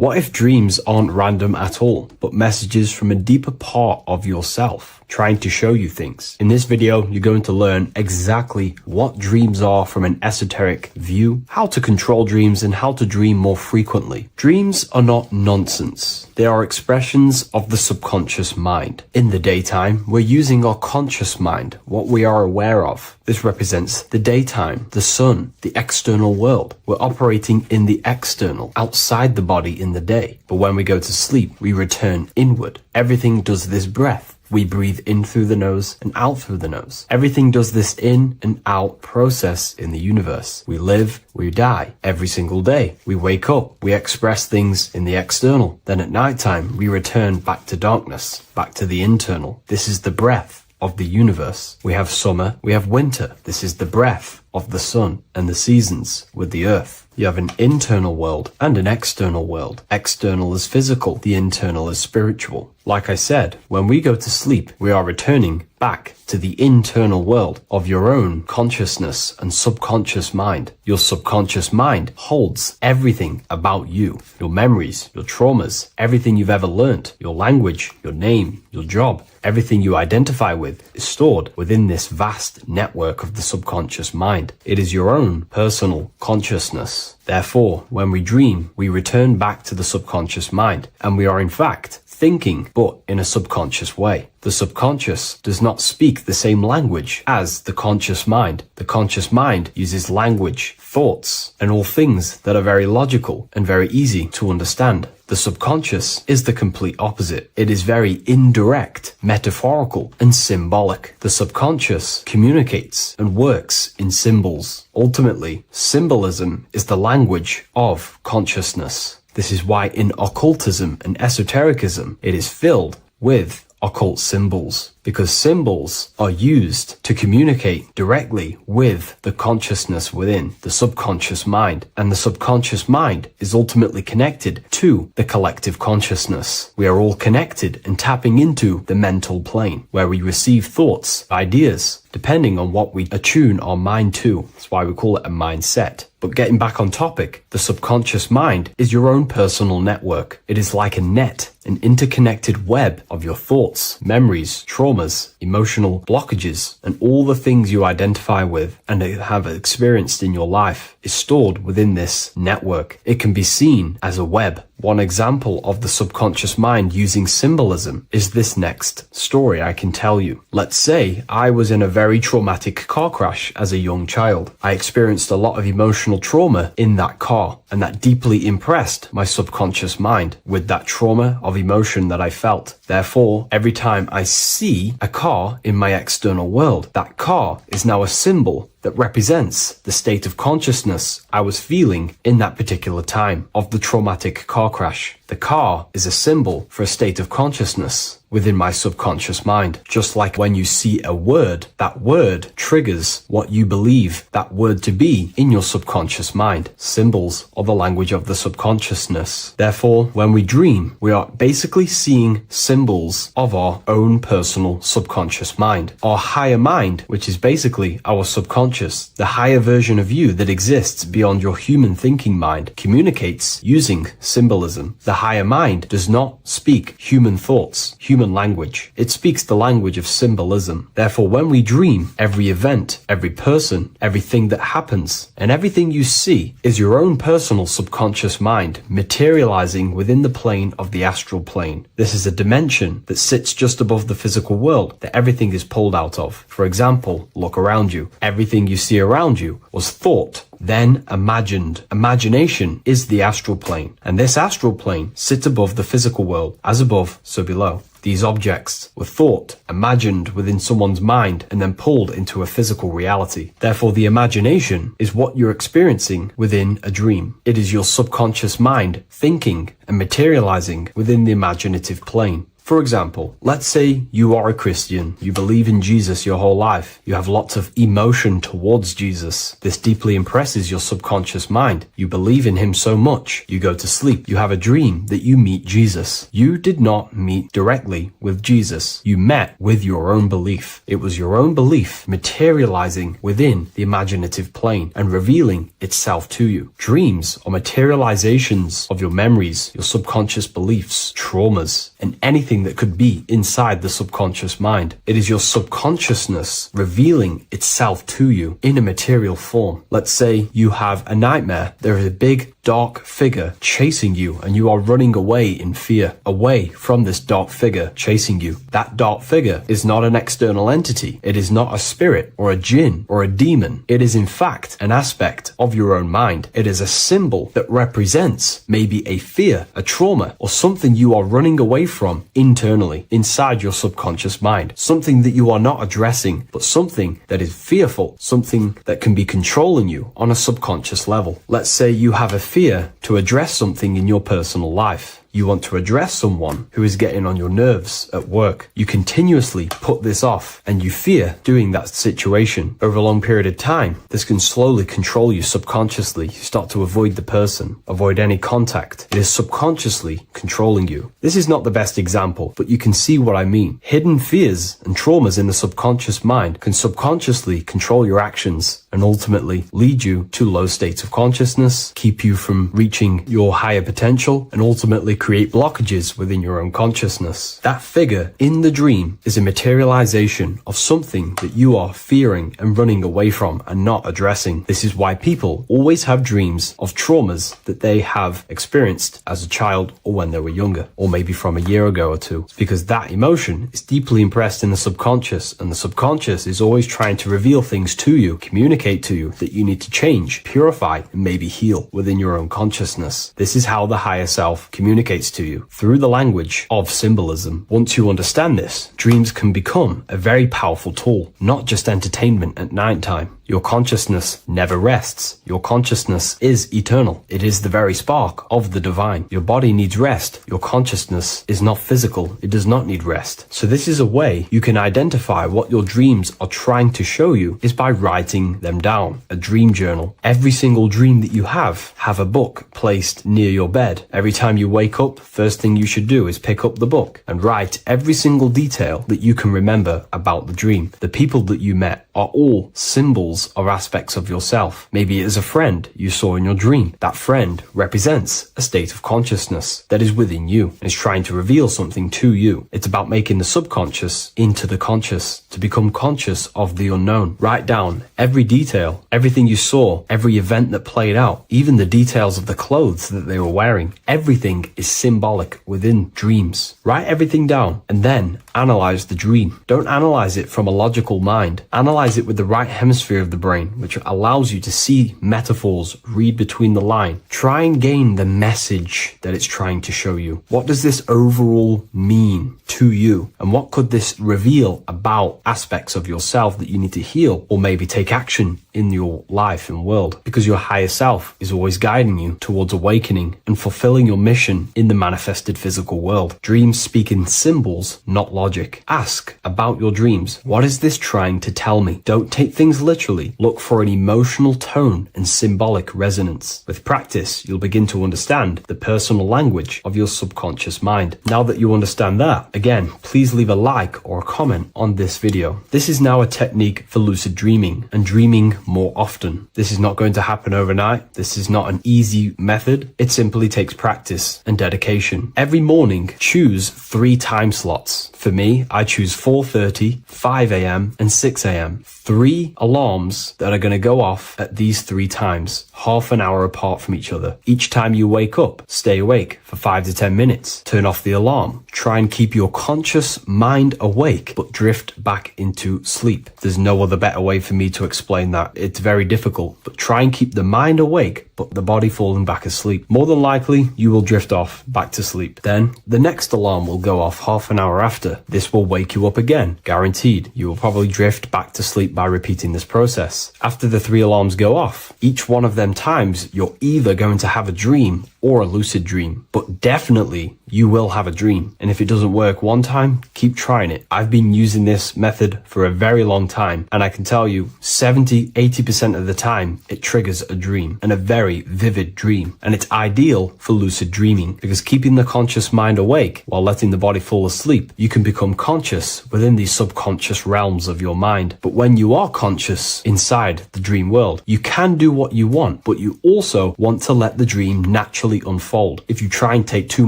What if dreams aren't random at all, but messages from a deeper part of yourself, trying to show you things? In this video, you're going to learn exactly what dreams are from an esoteric view, how to control dreams, and how to dream more frequently. Dreams are not nonsense. They are expressions of the subconscious mind. In the daytime, we're using our conscious mind, what we are aware of. This represents the daytime, the sun, the external world. We're operating in the external, outside the body in the day. But when we go to sleep, we return inward. Everything does this breath. We breathe in through the nose and out through the nose. Everything does this in and out process in the universe. We live, we die every single day. We wake up, we express things in the external. Then at nighttime, we return back to darkness, back to the internal. This is the breath of the universe. We have summer, we have winter. This is the breath of the sun and the seasons with the earth. You have an internal world and an external world. External is physical, the internal is spiritual. Like I said, when we go to sleep, we are returning back to the internal world of your own consciousness and subconscious mind. Your subconscious mind holds everything about you, your memories, your traumas, everything you've ever learnt, your language, your name, your job, everything you identify with is stored within this vast network of the subconscious mind. It is your own personal consciousness. Therefore, when we dream, we return back to the subconscious mind, and we are in fact thinking, but in a subconscious way. The subconscious does not speak the same language as the conscious mind. The conscious mind uses language, thoughts, and all things that are very logical and very easy to understand. The subconscious is the complete opposite. It is very indirect, metaphorical, and symbolic. The subconscious communicates and works in symbols. Ultimately, symbolism is the language of consciousness. This is why in occultism and esotericism, it is filled with occult symbols, because symbols are used to communicate directly with the consciousness within the subconscious mind, and the subconscious mind is ultimately connected to the collective consciousness. We are all connected and tapping into the mental plane, where we receive thoughts, ideas, depending on what we attune our mind to. That's why we call it a mindset. But getting back on topic, the subconscious mind is your own personal network. It is like a net, an interconnected web of your thoughts, memories, traumas, emotional blockages, and all the things you identify with and have experienced in your life is stored within this network. It can be seen as a web. One example of the subconscious mind using symbolism is this next story I can tell you. Let's say I was in a very traumatic car crash as a young child. I experienced a lot of emotional trauma in that car, and that deeply impressed my subconscious mind with that trauma of emotion that I felt. Therefore, every time I see a car in my external world, that car is now a symbol that represents the state of consciousness I was feeling in that particular time of the traumatic car crash. The car is a symbol for a state of consciousness within my subconscious mind. Just like when you see a word, that word triggers what you believe that word to be in your subconscious mind. Symbols are the language of the subconsciousness. Therefore, when we dream, we are basically seeing symbols of our own personal subconscious mind. Our higher mind, which is basically our subconscious, the higher version of you that exists beyond your human thinking mind, communicates using symbolism. The higher mind does not speak human thoughts, human language. It speaks the language of symbolism. Therefore, when we dream, every event, every person, everything that happens, and everything you see is your own personal subconscious mind materializing within the plane of the astral plane. This is a dimension that sits just above the physical world that everything is pulled out of. For example, look around you. Everything you see around you was thought, then imagined. Imagination is the astral plane, and this astral plane sits above the physical world. As above, so below. These objects were thought, imagined within someone's mind, and then pulled into a physical reality. Therefore, the imagination is what you're experiencing within a dream. It is your subconscious mind thinking and materializing within the imaginative plane. For example, let's say you are a Christian, you believe in Jesus your whole life, you have lots of emotion towards Jesus. This deeply impresses your subconscious mind. You believe in him so much, you go to sleep, you have a dream that you meet Jesus. You did not meet directly with Jesus. You met with your own belief. It was your own belief materializing within the imaginative plane and revealing itself to you. Dreams are materializations of your memories, your subconscious beliefs, traumas, and anything that could be inside the subconscious mind. It is your subconsciousness revealing itself to you in a material form. Let's say you have a nightmare. There is a big dark figure chasing you and you are running away in fear, away from this dark figure chasing you. That dark figure is not an external entity. It is not a spirit or a jinn or a demon. It is in fact an aspect of your own mind. It is a symbol that represents maybe a fear, a trauma, or something you are running away from internally, inside your subconscious mind. Something that you are not addressing, but something that is fearful, something that can be controlling you on a subconscious level. Let's say you have a fear to address something in your personal life. You want to address someone who is getting on your nerves at work. You continuously put this off and you fear doing that situation. Over a long period of time, this can slowly control you subconsciously. You start to avoid the person, avoid any contact. It is subconsciously controlling you. This is not the best example, but you can see what I mean. Hidden fears and traumas in the subconscious mind can subconsciously control your actions and ultimately lead you to low states of consciousness, keep you from reaching your higher potential, and ultimately create blockages within your own consciousness. That figure in the dream is a materialization of something that you are fearing and running away from and not addressing. This is why people always have dreams of traumas that they have experienced as a child or when they were younger, or maybe from a year ago or two. It's because that emotion is deeply impressed in the subconscious, and the subconscious is always trying to reveal things to you, communicate to you that you need to change, purify, and maybe heal within your own consciousness. This is how the higher self communicates to you, through the language of symbolism. Once you understand this, dreams can become a very powerful tool, not just entertainment at nighttime. Your consciousness never rests. Your consciousness is eternal. It is the very spark of the divine. Your body needs rest. Your consciousness is not physical. It does not need rest. So this is a way you can identify what your dreams are trying to show you is by writing them down. A dream journal. Every single dream that you have a book placed near your bed. Every time you wake up, first thing you should do is pick up the book and write every single detail that you can remember about the dream. The people that you met are all symbols or aspects of yourself. Maybe it is a friend you saw in your dream. That friend represents a state of consciousness that is within you and is trying to reveal something to you. It's about making the subconscious into the conscious, to become conscious of the unknown. Write down every detail, everything you saw, every event that played out, even the details of the clothes that they were wearing. Everything is symbolic within dreams. Write everything down and then analyze the dream. Don't analyze it from a logical mind. Analyze it with the right hemisphere of the brain, which allows you to see metaphors, read between the line. Try and gain the message that it's trying to show you. What does this overall mean to you? And what could this reveal about aspects of yourself that you need to heal or maybe take action in your life and world? Because your higher self is always guiding you towards awakening and fulfilling your mission in the manifested physical world. Dreams speak in symbols, not logic. Ask about your dreams. What is this trying to tell me? Don't take things literally. Look for an emotional tone and symbolic resonance. With practice, you'll begin to understand the personal language of your subconscious mind. Now that you understand that, again, please leave a like or a comment on this video. This is now a technique for lucid dreaming and dreaming more often. This is not going to happen overnight. This is not an easy method. It simply takes practice and dedication. Every morning, choose 3 time slots. For me, I choose 4:30, 5 a.m. and 6 a.m. 3 alarms that are going to go off at these 3 times, half an hour apart from each other. Each time you wake up, stay awake for 5 to 10 minutes. Turn off the alarm. Try and keep your conscious mind awake, but drift back into sleep. There's no other better way for me to explain that. It's very difficult, but try and keep the mind awake, but the body falling back asleep. More than likely, you will drift off back to sleep. Then the next alarm will go off half an hour after. This will wake you up again. Guaranteed. You will probably drift back to sleep by repeating this process. After the 3 alarms go off, each one of them times, you're either going to have a dream or a lucid dream, but definitely you will have a dream. And if it doesn't work one time, keep trying it. I've been using this method for a very long time, and I can tell you 70-80% of the time it triggers a dream, and a very vivid dream. And it's ideal for lucid dreaming, because keeping the conscious mind awake while letting the body fall asleep, you can become conscious within these subconscious realms of your mind. But when you are conscious inside the dream world, you can do what you want, but you also want to let the dream naturally unfold. If you try and take too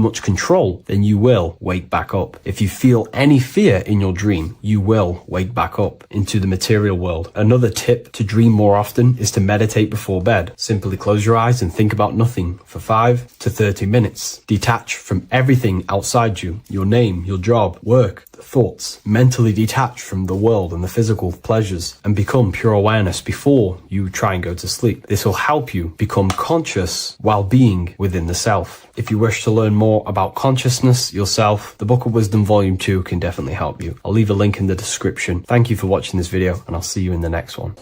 much control, then you will wake back up. If you feel any fear in your dream, you will wake back up into the material world. Another tip to dream more often is to meditate before bed. Simply close your eyes and think about nothing for 5 to 30 minutes. Detach from everything outside you, your name, your job, work, thoughts. Mentally detach from the world and the physical pleasures and become pure awareness before you try and go to sleep. This will help you become conscious while being within the self. If you wish to learn more about consciousness yourself, the Book of Wisdom Volume 2 can definitely help you. I'll leave a link in the description. Thank you for watching this video, and I'll see you in the next one.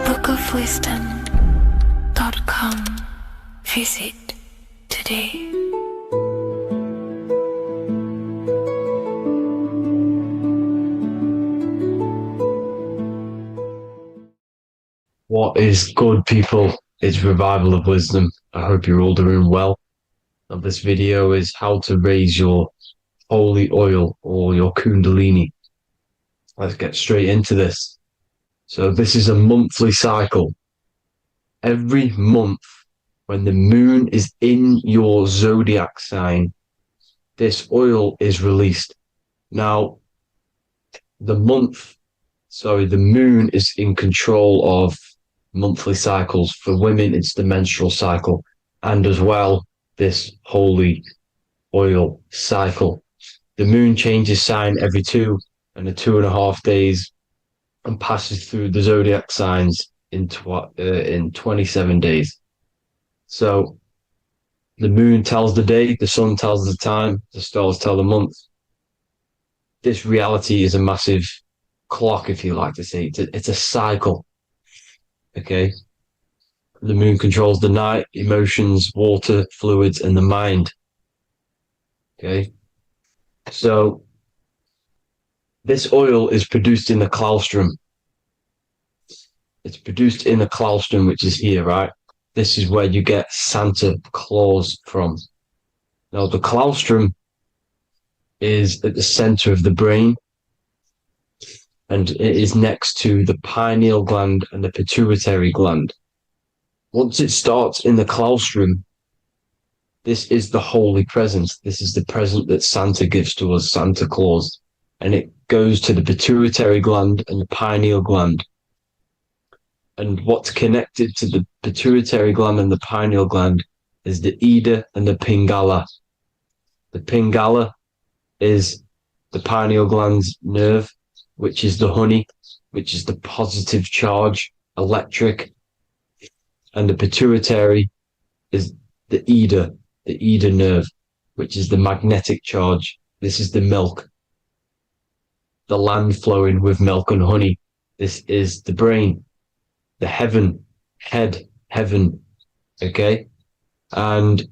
bookofwisdom.com. Visit today. What is good, people? It's Revival of Wisdom. I hope you're all doing well. Now, this video is how to raise your holy oil or your kundalini. Let's get straight into this. So this is a monthly cycle. Every month, when the moon is in your zodiac sign, this oil is released. Now, the moon is in control of monthly cycles. For women, it's the menstrual cycle, and as well, this holy oil cycle. The moon changes sign every 2.5 days and passes through the zodiac signs in 27 days. So the moon tells the day, the sun tells the time, the stars tell the month. This reality is a massive clock, if you like to say. It's a cycle. Okay. The moon controls the night, emotions, water, fluids, and the mind. Okay. So this oil is produced in the claustrum. It's produced in the claustrum, which is here, right? This is where you get Santa Claus from. Now, the claustrum is at the center of the brain, and it is next to the pineal gland and the pituitary gland. Once it starts in the claustrum, this is the holy present. This is the present that Santa gives to us, Santa Claus. And it goes to the pituitary gland and the pineal gland. And what's connected to the pituitary gland and the pineal gland is the Ida and the Pingala. The Pingala is the pineal gland's nerve, which is the honey, which is the positive charge, electric. And the pituitary is the Ida nerve, which is the magnetic charge. This is the milk, the land flowing with milk and honey. This is the brain, the heaven, okay? And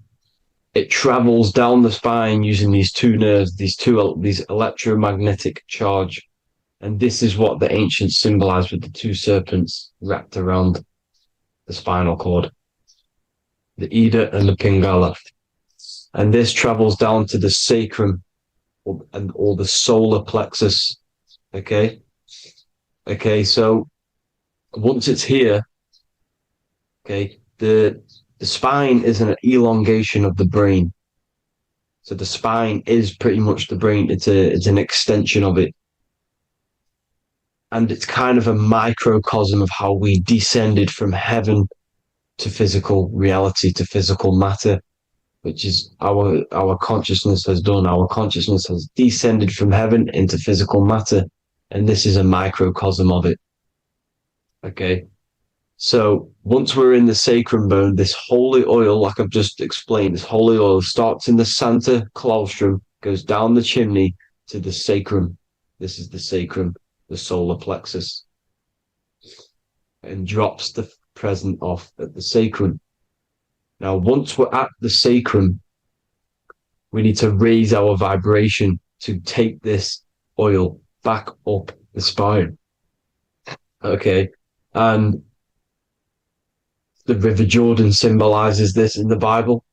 it travels down the spine using these two nerves, these electromagnetic charge. And this is what the ancients symbolized with the two serpents wrapped around the spinal cord, the Ida and the Pingala. And this travels down to the sacrum or the solar plexus. Okay. So once it's here, okay, the spine is an elongation of the brain. So the spine is pretty much the brain. It's an extension of it. And it's kind of a microcosm of how we descended from heaven to physical reality, to physical matter, which is our consciousness has done. Our consciousness has descended from heaven into physical matter, and this is a microcosm of it. Okay. So once we're in the sacrum bone, this holy oil, like I've just explained, this holy oil starts in the Santa claustrum, goes down the chimney to the sacrum. This is the sacrum, the solar plexus. and drops the present off at the sacrum. Now, once we're at the sacrum, we need to raise our vibration to take this oil back up the spine. Okay. And the River Jordan symbolizes this in the Bible.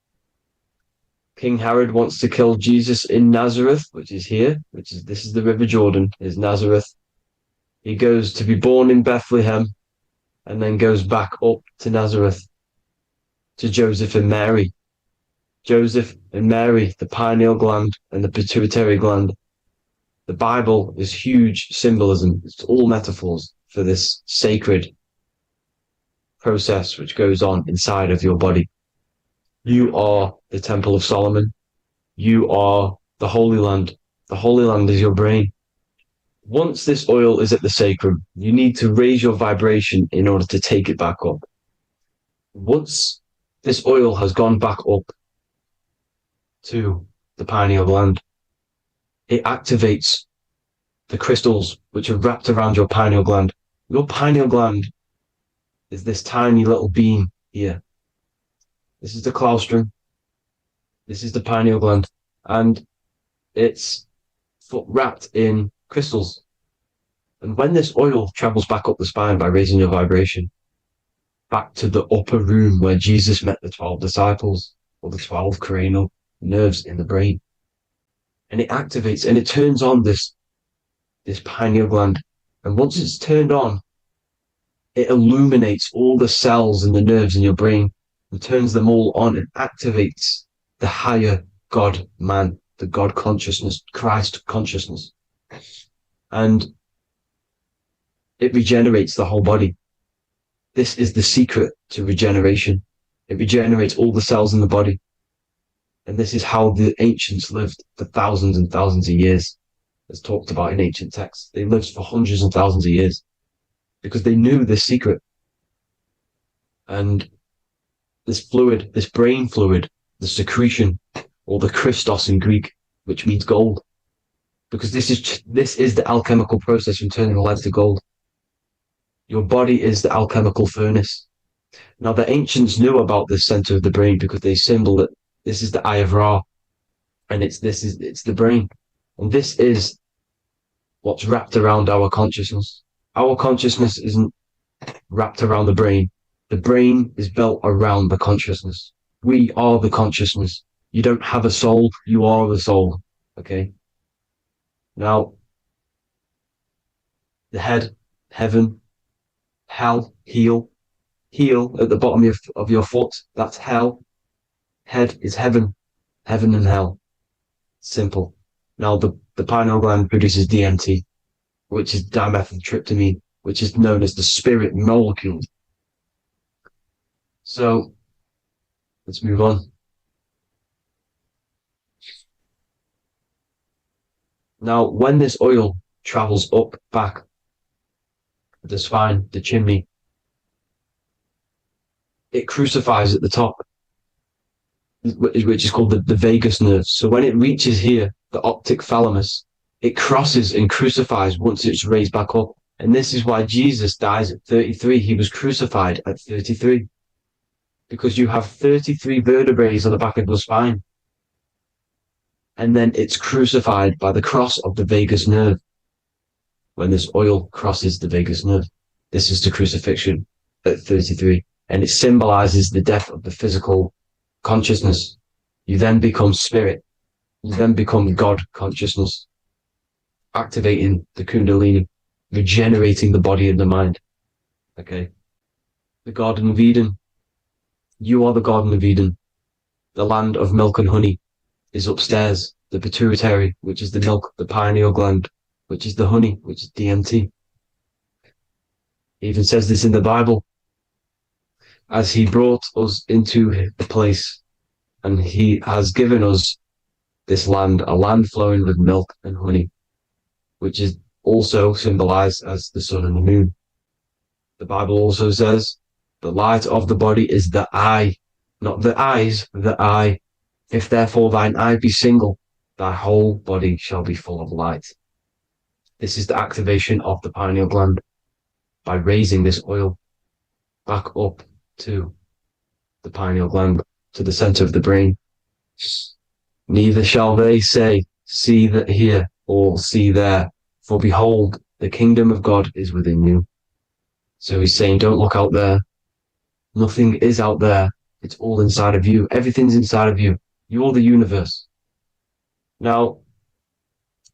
King Herod wants to kill Jesus in Nazareth, which is here, this is the River Jordan, is Nazareth. He goes to be born in Bethlehem and then goes back up to Nazareth to Joseph and Mary. Joseph and Mary, the pineal gland and the pituitary gland. The Bible is huge symbolism. It's all metaphors for this sacred process which goes on inside of your body. You are the Temple of Solomon. You are the Holy Land. The Holy Land is your brain. Once this oil is at the sacrum, you need to raise your vibration in order to take it back up. Once this oil has gone back up to the pineal gland, it activates the crystals which are wrapped around your pineal gland. Your pineal gland is this tiny little beam here. This is the claustrum. This is the pineal gland. And it's wrapped in crystals. And when this oil travels back up the spine by raising your vibration, back to the upper room where Jesus met the 12 disciples, or the 12 cranial nerves in the brain, and it activates and it turns on this pineal gland. And once it's turned on, it illuminates all the cells and the nerves in your brain and turns them all on and activates the higher God man, the God consciousness, Christ consciousness. And it regenerates the whole body. This is the secret to regeneration. It regenerates all the cells in the body. And this is how the ancients lived for thousands and thousands of years, as talked about in ancient texts. They lived for hundreds and thousands of years because they knew this secret. And this fluid, this brain fluid, the secretion, or the Christos in Greek, which means gold, because this is the alchemical process from turning lead to gold. Your body is the alchemical furnace. Now, the ancients knew about this center of the brain because they symboled it. This is the eye of Ra, and it's the brain. And this is what's wrapped around our consciousness. Our consciousness isn't wrapped around the brain. The brain is built around the consciousness. We are the consciousness. You don't have a soul, you are the soul. Okay? Now, the head, heaven, hell, heel at the bottom of your foot, that's hell. Head is heaven and hell. Simple. Now, the pineal gland produces DMT, which is dimethyltryptamine, which is known as the spirit molecule. So, let's move on. Now, when this oil travels up, back, the spine, the chimney, it crucifies at the top, which is called the vagus nerve. So when it reaches here, the optic thalamus, it crosses and crucifies once it's raised back up. And this is why Jesus dies at 33. He was crucified at 33. Because you have 33 vertebrae on the back of your spine. And then it's crucified by the cross of the vagus nerve. When this oil crosses the vagus nerve, this is the crucifixion at 33. And it symbolizes the death of the physical consciousness. You then become spirit. You then become God consciousness, activating the Kundalini, regenerating the body and the mind. Okay. The Garden of Eden. You are the Garden of Eden. The land of milk and honey is upstairs. The pituitary, which is the milk, the pineal gland, which is the honey, which is DMT. It even says this in the Bible. As he brought us into the place, and he has given us this land, a land flowing with milk and honey, which is also symbolized as the sun and the moon. The Bible also says, the light of the body is the eye, not the eyes, the eye. If therefore thine eye be single, thy whole body shall be full of light. This is the activation of the pineal gland by raising this oil. back up to the pineal gland, to the center of the brain. Neither shall they say, see that here, or see there, for behold, the kingdom of God is within you. So he's saying, don't look out there. Nothing is out there. It's all inside of you. Everything's inside of you. You're the universe. Now,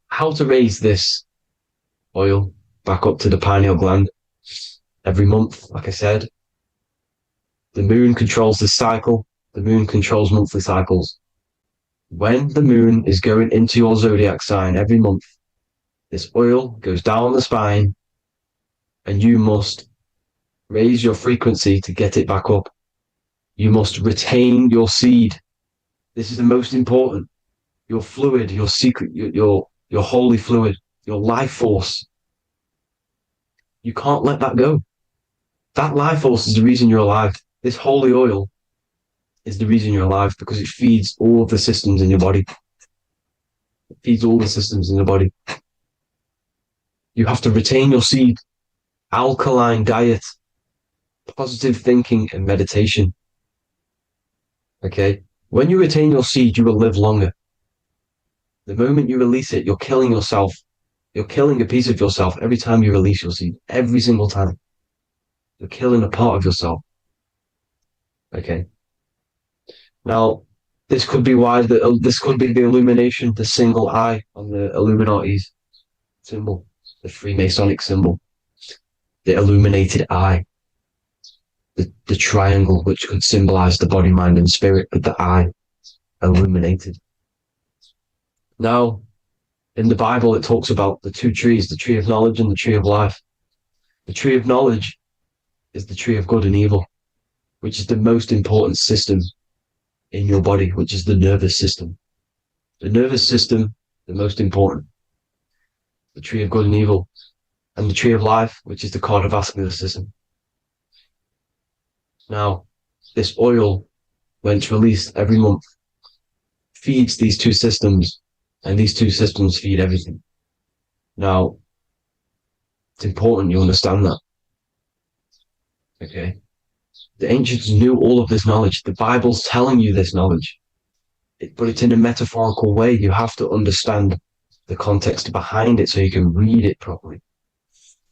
how to raise this oil back up to the pineal gland? Every month, like I said, the moon controls the cycle. The moon controls monthly cycles. When the moon is going into your zodiac sign every month, this oil goes down the spine and you must raise your frequency to get it back up. You must retain your seed. This is the most important. Your fluid, your secret, your holy fluid, your life force. You can't let that go. That life force is the reason you're alive. This holy oil is the reason you're alive, because it feeds all of the systems in your body. It feeds all the systems in your body. You have to retain your seed, alkaline diet, positive thinking, and meditation. Okay? When you retain your seed, you will live longer. The moment you release it, you're killing yourself. You're killing a piece of yourself every time you release your seed. Every single time. You're killing a part of yourself. Okay? Now, this could be why this could be the illumination, the single eye on the Illuminati's symbol, the Freemasonic symbol, the illuminated eye, the triangle, which could symbolize the body, mind, and spirit, but the eye illuminated. Now, in the Bible, it talks about the two trees, the tree of knowledge and the tree of life. The tree of knowledge is the tree of good and evil, which is the most important system in your body, which is the nervous system. The nervous system, the most important. The tree of good and evil. And the tree of life, which is the cardiovascular system. Now, this oil, when it's released every month, feeds these two systems, and these two systems feed everything. Now, it's important you understand that. Okay? The ancients knew all of this knowledge. The Bible's telling you this knowledge. But it's in a metaphorical way. You have to understand the context behind it so you can read it properly.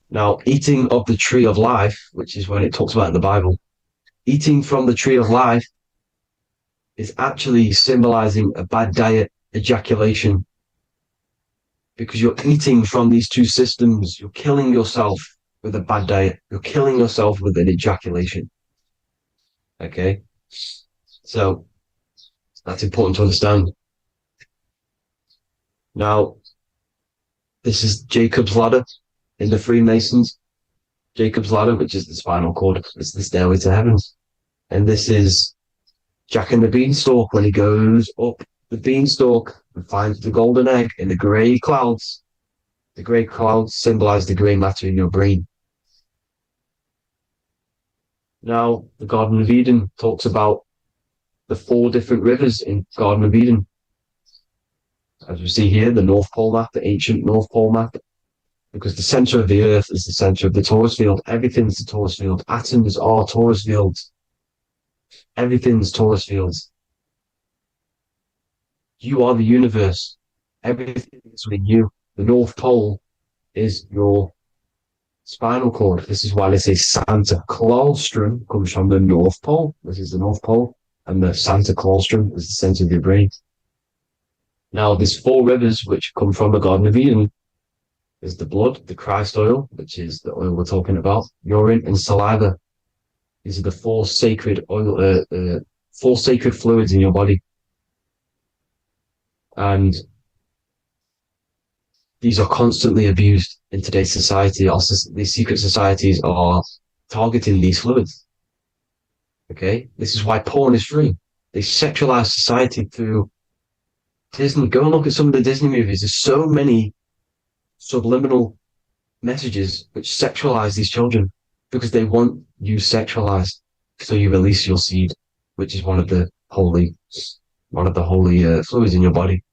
Now, eating of the tree of life, which is when it talks about in the Bible, eating from the tree of life is actually symbolizing a bad diet, ejaculation, because you're eating from these two systems. You're killing yourself with a bad diet. You're killing yourself with an ejaculation. Okay? So, that's important to understand. Now, this is Jacob's ladder in the Freemasons. Jacob's ladder, which is the spinal cord, it's the stairway to heaven. And this is Jack and the Beanstalk when he goes up the beanstalk and finds the golden egg in the grey clouds. The grey clouds symbolize the grey matter in your brain. Now, the Garden of Eden talks about the 4 different rivers in Garden of Eden. As we see here, the North Pole map, the ancient North Pole map, because the center of the earth is the center of the torus field. Everything's the torus field. Atoms are torus fields. Everything's torus fields. You are the universe. Everything is within you. The North Pole is your spinal cord. This is why they say Santa Claustrum comes from the North Pole. This is the North Pole. And the Santa Claustrum is the center of your brain. Now, there's 4 rivers which come from the Garden of Eden. There's the blood, the Christ oil, which is the oil we're talking about, urine, and saliva. These are the 4 sacred oil, 4 sacred fluids in your body. And these are constantly abused in today's society. These secret societies are targeting these fluids. Okay? This is why porn is free. They sexualize society through Disney. Go and look at some of the Disney movies. There's so many subliminal messages which sexualize these children because they want you sexualized. So you release your seed, which is one of the holy fluids in your body,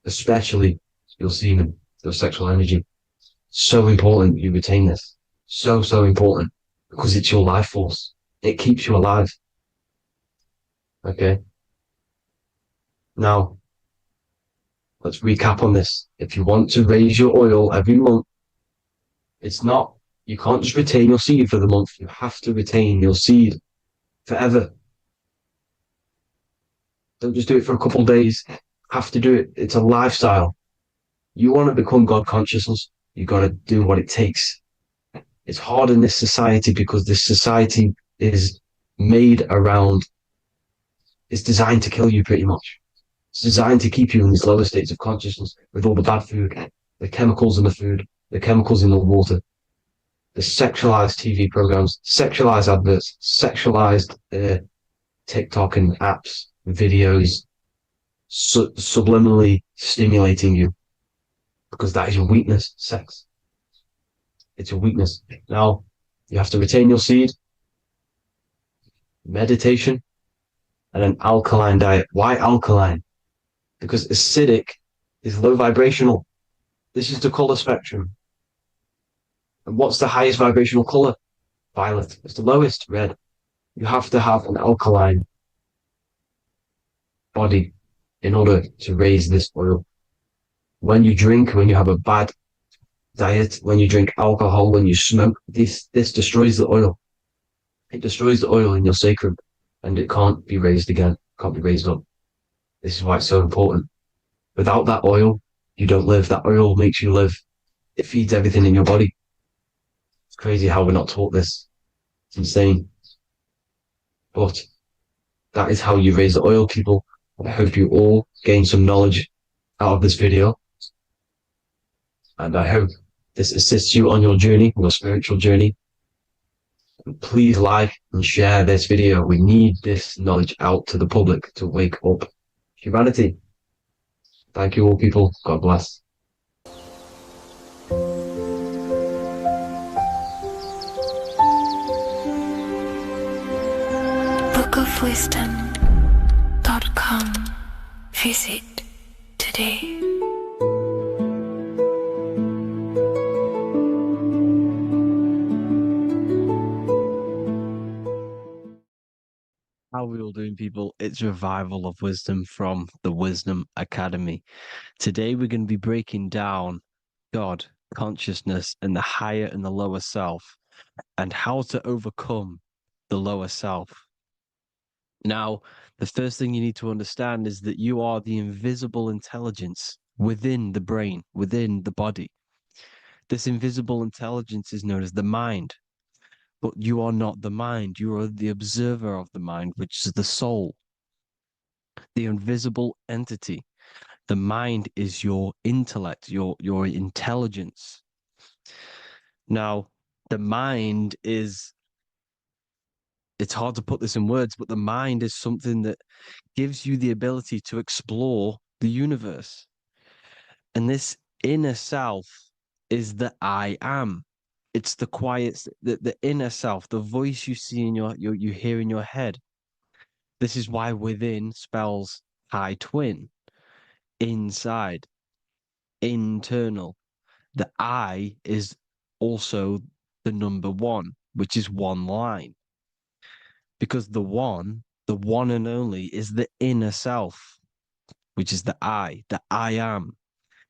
especially your semen, your sexual energy. So important you retain this. So important. because it's your life force. It keeps you alive. Okay. Now, let's recap on this. If you want to raise your oil every month, it's not, you can't just retain your seed for the month. You have to retain your seed forever. Don't just do it for a couple of days. You have to do it. It's a lifestyle. You want to become God consciousness, you got to do what it takes. It's hard in this society because this society is made around, it's designed to kill you pretty much. It's designed to keep you in these lower states of consciousness with all the bad food, the chemicals in the food, the chemicals in the water, the sexualized TV programs, sexualized adverts, sexualized TikTok and apps, videos, subliminally stimulating you because that is your weakness, sex. It's your weakness. Now, you have to retain your seed, meditation, and an alkaline diet. Why alkaline? Because acidic is low vibrational. This is the color spectrum. And what's the highest vibrational color? Violet. It's the lowest, red. You have to have an alkaline body in order to raise this oil. When you drink, when you have a bad diet, when you drink alcohol, when you smoke, this destroys the oil. It destroys the oil in your sacrum and it can't be raised again, can't be raised up. This is why it's so important. Without that oil, you don't live. That oil makes you live. It feeds everything in your body. It's crazy how we're not taught this. It's insane. But that is how you raise the oil, people. I hope you all gain some knowledge out of this video. And I hope this assists you on your journey, your spiritual journey. And please like and share this video. We need this knowledge out to the public to wake up humanity. Thank you all, people. God bless. bookofwisdom.com. Visit today. How are we all doing, people? It's Revival of Wisdom from the Wisdom Academy. Today we're going to be breaking down God, consciousness, and the higher and the lower self, and how to overcome the lower self. Now, the first thing you need to understand is that you are the invisible intelligence within the brain, within the body. This invisible intelligence is known as the mind. But you are not the mind. You are the observer of the mind, which is the soul, the invisible entity. The mind is your intellect, your intelligence. Now, the mind is, it's hard to put this in words, but the mind is something that gives you the ability to explore the universe. And this inner self is the I am. It's the quiet, the inner self, the voice you see in you hear in your head. This is why within spells high twin, inside, internal. The I is also the number one, which is one line. Because the one and only, is the inner self, which is the I am.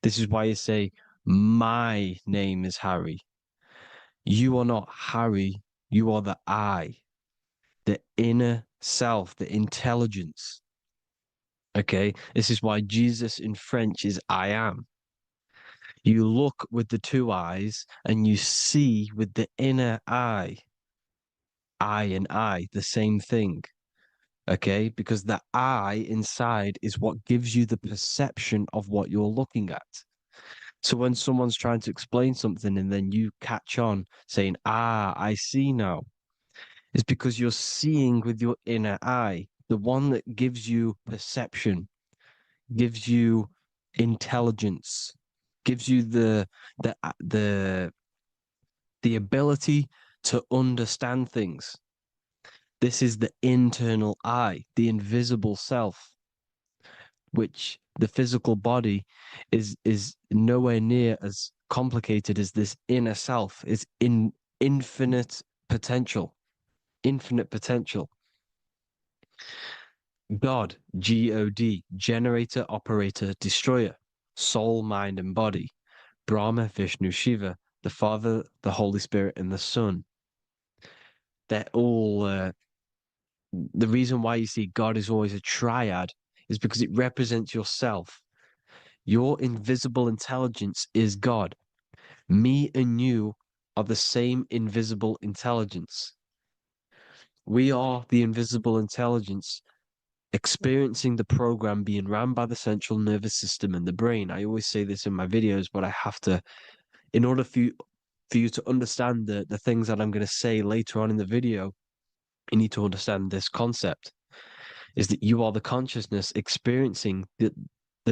This is why you say, my name is Harry. You are not Harry, you are the I, the inner self, the intelligence. Okay, this is why Jesus in French is I am. You look with the two eyes and you see with the inner eye. I and I, the same thing. Okay, because the I inside is what gives you the perception of what you're looking at. So when someone's trying to explain something and then you catch on saying, I see now, it's because you're seeing with your inner eye, the one that gives you perception, gives you intelligence, gives you the ability to understand things. This is the internal eye, the invisible self, which the physical body is nowhere near as complicated as this inner self. It's infinite potential, infinite potential. God, God, generator, operator, destroyer, soul, mind, and body. Brahma, Vishnu, Shiva, the Father, the Holy Spirit, and the Son. They're all. The reason why you see God is always a triad is because it represents yourself. Your invisible intelligence is God. Me and you are the same invisible intelligence. We are the invisible intelligence experiencing the program being run by the central nervous system and the brain. I always say this in my videos, but I have to, in order for you to understand the things that I'm going to say later on in the video, you need to understand this concept, is that you are the consciousness experiencing the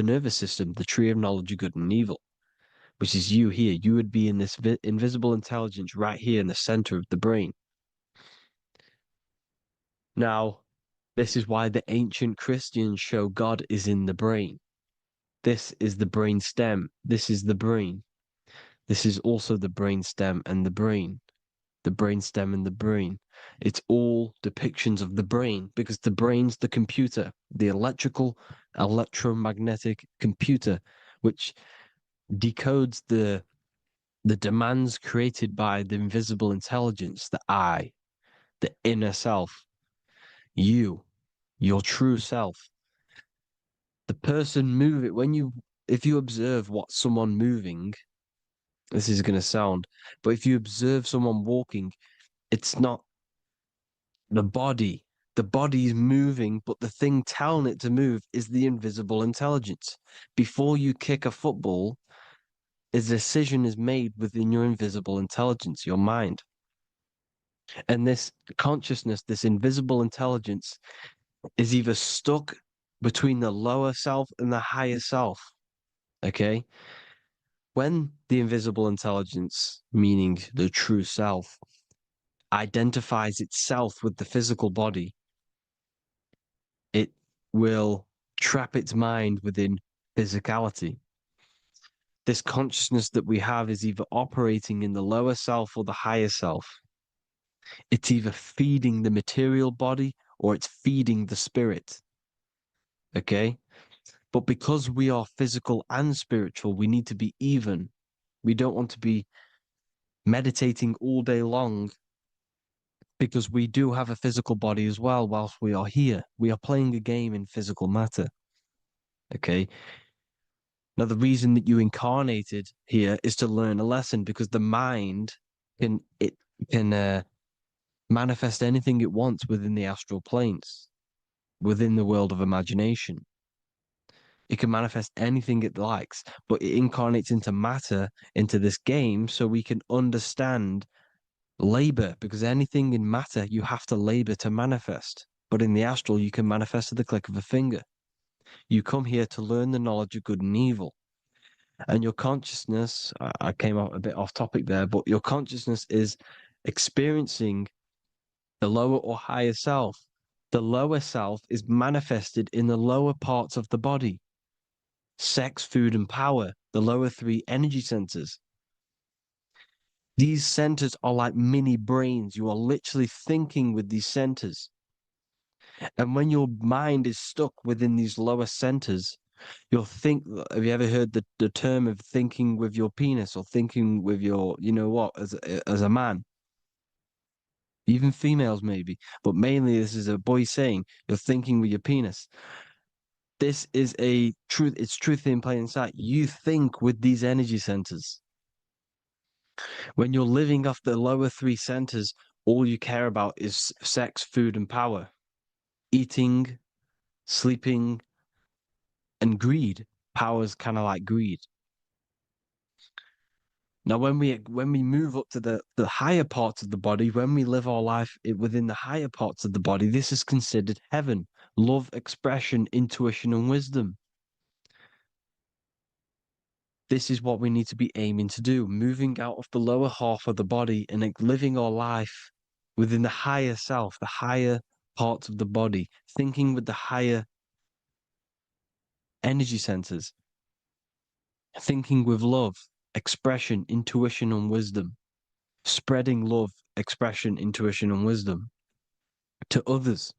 nervous system, the tree of knowledge of good and evil, which is you here. You would be in this invisible intelligence right here in the center of the brain. Now, this is why the ancient Christians show God is in the brain. This is the brain stem. This is the brain. This is also the brain stem and the brain. The brain stem and the brain. It's all depictions of the brain because the brain's the computer, the electromagnetic computer, which decodes the demands created by the invisible intelligence, the I, the inner self, you, your true self. The person moving, if you observe what someone moving, this is going to sound, but if you observe someone walking, it's not the body. The body is moving, but the thing telling it to move is the invisible intelligence. Before you kick a football, a decision is made within your invisible intelligence, your mind. And this consciousness, this invisible intelligence, is either stuck between the lower self and the higher self. Okay? When the invisible intelligence, meaning the true self, identifies itself with the physical body, it will trap its mind within physicality. This consciousness that we have is either operating in the lower self or the higher self. It's either feeding the material body or it's feeding the spirit. Okay? But because we are physical and spiritual, we need to be even. We don't want to be meditating all day long because we do have a physical body as well whilst we are here. We are playing a game in physical matter. Okay? Now, the reason that you incarnated here is to learn a lesson because the mind can manifest anything it wants within the astral planes, within the world of imagination. It can manifest anything it likes, but it incarnates into matter, into this game, so we can understand labor, because anything in matter you have to labor to manifest. But in the astral, you can manifest at the click of a finger. You come here to learn the knowledge of good and evil. And your consciousness, I came out a bit off topic there, but your consciousness is experiencing the lower or higher self. The lower self is manifested in the lower parts of the body. Sex, food, and power, the lower three energy centers. These centers are like mini brains. You are literally thinking with these centers. And when your mind is stuck within these lower centers, you'll think, have you ever heard the term of thinking with your penis or thinking with your, you know what, as a man? Even females maybe, but mainly this is a boy saying, you're thinking with your penis. This is a truth. It's truth in plain sight. You think with these energy centers. When you're living off the lower three centers, all you care about is sex, food, and power. Eating, sleeping, and greed. Power's kind of like greed. Now, when we move up to the higher parts of the body, when we live our life within the higher parts of the body, this is considered heaven. Love, expression, intuition, and wisdom. This is what we need to be aiming to do, moving out of the lower half of the body and living our life within the higher self, the higher parts of the body, thinking with the higher energy centers, thinking with love, expression, intuition, and wisdom. spreading love, expression, intuition, and wisdom to others.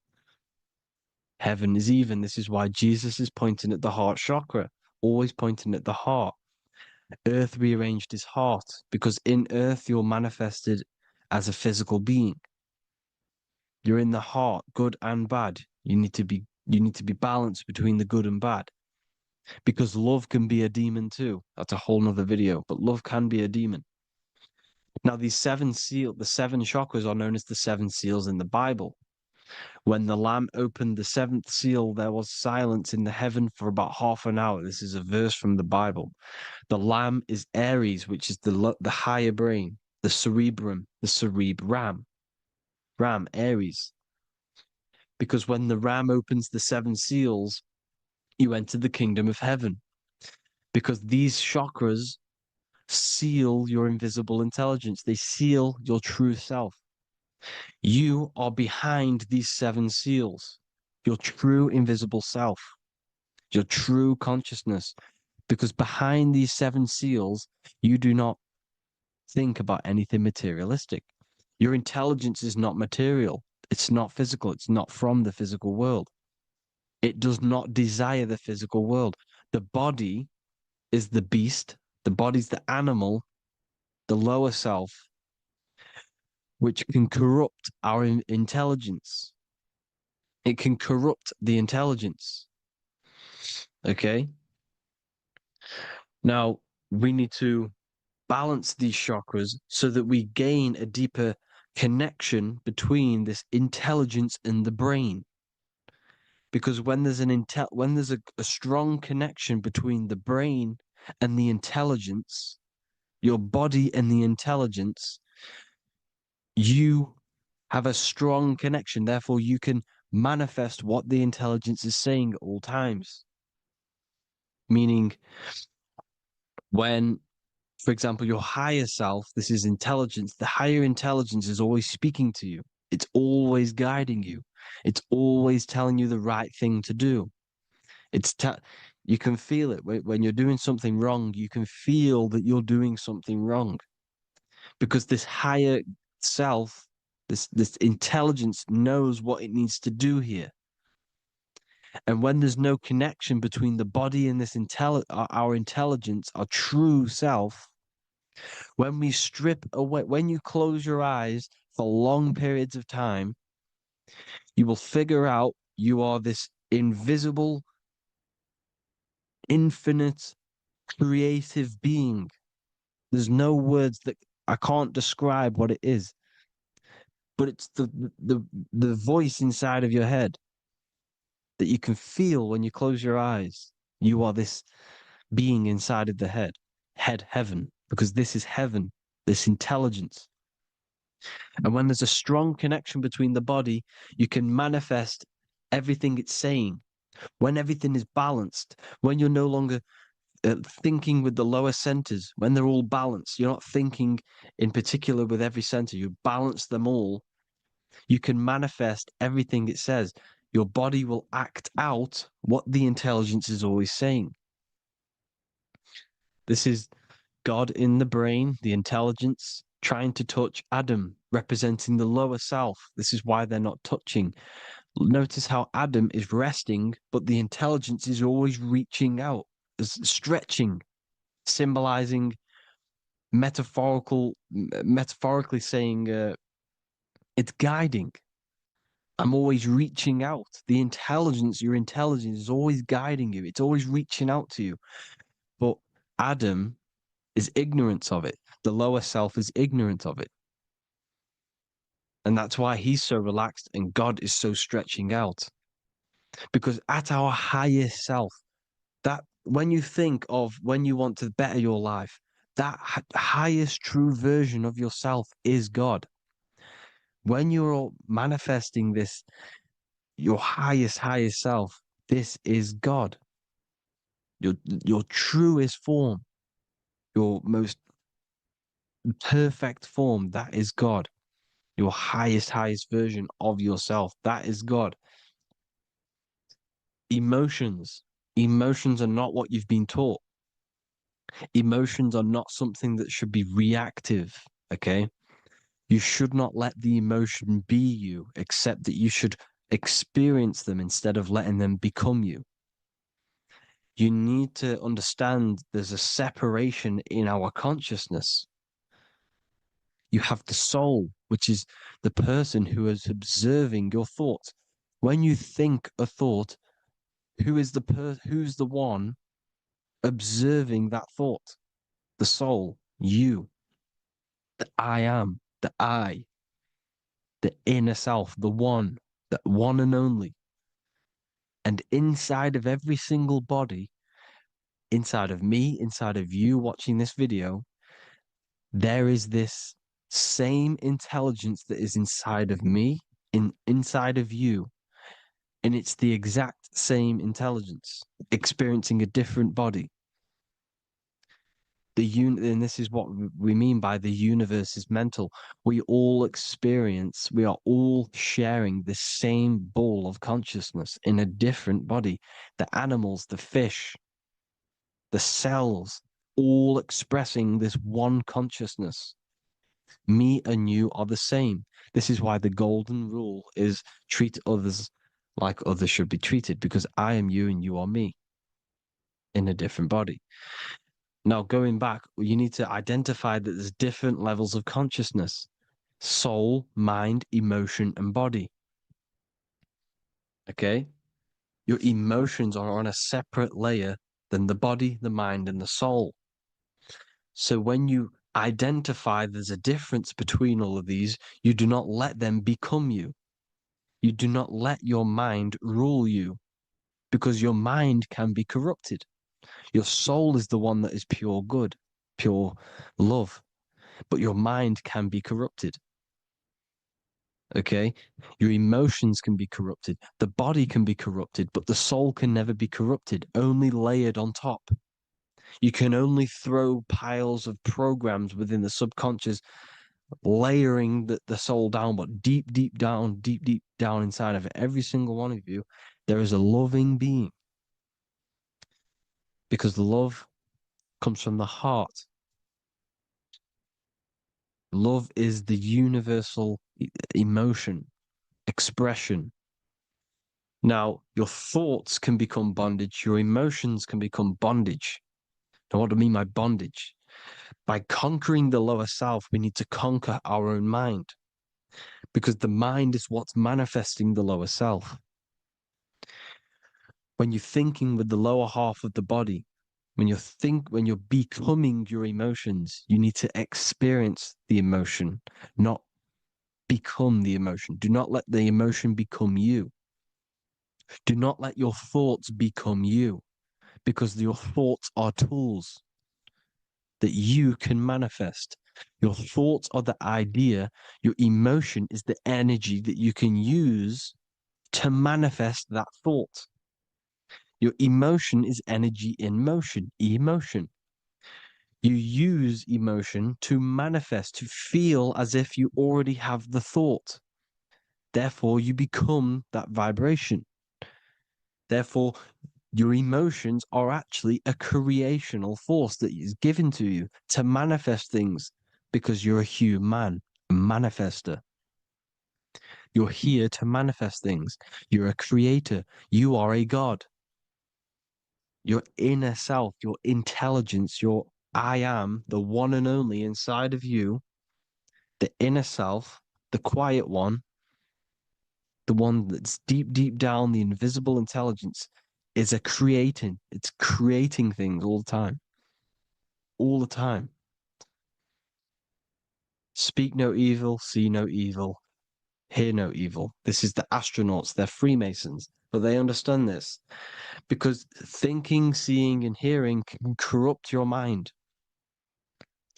Heaven is even. This is why Jesus is pointing at the heart chakra, always pointing at the heart. Earth rearranged his heart because in earth you're manifested as a physical being. You're in the heart, good and bad. You need to be balanced between the good and bad. Because love can be a demon too. That's a whole nother video, but love can be a demon. Now, the seven chakras are known as the seven seals in the Bible. When the Lamb opened the seventh seal, there was silence in the heaven for about half an hour. This is a verse from the Bible. The Lamb is Aries, which is the higher brain, the cerebrum, Ram, Aries. Because when the Ram opens the seven seals, you enter the kingdom of heaven. Because these chakras seal your invisible intelligence. They seal your true self. You are behind these seven seals, your true invisible self, your true consciousness. Because behind these seven seals, you do not think about anything materialistic. Your intelligence is not material. It's not physical. It's not from the physical world. It does not desire the physical world. The body is the beast. The body's the animal, the lower self, which can corrupt our intelligence. It can corrupt the intelligence. Okay? Now, we need to balance these chakras so that we gain a deeper connection between this intelligence and the brain. Because when there's a strong connection between the brain and the intelligence, your body and the intelligence, you have a strong connection. Therefore, you can manifest what the intelligence is saying at all times. Meaning, when, for example, your higher self, this is intelligence, the higher intelligence is always speaking to you. It's always guiding you. It's always telling you the right thing to do. You can feel it when you're doing something wrong. You can feel that you're doing something wrong because this higher self, this intelligence knows what it needs to do here. And when there's no connection between the body and our intelligence, our true self, when we strip away, when you close your eyes for long periods of time, you will figure out you are this invisible, infinite, creative being. There's no words that I can't describe what it is, but it's the voice inside of your head that you can feel when you close your eyes. You are this being inside of the heaven, because this is heaven, this intelligence. And when there's a strong connection between the body, you can manifest everything it's saying. When everything is balanced, when you're no longer thinking with the lower centers, when they're all balanced, you're not thinking in particular with every center, you balance them all, you can manifest everything it says. Your body will act out what the intelligence is always saying. This is God in the brain, the intelligence, trying to touch Adam, representing the lower self. This is why they're not touching. Notice how Adam is resting, but the intelligence is always reaching out, stretching, symbolizing metaphorically saying it's guiding. I'm always reaching out. The intelligence, your intelligence is always guiding you. It's always reaching out to you. But Adam is ignorant of it. The lower self is ignorant of it. And that's why he's so relaxed and God is so stretching out. Because at our highest self, that when you think of when you want to better your life, that highest true version of yourself is God. When you're manifesting this, your highest self, this is God. Your truest form, your most perfect form, that is God. Your highest version of yourself, that is God. Emotions are not what you've been taught. Emotions are not something that should be reactive, okay? You should not let the emotion be you, except that you should experience them instead of letting them become you. You need to understand there's a separation in our consciousness. You have the soul, which is the person who is observing your thoughts. When you think a thought, who's the one observing that thought? The soul, you, the I am, the I, the inner self, the one and only. And inside of every single body, inside of me, inside of you watching this video, there is this same intelligence that is inside of me, inside of you. And it's the exact same intelligence, experiencing a different body. And this is what we mean by the universe is mental. We all are all sharing the same ball of consciousness in a different body. The animals, the fish, the cells, all expressing this one consciousness. Me and you are the same. This is why the golden rule is treat others like others should be treated, because I am you and you are me in a different body. Now, going back, you need to identify that there's different levels of consciousness: soul, mind, emotion, and body. Okay? Your emotions are on a separate layer than the body, the mind, and the soul. So when you identify there's a difference between all of these, you do not let them become you. You do not let your mind rule you, because your mind can be corrupted. Your soul is the one that is pure good, pure love, but your mind can be corrupted. Okay? Your emotions can be corrupted. The body can be corrupted, but the soul can never be corrupted, only layered on top. You can only throw piles of programs within the subconscious, layering the soul down, but deep, deep down inside of it, every single one of you, there is a loving being. Because love comes from the heart. Love is the universal emotion, expression. Now, your thoughts can become bondage, your emotions can become bondage. Now, what do I mean by bondage? By conquering the lower self, we need to conquer our own mind, because the mind is what's manifesting the lower self. When you're thinking with the lower half of the body, when you're becoming your emotions, you need to experience the emotion, not become the emotion. Do not let the emotion become you. Do not let your thoughts become you, because your thoughts are tools that you can manifest. Your thoughts are the idea. Your emotion is the energy that you can use to manifest that thought. Your emotion is energy in motion, emotion. You use emotion to manifest, to feel as if you already have the thought. Therefore, you become that vibration. Therefore, your emotions are actually a creational force that is given to you to manifest things, because you're a human, a manifester. You're here to manifest things. You're a creator. You are a god. Your inner self, your intelligence, your I am, the one and only inside of you, the inner self, the quiet one, the one that's deep down, the invisible intelligence, is it's creating things all the time. All the time. Speak no evil, see no evil, hear no evil. This is the astronauts, they're Freemasons, but they understand this, because thinking, seeing, and hearing can corrupt your mind.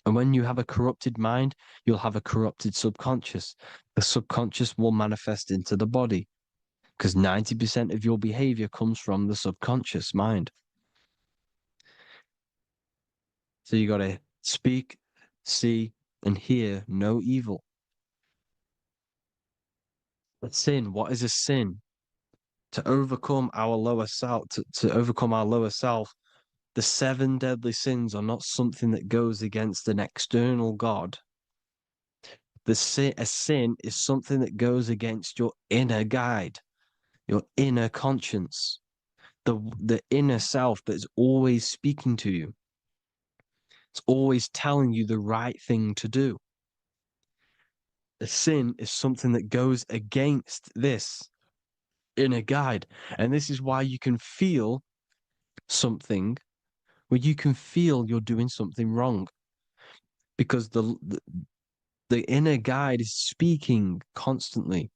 And when you have a corrupted mind, you'll have a corrupted subconscious. The subconscious will manifest into the body, because 90% of your behavior comes from the subconscious mind. So you got to speak, see, and hear no evil. A sin, what is a sin? To overcome our lower self, to overcome our lower self, the 7 deadly sins are not something that goes against an external God. A sin is something that goes against your inner guide, your inner conscience, the inner self that is always speaking to you. It's always telling you the right thing to do. A sin is something that goes against this inner guide. And this is why you can feel something where you can feel you're doing something wrong. Because the inner guide is speaking constantly.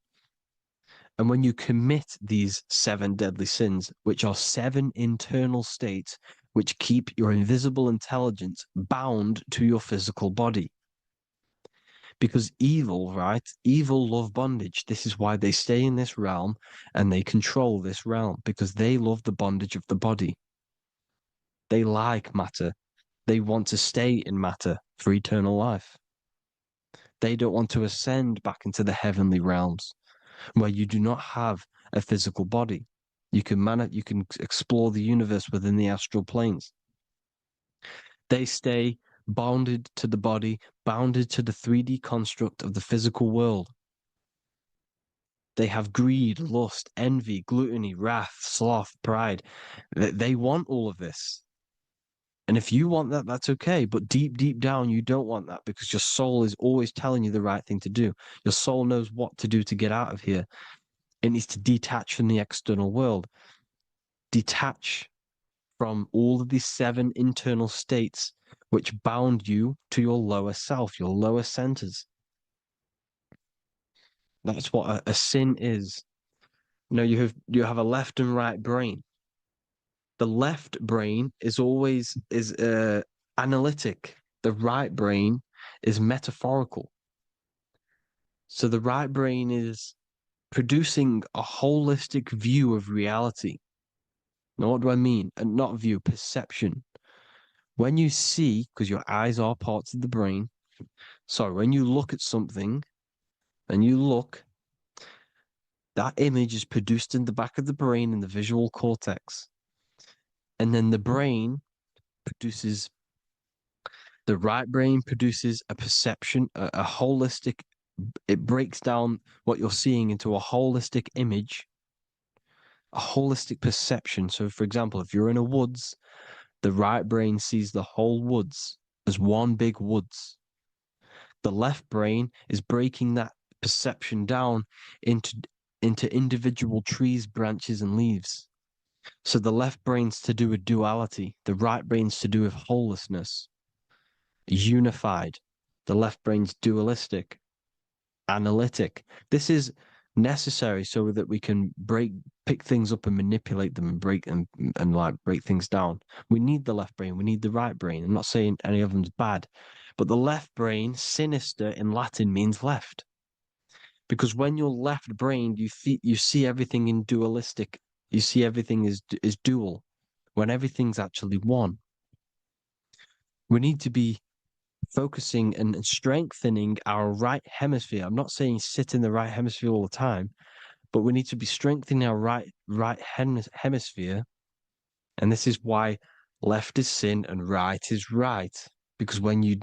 And when you commit these 7 deadly sins, which are 7 internal states which keep your invisible intelligence bound to your physical body. Because evil, right? Evil love bondage. This is why they stay in this realm and they control this realm, because they love the bondage of the body. They like matter. They want to stay in matter for eternal life. They don't want to ascend back into the heavenly realms where you do not have a physical body. You can explore the universe within the astral planes. They stay bounded to the body, bounded to the 3D construct of the physical world. They have greed, lust, envy, gluttony, wrath, sloth, pride. They want all of this. And if you want that, that's okay. But deep, deep down, you don't want that because your soul is always telling you the right thing to do. Your soul knows what to do to get out of here. It needs to detach from the external world. Detach from all of these 7 internal states which bound you to your lower self, your lower centers. That's what a sin is. You know, you have a left and right brain. The left brain is always analytic. The right brain is metaphorical. So the right brain is producing a holistic view of reality. Now, what do I mean? And not view, perception. When you see, because your eyes are parts of the brain, so when you look at something and you look, that image is produced in the back of the brain in the visual cortex. And then the right brain produces a perception, a holistic, it breaks down what you're seeing into a holistic image, a holistic perception. So, for example, if you're in a woods, the right brain sees the whole woods as one big woods. The left brain is breaking that perception down into individual trees, branches, and leaves. So the left brain's to do with duality, the right brain's to do with wholeness, unified. The left brain's dualistic, analytic. This is necessary so that we can pick things up and manipulate them and break things down. We need the left brain. We need the right brain. I'm not saying any of them's bad, but the left brain, sinister in Latin, means left. Because when you're left-brained, you see everything in dualistic. You see everything is dual, when everything's actually one. We need to be focusing and strengthening our right hemisphere. I'm not saying sit in the right hemisphere all the time, but we need to be strengthening our right hemisphere. And this is why left is sin and right is right. Because when you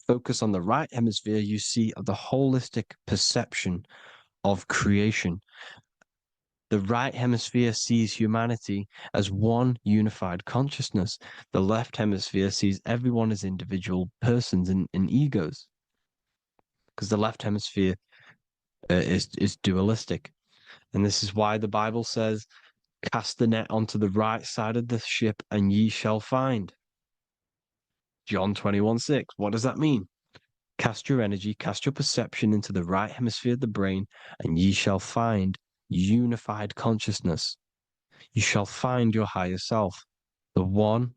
focus on the right hemisphere, you see the holistic perception of creation. The right hemisphere sees humanity as one unified consciousness. The left hemisphere sees everyone as individual persons and egos. Because the left hemisphere is dualistic. And this is why the Bible says, cast the net onto the right side of the ship and ye shall find. John 21:6. What does that mean? Cast your energy, cast your perception into the right hemisphere of the brain, and ye shall find unified consciousness. You shall find your higher self, the one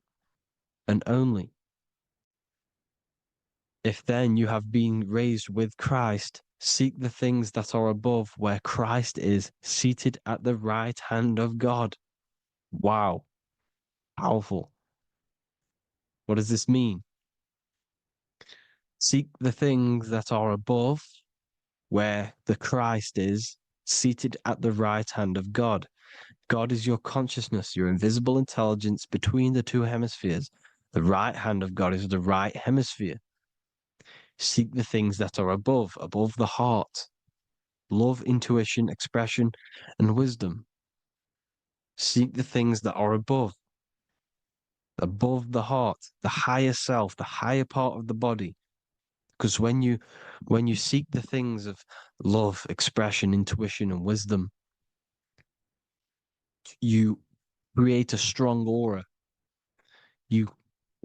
and only. If then you have been raised with Christ, seek the things that are above where Christ is seated at the right hand of God. Wow. Powerful. What does this mean? Seek the things that are above where the Christ is seated at the right hand of God. God is your consciousness, your invisible intelligence between the 2 hemispheres. The right hand of God is the right hemisphere. Seek the things that are above the heart. Love, intuition, expression, and wisdom. Seek the things that are above the heart, the higher self, the higher part of the body. Because when you seek the things of love, expression, intuition, and wisdom, you create a strong aura. You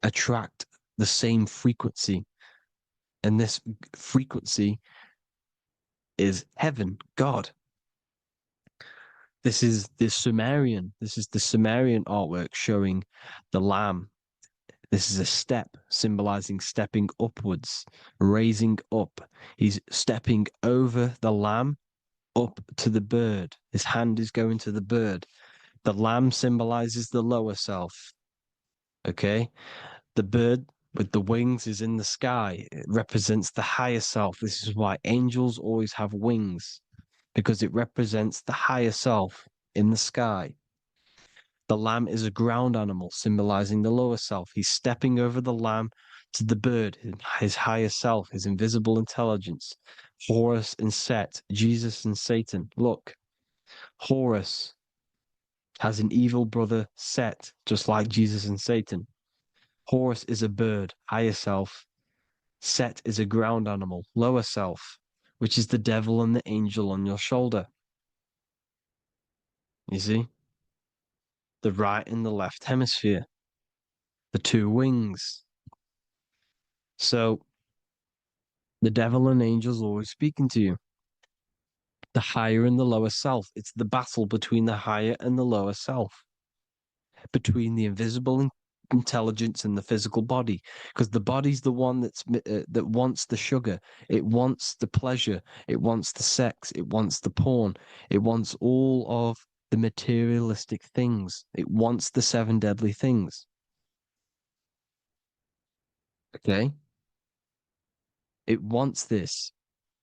attract the same frequency. And this frequency is heaven, God. This is the Sumerian artwork showing the lamb. This is a step symbolizing stepping upwards, raising up. He's stepping over the lamb up to the bird. His hand is going to the bird. The lamb symbolizes the lower self. Okay? The bird with the wings is in the sky. It represents the higher self. This is why angels always have wings, because it represents the higher self in the sky. The lamb is a ground animal, symbolizing the lower self. He's stepping over the lamb to the bird, his higher self, his invisible intelligence. Horus and Set, Jesus and Satan. Look, Horus has an evil brother, Set, just like Jesus and Satan. Horus is a bird, higher self. Set is a ground animal, lower self, which is the devil and the angel on your shoulder. You see? The right and the left hemisphere, the two wings. So the devil and angels always speaking to you. The higher and the lower self. It's the battle between the higher and the lower self, between the invisible intelligence and the physical body, because the body's the one that wants the sugar, it wants the pleasure, it wants the sex, it wants the porn, it wants all of the materialistic things, it wants the 7 deadly things. Okay, it wants this.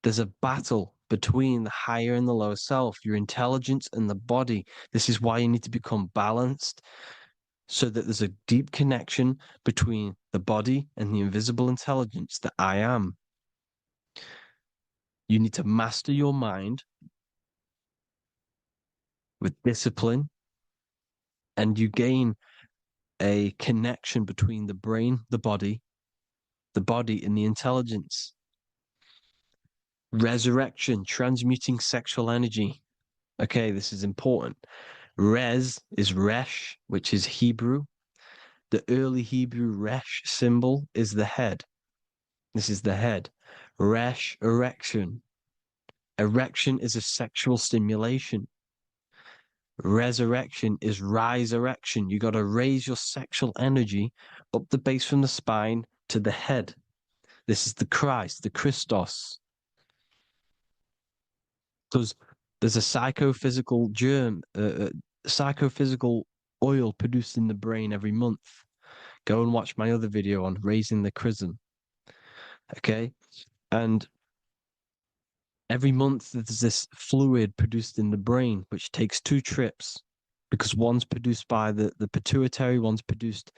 There's a battle between the higher and the lower self, your intelligence and the body. This is why you need to become balanced, so that there's a deep connection between the body and the invisible intelligence, the I am. You need to master your mind with discipline, and you gain a connection between the brain, the body and the intelligence. Resurrection, transmuting sexual energy. Okay, this is important. Res is Resh, which is Hebrew. The early Hebrew Resh symbol is the head. This is the head. Resh, erection. Erection is a sexual stimulation. Resurrection is rise erection. You got to raise your sexual energy up the base from the spine to the head. This is the Christ, the Christos. Because there's a psychophysical psychophysical oil produced in the brain every month. Go and watch my other video on raising the chrism. Okay? And every month there's this fluid produced in the brain, which takes 2 trips, because one's produced by the pituitary, one's produced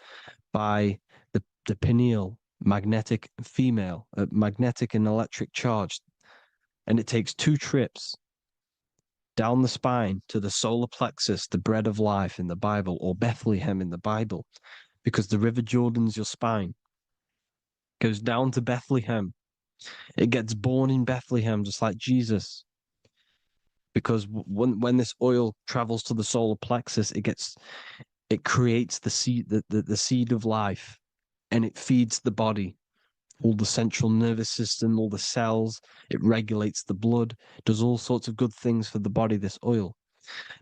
by the pineal, magnetic female, magnetic and electric charge. And it takes 2 trips down the spine to the solar plexus, the bread of life in the Bible, or Bethlehem in the Bible, because the River Jordan's your spine. Goes down to Bethlehem. It gets born in Bethlehem, just like Jesus. Because when this oil travels to the solar plexus, it creates the seed, the seed of life, and it feeds the body, all the central nervous system, all the cells. It regulates the blood, does all sorts of good things for the body, this oil.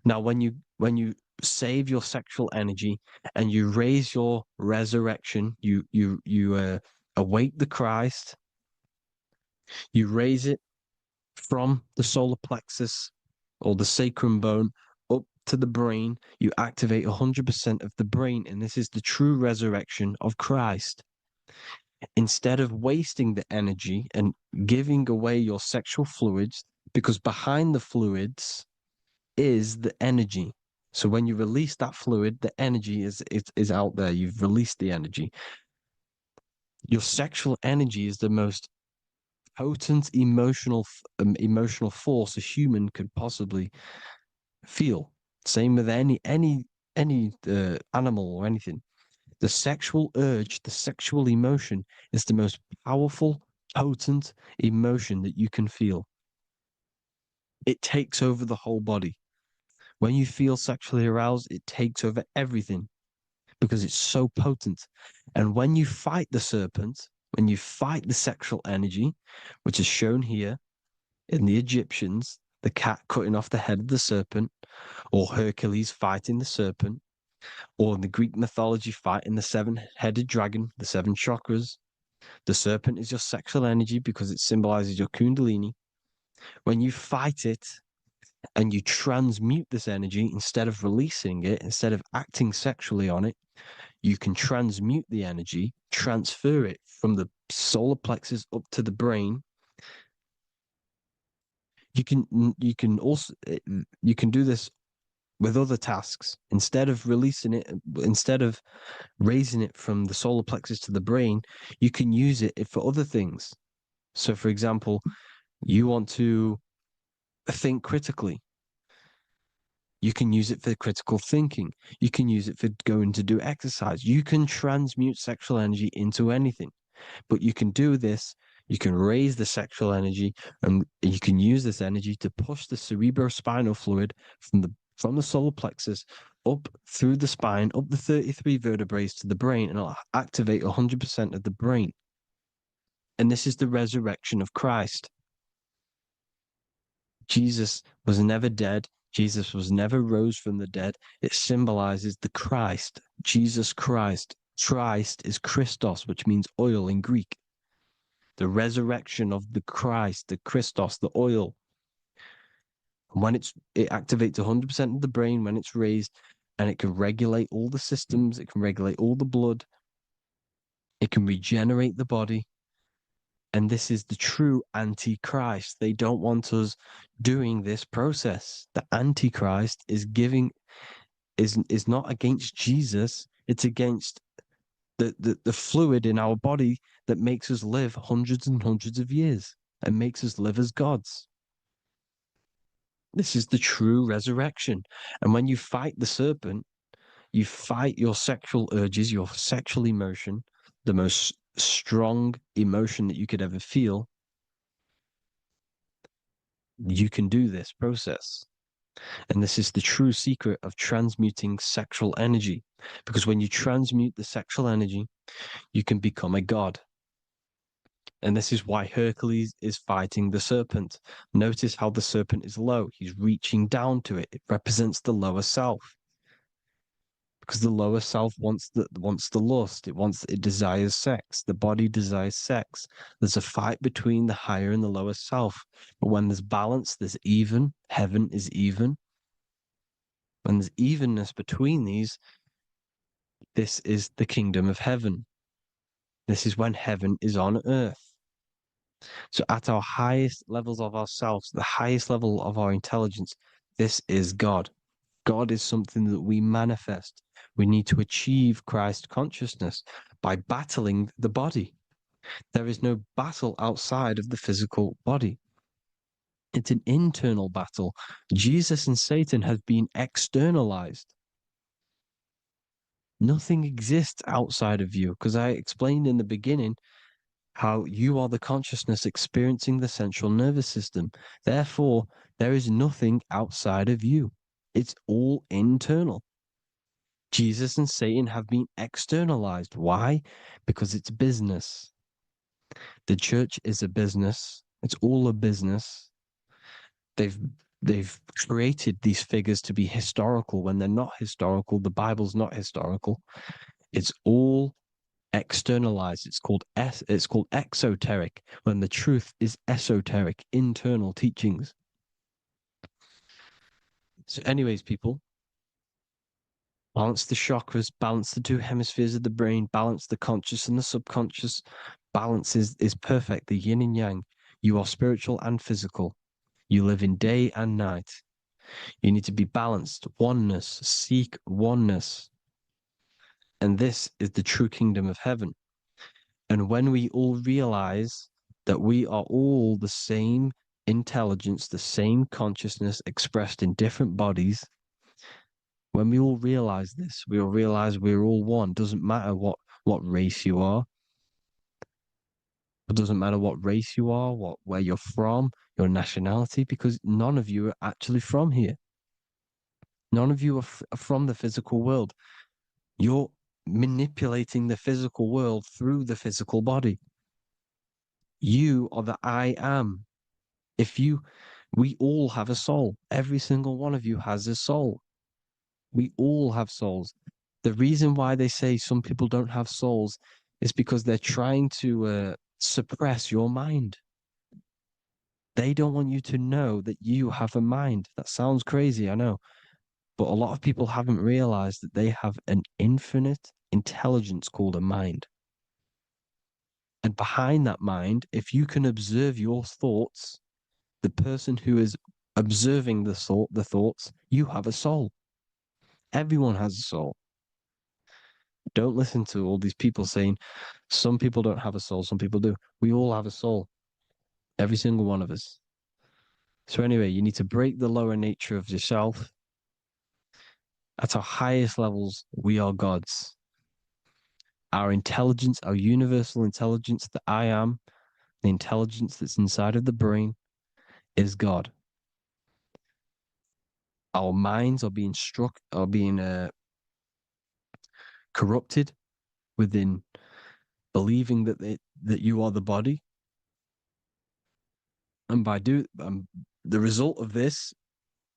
Now, when you save your sexual energy and you raise your resurrection, you awake the Christ, you raise it from the solar plexus or the sacrum bone up to the brain, you activate 100% of the brain, and this is the true resurrection of Christ. Instead of wasting the energy and giving away your sexual fluids, because behind the fluids is the energy. So when you release that fluid, the energy is out there. You've released the energy. Your sexual energy is the most potent emotional force a human could possibly feel. Same with any animal or anything. The sexual urge, the sexual emotion is the most powerful, potent emotion that you can feel. It takes over the whole body. When you feel sexually aroused, it takes over everything because it's so potent. And when you fight the serpent, when you fight the sexual energy, which is shown here in the Egyptians, the cat cutting off the head of the serpent, or Hercules fighting the serpent, or in the Greek mythology fighting the seven-headed dragon, the seven chakras. The serpent is your sexual energy because it symbolizes your kundalini. When you fight it and you transmute this energy instead of releasing it, instead of acting sexually on it, you can transmute the energy, transfer it from the solar plexus up to the brain. You can do this with other tasks. Instead of releasing it, instead of raising it from the solar plexus to the brain, you can use it for other things. So, for example, you want to think critically. You can use it for critical thinking. You can use it for going to do exercise. You can transmute sexual energy into anything, but you can do this. You can raise the sexual energy and you can use this energy to push the cerebrospinal fluid from the solar plexus up through the spine, up the 33 vertebrae to the brain, and it'll activate 100% of the brain. And this is the resurrection of Christ. Jesus was never dead. Jesus was never rose from the dead. It symbolizes the Christ, Jesus Christ. Christ is Christos, which means oil in Greek. The resurrection of the Christ, the Christos, the oil. When it activates 100% of the brain when it's raised, and it can regulate all the systems, it can regulate all the blood, it can regenerate the body. And this is the true antichrist. They don't want us doing this process. The antichrist is not against Jesus, it's against the fluid in our body that makes us live hundreds and hundreds of years and makes us live as gods. This is the true resurrection. And when you fight the serpent, you fight your sexual urges, your sexual emotion, the most strong emotion that you could ever feel. You can do this process. And this is the true secret of transmuting sexual energy. Because when you transmute the sexual energy, you can become a god. And this is why Hercules is fighting the serpent. Notice how the serpent is low. He's reaching down to it. It represents the lower self. Because the lower self wants the lust. It desires sex. The body desires sex. There's a fight between the higher and the lower self. But when there's balance, there's even. Heaven is even. When there's evenness between these, this is the kingdom of heaven. This is when heaven is on earth. So at our highest levels of ourselves, the highest level of our intelligence, this is God. God is something that we manifest. We need to achieve Christ consciousness by battling the body. There is no battle outside of the physical body. It's an internal battle. Jesus and Satan have been externalized. Nothing exists outside of you, because I explained in the beginning how you are the consciousness experiencing the central nervous system. Therefore, there is nothing outside of you. It's all internal. Jesus and Satan have been externalized. Why? Because it's business. The church is a business. It's all a business. They've created these figures to be historical when they're not historical. The Bible's not historical. It's all externalized. It's called exoteric when the truth is esoteric, internal teachings. So, anyways, people, balance the chakras, balance the two hemispheres of the brain, balance the conscious and the subconscious. Balance is perfect, the yin and yang. You are spiritual and physical. You live in day and night. You need to be balanced. Oneness. Seek oneness. And this is the true kingdom of heaven. And when we all realize that we are all the same intelligence, the same consciousness expressed in different bodies. When we all realize this, we all realize we're all one. Doesn't matter what race you are. It doesn't matter what race you are, where you're from, your nationality, because none of you are actually from here. None of you are from the physical world. You're manipulating the physical world through the physical body. You are the I am. We all have a soul. Every single one of you has a soul. We all have souls. The reason why they say some people don't have souls is because they're trying to suppress your mind. They don't want you to know that you have a mind. That sounds crazy, I know. But a lot of people haven't realized that they have an infinite intelligence called a mind. And behind that mind, if you can observe your thoughts, the person who is observing the thoughts, you have a soul. Everyone has a soul. Don't listen to all these people saying some people don't have a soul, some people do. We all have a soul. Every single one of us. So anyway, you need to break the lower nature of yourself. At our highest levels, we are gods. Our intelligence, our universal intelligence, the I am, the intelligence that's inside of the brain, is God. Our minds are being corrupted within believing that you are the body, and the result of this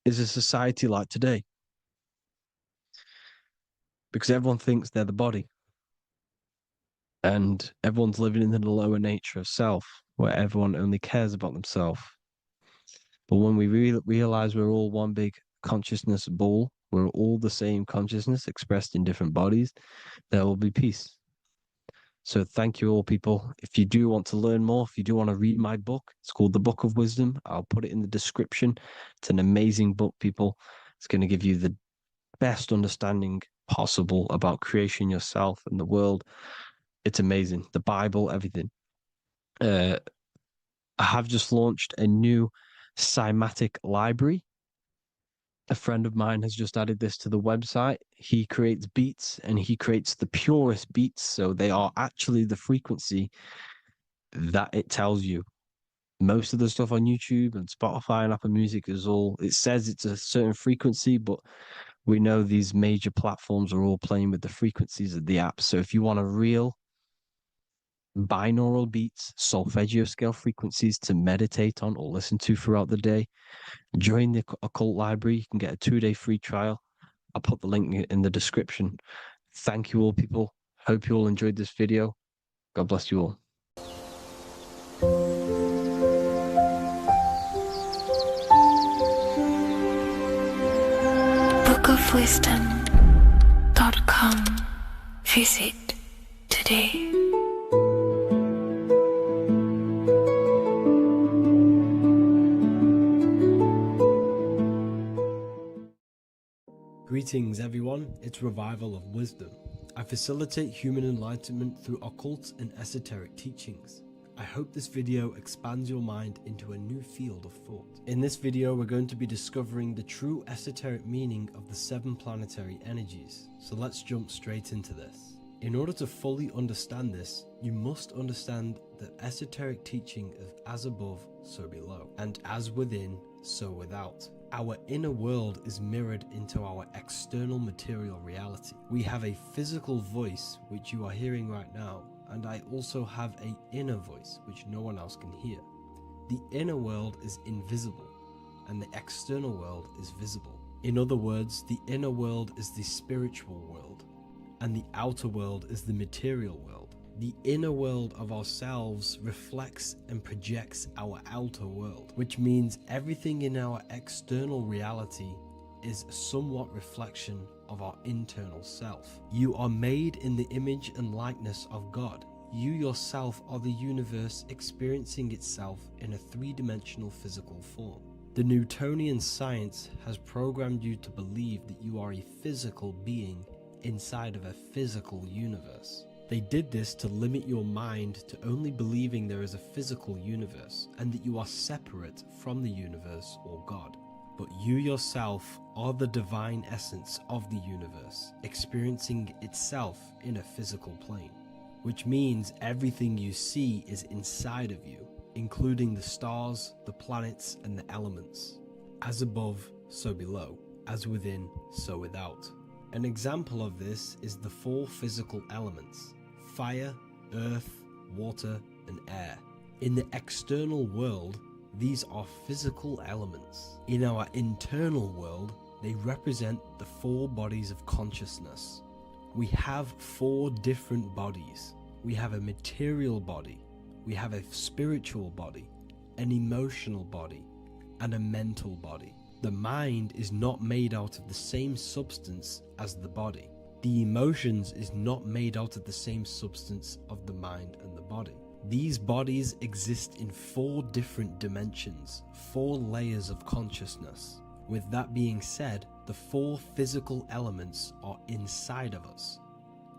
is a society like today, because everyone thinks they're the body, and everyone's living in the lower nature of self, where everyone only cares about themselves. But when we realize we're all one big consciousness ball, we're all the same consciousness expressed in different bodies, there will be peace. So thank you all, people. If you do want to learn more, if you do want to read my book, it's called The Book of Wisdom. I'll put it in the description. It's an amazing book, people. It's going to give you the best understanding possible about creation, yourself, and the world. It's amazing. The Bible, everything. I have just launched a new cymatic library. A friend of mine has just added this to the website. He creates beats, and he creates the purest beats. So they are actually the frequency that it tells you. Most of the stuff on YouTube and Spotify and Apple Music it says it's a certain frequency, but we know these major platforms are all playing with the frequencies of the app. So if you want a real binaural beats, solfeggio scale frequencies to meditate on or listen to throughout the day, join the Occult Library. You can get a 2-day free trial. I'll put the link in the description. Thank you all, people. Hope you all enjoyed this video. God bless you all. bookofwisdom.com. Visit today. Greetings everyone, it's Revival of Wisdom. I facilitate human enlightenment through occult and esoteric teachings. I hope this video expands your mind into a new field of thought. In this video, we're going to be discovering the true esoteric meaning of the 7 planetary energies. So let's jump straight into this. In order to fully understand this, you must understand the esoteric teaching of as above, so below, and as within, so without. Our inner world is mirrored into our external material reality. We have a physical voice, which you are hearing right now, and I also have an inner voice, which no one else can hear. The inner world is invisible, and the external world is visible. In other words, the inner world is the spiritual world, and the outer world is the material world. The inner world of ourselves reflects and projects our outer world, which means everything in our external reality is somewhat reflection of our internal self. You are made in the image and likeness of God. You yourself are the universe experiencing itself in a 3-dimensional physical form. The Newtonian science has programmed you to believe that you are a physical being inside of a physical universe. They did this to limit your mind to only believing there is a physical universe and that you are separate from the universe or God. But you yourself are the divine essence of the universe, experiencing itself in a physical plane, which means everything you see is inside of you, including the stars, the planets, and the elements. As above, so below. As within, so without. An example of this is the four physical elements: fire, earth, water, and air. In the external world, these are physical elements. In our internal world, they represent the four bodies of consciousness. We have four different bodies. We have a material body, we have a spiritual body, an emotional body, and a mental body. The mind is not made out of the same substance as the body. The emotions is not made out of the same substance of the mind and the body. These bodies exist in four different dimensions, four layers of consciousness. With that being said, the four physical elements are inside of us.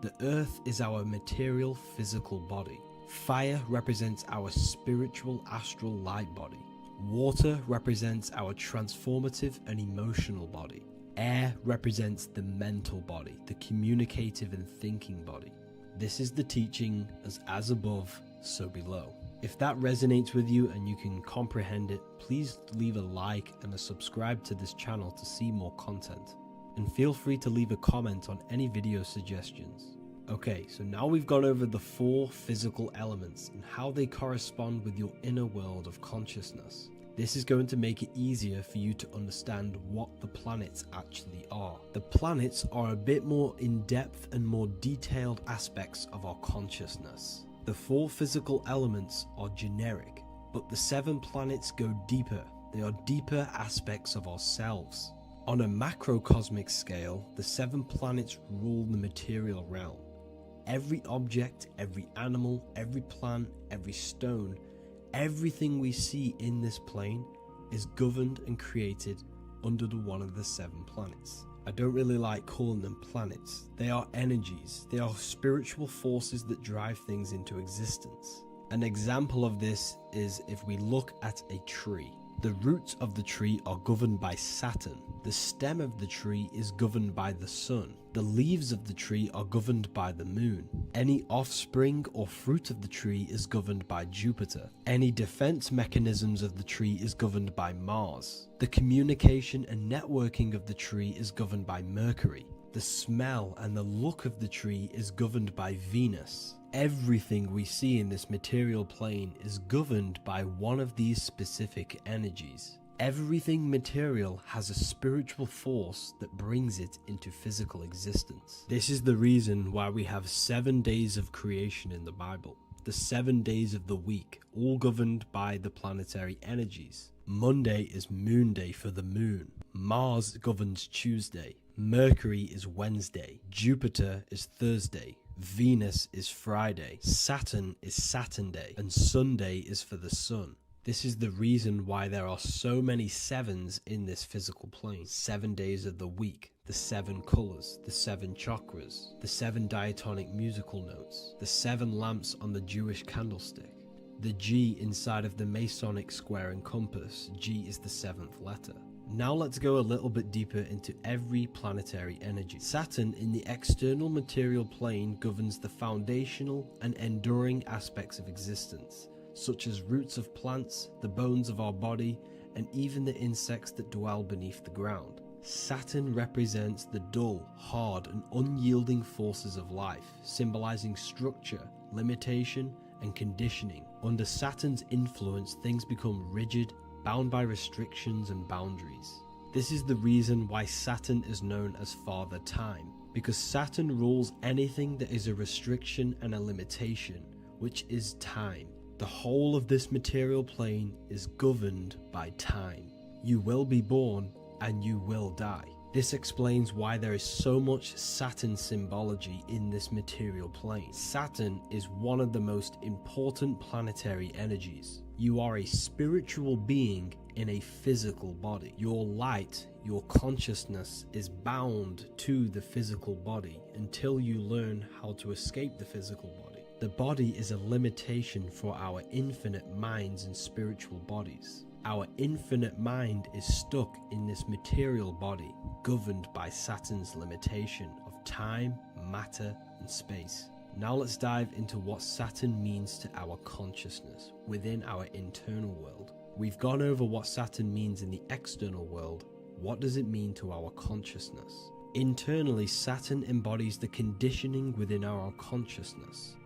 The earth is our material physical body. Fire represents our spiritual astral light body. Water represents our transformative and emotional body. Air represents the mental body, the communicative and thinking body. This is the teaching as above, so below. If that resonates with you and you can comprehend it, please leave a like and a subscribe to this channel to see more content. And feel free to leave a comment on any video suggestions. Okay, so now we've gone over the four physical elements and how they correspond with your inner world of consciousness. This is going to make it easier for you to understand what the planets actually are. The planets are a bit more in-depth and more detailed aspects of our consciousness. The four physical elements are generic, but the 7 planets go deeper. They are deeper aspects of ourselves. On a macrocosmic scale, the 7 planets rule the material realm. Every object, every animal, every plant, every stone, everything we see in this plane is governed and created under one of the 7 planets. I don't really like calling them planets. They are energies. They are spiritual forces that drive things into existence. An example of this is if we look at a tree. The roots of the tree are governed by Saturn. The stem of the tree is governed by the sun. The leaves of the tree are governed by the moon. Any offspring or fruit of the tree is governed by Jupiter. Any defense mechanisms of the tree is governed by Mars. The communication and networking of the tree is governed by Mercury. The smell and the look of the tree is governed by Venus. Everything we see in this material plane is governed by one of these specific energies. Everything material has a spiritual force that brings it into physical existence. This is the reason why we have 7 days of creation in the Bible. The 7 days of the week, all governed by the planetary energies. Monday is Moon Day for the moon. Mars governs Tuesday. Mercury is Wednesday. Jupiter is Thursday. Venus is Friday. Saturn is Saturn Day. And Sunday is for the sun. This is the reason why there are so many 7s in this physical plane. 7 days of the week, the 7 colors, the 7 chakras, the 7 diatonic musical notes, the 7 lamps on the Jewish candlestick. The G inside of the Masonic square and compass, G is the 7th letter. Now let's go a little bit deeper into every planetary energy. Saturn in the external material plane governs the foundational and enduring aspects of existence, such as roots of plants, the bones of our body, and even the insects that dwell beneath the ground. Saturn represents the dull, hard, and unyielding forces of life, symbolizing structure, limitation, and conditioning. Under Saturn's influence, things become rigid, bound by restrictions and boundaries. This is the reason why Saturn is known as Father Time, because Saturn rules anything that is a restriction and a limitation, which is time. The whole of this material plane is governed by time. You will be born and you will die. This explains why there is so much Saturn symbology in this material plane. Saturn is one of the most important planetary energies. You are a spiritual being in a physical body. Your light, your consciousness is bound to the physical body until you learn how to escape the physical body. The body is a limitation for our infinite minds and spiritual bodies. Our infinite mind is stuck in this material body, governed by Saturn's limitation of time, matter, and space. Now let's dive into what Saturn means to our consciousness within our internal world. We've gone over what Saturn means in the external world. What does it mean to our consciousness? Internally, Saturn embodies the conditioning within our consciousness.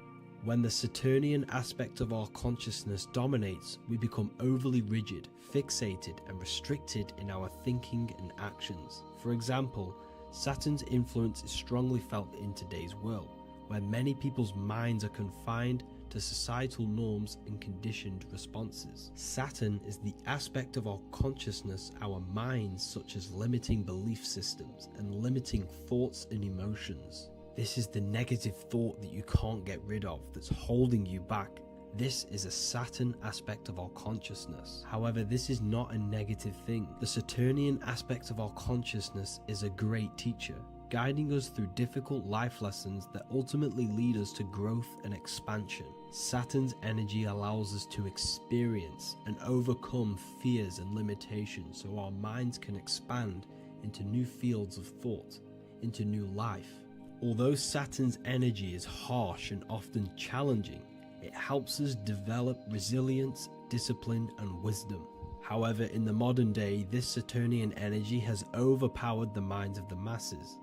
When the Saturnian aspect of our consciousness dominates, we become overly rigid, fixated, and restricted in our thinking and actions. For example, Saturn's influence is strongly felt in today's world, where many people's minds are confined to societal norms and conditioned responses. Saturn is the aspect of our consciousness, our minds, such as limiting belief systems and limiting thoughts and emotions. This is the negative thought that you can't get rid of, that's holding you back. This is a Saturn aspect of our consciousness. However, this is not a negative thing. The Saturnian aspect of our consciousness is a great teacher, guiding us through difficult life lessons that ultimately lead us to growth and expansion. Saturn's energy allows us to experience and overcome fears and limitations so our minds can expand into new fields of thought, into new life. Although Saturn's energy is harsh and often challenging, it helps us develop resilience, discipline, and wisdom. However, in the modern day, this Saturnian energy has overpowered the minds of the masses,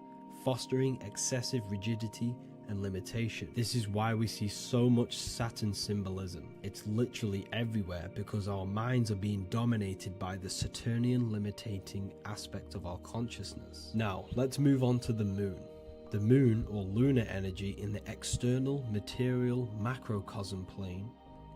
fostering excessive rigidity and limitation. This is why we see so much Saturn symbolism. It's literally everywhere because our minds are being dominated by the Saturnian limiting aspect of our consciousness. Now, let's move on to the moon. The moon, or lunar energy, in the external material macrocosm plane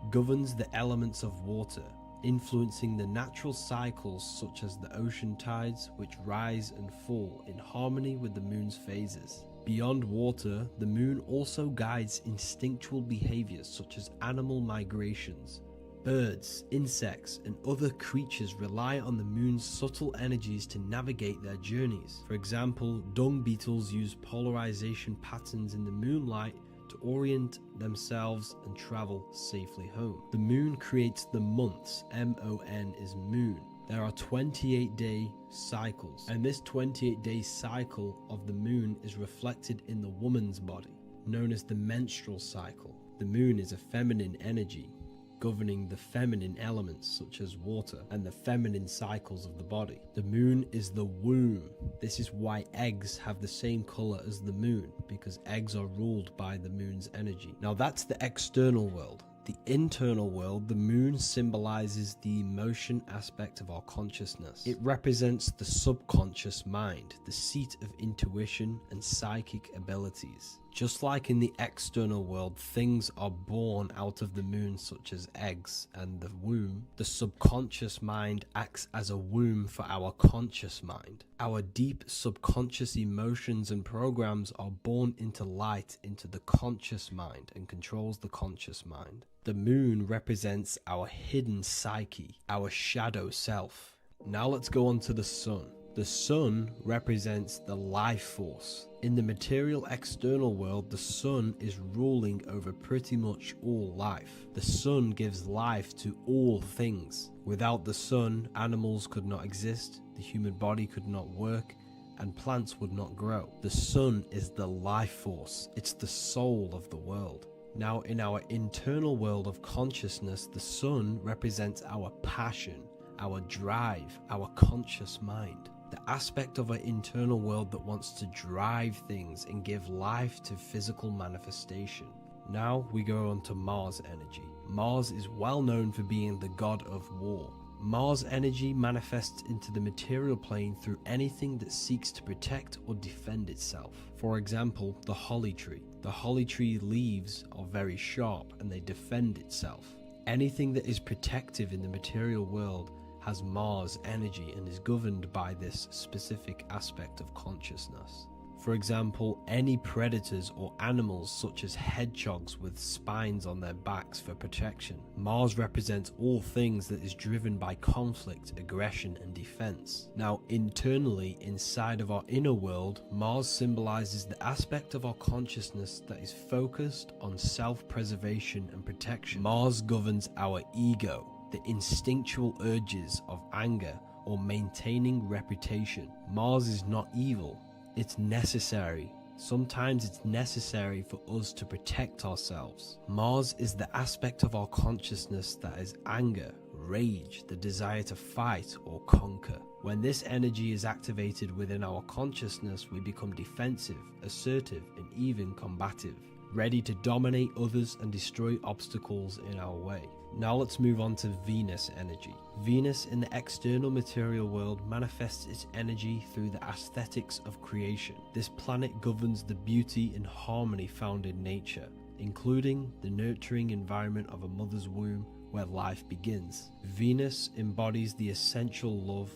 governs the elements of water, influencing the natural cycles such as the ocean tides, which rise and fall in harmony with the moon's phases. Beyond water, the moon also guides instinctual behaviors such as animal migrations. Birds, insects, and other creatures rely on the moon's subtle energies to navigate their journeys. For example, dung beetles use polarization patterns in the moonlight to orient themselves and travel safely home. The moon creates the months. M-O-N is moon. There are 28-day cycles, and this 28-day cycle of the moon is reflected in the woman's body, known as the menstrual cycle. The moon is a feminine energy, governing the feminine elements such as water and the feminine cycles of the body. The moon is the womb. This is why eggs have the same color as the moon, because eggs are ruled by the moon's energy. Now that's the external world. The internal world, the moon symbolizes the emotion aspect of our consciousness. It represents the subconscious mind, the seat of intuition and psychic abilities. Just like in the external world, things are born out of the moon, such as eggs and the womb. The subconscious mind acts as a womb for our conscious mind. Our deep subconscious emotions and programs are born into light into the conscious mind and controls the conscious mind. The moon represents our hidden psyche, our shadow self. Now let's go on to the sun. The sun represents the life force. In the material external world, the sun is ruling over pretty much all life. The sun gives life to all things. Without the sun, animals could not exist, the human body could not work, and plants would not grow. The sun is the life force. It's the soul of the world. Now, in our internal world of consciousness, the sun represents our passion, our drive, our conscious mind. The aspect of our internal world that wants to drive things and give life to physical manifestation. Now we go on to Mars energy. Mars is well known for being the god of war. Mars energy manifests into the material plane through anything that seeks to protect or defend itself. For example, the holly tree. The holly tree leaves are very sharp and they defend itself. Anything that is protective in the material world has Mars energy and is governed by this specific aspect of consciousness. For example, any predators or animals such as hedgehogs with spines on their backs for protection. Mars represents all things that is driven by conflict, aggression and defense. Now, internally, inside of our inner world, Mars symbolizes the aspect of our consciousness that is focused on self-preservation and protection. Mars governs our ego, the instinctual urges of anger or maintaining reputation. Mars is not evil. It's necessary. Sometimes it's necessary for us to protect ourselves. Mars is the aspect of our consciousness that is anger, rage, the desire to fight or conquer. When this energy is activated within our consciousness, we become defensive, assertive, and even combative, ready to dominate others and destroy obstacles in our way. Now let's move on to Venus energy. Venus in the external material world manifests its energy through the aesthetics of creation. This planet governs the beauty and harmony found in nature, including the nurturing environment of a mother's womb where life begins. Venus embodies the essential love,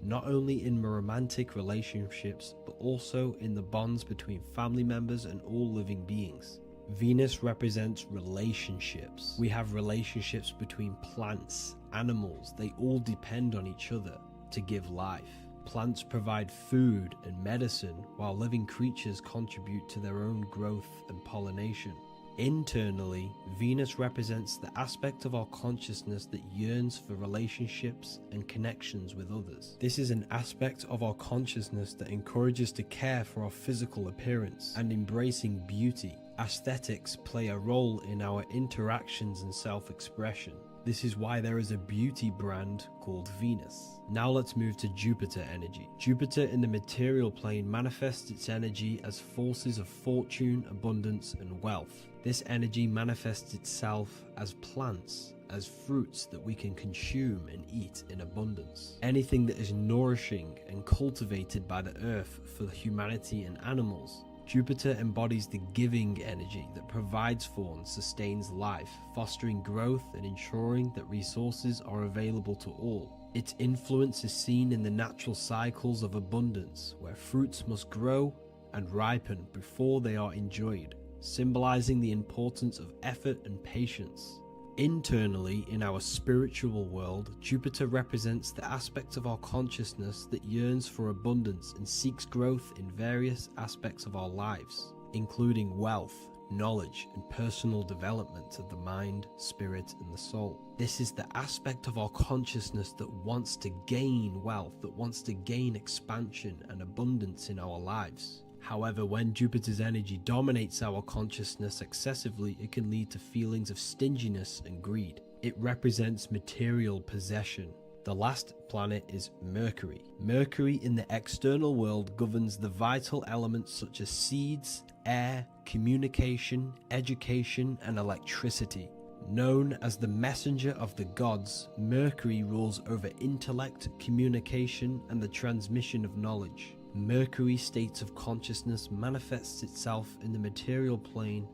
not only in romantic relationships, but also in the bonds between family members and all living beings. Venus represents relationships. We have relationships between plants, animals. They all depend on each other to give life. Plants provide food and medicine, while living creatures contribute to their own growth and pollination. Internally, Venus represents the aspect of our consciousness that yearns for relationships and connections with others. This is an aspect of our consciousness that encourages to care for our physical appearance and embracing beauty. Aesthetics play a role in our interactions and self-expression. This is why there is a beauty brand called Venus. Now let's move to Jupiter energy. Jupiter in the material plane manifests its energy as forces of fortune, abundance, and wealth. This energy manifests itself as plants, as fruits that we can consume and eat in abundance. Anything that is nourishing and cultivated by the earth for humanity and animals. Jupiter embodies the giving energy that provides for and sustains life, fostering growth and ensuring that resources are available to all. Its influence is seen in the natural cycles of abundance, where fruits must grow and ripen before they are enjoyed, symbolizing the importance of effort and patience. Internally, in our spiritual world, Jupiter represents the aspect of our consciousness that yearns for abundance and seeks growth in various aspects of our lives, including wealth, knowledge, and personal development of the mind, spirit, and the soul. This is the aspect of our consciousness that wants to gain wealth, that wants to gain expansion and abundance in our lives. However, when Jupiter's energy dominates our consciousness excessively, it can lead to feelings of stinginess and greed. It represents material possession. The last planet is Mercury. Mercury in the external world governs the vital elements such as seeds, air, communication, education, and electricity. Known as the messenger of the gods, Mercury rules over intellect, communication, and the transmission of knowledge. Mercury's states of consciousness manifests itself in the material plane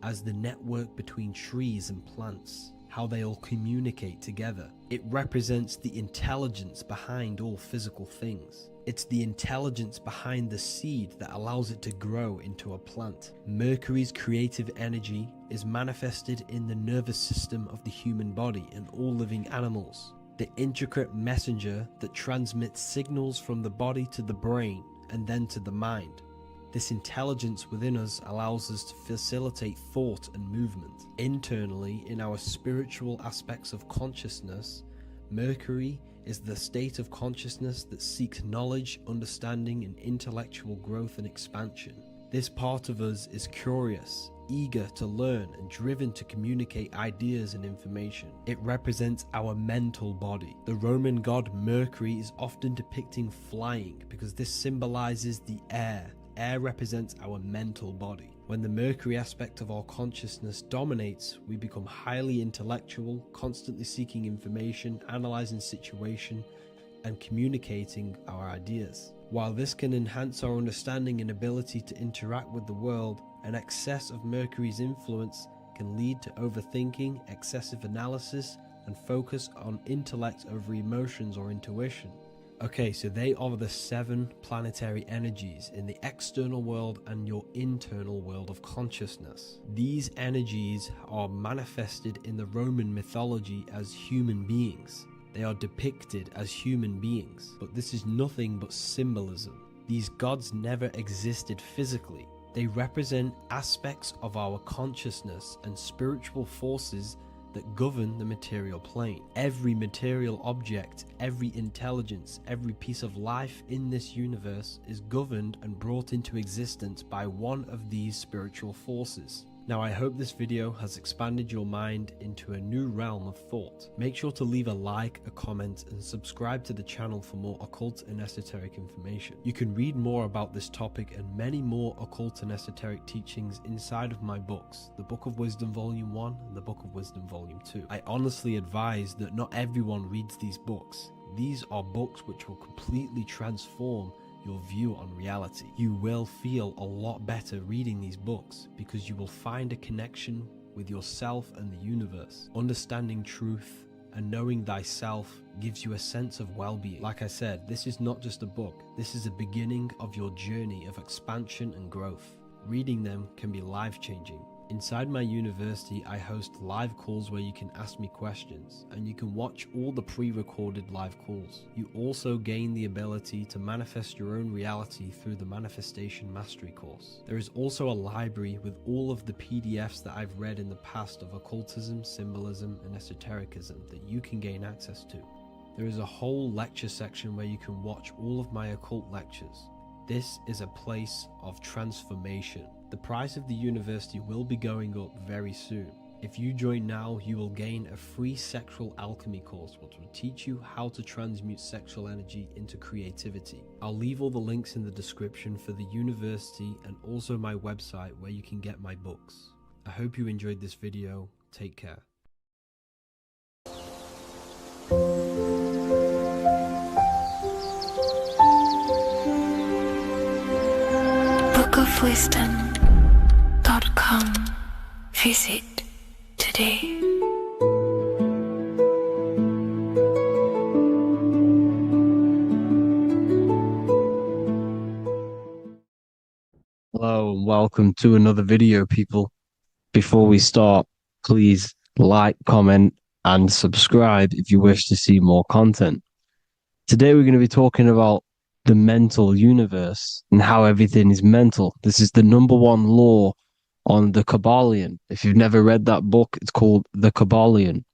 as the network between trees and plants, how they all communicate together. It represents the intelligence behind all physical things. It's the intelligence behind the seed that allows it to grow into a plant. Mercury's creative energy is manifested in the nervous system of the human body and all living animals. The intricate messenger that transmits signals from the body to the brain and then to the mind. This intelligence within us allows us to facilitate thought and movement. Internally, in our spiritual aspects of consciousness, Mercury is the state of consciousness that seeks knowledge, understanding, and intellectual growth and expansion. This part of us is curious, eager to learn, and driven to communicate ideas and information. It represents our mental body. The Roman god Mercury is often depicting flying because this symbolizes the air. Air represents our mental body. When the Mercury aspect of our consciousness dominates, we become highly intellectual, constantly seeking information, analyzing situation, and communicating our ideas. While this can enhance our understanding and ability to interact with the world, an excess of Mercury's influence can lead to overthinking, excessive analysis, and focus on intellect over emotions or intuition. Okay, so they are the 7 planetary energies in the external world and your internal world of consciousness. These energies are manifested in the Roman mythology as human beings. They are depicted as human beings, but this is nothing but symbolism. These gods never existed physically. They represent aspects of our consciousness and spiritual forces that govern the material plane. Every material object, every intelligence, every piece of life in this universe is governed and brought into existence by one of these spiritual forces. Now, I hope this video has expanded your mind into a new realm of thought. Make sure to leave a like, a comment, and subscribe to the channel for more occult and esoteric information. You can read more about this topic and many more occult and esoteric teachings inside of my books, the Book of Wisdom Volume 1 and the Book of Wisdom Volume 2. I honestly advise that not everyone reads these books. These are books which will completely transform your view on reality. You will feel a lot better reading these books because you will find a connection with yourself and the universe. Understanding truth and knowing thyself gives you a sense of well-being. Like I said, this is not just a book. This is a beginning of your journey of expansion and growth. Reading them can be life-changing. Inside my university, I host live calls where you can ask me questions, and you can watch all the pre-recorded live calls. You also gain the ability to manifest your own reality through the Manifestation Mastery course. There is also a library with all of the PDFs that I've read in the past of occultism, symbolism, and esotericism that you can gain access to. There is a whole lecture section where you can watch all of my occult lectures. This is a place of transformation. The price of the university will be going up very soon. If you join now, you will gain a free sexual alchemy course which will teach you how to transmute sexual energy into creativity. I'll leave all the links in the description for the university and also my website where you can get my books. I hope you enjoyed this video. Take care. bookofwisdom.com. Visit today. Hello and welcome to another video, people. Before we start, please like, comment, and subscribe if you wish to see more content. Today we're going to be talking about the mental universe and how everything is mental. This is the #1 law on the Kabbalion. If you've never read that book, it's called The Kabbalion.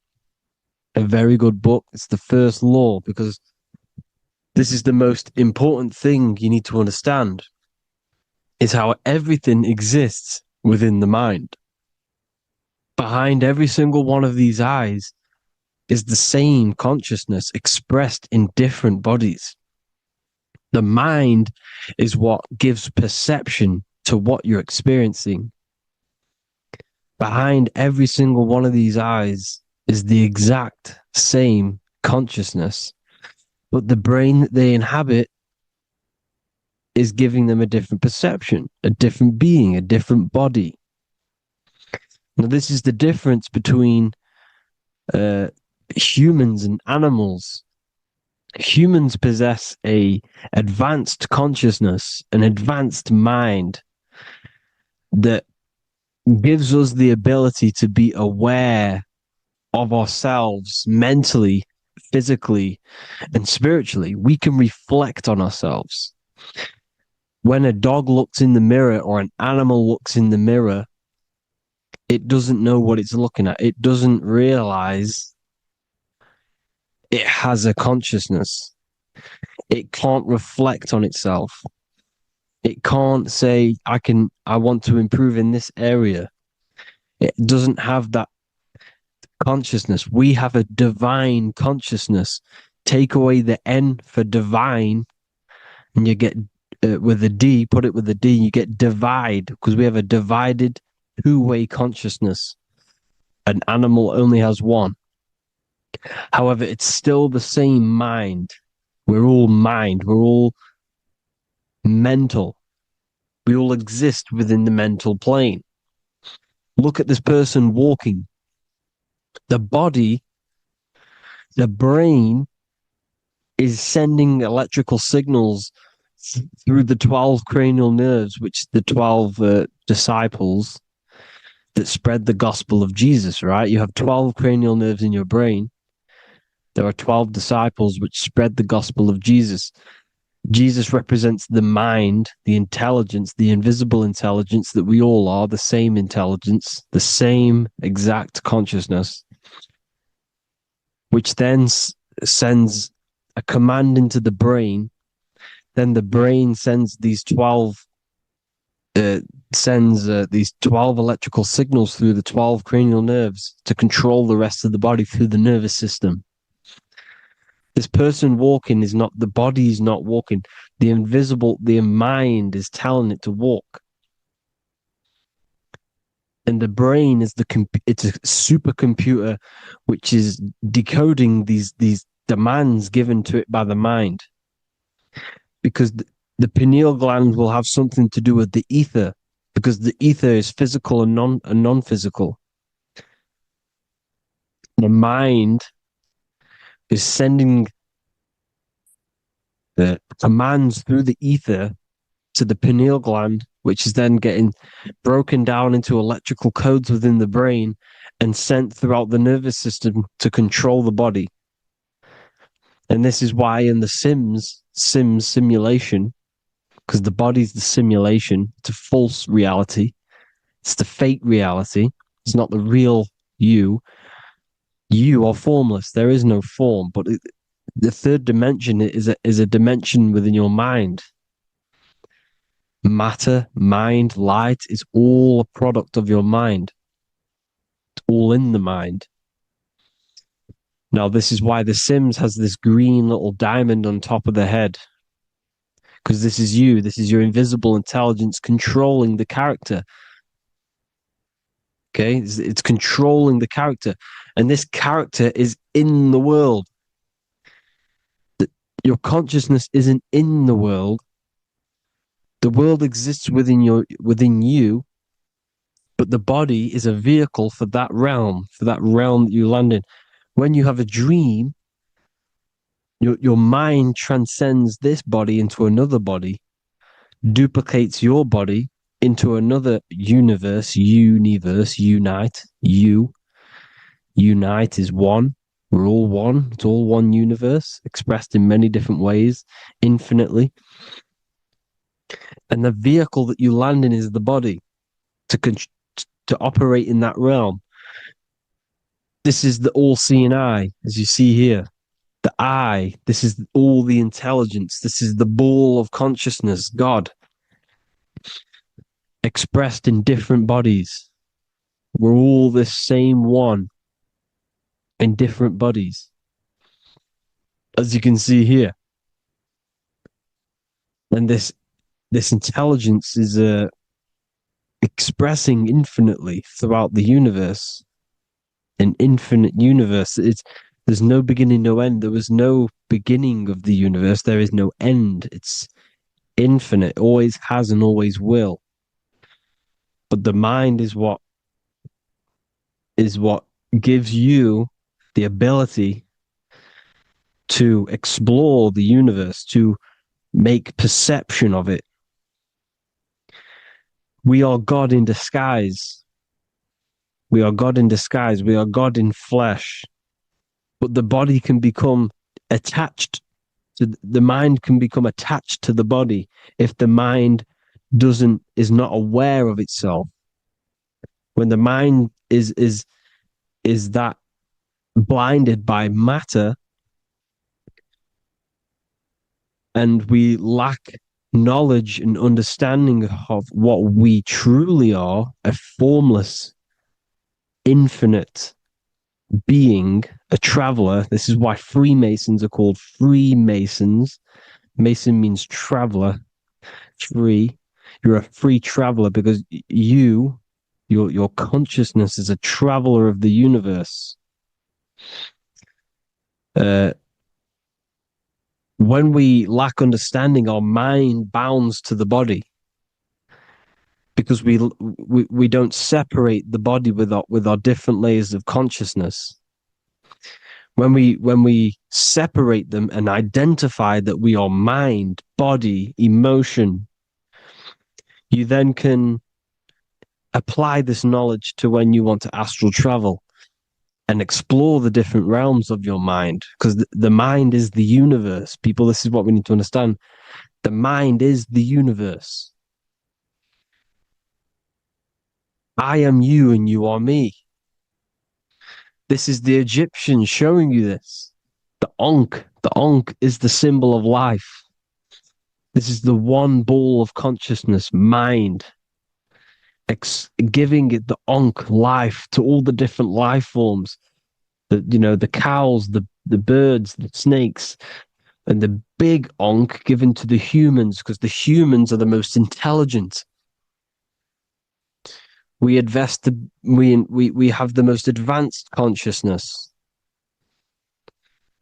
A very good book. It's the first law because this is the most important thing you need to understand, is how everything exists within the mind. Behind every single one of these eyes is the same consciousness expressed in different bodies. The mind is what gives perception to what you're experiencing. Behind every single one of these eyes is the exact same consciousness, but the brain that they inhabit is giving them a different perception, a different being, a different body. Now, this is the difference between humans and animals. Humans possess a advanced consciousness, an advanced mind that gives us the ability to be aware of ourselves mentally, physically, and spiritually. We can reflect on ourselves. When a dog looks in the mirror or an animal looks in the mirror, it doesn't know what it's looking at. It doesn't realize it has a consciousness. It can't reflect on itself. It can't say, I want to improve in this area. It doesn't have that consciousness. We have a divine consciousness. Take away the N for divine, and you get with a D, put it with a D, you get divide, because we have a divided two-way consciousness. An animal only has one. However, it's still the same mind. We're all mind. We're all mental. We all exist within the mental plane. Look at this person walking. The body The brain is sending electrical signals through the 12 cranial nerves, which the 12 disciples that spread the gospel of Jesus, right? You have 12 cranial nerves in your brain. There are 12 disciples which spread the gospel of Jesus. Jesus represents the mind, the intelligence, the invisible intelligence that we all are, the same intelligence, the same exact consciousness, which then sends a command into the brain. Then the brain sends these 12 electrical signals through the 12 cranial nerves to control the rest of the body through the nervous system. This person walking is not, the body is not walking. The mind is telling it to walk. And the brain is it's a supercomputer which is decoding these demands given to it by the mind. Because the pineal gland will have something to do with the ether, because the ether is physical and non-physical. The mind is sending the commands through the ether to the pineal gland, which is then getting broken down into electrical codes within the brain and sent throughout the nervous system to control the body. And this is why in the Sims simulation, because the body's the simulation, it's a false reality. It's the fake reality. It's not the real you. You are formless. There is no form. But the third dimension is a dimension within your mind. Matter, mind, light is all a product of your mind. It's all in the mind. Now, this is why The Sims has this green little diamond on top of the head. Because this is you. This is your invisible intelligence controlling the character. Okay? It's controlling the character. And this character is in the world. Your consciousness isn't in the world. The world exists within you, but the body is a vehicle for that realm that you land in. When you have a dream, your mind transcends this body into another body, duplicates your body into another universe, unite. Unite is one. We're all one. It's all one universe, expressed in many different ways, infinitely. And the vehicle that you land in is the body to operate in that realm. This is the all-seeing eye, as you see here. The eye, this is all the intelligence. This is the ball of consciousness, God, expressed in different bodies. We're all this same one in different bodies, as you can see here. And this intelligence is expressing infinitely throughout the universe. An infinite universe. There's no beginning, no end. There was no beginning of the universe. There is no end. It's infinite, always has and always will. But the mind is what gives you the ability to explore the universe, to make perception of it. We are God in disguise. We are God in disguise. We are God in flesh. But the body can become attached to the mind, can become attached to the body if the mind is not aware of itself. When the mind is that blinded by matter, and we lack knowledge and understanding of what we truly are, a formless, infinite being, a traveler. This is why Freemasons are called Freemasons. Mason means traveler. Free. You're a free traveler because your consciousness is a traveler of the universe. When we lack understanding, our mind bounds to the body because we don't separate the body with our different layers of consciousness. When we separate them and identify that we are mind, body, emotion, you then can apply this knowledge to when you want to astral travel and explore the different realms of your mind, because the mind is the universe. People, this is what we need to understand. The mind is the universe. I am you and you are me. This is the Egyptians showing you this. The Ankh is the symbol of life. This is the one ball of consciousness, mind, giving it the Ankh life to all the different life forms. The cows, the birds, the snakes, and the big Ankh given to the humans, because the humans are the most intelligent. We have the most advanced consciousness.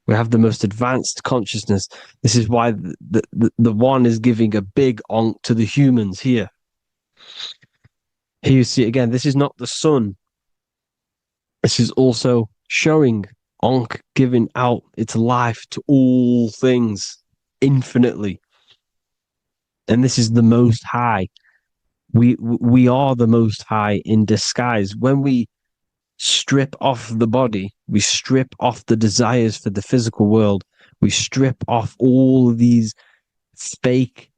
We have the most advanced consciousness. This is why the one is giving a big Ankh to the humans here. Here you see it again. This is not the sun. This is also showing Ankh giving out its life to all things infinitely. And this is the Most High. We are the Most High in disguise. When we strip off the body, we strip off the desires for the physical world, we strip off all these fake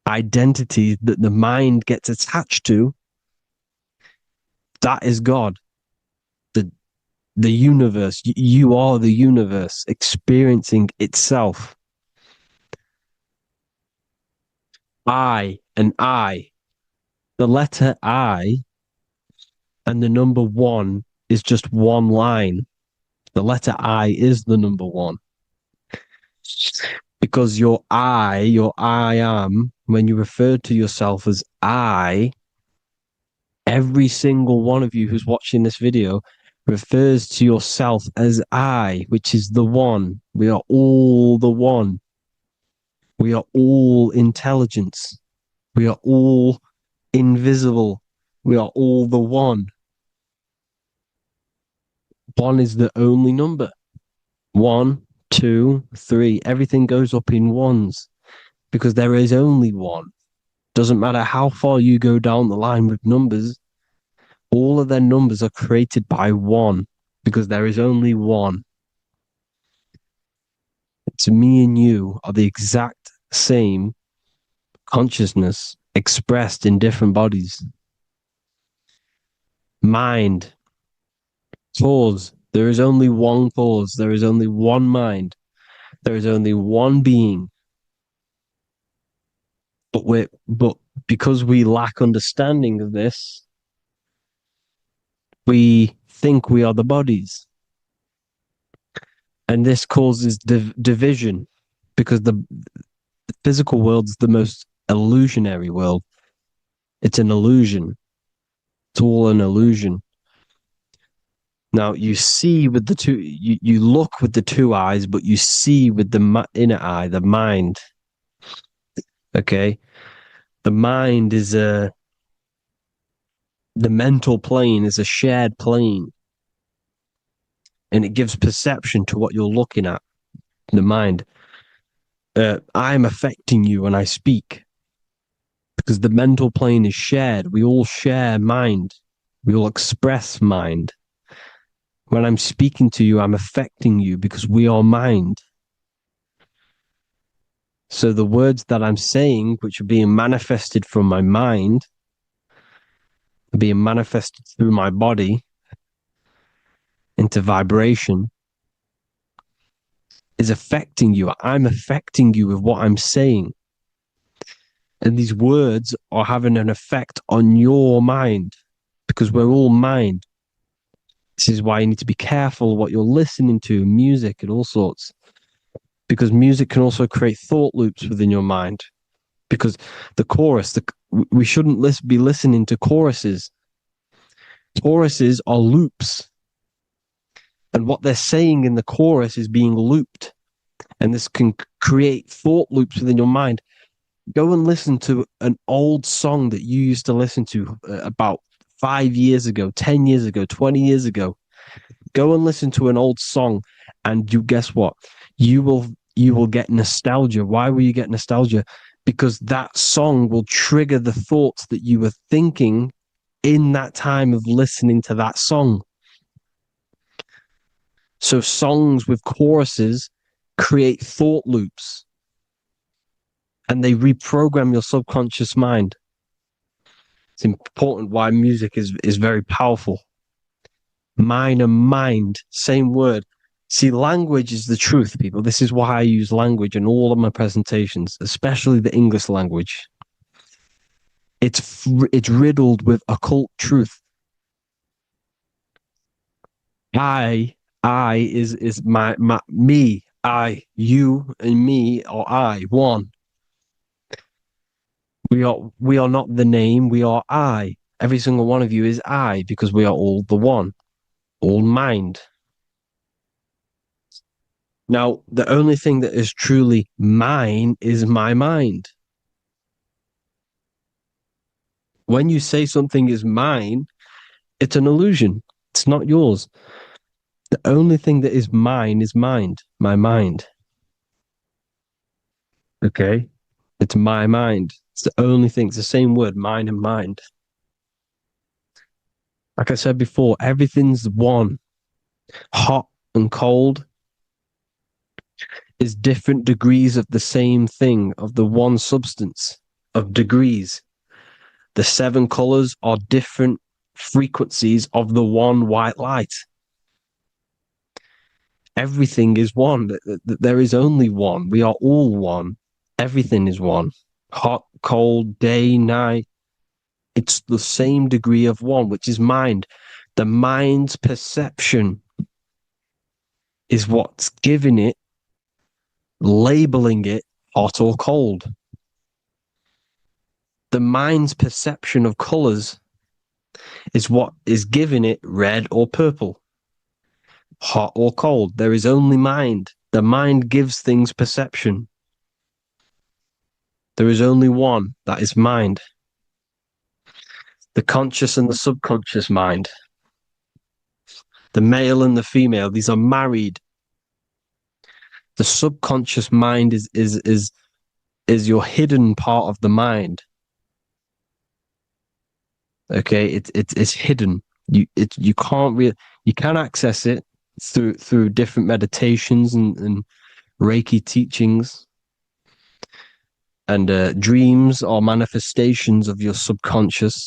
identities that the mind gets attached to. That is God. The universe. You are the universe experiencing itself. I and I. The letter I and the number one is just one line. The letter I is the number one. Because your I am, when you refer to yourself as I, every single one of you who's watching this video refers to yourself as I, which is the one. We are all the one. We are all intelligence. We are all invisible. We are all the one. One is the only number. 1, 2, 3. Everything goes up in ones because there is only one. Doesn't matter how far you go down the line with numbers, all of their numbers are created by one because there is only one. It's me and you are the exact same consciousness expressed in different bodies. Mind. Cause. There is only one cause. There is only one mind. There is only one being. But because we lack understanding of this, we think we are the bodies. And this causes division because the physical world is the most illusionary world. It's an illusion. It's all an illusion. Now you see with the two, you look with the two eyes, but you see with the inner eye, the mind. Okay, the mind is the mental plane is a shared plane, and it gives perception to what you're looking at. The mind. I'm affecting you when I speak because the mental plane is shared. We all share mind. We all express mind. When I'm speaking to you, I'm affecting you because we are mind. So the words that I'm saying, which are being manifested from my mind, are being manifested through my body into vibration, is affecting you. I'm affecting you with what I'm saying. And these words are having an effect on your mind because we're all mind. This is why you need to be careful what you're listening to, music and all sorts. Because music can also create thought loops within your mind. Because the chorus, we shouldn't be listening to choruses. Choruses are loops. And what they're saying in the chorus is being looped. And this can create thought loops within your mind. Go and listen to an old song that you used to listen to about 5 years ago, 10 years ago, 20 years ago. Go and listen to an old song, and you guess what? You will get nostalgia. Why will you get nostalgia? Because that song will trigger the thoughts that you were thinking in that time of listening to that song. So songs with choruses create thought loops, and they reprogram your subconscious mind. It's important why music is very powerful. Mind and mind, same word. See, language is the truth, people. This is why I use language in all of my presentations, especially the English language. It's riddled with occult truth. I is my me, I, you, and me, or I, one. We are not the name, we are I. Every single one of you is I, because we are all the one, all mind. Now, the only thing that is truly mine is my mind. When you say something is mine, it's an illusion. It's not yours. The only thing that is mine is mind, my mind. Okay? It's my mind. It's the only thing. It's the same word, mind and mind. Like I said before, everything's one. Hot and cold is different degrees of the same thing, of the one substance, of degrees. The 7 colors are different frequencies of the one white light. Everything is one. There is only one. We are all one. Everything is one. Hot, cold, day, night. It's the same degree of one, which is mind. The mind's perception is what's giving it, labeling it hot or cold. The mind's perception of colors is what is giving it red or purple, hot or cold. There is only mind. The mind gives things perception. There is only one, that is mind. The conscious and the subconscious mind. The male and the female, these are married. The subconscious mind is your hidden part of the mind. Okay, it's hidden. You can access it through different meditations and Reiki teachings and dreams or manifestations of your subconscious.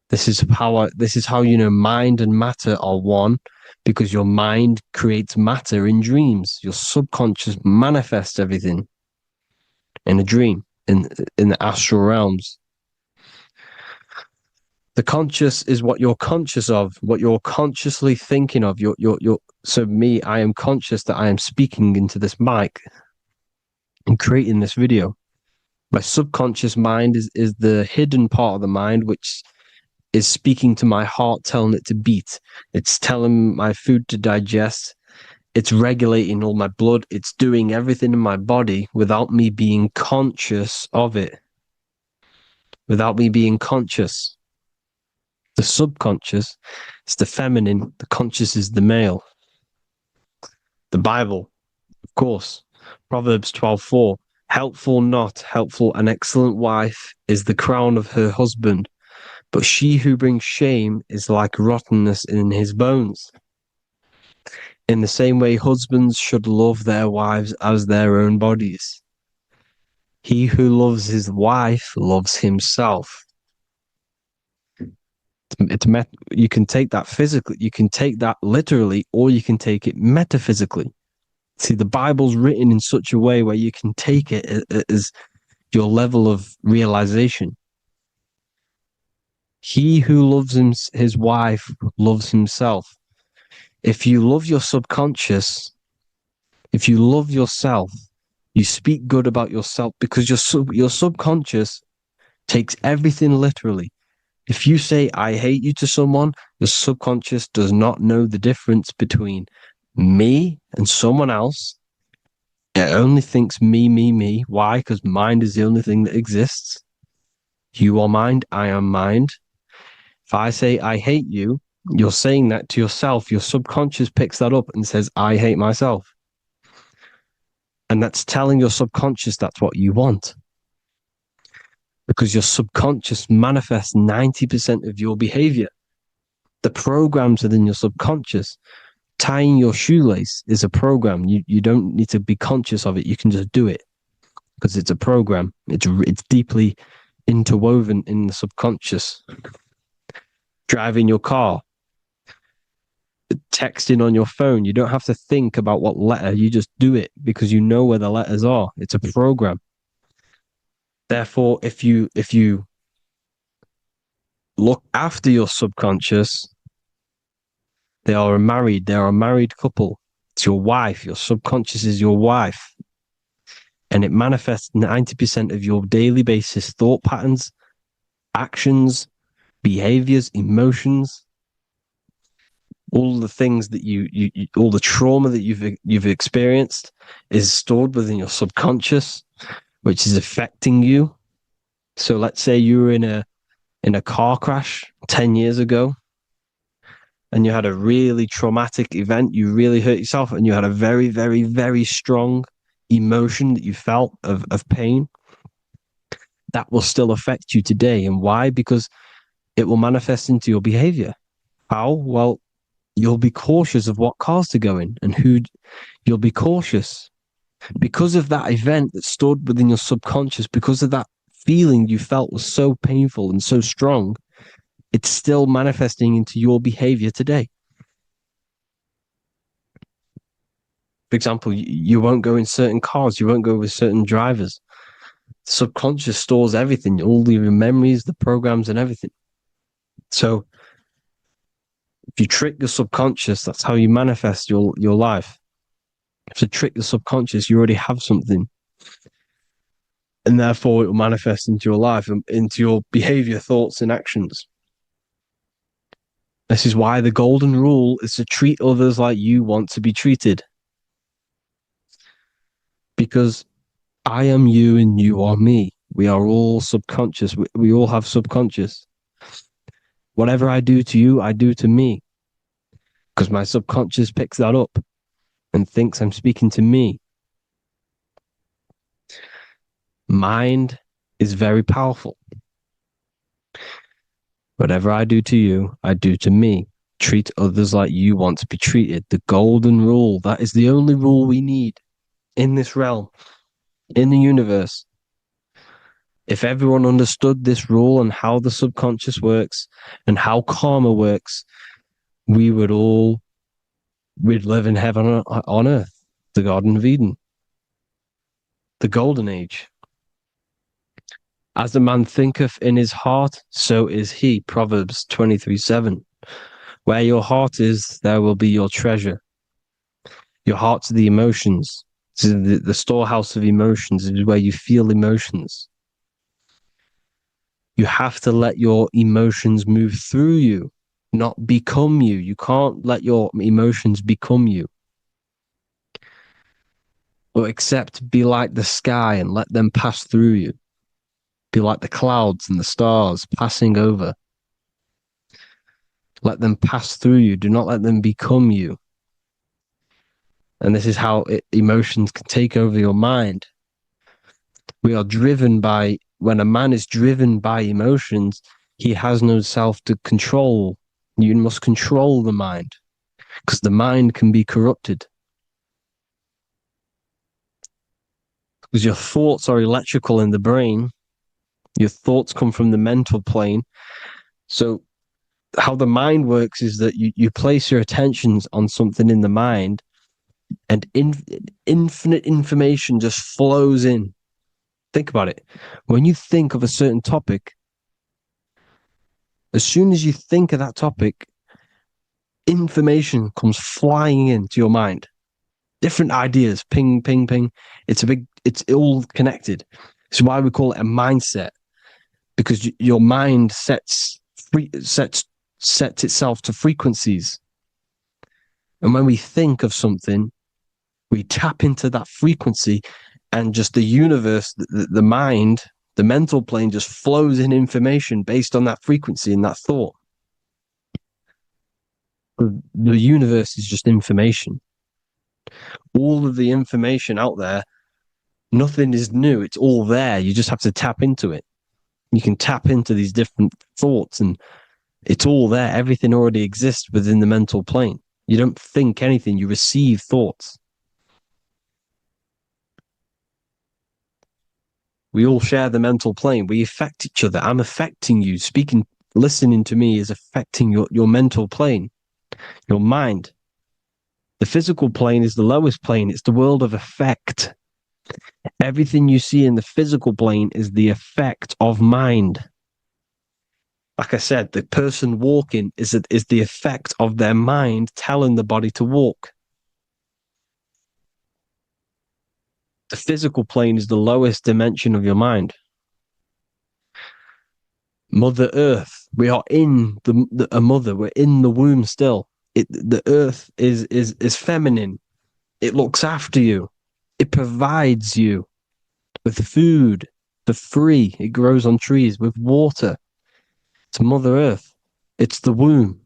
This is how you know mind and matter are one, because your mind creates matter in dreams. Your subconscious manifests everything in a dream, in the astral realms. The conscious is what you're conscious of, what you're consciously thinking of. So me, I am conscious that I am speaking into this mic and creating this video. My subconscious mind is the hidden part of the mind, which is speaking to my heart, telling it to beat. It's telling my food to digest. It's regulating all my blood. It's doing everything in my body without me being conscious of it. Without me being conscious. The subconscious is the feminine. The conscious is the male. The Bible, of course. Proverbs 12:4. Helpful, not helpful, an excellent wife is the crown of her husband, but she who brings shame is like rottenness in his bones. In the same way, husbands should love their wives as their own bodies. He who loves his wife loves himself. You can take that physically, you can take that literally, or you can take it metaphysically. See, the Bible's written in such a way where you can take it as your level of realization. He who loves his wife loves himself. If you love your subconscious, if you love yourself, you speak good about yourself, because your subconscious takes everything literally. If you say, I hate you to someone, your subconscious does not know the difference between me and someone else. It only thinks me, me, me. Why? Because mind is the only thing that exists. You are mind, I am mind. If I say I hate you, you're saying that to yourself, your subconscious picks that up and says, I hate myself. And that's telling your subconscious that's what you want. Because your subconscious manifests 90% of your behavior. The programs within your subconscious, tying your shoelace is a program. You don't need to be conscious of it. You can just do it because it's a program. It's deeply interwoven in the subconscious. Driving your car, texting on your phone, you don't have to think about what letter, you just do it because you know where the letters are. It's a program. Therefore, if you look after your subconscious, they are a married couple. It's your wife. Your subconscious is your wife. And it manifests 90% of your daily basis thought patterns, actions, behaviors, emotions, all the things that you all the trauma that you've experienced is stored within your subconscious, which is affecting you. So let's say you were in a car crash 10 years ago and you had a really traumatic event, you really hurt yourself, and you had a very, very, very strong emotion that you felt of pain. That will still affect you today. And why? Because it will manifest into your behavior. How? Well, you'll be cautious of what cars to go in and who. You'll be cautious because of that event that stored within your subconscious, because of that feeling you felt was so painful and so strong. It's still manifesting into your behavior today. For example, you won't go in certain cars, you won't go with certain drivers. The subconscious stores everything, all your memories, the programs, and everything. So if you trick your subconscious, that's how you manifest your life. If you trick the subconscious, you already have something. And therefore, it will manifest into your life, into your behavior, thoughts, and actions. This is why the golden rule is to treat others like you want to be treated. Because I am you and you are me. We are all subconscious. We all have subconscious. Whatever I do to you, I do to me. Because my subconscious picks that up and thinks I'm speaking to me. Mind is very powerful. Whatever I do to you, I do to me. Treat others like you want to be treated. The golden rule. That is the only rule we need in this realm, in the universe. If everyone understood this rule and how the subconscious works and how karma works, we'd live in heaven on earth, the Garden of Eden, the golden age. As a man thinketh in his heart, so is he. Proverbs 23:7. Where your heart is, there will be your treasure. Your heart's the emotions. The storehouse of emotions is where you feel emotions. You have to let your emotions move through you, not become you. You can't let your emotions become you. Or except be like the sky and let them pass through you. Be like the clouds and the stars passing over. Let them pass through you. Do not let them become you. And this is how emotions can take over your mind. We are driven by, when a man is driven by emotions, he has no self to control. You must control the mind because the mind can be corrupted. Because your thoughts are electrical in the brain. Your thoughts come from the mental plane. So how the mind works is that you place your attentions on something in the mind and infinite information just flows in. Think about it. When you think of a certain topic, as soon as you think of that topic, information comes flying into your mind. Different ideas, ping, ping, ping. It's all connected. It's why we call it a mindset. Because your mind sets itself to frequencies. And when we think of something, we tap into that frequency and just the universe, the mind, the mental plane just flows in information based on that frequency and that thought. The universe is just information. All of the information out there, nothing is new. It's all there. You just have to tap into it. You can tap into these different thoughts, and it's all there. Everything already exists within the mental plane. You don't think anything, you receive thoughts. We all share the mental plane. We affect each other. I'm affecting you. Speaking, listening to me is affecting your mental plane, your mind. The physical plane is the lowest plane. It's the world of effect. Everything you see in the physical plane is the effect of mind. Like I said, the person walking is the effect of their mind telling the body to walk. The physical plane is the lowest dimension of your mind. Mother Earth, we are in a mother. We're in the womb still. The Earth is feminine. It looks after you. It provides you with food for free. It grows on trees with water. It's Mother Earth. It's the womb.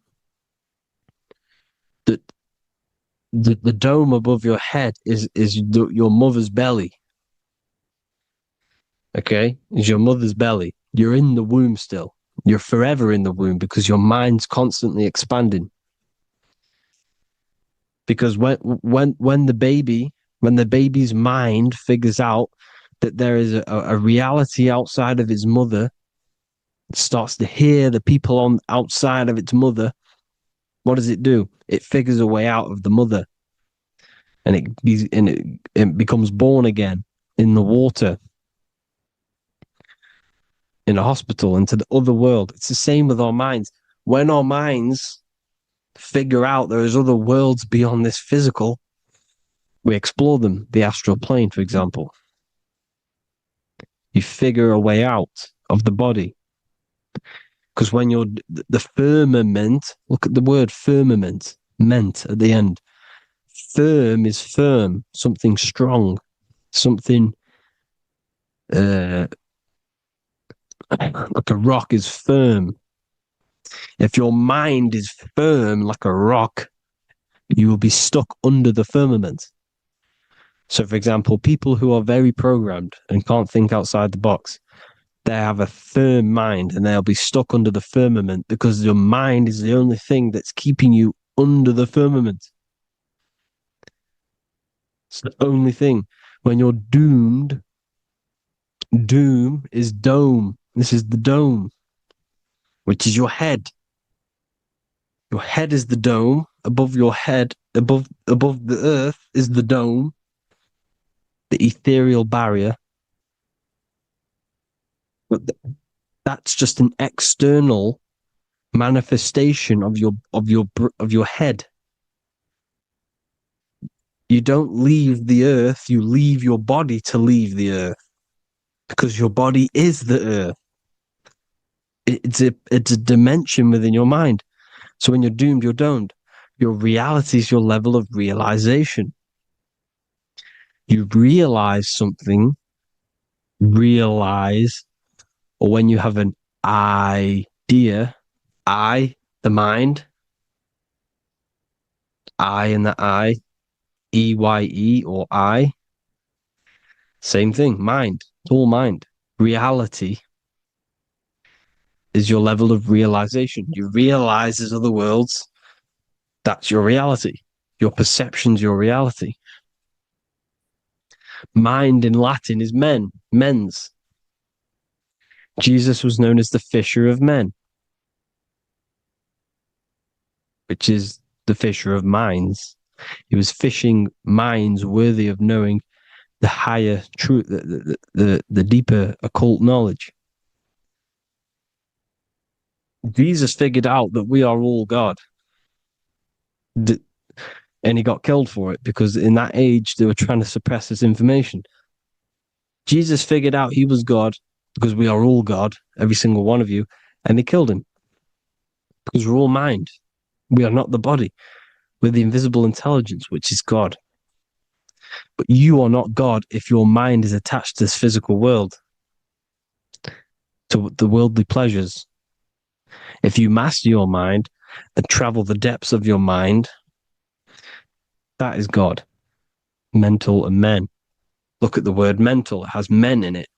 The dome above your head is your mother's belly. Okay? Is your mother's belly. You're in the womb still. You're forever in the womb because your mind's constantly expanding. Because when the baby's mind figures out that there is a reality outside of its mother, it starts to hear the people on outside of its mother, what does it do? It figures a way out of the mother, and it becomes born again in the water, in a hospital, into the other world. It's the same with our minds. When our minds figure out there is other worlds beyond this physical, we explore them. The astral plane, for example. You figure a way out of the body. Because when you're the firmament, look at the word firmament, meant at the end. Firm is firm, something strong, something like a rock is firm. If your mind is firm like a rock, you will be stuck under the firmament. So, for example, people who are very programmed and can't think outside the box, they have a firm mind and they'll be stuck under the firmament because your mind is the only thing that's keeping you under the firmament. It's the only thing. When you're doomed, doom is dome. This is the dome, which is your head. Your head is the dome. Above your head, above the earth is the dome, the ethereal barrier. But that's just an external manifestation of your head. You don't leave the earth, you leave your body to leave the earth, because your body is the earth. It's a dimension within your mind. So when you're doomed, you're domed. Your reality is your level of realization. You realize something, or when you have an idea, the mind, and the EYE or I. Same thing, mind. It's all mind. Reality is your level of realization. You realize there's other worlds. That's your reality. Your perception's your reality. Mind in Latin is mens. Jesus was known as the fisher of men, which is the fisher of minds. He was fishing minds worthy of knowing the higher truth, the deeper occult knowledge. Jesus figured out that we are all God. And he got killed for it because in that age they were trying to suppress this information. Jesus figured out he was God because we are all God, every single one of you, and they killed him because we're all mind. We are not the body. We're the invisible intelligence, which is God. But you are not God if your mind is attached to this physical world, to the worldly pleasures. If you master your mind, and travel the depths of your mind, that is God. Mental and men. Look at the word mental. It has men in it.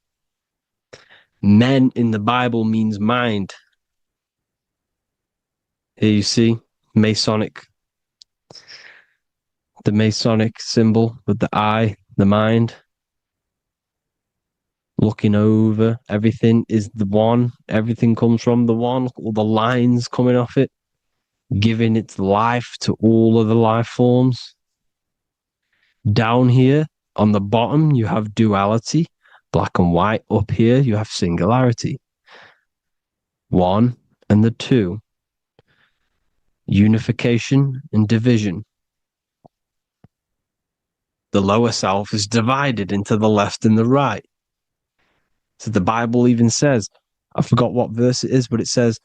Men in the Bible means mind. Here you see the Masonic symbol with the eye, the mind. Looking over, everything is the one. Everything comes from the one. Look at all the lines coming off it, giving its life to all of the life forms. Down here on the bottom, you have duality, black and white. Up here, you have singularity. One and the two. Unification and division. The lower self is divided into the left and the right. So the Bible even says, I forgot what verse it is, but it says,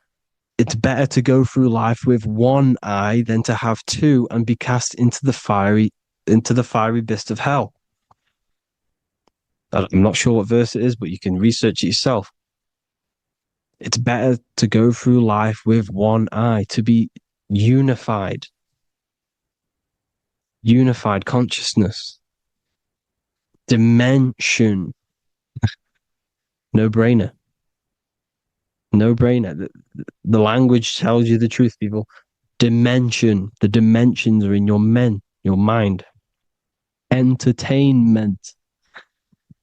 it's better to go through life with one eye than to have two and be cast into the fiery abyss of hell. I'm not sure what verse it is, but you can research it yourself. It's better to go through life with one eye, to be unified consciousness, dimension. No brainer. The language tells you the truth, people. Dimension. The dimensions are in your mind. Entertainment.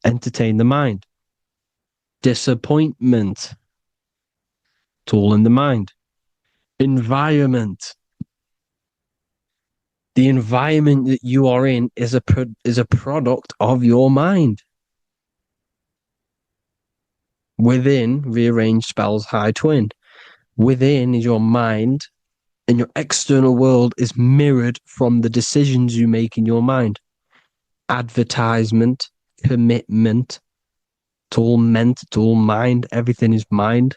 Entertain the mind. Disappointment. It's all in the mind. Environment. The environment that you are in is a product of your mind. Within, rearrange spells high twin. Within is your mind, and your external world is mirrored from the decisions you make in your mind. Advertisement, commitment, it's all meant, it's all mind. Everything is mind.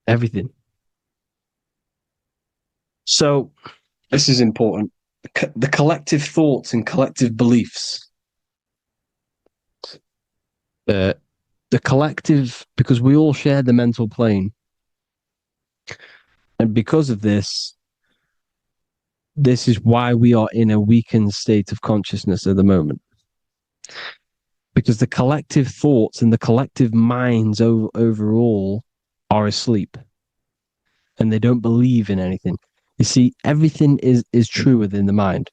Everything. So, this is important. The collective thoughts and collective beliefs. The collective, because we all share the mental plane. And because of this is why we are in a weakened state of consciousness at the moment. Because the collective thoughts and the collective minds overall are asleep. And they don't believe in anything. You see, everything is true within the mind.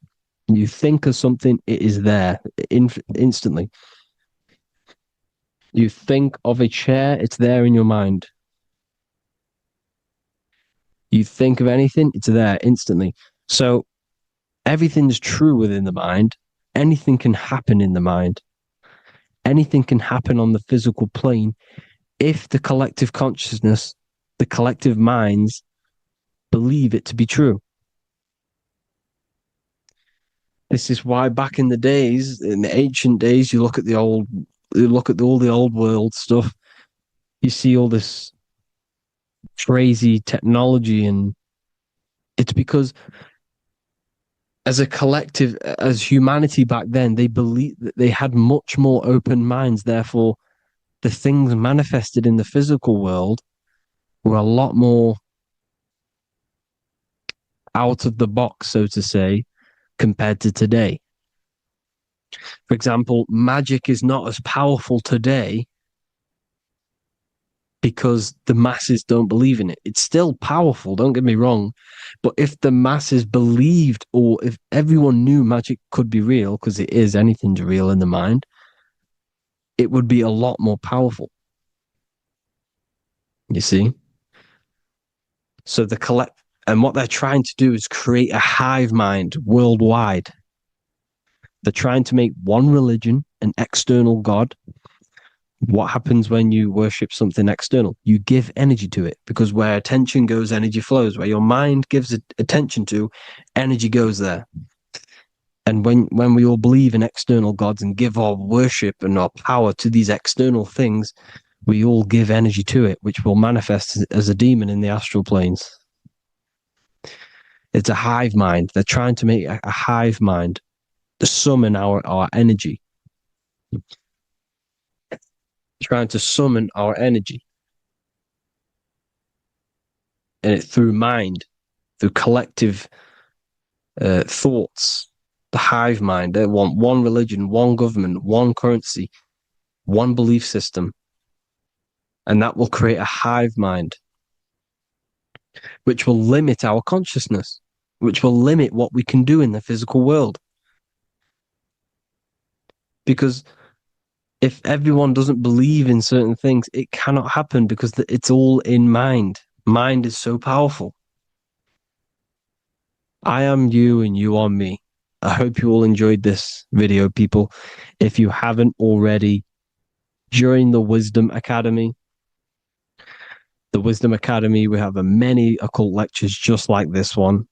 You think of something, it is there instantly. You think of a chair, it's there in your mind. You think of anything, it's there instantly. So everything's true within the mind. Anything can happen in the mind. Anything can happen on the physical plane if the collective consciousness, the collective minds, believe it to be true. This is why back in the days, in the ancient days, you look at all the old world stuff, you see all this crazy technology, and it's because as a collective, as humanity back then, they believed that they had much more open minds. Therefore, the things manifested in the physical world were a lot more out of the box, so to say, compared to today. For example, magic is not as powerful today because the masses don't believe in it. It's still powerful, don't get me wrong. But if the masses believed, or if everyone knew magic could be real, because it is, anything's real in the mind, it would be a lot more powerful. You see? So and what they're trying to do is create a hive mind worldwide. They're trying to make one religion, an external God. What happens when you worship something external? You give energy to it, because where attention goes, energy flows. Where your mind gives attention to, energy goes there. And when we all believe in external gods and give our worship and our power to these external things, we all give energy to it, which will manifest as a demon in the astral planes. It's a hive mind. They're trying to make a hive mind to summon our energy. Trying to summon our energy. and it through mind, through collective thoughts, the hive mind. They want one religion, one government, one currency, one belief system, and that will create a hive mind, which will limit our consciousness, which will limit what we can do in the physical world. Because if everyone doesn't believe in certain things, it cannot happen because it's all in mind. Mind is so powerful. I am you and you are me. I hope you all enjoyed this video, people. If you haven't already, join the Wisdom Academy. The Wisdom Academy, we have many occult lectures just like this one.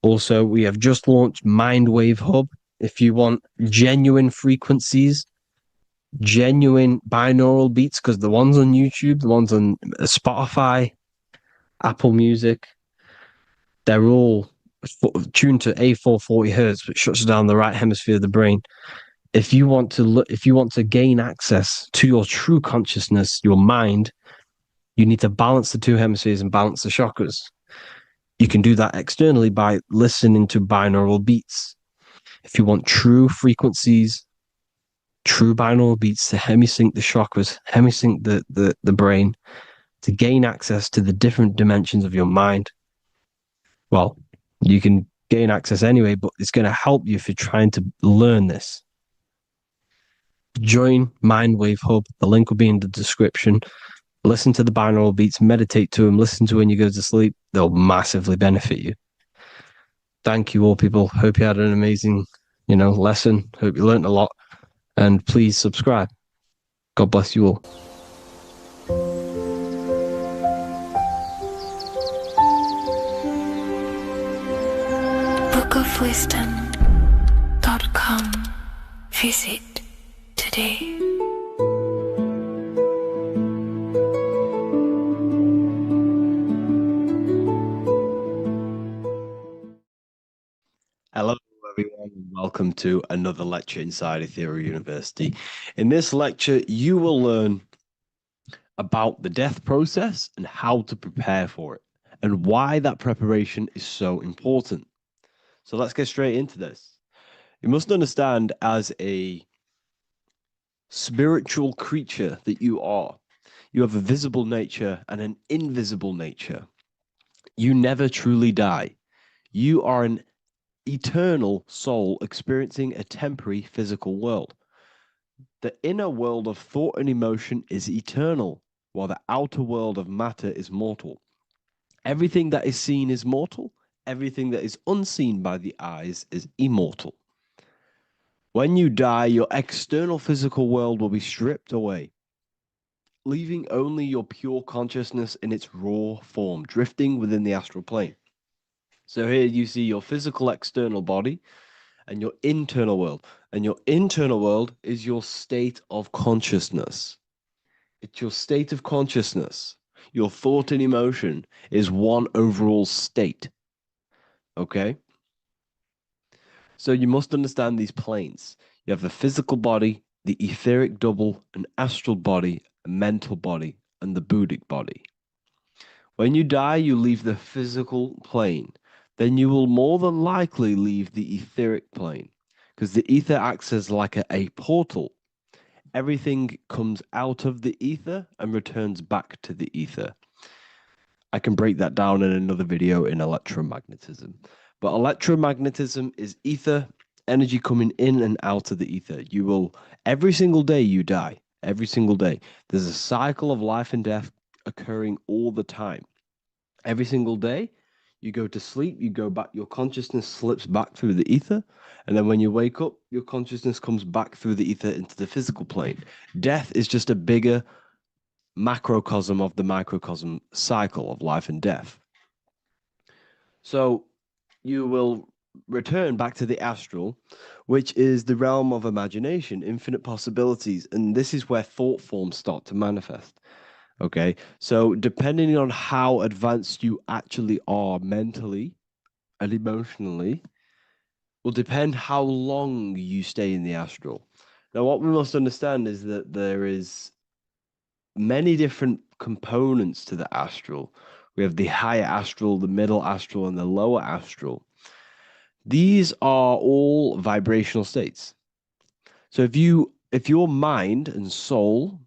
Also, we have just launched Mindwave Hub. If you want genuine frequencies, genuine binaural beats, because the ones on YouTube, the ones on Spotify, Apple Music, they're all tuned to A440 hertz, which shuts down the right hemisphere of the brain. If you want to gain access to your true consciousness, your mind, you need to balance the two hemispheres and balance the chakras. You can do that externally by listening to binaural beats. If you want true frequencies, true binaural beats to hemisync the chakras, hemisync the brain, to gain access to the different dimensions of your mind, well, you can gain access anyway, but it's going to help you if you're trying to learn this. Join Mindwave Hub. The link will be in the description. Listen to the binaural beats, meditate to them, listen to when you go to sleep. They'll massively benefit you. Thank you all, people. Hope you had an amazing, lesson. Hope you learned a lot. And please subscribe. God bless you all. bookofwisdom.com. Visit today. Hello, everyone, and welcome to another lecture inside Ethereal University. In this lecture, you will learn about the death process and how to prepare for it, and why that preparation is so important. So let's get straight into this. You must understand, as a spiritual creature that you are, you have a visible nature and an invisible nature. You never truly die. You are an eternal soul experiencing a temporary physical world. The inner world of thought and emotion is eternal, while the outer world of matter is mortal. Everything that is seen is mortal. Everything that is unseen by the eyes is immortal. When you die, your external physical world will be stripped away, leaving only your pure consciousness in its raw form, drifting within the astral plane. So here you see your physical external body and your internal world. And your internal world is your state of consciousness. It's your state of consciousness. Your thought and emotion is one overall state. Okay? So you must understand these planes. You have the physical body, the etheric double, an astral body, a mental body, and the Buddhic body. When you die, you leave the physical plane. Then you will more than likely leave the etheric plane, because the ether acts as like a portal. Everything comes out of the ether and returns back to the ether. I can break that down in another video in electromagnetism. But electromagnetism is ether, energy coming in and out of the ether. You will, every single day you die, every single day. There's a cycle of life and death occurring all the time. Every single day, you go to sleep, you go back, your consciousness slips back through the ether, and then when you wake up, your consciousness comes back through the ether into the physical plane. Death is just a bigger macrocosm of the microcosm cycle of life and death. So you will return back to the astral, which is the realm of imagination, infinite possibilities, and this is where thought forms start to manifest. Okay, so depending on how advanced you actually are mentally and emotionally, will depend how long you stay in the astral. Now, what we must understand is that there is many different components to the astral, We have the higher astral, the middle astral, and the lower astral. These are all vibrational states. So if your mind and soul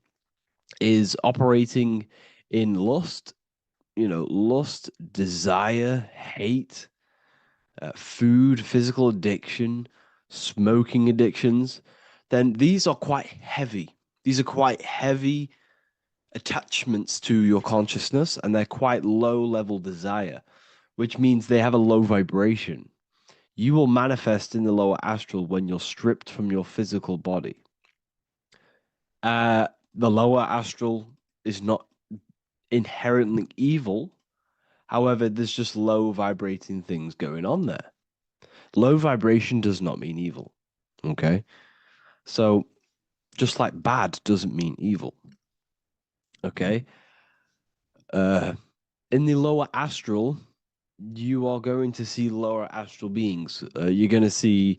is operating in lust, lust, desire, hate, food, physical addiction, smoking addictions, then these are quite heavy. These are quite heavy attachments to your consciousness, and they're quite low level desire, which means they have a low vibration. You will manifest in the lower astral when you're stripped from your physical body. The lower astral is not inherently evil. However, there's just low vibrating things going on there. Low vibration does not mean evil. Okay. So just like bad doesn't mean evil. Okay. In the lower astral, you are going to see lower astral beings. You're going to see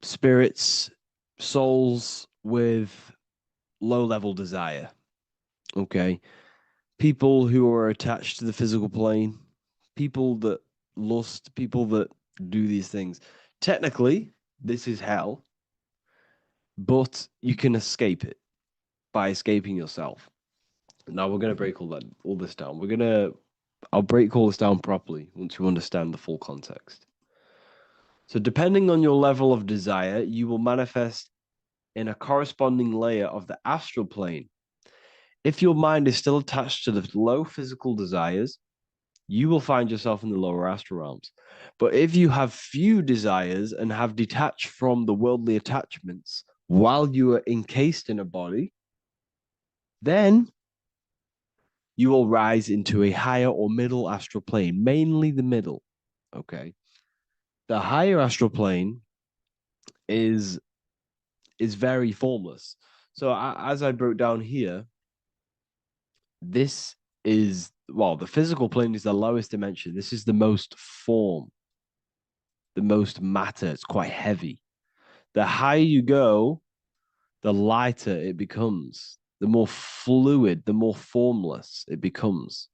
spirits, souls with low level desire. Okay. People who are attached to the physical plane, people that lust, people that do these things. Technically, this is hell, but you can escape it by escaping yourself. Now we're gonna break all this down. I'll break all this down properly once you understand the full context. So depending on your level of desire, you will manifest in a corresponding layer of the astral plane. If your mind is still attached to the low physical desires, you will find yourself in the lower astral realms. But if you have few desires and have detached from the worldly attachments while you are encased in a body, then you will rise into a higher or middle astral plane, mainly the middle. Okay. The higher astral plane is very formless. So as I broke down here, this is the physical plane is the lowest dimension. This is the most form, the most matter. It's quite heavy. The higher you go, the lighter it becomes, the more fluid, the more formless it becomes.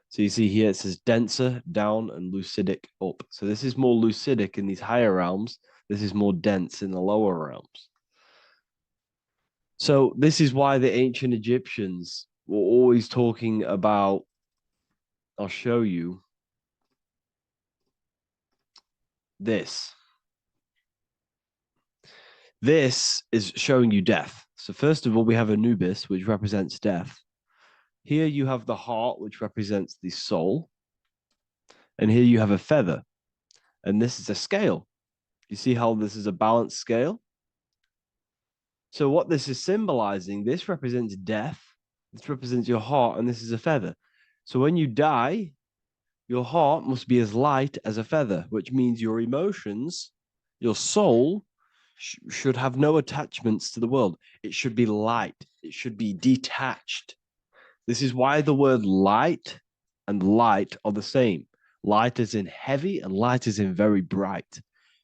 So you see here it says denser down and lucidic up. So this is more lucidic in these higher realms. This is more dense in the lower realms. So this is why the ancient Egyptians were always talking about, I'll show you this. This is showing you death. So first of all, we have Anubis, which represents death. Here you have the heart, which represents the soul. And here you have a feather. And this is a scale. You see how this is a balanced scale? So what this is symbolizing, this represents death. This represents your heart, and this is a feather. So when you die, your heart must be as light as a feather, which means your emotions, your soul, should have no attachments to the world. It should be light. It should be detached. This is why the word light and light are the same. Light is in heavy and light is in very bright.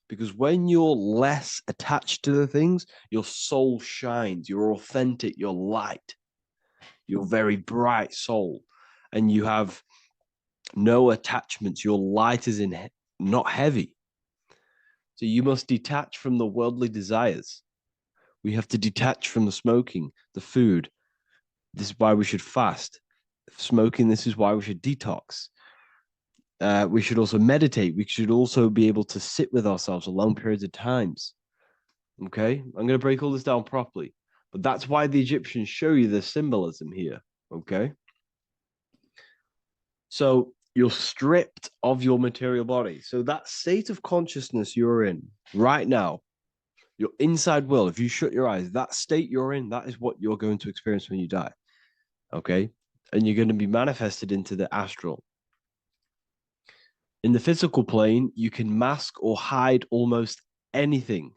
Because when you're less attached to the things, your soul shines. You're authentic. You're light. You're very bright soul. And you have no attachments. Your light is in not heavy. So you must detach from the worldly desires. We have to detach from the smoking, the food. This is why we should fast. Smoking, this is why we should detox. We should also meditate. We should also be able to sit with ourselves for long periods of times. Okay? I'm going to break all this down properly. But that's why the Egyptians show you the symbolism here. Okay? So you're stripped of your material body. So that state of consciousness you're in right now, your inside world, if you shut your eyes, that state you're in, that is what you're going to experience when you die. Okay? And you're going to be manifested into the astral. In the physical plane, you can mask or hide almost anything.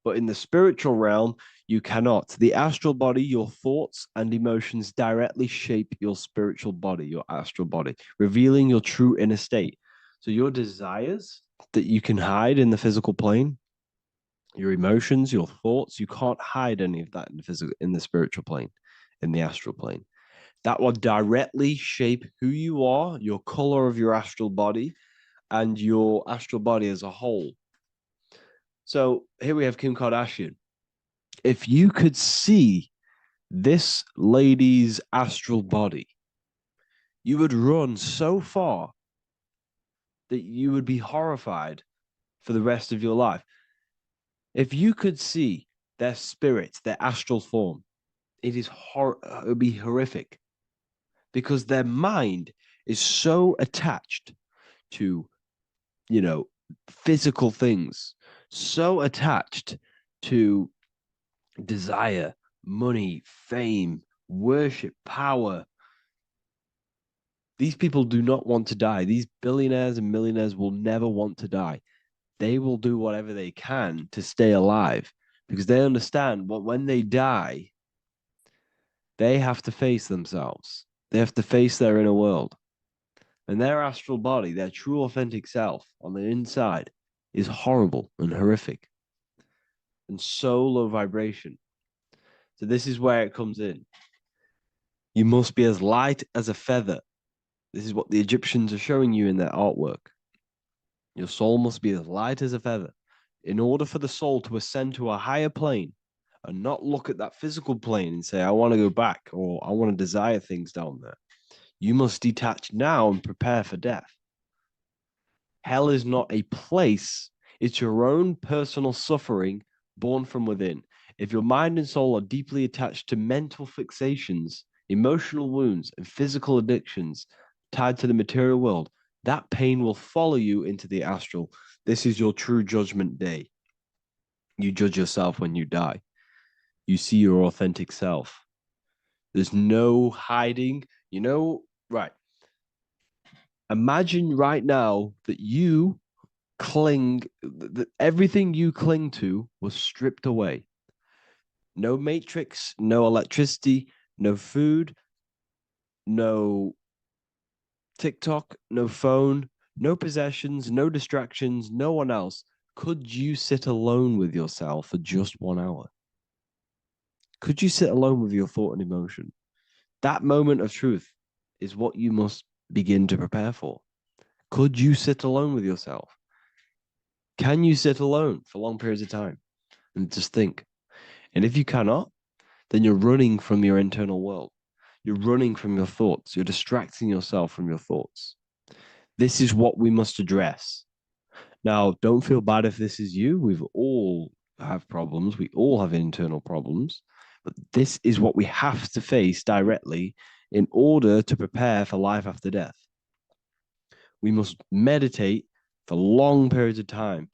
But in the spiritual realm, you cannot. The astral body, your thoughts and emotions directly shape your spiritual body, your astral body, revealing your true inner state. So your desires that you can hide in the physical plane, your emotions, your thoughts, you can't hide any of that in the spiritual plane, in the astral plane. that will directly shape who you are, your color of your astral body, and your astral body as a whole. So here we have Kim Kardashian. If you could see this lady's astral body, you would run so far that you would be horrified for the rest of your life. If you could see their spirit, their astral form, it would be horrific because their mind is so attached to, physical things, so attached to desire, money, fame, worship, power. These people do not want to die. These billionaires and millionaires will never want to die. They will do whatever they can to stay alive because they understand what when they die, they have to face themselves. They have to face their inner world. And their astral body, their true authentic self on the inside, is horrible and horrific and so low vibration. So this is where it comes in. You must be as light as a feather. This is what the Egyptians are showing you in their artwork. Your soul must be as light as a feather. In order for the soul to ascend to a higher plane and not look at that physical plane and say, I want to go back or I want to desire things down there, you must detach now and prepare for death. Hell is not a place, it's your own personal suffering born from within. If your mind and soul are deeply attached to mental fixations, emotional wounds, and physical addictions tied to the material world, that pain will follow you into the astral. This is your true judgment day. You judge yourself when you die. You see your authentic self. There's no hiding. Right. Imagine right now that that everything you cling to was stripped away. No matrix, no electricity, no food, no TikTok, no phone, no possessions, no distractions, no one else. Could you sit alone with yourself for just 1 hour? Could you sit alone with your thought and emotion? That moment of truth is what you must begin to prepare for. Could you sit alone with yourself? Can you sit alone for long periods of time and just think? And if you cannot, then you're running from your internal world. You're running from your thoughts. You're distracting yourself from your thoughts. This is what we must address. Now, don't feel bad if this is you. We've all have problems. We all have internal problems. But this is what we have to face directly in order to prepare for life after death. We must meditate for long periods of time.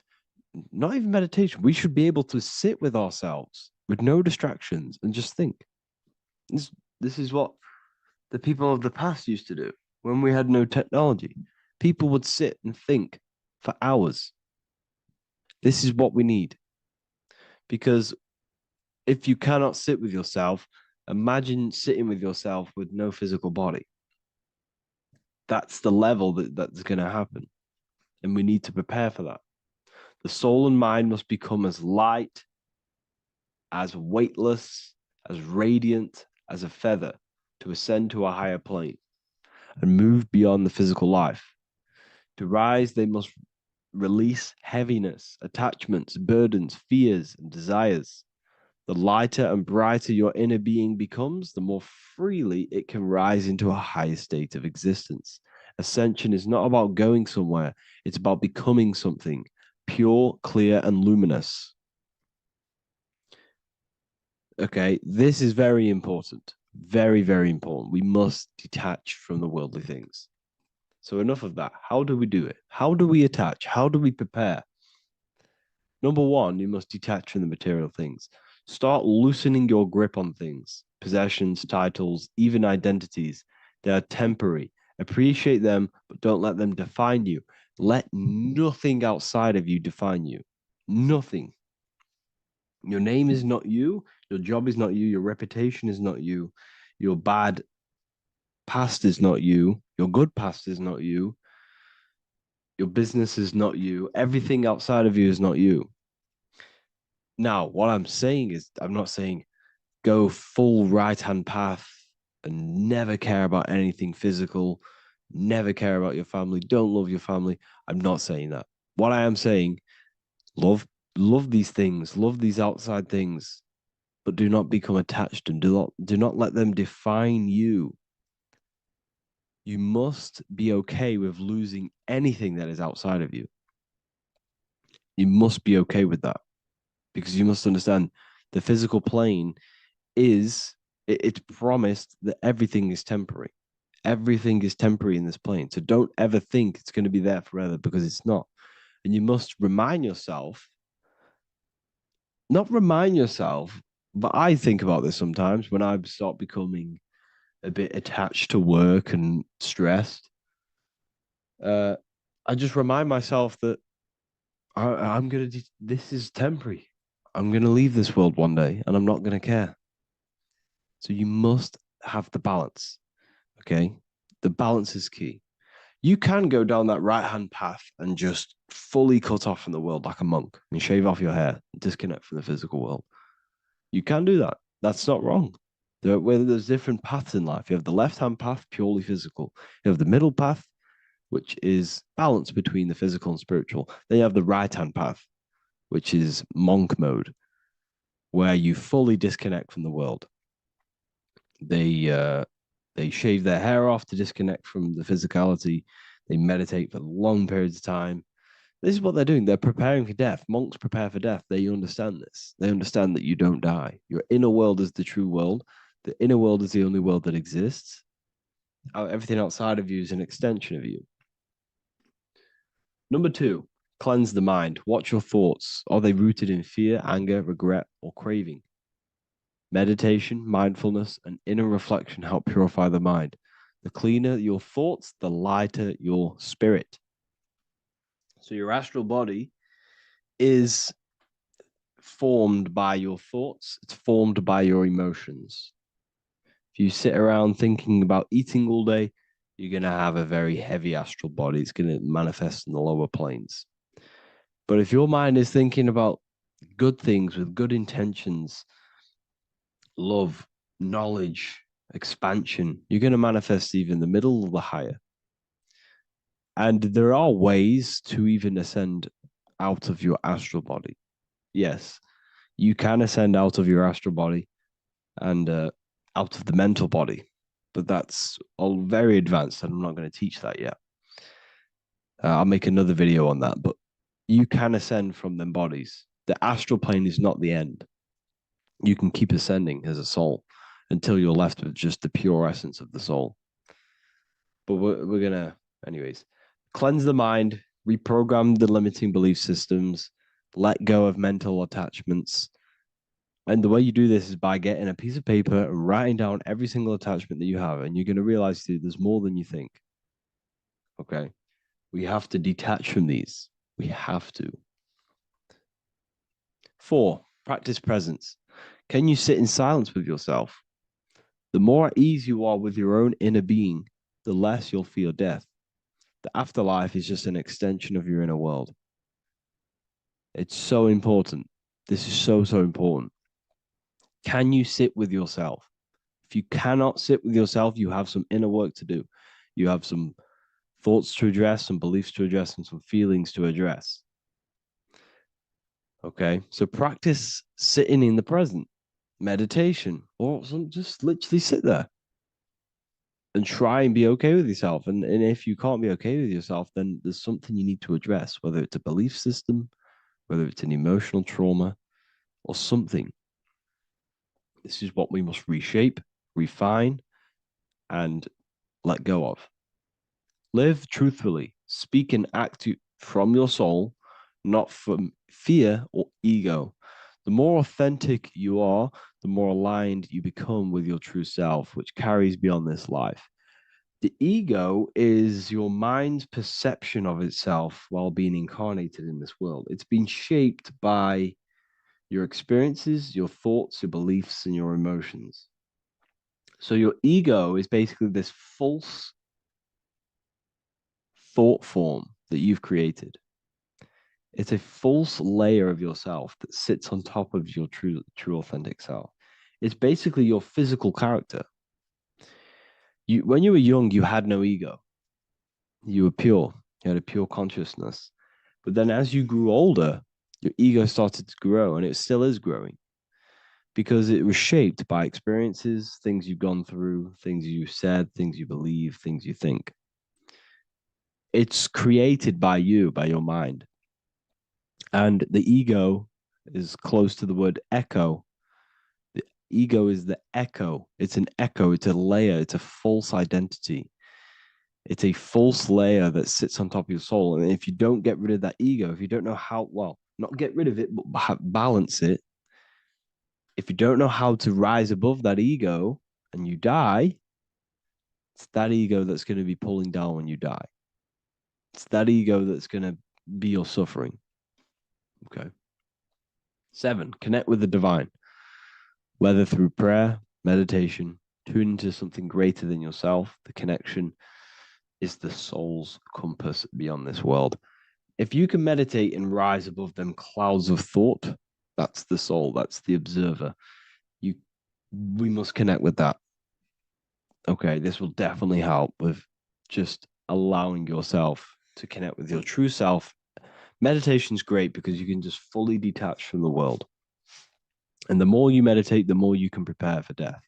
Not even meditation. We should be able to sit with ourselves with no distractions and just think. This is what the people of the past used to do when we had no technology. People would sit and think for hours. This is what we need. Because if you cannot sit with yourself, imagine sitting with yourself with no physical body. That's the level that's going to happen. And we need to prepare for that. The soul and mind must become as light, as weightless, as radiant as a feather to ascend to a higher plane and move beyond the physical life. To rise, they must release heaviness, attachments, burdens, fears, and desires. The lighter and brighter your inner being becomes, the more freely it can rise into a higher state of existence. Ascension is not about going somewhere, it's about becoming something pure, clear, and luminous. Okay, this is very important. Very, very important. We must detach from the worldly things. So, enough of that. How do we do it? How do we attach? How do we prepare? Number one, you must detach from the material things. Start loosening your grip on things, possessions, titles, even identities. They are temporary. Appreciate them, but don't let them define you. Let nothing outside of you define you. Nothing. Your name is not you. Your job is not you. Your reputation is not you. Your bad past is not you. Your good past is not you. Your business is not you. Everything outside of you is not you. Now, what I'm saying is, I'm not saying go full right hand path and never care about anything physical, never care about your family, don't love your family. I'm not saying that. What I am saying, love love these things, love these outside things, but do not become attached and do not let them define you. You must be okay with losing anything that is outside of you. You must be okay with that because you must understand the physical plane is it's promised that everything is temporary. Everything is temporary in this plane. So don't ever think it's going to be there forever because it's not. And you must remind yourself, not remind yourself, but I think about this sometimes when I start becoming a bit attached to work and stressed. Uh, I just remind myself that I'm going to, this is temporary. I'm going to leave this world one day and I'm not going to care. So you must have the balance. Okay. The balance is key. You can go down that right hand path and just fully cut off from the world like a monk and shave off your hair, disconnect from the physical world. You can do that. That's not wrong. There's different paths in life. You have the left hand path, purely physical. You have the middle path, which is balance between the physical and spiritual. Then you have the right hand path, which is monk mode, where you fully disconnect from the world. They shave their hair off to disconnect from the physicality. They meditate for long periods of time. This is what they're doing. They're preparing for death. Monks prepare for death. They understand this. They understand that you don't die. Your inner world is the true world. The inner world is the only world that exists. Everything outside of you is an extension of you. Number 2, cleanse the mind. Watch your thoughts. Are they rooted in fear, anger, regret, or craving? Meditation, mindfulness, and inner reflection help purify the mind. The cleaner your thoughts, the lighter your spirit. So your astral body is formed by your thoughts, it's formed by your emotions. If you sit around thinking about eating all day, you're going to have a very heavy astral body. It's going to manifest in the lower planes. But if your mind is thinking about good things with good intentions, love, knowledge, expansion, you're going to manifest even the middle or the higher. And there are ways to even ascend out of your astral body. Yes, you can ascend out of your astral body and out of the mental body, but that's all very advanced, and I'm not going to teach that yet. I'll make another video on that, but you can ascend from them bodies. The astral plane is not the end. You can keep ascending as a soul until you're left with just the pure essence of the soul. But we're going to, anyways, cleanse the mind, reprogram the limiting belief systems, let go of mental attachments. And the way you do this is by getting a piece of paper and writing down every single attachment that you have. And you're going to realize that there's more than you think. Okay. We have to detach from these. We have to. 4, practice presence. Can you sit in silence with yourself? The more at ease you are with your own inner being, the less you'll fear death. The afterlife is just an extension of your inner world. It's so important. This is so, so important. Can you sit with yourself? If you cannot sit with yourself, you have some inner work to do. You have some thoughts to address, some beliefs to address, and some feelings to address. Okay, so practice sitting in the present, meditation, or just literally sit there and try and be okay with yourself. And if you can't be okay with yourself, then there's something you need to address, whether it's a belief system, whether it's an emotional trauma, or something. This is what we must reshape, refine, and let go of. Live truthfully, speak and act from your soul, not from fear or ego. The more authentic you are, the more aligned you become with your true self, which carries beyond this life. The ego is your mind's perception of itself while being incarnated in this world. It's been shaped by your experiences, your thoughts, your beliefs, and your emotions. So your ego is basically this false thought form that you've created. It's a false layer of yourself that sits on top of your true authentic self. It's basically your physical character. When you were young, you had no ego. You were pure. You had a pure consciousness. But then as you grew older, your ego started to grow, and it still is growing because it was shaped by experiences, things you've gone through, things you said, things you believe, things you think. It's created by you, by your mind. And the ego is close to the word echo. The ego is the echo. It's an echo, it's a layer, it's a false identity. It's a false layer that sits on top of your soul. And if you don't get rid of that ego, if you don't know how, well, not get rid of it, but balance it, if you don't know how to rise above that ego and you die, it's that ego that's going to be pulling down when you die. It's that ego that's going to be your suffering. Okay. 7, connect with the divine, whether through prayer, meditation, tune into something greater than yourself. The connection is the soul's compass beyond this world. If you can meditate and rise above them clouds of thought, that's the soul, that's the observer. We must connect with that. Okay, this will definitely help with just allowing yourself to connect with your true self. Meditation's great because you can just fully detach from the world. And the more you meditate, the more you can prepare for death.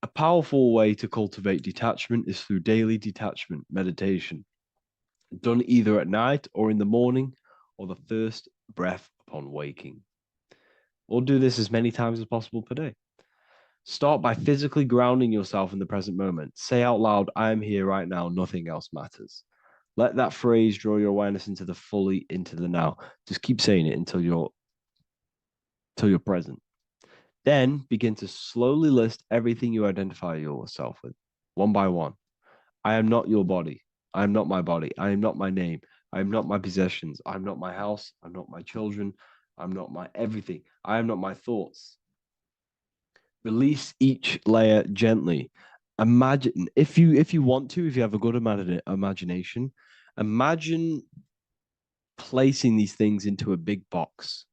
A powerful way to cultivate detachment is through daily detachment meditation, done either at night or in the morning or the first breath upon waking. Or do this as many times as possible per day. Start by physically grounding yourself in the present moment. Say out loud, I am here right now, nothing else matters. Let that phrase draw your awareness into the now. Just keep saying it until you're present. Then begin to slowly list everything you identify yourself with, one by one. I am not your body. I am not my body. I am not my name. I am not my possessions. I'm not my house. I'm not my children. I'm not my everything. I am not my thoughts. Release each layer gently. Imagine if you want to, if you have a good imagination, imagine placing these things into a big box.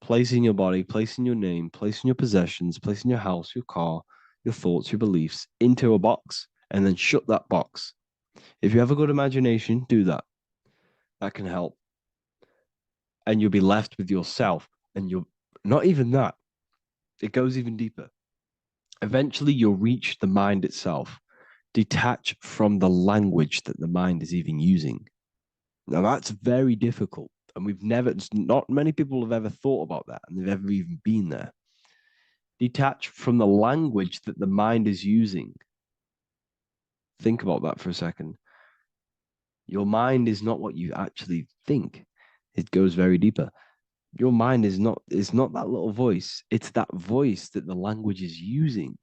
Placing your body, placing your name, placing your possessions, placing your house, your car, your thoughts, your beliefs into a box, and then shut that box. If you have a good imagination, do that. That can help. And you'll be left with yourself. And you're not even that. It goes even deeper. Eventually, you'll reach the mind itself. Detach from the language that the mind is even using. Now, that's very difficult. And not many people have ever thought about that, and they've ever even been there. Detach from the language that the mind is using. Think about that for a second. Your mind is not what you actually think. It goes very deeper. Your mind is not that little voice. It's that voice that the language is using.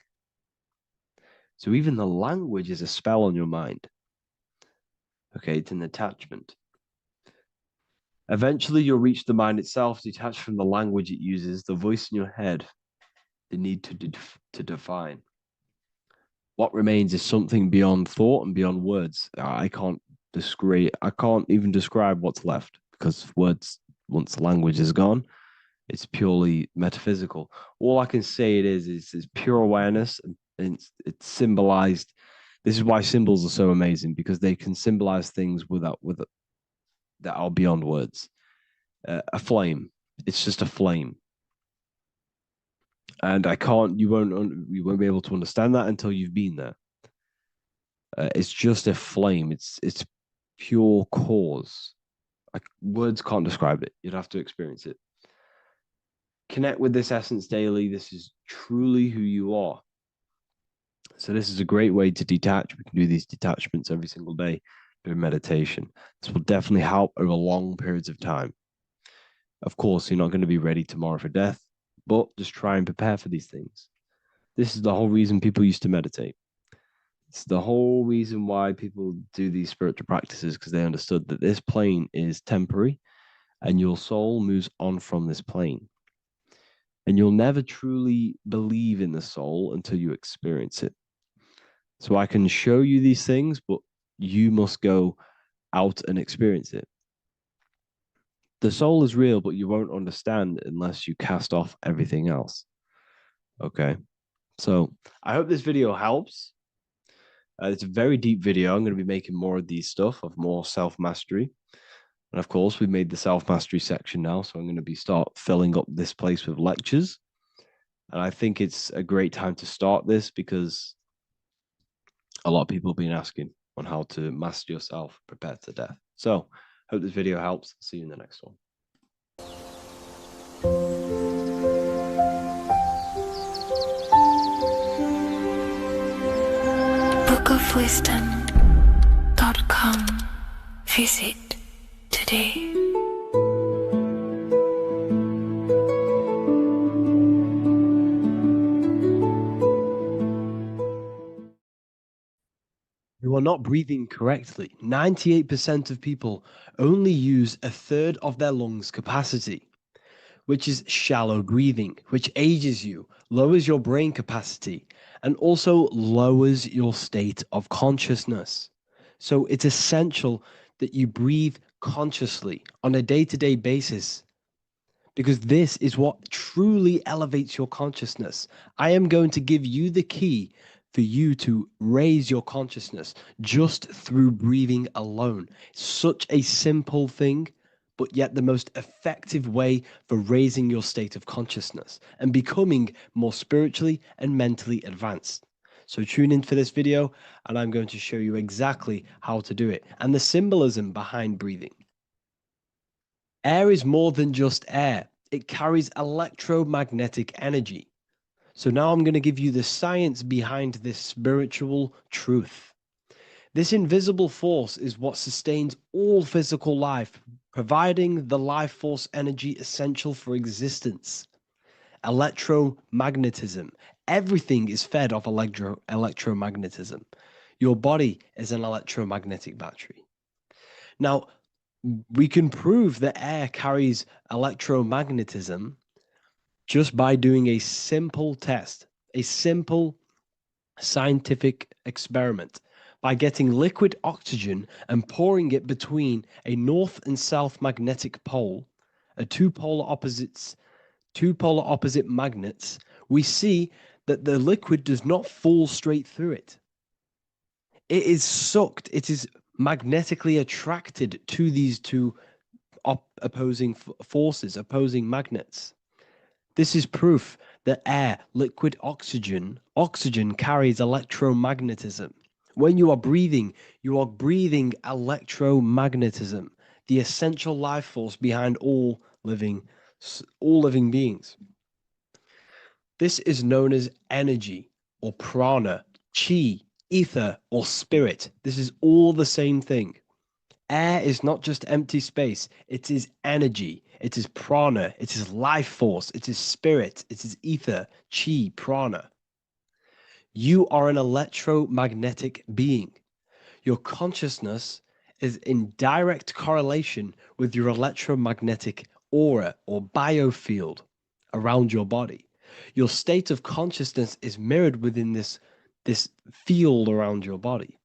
So even the language is a spell on your mind. Okay, it's an attachment. Eventually, you'll reach the mind itself, detached from the language it uses, the voice in your head, the need to define. What remains is something beyond thought and beyond words. I can't even describe what's left because words, once the language is gone, it's purely metaphysical. All I can say is pure awareness, and it's symbolized. This is why symbols are so amazing because they can symbolize things that are beyond words. A flame, it's just a flame, and you won't be able to understand that until you've been there. It's just a flame. It's pure cause. Words can't describe it. You'd have to experience it. Connect with this essence daily. This is truly who you are. So this is a great way to detach. We can do these detachments every single day during meditation. This will definitely help over long periods of time. Of course, you're not going to be ready tomorrow for death, but just try and prepare for these things. This is the whole reason people used to meditate. It's the whole reason why people do these spiritual practices because they understood that this plane is temporary and your soul moves on from this plane. And you'll never truly believe in the soul until you experience it. So I can show you these things, but you must go out and experience it. The soul is real, but you won't understand unless you cast off everything else. Okay. So I hope this video helps. It's a very deep video. I'm going to be making more of these stuff, of more self-mastery. And of course, we've made the self-mastery section now. So I'm going to be start filling up this place with lectures. And I think it's a great time to start this because a lot of people have been asking on how to master yourself, prepare to death. So hope this video helps. See you in the next one. bookofwisdom.com. Visit today. You are not breathing correctly. 98% of people only use a third of their lungs capacity, which is shallow breathing, which ages you, lowers your brain capacity, and also lowers your state of consciousness. So it's essential that you breathe consciously on a day-to-day basis, because this is what truly elevates your consciousness. I am going to give you the key for you to raise your consciousness just through breathing alone. Such a simple thing, but yet the most effective way for raising your state of consciousness and becoming more spiritually and mentally advanced. So tune in for this video, and I'm going to show you exactly how to do it and the symbolism behind breathing. Air is more than just air. It carries electromagnetic energy. So now I'm going to give you the science behind this spiritual truth. This invisible force is what sustains all physical life, providing the life force energy essential for existence. Electromagnetism. Everything is fed off electromagnetism. Your body is an electromagnetic battery. Now, we can prove that air carries electromagnetism just by doing a simple test, a simple scientific experiment, by getting liquid oxygen and pouring it between a north and south magnetic pole, two polar opposite magnets. We see that the liquid does not fall straight through it. It is sucked, it is magnetically attracted to these two opposing forces, opposing magnets. This is proof that air, liquid oxygen carries electromagnetism. When you are breathing electromagnetism, the essential life force behind all living beings. This is known as energy or prana, chi, ether, or spirit. This is all the same thing. Air is not just empty space. It is energy. It is prana. It is life force. It is spirit. It is ether, chi, prana. You are an electromagnetic being. Your consciousness is in direct correlation with your electromagnetic aura or biofield around your body. Your state of consciousness is mirrored within this field around your body.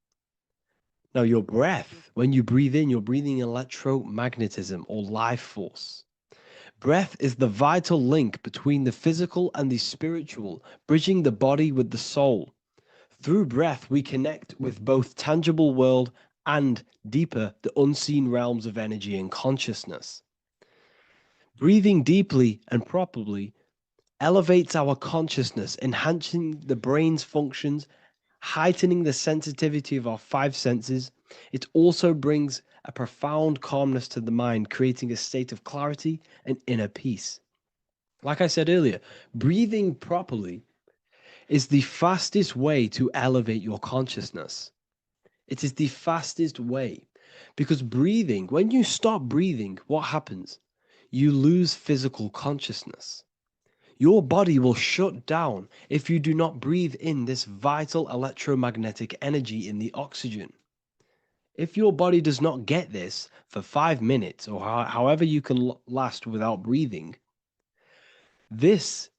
Now, your breath, when you breathe in, you're breathing electromagnetism or life force. Breath is the vital link between the physical and the spiritual, bridging the body with the soul. Through breath, we connect with both tangible world and deeper, the unseen realms of energy and consciousness. Breathing deeply and properly elevates our consciousness, enhancing the brain's functions, heightening the sensitivity of our five senses. It also brings a profound calmness to the mind, creating a state of clarity and inner peace. Like I said earlier, breathing properly is the fastest way to elevate your consciousness. It is the fastest way because breathing, when you stop breathing, what happens? You lose physical consciousness. Your body will shut down if you do not breathe in this vital electromagnetic energy in the oxygen. If your body does not get this for 5 minutes or however you can last without breathing, this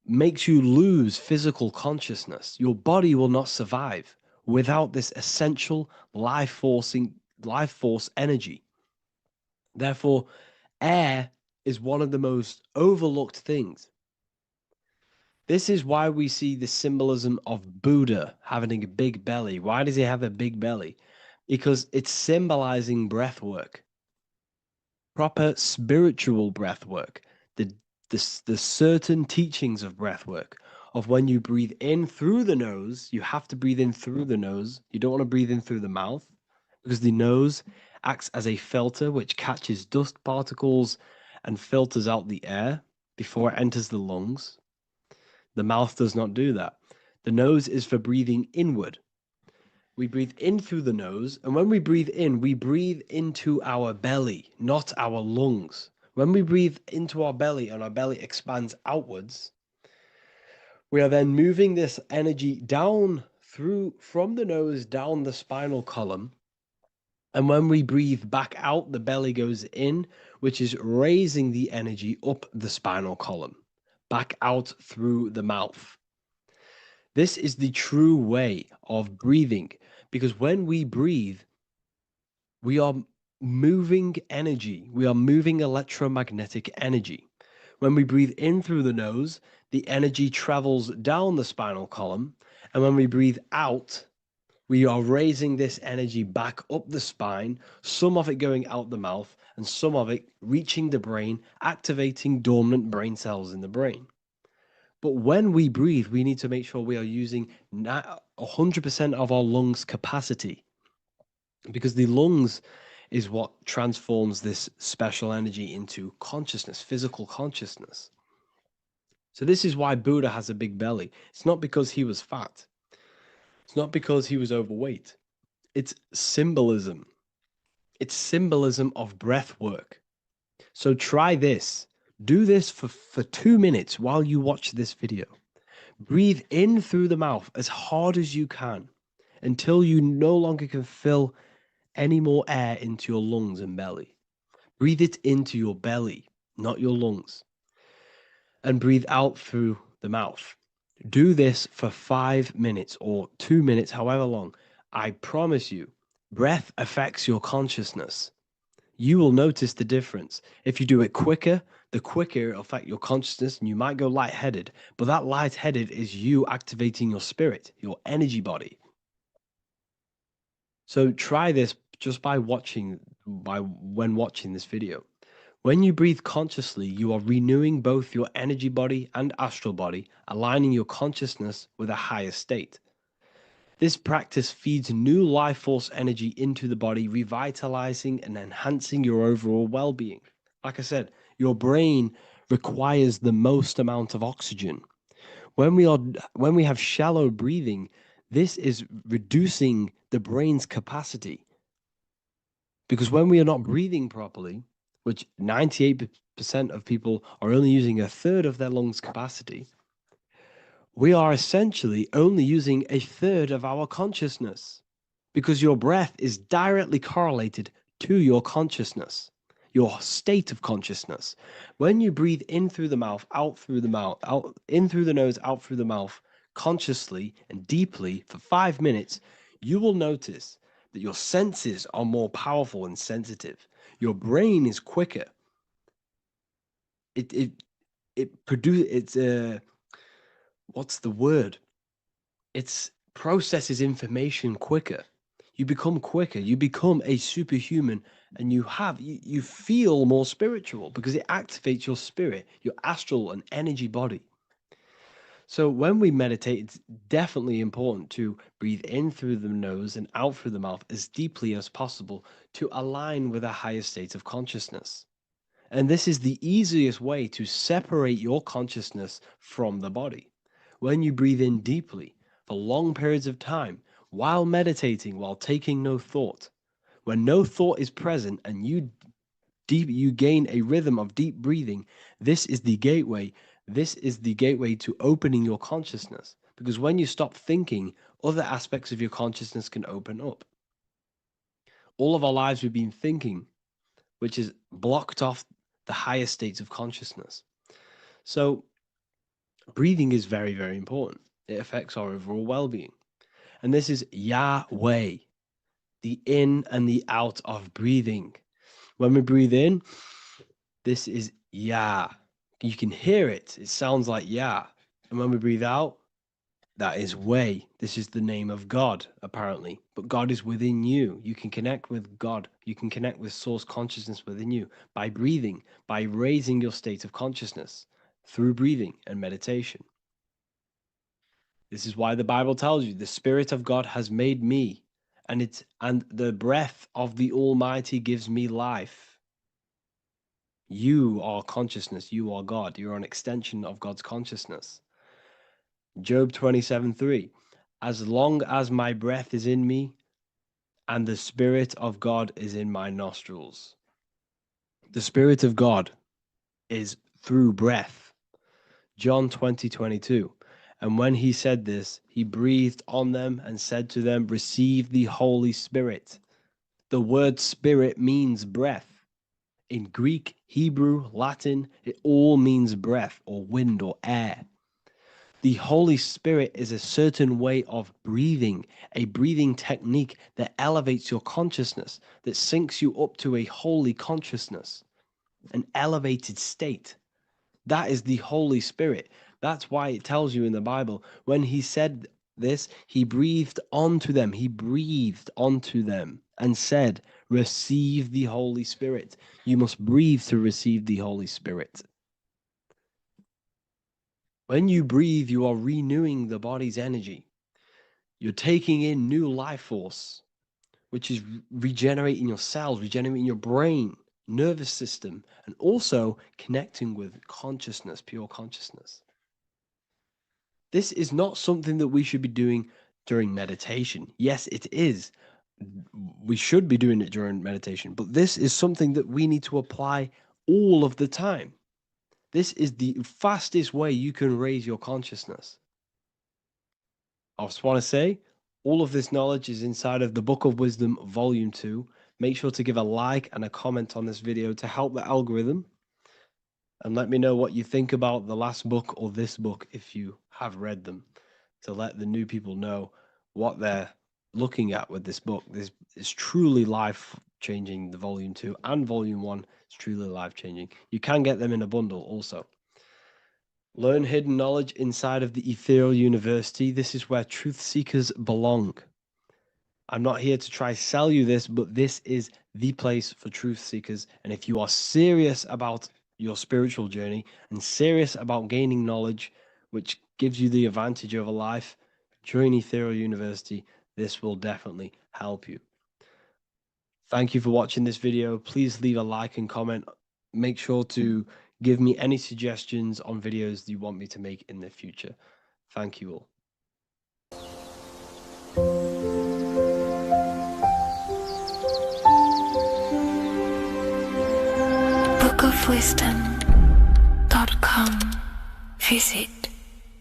makes you lose physical consciousness. Your body will not survive without this essential life force energy. Therefore, air is one of the most overlooked things. This is why we see the symbolism of Buddha having a big belly. Why does he have a big belly? Because it's symbolizing breath work, proper spiritual breath work, the, the certain teachings of breath work, of when you breathe in through the nose, you have to breathe in through the nose. You don't want to breathe in through the mouth because the nose acts as a filter which catches dust particles and filters out the air before it enters the lungs. The mouth does not do that. The nose is for breathing inward. We breathe in through the nose, and when we breathe in, we breathe into our belly, not our lungs. When we breathe into our belly and our belly expands outwards, we are then moving this energy down through from the nose down the spinal column. And when we breathe back out, the belly goes in, which is raising the energy up the spinal column, back out through the mouth. This is the true way of breathing because when we breathe, we are moving energy. We are moving electromagnetic energy. When we breathe in through the nose, the energy travels down the spinal column. And when we breathe out, we are raising this energy back up the spine, some of it going out the mouth, and some of it reaching the brain, activating dormant brain cells in the brain. But when we breathe, we need to make sure we are using 100% of our lungs' capacity because the lungs is what transforms this special energy into consciousness, physical consciousness. So this is why Buddha has a big belly. It's not because he was fat. It's not because he was overweight. It's symbolism. It's symbolism of breath work. So try this. Do this for 2 minutes while you watch this video. Breathe in through the mouth as hard as you can until you no longer can fill any more air into your lungs and belly. Breathe it into your belly, not your lungs. And breathe out through the mouth. Do this for 5 minutes or 2 minutes, however long. I promise you, breath affects your consciousness. You will notice the difference. If you do it quicker, the quicker it'll affect your consciousness and you might go lightheaded. But that lightheaded is you activating your spirit, your energy body. So try this just when watching this video. When you breathe consciously, you are renewing both your energy body and astral body, aligning your consciousness with a higher state. This practice feeds new life force energy into the body, revitalizing and enhancing your overall well-being. Like I said, your brain requires the most amount of oxygen. When we have shallow breathing, this is reducing the brain's capacity. Because when we are not breathing properly, which 98% of people are only using a third of their lungs capacity, we are essentially only using a third of our consciousness because your breath is directly correlated to your consciousness, your state of consciousness. When you breathe in through the mouth, out through the mouth, out in through the nose, out through the mouth, consciously and deeply for 5 minutes, you will notice that your senses are more powerful and sensitive. Your brain is quicker. What's the word? It processes information quicker. You become quicker. You become a superhuman, and you feel more spiritual because it activates your spirit, your astral and energy body. So when we meditate, it's definitely important to breathe in through the nose and out through the mouth as deeply as possible to align with a higher state of consciousness. And this is the easiest way to separate your consciousness from the body. When you breathe in deeply for long periods of time, while meditating, while taking no thought, when no thought is present and you gain a rhythm of deep breathing, this is the gateway. This is the gateway to opening your consciousness. Because when you stop thinking, other aspects of your consciousness can open up. All of our lives we've been thinking, which is blocked off the higher states of consciousness. So breathing is very, very important. It affects our overall well-being. And this is Yahweh, the in and the out of breathing. When we breathe in, this is Yah. You can hear it. It sounds like Yah. And when we breathe out, that is way. This is the name of God, apparently. But God is within you. You can connect with God. You can connect with source consciousness within you by breathing, by raising your state of consciousness through breathing and meditation. This is why the Bible tells you the Spirit of God has made me, and the breath of the Almighty gives me life. You are consciousness. You are God. You're an extension of God's consciousness. Job 27:3. As long as my breath is in me and the Spirit of God is in my nostrils. The Spirit of God is through breath. John 20:22. And when he said this, he breathed on them and said to them, receive the Holy Spirit. The word spirit means breath. In Greek, Hebrew, Latin, it all means breath or wind or air. The Holy Spirit is a certain way of breathing, a breathing technique that elevates your consciousness, that syncs you up to a holy consciousness, an elevated state. That is the Holy Spirit. That's why it tells you in the Bible, when he said this, he breathed onto them. He breathed onto them and said, receive the Holy Spirit. You must breathe to receive the Holy Spirit. When you breathe, you are renewing the body's energy. You're taking in new life force, which is regenerating your cells, regenerating your brain, nervous system, and also connecting with consciousness, pure consciousness. This is not something that we should be doing during meditation. Yes, it is. We should be doing it during meditation, but this is something that we need to apply all of the time. This is the fastest way you can raise your consciousness. I just want to say, all of this knowledge is inside of the Book of Wisdom, Volume 2. Make sure to give a like and a comment on this video to help the algorithm. And let me know what you think about the last book or this book if you have read them, to let the new people know what they're looking at with this book. This is truly life-changing, the Volume 2 and Volume 1 is truly life-changing. You can get them in a bundle also. Learn hidden knowledge inside of the Ethereal University. This is where truth seekers belong. I'm not here to try sell you this, but this is the place for truth seekers. And if you are serious about your spiritual journey and serious about gaining knowledge, which gives you the advantage over life, join Ethereal University. This will definitely help you. Thank you for watching this video. Please leave a like and comment. Make sure to give me any suggestions on videos you want me to make in the future. Thank you all. bookofwisdom.com. Visit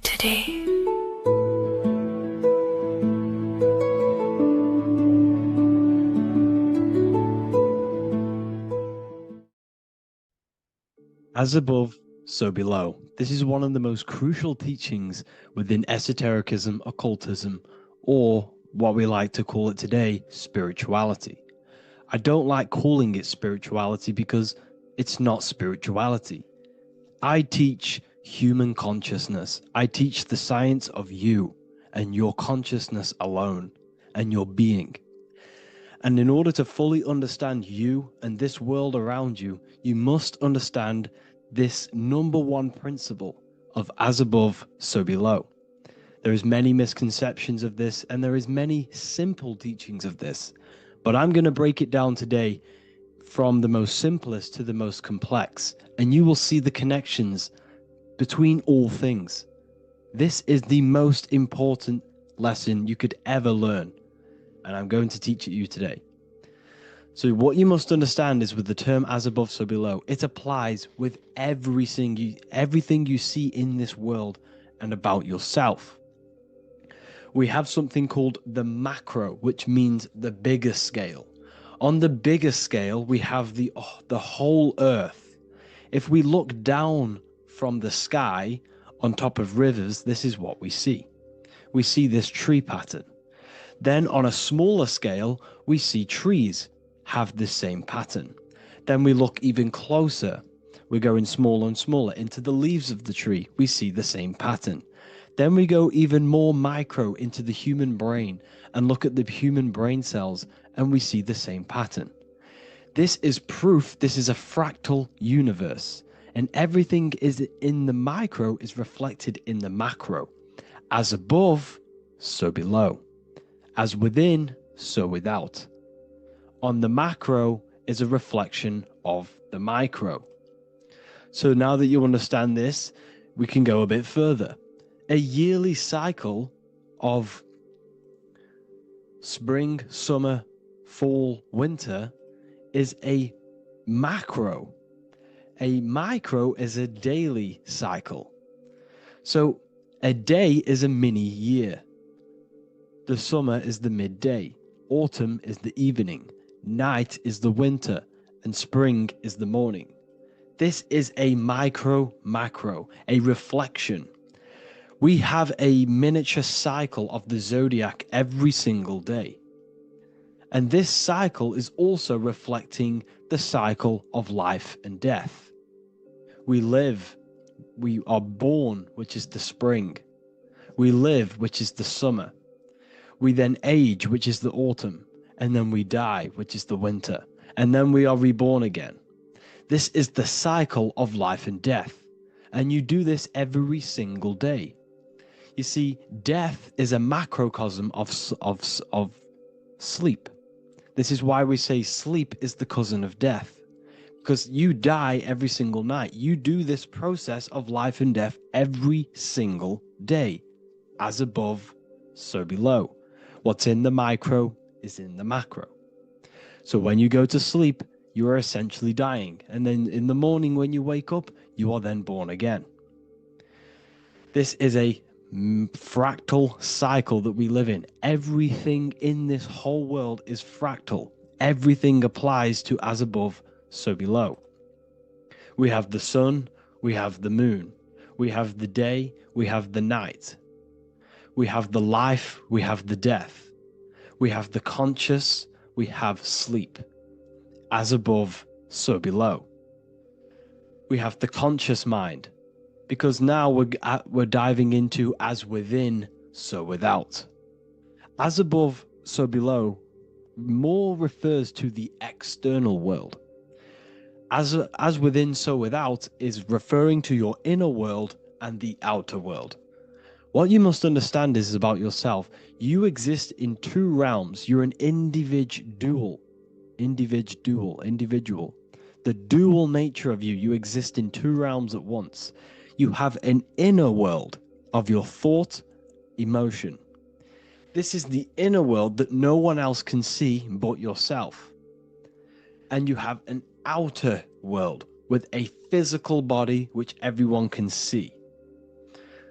today. As above, so below. This is one of the most crucial teachings within esotericism, occultism, or what we like to call it today, spirituality. I don't like calling it spirituality because it's not spirituality. I teach human consciousness. I teach the science of you and your consciousness alone and your being. And in order to fully understand you and this world around you, you must understand this number one principle of as above, so below. There is many misconceptions of this, and there is many simple teachings of this. But I'm going to break it down today from the most simplest to the most complex, and you will see the connections between all things. This is the most important lesson you could ever learn, and I'm going to teach it you today. So what you must understand is with the term as above, so below, it applies with everything you see in this world and about yourself. We have something called the macro, which means the bigger scale. On the bigger scale, we have the whole earth. If we look down from the sky on top of rivers, this is what we see. We see this tree pattern. Then on a smaller scale, we see trees have the same pattern. Then we look even closer. We're going smaller and smaller into the leaves of the tree. We see the same pattern. Then we go even more micro into the human brain and look at the human brain cells, and we see the same pattern. This is proof this is a fractal universe, and everything is in the micro is reflected in the macro. As above, so below. As within, so without. On the macro is a reflection of the micro. So now that you understand this, we can go a bit further. A yearly cycle of spring, summer, fall, winter is a macro. A micro is a daily cycle. So a day is a mini year. The summer is the midday. Autumn is the evening. Night is the winter. And spring is the morning. This is a macro, a reflection. We have a miniature cycle of the zodiac every single day. And this cycle is also reflecting the cycle of life and death. We live, we are born, which is the spring. We live, which is the summer. We then age, which is the autumn. And then we die, which is the winter. And then we are reborn again. This is the cycle of life and death. And you do this every single day. You see, death is a macrocosm of sleep. This is why we say sleep is the cousin of death. Because you die every single night. You do this process of life and death every single day. As above, so below. What's in the micro is in the macro. So when you go to sleep, you are essentially dying. And then in the morning when you wake up, you are then born again. This is a fractal cycle that we live in. Everything in this whole world is fractal. Everything applies to as above, so below. We have the sun, we have the moon, we have the day, we have the night. We have the life, we have the death. We have the conscious, we have sleep. As above, so below. We have the conscious mind, because now we're diving into as within, so without. As above, so below more refers to the external world. As within, so without is referring to your inner world and the outer world. What you must understand is about yourself. You exist in two realms. You're an individual. The dual nature of you. You exist in two realms at once. You have an inner world of your thought, emotion. This is the inner world that no one else can see but yourself. And you have an outer world with a physical body which everyone can see.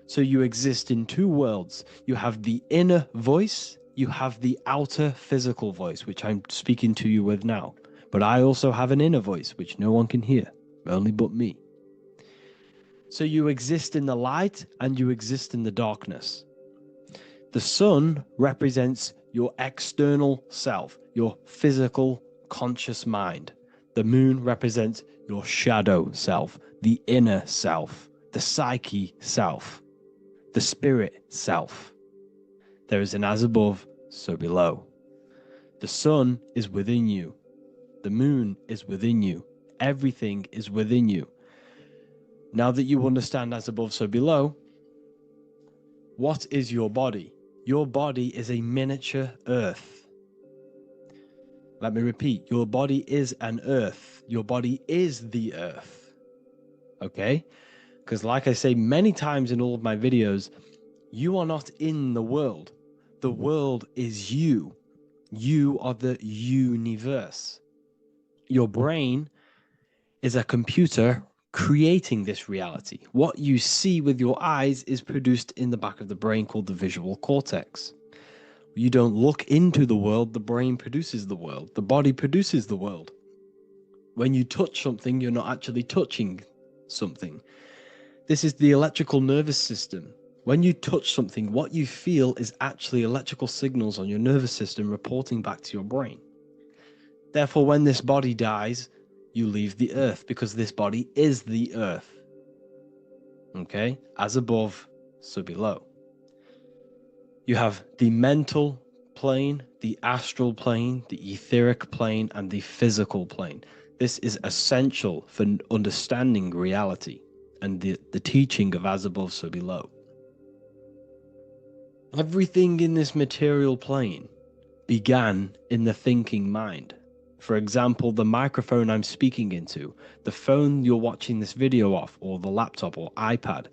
So you exist in two worlds. You have the inner voice, you have the outer physical voice, which I'm speaking to you with now. But I also have an inner voice, which no one can hear, only but me. So you exist in the light and you exist in the darkness. The sun represents your external self, your physical, conscious mind. The moon represents your shadow self, the inner self, the psyche self, the spirit self. There is an as above, so below. The sun is within you. The moon is within you. Everything is within you. Now that you understand as above, so below, what is your body? Your body is a miniature earth. Let me repeat, your body is an earth. Your body is the earth. Okay? Because like I say many times in all of my videos, you are not in the world. The world is you. You are the universe. Your brain is a computer creating this reality. What you see with your eyes is produced in the back of the brain called the visual cortex. You don't look into the world, the brain produces the world. The body produces the world. When you touch something, you're not actually touching something. This is the electrical nervous system. When you touch something, what you feel is actually electrical signals on your nervous system reporting back to your brain. Therefore, when this body dies, you leave the earth because this body is the earth. Okay? As above, so below. You have the mental plane, the astral plane, the etheric plane, and the physical plane. This is essential for understanding reality and the teaching of as above, so below. Everything in this material plane began in the thinking mind. For example, the microphone I'm speaking into, the phone you're watching this video off, or the laptop or iPad.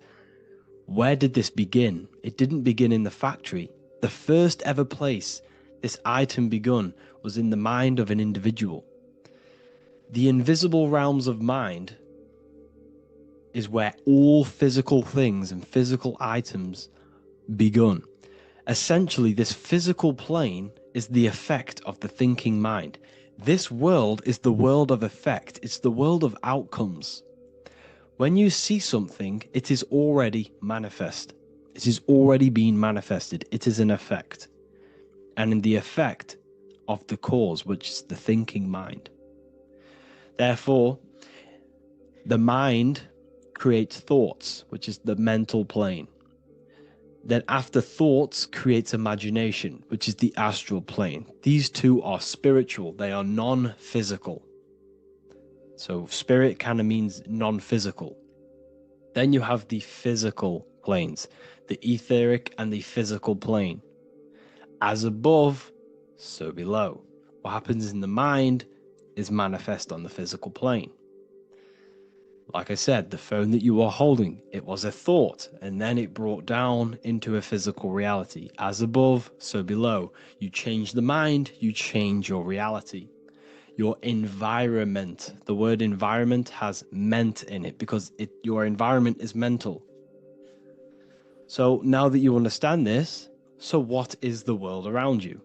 Where did this begin? It didn't begin in the factory. The first ever place this item begun was in the mind of an individual. The invisible realms of mind is where all physical things and physical items begun. Essentially, this physical plane is the effect of the thinking mind. This world is the world of effect. It's the world of outcomes. When you see something, it is already manifest. It is already being manifested. It is an effect. And in the effect of the cause, which is the thinking mind. Therefore, the mind creates thoughts, which is the mental plane. Then after thoughts creates imagination, which is the astral plane. These two are spiritual. They are non-physical. So spirit kind of means non-physical. Then you have the physical planes, the etheric and the physical plane. As above, so below. What happens in the mind is manifest on the physical plane. Like I said, the phone that you are holding, it was a thought, and then it brought down into a physical reality. As above, so below. You change the mind, you change your reality. Your environment. The word environment has ment in it because your environment is mental. So now that you understand this, so what is the world around you?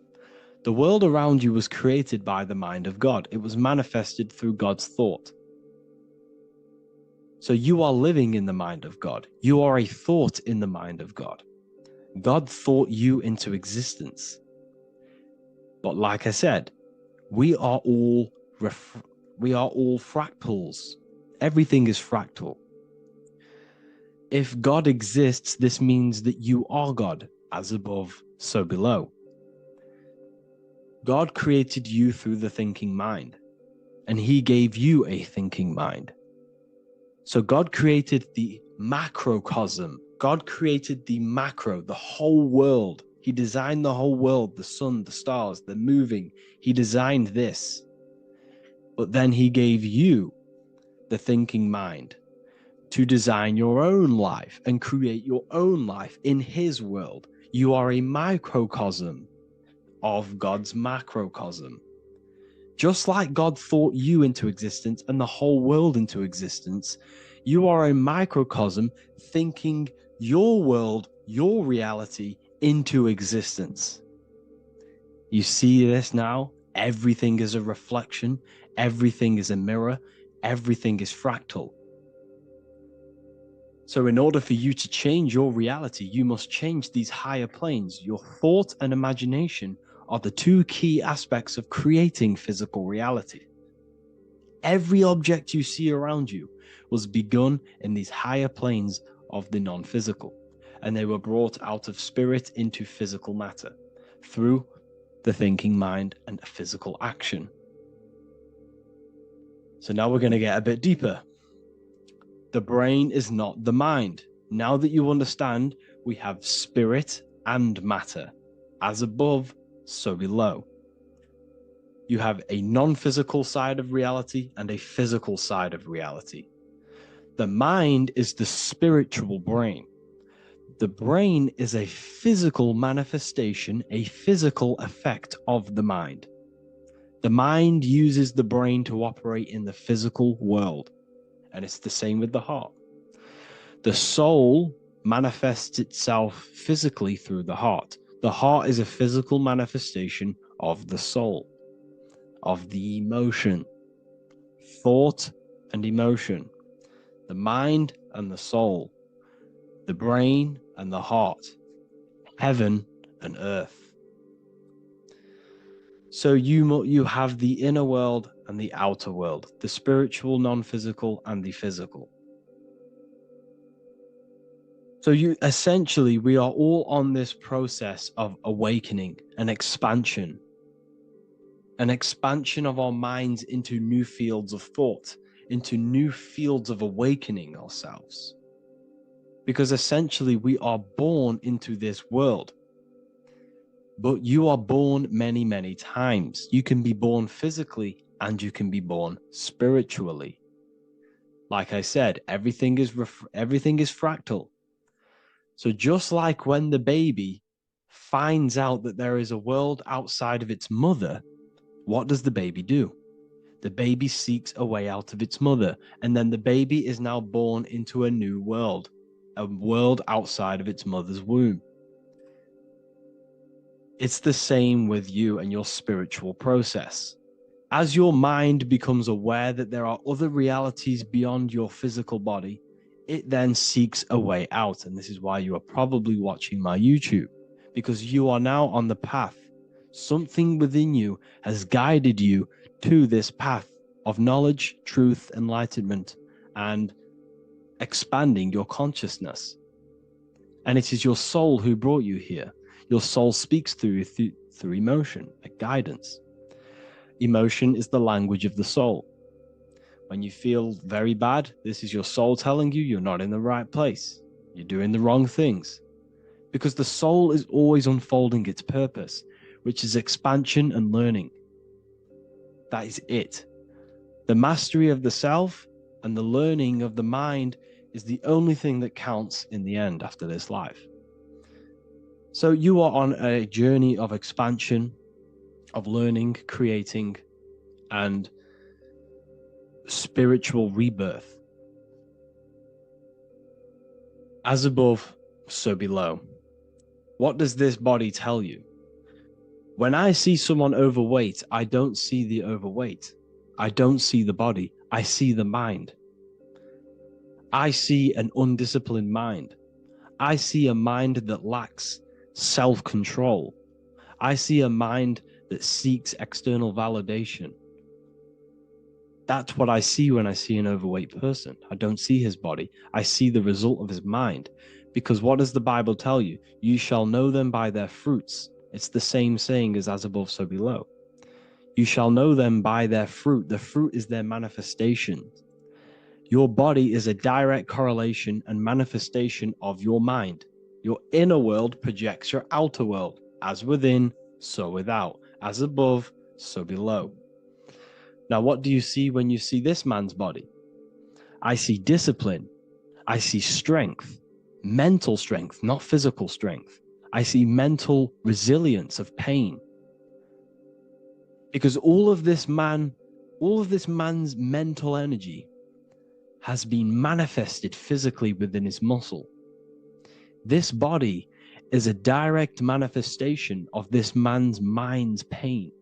The world around you was created by the mind of God. It was manifested through God's thought. So you are living in the mind of God. You are a thought in the mind of God. God thought you into existence. But like I said, we are all fractals. Everything is fractal. If God exists, this means that you are God, as above, so below. God created you through the thinking mind, and he gave you a thinking mind. So God created the macrocosm. God created the macro, the whole world. He designed the whole world, the sun, the stars, the moving. He designed this. But then he gave you the thinking mind to design your own life and create your own life in his world. You are a microcosm of God's macrocosm. Just like God thought you into existence and the whole world into existence, you are a microcosm thinking your world, your reality into existence. You see this now? Everything is a reflection. Everything is a mirror. Everything is fractal. So in order for you to change your reality, you must change these higher planes. Your thought and imagination are the two key aspects of creating physical reality. Every object you see around you was begun in these higher planes of the non-physical, and they were brought out of spirit into physical matter through the thinking mind and physical action. So now we're going to get a bit deeper. The brain is not the mind. Now that you understand, we have spirit and matter. As above, so below. You have a non-physical side of reality and a physical side of reality. The mind is the spiritual brain. The brain is a physical manifestation, a physical effect of the mind. The mind uses the brain to operate in the physical world, and it's the same with the heart. The soul manifests itself physically through the heart. The heart is a physical manifestation of the soul, of the emotion, thought and emotion, the mind and the soul, the brain and the heart, heaven and earth. So you have the inner world and the outer world, the spiritual, non-physical, and the physical. So we are all on this process of awakening, an expansion of our minds into new fields of thought, into new fields of awakening ourselves. Because essentially we are born into this world, but you are born many, many times. You can be born physically and you can be born spiritually. Like I said, everything is fractal. So just like when the baby finds out that there is a world outside of its mother, what does the baby do? The baby seeks a way out of its mother, and then the baby is now born into a new world, a world outside of its mother's womb. It's the same with you and your spiritual process. As your mind becomes aware that there are other realities beyond your physical body, it then seeks a way out. And this is why you are probably watching my YouTube, because you are now on the path. Something within you has guided you to this path of knowledge, truth, enlightenment, and expanding your consciousness. And it is your soul who brought you here. Your soul speaks through emotion, like guidance. Emotion is the language of the soul. When you feel very bad, this is your soul telling you you're not in the right place. You're doing the wrong things. Because the soul is always unfolding its purpose, which is expansion and learning. That is it. The mastery of the self and the learning of the mind is the only thing that counts in the end after this life. So you are on a journey of expansion, of learning, creating, and spiritual rebirth. As above, so below. What does this body tell you? When I see someone overweight, I don't see the overweight. I don't see the body. I see the mind. I see an undisciplined mind. I see a mind that lacks self-control. I see a mind that seeks external validation. That's what I see when I see an overweight person. I don't see his body. I see the result of his mind. Because what does the Bible tell you? You shall know them by their fruits. It's the same saying as above, so below. You shall know them by their fruit. The fruit is their manifestation. Your body is a direct correlation and manifestation of your mind. Your inner world projects your outer world. As within, so without. As above, so below. Now, what do you see when you see this man's body? I see discipline. I see strength, mental strength, not physical strength. I see mental resilience of pain. Because all of this man's mental energy has been manifested physically within his muscle. This body is a direct manifestation of this man's mind's pain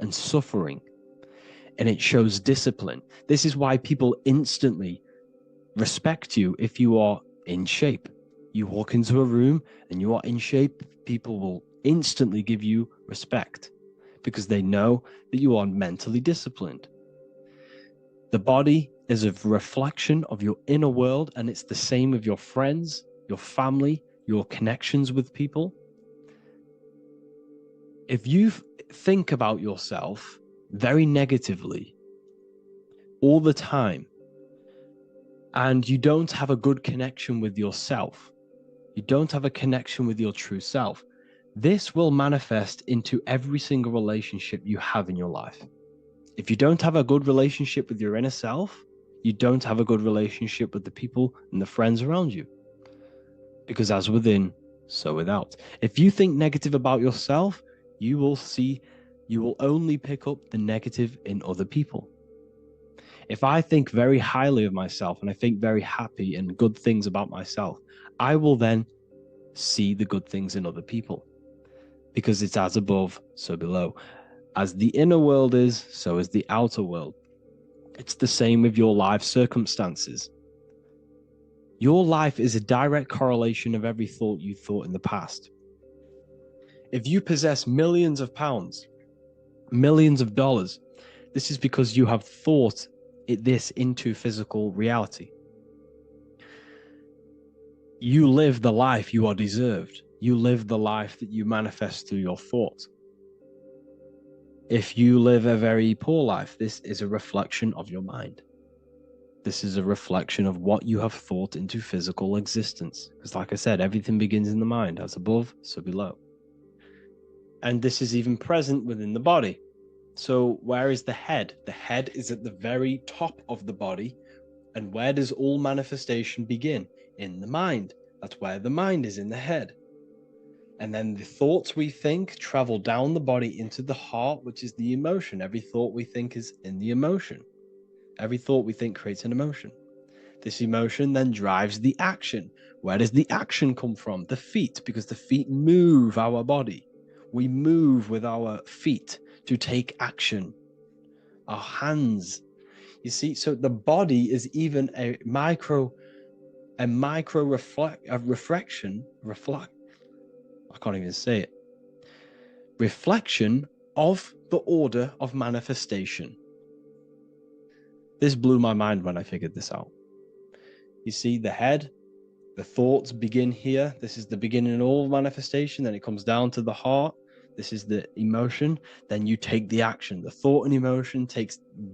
and suffering. And it shows discipline. This is why people instantly respect you if you are in shape. You walk into a room and you are in shape, people will instantly give you respect because they know that you are mentally disciplined. The body is a reflection of your inner world, and it's the same with your friends, your family, your connections with people. If you think about yourself very negatively all the time, and you don't have a good connection with yourself, you don't have a connection with your true self, this will manifest into every single relationship you have in your life. If you don't have a good relationship with your inner self, you don't have a good relationship with the people and the friends around you. Because as within, so without. If you think negative about yourself, you will only pick up the negative in other people. If I think very highly of myself and I think very happy and good things about myself, I will then see the good things in other people. Because it's as above, so below. As the inner world is, so is the outer world. It's the same with your life circumstances. Your life is a direct correlation of every thought you thought in the past. If you possess millions of pounds, millions of dollars, this is because you have thought this into physical reality. You live the life you are deserved. You live the life that you manifest through your thoughts. If you live a very poor life, this is a reflection of your mind. This is a reflection of what you have thought into physical existence. Because like I said, everything begins in the mind, as above, so below. And this is even present within the body. So where is the head? The head is at the very top of the body. And where does all manifestation begin? In the mind. That's where the mind is, in the head. And then the thoughts we think travel down the body into the heart, which is the emotion. Every thought we think is in the emotion. Every thought we think creates an emotion. This emotion then drives the action. Where does the action come from? The feet, because the feet move our body. We move with our feet to take action. Our hands. You see, so the body is even a micro reflection. I can't even say it. Reflection of the order of manifestation. This blew my mind when I figured this out. You see, the head, the thoughts begin here. This is the beginning of all manifestation. Then it comes down to the heart. This is the emotion. Then you take the action. The thought and emotion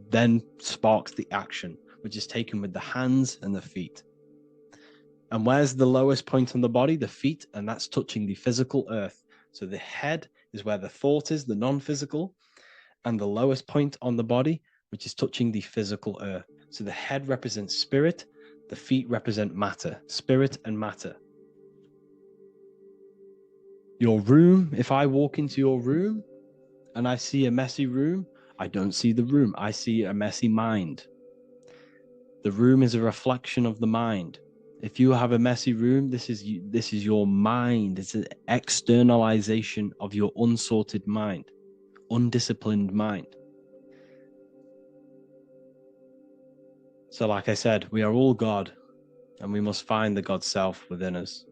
then sparks the action, which is taken with the hands and the feet. And where's the lowest point on the body? The feet, and that's touching the physical earth. So the head is where the thought is, the non-physical, and the lowest point on the body, which is touching the physical earth. So the head represents spirit, the feet represent matter, spirit and matter. Your room, if I walk into your room and I see a messy room, I don't see the room, I see a messy mind. The room is a reflection of the mind. If you have a messy room, this is your mind. It's an externalization of your unsorted mind, undisciplined mind. So like I said, we are all God, and we must find the God self within us.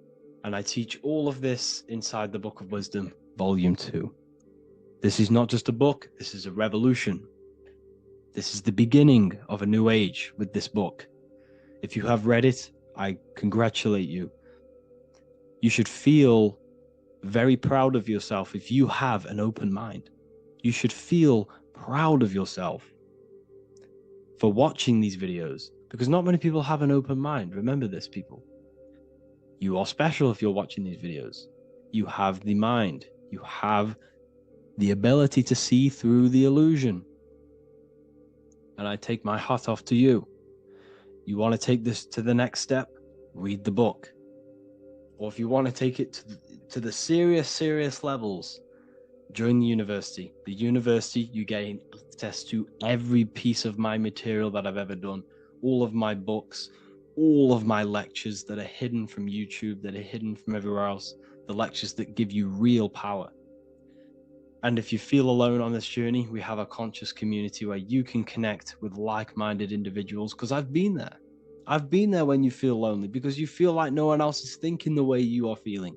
And I teach all of this inside the Book of Wisdom, Volume 2. This is not just a book, this is a revolution. This is the beginning of a new age with this book. If you have read it, I congratulate you. You should feel very proud of yourself if you have an open mind. You should feel proud of yourself for watching these videos, because not many people have an open mind. Remember this, people. You are special if you're watching these videos. You have the mind. You have the ability to see through the illusion. And I take my hat off to you. You want to take this to the next step? Read the book. Or if you want to take it to the serious levels, join the university. The university, you gain access to every piece of my material that I've ever done, all of my books, all of my lectures that are hidden from YouTube, that are hidden from everywhere else, the lectures that give you real power. And if you feel alone on this journey, we have a conscious community where you can connect with like-minded individuals, because I've been there. I've been there when you feel lonely, because you feel like no one else is thinking the way you are feeling.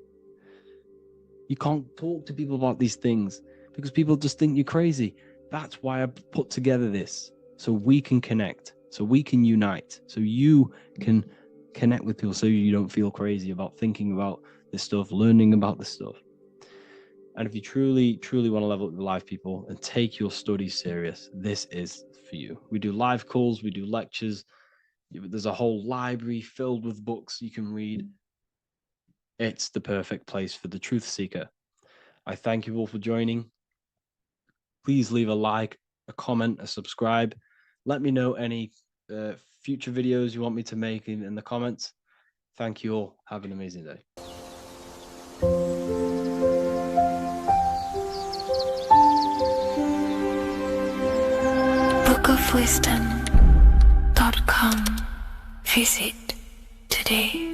You can't talk to people about these things because people just think you're crazy. That's why I put together this, so we can connect, so we can unite, so you can connect with people, so you don't feel crazy about thinking about this stuff, learning about this stuff. And if you truly want to level up your life, people, and take your studies serious, this is for you. We do live calls, we do lectures. There's a whole library filled with books you can read. It's the perfect place for the truth seeker. I thank you all for joining. Please leave a like, a comment, a subscribe. Let me know any future videos you want me to make in the comments. Thank you all. Have an amazing day. bookofwisdom.com. Visit today.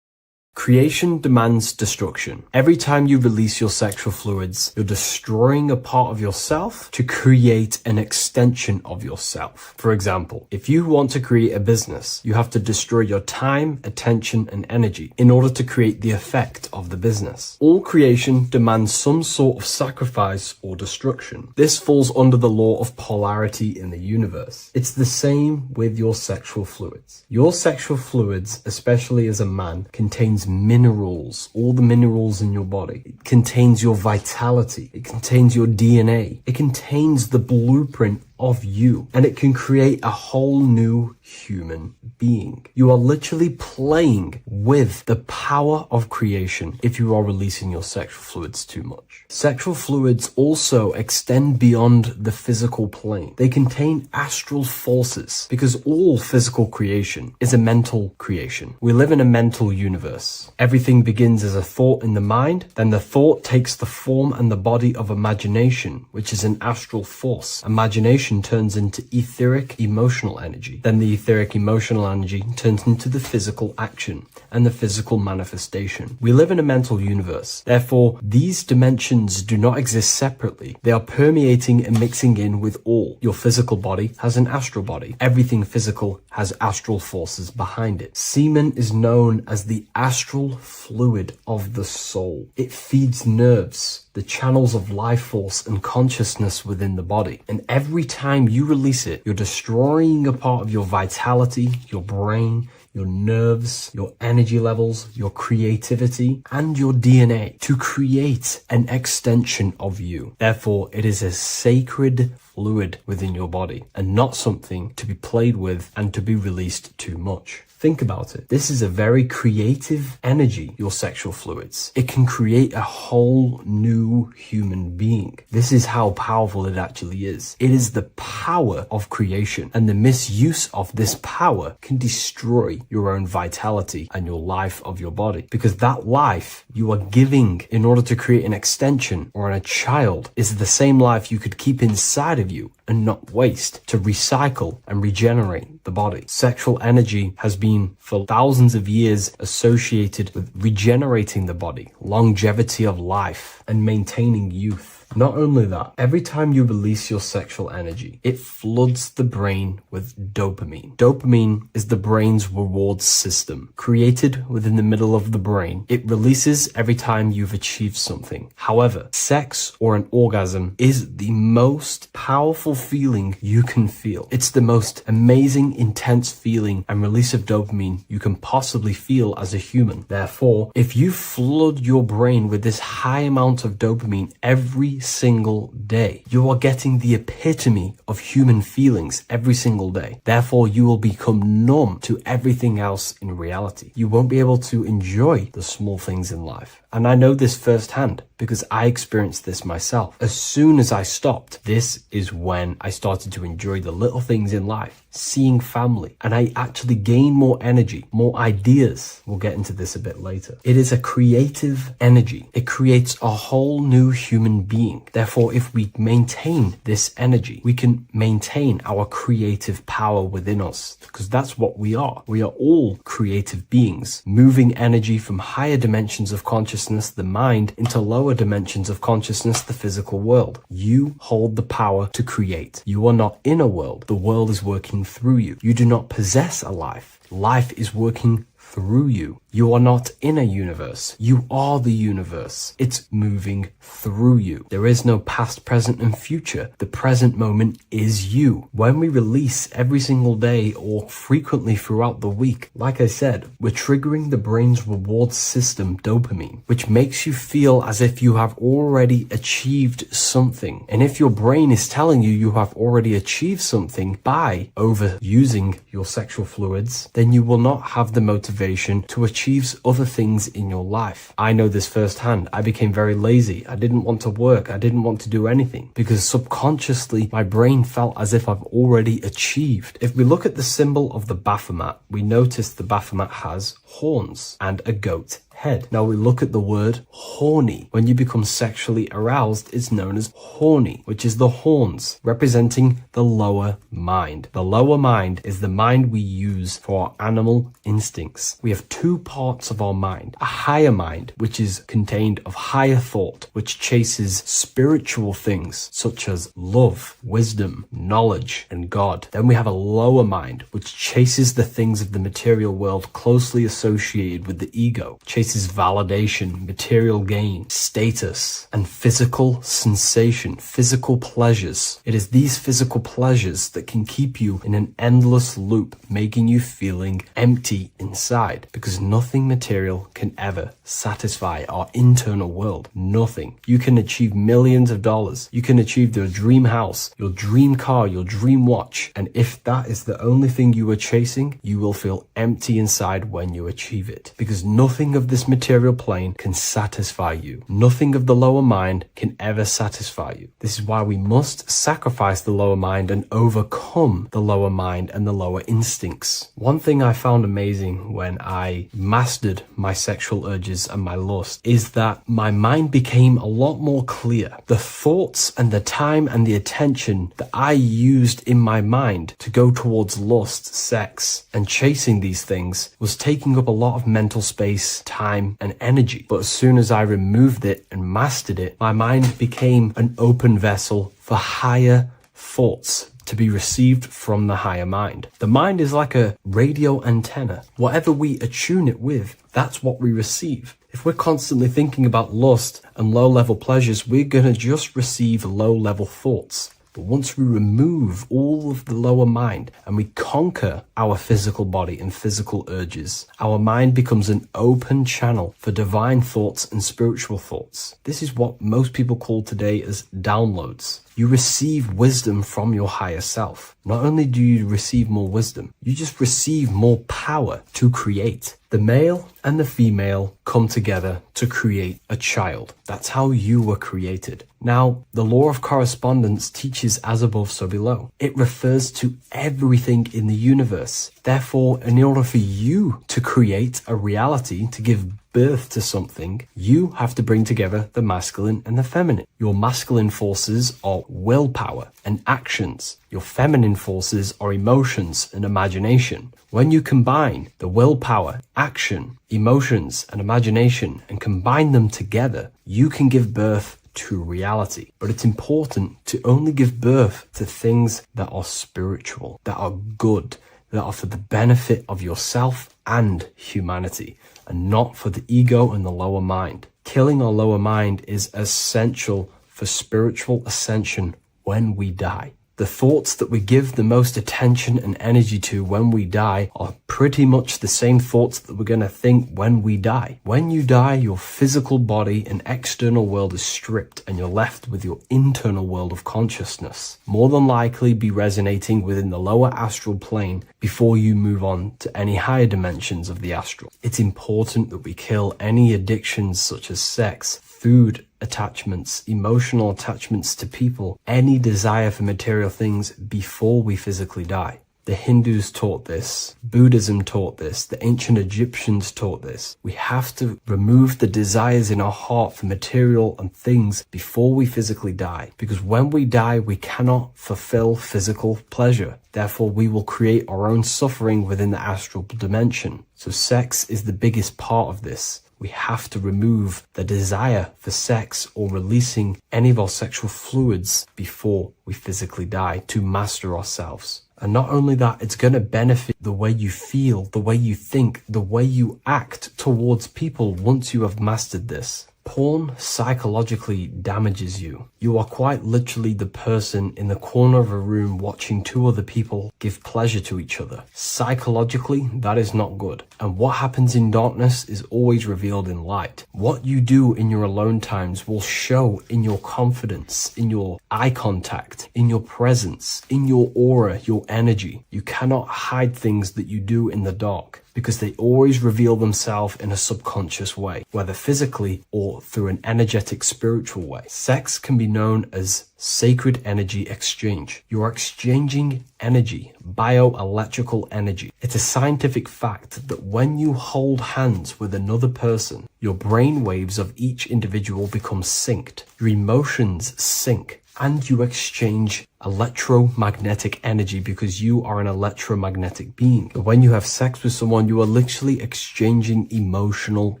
Creation demands destruction. Every time you release your sexual fluids, you're destroying a part of yourself to create an extension of yourself. For example, if you want to create a business, you have to destroy your time, attention, and energy in order to create the effect of the business. All creation demands some sort of sacrifice or destruction. This falls under the law of polarity in the universe. It's the same with your sexual fluids. Your sexual fluids, especially as a man, contains minerals, all the minerals in your body. It contains your vitality. It contains your DNA. It contains the blueprint of you, and it can create a whole new human being. You are literally playing with the power of creation if you are releasing your sexual fluids too much. Sexual fluids also extend beyond the physical plane. They contain astral forces because all physical creation is a mental creation. We live in a mental universe. Everything begins as a thought in the mind, then the thought takes the form and the body of imagination, which is an astral force. Imagination turns into etheric emotional energy. Then the etheric emotional energy turns into the physical action and the physical manifestation. We live in a mental universe. Therefore, these dimensions do not exist separately. They are permeating and mixing in with all. Your physical body has an astral body. Everything physical has astral forces behind it. Semen is known as the astral fluid of the soul. It feeds nerves, the channels of life force and consciousness within the body. And every time you release it, you're destroying a part of your vitality, your brain, your nerves, your energy levels, your creativity, and your DNA to create an extension of you. Therefore, it is a sacred fluid within your body and not something to be played with and to be released too much. Think about it. This is a very creative energy, your sexual fluids. It can create a whole new human being. This is how powerful it actually is. It is the power of creation, and the misuse of this power can destroy your own vitality and your life of your body, because that life you are giving in order to create an extension or a child is the same life you could keep inside of you and not waste to recycle and regenerate the body. Sexual energy has been for thousands of years associated with regenerating the body, longevity of life, and maintaining youth. Not only that, every time you release your sexual energy, it floods the brain with dopamine. Dopamine is the brain's reward system, created within the middle of the brain. It releases every time you've achieved something. However, sex or an orgasm is the most powerful feeling you can feel. It's the most amazing, intense feeling and release of dopamine you can possibly feel as a human. Therefore, if you flood your brain with this high amount of dopamine every single day, you are getting the epitome of human feelings every single day. Therefore, you will become numb to everything else in reality. You won't be able to enjoy the small things in life. And I know this firsthand because I experienced this myself. As soon as I stopped, this is when I started to enjoy the little things in life, seeing family, and I actually gained more energy, more ideas. We'll get into this a bit later. It is a creative energy. It creates a whole new human being. Therefore, if we maintain this energy, we can maintain our creative power within us, because that's what we are. We are all creative beings, moving energy from higher dimensions of consciousness, the mind, into lower dimensions of consciousness, the physical world. You hold the power to create. You are not in a world. The world is working through you. You do not possess a life. Life is working through you. You are not in a universe. You are the universe. It's moving through you. There is no past, present, and future. The present moment is you. When we release every single day or frequently throughout the week, like I said, we're triggering the brain's reward system, dopamine, which makes you feel as if you have already achieved something. And if your brain is telling you you have already achieved something by overusing your sexual fluids, then you will not have the motivation to achieve other things in your life. I know this firsthand. I became very lazy. I didn't want to work. I didn't want to do anything because subconsciously my brain felt as if I've already achieved. If we look at the symbol of the Baphomet, we notice the Baphomet has horns and a goat head. Now we look at the word horny. When you become sexually aroused, it's known as horny, which is the horns, representing the lower mind. The lower mind is the mind we use for our animal instincts. We have two parts of our mind. A higher mind, which is contained of higher thought, which chases spiritual things such as love, wisdom, knowledge, and God. Then we have a lower mind, which chases the things of the material world closely associated with the ego, chases validation, material gain, status, and physical sensation, physical pleasures. It is these physical pleasures that can keep you in an endless loop, making you feeling empty inside, because nothing material can ever satisfy our internal world. Nothing. You can achieve millions of dollars. You can achieve your dream house, your dream car, your dream watch. And if that is the only thing you are chasing, you will feel empty inside when you achieve it, because nothing of this material plane can satisfy you. Nothing of the lower mind can ever satisfy you. This is why we must sacrifice the lower mind and overcome the lower mind and the lower instincts. One thing I found amazing when I mastered my sexual urges and my lust is that my mind became a lot more clear. The thoughts and the time and the attention that I used in my mind to go towards lust, sex, and chasing these things was taking up a lot of mental space, time, and energy. But as soon as I removed it and mastered it, my mind became an open vessel for higher thoughts to be received from the higher mind. The mind is like a radio antenna. Whatever we attune it with, that's what we receive. If we're constantly thinking about lust and low-level pleasures, we're gonna just receive low-level thoughts. But once we remove all of the lower mind and we conquer our physical body and physical urges, our mind becomes an open channel for divine thoughts and spiritual thoughts. This is what most people call today as downloads. You receive wisdom from your higher self. Not only do you receive more wisdom, you just receive more power to create. The male and the female come together to create a child. That's how you were created. Now, the law of correspondence teaches as above, so below. It refers to everything in the universe. Therefore, in order for you to create a reality, to give birth to something, you have to bring together the masculine and the feminine. Your masculine forces are willpower and actions. Your feminine forces are emotions and imagination. When you combine the willpower, action, emotions, and imagination and combine them together, you can give birth to reality. But it's important to only give birth to things that are spiritual, that are good, that are for the benefit of yourself and humanity, and not for the ego and the lower mind. Killing our lower mind is essential for spiritual ascension when we die. The thoughts that we give the most attention and energy to when we die are pretty much the same thoughts that we're going to think when we die. When you die, your physical body and external world is stripped and you're left with your internal world of consciousness. More than likely be resonating within the lower astral plane before you move on to any higher dimensions of the astral. It's important that we kill any addictions such as sex, food, attachments, emotional attachments to people, any desire for material things before we physically die. The Hindus taught this, Buddhism taught this, the ancient Egyptians taught this. We have to remove the desires in our heart for material and things before we physically die, because when we die, we cannot fulfill physical pleasure. Therefore, we will create our own suffering within the astral dimension. So sex is the biggest part of this. We have to remove the desire for sex or releasing any of our sexual fluids before we physically die to master ourselves. And not only that, it's going to benefit the way you feel, the way you think, the way you act towards people once you have mastered this. Porn psychologically damages you. You are quite literally the person in the corner of a room watching two other people give pleasure to each other. Psychologically, that is not good. And what happens in darkness is always revealed in light. What you do in your alone times will show in your confidence, in your eye contact, in your presence, in your aura, your energy. You cannot hide things that you do in the dark. because they always reveal themselves in a subconscious way, whether physically or through an energetic spiritual way. Sex can be known as sacred energy exchange. You are exchanging energy, bioelectrical energy. It's a scientific fact that when you hold hands with another person, your brain waves of each individual become synced. Your emotions sync. And you exchange electromagnetic energy because you are an electromagnetic being. When you have sex with someone, you are literally exchanging emotional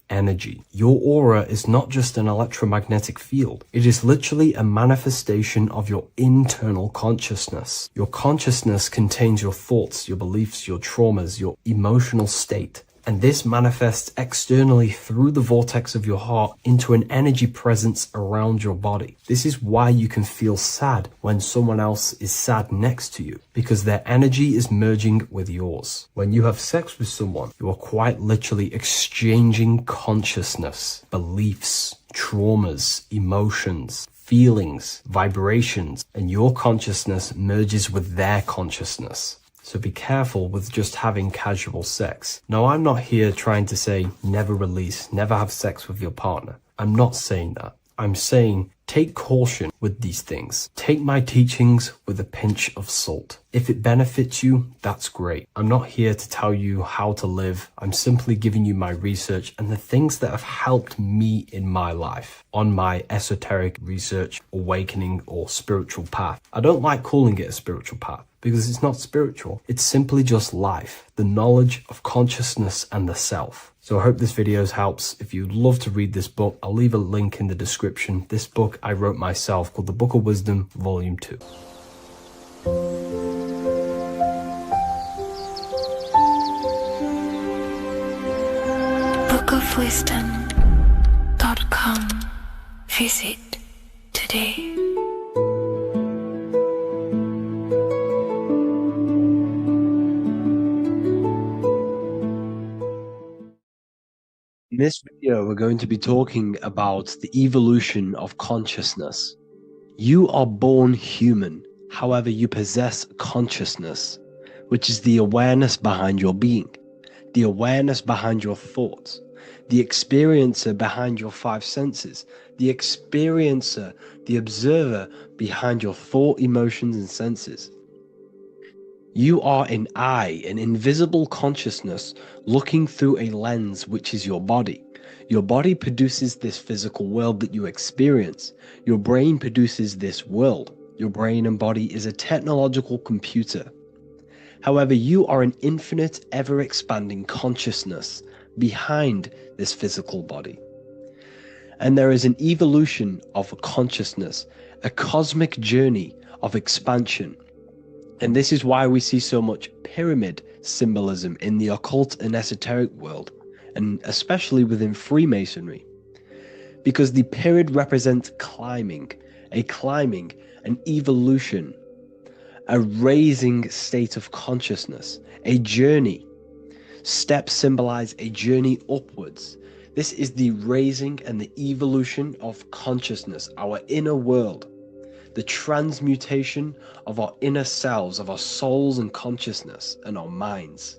energy. Your aura is not just an electromagnetic field. It is literally a manifestation of your internal consciousness. Your consciousness contains your thoughts, your beliefs, your traumas, your emotional state. And this manifests externally through the vortex of your heart into an energy presence around your body. This is why you can feel sad when someone else is sad next to you, because their energy is merging with yours. When you have sex with someone, you are quite literally exchanging consciousness, beliefs, traumas, emotions, feelings, vibrations, and your consciousness merges with their consciousness. So be careful with just having casual sex. Now, I'm not here trying to say never release, never have sex with your partner. I'm not saying that. I'm saying take caution with these things. Take my teachings with a pinch of salt. If it benefits you, that's great. I'm not here to tell you how to live. I'm simply giving you my research and the things that have helped me in my life on my esoteric research, awakening, or spiritual path. I don't like calling it a spiritual path, because it's not spiritual. It's simply just life, the knowledge of consciousness and the self. So I hope this video helps. If you'd love to read this book, I'll leave a link in the description. This book I wrote myself called The Book of Wisdom, Volume 2. bookofwisdom.com. Visit today. In this video, we're going to be talking about the evolution of consciousness. You are born human, however, you possess consciousness, which is the awareness behind your being, the awareness behind your thoughts, the experiencer behind your five senses, the experiencer, the observer behind your thought, emotions, and senses. You are an eye, an invisible consciousness looking through a lens, which is your body. Your body produces this physical world that you experience. Your brain produces this world. Your brain and body is a technological computer. However, you are an infinite, ever-expanding consciousness behind this physical body. And there is an evolution of consciousness, a cosmic journey of expansion. And this is why we see so much pyramid symbolism in the occult and esoteric world, and especially within Freemasonry. Because the pyramid represents climbing, an evolution, a raising state of consciousness, a journey. Steps symbolize a journey upwards. This is the raising and the evolution of consciousness, our inner world. The transmutation of our inner selves, of our souls and consciousness and our minds.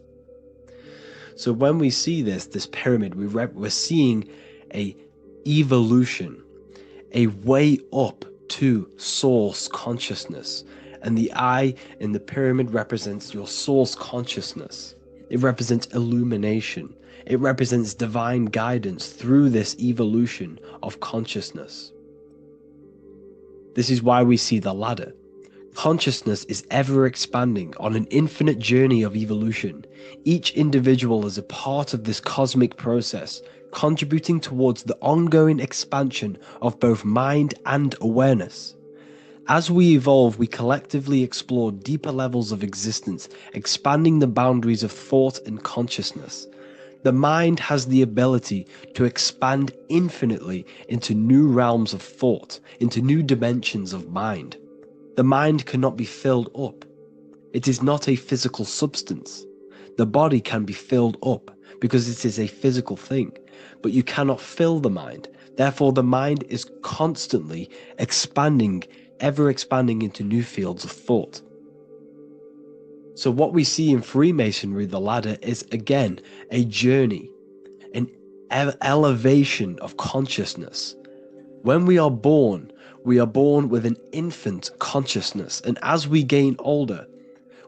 So when we see this pyramid, we're seeing a evolution, a way up to source consciousness. And the eye in the pyramid represents your source consciousness. It represents illumination. It represents divine guidance through this evolution of consciousness. This is why we see the ladder. Consciousness is ever expanding on an infinite journey of evolution. Each individual is a part of this cosmic process, contributing towards the ongoing expansion of both mind and awareness. As we evolve, we collectively explore deeper levels of existence, expanding the boundaries of thought and consciousness. The mind has the ability to expand infinitely into new realms of thought, into new dimensions of mind. The mind cannot be filled up. It is not a physical substance. The body can be filled up because it is a physical thing, but you cannot fill the mind. Therefore, the mind is constantly expanding, ever expanding into new fields of thought. So what we see in Freemasonry, the ladder, is again a journey, an elevation of consciousness. When we are born with an infant consciousness, and as we gain older,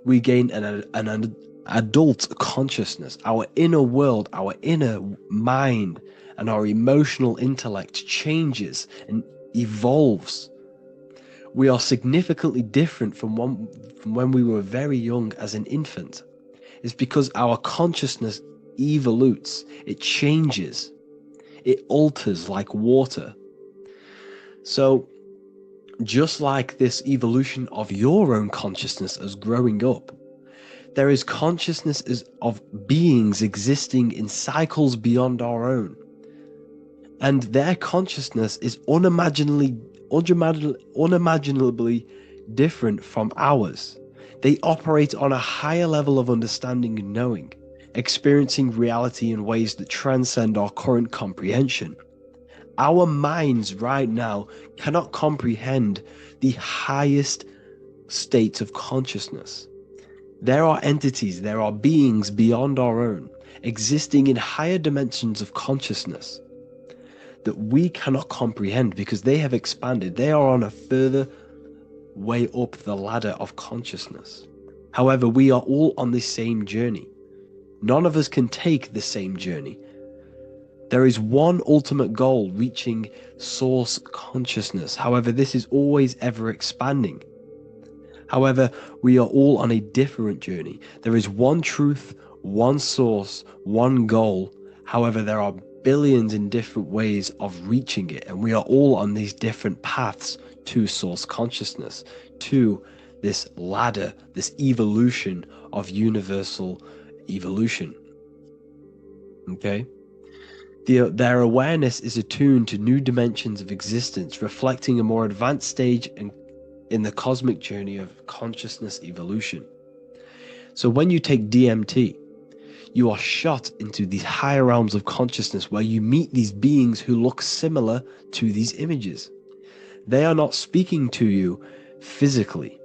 we gain an adult consciousness. Our inner world, our inner mind, and our emotional intellect changes and evolves. We are significantly different from when we were very young as an infant. It's because our consciousness evolutes, it changes, it alters like water. So, just like this evolution of your own consciousness as growing up, there is consciousness of beings existing in cycles beyond our own. And their consciousness is unimaginably different from ours. They operate on a higher level of understanding and knowing, experiencing reality in ways that transcend our current comprehension. Our minds right now cannot comprehend the highest states of consciousness. There are entities, there are beings beyond our own, existing in higher dimensions of consciousness that we cannot comprehend because they have expanded. They are on a further way up the ladder of consciousness. However, we are all on the same journey. None of us can take the same journey. There is one ultimate goal, reaching source consciousness. However, this is always ever expanding. However, we are all on a different journey. There is one truth, one source, one goal. However, there are billions in different ways of reaching it, and we are all on these different paths to source consciousness, to this ladder, this evolution of universal evolution. Okay? Their awareness is attuned to new dimensions of existence, reflecting a more advanced stage in the cosmic journey of consciousness evolution. So when you take DMT, you are shot into these higher realms of consciousness where you meet these beings who look similar to these images. They are not speaking to you physically.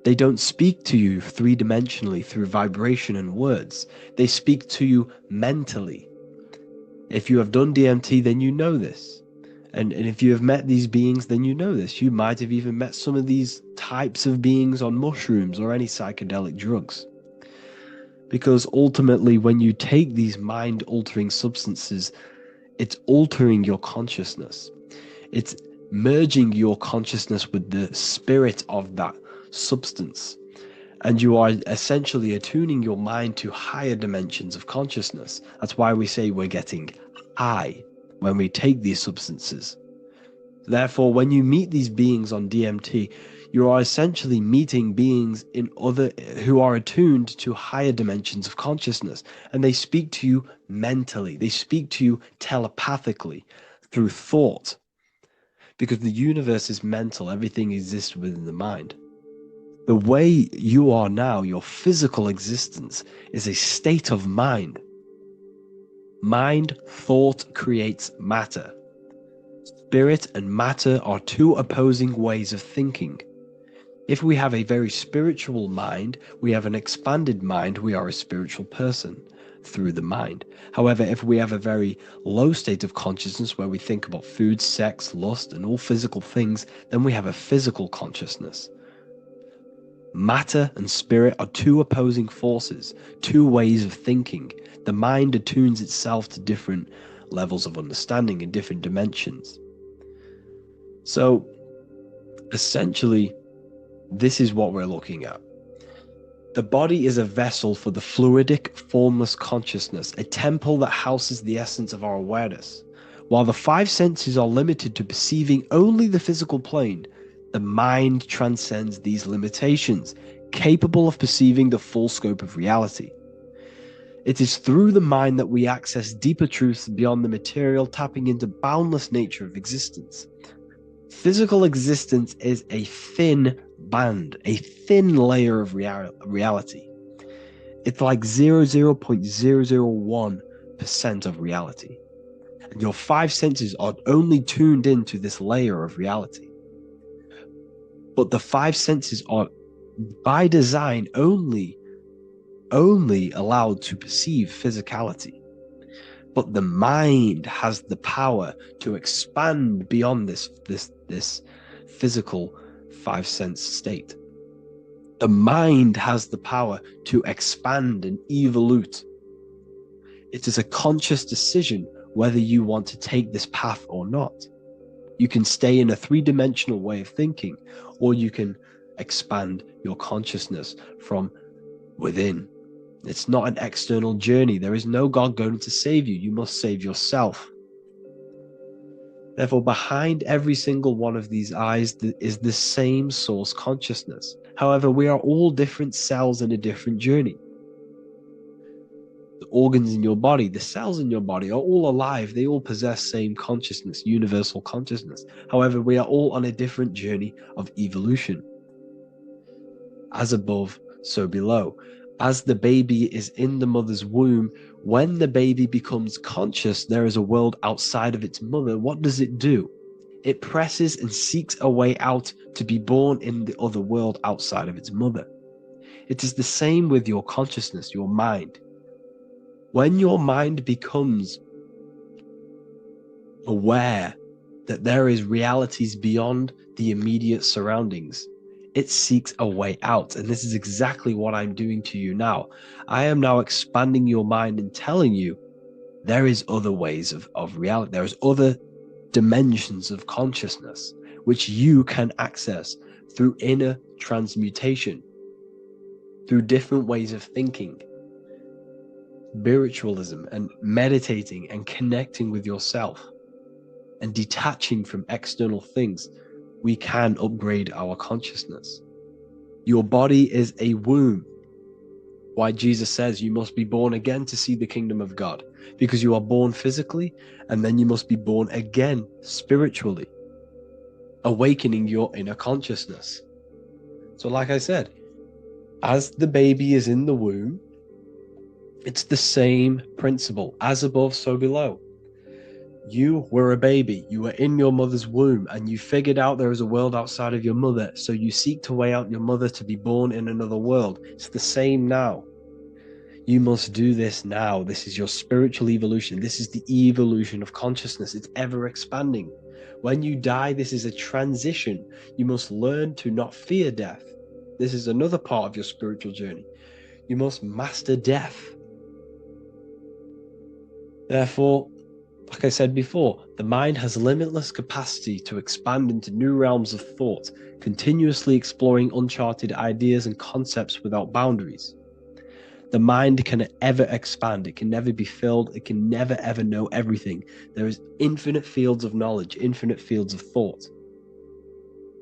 They don't speak to you three-dimensionally through vibration and words. They speak to you mentally. If you have done DMT, then you know this. And if you have met these beings, then you know this. You might have even met some of these types of beings on mushrooms or any psychedelic drugs. Because ultimately, when you take these mind-altering substances, it's altering your consciousness. It's merging your consciousness with the spirit of that substance. And you are essentially attuning your mind to higher dimensions of consciousness. That's why we say we're getting high when we take these substances. Therefore, when you meet these beings on DMT, you are essentially meeting beings who are attuned to higher dimensions of consciousness, and they speak to you mentally. They speak to you telepathically through thought, because the universe is mental. Everything exists within the mind. The way you are now, your physical existence, is a state of mind. Mind, thought creates matter. Spirit and matter are two opposing ways of thinking. If we have a very spiritual mind, we have an expanded mind, we are a spiritual person through the mind. However, if we have a very low state of consciousness where we think about food, sex, lust, and all physical things, then we have a physical consciousness. Matter and spirit are two opposing forces, two ways of thinking. The mind attunes itself to different levels of understanding in different dimensions. So, essentially, this is what we're looking at. The body is a vessel for the fluidic, formless consciousness, a temple that houses the essence of our awareness. While the five senses are limited to perceiving only the physical plane, the mind transcends these limitations, capable of perceiving the full scope of reality. It is through the mind that we access deeper truths beyond the material, tapping into boundless nature of existence. Physical existence is a thin band, a thin layer of reality. It's like 0.001% of reality. And your five senses are only tuned into this layer of reality. But the five senses are, by design, only only allowed to perceive physicality. But the mind has the power to expand beyond this physical five sense state. The mind has the power to expand and evolute. It is a conscious decision whether you want to take this path or not. You can stay in a three-dimensional way of thinking, or you can expand your consciousness from within. It's not an external journey. There is no God going to save you. You must save yourself. Therefore, behind every single one of these eyes is the same source consciousness. However, we are all different cells in a different journey. The organs in your body, the cells in your body are all alive. They all possess same consciousness, universal consciousness. However, we are all on a different journey of evolution. As above, so below. As the baby is in the mother's womb, when the baby becomes conscious, there is a world outside of its mother. What does it do? It presses and seeks a way out to be born in the other world outside of its mother. It is the same with your consciousness, your mind. When your mind becomes aware that there is realities beyond the immediate surroundings, it seeks a way out. And this is exactly what I'm doing to you now. I am now expanding your mind and telling you there is other ways of reality. There's other dimensions of consciousness which you can access through inner transmutation, through different ways of thinking, spiritualism, and meditating and connecting with yourself and detaching from external things. We can upgrade our consciousness. Your body is a womb. Why Jesus says you must be born again to see the kingdom of God, because you are born physically and then you must be born again spiritually, awakening your inner consciousness. So like I said, as the baby is in the womb, it's the same principle. As above, so below. You were a baby, you were in your mother's womb, and you figured out there is a world outside of your mother, so you seek to weigh out your mother to be born in another world. It's the same now. You must do this now. This is your spiritual evolution. This is the evolution of consciousness. It's ever expanding. When you die, this is a transition. You must learn to not fear death. This is another part of your spiritual journey. You must master death. Therefore, like I said before, the mind has limitless capacity to expand into new realms of thought, continuously exploring uncharted ideas and concepts without boundaries. The mind can ever expand. It can never be filled. It can never ever know everything. There is infinite fields of knowledge, infinite fields of thought.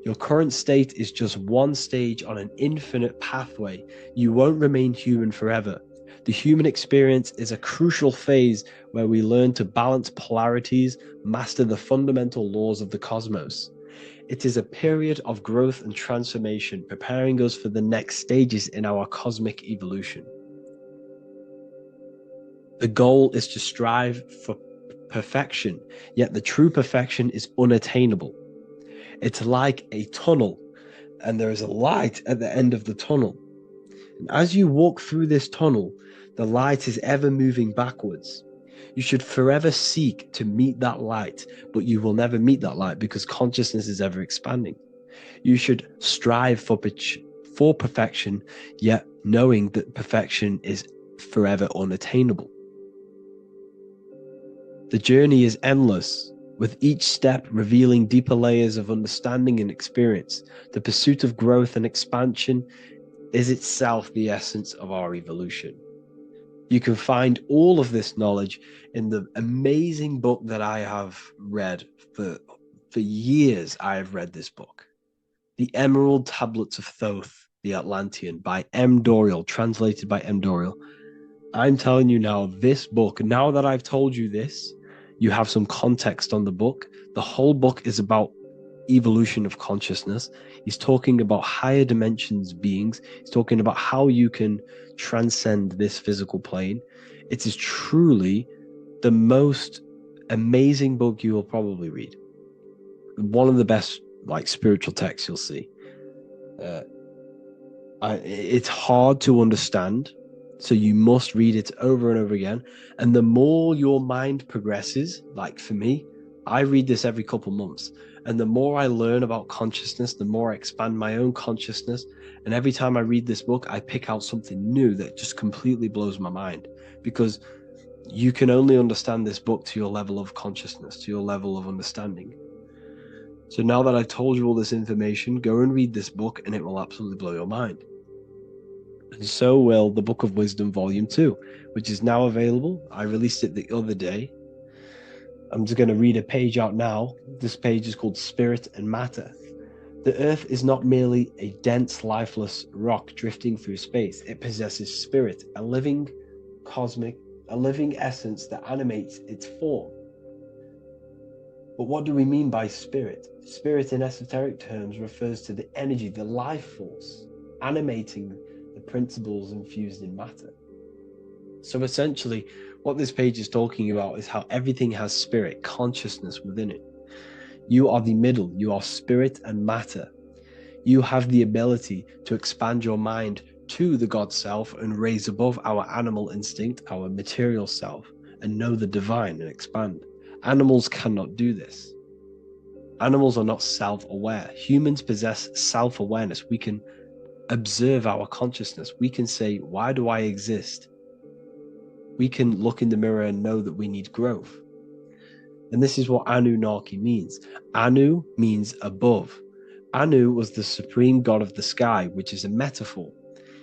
Your current state is just one stage on an infinite pathway. You won't remain human forever. The human experience is a crucial phase where we learn to balance polarities, master the fundamental laws of the cosmos. It is a period of growth and transformation, preparing us for the next stages in our cosmic evolution. The goal is to strive for perfection, yet the true perfection is unattainable. It's like a tunnel, and there is a light at the end of the tunnel. And as you walk through this tunnel, the light is ever moving backwards. You should forever seek to meet that light, but you will never meet that light because consciousness is ever expanding. You should strive for perfection, yet knowing that perfection is forever unattainable. The journey is endless, with each step revealing deeper layers of understanding and experience. The pursuit of growth and expansion is itself the essence of our evolution. You can find all of this knowledge in the amazing book that I have read for years. I have read this book, The Emerald Tablets of Thoth, the Atlantean, by M. Dorial, translated by M. Dorial. I'm telling you now, this book, now that I've told you this, you have some context on the book. The whole book is about evolution of consciousness. He's talking about higher dimensions beings. He's talking about how you can transcend this physical plane. It is truly the most amazing book you will probably read. One of the best spiritual texts you'll see. It's hard to understand. So you must read it over and over again. And the more your mind progresses, like for me, I read this every couple months. And the more I learn about consciousness, the more I expand my own consciousness. And every time I read this book, I pick out something new that just completely blows my mind, because you can only understand this book to your level of consciousness, to your level of understanding. So now that I've told you all this information, go and read this book and it will absolutely blow your mind. And so will the Book of Wisdom Volume 2, which is now available. I released it the other day. I'm just going to read a page out now. This page is called Spirit and Matter. The Earth is not merely a dense, lifeless rock drifting through space. It possesses spirit, a living essence that animates its form. But what do we mean by spirit? Spirit in esoteric terms refers to the energy, the life force, animating the principles infused in matter. So essentially, what this page is talking about is how everything has spirit, consciousness within it. You are the middle, you are spirit and matter. You have the ability to expand your mind to the God self and raise above our animal instinct, our material self, and know the divine and expand. Animals cannot do this. Animals are not self-aware. Humans possess self-awareness. We can observe our consciousness. We can say, why do I exist? We can look in the mirror and know that we need growth. And this is what Anunnaki means. Anu means above. Anu was the supreme god of the sky, which is a metaphor.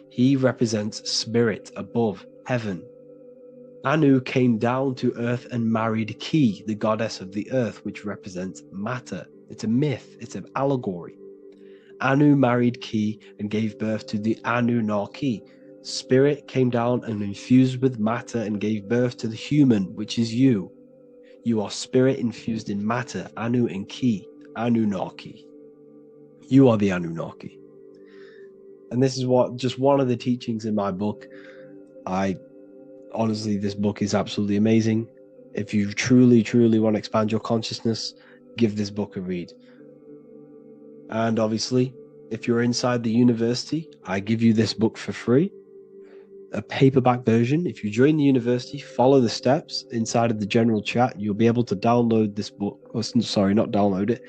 He represents spirit above, heaven. Anu came down to earth and married Ki, the goddess of the earth, which represents matter. It's a myth, it's an allegory. Anu married Ki and gave birth to the Anunnaki. Spirit came down and infused with matter and gave birth to the human, which is you. You are spirit infused in matter, Anu and Ki, Anunnaki. You are the Anunnaki. And this is just one of the teachings in my book. Honestly, this book is absolutely amazing. If you truly, truly want to expand your consciousness, give this book a read. And obviously, if you're inside the university, I give you this book for free, a paperback version. If you join the university, follow the steps inside of the general chat, you'll be able to download this book. Sorry, not download it.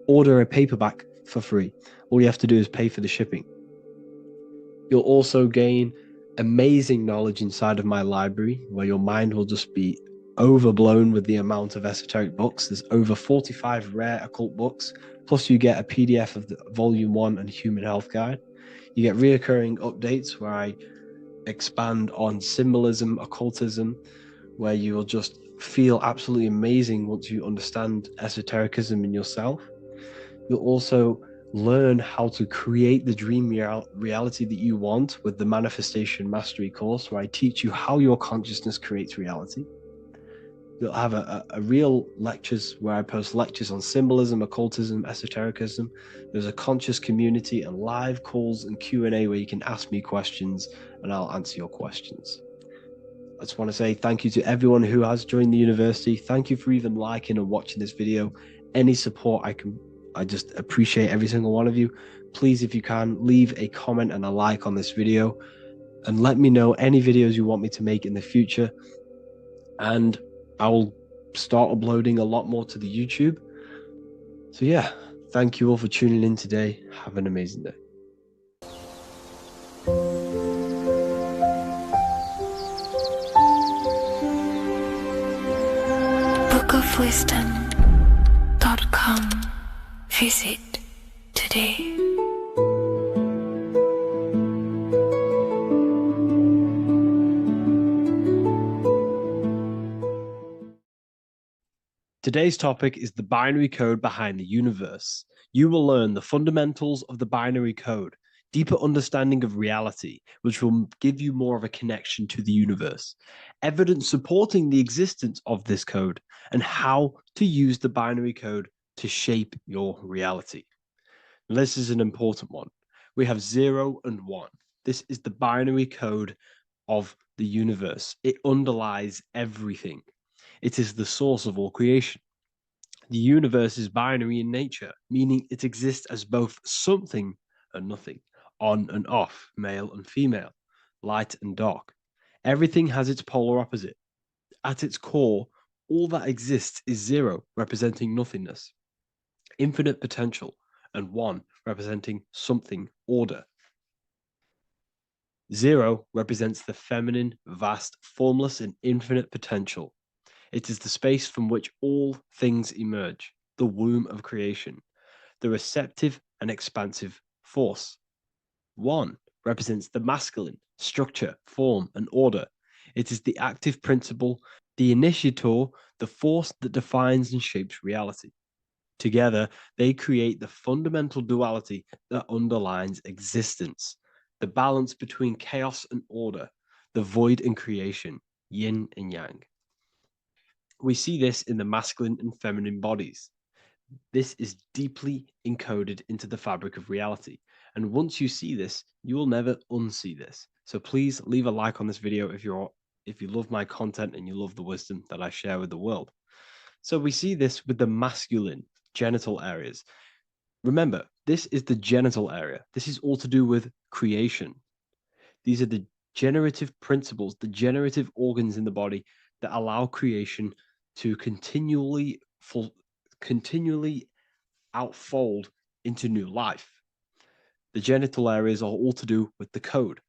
Order a paperback for free. All you have to do is pay for the shipping. You'll also gain amazing knowledge inside of my library, where your mind will just be overblown with the amount of esoteric books. There's over 45 rare occult books, plus you get a PDF of the Volume 1 and Human Health Guide. You get reoccurring updates where I expand on symbolism, occultism, where you will just feel absolutely amazing once you understand esotericism in yourself. You'll also learn how to create the dream reality that you want with the Manifestation Mastery course, where I teach you how your consciousness creates reality. You'll have a real lectures where I post lectures on symbolism, occultism, esotericism. There's a conscious community and live calls and Q&A where you can ask me questions and I'll answer your questions. I just want to say thank you to everyone who has joined the university. Thank you for even liking and watching this video. Any support I just appreciate every single one of you. Please, if you can, leave a comment and a like on this video and let me know any videos you want me to make in the future. And I will start uploading a lot more to the YouTube. So yeah, thank you all for tuning in today. Have an amazing day. bookofwisdom.com. Visit today. Today's topic is the binary code behind the universe. You will learn the fundamentals of the binary code, deeper understanding of reality, which will give you more of a connection to the universe, evidence supporting the existence of this code, and how to use the binary code to shape your reality. And this is an important one. We have 0 and 1. This is the binary code of the universe. It underlies everything. It is the source of all creation. The universe is binary in nature, meaning it exists as both something and nothing, on and off, male and female, light and dark. Everything has its polar opposite. At its core, all that exists is zero, representing nothingness, infinite potential, and one, representing something, order. Zero represents the feminine, vast, formless, and infinite potential. It is the space from which all things emerge, the womb of creation, the receptive and expansive force. One represents the masculine, structure, form, and order. It is the active principle, the initiator, the force that defines and shapes reality. Together, they create the fundamental duality that underlines existence, the balance between chaos and order, the void and creation, yin and yang. We see this in the masculine and feminine bodies. This is deeply encoded into the fabric of reality. And once you see this, you will never unsee this. So please leave a like on this video if you love my content and you love the wisdom that I share with the world. So we see this with the masculine genital areas. Remember, this is the genital area. This is all to do with creation. These are the generative principles, the generative organs in the body that allow creation to continually outfold into new life. The genital areas are all to do with the code.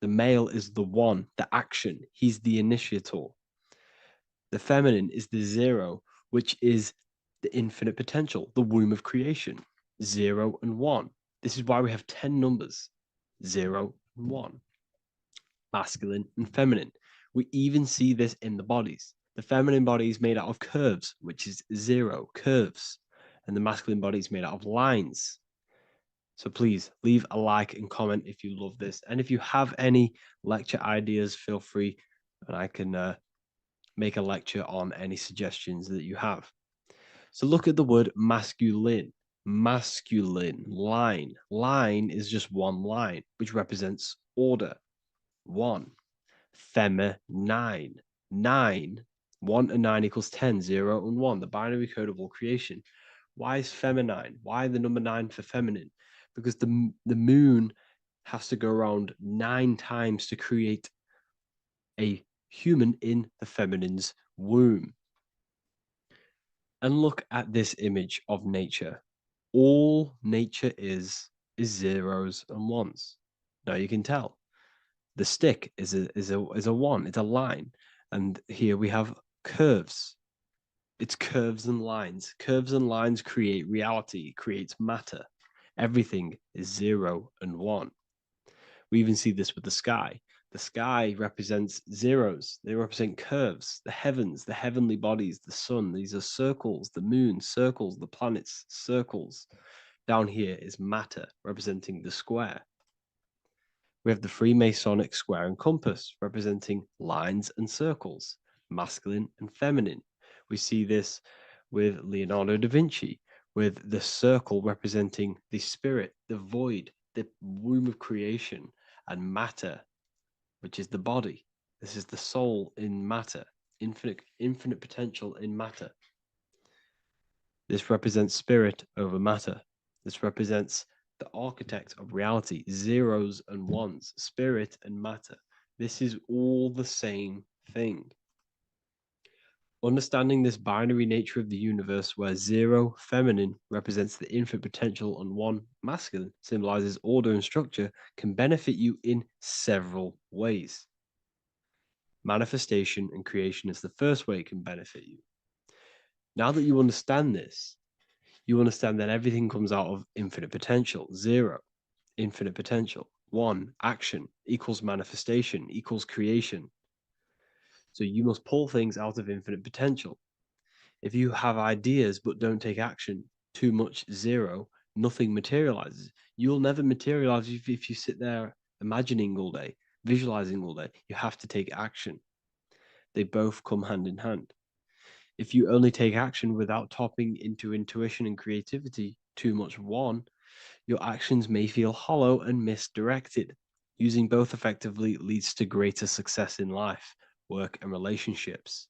The male is the one, the action. He's the initiator. The feminine is the zero, which is the infinite potential, the womb of creation. 0 and 1. This is why we have 10 numbers. 0 and 1. Masculine and feminine. We even see this in the bodies. The feminine body is made out of curves, which is 0, curves. And the masculine body is made out of lines. So please leave a like and comment if you love this. And if you have any lecture ideas, feel free and I can make a lecture on any suggestions that you have. So look at the word masculine. Masculine, line. Line is just one line, which represents order. 1. Feminine. 9. 1 and 9 equals 10. 0 and 1. The binary code of all creation. Why is feminine? Why the number 9 for feminine? Because the moon has to go around 9 times to create a human in the feminine's womb. And look at this image of nature. All nature is zeros and ones. Now you can tell. The stick is a one. It's a line, and here we have curves. It's curves and lines. Curves and lines create reality. Creates matter. Everything is 0 and 1. We even see this with the sky. The sky represents zeros. They represent curves, the heavens, the heavenly bodies, the sun. These are circles, the moon, circles, the planets, circles. Down here is matter, representing the square. We have the Freemasonic square and compass, representing lines and circles, masculine and feminine. We see this with Leonardo da Vinci, with the circle representing the spirit, the void, the womb of creation, and matter, which is the body. This is the soul in matter, infinite potential in matter. This represents spirit over matter. This represents the architect of reality, zeros and ones, spirit and matter. This is all the same thing. Understanding this binary nature of the universe, where 0 feminine represents the infinite potential and 1 masculine symbolizes order and structure, can benefit you in several ways. Manifestation and creation is the first way it can benefit you. Now that you understand this, you understand that everything comes out of infinite potential. 0, infinite potential. 1, action equals manifestation equals creation. So you must pull things out of infinite potential. If you have ideas but don't take action, too much 0, nothing materializes. You'll never materialize if you sit there imagining all day, visualizing all day. You have to take action. They both come hand in hand. If you only take action without tapping into intuition and creativity, too much 1, your actions may feel hollow and misdirected. Using both effectively leads to greater success in life, work, and relationships.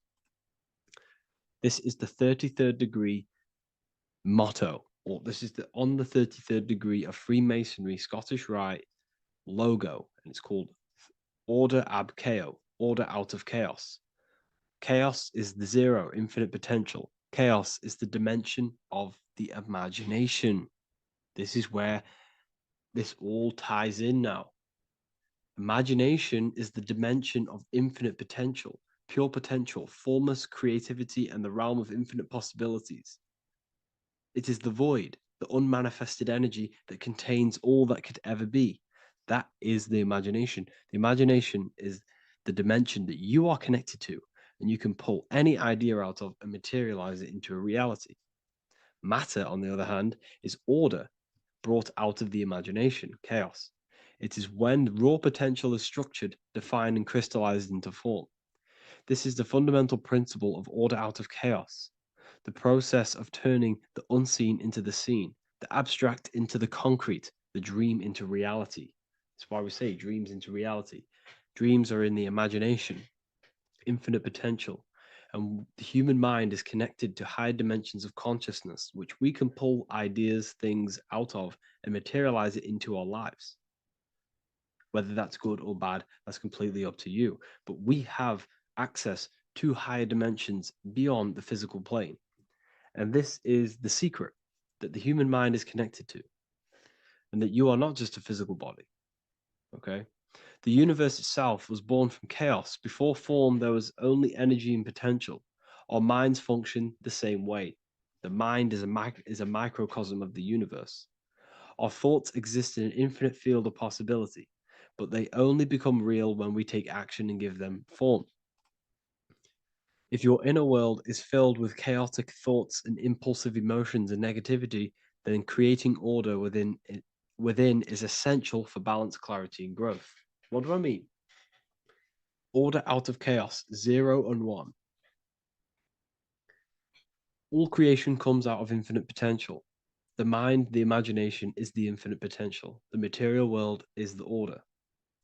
This is the 33rd degree motto, or this is on the 33rd degree of Freemasonry Scottish Rite logo, and it's called Order ab chaos, order out of chaos. Chaos is the zero, infinite potential. Chaos is the dimension of the imagination. This is where this all ties in now. Imagination is the dimension of infinite potential, pure potential, formless creativity, and the realm of infinite possibilities. It is the void, the unmanifested energy that contains all that could ever be. That is the imagination. The imagination is the dimension that you are connected to, and you can pull any idea out of and materialize it into a reality. Matter, on the other hand, is order brought out of the imagination, chaos. It is when raw potential is structured, defined, and crystallized into form. This is the fundamental principle of order out of chaos, the process of turning the unseen into the seen, the abstract into the concrete, the dream into reality. That's why we say dreams into reality. Dreams are in the imagination, infinite potential, and the human mind is connected to high dimensions of consciousness, which we can pull ideas, things out of, and materialize it into our lives. Whether that's good or bad, that's completely up to you. But we have access to higher dimensions beyond the physical plane. And this is the secret that the human mind is connected to, and that you are not just a physical body. Okay? The universe itself was born from chaos. Before form, there was only energy and potential. Our minds function the same way. The mind is a microcosm of the universe. Our thoughts exist in an infinite field of possibility, but they only become real when we take action and give them form. If your inner world is filled with chaotic thoughts and impulsive emotions and negativity, then creating order within is essential for balance, clarity, and growth. What do I mean? Order out of chaos, 0 and 1. All creation comes out of infinite potential. The mind, the imagination, is the infinite potential. The material world is the order.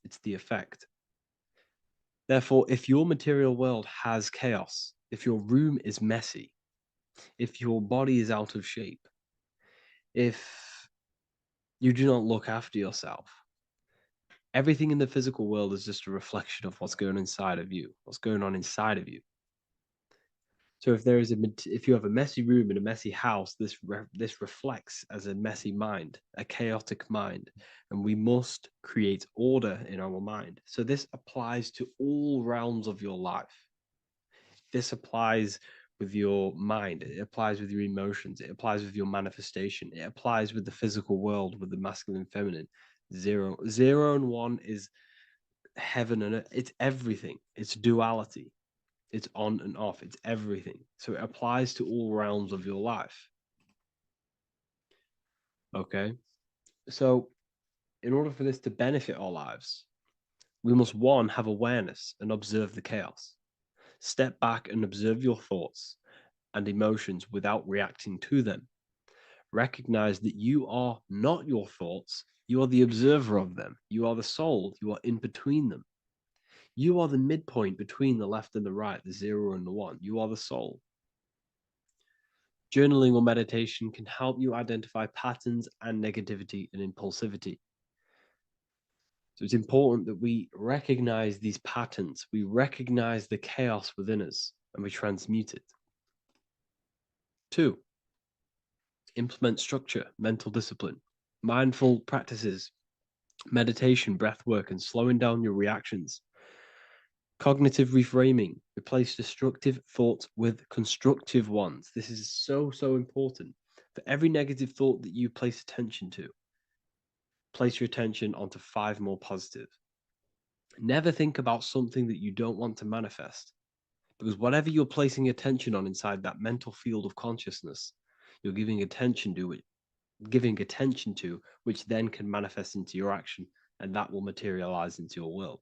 It's the effect. Therefore, if your material world has chaos, if your room is messy, if your body is out of shape, if you do not look after yourself, everything in the physical world is just a reflection of what's going inside of you, what's going on inside of you. So if you have a messy room in a messy house, this reflects as a messy mind, a chaotic mind, and we must create order in our mind. So this applies to all realms of your life. This applies with your mind, it applies with your emotions, it applies with your manifestation, it applies with the physical world, with the masculine, feminine. Zero and one is heaven and earth. It's everything. It's duality. It's on and off. It's everything. So it applies to all realms of your life. Okay. So in order for this to benefit our lives, we must one, have awareness and observe the chaos. Step back and observe your thoughts and emotions without reacting to them. Recognize that you are not your thoughts. You are the observer of them. You are the soul. You are in between them. You are the midpoint between the left and the right, the 0 and the 1. You are the soul. Journaling or meditation can help you identify patterns and negativity and impulsivity. So it's important that we recognize these patterns, we recognize the chaos within us, and we transmute it. 2, implement structure, mental discipline, mindful practices, meditation, breath work, and slowing down your reactions. Cognitive reframing, replace destructive thoughts with constructive ones. This is so important. For every negative thought that you place attention to, place your attention onto 5 more positive. Never think about something that you don't want to manifest, because whatever you're placing attention on inside that mental field of consciousness, you're giving attention to, which then can manifest into your action, and that will materialize into your world.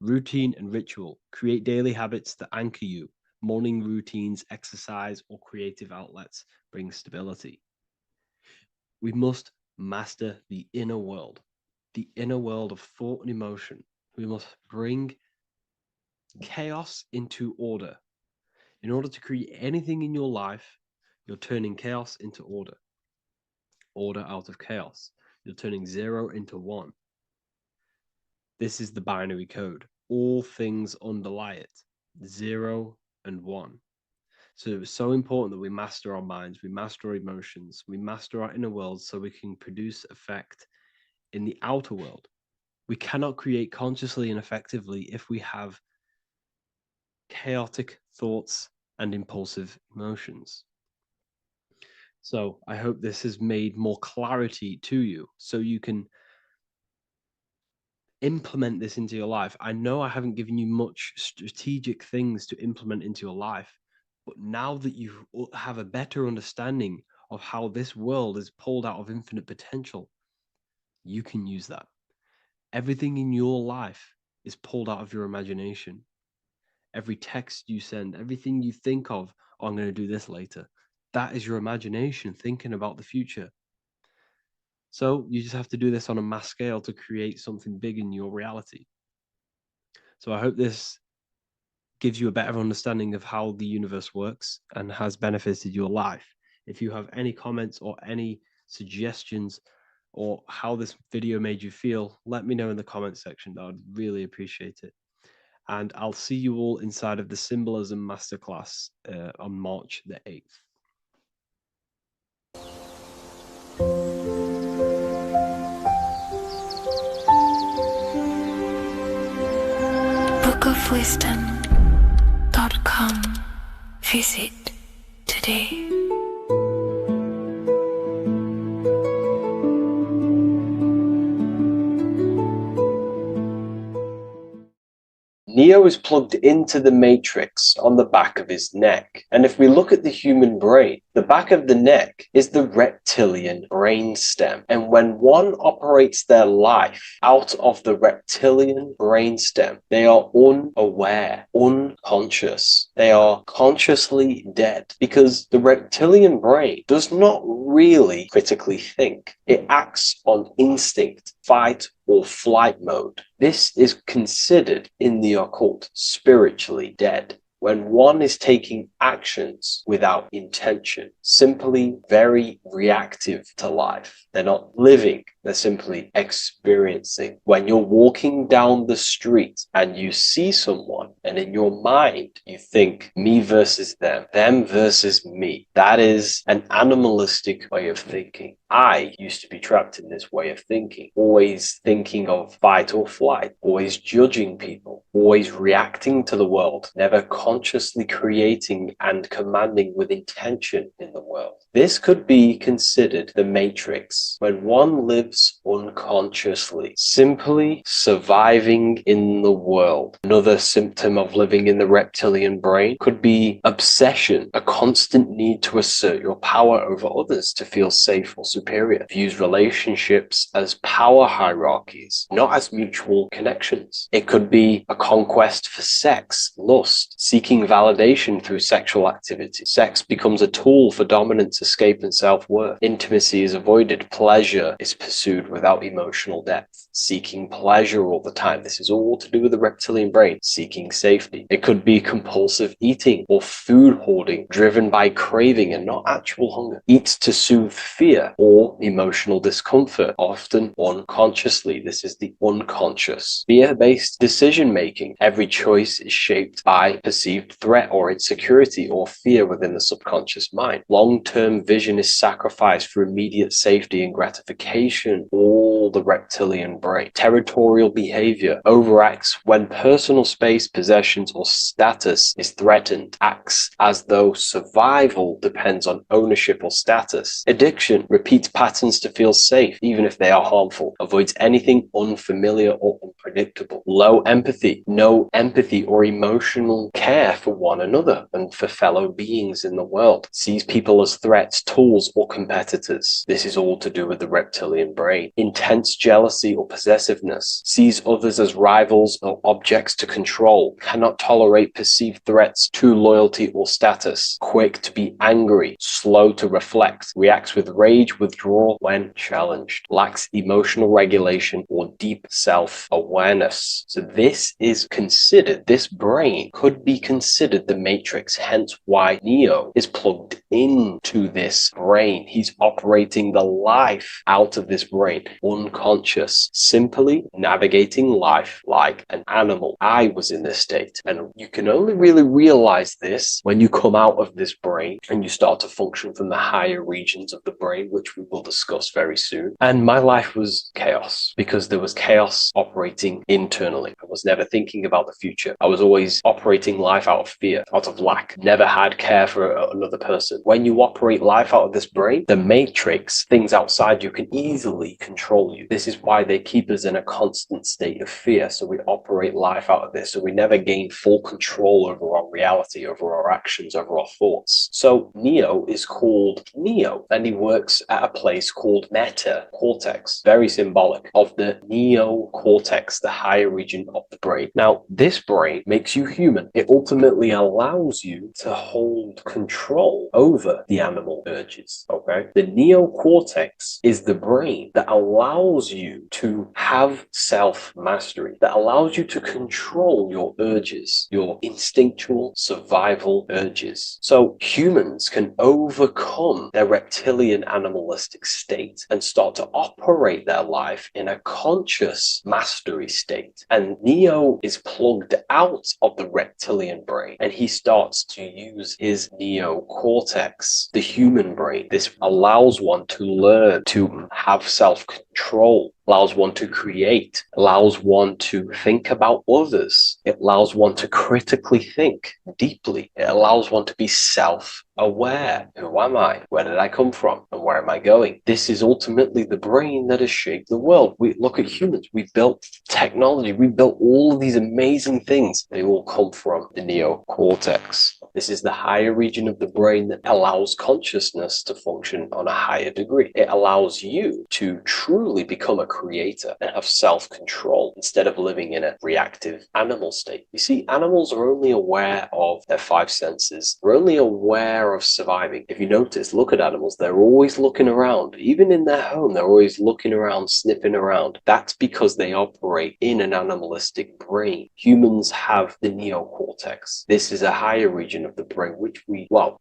Routine and ritual. Create daily habits that anchor you. Morning routines, exercise, or creative outlets bring stability. We must master the inner world of thought and emotion. We must bring chaos into order. In order to create anything in your life, you're turning chaos into order. Order out of chaos. You're turning 0 into 1. This is the binary code. All things underlie it, 0 and 1. So it's so important that we master our minds, we master our emotions, we master our inner world so we can produce effect in the outer world. We cannot create consciously and effectively if we have chaotic thoughts and impulsive emotions. So I hope this has made more clarity to you so you can implement this into your life. I know I haven't given you much strategic things to implement into your life, but now that you have a better understanding of how this world is pulled out of infinite potential, you can use that. Everything in your life is pulled out of your imagination. Every text you send, everything you think of, oh, I'm going to do this later, that is your imagination thinking about the future. So you just have to do this on a mass scale to create something big in your reality. So I hope this gives you a better understanding of how the universe works and has benefited your life. If you have any comments or any suggestions or how this video made you feel, let me know in the comment section. I would really appreciate it. And I'll see you all inside of the Symbolism Masterclass on March the 8th. bookofwisdom.com. Visit today. Neo is plugged into the matrix on the back of his neck. And if we look at the human brain, the back of the neck is the reptilian brain stem. And when one operates their life out of the reptilian brain stem, they are unaware, unconscious. They are consciously dead because the reptilian brain does not really critically think. It acts on instinct, fight or flight mode. This is considered in the occult spiritually dead. When one is taking actions without intention, simply very reactive to life. They're not living, they're simply experiencing. When you're walking down the street and you see someone, and in your mind you think me versus them versus me. That is an animalistic way of thinking. I used to be trapped in this way of thinking, always thinking of fight or flight, always judging people, always reacting to the world, never consciously creating and commanding with intention in the world. This could be considered the matrix when one lives unconsciously, simply surviving in the world. Another symptom of living in the reptilian brain could be obsession, a constant need to assert your power over others to feel safe or superior. Views relationships as power hierarchies, not as mutual connections. It could be a conquest for sex, lust, seeking validation through sexual activity. Sex becomes a tool for dominance, escape, and self-worth. Intimacy is avoided. Pleasure is pursued without emotional depth. Seeking pleasure all the time. This is all to do with the reptilian brain. Seeking safety. It could be compulsive eating or food hoarding, driven by craving and not actual hunger. Eats to soothe fear or emotional discomfort, often unconsciously. This is the unconscious. Fear-based decision-making. Every choice is shaped by perceived threat or insecurity or fear within the subconscious mind. Long-term vision is sacrificed for immediate safety and gratification. All the reptilian brain. Territorial behavior overacts when personal space, possessions, or status is threatened. Acts as though survival depends on ownership or status. Addiction repeats patterns to feel safe, even if they are harmful. Avoids anything unfamiliar or unpredictable. Low empathy. No empathy or emotional care for one another and for fellow beings in the world. Sees people as threats, tools, or competitors. This is all to do with the reptilian brain. Intense jealousy or possessiveness. Sees others as rivals or objects to control. Cannot tolerate perceived threats to loyalty or status. Quick to be angry. Slow to reflect. Reacts with rage, withdrawal when challenged. Lacks emotional regulation or deep self-awareness. So this is considered, this brain could be considered the matrix, hence why Neo is plugged into this brain. He's operating the life out of this brain, unconscious, simply navigating life like an animal. I was in this state, and you can only really realize this when you come out of this brain and you start to function from the higher regions of the brain, which we will discuss very soon. And my life was chaos because there was chaos operating internally. I was never thinking about the future. I was always operating life out of fear, out of lack, never had care for another person. When you operate life out of this brain, the matrix, things outside you, can easily control you. This is why they keep us in a constant state of fear. So we operate life out of this. So we never gain full control over our reality, over our actions, over our thoughts. So Neo is called Neo, and he works at a place called meta cortex, very symbolic of the neocortex, the higher region of the brain. Now, this brain makes you human. It ultimately allows you to hold control over the animal urges, okay? The neocortex is the brain that allows you to have self-mastery, that allows you to control your urges, your instinctual survival urges. So humans can overcome their reptilian animalistic state and start to operate their life in a conscious mastery state. And Neo is plugged out of the reptilian brain, and he starts to use his neocortex, the human brain. This allows one to learn to have self-control, allows one to create, allows one to think about others. It allows one to critically think deeply. It allows one to be self-aware. Who am I? Where did I come from? And where am I going? This is ultimately the brain that has shaped the world. We look at humans. We built technology. We built all of these amazing things. They all come from the neocortex. This is the higher region of the brain that allows consciousness to function on a higher degree. It allows you to truly become a creator and have self-control instead of living in a reactive animal state. You see, animals are only aware of their five senses. They're only aware of surviving. If you notice, look at animals, they're always looking around. Even in their home, they're always looking around, sniffing around. That's because they operate in an animalistic brain. Humans have the neocortex. This is a higher region of the brain, which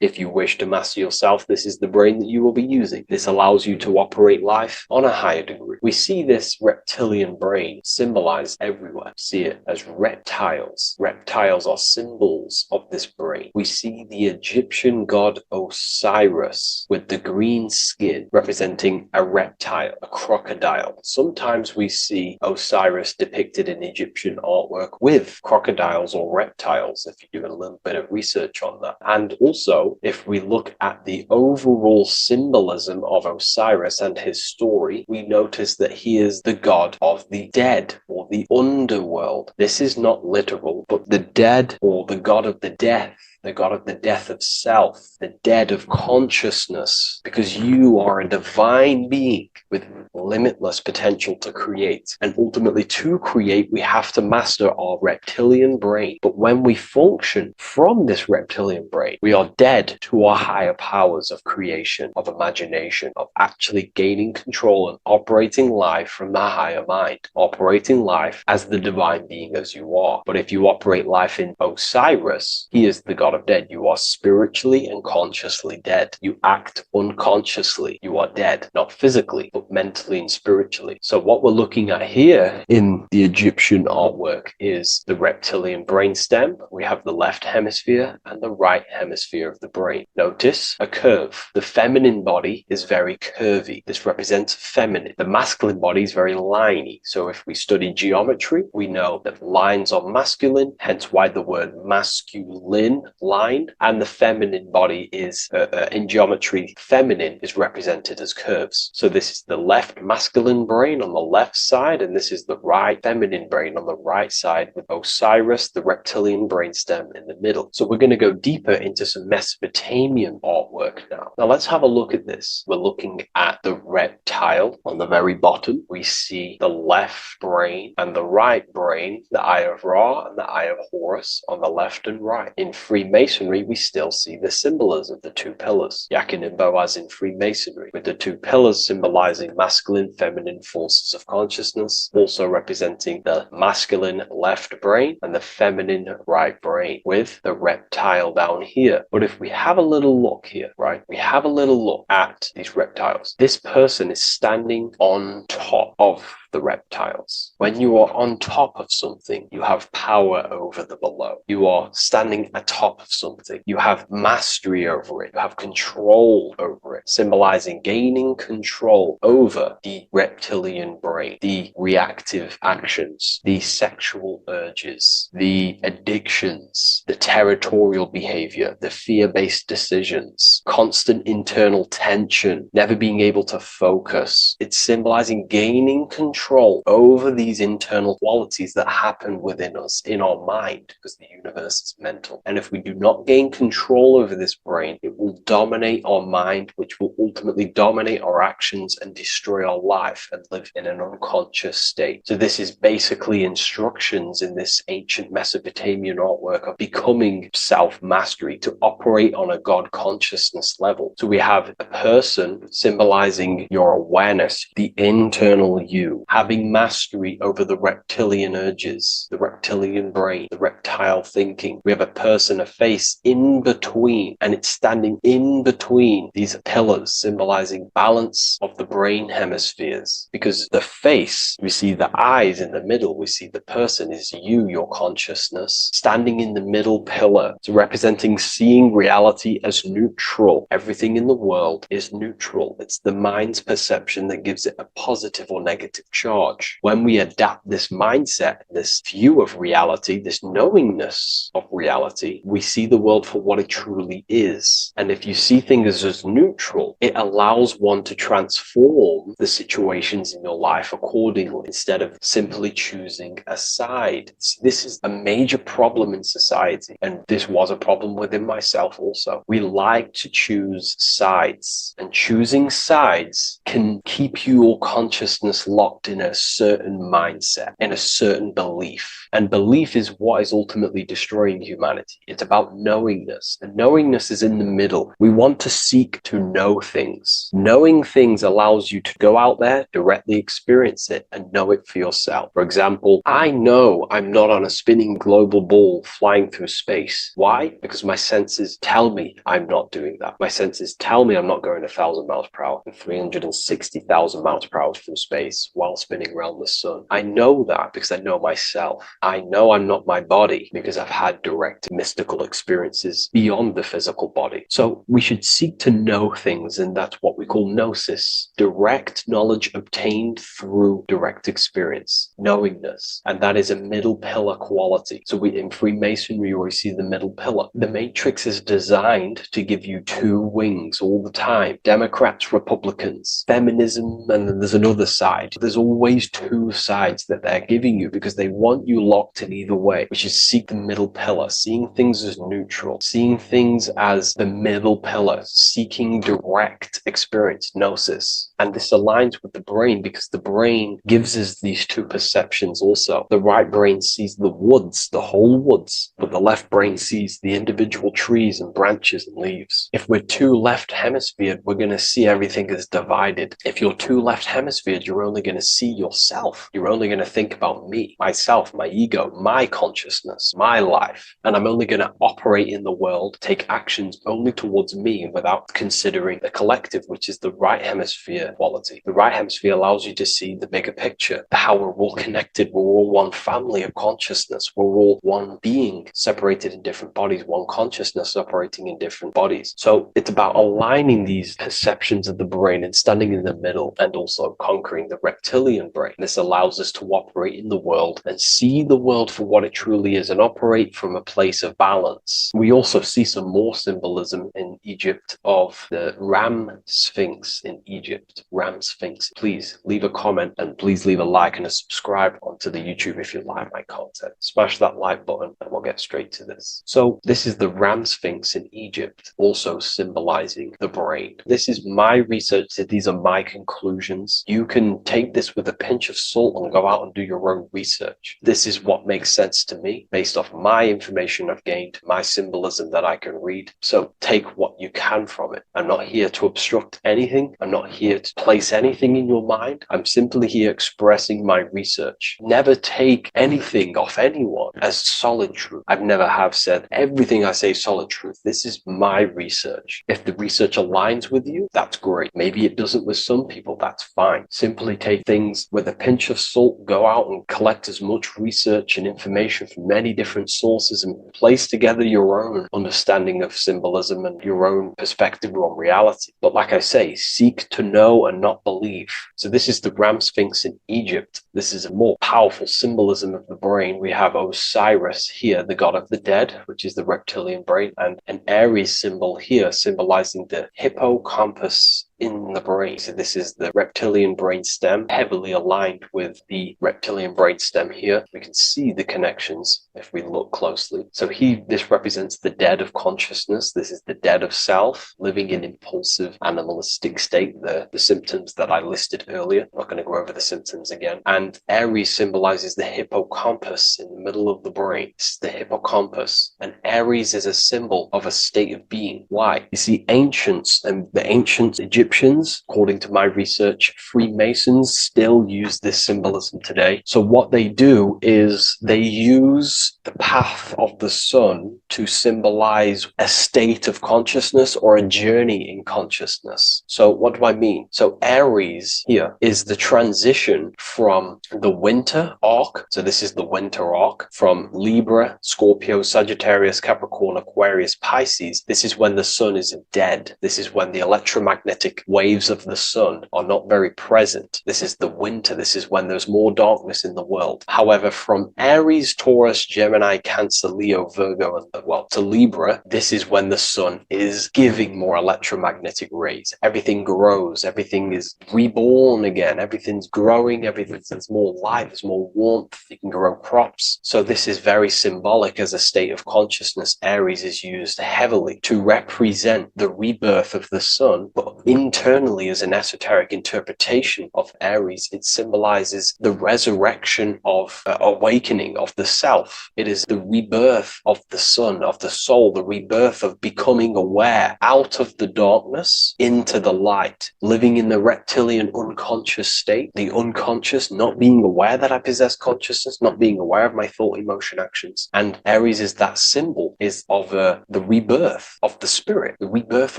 if you wish to master yourself, this is the brain that you will be using. This allows you to operate life on a higher degree. We see this reptilian brain symbolized everywhere. See it as reptiles. Reptiles are symbols of this brain. We see the Egyptian god Osiris with the green skin representing a reptile, a crocodile. Sometimes we see Osiris depicted in Egyptian artwork with crocodiles or reptiles, if you do a little bit of research on that. And also, if we look at the overall symbolism of Osiris and his story, we notice that he is the god of the dead or the underworld. This is not literal, but the dead or the god of the death, the god of the death of self, the dead of consciousness, because you are a divine being with limitless potential to create. And ultimately, to create, we have to master our reptilian brain. But when we function from this reptilian brain, we are dead to our higher powers of creation, of imagination, of actually gaining control and operating life from the higher mind, operating life as the divine being as you are. But if you operate life in Osiris, he is the god of dead. You are spiritually and consciously dead. You act unconsciously. You are dead, not physically, but mentally and spiritually. So what we're looking at here in the Egyptian artwork is the reptilian brainstem. We have the left hemisphere and the right hemisphere of the brain. Notice a curve. The feminine body is very curvy. This represents feminine. The masculine body is very liney. So if we study geometry, we know that lines are masculine, hence why the word masculine, line, and the feminine body is, in geometry, feminine is represented as curves. So this is the left masculine brain on the left side, and this is the right feminine brain on the right side, with Osiris, the reptilian brainstem, in the middle. So we're going to go deeper into some Mesopotamian artwork now. Now let's have a look at this. We're looking at the reptile on the very bottom. We see the left brain and the right brain, the Eye of Ra and the Eye of Horus on the left and right. In Freemasonry, Freemasonry, we still see the symbolism, the two pillars. Yakinimbo as in Freemasonry, with the two pillars symbolizing masculine, feminine forces of consciousness, also representing the masculine left brain and the feminine right brain, with the reptile down here. But if we have a little look here, right, we have a little look at these reptiles. This person is standing on top of the reptiles. When you are on top of something, you have power over the below. You are standing atop of something. You have mastery over it. You have control over it, symbolizing gaining control over the reptilian brain, the reactive actions, the sexual urges, the addictions, the territorial behavior, the fear-based decisions, constant internal tension, never being able to focus. It's symbolizing gaining control over these internal qualities that happen within us, in our mind, because the universe is mental. And if we do not gain control over this brain, it will dominate our mind, which will ultimately dominate our actions and destroy our life and live in an unconscious state. So this is basically instructions in this ancient Mesopotamian artwork of becoming self-mastery, to operate on a God consciousness level. So we have a person symbolizing your awareness, the internal you, having mastery over the reptilian urges, the reptilian brain, the reptile thinking. We have a person, a face in between, and it's standing in between these pillars, symbolizing balance of the brain hemispheres. Because the face, we see the eyes in the middle, we see the person is you, your consciousness, standing in the middle pillar. So representing seeing reality as neutral. Everything in the world is neutral. It's the mind's perception that gives it a positive or negative charge. When we adapt this mindset, this view of reality, this knowingness of reality, we see the world for what it truly is. And if you see things as neutral, it allows one to transform the situations in your life accordingly, instead of simply choosing a side. This is a major problem in society, and this was a problem within myself also. We like to choose sides, and choosing sides can keep your consciousness locked in a certain mindset, in a certain belief. And belief is what is ultimately destroying humanity. It's about knowingness, and knowingness is in the middle. We want to seek to know things. Knowing things allows you to go out there, directly experience it, and know it for yourself. For example, I know I'm not on a spinning global ball flying through space. Why? Because my senses tell me I'm not doing that. My senses tell me I'm not going 1,000 miles per hour and 360,000 miles per hour through space while spinning around the sun. I know that because I know myself. I know I'm not my body because I've had direct mystical experiences beyond the physical body. So we should seek to know things, and that's what we call gnosis, direct knowledge obtained through direct experience, knowingness. And that is a middle pillar quality. So in Freemasonry, we see the middle pillar. The matrix is designed to give you two wings all the time. Democrats, Republicans, feminism, and then there's another side. There's always two sides that they're giving you because they want you locked in either way, which is seek the middle pillar, seeing things as neutral, seeing things as the middle pillar, seeking direct experience, gnosis. And this aligns with the brain because the brain gives us these two perceptions also. The right brain sees the woods, the whole woods, but the left brain sees the individual trees and branches and leaves. If we're too left hemisphered, we're going to see everything as divided. If you're too left hemisphered, you're only going to see yourself. You're only going to think about me, myself, my ego, my consciousness, my life. And I'm only going to operate in the world, take actions only towards me without considering the collective, which is the right hemisphere quality. The right hemisphere allows you to see the bigger picture, how we're all connected, we're all one family of consciousness, we're all one being separated in different bodies, one consciousness operating in different bodies. So it's about aligning these perceptions of the brain and standing in the middle, and also conquering the reptilian brain. This allows us to operate in the world and see the world for what it truly is and operate from a place of balance. We also see some more symbolism in Egypt of the Ram Sphinx in Egypt. Ram Sphinx. Please leave a comment, and please leave a like and a subscribe onto the YouTube if you like my content. Smash that like button and we'll get straight to this. So this is the Ram Sphinx in Egypt, also symbolizing the brain. This is my research. These are my conclusions. You can take this this with a pinch of salt and go out and do your own research. This is what makes sense to me based off my information I've gained, my symbolism that I can read. So take what you can from it. I'm not here to obstruct anything. I'm not here to place anything in your mind. I'm simply here expressing my research. Never take anything off anyone as solid truth. I've never have said everything I say is solid truth. This is my research. If the research aligns with you, that's great. Maybe it doesn't with some people, that's fine. Simply take things with a pinch of salt, go out and collect as much research and information from many different sources and place together your own understanding of symbolism and your own perspective on reality. But like I say, seek to know and not believe. So this is the Ram Sphinx in Egypt. This is a more powerful symbolism of the brain. We have Osiris here, the god of the dead, which is the reptilian brain, and an Aries symbol here symbolizing the hippocampus in the brain. So this is the reptilian brain stem, heavily aligned with the reptilian brain stem here. We can see the connections if we look closely. So this represents the dead of consciousness. This is the dead of self, living in impulsive animalistic state, the symptoms that I listed earlier. I'm not going to go over the symptoms again. And Aries symbolizes the hippocampus in the middle of the brain. It's the hippocampus. And Aries is a symbol of a state of being. Why? You see, ancients and the ancient Egyptians, according to my research, Freemasons still use this symbolism today. So what they do is they use the path of the sun to symbolize a state of consciousness or a journey in consciousness. So what do I mean? So Aries here is the transition from the winter arc. So this is the winter arc from Libra, Scorpio, Sagittarius, Capricorn, Aquarius, Pisces. This is when the sun is dead. This is when the electromagnetic waves of the sun are not very present. This is the winter. This is when there's more darkness in the world. However, from Aries, Taurus, Gemini, Cancer, Leo, Virgo, and to Libra, this is when the sun is giving more electromagnetic rays. Everything grows. Everything is reborn again. Everything's growing. There's more light. There's more warmth. You can grow crops. So this is very symbolic as a state of consciousness. Aries is used heavily to represent the rebirth of the sun, but internally as an esoteric interpretation of Aries, it symbolizes the resurrection of awakening of the self. It is the rebirth of the sun, of the soul, the rebirth of becoming aware out of the darkness into the light, living in the reptilian unconscious state, the unconscious, not being aware that I possess consciousness, not being aware of my thought, emotion, actions. And Aries is that symbol of the rebirth of the spirit, the rebirth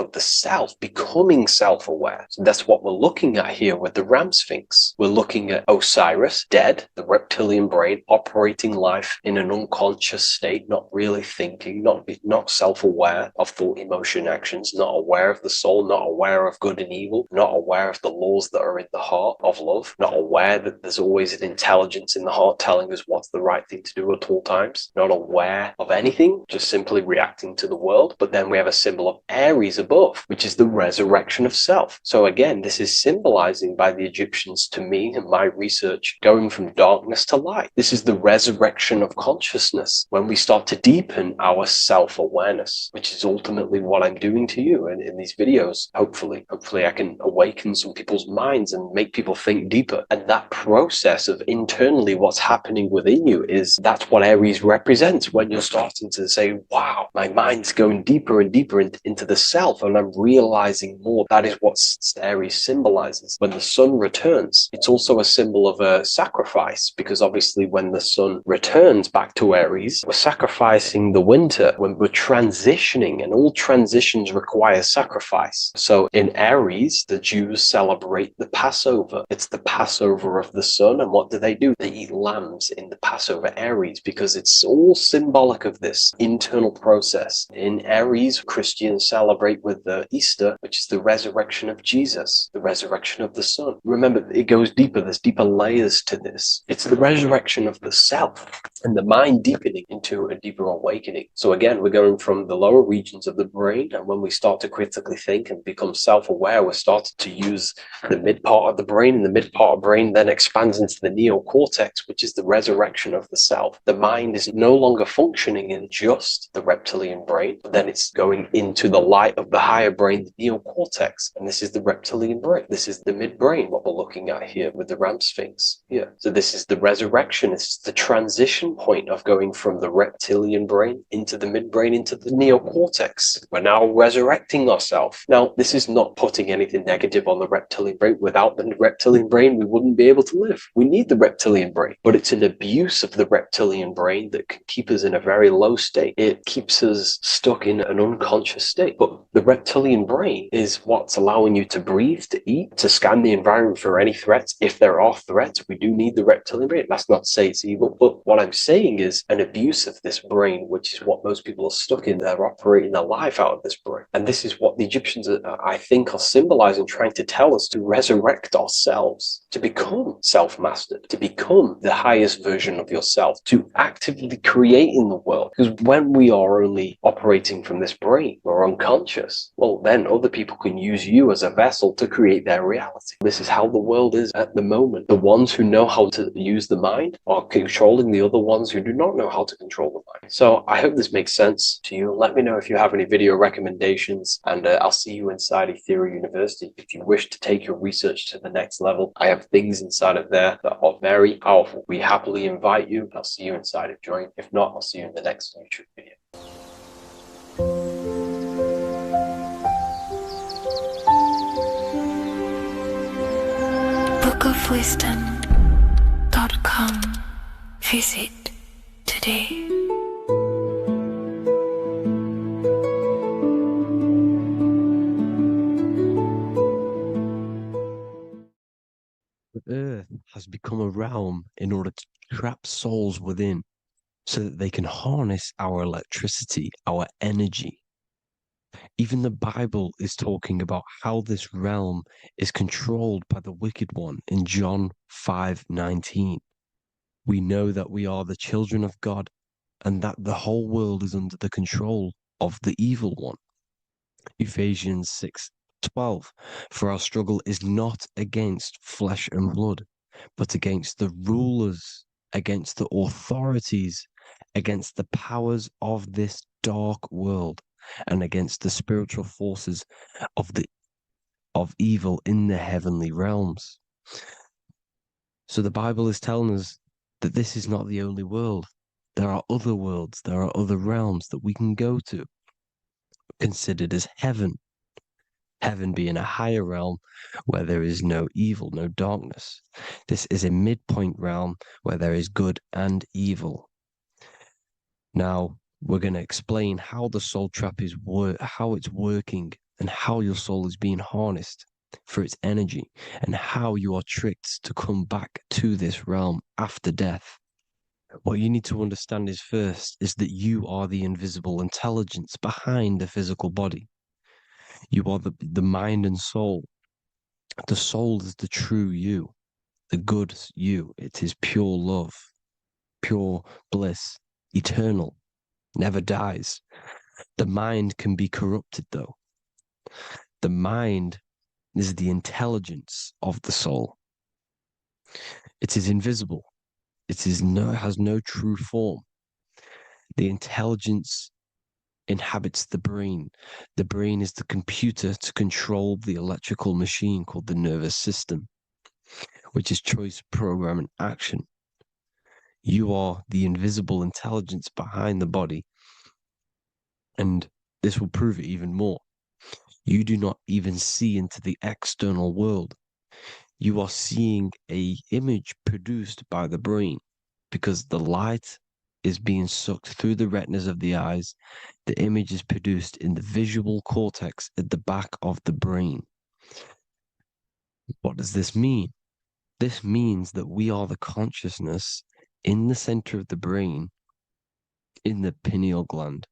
of the self, becoming self-aware. So that's what we're looking at here with the Ram Sphinx. We're looking at Osiris, dead, the reptilian brain, operating life in an unconscious state, not really thinking, not self-aware of thought, emotion, actions, not aware of the soul, not aware of good and evil, not aware of the laws that are in the heart of love, not aware that there's always an intelligence in the heart telling us what's the right thing to do at all times, not aware of anything, just simply reacting to the world. But then we have a symbol of Aries above, which is the resurrection of self. So again, this is symbolizing by the Egyptians to me and my research going from darkness to light. This is the resurrection of consciousness when we start to deepen our self-awareness, which is ultimately what I'm doing to you in these videos. Hopefully I can awaken some people's minds and make people think deeper. And that process of internally what's happening within you that's what Aries represents when you're starting to say, wow, my mind's going deeper and deeper into the self and I'm realizing more. That is what Aries symbolizes. When the sun returns, it's also a symbol of a sacrifice, because obviously when the sun returns back to Aries, we're sacrificing the winter, when we're transitioning, and all transitions require sacrifice. So in Aries, the Jews celebrate the Passover. It's the Passover of the sun. And what do? They eat lambs in the Passover Aries, because it's all symbolic of this internal process. In Aries, Christians celebrate with the Easter, which is the resurrection of Jesus, the resurrection of the sun. Remember, it goes deeper. There's deeper layers to this. It's the resurrection of the self and the mind deepening into a deeper awakening. So again, we're going from the lower regions of the brain, and when we start to critically think and become self-aware, we're starting to use the mid part of the brain, and the mid part of the brain then expands into the neocortex, which is the resurrection of the self. The mind is no longer functioning in just the reptilian brain, but then it's going into the light of the higher brain, the neocortex, And this is the reptilian brain. This is the midbrain, what we're looking at here with the Ram Sphinx. Yeah. So this is the resurrection. This is the transition point of going from the reptilian brain into the midbrain, into the neocortex. We're now resurrecting ourselves. Now, this is not putting anything negative on the reptilian brain. Without the reptilian brain, we wouldn't be able to live. We need the reptilian brain, but it's an abuse of the reptilian brain that can keep us in a very low state. It keeps us stuck in an unconscious state. But the reptilian brain is what's allowing you to breathe, to eat, to scan the environment for any threats. If there are threats, we do need the reptilian brain. That's not to say it's evil, but what I'm saying is an abuse of this brain, which is what most people are stuck in. They're operating their life out of this brain. And this is what the Egyptians, I think, are symbolizing, trying to tell us to resurrect ourselves, to become self-mastered, to become the highest version of yourself, to actively create in the world. Because when we are only operating from this brain, we're unconscious, well, then other people can use you as a vessel to create their reality. This is how the world is at the moment. The ones who know how to use the mind are controlling the other ones who do not know how to control the mind. So I hope this makes sense to you. Let me know if you have any video recommendations, and I'll see you inside Ethereal University. If you wish to take your research to the next level, I have things inside of there that are very powerful. We happily invite you. I'll see you inside of Join. If not, I'll see you in the next YouTube video. bookofwisdom.com. Visit today. The earth has become a realm in order to trap souls within so that they can harness our electricity, our energy. Even the Bible is talking about how this realm is controlled by the wicked one in John 5:19. We know that we are the children of God and that the whole world is under the control of the evil one. Ephesians 6:12. For our struggle is not against flesh and blood, but against the rulers, against the authorities, against the powers of this dark world, and against the spiritual forces of evil in the heavenly realms. So the Bible is telling us that this is not the only world. There are other worlds, there are other realms that we can go to, considered as heaven. Heaven being a higher realm where there is no evil, no darkness. This is a midpoint realm where there is good and evil. Now, we're going to explain how the soul trap is how it's working, and how your soul is being harnessed for its energy, and how you are tricked to come back to this realm after death. What you need to understand is first is that you are the invisible intelligence behind the physical body. You are the mind and soul. The soul is the true you, the good you. It is pure love, pure bliss, eternal, never dies. The mind can be corrupted, though. The mind is the intelligence of the soul. It is invisible. It has no true form. The intelligence inhabits the brain. The brain is the computer to control the electrical machine called the nervous system, which is choice, program, and action. You are the invisible intelligence behind the body, and this will prove it even more. You do not even see into the external world. You are seeing an image produced by the brain, because the light is being sucked through the retinas of the eyes. The image is produced in the visual cortex at the back of the brain. What does this mean? This means that we are the consciousness in the center of the brain, in the pineal gland,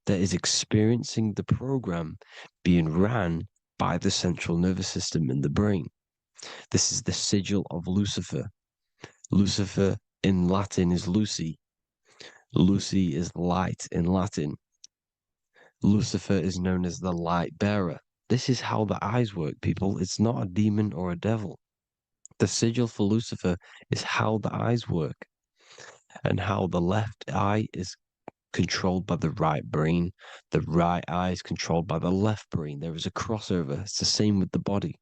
that is experiencing the program being ran by the central nervous system in the brain. This is the sigil of Lucifer. Lucifer in Latin is Lucy. Lucy is light in Latin. Lucifer is known as the light bearer. This is how the eyes work, people. It's not a demon or a devil. The sigil for Lucifer is how the eyes work, and how the left eye is controlled by the right brain. The right eye is controlled by the left brain. There is a crossover. It's the same with the body.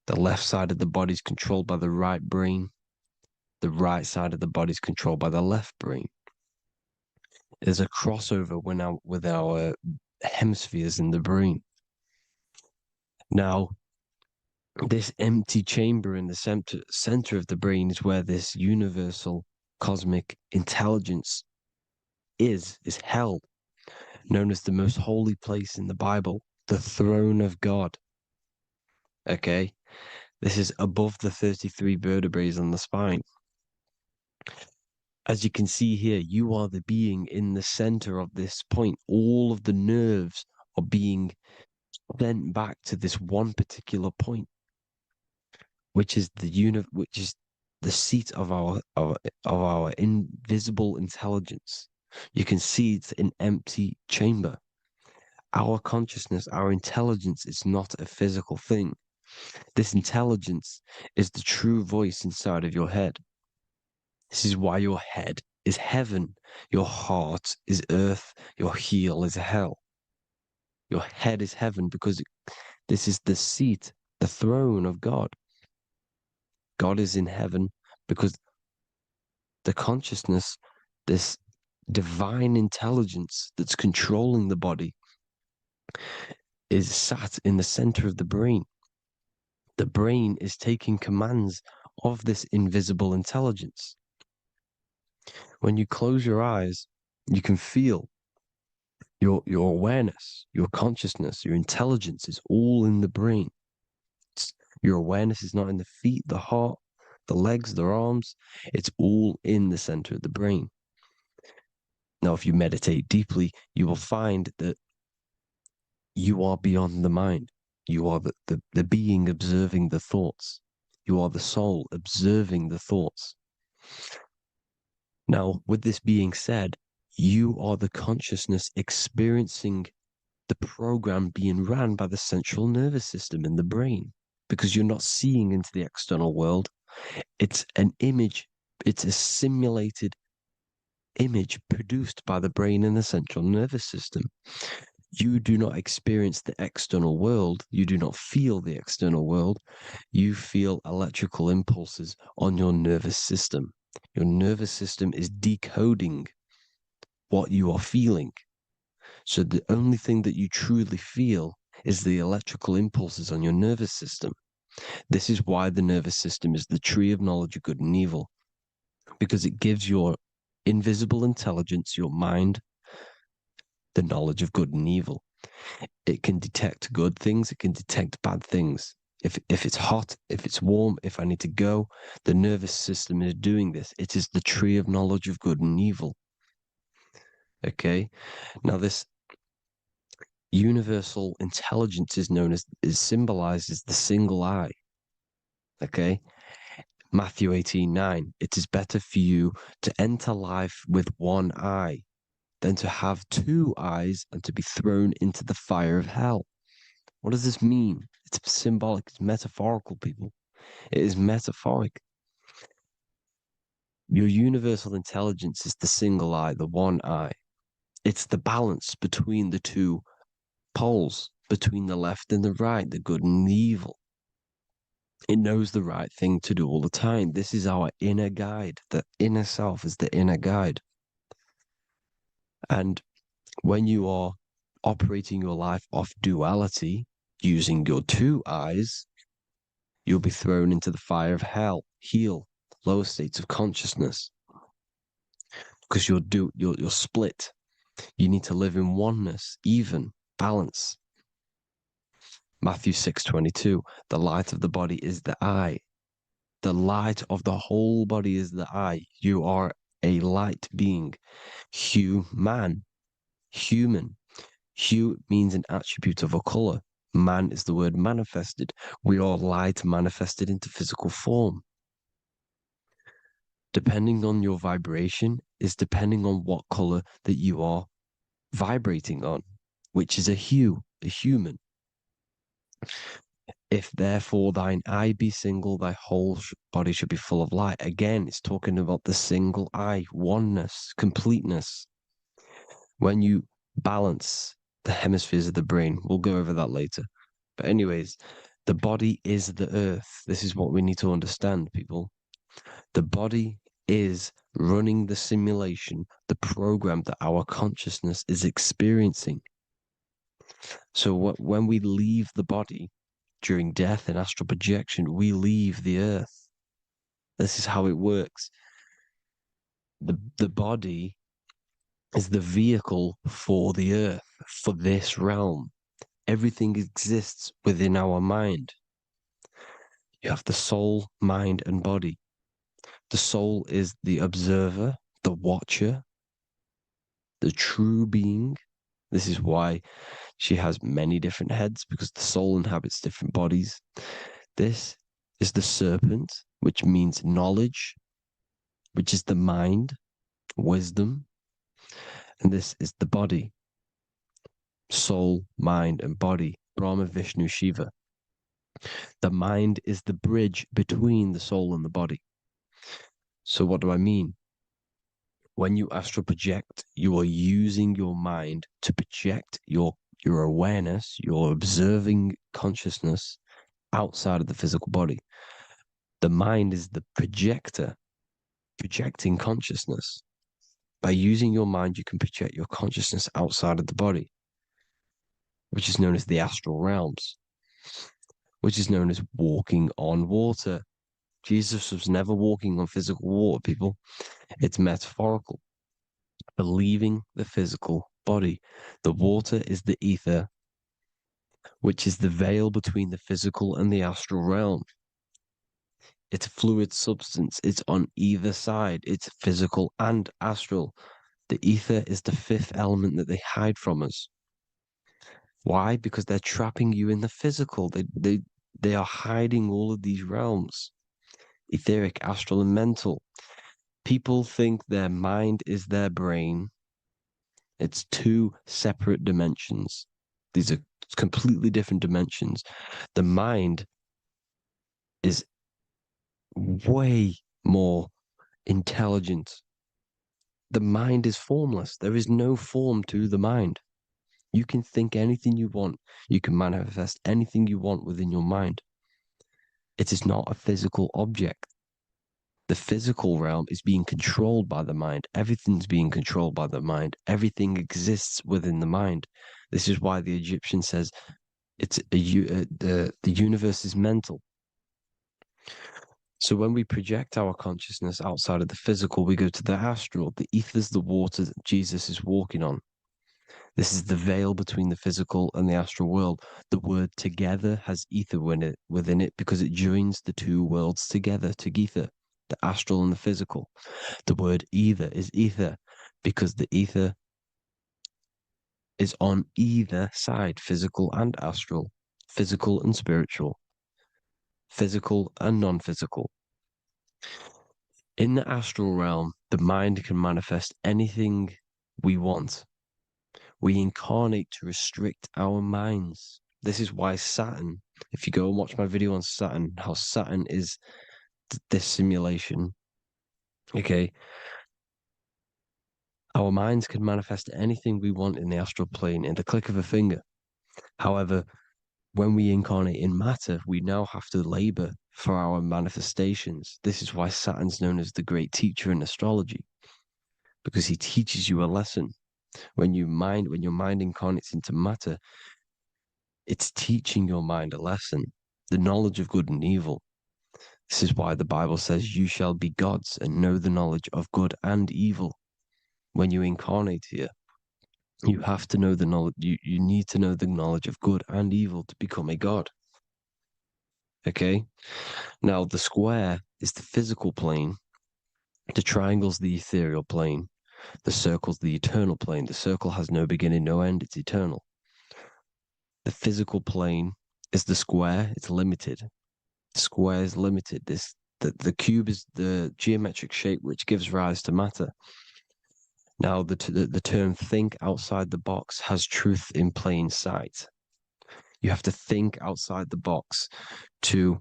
The left side of the body is controlled by the right brain. The right side of the body is controlled by the left brain. There's a crossover with our hemispheres in the brain. Now, this empty chamber in the center of the brain is where this universal cosmic intelligence is held, known as the most holy place in the Bible, the throne of God. Okay? This is above the 33 vertebrae on the spine. As you can see here, you are the being in the center of this point. All of the nerves are being sent back to this one particular point, which is the seat of our invisible intelligence. You can see it's an empty chamber. Our consciousness, our intelligence is not a physical thing. This intelligence is the true voice inside of your head. This is why your head is heaven, your heart is earth, your heel is hell. Your head is heaven because this is the seat, the throne of God. God is in heaven because the consciousness, this divine intelligence that's controlling the body, is sat in the center of the brain. The brain is taking commands of this invisible intelligence. When you close your eyes, you can feel your awareness, your consciousness, your intelligence is all in the brain. Your awareness is not in the feet, the heart, the legs, the arms. It's all in the center of the brain. Now, if you meditate deeply, you will find that you are beyond the mind. You are the being observing the thoughts. You are the soul observing the thoughts. Now, with this being said, you are the consciousness experiencing the program being ran by the central nervous system in the brain, because you're not seeing into the external world. It's an image, it's a simulated image produced by the brain and the central nervous system. You do not experience the external world. You do not feel the external world. You feel electrical impulses on your nervous system. Your nervous system is decoding what you are feeling. So the only thing that you truly feel is the electrical impulses on your nervous system. This is why the nervous system is the tree of knowledge of good and evil, because it gives your invisible intelligence, your mind, the knowledge of good and evil. It can detect good things, it can detect bad things. If it's hot, if it's warm, if I need to go, the nervous system is doing this. It is the tree of knowledge of good and evil. Okay? Now this universal intelligence is symbolized as the single eye. Okay? Matthew 18:9. It is better for you to enter life with one eye than to have two eyes and to be thrown into the fire of hell. What does this mean? It's symbolic, it's metaphorical, people. It is metaphoric. Your universal intelligence is the single eye, the one eye. It's the balance between the two poles, between the left and the right, the good and the evil. It knows the right thing to do all the time. This is our inner guide. The inner self is the inner guide. And when you are operating your life off duality, using your two eyes, you'll be thrown into the fire of hell, lower states of consciousness. Because you're split. You need to live in oneness, even, balance. Matthew 6:22, the light of the body is the eye. The light of the whole body is the eye. You are a light being. Human. Hue means an attribute of a color. Man is the word manifested. We are light manifested into physical form. Depending on your vibration is depending on what color that you are vibrating on, which is a hue, a human. If therefore thine eye be single, thy whole body should be full of light. Again, it's talking about the single eye, oneness, completeness. When you balance the hemispheres of the brain, we'll go over that later. But anyways, the body is the earth. This is what we need to understand, people. The body is running the simulation, the program that our consciousness is experiencing. So when we leave the body during death and astral projection, we leave the earth. This is how it works. The body is the vehicle for the earth, for this realm. Everything exists within our mind. You have the soul, mind, and body. The soul is the observer, the watcher, the true being. This is why she has many different heads, because the soul inhabits different bodies. This is the serpent, which means knowledge, which is the mind, wisdom. And this is the body, soul, mind, and body, Brahma, Vishnu, Shiva. The mind is the bridge between the soul and the body. So what do I mean? When you astral project, you are using your mind to project your awareness, your observing consciousness outside of the physical body. The mind is the projector, projecting consciousness. By using your mind, you can project your consciousness outside of the body, which is known as the astral realms, which is known as walking on water. Jesus was never walking on physical water, people. It's metaphorical. Believing the physical body. The water is the ether, which is the veil between the physical and the astral realm. It's a fluid substance. It's on either side. It's physical and astral. The ether is the fifth element that they hide from us. Why? Because they're trapping you in the physical. They are hiding all of these realms. Etheric, astral, and mental. People think their mind is their brain. It's two separate dimensions. These are completely different dimensions. The mind is way more intelligent. The mind is formless. There is no form to the mind. You can think anything you want. You can manifest anything you want within your mind. It is not a physical object. The physical realm is being controlled by the mind. Everything's being controlled by the mind. Everything exists within the mind. This is why the Egyptian says the universe is mental. So when we project our consciousness outside of the physical, we go to the astral. The ether is the water that Jesus is walking on. This is the veil between the physical and the astral world. The word together has ether within it because it joins the two worlds together, together, the astral and the physical. The word either is ether because the ether is on either side, physical and astral, physical and spiritual, physical and non-physical. In the astral realm, the mind can manifest anything we want. We incarnate to restrict our minds. This is why Saturn, if you go and watch my video on Saturn, how Saturn is this simulation, okay, our minds can manifest anything we want in the astral plane in the click of a finger. However, when we incarnate in matter, we now have to labor for our manifestations. This is why Saturn's known as the great teacher in astrology, because he teaches you a lesson. When your mind incarnates into matter, it's teaching your mind a lesson, the knowledge of good and evil. This is why the Bible says you shall be gods and know the knowledge of good and evil. When you incarnate here, you have to know the knowledge, you need to know the knowledge of good and evil to become a god. Okay? Now, the square is the physical plane, the triangle's the ethereal plane, the circle's the eternal plane. The circle has no beginning, no end, it's eternal. The physical plane is the square, it's limited. The square is limited. The cube is the geometric shape which gives rise to matter. Now, the term think outside the box has truth in plain sight. You have to think outside the box to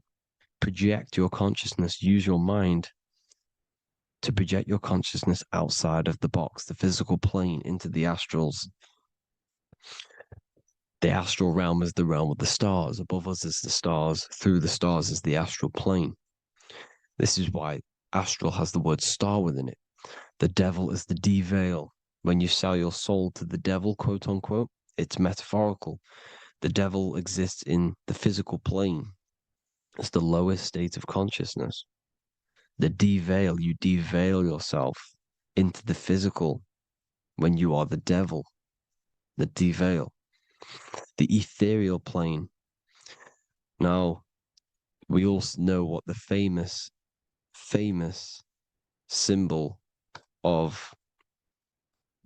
project your consciousness, use your mind to project your consciousness outside of the box, the physical plane, into the astrals. The astral realm is the realm of the stars. Above us is the stars. Through the stars is the astral plane. This is why astral has the word star within it. The devil is the de-veil. When you sell your soul to the devil, quote unquote, it's metaphorical. The devil exists in the physical plane. It's the lowest state of consciousness. The de-veil, you de-veil yourself into the physical when you are the devil. The de-veil. The ethereal plane. Now, we all know what the famous symbol of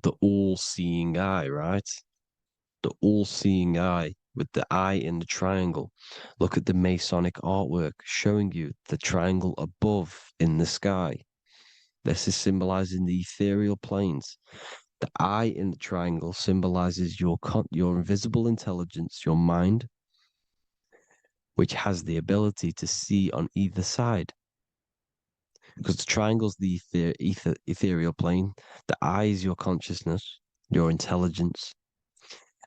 the all-seeing eye, right? The all-seeing eye with the eye in the triangle. Look at the Masonic artwork showing you the triangle above in the sky. This is symbolizing the ethereal planes. The eye in the triangle symbolizes your invisible intelligence, your mind, which has the ability to see on either side. Because the triangle's the ethereal plane. The eye is your consciousness, your intelligence.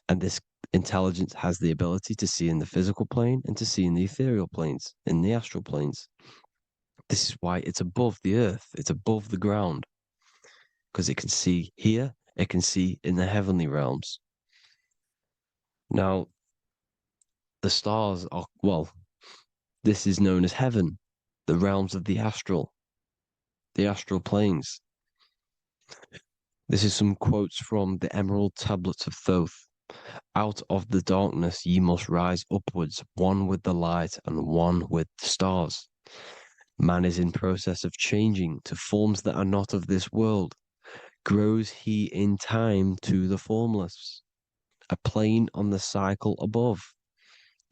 And this intelligence has the ability to see in the physical plane and to see in the ethereal planes, in the astral planes. This is why it's above the earth, it's above the ground. Because it can see here, it can see in the heavenly realms. Now, the stars are, well, this is known as heaven, the realms of the astral planes. This is some quotes from the Emerald Tablets of Thoth. Out of the darkness ye must rise upwards, one with the light and one with the stars. Man is in process of changing to forms that are not of this world. Grows he in time to the formless, a plane on the cycle above.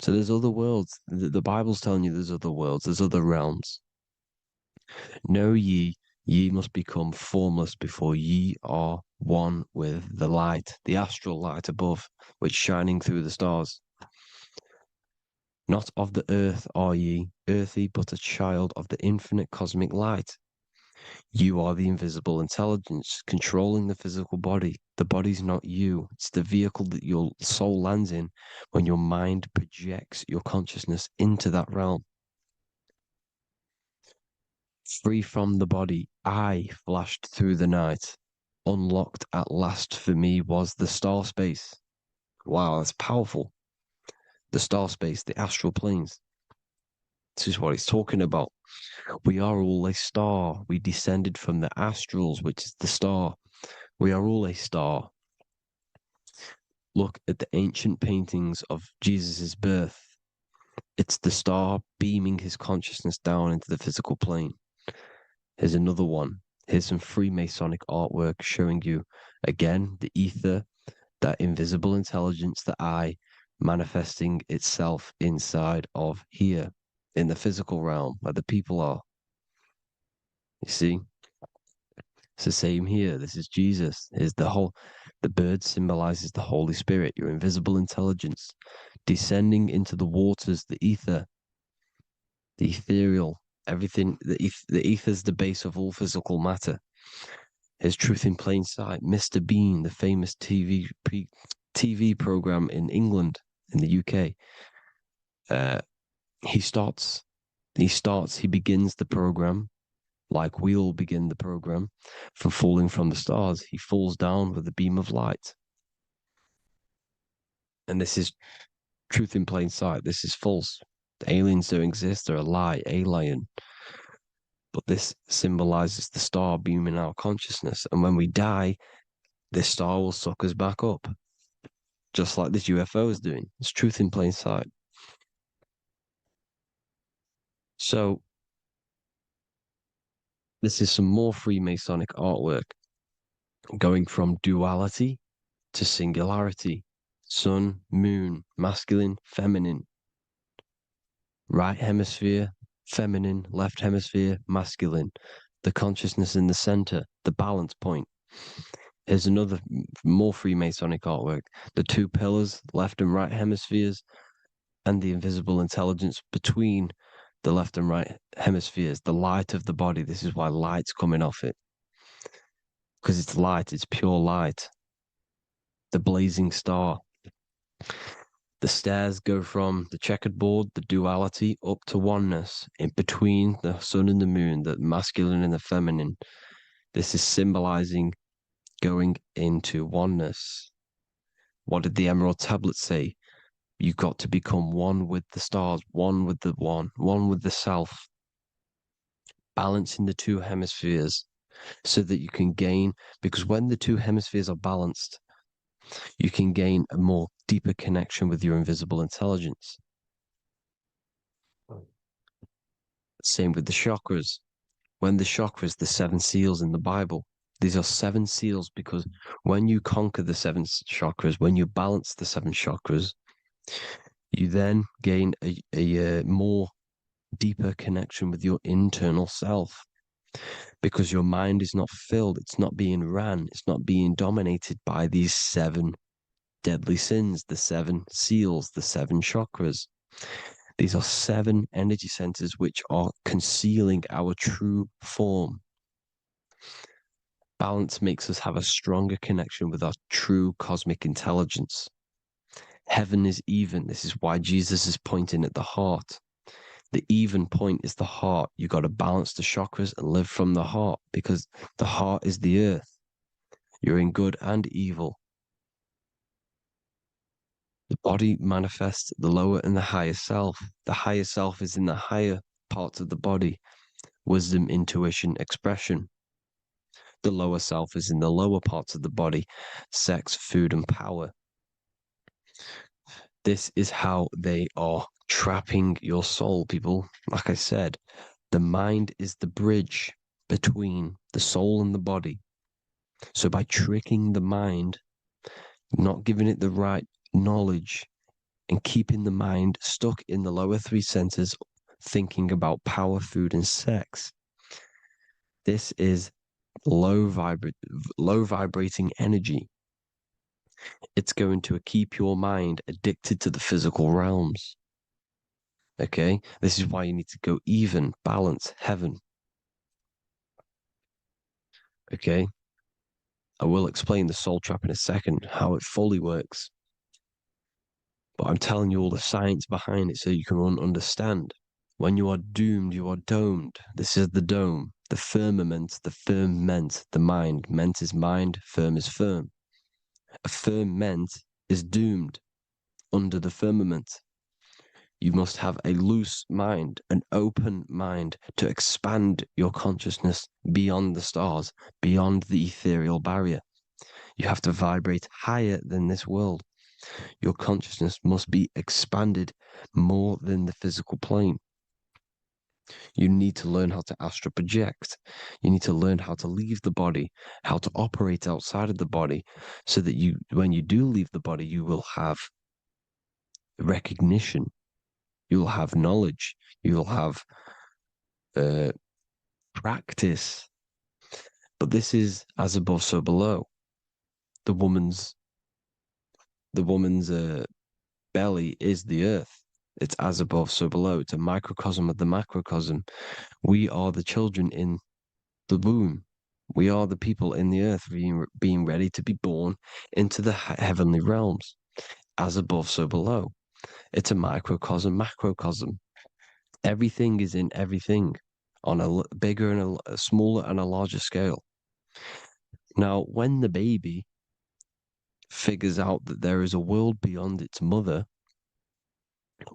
So there's other worlds. The Bible's telling you there's other worlds, there's other realms. Know ye must become formless before ye are one with the light, the astral light above, which shining through the stars. Not of the earth are ye, earthy, but a child of the infinite cosmic light. You are the invisible intelligence controlling the physical body. The body's not you. It's the vehicle that your soul lands in when your mind projects your consciousness into that realm. Free from the body, I flashed through the night. Unlocked at last for me was the star space. Wow, that's powerful. The star space, the astral planes. This is what he's talking about. We are all a star. We descended from the astrals, which is the star. We are all a star. Look at the ancient paintings of Jesus' birth. It's the star beaming his consciousness down into the physical plane. Here's another one. Here's some Freemasonic artwork showing you, again, the ether, that invisible intelligence, the eye, manifesting itself inside of here, in the physical realm, where the people are. You see? It's the same here. This is Jesus. Here's the bird symbolizes the Holy Spirit, your invisible intelligence, descending into the waters, the ether, the ethereal, everything. The ether is the base of all physical matter. Here's Truth in Plain Sight. Mr. Bean, the famous TV program in England, in the UK. He begins the program like we all begin the program for falling from the stars. He falls down with a beam of light. And this is truth in plain sight. This is false. The aliens don't exist. They're a lie, alien. But this symbolizes the star beaming our consciousness. And when we die, this star will suck us back up. Just like this UFO is doing. It's truth in plain sight. So, this is some more Freemasonic artwork going from duality to singularity. Sun, moon, masculine, feminine. Right hemisphere, feminine, left hemisphere, masculine. The consciousness in the center, the balance point. Here's another more Freemasonic artwork. The two pillars, left and right hemispheres, and the invisible intelligence between the left and right hemispheres, the light of the body. This is why light's coming off it. Because it's light, it's pure light. The blazing star. The stairs go from the checkered board, the duality, up to oneness, in between the sun and the moon, the masculine and the feminine. This is symbolizing going into oneness. What did the Emerald Tablet say? You've got to become one with the stars, one with the one with the self, balancing the two hemispheres so that you can gain, because when the two hemispheres are balanced, you can gain a more deeper connection with your invisible intelligence. Same with the chakras. When the chakras, the seven seals in the Bible, these are seven seals because when you conquer the seven chakras, when you balance the seven chakras, you then gain a more deeper connection with your internal self because your mind is not filled, it's not being ran, it's not being dominated by these seven deadly sins, the seven seals, the seven chakras. These are seven energy centers which are concealing our true form. Balance makes us have a stronger connection with our true cosmic intelligence. Heaven is even. This is why Jesus is pointing at the heart. The even point is the heart. You got to balance the chakras and live from the heart because the heart is the earth. You're in good and evil. The body manifests the lower and the higher self. The higher self is in the higher parts of the body. Wisdom, intuition, expression. The lower self is in the lower parts of the body. Sex, food, and power. This is how they are trapping your soul, people. Like I said, the mind is the bridge between the soul and the body. So by tricking the mind, not giving it the right knowledge, and keeping the mind stuck in the lower three centers, thinking about power, food, and sex, this is low vibrating energy. It's going to keep your mind addicted to the physical realms. Okay, this is why you need to go even, balance, heaven. Okay, I will explain the soul trap in a second, how it fully works. But I'm telling you all the science behind it so you can understand. When you are doomed, you are domed. This is the dome, the firmament, the firmament, the mind. Ment is mind, firm is firm. A firmament is doomed under the firmament. You must have a loose mind, an open mind to expand your consciousness beyond the stars, beyond the ethereal barrier. You have to vibrate higher than this world. Your consciousness must be expanded more than the physical plane. You need to learn how to astral project. You need to learn how to leave the body, how to operate outside of the body, so that you, when you do leave the body, you will have recognition. You'll have knowledge. You'll have practice. But this is as above, so below. The woman's belly is the earth. It's as above, so below. It's a microcosm of the macrocosm. We are the children in the womb. We are the people in the earth being ready to be born into the heavenly realms. As above, so below. It's a microcosm, macrocosm. Everything is in everything on a bigger and a smaller and a larger scale. Now, when the baby figures out that there is a world beyond its mother,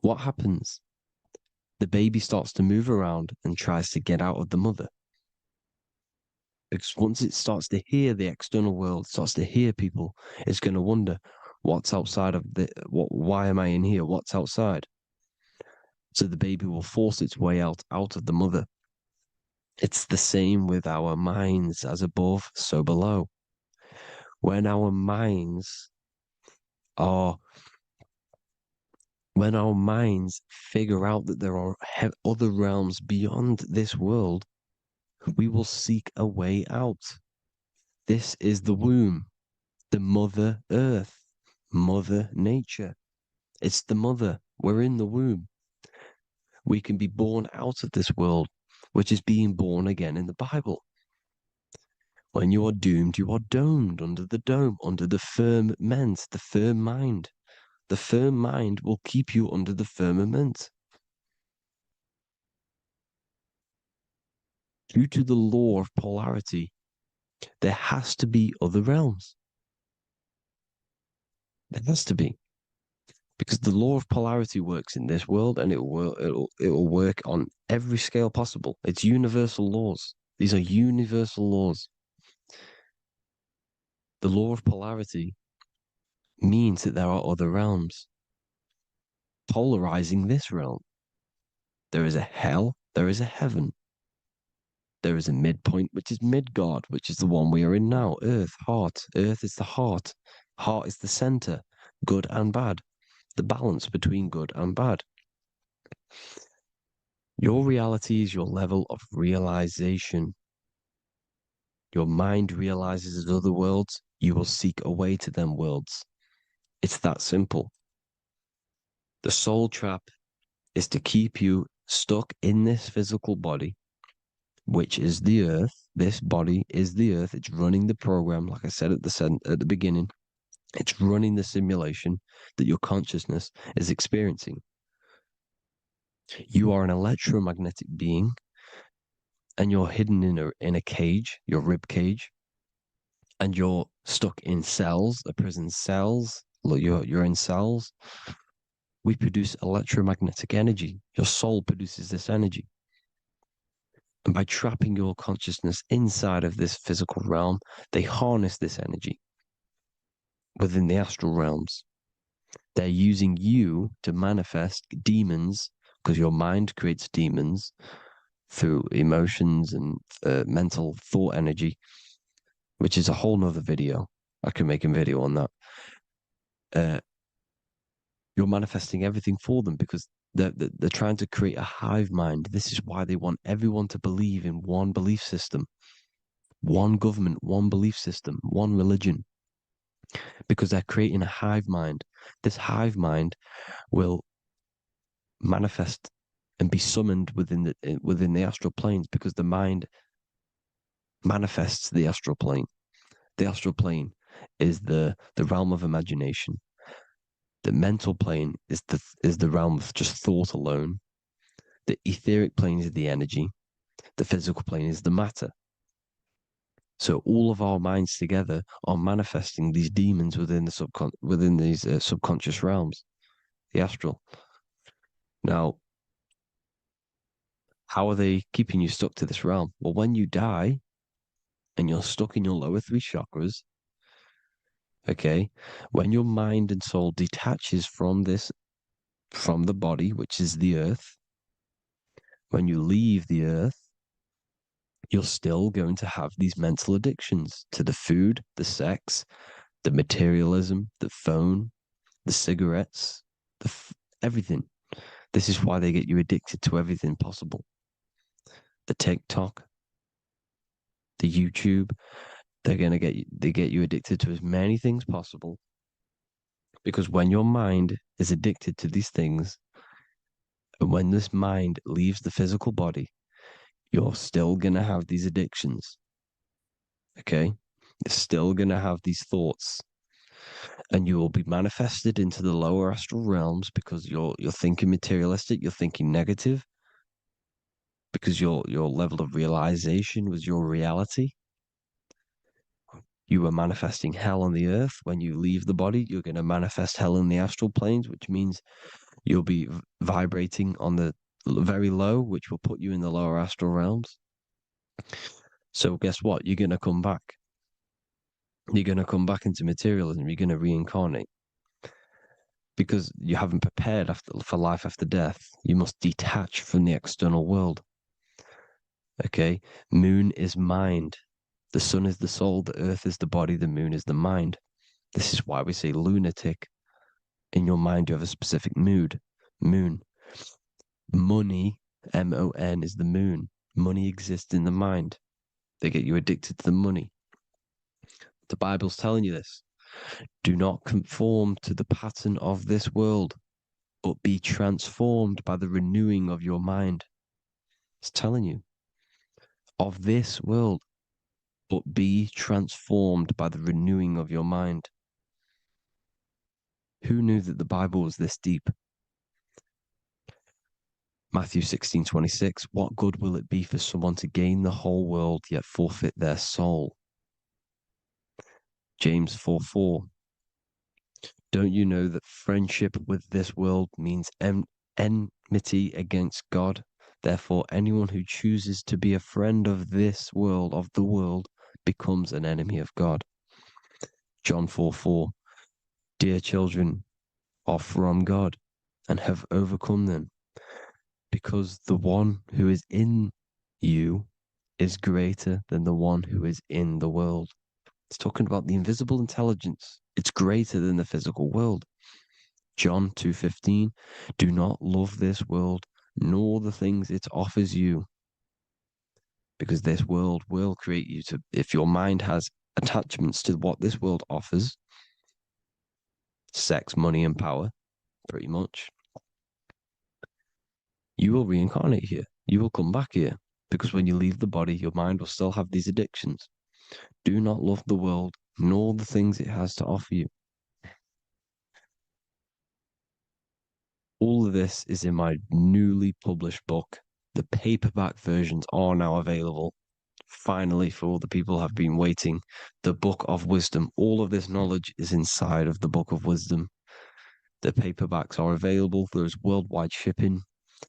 what happens? The baby starts to move around and tries to get out of the mother. Because once it starts to hear the external world, starts to hear people, it's going to wonder, what's outside of why am I in here? What's outside? So the baby will force its way out of the mother. It's the same with our minds, as above, so below. When our minds figure out that there are other realms beyond this world, we will seek a way out. This is the womb, the mother earth, mother nature. It's the mother. We're in the womb. We can be born out of this world, which is being born again in the Bible. When you are doomed, you are domed under the dome, under the firmament, the firm mind. The firm mind will keep you under the firmament. Due to the law of polarity, there has to be other realms. There has to be. Because the law of polarity works in this world, and it will work on every scale possible. It's universal laws. These are universal laws. The law of polarity means that there are other realms polarizing this realm. There is a hell, there is a heaven. There is a midpoint, which is Midgard, which is the one we are in now. Earth, heart. Earth is the heart. Heart is the center, good and bad. The balance between good and bad. Your reality is your level of realization. Your mind realizes other worlds, you will seek a way to them worlds. It's that simple. The soul trap is to keep you stuck in this physical body, which is the earth. This body is the earth. It's running the program, like I said at the beginning. It's running the simulation that your consciousness is experiencing. You are an electromagnetic being, and you're hidden in a cage, your rib cage, and you're stuck in cells, a prison cells. Look, you're in cells. We produce electromagnetic energy. Your soul produces this energy. And by trapping your consciousness inside of this physical realm, they harness this energy within the astral realms. They're using you to manifest demons, because your mind creates demons through emotions and mental thought energy, which is a whole nother video. I could make a video on that. You're manifesting everything for them because they're trying to create a hive mind. This is why they want everyone to believe in one belief system, one government, one belief system, one religion, because they're creating a hive mind. This hive mind will manifest and be summoned within the astral planes, because the mind manifests the astral plane. The astral plane is the realm of imagination. The mental plane is the realm of just thought alone. The etheric plane is the energy. The physical plane is the matter. So all of our minds together are manifesting these demons within these subconscious realms, the astral. Now, how are they keeping you stuck to this realm? Well, when you die and you're stuck in your lower three chakras, okay, when your mind and soul detaches from the body, which is the earth, when you leave the earth, you're still going to have these mental addictions to the food, the sex, the materialism, the phone, the cigarettes, everything. This is why they get you addicted to everything possible. The TikTok, the YouTube, they get you addicted to as many things possible. Because when your mind is addicted to these things, and when this mind leaves the physical body, you're still going to have these addictions. Okay? You're still going to have these thoughts. And you will be manifested into the lower astral realms because you're thinking materialistic, you're thinking negative, because your level of realization was your reality. You were manifesting hell on the earth. When you leave the body, you're going to manifest hell in the astral planes, which means you'll be vibrating on the very low, which will put you in the lower astral realms. So guess what? You're going to come back. You're going to come back into materialism. You're going to reincarnate. Because you haven't prepared for life after death. You must detach from the external world. Okay? Moon is mind. The sun is the soul. The earth is the body. The moon is the mind. This is why we say lunatic. In your mind, you have a specific mood. Moon. Money, M-O-N, is the moon. Money exists in the mind. They get you addicted to the money. The Bible's telling you this. Do not conform to the pattern of this world. but be transformed by the renewing of your mind. It's telling you, of this world, but be transformed by the renewing of your mind. Who knew that the Bible was this deep? Matthew 16:26, what good will it be for someone to gain the whole world yet forfeit their soul? James 4:4, don't you know that friendship with this world means enmity against God? Therefore, anyone who chooses to be a friend of this world, of the world, becomes an enemy of God. John 4:4, dear children, are from God and have overcome them, because the one who is in you is greater than the one who is in the world. It's talking about the invisible intelligence. It's greater than the physical world. John 2:15, do not love this world, nor the things it offers you, because this world will create you to, if your mind has attachments to what this world offers, sex, money, and power, pretty much, you will reincarnate here. You will come back here, because when you leave the body, your mind will still have these addictions. Do not love the world, nor the things it has to offer you. All of this is in my newly published book. The paperback versions are now available. Finally, for all the people who have been waiting, the Book of Wisdom. All of this knowledge is inside of the Book of Wisdom. The paperbacks are available. There's worldwide shipping.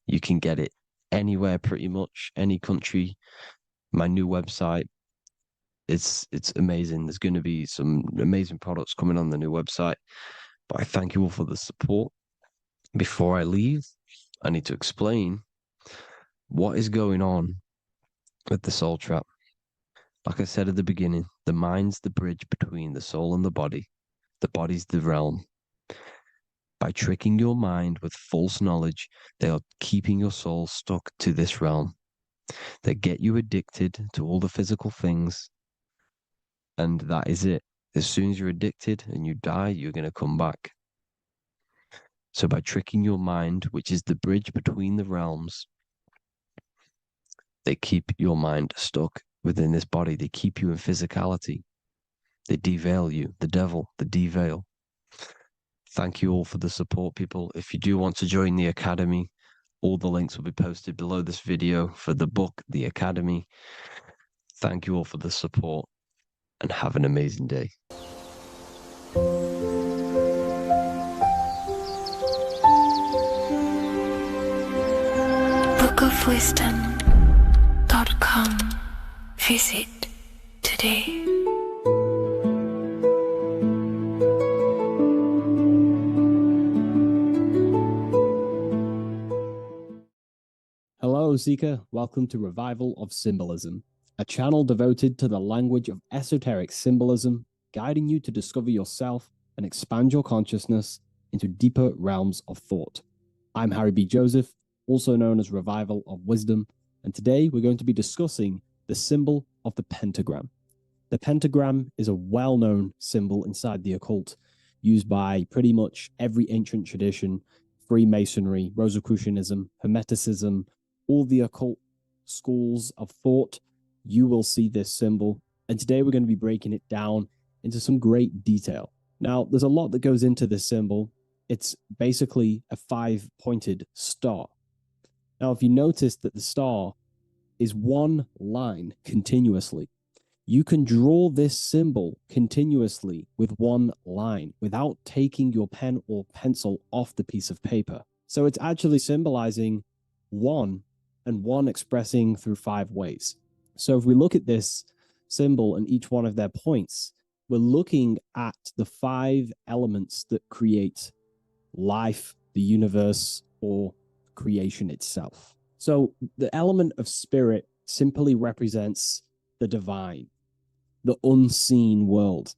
You can get it anywhere, pretty much, any country. My new website, it's amazing. There's going to be some amazing products coming on the new website. But I thank you all for the support. Before I leave, I need to explain what is going on with the soul trap. Like I said at the beginning, the mind's the bridge between the soul and the body. The body's the realm. By tricking your mind with false knowledge, they are keeping your soul stuck to this realm. They get you addicted to all the physical things, and that is it. As soon as you're addicted and you die, you're going to come back. So by tricking your mind, which is the bridge between the realms, they keep your mind stuck within this body. They keep you in physicality. They deveil you, the devil, the deveil. Thank you all for the support, people. If you do want to join the Academy, all the links will be posted below this video for the book, The Academy. Thank you all for the support and have an amazing day. bookofwisdom.com. Visit today. Hello, Seeker. Welcome to Revival of Symbolism, a channel devoted to the language of esoteric symbolism, guiding you to discover yourself and expand your consciousness into deeper realms of thought. I'm Harry B. Joseph, also known as Revival of Wisdom, and today we're going to be discussing the symbol of the pentagram. The pentagram is a well-known symbol inside the occult, used by pretty much every ancient tradition, Freemasonry, Rosicrucianism, Hermeticism, all the occult schools of thought. You will see this symbol, and today we're going to be breaking it down into some great detail. Now, there's a lot that goes into this symbol. It's basically a 5-pointed star. Now, if you notice that the star is one line continuously, you can draw this symbol continuously with one line without taking your pen or pencil off the piece of paper. So it's actually symbolizing one, and one expressing through 5 ways. So if we look at this symbol and each one of their points, we're looking at the 5 elements that create life, the universe, or creation itself. So the element of spirit simply represents the divine, the unseen world,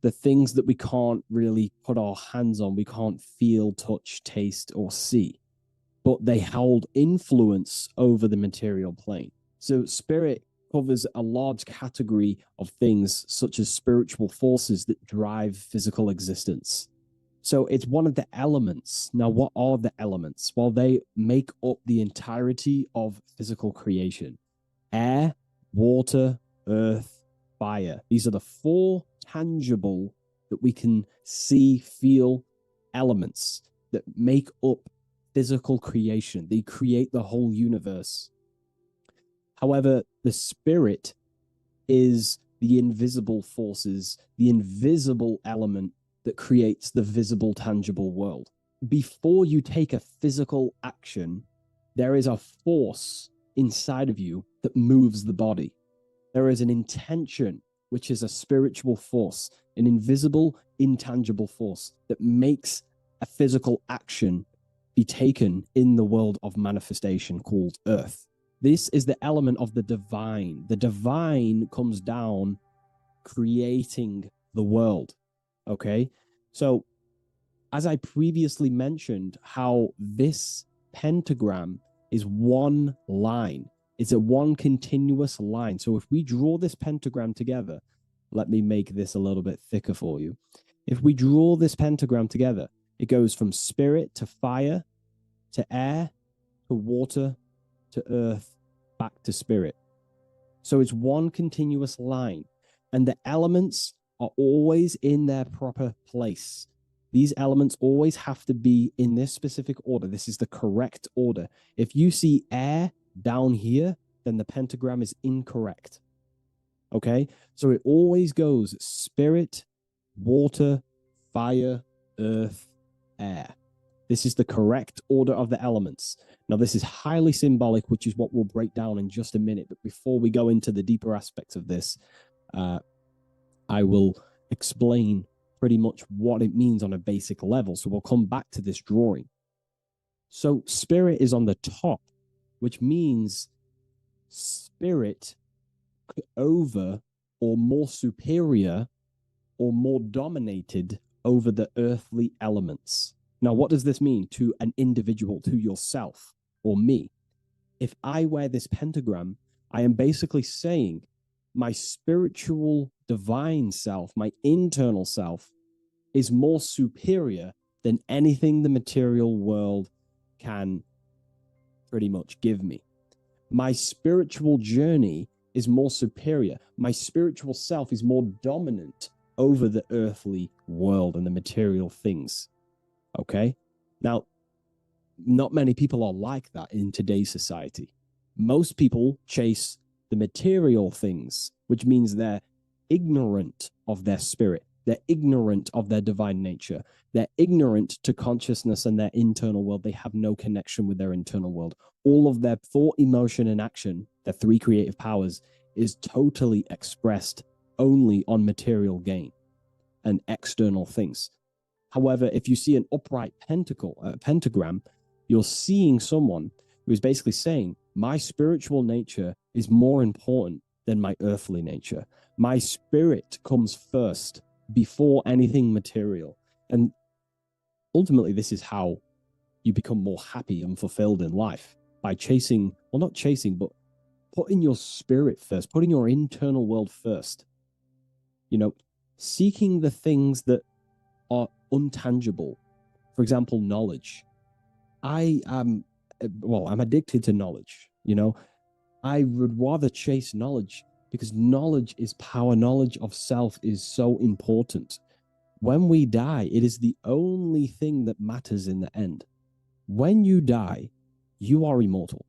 the things that we can't really put our hands on, we can't feel, touch, taste, or see, but they hold influence over the material plane. So spirit covers a large category of things such as spiritual forces that drive physical existence. So it's one of the elements. Now, what are the elements? Well, they make up the entirety of physical creation: air, water, earth, fire. These are the four tangible that we can see, feel elements that make up physical creation. They create the whole universe. However, the spirit is the invisible forces, the invisible element that creates the visible, tangible world. Before you take a physical action, there is a force inside of you that moves the body. There is an intention, which is a spiritual force, an invisible, intangible force that makes a physical action be taken in the world of manifestation called Earth. This is the element of the divine. The divine comes down creating the world. Okay? So, as I previously mentioned, how this pentagram is one line. It's a one continuous line. So if we draw this pentagram together, let me make this a little bit thicker for you. If we draw this pentagram together, it goes from spirit to fire, to air, to water, to earth, back to spirit. So it's one continuous line, and the elements are always in their proper place. These elements always have to be in this specific order. This is the correct order. If you see air down here, then the pentagram is incorrect. Okay? So it always goes spirit, water, fire, earth, air. This is the correct order of the elements. Now, this is highly symbolic, which is what we'll break down in just a minute. But before we go into the deeper aspects of this, I will explain pretty much what it means on a basic level. So we'll come back to this drawing. So spirit is on the top, which means spirit over or more superior or more dominated over the earthly elements. Now, what does this mean to an individual, to yourself or me? If I wear this pentagram, I am basically saying my spiritual divine self, my internal self, is more superior than anything the material world can pretty much give me. My spiritual journey is more superior. My spiritual self is more dominant over the earthly world and the material things. Okay? Now, not many people are like that in today's society. Most people chase the material things, which means they're ignorant of their spirit. They're ignorant of their divine nature. They're ignorant to consciousness and their internal world. They have no connection with their internal world. All of their thought, emotion, and action, their three creative powers, is totally expressed only on material gain and external things. However, if you see an upright pentagram, you're seeing someone who is basically saying, my spiritual nature is more important than my earthly nature. My spirit comes first before anything material. And ultimately, this is how you become more happy and fulfilled in life, by chasing, well, not chasing, but putting your spirit first, putting your internal world first. You know, seeking the things that are untangible. For example, knowledge. I'm addicted to knowledge. You know, I would rather chase knowledge because knowledge is power. Knowledge of self is so important. When we die, it is the only thing that matters in the end. When you die, you are immortal.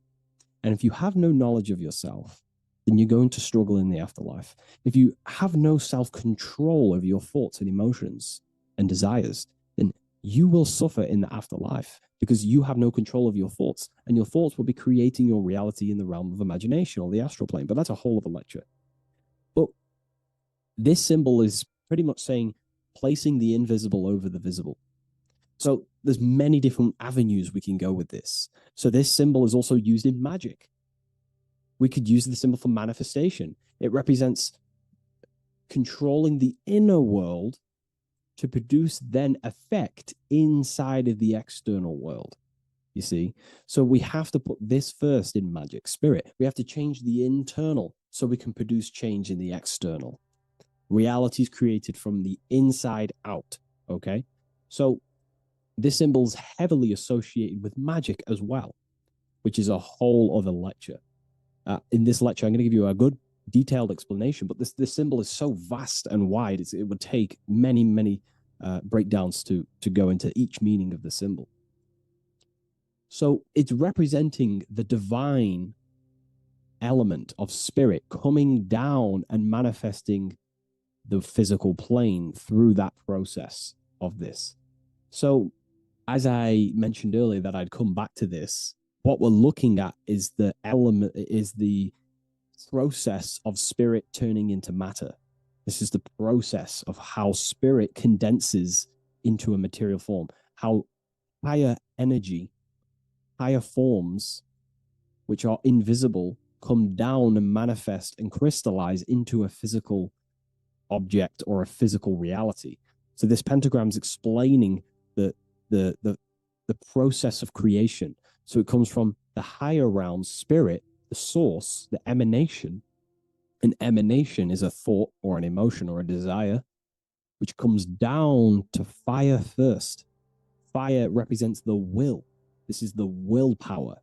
And if you have no knowledge of yourself, then you're going to struggle in the afterlife. If you have no self-control over your thoughts and emotions and desires, then you will suffer in the afterlife because you have no control of your thoughts, and your thoughts will be creating your reality in the realm of imagination or the astral plane. But that's a whole other lecture. But this symbol is pretty much saying placing the invisible over the visible. So there's many different avenues we can go with this. So this symbol is also used in magic. We could use the symbol for manifestation. It represents controlling the inner world to produce then effect inside of the external world. You see? So we have to put this first in magic spirit. We have to change the internal so we can produce change in the external. Reality is created from the inside out. Okay? So this symbol is heavily associated with magic as well, which is a whole other lecture. In this lecture, I'm going to give you a good detailed explanation, but this symbol is so vast and wide, it would take many breakdowns to go into each meaning of the symbol. So it's representing the divine element of spirit coming down and manifesting the physical plane through that process of this. So as I mentioned earlier that I'd come back to this, what we're looking at is the process of spirit turning into matter. This is the process of how spirit condenses into a material form, how higher energy, higher forms, which are invisible, come down and manifest and crystallize into a physical object or a physical reality. So this pentagram is explaining the process of creation. So it comes from the higher realm, spirit, the source, the emanation. An emanation is a thought or an emotion or a desire, which comes down to fire first. Fire represents the will. This is the willpower.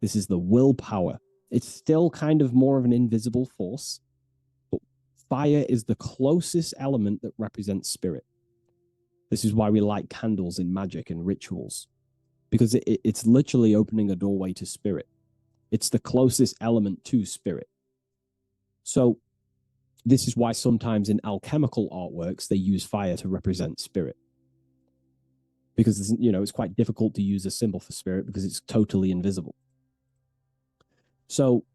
This is the willpower. It's still kind of more of an invisible force, but fire is the closest element that represents spirit. This is why we light candles in magic and rituals, because it's literally opening a doorway to spirit. It's the closest element to spirit. So this is why sometimes in alchemical artworks, they use fire to represent spirit. Because, it's quite difficult to use a symbol for spirit because it's totally invisible. So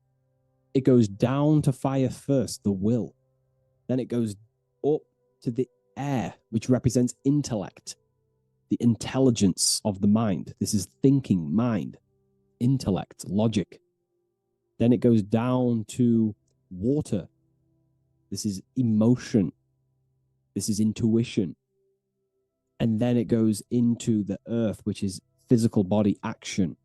it goes down to fire first, the will. Then it goes up to the air, which represents intellect, the intelligence of the mind. This is thinking, mind, intellect, logic. Then it goes down to water. This is emotion. This is intuition. And then it goes into the earth, which is physical body action.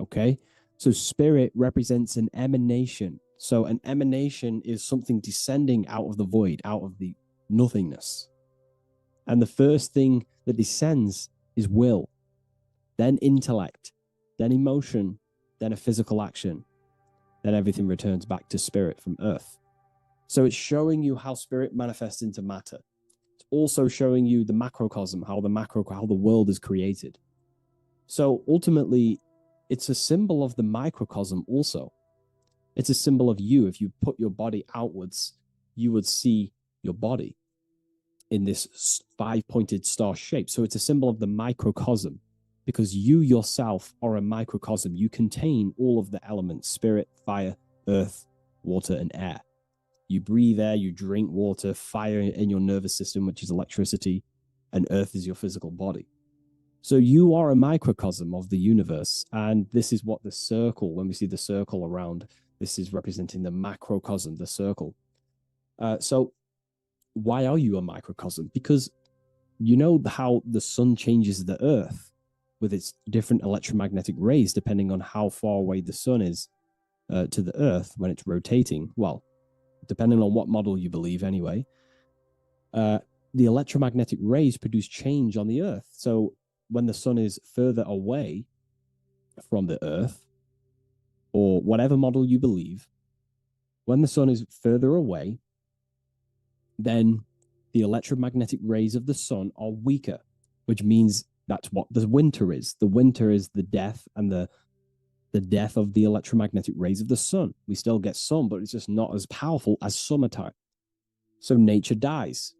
Okay? So spirit represents an emanation. So an emanation is something descending out of the void, out of the nothingness. And the first thing that descends is will, then intellect, then emotion, then a physical action. Then everything returns back to spirit from earth. So it's showing you how spirit manifests into matter. It's also showing you the macrocosm, how the world is created. So ultimately, it's a symbol of the microcosm also. It's a symbol of you. If you put your body outwards, you would see your body in this 5-pointed star shape. So it's a symbol of the microcosm, because you yourself are a microcosm. You contain all of the elements: spirit, fire, earth, water, and air. You breathe air, you drink water, fire in your nervous system, which is electricity, and earth is your physical body. So you are a microcosm of the universe. And this is what the circle, when we see the circle around, this is representing the macrocosm, the circle. So why are you a microcosm? Because you know how the sun changes the earth with its different electromagnetic rays, depending on how far away the sun is to the earth when it's rotating. Well, depending on what model you believe anyway, the electromagnetic rays produce change on the earth. So when the sun is further away from the earth, or whatever model you believe, when the sun is further away, then the electromagnetic rays of the sun are weaker, which means that's what the winter is. The winter is the death and the death of the electromagnetic rays of the sun. We still get sun, but it's just not as powerful as summertime. So nature dies.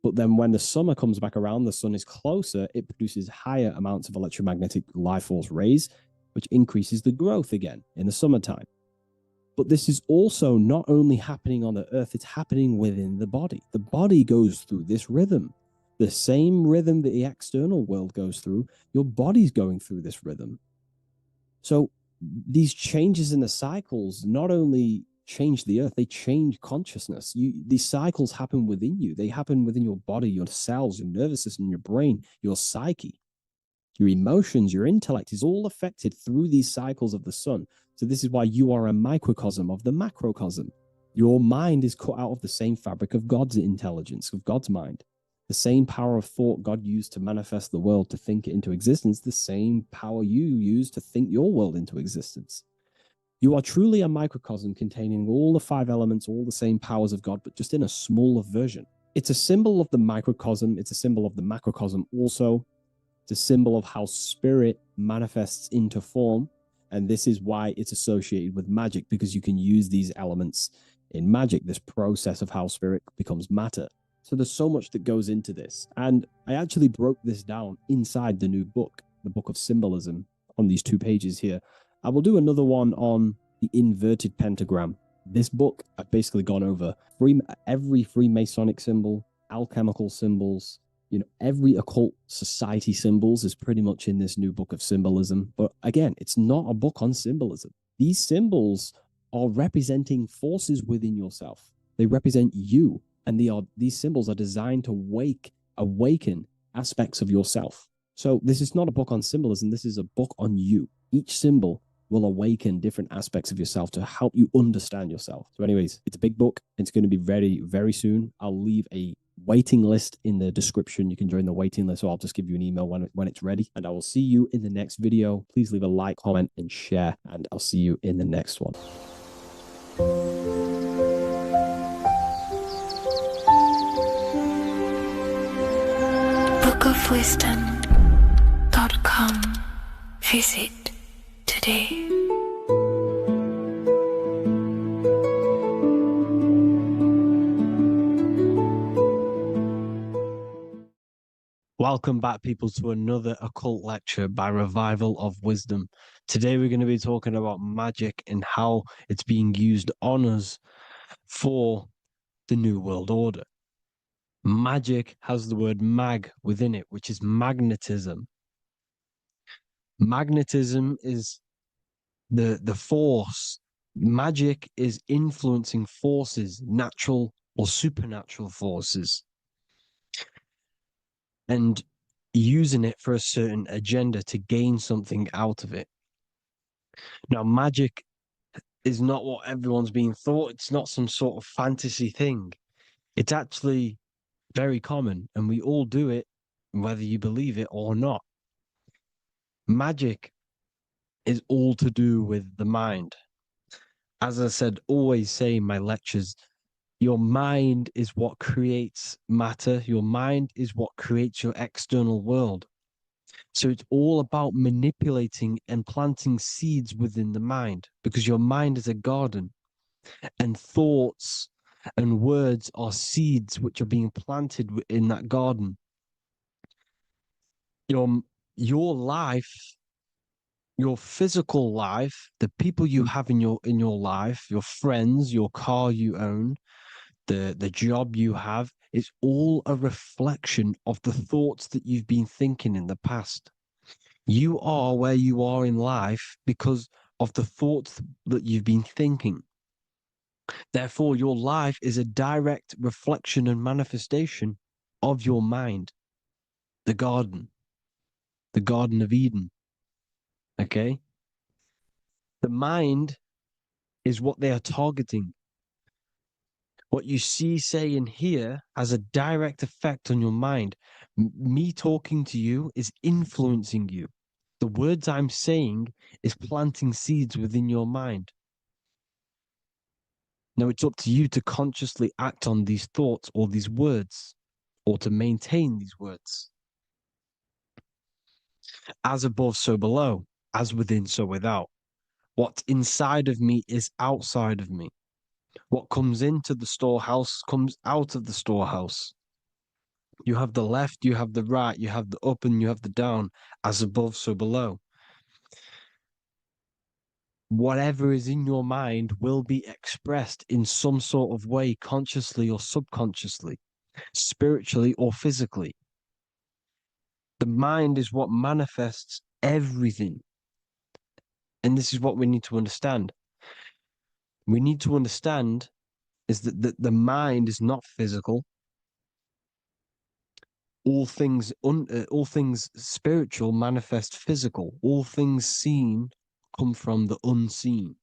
But then when the summer comes back around, the sun is closer, it produces higher amounts of electromagnetic life force rays, which increases the growth again in the summertime. But this is also not only happening on the earth, it's happening within the body. The body goes through this rhythm. The same rhythm that the external world goes through, your body's going through this rhythm. So these changes in the cycles not only change the earth, they change consciousness. These cycles happen within you. They happen within your body, your cells, your nervous system, your brain, your psyche, your emotions, your intellect is all affected through these cycles of the sun. So this is why you are a microcosm of the macrocosm. Your mind is cut out of the same fabric of God's intelligence, of God's mind. The same power of thought God used to manifest the world, to think it into existence, the same power you use to think your world into existence. You are truly a microcosm containing all the 5 elements, all the same powers of God, but just in a smaller version. It's a symbol of the microcosm. It's a symbol of the macrocosm also. It's a symbol of how spirit manifests into form. And this is why it's associated with magic, because you can use these elements in magic, this process of how spirit becomes matter. So there's so much that goes into this. And I actually broke this down inside the new book, the Book of Symbolism, on these 2 pages here. I will do another one on the inverted pentagram. This book, I've basically gone over every Freemasonic symbol, alchemical symbols, every occult society symbols is pretty much in this new book of symbolism. But again, it's not a book on symbolism. These symbols are representing forces within yourself. They represent you, and these symbols are designed to awaken aspects of yourself. So this is not a book on symbolism. This is a book on you. Each symbol will awaken different aspects of yourself to help you understand yourself. So anyways, it's a big book. It's going to be very, very soon. I'll leave a waiting list in the description. You can join the waiting list, or I'll just give you an email when it's ready. And I will see you in the next video. Please leave a like, comment, and share. And I'll see you in the next one. bookofwisdom.com. Visit today. Welcome back, people, to another occult lecture by Revival of Wisdom. Today we're going to be talking about magic and how it's being used on us for the New World Order. Magic has the word mag within it, which is magnetism. Magnetism is the force. Magic is influencing forces, natural or supernatural forces, and using it for a certain agenda to gain something out of it. Now, magic is not what everyone's being thought. It's not some sort of fantasy thing. It's actually very common, and we all do it, whether you believe it or not. Magic is all to do with the mind. As I said, always say in my lectures, your mind is what creates matter. Your mind is what creates your external world. So it's all about manipulating and planting seeds within the mind, because your mind is a garden, and thoughts and words are seeds which are being planted in that garden. Your life, your physical life, the people you have in your life, your friends, your car you own, the job you have, is all a reflection of the thoughts that you've been thinking in the past. You are where you are in life because of the thoughts that you've been thinking. Therefore, your life is a direct reflection and manifestation of your mind, the Garden of Eden. Okay? The mind is what they are targeting. What you see, say, and hear has a direct effect on your mind. Me talking to you is influencing you. The words I'm saying is planting seeds within your mind. Now it's up to you to consciously act on these thoughts or these words, or to maintain these words. As above, so below. As within, so without. What's inside of me is outside of me. What comes into the storehouse comes out of the storehouse. You have the left, you have the right, you have the up, and you have the down. As above, so below. Whatever is in your mind will be expressed in some sort of way, consciously or subconsciously, spiritually or physically. The mind is what manifests everything. And this is what we need to understand. We need to understand is that the mind is not physical. All things spiritual manifest physical. All things seen come from the unseen.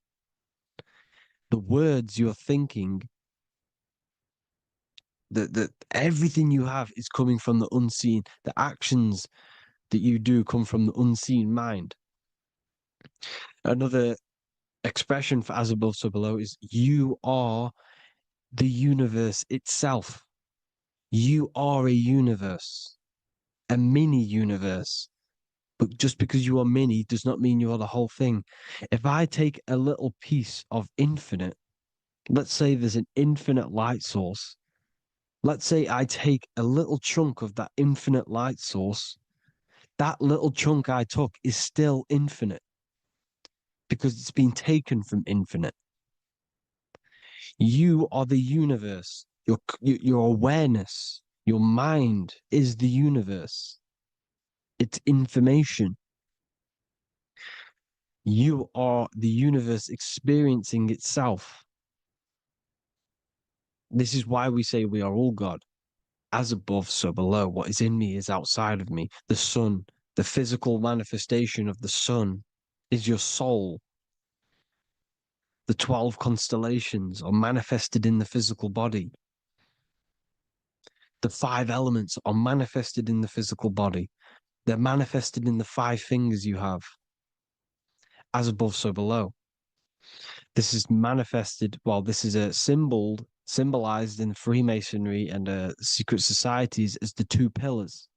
The words you're thinking That everything you have is coming from the unseen. The actions that you do come from the unseen mind. Another expression for as above, so below is you are the universe itself. You are a universe, a mini universe. But just because you are mini does not mean you are the whole thing. If I take a little piece of infinite, let's say there's an infinite light source. Let's say I take a little chunk of that infinite light source. That little chunk I took is still infinite because it's been taken from infinite. You are the universe. Your awareness, your mind is the universe. It's information. You are the universe experiencing itself. This is why we say we are all God. As above, so below. What is in me is outside of me. The sun, the physical manifestation of the sun is your soul. The 12 constellations are manifested in the physical body. The 5 elements are manifested in the physical body. They're manifested in the 5 fingers you have. As above, so below. This is manifested, well, this is a symbolized in Freemasonry and secret societies as the 2 pillars.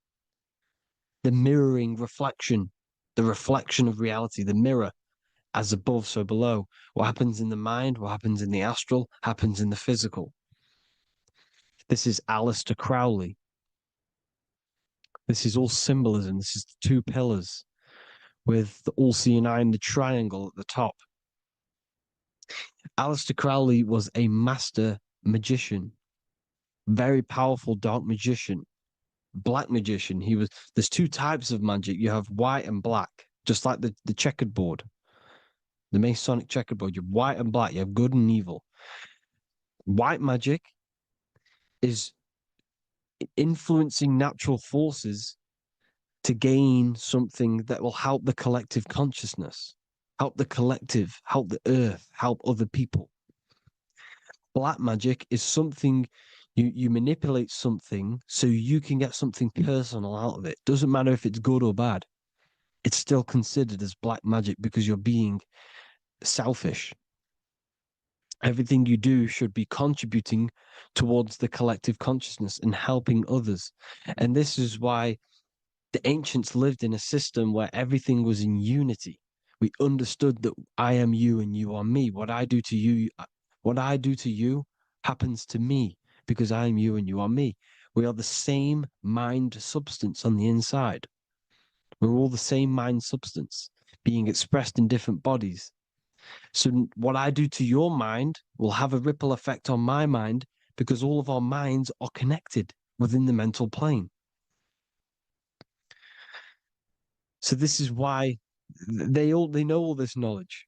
The mirroring reflection, the reflection of reality, the mirror, as above, so below. What happens in the mind, what happens in the astral, happens in the physical. This is Aleister Crowley. This is all symbolism. This is the 2 pillars with the all-seeing eye and the triangle at the top. Aleister Crowley was a master magician, very powerful dark magician, black magician. There's 2 types of magic. You have white and black, just like the checkered board, the Masonic checkered board. You have white and black, you have good and evil. White magic is influencing natural forces to gain something that will help the collective consciousness, help the collective, help the earth, help other people. Black magic is something you manipulate something so you can get something personal out of it. Doesn't matter if it's good or bad. It's still considered as black magic because you're being selfish. Everything you do should be contributing towards the collective consciousness and helping others. And this is why the ancients lived in a system where everything was in unity. We understood that I am you and you are me. What I do to you happens to me because I am you and you are me. We are the same mind substance on the inside. We're all the same mind substance being expressed in different bodies. So what I do to your mind will have a ripple effect on my mind because all of our minds are connected within the mental plane. So this is why they know all this knowledge.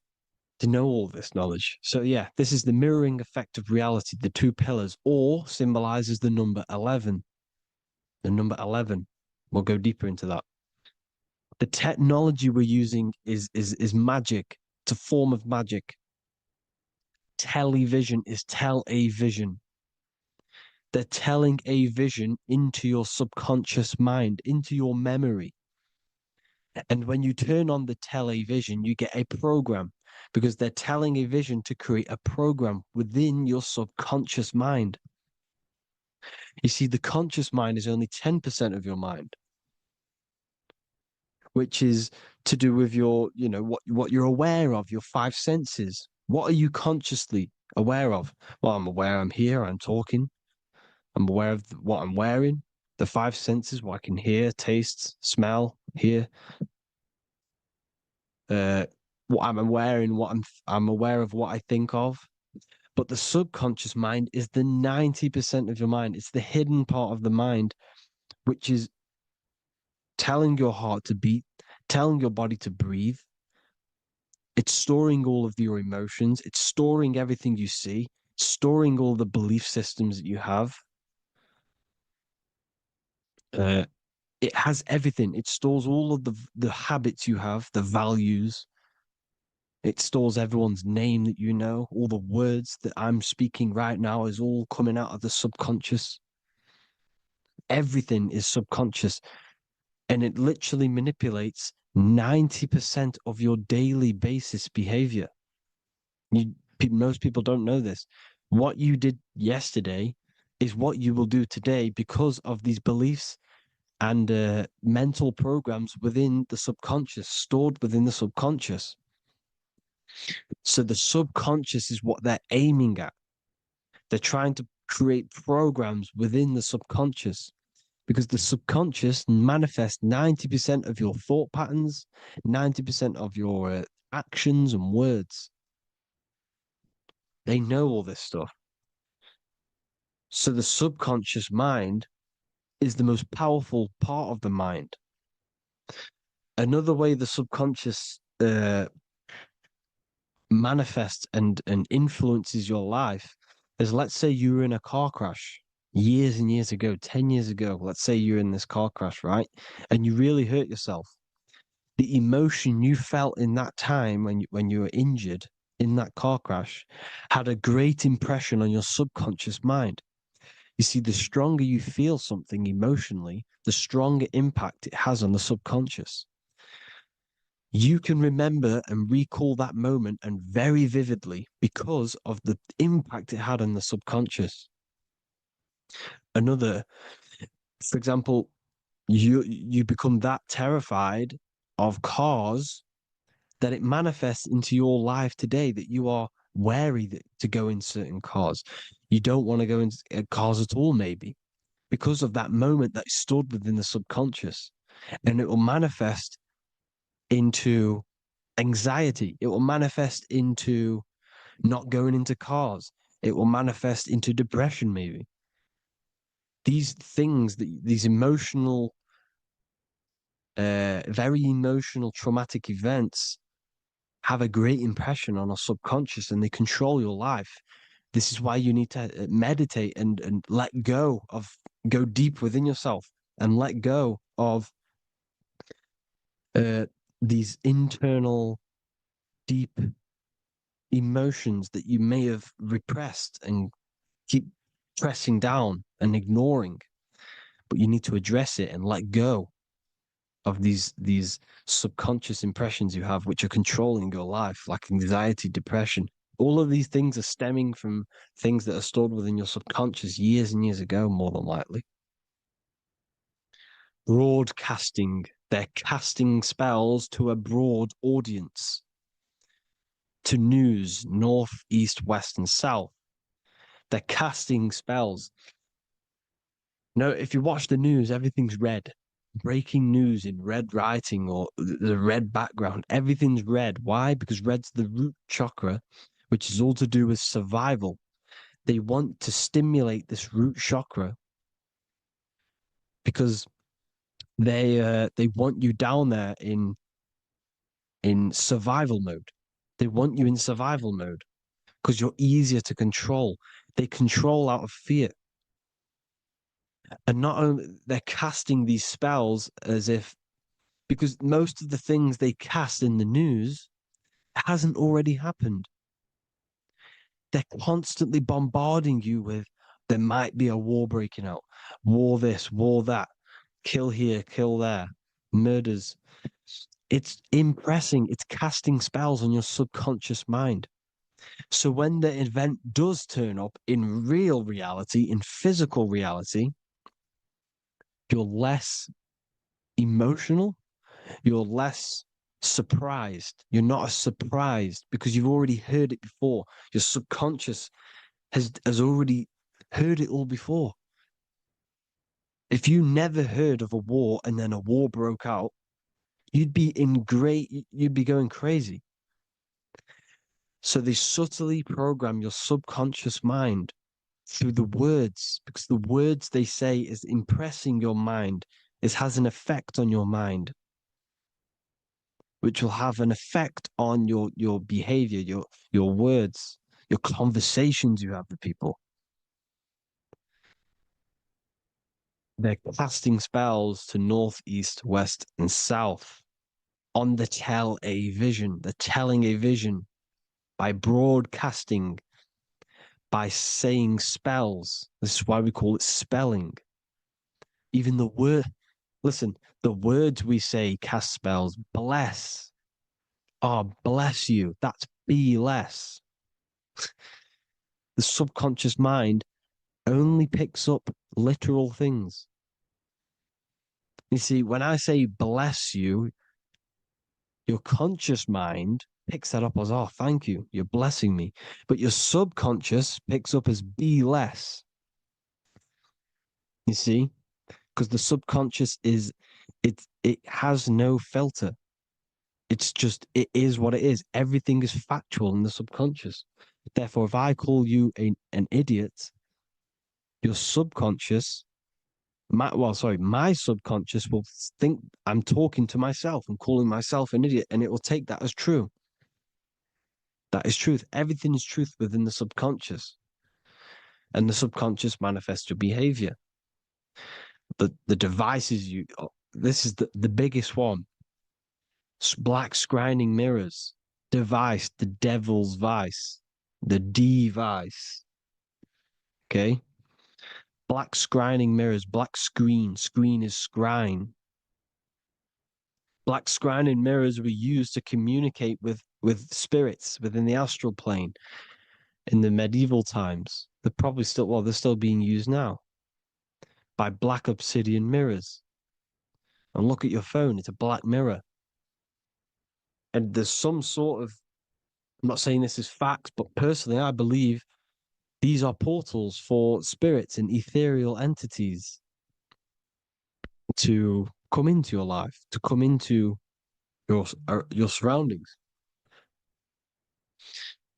They know all this knowledge. So yeah, this is the mirroring effect of reality, the 2 pillars, or symbolizes the number 11. The number 11. We'll go deeper into that. The technology we're using is magic. It's a form of magic. Television is tell a vision. They're telling a vision into your subconscious mind, into your memory. And when you turn on the television, you get a program because they're telling a vision to create a program within your subconscious mind. You see, the conscious mind is only 10% of your mind, which is to do with your, what you're aware of, your 5 senses. What are you consciously aware of? Well, I'm aware I'm here, I'm talking. I'm aware of what I'm wearing, the 5 senses, what I can hear, taste, smell, hear. What I'm wearing, I'm aware of what I think of. But the subconscious mind is the 90% of your mind. It's the hidden part of the mind, which is telling your heart to beat, telling your body to breathe. It's storing all of your emotions. It's storing everything you see, storing all the belief systems that you have. It has everything. It stores all of the habits you have, the values. It stores everyone's name that you know. All the words that I'm speaking right now is all coming out of the subconscious. Everything is subconscious, and it literally manipulates 90% of your daily basis behavior. Most people don't know this. What you did yesterday is what you will do today because of these beliefs and mental programs within the subconscious, stored within the subconscious. So the subconscious is what they're aiming at. They're trying to create programs within the subconscious because the subconscious manifests 90% of your thought patterns, 90% of your actions and words. They know all this stuff. So the subconscious mind is the most powerful part of the mind. Another way the subconscious manifests and influences your life is, let's say you were in a car crash years and years ago, 10 years ago. Let's say you're in this car crash, right? And you really hurt yourself. The emotion you felt in that time when you were injured in that car crash had a great impression on your subconscious mind. You see, the stronger you feel something emotionally, the stronger impact it has on the subconscious. You can remember and recall that moment and very vividly because of the impact it had on the subconscious. Another, for example, you become that terrified of cars that it manifests into your life today, that you are wary to go in certain cars. You don't want to go in cars at all, maybe, because of that moment that stood within the subconscious. And it will manifest into anxiety. It will manifest into not going into cars. It will manifest into depression, maybe. These things, these emotional, very emotional, traumatic events have a great impression on our subconscious and they control your life. This is why you need to meditate and let go deep within yourself and let go of these internal, deep emotions that you may have repressed and keep pressing down and ignoring. But you need to address it and let go of these subconscious impressions you have, which are controlling your life, like anxiety, depression. All of these things are stemming from things that are stored within your subconscious years and years ago, more than likely. Broadcasting. They're casting spells to a broad audience, to news, north, east, west, and south. They're casting spells. No, if you watch the news, everything's red. Breaking news in red writing or the red background, everything's red. Why? Because red's the root chakra, which is all to do with survival. They want to stimulate this root chakra because they want you down there in survival mode. They want you in survival mode because you're easier to control. They control out of fear. And not only they're casting these spells as if, because most of the things they cast in the news hasn't already happened. They're constantly bombarding you with there might be a war breaking out, war this, war that, kill here, kill there, murders. It's impressing, it's casting spells on your subconscious mind. So when the event does turn up in real reality, in physical reality, you're less emotional, you're less surprised. You're not as surprised because you've already heard it before. Your subconscious has already heard it all before. If you never heard of a war and then a war broke out, you'd be going crazy. So they subtly program your subconscious mind through the words, because the words they say is impressing your mind. It has an effect on your mind, which will have an effect on your behavior, your words, your conversations you have with people. They're casting spells to north, east, west, and south on the tell a vision. They're telling a vision by broadcasting, by saying spells. This is why we call it spelling. Even the word, listen, the words we say cast spells. Bless. Oh, bless you. That's be less. The subconscious mind only picks up literal things. You see, when I say bless you, your conscious mind picks that up as, oh, thank you, you're blessing me. But your subconscious picks up as be less. You see? Because the subconscious it has no filter. It's just it is what it is. Everything is factual in the subconscious. Therefore, if I call you an idiot, your subconscious my subconscious will think I'm talking to myself and calling myself an idiot, and it will take that as true. That is truth. Everything is truth within the subconscious, and the subconscious manifests your behavior. The devices you. This is the biggest one. Black scrying mirrors, device, the devil's vice, the device. Okay. Black scrying mirrors, black screen is scrying. Black scrying mirrors were used to communicate with spirits within the astral plane in the medieval times. They're still being used now by black obsidian mirrors. And look at your phone, it's a black mirror. And there's some sort of, I'm not saying this is facts, but personally, I believe these are portals for spirits and ethereal entities to come into your life, to come into your surroundings.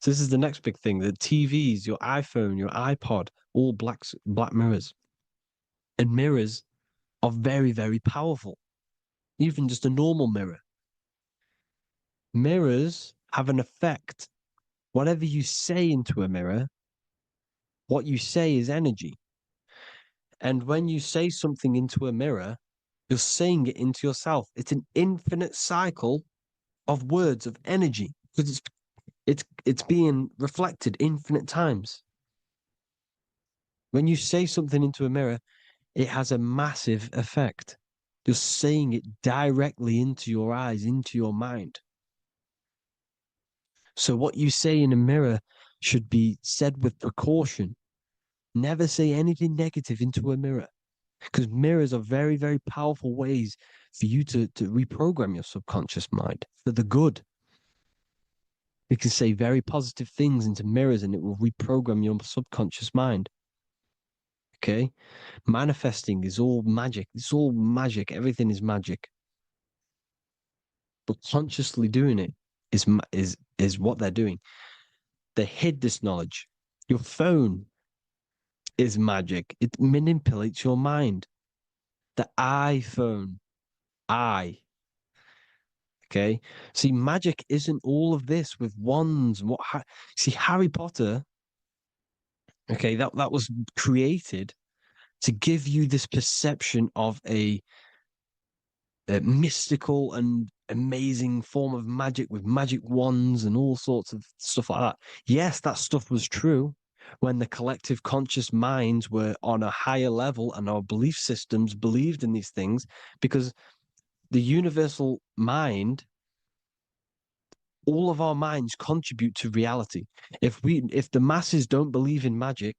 So this is the next big thing: the TVs, your iPhone, your iPod, all black mirrors, and mirrors are very, very powerful. Even just a normal mirror. Mirrors have an effect. Whatever you say into a mirror, what you say is energy. And when you say something into a mirror, you're saying it into yourself. It's an infinite cycle of words of energy because it's being reflected infinite times. When you say something into a mirror, it has a massive effect. You're saying it directly into your eyes, into your mind. So what you say in a mirror should be said with precaution. Never say anything negative into a mirror because mirrors are very, very powerful ways for you to reprogram your subconscious mind for the good. You can say very positive things into mirrors and it will reprogram your subconscious mind. Okay? Manifesting is all magic. It's all magic. Everything is magic. But consciously doing it is what they're doing. They hid this knowledge. Your phone is magic. It manipulates your mind. The iPhone, I. Okay. See, magic isn't all of this with wands. See, Harry Potter. Okay, that was created to give you this perception of a mystical and amazing form of magic with magic wands and all sorts of stuff like that. Yes, that stuff was true when the collective conscious minds were on a higher level and our belief systems believed in these things because the universal mind, all of our minds contribute to reality. If the masses don't believe in magic,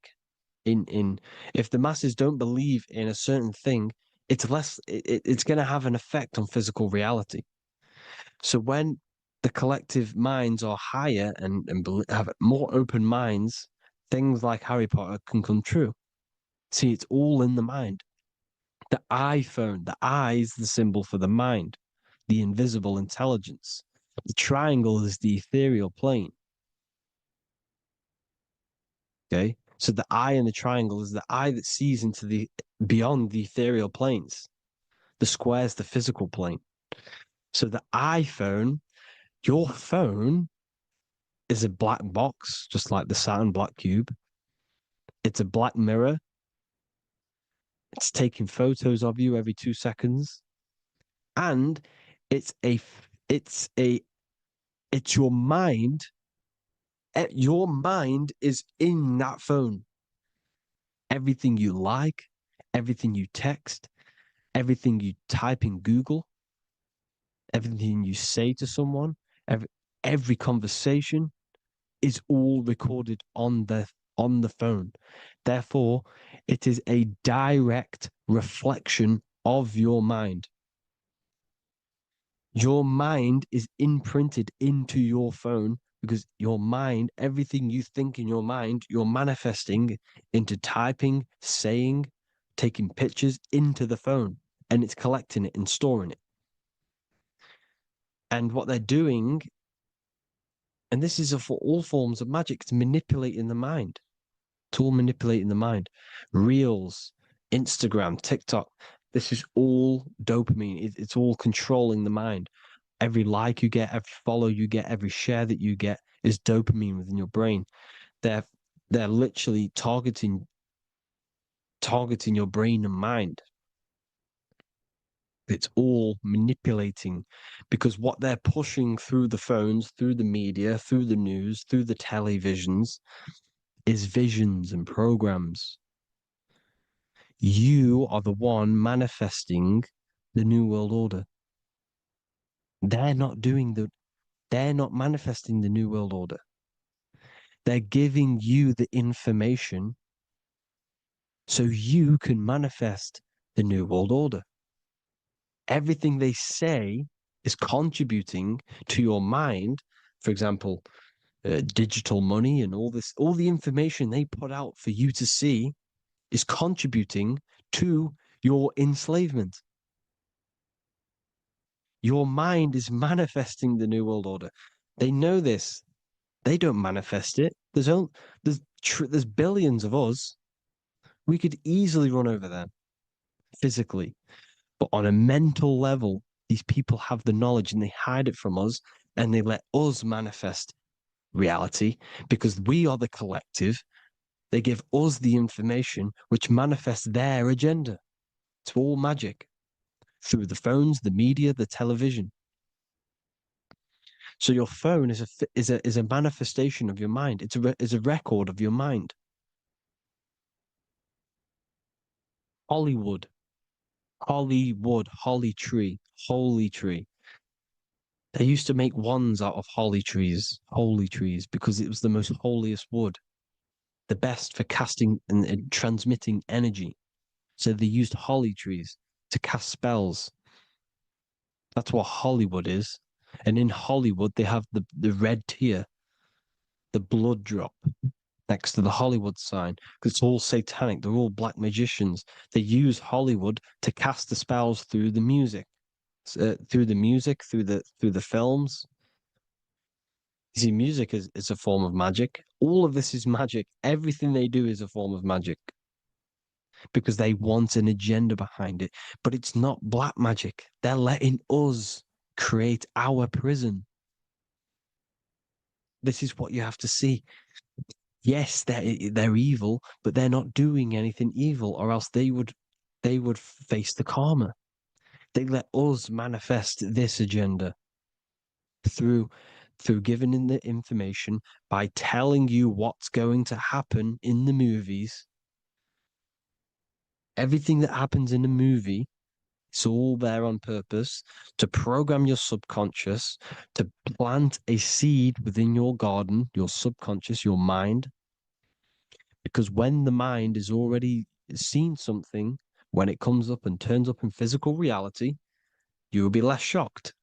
if the masses don't believe in a certain thing, it's going to have an effect on physical reality. So when the collective minds are higher and have more open minds, things like Harry Potter can come true. See, it's all in the mind. The iPhone, the I is the symbol for the mind, the invisible intelligence. The triangle is the ethereal plane. Okay. So the eye in the triangle is the eye that sees into the beyond the ethereal planes. The square is the physical plane. So the iPhone, your phone is a black box, just like the Saturn black cube. It's a black mirror. It's taking photos of you every 2 seconds. And it's your mind. Your mind is in that phone. Everything you like, everything you text, Everything you type in Google, everything you say to someone, every conversation is all recorded on the phone. Therefore, it is a direct reflection of your mind. Your mind is imprinted into your phone because your mind, everything you think in your mind, you're manifesting into typing, saying, taking pictures into the phone, and it's collecting it and storing it. And what they're doing, and this is for all forms of magic, it's manipulating the mind. It's all manipulating the mind. Reels, Instagram, TikTok, this is all dopamine. It's all controlling the mind. Every like you get, every follow you get, every share that you get is dopamine within your brain. They're they're literally targeting your brain and mind. It's all manipulating because what they're pushing through the phones, through the media, through the news, through the televisions is visions and programs. You are the one manifesting the New World Order. They're not doing they're not manifesting the New World Order. They're giving you the information so you can manifest the New World Order. Everything they say is contributing to your mind. For example, digital money and all the information they put out for you to see is contributing to your enslavement. Your mind is manifesting the New World Order. They know this. They don't manifest it. There's billions of us. We could easily run over them physically, but on a mental level, these people have the knowledge and they hide it from us, and they let us manifest reality because we are the collective. They give us the information which manifests their agenda. It's all magic through the phones, the media, the television. So your phone is a manifestation of your mind. It's a record of your mind. Hollywood, holly tree, holy tree. They used to make wands out of holy trees, because it was the most holiest wood, the best for casting and transmitting energy. So they used holly trees to cast spells. That's what Hollywood is. And in Hollywood, they have the red tear, the blood drop next to the Hollywood sign, because it's all satanic. They're all black magicians. They use Hollywood to cast the spells through the music, through the films. You see, music is a form of magic. All of this is magic. Everything they do is a form of magic because they want an agenda behind it. But it's not black magic. They're letting us create our prison. This is what you have to see. Yes, they're evil, but they're not doing anything evil, or else they would face the karma. They let us manifest this agenda through giving in the information, by telling you what's going to happen in the movies. Everything that happens in a movie, it's all there on purpose to program your subconscious, to plant a seed within your garden, your subconscious, your mind. Because when the mind is already seen something, when it comes up and turns up in physical reality, you will be less shocked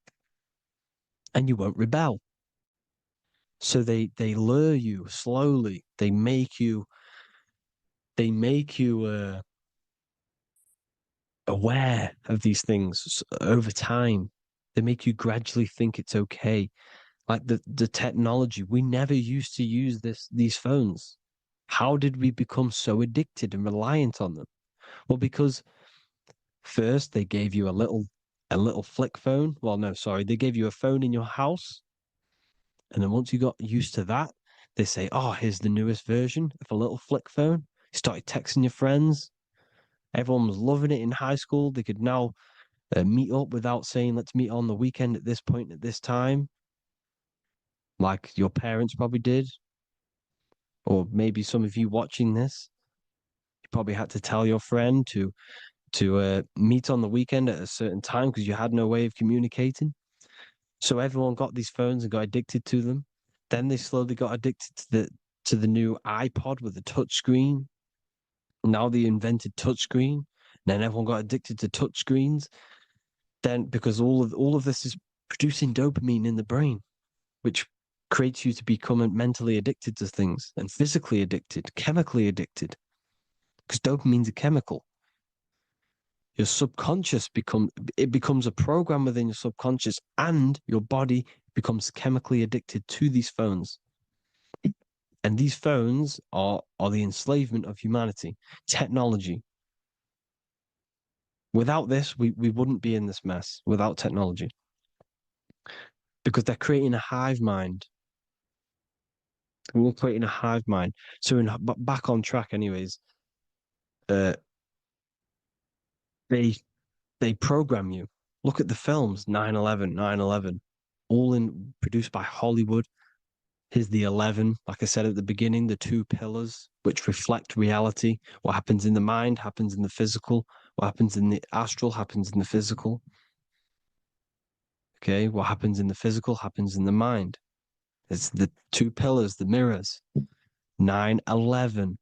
and you won't rebel. So they lure you slowly. They make you aware of these things over time. They make you gradually think it's okay. Like the technology, we never used to use these phones. How did we become so addicted and reliant on them? Well, because first they gave you a little flick phone. Well, no, sorry, they gave you a phone in your house, and then once you got used to that, they say, "Oh, here's the newest version of a little flick phone." You started texting your friends. Everyone was loving it in high school. They could now meet up without saying, "Let's meet on the weekend at this point at this time," like your parents probably did, or maybe some of you watching this, you probably had to tell your friend to meet on the weekend at a certain time because you had no way of communicating. So everyone got these phones and got addicted to them. Then they slowly got addicted to the new iPod with the touch screen. Now they invented touchscreen. Then everyone got addicted to touchscreens. Then because all of this is producing dopamine in the brain, which creates you to become mentally addicted to things and physically addicted, chemically addicted. Because dopamine's a chemical. Your subconscious becomes a program within your subconscious, and your body becomes chemically addicted to these phones. And these phones are the enslavement of humanity, technology. Without this, we wouldn't be in this mess without technology. Because they're creating a hive mind. We're creating a hive mind. So back on track anyways, uh, they program you. Look at the films, 9/11, 9/11, all produced by Hollywood. Here's the 11, like I said at the beginning, the two pillars which reflect reality. What happens in the mind happens in the physical. What happens in the astral happens in the physical. Okay, what happens in the physical happens in the mind. It's the two pillars, the mirrors. 9/11.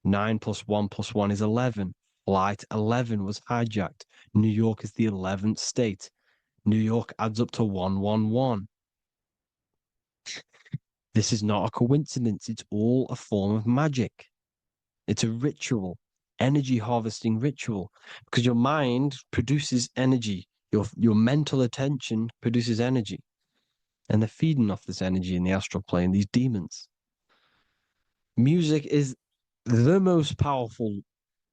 9 plus 1 is 11. Flight 11 was hijacked. New York is the 11th state. New York adds up to 111. This is not a coincidence. It's all a form of magic. It's a ritual, energy harvesting ritual, because your mind produces energy. Your mental attention produces energy. And they're feeding off this energy in the astral plane, these demons. Music is the most powerful.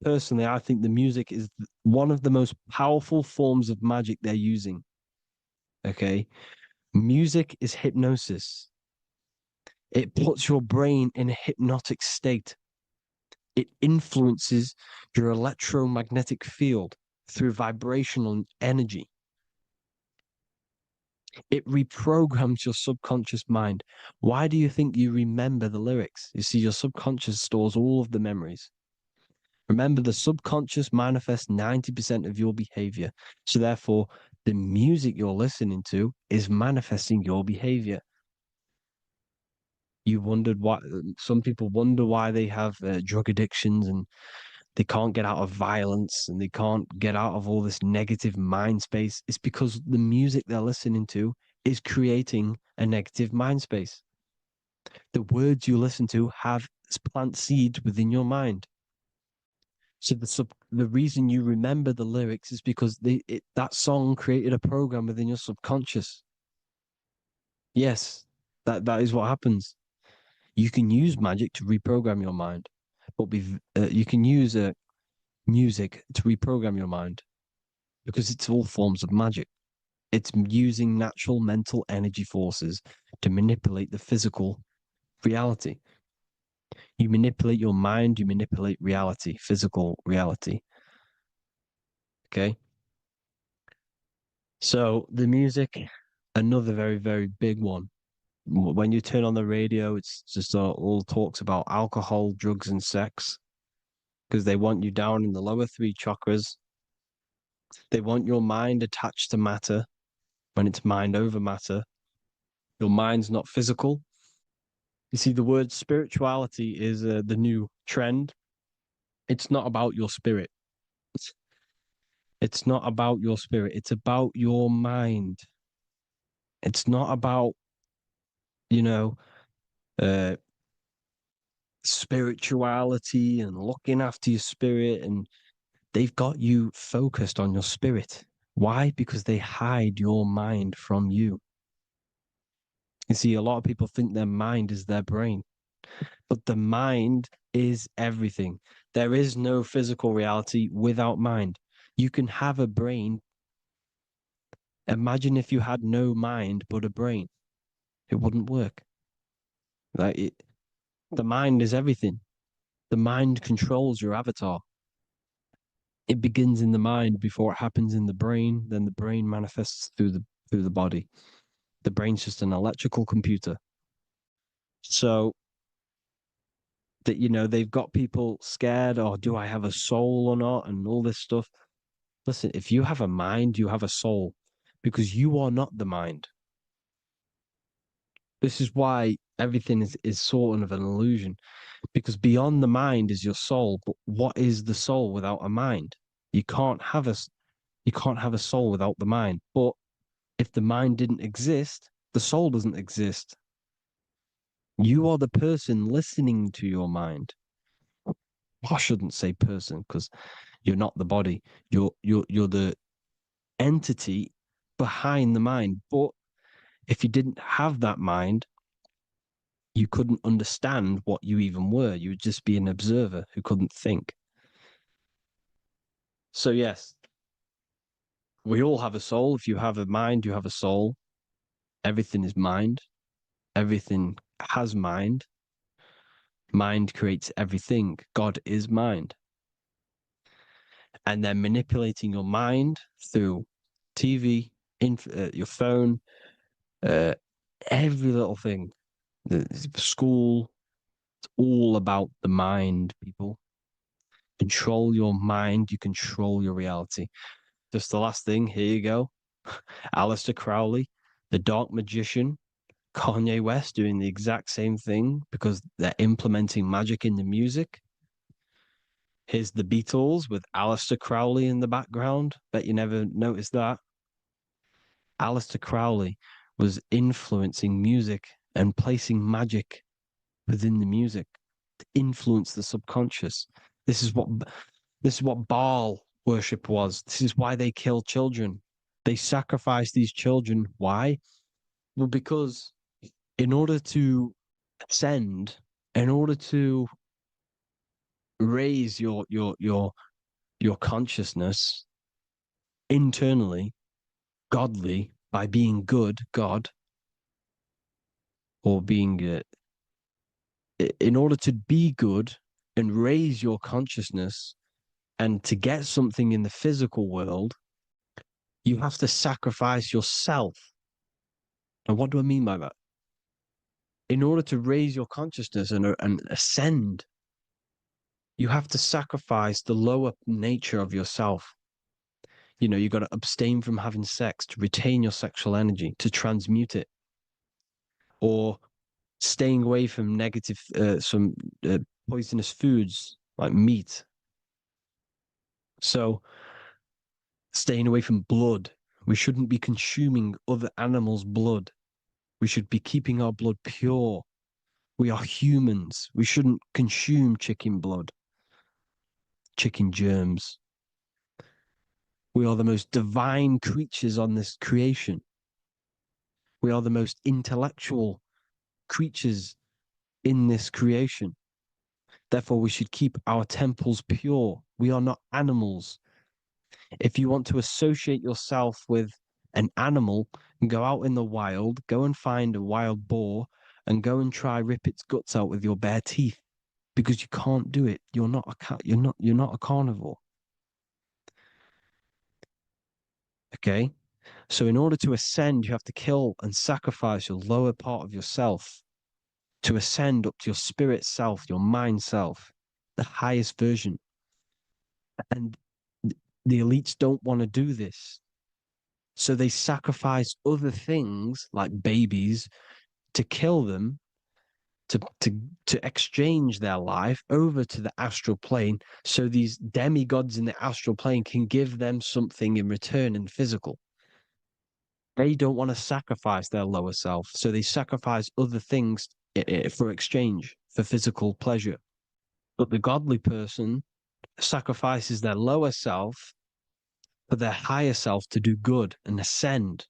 Personally, I think the music is one of the most powerful forms of magic they're using. Okay. Music is hypnosis. It puts your brain in a hypnotic state. It influences your electromagnetic field through vibrational energy. It reprograms your subconscious mind. Why do you think you remember the lyrics? You see, your subconscious stores all of the memories. Remember, the subconscious manifests 90% of your behavior. So therefore, the music you're listening to is manifesting your behavior. You wondered why some people wonder why they have drug addictions and they can't get out of violence and they can't get out of all this negative mind space. It's because the music they're listening to is creating a negative mind space. The words you listen to have plant seeds within your mind. So the reason you remember the lyrics is because that song created a program within your subconscious. Yes, that is what happens. You can use magic to reprogram your mind, but you can use music to reprogram your mind because it's all forms of magic. It's using natural mental energy forces to manipulate the physical reality. You manipulate your mind, you manipulate reality, physical reality. Okay. So the music, another very, very big one. When you turn on the radio, it's just all talks about alcohol, drugs, and sex because they want you down in the lower three chakras. They want your mind attached to matter when it's mind over matter. Your mind's not physical. You see, the word spirituality is the new trend. It's not about your spirit. It's not about your spirit. It's about your mind. It's not about, you know, uh, spirituality and looking after your spirit. And they've got you focused on your spirit. Why? Because they hide your mind from you. You see, a lot of people think their mind is their brain, but the mind is everything. There is no physical reality without mind. You can have a brain. Imagine if you had no mind but a brain. It wouldn't work. The mind is everything. The mind controls your avatar. It begins in the mind before it happens in the brain. Then the brain manifests through the body. The brain's just an electrical computer. So that, you know, they've got people scared, or do I have a soul or not, and all this stuff. Listen, if you have a mind, you have a soul, because you are not the mind. This is why everything is sort of an illusion, because beyond the mind is your soul. But what is the soul without a mind? You can't have a you can't have a soul without the mind. But if the mind didn't exist, the soul doesn't exist. You are the person listening to your mind. I shouldn't say person because you're not the body. You're the entity behind the mind. But if you didn't have that mind, you couldn't understand what you even were. You would just be an observer who couldn't think. So yes, we all have a soul. If you have a mind, you have a soul. Everything is mind. Everything has mind. Mind creates everything. God is mind. And then manipulating your mind through TV, your phone, uh, every little thing, the school, it's all about the mind, people. Control your mind, you control your reality. Just the last thing, here you go. Aleister Crowley, the dark magician, Kanye West doing the exact same thing because they're implementing magic in the music. Here's the Beatles with Aleister Crowley in the background. Bet you never noticed that. Aleister Crowley was influencing music and placing magic within the music to influence the subconscious. This is what Baal worship was. This is why they kill children. They sacrifice these children. Why? Well, because in order to ascend, in order to raise your consciousness internally, godly, by being good, God, or being in order to be good and raise your consciousness and to get something in the physical world, you have to sacrifice yourself. And what do I mean by that? In order to raise your consciousness and ascend, you have to sacrifice the lower nature of yourself. You know, you got to abstain from having sex to retain your sexual energy, to transmute it, or staying away from negative, some poisonous foods like meat. So, staying away from blood. We shouldn't be consuming other animals' blood. We should be keeping our blood pure. We are humans. We shouldn't consume chicken blood, chicken germs. We are the most divine creatures on this creation. We are the most intellectual creatures in this creation. Therefore, we should keep our temples pure. We are not animals. If you want to associate yourself with an animal, go out in the wild, go and find a wild boar and go and try rip its guts out with your bare teeth, because you can't do it. You're not a cat. You're not a carnivore. Okay? So in order to ascend, you have to kill and sacrifice your lower part of yourself to ascend up to your spirit self, your mind self, the highest version. And the elites don't want to do this. So they sacrifice other things like babies to kill them, to exchange their life over to the astral plane, so these demigods in the astral plane can give them something in return in physical. They don't want to sacrifice their lower self, so they sacrifice other things for exchange, for physical pleasure. But the godly person sacrifices their lower self for their higher self to do good and ascend.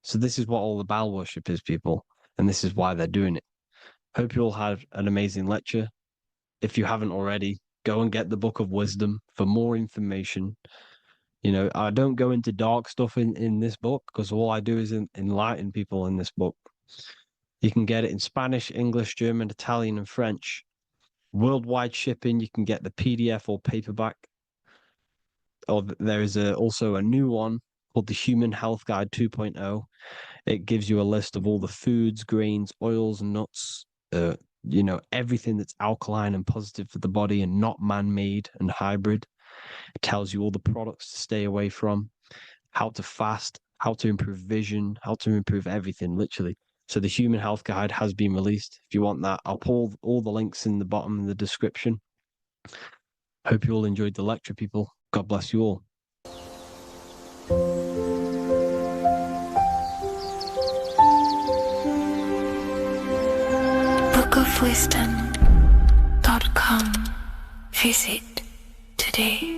So this is what all the Baal worship is, people, and this is why they're doing it. Hope you all had an amazing lecture. If you haven't already, go and get the Book of Wisdom for more information. You know, I don't go into dark stuff in this book because all I do is enlighten people in this book. You can get it in Spanish, English, German, Italian, and French. Worldwide shipping, you can get the PDF or paperback. Or there is also a new one called the Human Health Guide 2.0. It gives you a list of all the foods, grains, oils, nuts, everything that's alkaline and positive for the body and not man-made and hybrid. It tells you all the products to stay away from, how to fast, how to improve vision, how to improve everything, literally. So the Human Health Guide has been released. If you want that, I'll pull all the links in the bottom of the description. Hope you all enjoyed the lecture, people. God bless you all. bookofwisdom.com. Visit today.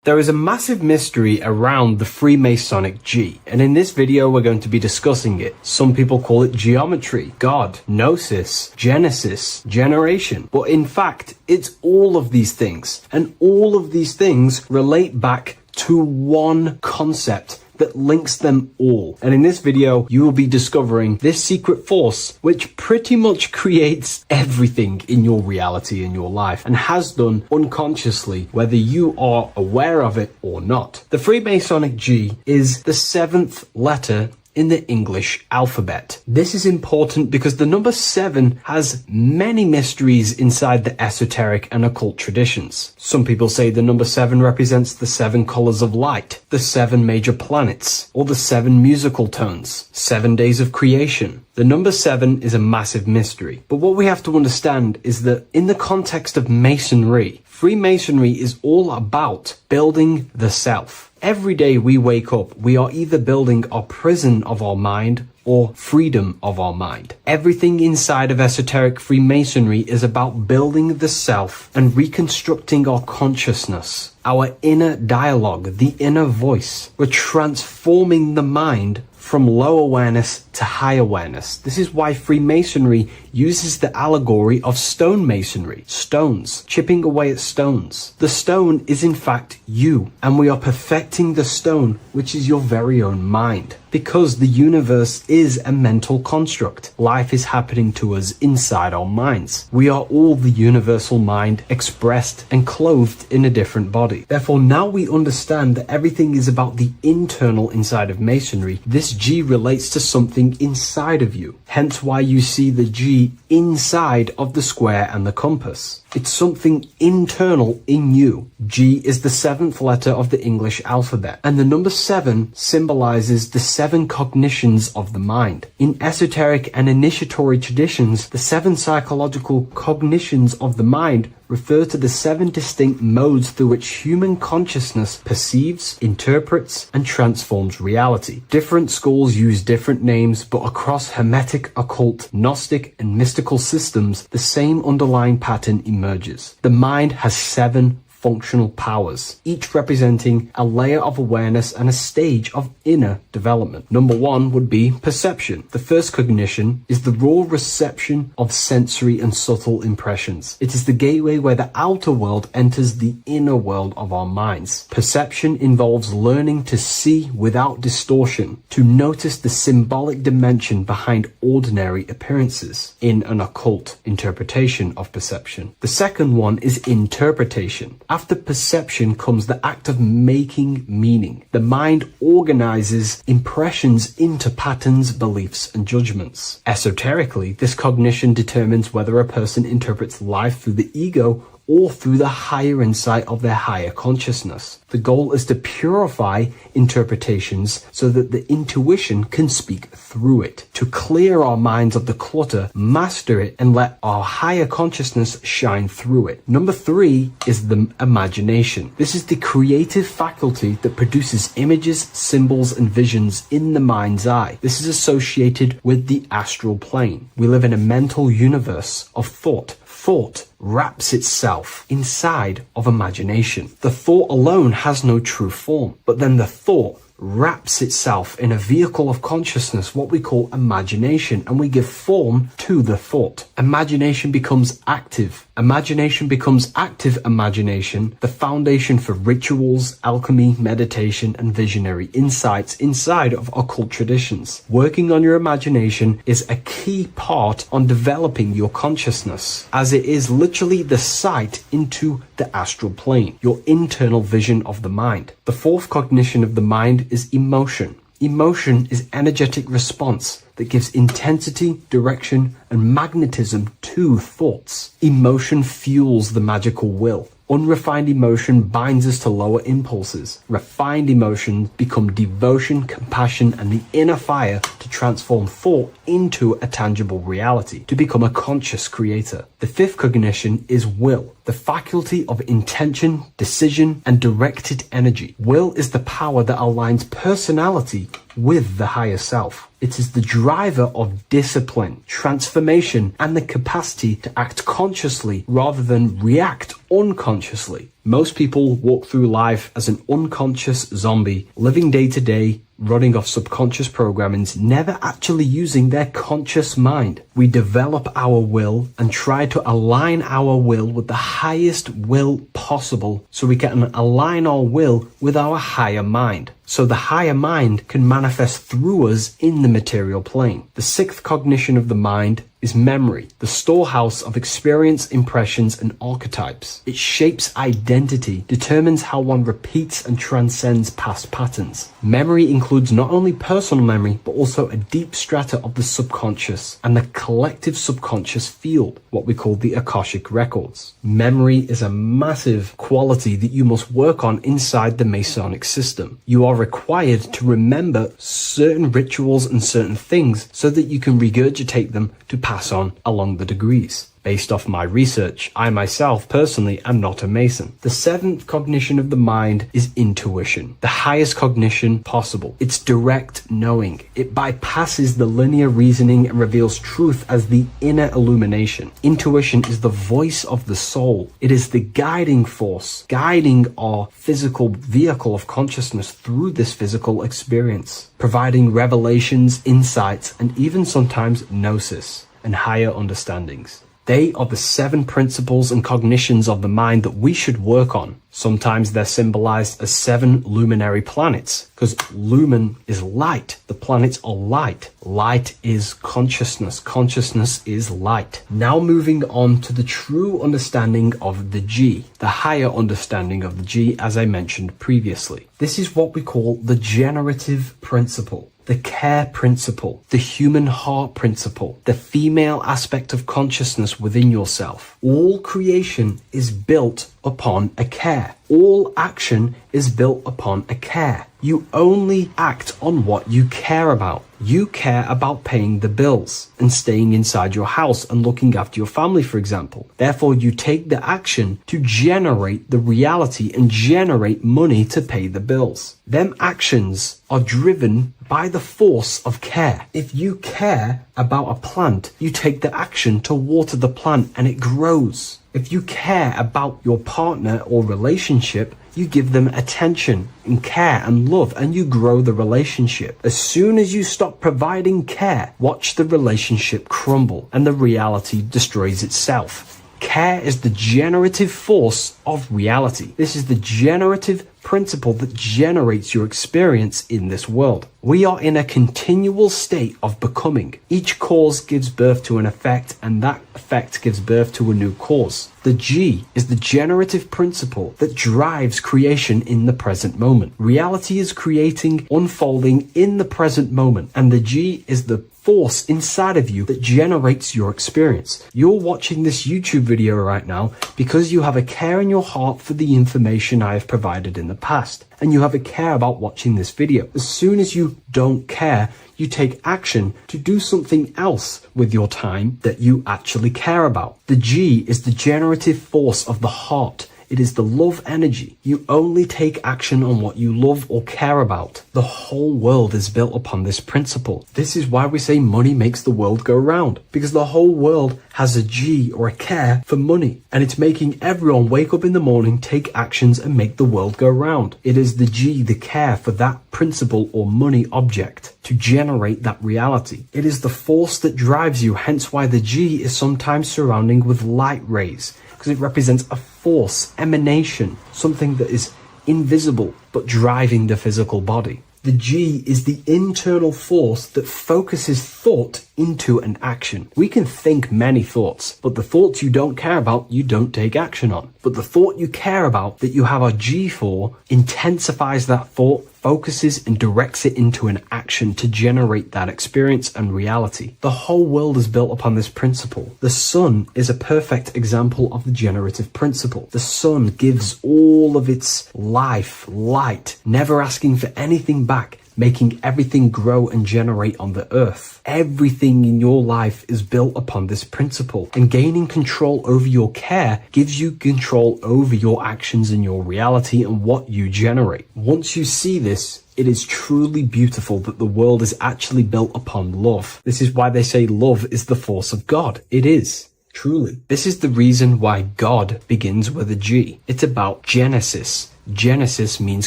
There is a massive mystery around the Freemasonic G, and in this video we're going to be discussing it. Some people call it geometry, God, gnosis, genesis, generation, but in fact it's all of these things, and all of these things relate back to one concept that links them all. And in this video, you will be discovering this secret force, which pretty much creates everything in your reality, in your life, and has done unconsciously, whether you are aware of it or not. The Freemasonic G is the 7th letter in the English alphabet. This is important because the number 7 has many mysteries inside the esoteric and occult traditions. Some people say the number 7 represents the 7 colors of light, the 7 major planets, or the 7 musical tones, 7 days of creation. The number 7 is a massive mystery. But what we have to understand is that in the context of Masonry, Freemasonry is all about building the self. Every day we wake up, we are either building our prison of our mind or freedom of our mind. Everything inside of esoteric Freemasonry is about building the self and reconstructing our consciousness, our inner dialogue, the inner voice. We're transforming the mind from low awareness to high awareness. This is why Freemasonry uses the allegory of stonemasonry, stones, chipping away at stones. The stone is in fact you, and we are perfecting the stone, which is your very own mind. Because the universe is a mental construct. Life is happening to us inside our minds. We are all the universal mind expressed and clothed in a different body. Therefore, now we understand that everything is about the internal inside of Masonry. This G relates to something inside of you. Hence why you see the G inside of the square and the compass. It's something internal in you. G is the 7th letter of the English alphabet, and the number 7 symbolizes the 7 cognitions of the mind. In esoteric and initiatory traditions, the 7 psychological cognitions of the mind refer to the 7 distinct modes through which human consciousness perceives, interprets, and transforms reality. Different schools use different names, but across Hermetic, occult, Gnostic, and mystical systems, the same underlying pattern emerges. The mind has 7 functional powers, each representing a layer of awareness and a stage of inner development. Number 1 would be perception. The first cognition is the raw reception of sensory and subtle impressions. It is the gateway where the outer world enters the inner world of our minds. Perception involves learning to see without distortion, to notice the symbolic dimension behind ordinary appearances in an occult interpretation of perception. The second one is interpretation. After perception comes the act of making meaning. The mind organizes impressions into patterns, beliefs, and judgments. Esoterically, this cognition determines whether a person interprets life through the ego or through the higher insight of their higher consciousness. The goal is to purify interpretations so that the intuition can speak through it, to clear our minds of the clutter, master it, and let our higher consciousness shine through it. Number 3 is the imagination. This is the creative faculty that produces images, symbols, and visions in the mind's eye. This is associated with the astral plane. We live in a mental universe of thought. Thought wraps itself inside of imagination. The thought alone has no true form, but then the thought wraps itself in a vehicle of consciousness, what we call imagination, and we give form to the thought. Imagination becomes active Imagination becomes active imagination, the foundation for rituals, alchemy, meditation, and visionary insights inside of occult traditions. Working on your imagination is a key part on developing your consciousness, as it is literally the sight into the astral plane, your internal vision of the mind. The fourth cognition of the mind is emotion. Emotion is energetic response that gives intensity, direction, and magnetism to thoughts. Emotion fuels the magical will. Unrefined emotion binds us to lower impulses. Refined emotions become devotion, compassion, and the inner fire to transform thought into a tangible reality, to become a conscious creator. The fifth cognition is will, the faculty of intention, decision, and directed energy. Will is the power that aligns personality with the higher self. It is the driver of discipline, transformation, and the capacity to act consciously rather than react unconsciously. Most people walk through life as an unconscious zombie, living day to day, running off subconscious programmings, never actually using their conscious mind. We develop our will and try to align our will with the highest will possible so we can align our will with our higher mind. So the higher mind can manifest through us in the material plane. The sixth cognition of the mind is memory, the storehouse of experience, impressions, and archetypes. It shapes identity, determines how one repeats and transcends past patterns. Memory includes not only personal memory, but also a deep strata of the subconscious and the collective subconscious field, what we call the Akashic records. Memory is a massive quality that you must work on inside the Masonic system. You are required to remember certain rituals and certain things so that you can regurgitate them to pass on along the degrees. Based off my research, I myself personally am not a Mason. The seventh cognition of the mind is intuition, the highest cognition possible. It's direct knowing. It bypasses the linear reasoning and reveals truth as the inner illumination. Intuition is the voice of the soul. It is the guiding force, guiding our physical vehicle of consciousness through this physical experience, providing revelations, insights, and even sometimes gnosis and higher understandings. They are the seven principles and cognitions of the mind that we should work on. Sometimes they're symbolized as seven luminary planets, because lumen is light. The planets are light. Light is consciousness. Consciousness is light. Now moving on to the true understanding of the G, the higher understanding of the G, as I mentioned previously. This is what we call the generative principle, the care principle, the human heart principle, the female aspect of consciousness within yourself. All creation is built upon a care. All action is built upon a care. You only act on what you care about. You care about paying the bills and staying inside your house and looking after your family, for example. Therefore, you take the action to generate the reality and generate money to pay the bills. Them actions are driven by the force of care. If you care about a plant, you take the action to water the plant and it grows. If you care about your partner or relationship, you give them attention and care and love, and you grow the relationship. As soon as you stop providing care, watch the relationship crumble and the reality destroys itself. Care is the generative force of reality. This is the generative principle that generates your experience in this world. We are in a continual state of becoming. Each cause gives birth to an effect, and that effect gives birth to a new cause. The G is the generative principle that drives creation in the present moment. Reality is creating, unfolding in the present moment, and the G is the force inside of you that generates your experience. You're watching this YouTube video right now because you have a care in your heart for the information I have provided in the past, and you have a care about watching this video. As soon as you don't care, you take action to do something else with your time that you actually care about. The G is the generative force of the heart. It is the love energy. You only take action on what you love or care about. The whole world is built upon this principle. This is why we say money makes the world go round, because the whole world has a G or a care for money, and it's making everyone wake up in the morning, take actions, and make the world go round. It is the G, the care for that principle or money object to generate that reality. It is the force that drives you, hence why the G is sometimes surrounding with light rays. because it represents a force, emanation, something that is invisible but driving the physical body. The G is the internal force that focuses thought into an action. We can think many thoughts, but the thoughts you don't care about, you don't take action on. But the thought you care about, that you have a G for, intensifies that thought, focuses and directs it into an action to generate that experience and reality. The whole world is built upon this principle. The sun is a perfect example of the generative principle. The sun gives all of its life, light, never asking for anything back, making everything grow and generate on the earth. Everything in your life is built upon this principle, and gaining control over your care gives you control over your actions and your reality and what you generate. Once you see this, it is truly beautiful that the world is actually built upon love. This is why they say love is the force of God. It is. Truly. This is the reason why God begins with a G. It's about Genesis. Genesis means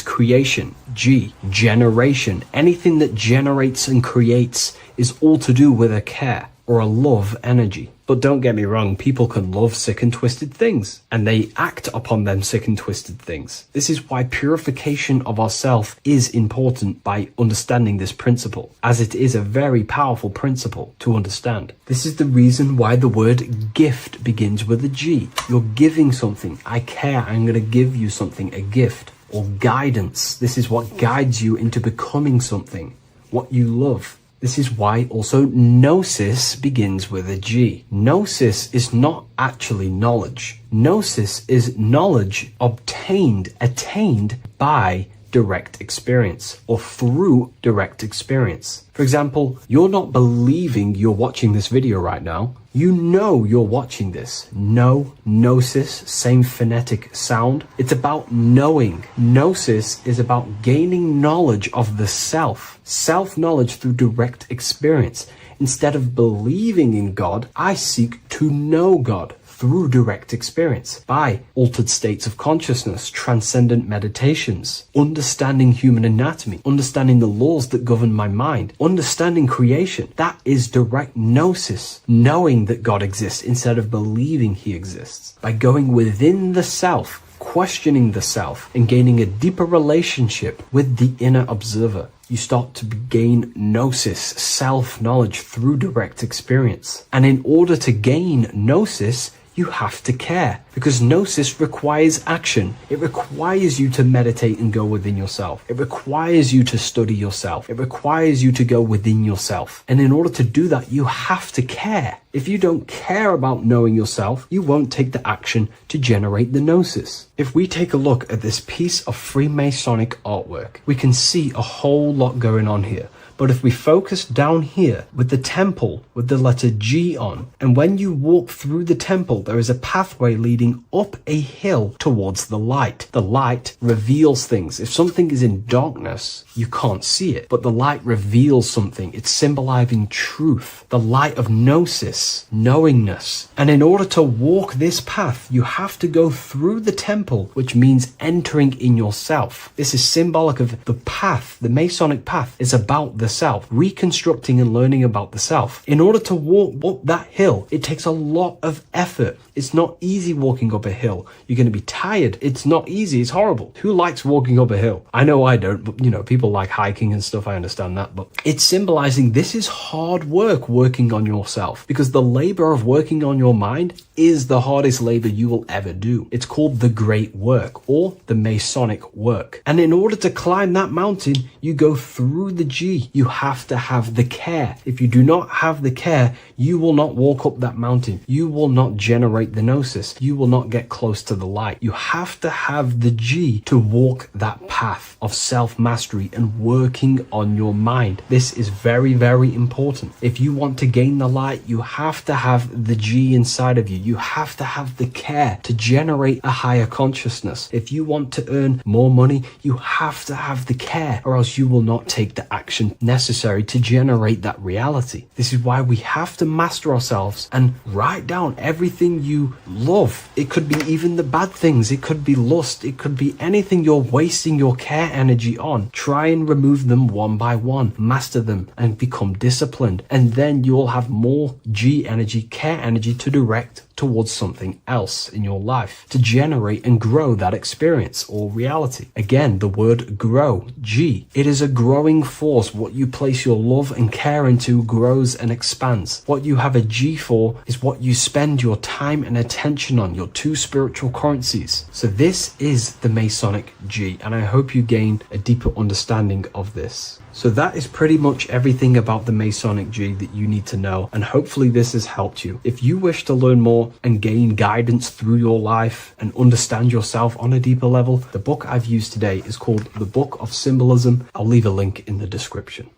creation. G, generation. Anything that generates and creates is all to do with a care or a love energy. But don't get me wrong, people can love sick and twisted things, and they act upon them sick and twisted things. This is why purification of ourself is important by understanding this principle, as it is a very powerful principle to understand. This is the reason why the word gift begins with a G. You're giving something. I care, I'm going to give you something, a gift. Or guidance. This is what guides you into becoming something, what you love. This is why also gnosis begins with a G. Gnosis is not actually knowledge. Gnosis is knowledge attained by direct experience or through direct experience. For example, you're not believing you're watching this video right now. You know you're watching this. Gnosis, same phonetic sound. It's about knowing. Gnosis is about gaining knowledge of the self. Self-knowledge through direct experience. Instead of believing in God, I seek to know God through direct experience, by altered states of consciousness, transcendent meditations, understanding human anatomy, understanding the laws that govern my mind, understanding creation. That is direct gnosis, knowing that God exists instead of believing he exists. By going within the self, questioning the self, and gaining a deeper relationship with the inner observer, you start to gain gnosis, self-knowledge through direct experience. And in order to gain gnosis, you have to care, because gnosis requires action. It requires you to meditate and go within yourself. It requires you to study yourself. It requires you to go within yourself. And in order to do that, you have to care. If you don't care about knowing yourself, you won't take the action to generate the gnosis. If we take a look at this piece of Freemasonic artwork, we can see a whole lot going on here. But if we focus down here with the temple with the letter G on, and when you walk through the temple, there is a pathway leading up a hill towards the light. The light reveals things. If something is in darkness, you can't see it, but the light reveals something. It's symbolizing truth, the light of gnosis, knowingness. And in order to walk this path, you have to go through the temple, which means entering in yourself. This is symbolic of the path. The Masonic path is about the self, reconstructing and learning about the self. In order to walk up that hill, it takes a lot of effort. It's not easy walking up a hill. You're going to be tired. It's not easy. It's horrible. Who likes walking up a hill? I know I don't, but people like hiking and stuff. I understand that, but it's symbolizing this is hard work working on yourself, because the labor of working on your mind is the hardest labor you will ever do. It's called the great work or the Masonic work. And in order to climb that mountain, you go through the G. You have to have the care. If you do not have the care, you will not walk up that mountain. You will not generate the gnosis. You will not get close to the light. You have to have the G to walk that path of self-mastery and working on your mind. This is very, very important. If you want to gain the light, you have to have the G inside of you. You have to have the care to generate a higher consciousness. If you want to earn more money, you have to have the care, or else you will not take the action necessary to generate that reality. This is why we have to master ourselves and write down everything you love. It could be even the bad things. It could be lust. It could be anything you're wasting your care energy on. Try and remove them one by one. Master them and become disciplined. And then you'll have more G energy, care energy to direct towards something else in your life to generate and grow that experience or reality. Again, the word grow, G. It is a growing force. What you place your love and care into grows and expands. What you have a G for is what you spend your time and attention on, your two spiritual currencies. So this is the Masonic G, and I hope you gain a deeper understanding of this. So that is pretty much everything about the Masonic G that you need to know, and hopefully this has helped you. If you wish to learn more and gain guidance through your life and understand yourself on a deeper level, the book I've used today is called The Book of Symbolism. I'll leave a link in the description.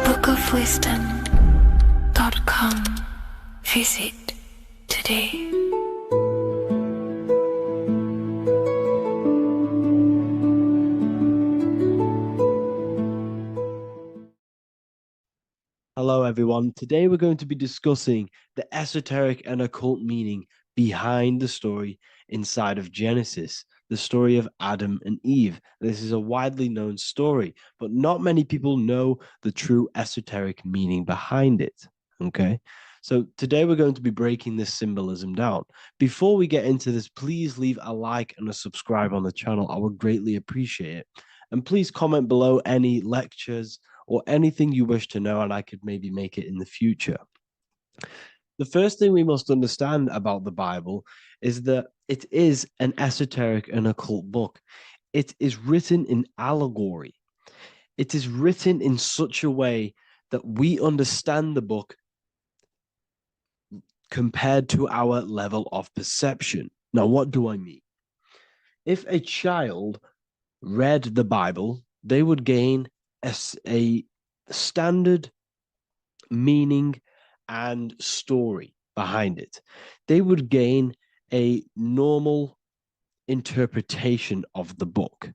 bookofwisdom.com. Visit today. Hello, everyone. Today we're going to be discussing the esoteric and occult meaning behind the story inside of Genesis, the story of Adam and Eve. This is a widely known story, but not many people know the true esoteric meaning behind it. Okay, so today we're going to be breaking this symbolism down. Before we get into this, please leave a like and a subscribe on the channel. I would greatly appreciate it. And please comment below any lectures or anything you wish to know, and I could maybe make it in the future. The first thing we must understand about the Bible is that it is an esoteric and occult book. It is written in allegory. It is written in such a way that we understand the book compared to our level of perception. Now, what do I mean? If a child read the Bible, they would gain a standard meaning and story behind it. They would gain a normal interpretation of the book,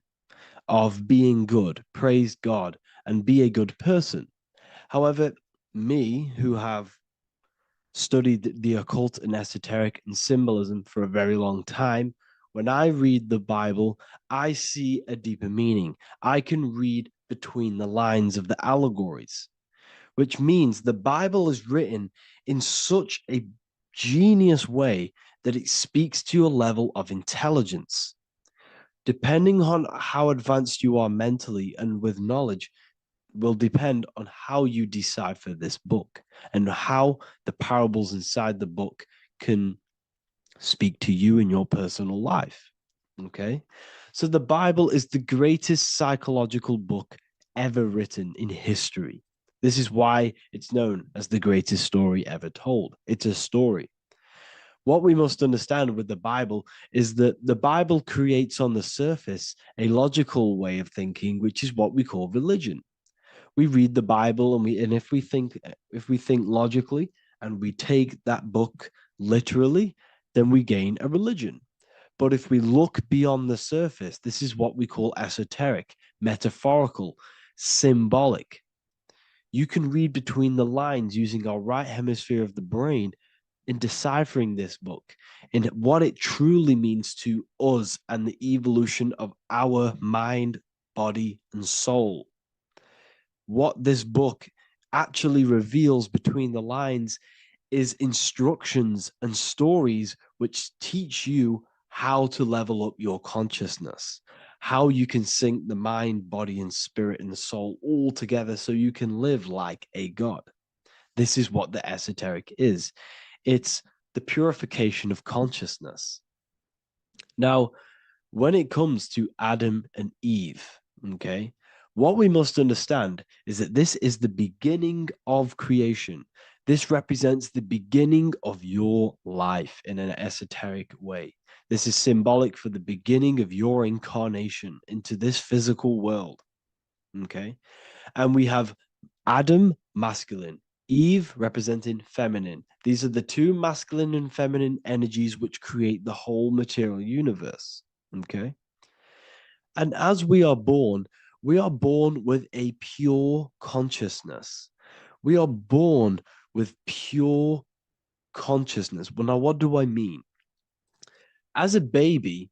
of being good, praise God, and be a good person. However, me, who have studied the occult and esoteric and symbolism for a very long time, when I read the Bible, I see a deeper meaning. I can read between the lines of the allegories, which means the Bible is written in such a genius way that it speaks to your level of intelligence. Depending on how advanced you are mentally and with knowledge, will depend on how you decipher this book and how the parables inside the book can speak to you in your personal life. Okay, so the Bible is the greatest psychological book ever written in history. This is why it's known as the greatest story ever told. It's a story. What we must understand with the Bible is that the Bible creates on the surface a logical way of thinking, which is what we call religion. We read the Bible and if we think logically and we take that book literally, then we gain a religion. But if we look beyond the surface, this is what we call esoteric, metaphorical, symbolic. You can read between the lines using our right hemisphere of the brain in deciphering this book and what it truly means to us and the evolution of our mind, body, and soul. What this book actually reveals between the lines is instructions and stories which teach you how to level up your consciousness, how you can sync the mind, body, and spirit and the soul all together so you can live like a god. This is what the esoteric is. It's the purification of consciousness. Now, when it comes to Adam and Eve, okay, what we must understand is that this is the beginning of creation. This represents the beginning of your life in an esoteric way. This is symbolic for the beginning of your incarnation into this physical world. Okay. And we have Adam, masculine, Eve representing feminine. These are the two masculine and feminine energies which create the whole material universe. Okay. And as we are born with a pure consciousness. We are born with pure consciousness. Well, now, what do I mean? As a baby,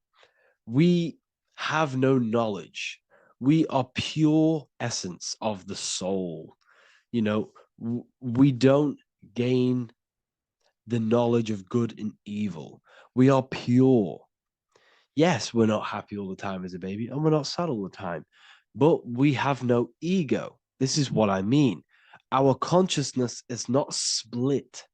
we have no knowledge. We are pure essence of the soul. You know, we don't gain the knowledge of good and evil. We are pure. Yes, we're not happy all the time as a baby, and we're not sad all the time, but we have no ego. This is what I mean. Our consciousness is not split.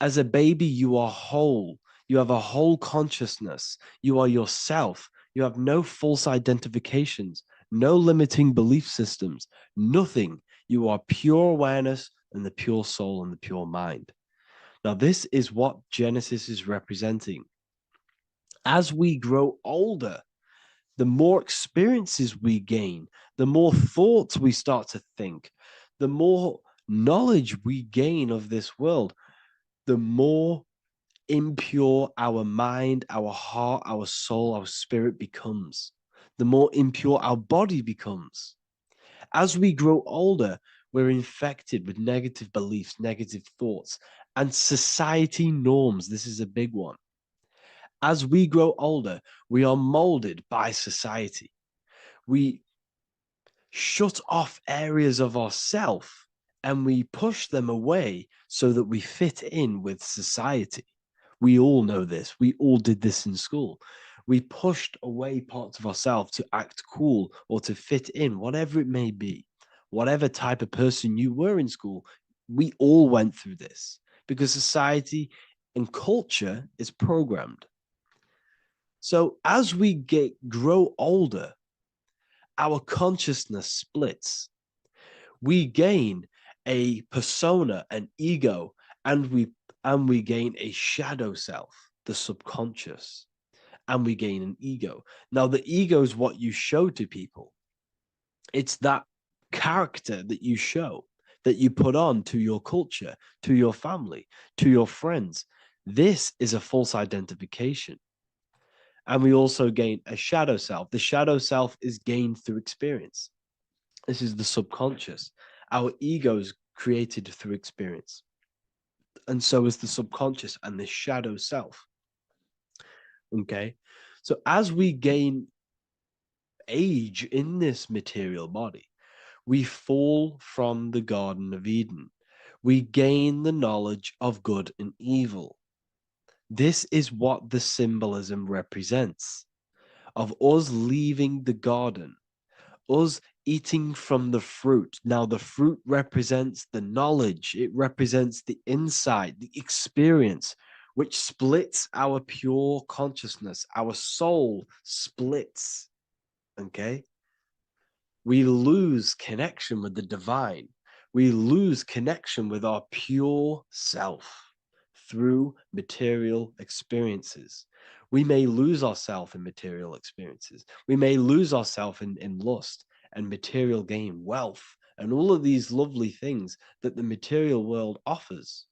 As a baby, you are whole. You have a whole consciousness. You are yourself. You have no false identifications, no limiting belief systems, nothing. You are pure awareness and the pure soul and the pure mind. Now, this is what Genesis is representing. As we grow older, the more experiences we gain, the more thoughts we start to think, the more knowledge we gain of this world, the more impure our mind, our heart, our soul, our spirit becomes, the more impure our body becomes. As we grow older, we're infected with negative beliefs, negative thoughts, and society norms. This is a big one. As we grow older, we are molded by society. We shut off areas of ourself and we push them away so that we fit in with society. We all know this. We all did this in school. We pushed away parts of ourselves to act cool or to fit in, whatever it may be. Whatever type of person you were in school, we all went through this because society and culture is programmed. So as we grow older, our consciousness splits. We gain a persona, an ego, and we gain a shadow self, the subconscious, and we gain an ego. Now, the ego is what you show to people. It's that character that you show, that you put on to your culture, to your family, to your friends. This is a false identification. And we also gain a shadow self. The shadow self is gained through experience. This is the subconscious. Our ego is created through experience. And so is the subconscious and the shadow self. Okay. So as we gain age in this material body, we fall from the Garden of Eden. We gain the knowledge of good and evil. This is what the symbolism represents of us leaving the garden, us eating from the fruit. Now, the fruit represents the knowledge, it represents the insight, the experience, which splits our pure consciousness. Our soul splits. Okay. We lose connection with the divine. We lose connection with our pure self through material experiences. We may lose ourselves in material experiences. We may lose ourselves in lust and material gain, wealth, and all of these lovely things that the material world offers.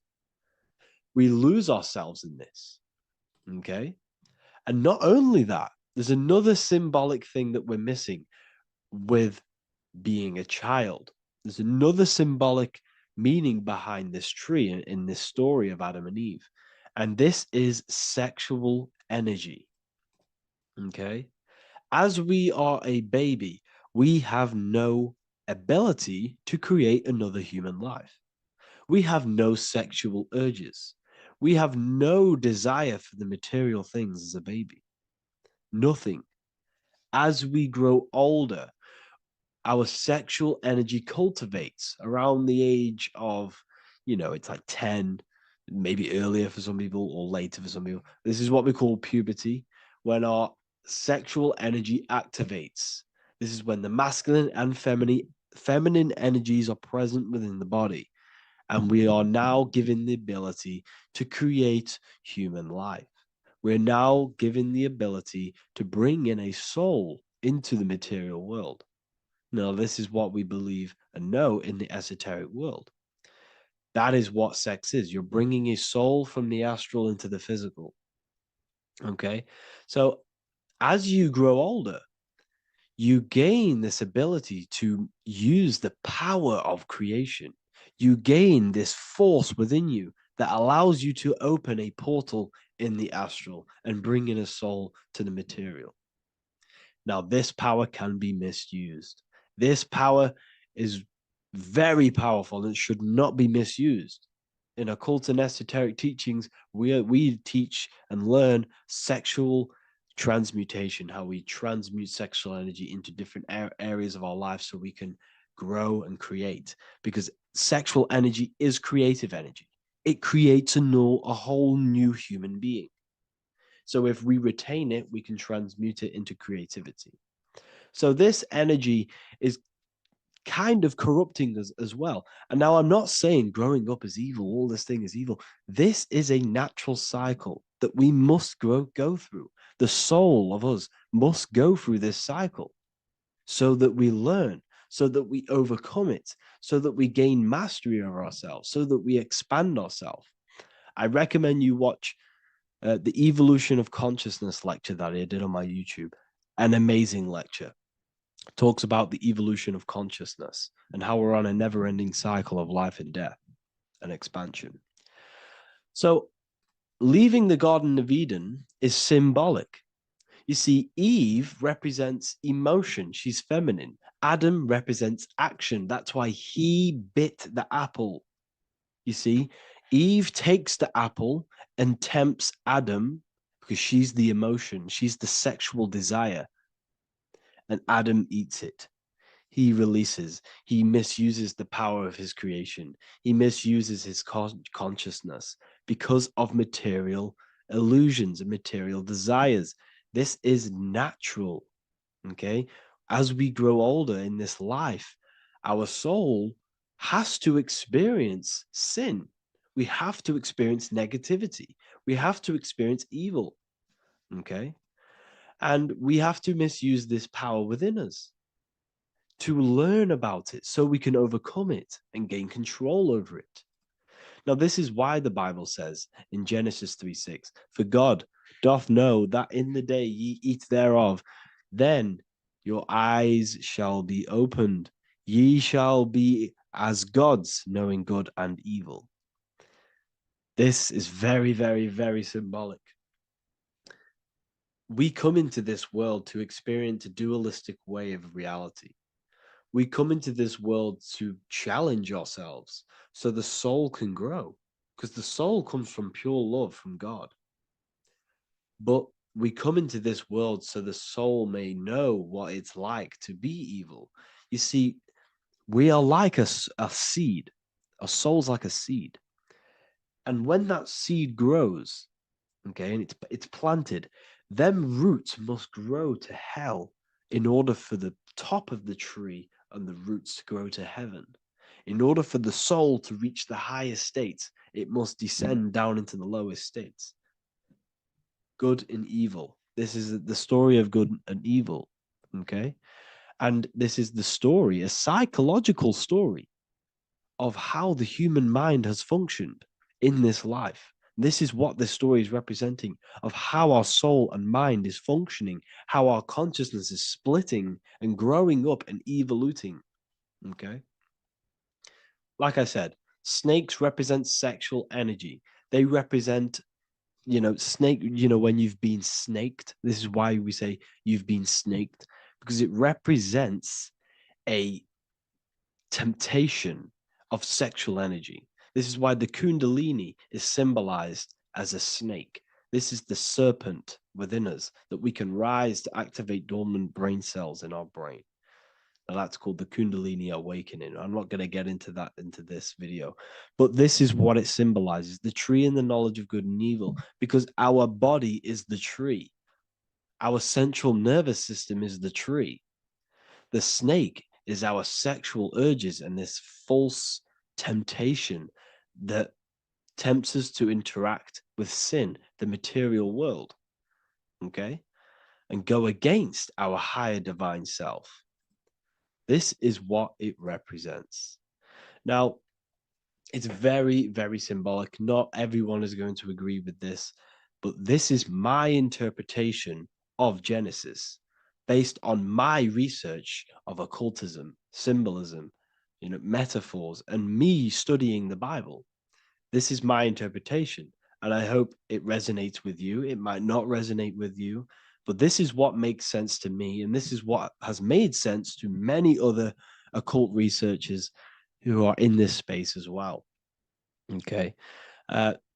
We lose ourselves in this. Okay. And not only that, there's another symbolic thing that we're missing with being a child. There's another symbolic meaning behind this tree in this story of Adam and Eve. And this is sexual energy. Okay. As we are a baby, we have no ability to create another human life. We have no sexual urges. We have no desire for the material things as a baby. Nothing. As we grow older, our sexual energy cultivates around the age of, it's like 10, maybe earlier for some people or later for some people. This is what we call puberty, when our sexual energy activates. This is when the masculine and feminine energies are present within the body. And we are now given the ability to create human life. We're now given the ability to bring in a soul into the material world. Now, this is what we believe and know in the esoteric world. That is what sex is. You're bringing a soul from the astral into the physical. Okay. So as you grow older, you gain this ability to use the power of creation. You gain this force within you that allows you to open a portal in the astral and bring in a soul to the material. Now, this power can be misused. This power is very powerful and should not be misused. In occult and esoteric teachings, we teach and learn sexual transmutation, how we transmute sexual energy into different areas of our life so we can grow and create. Because sexual energy is creative energy. It creates a whole new human being. So if we retain it, we can transmute it into creativity. So this energy is kind of corrupting us as well. And now I'm not saying growing up is evil, all this thing is evil. This is a natural cycle that we must go through. The soul of us must go through this cycle so that we learn, so that we overcome it, so that we gain mastery over ourselves, so that we expand ourselves. I recommend you watch the Evolution of Consciousness lecture that I did on my YouTube. An amazing lecture. Talks about the evolution of consciousness and how we're on a never-ending cycle of life and death and expansion. So leaving the Garden of Eden is symbolic. You see, Eve represents emotion. She's feminine. Adam represents action. That's why he bit the apple. You see, Eve takes the apple and tempts Adam because she's the emotion. She's the sexual desire. And Adam eats it. He releases, he misuses the power of his creation. He misuses his consciousness because of material illusions and material desires. This is natural. Okay. As we grow older in this life, our soul has to experience sin. We have to experience negativity. We have to experience evil. Okay. And we have to misuse this power within us to learn about it so we can overcome it and gain control over it. Now, this is why the Bible says in Genesis 3:6, for God doth know that in the day ye eat thereof, then your eyes shall be opened. Ye shall be as gods, knowing good and evil. This is very, very, very symbolic. We come into this world to experience a dualistic way of reality. We come into this world to challenge ourselves so the soul can grow, because the soul comes from pure love from God. But we come into this world so the soul may know what it's like to be evil. You see, we are like a seed. Our soul's like a seed. And when that seed grows, okay, and it's planted, them roots must grow to hell in order for the top of the tree and the roots to grow to heaven. In order for the soul to reach the highest states, it must descend down into the lowest states. Good and evil. This is the story of good and evil, okay? And this is the story, a psychological story of how the human mind has functioned in this life. This is what this story is representing of how our soul and mind is functioning, how our consciousness is splitting and growing up and evoluting. Okay. Like I said, snakes represent sexual energy. They represent, when you've been snaked. This is why we say you've been snaked, because it represents a temptation of sexual energy. This is why the Kundalini is symbolized as a snake. This is the serpent within us that we can rise to activate dormant brain cells in our brain. Now that's called the Kundalini awakening. I'm not going to get into that into this video, but this is what it symbolizes: the tree and the knowledge of good and evil, because our body is the tree. Our central nervous system is the tree. The snake is our sexual urges and this false temptation that tempts us to interact with sin, the material world, okay, and go against our higher divine self. This is what it represents. Now, it's very, very symbolic. Not everyone is going to agree with this, but this is my interpretation of Genesis based on my research of occultism, symbolism, metaphors, and me studying the Bible. This is my interpretation, and I hope it resonates with you. It might not resonate with you, But this is what makes sense to me, and this is what has made sense to many other occult researchers who are in this space as well. Okay.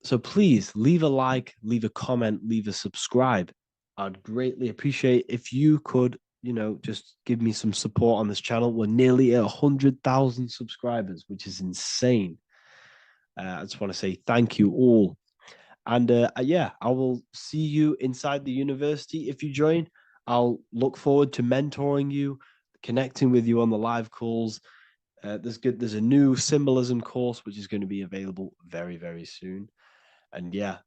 So please leave a like, leave a comment, leave a subscribe. I'd greatly appreciate if you could, just give me some support on this channel. We're nearly at 100,000 subscribers, which is insane. I just want to say thank you all. And yeah, I will see you inside the university if you join. I'll look forward to mentoring you, connecting with you on the live calls. There's a new symbolism course which is going to be available very, very soon. And yeah,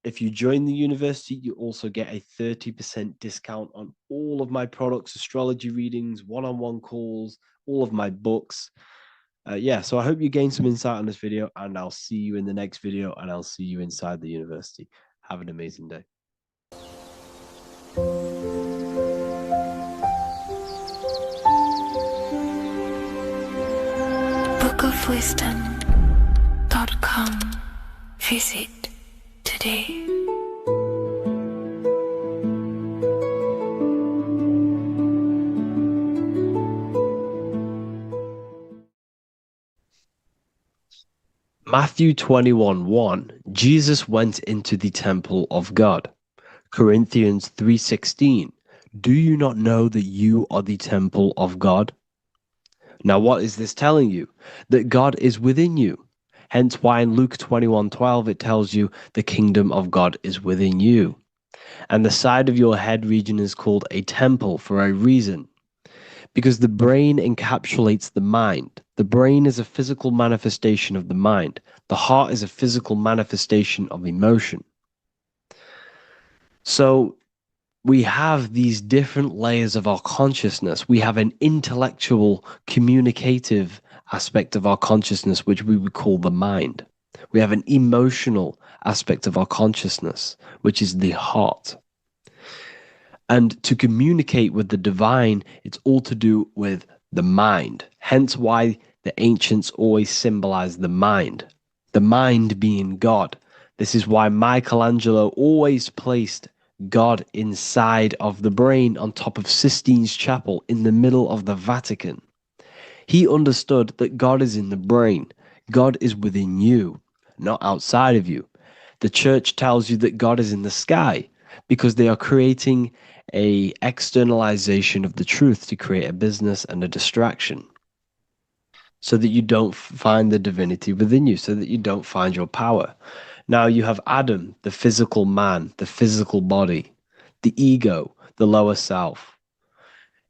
if you join the university, you also get a 30% discount on all of my products, astrology readings, one-on-one calls, all of my books. Yeah, so I hope you gain some insight on this video, and I'll see you in the next video, and I'll see you inside the university. Have an amazing day. bookofwisdom.com. Visit today. Matthew 21:1, Jesus went into the temple of God. Corinthians 3:16, do you not know that you are the temple of God? Now, what is this telling you? That God is within you. Hence why in Luke 21:12 it tells you the kingdom of God is within you. And the side of your head region is called a temple for a reason. Because the brain encapsulates the mind. The brain is a physical manifestation of the mind. The heart is a physical manifestation of emotion. So we have these different layers of our consciousness. We have an intellectual, communicative aspect of our consciousness, which we would call the mind. We have an emotional aspect of our consciousness, which is the heart. And to communicate with the divine, it's all to do with the mind. Hence why the ancients always symbolize the mind being God. This is why Michelangelo always placed God inside of the brain on top of Sistine Chapel in the middle of the Vatican. He understood that God is in the brain. God is within you, not outside of you. The church tells you that God is in the sky because they are creating a externalization of the truth to create a business and a distraction so that you don't find the divinity within you, so that you don't find your power. Now you have Adam, the physical man, the physical body, the ego, the lower self.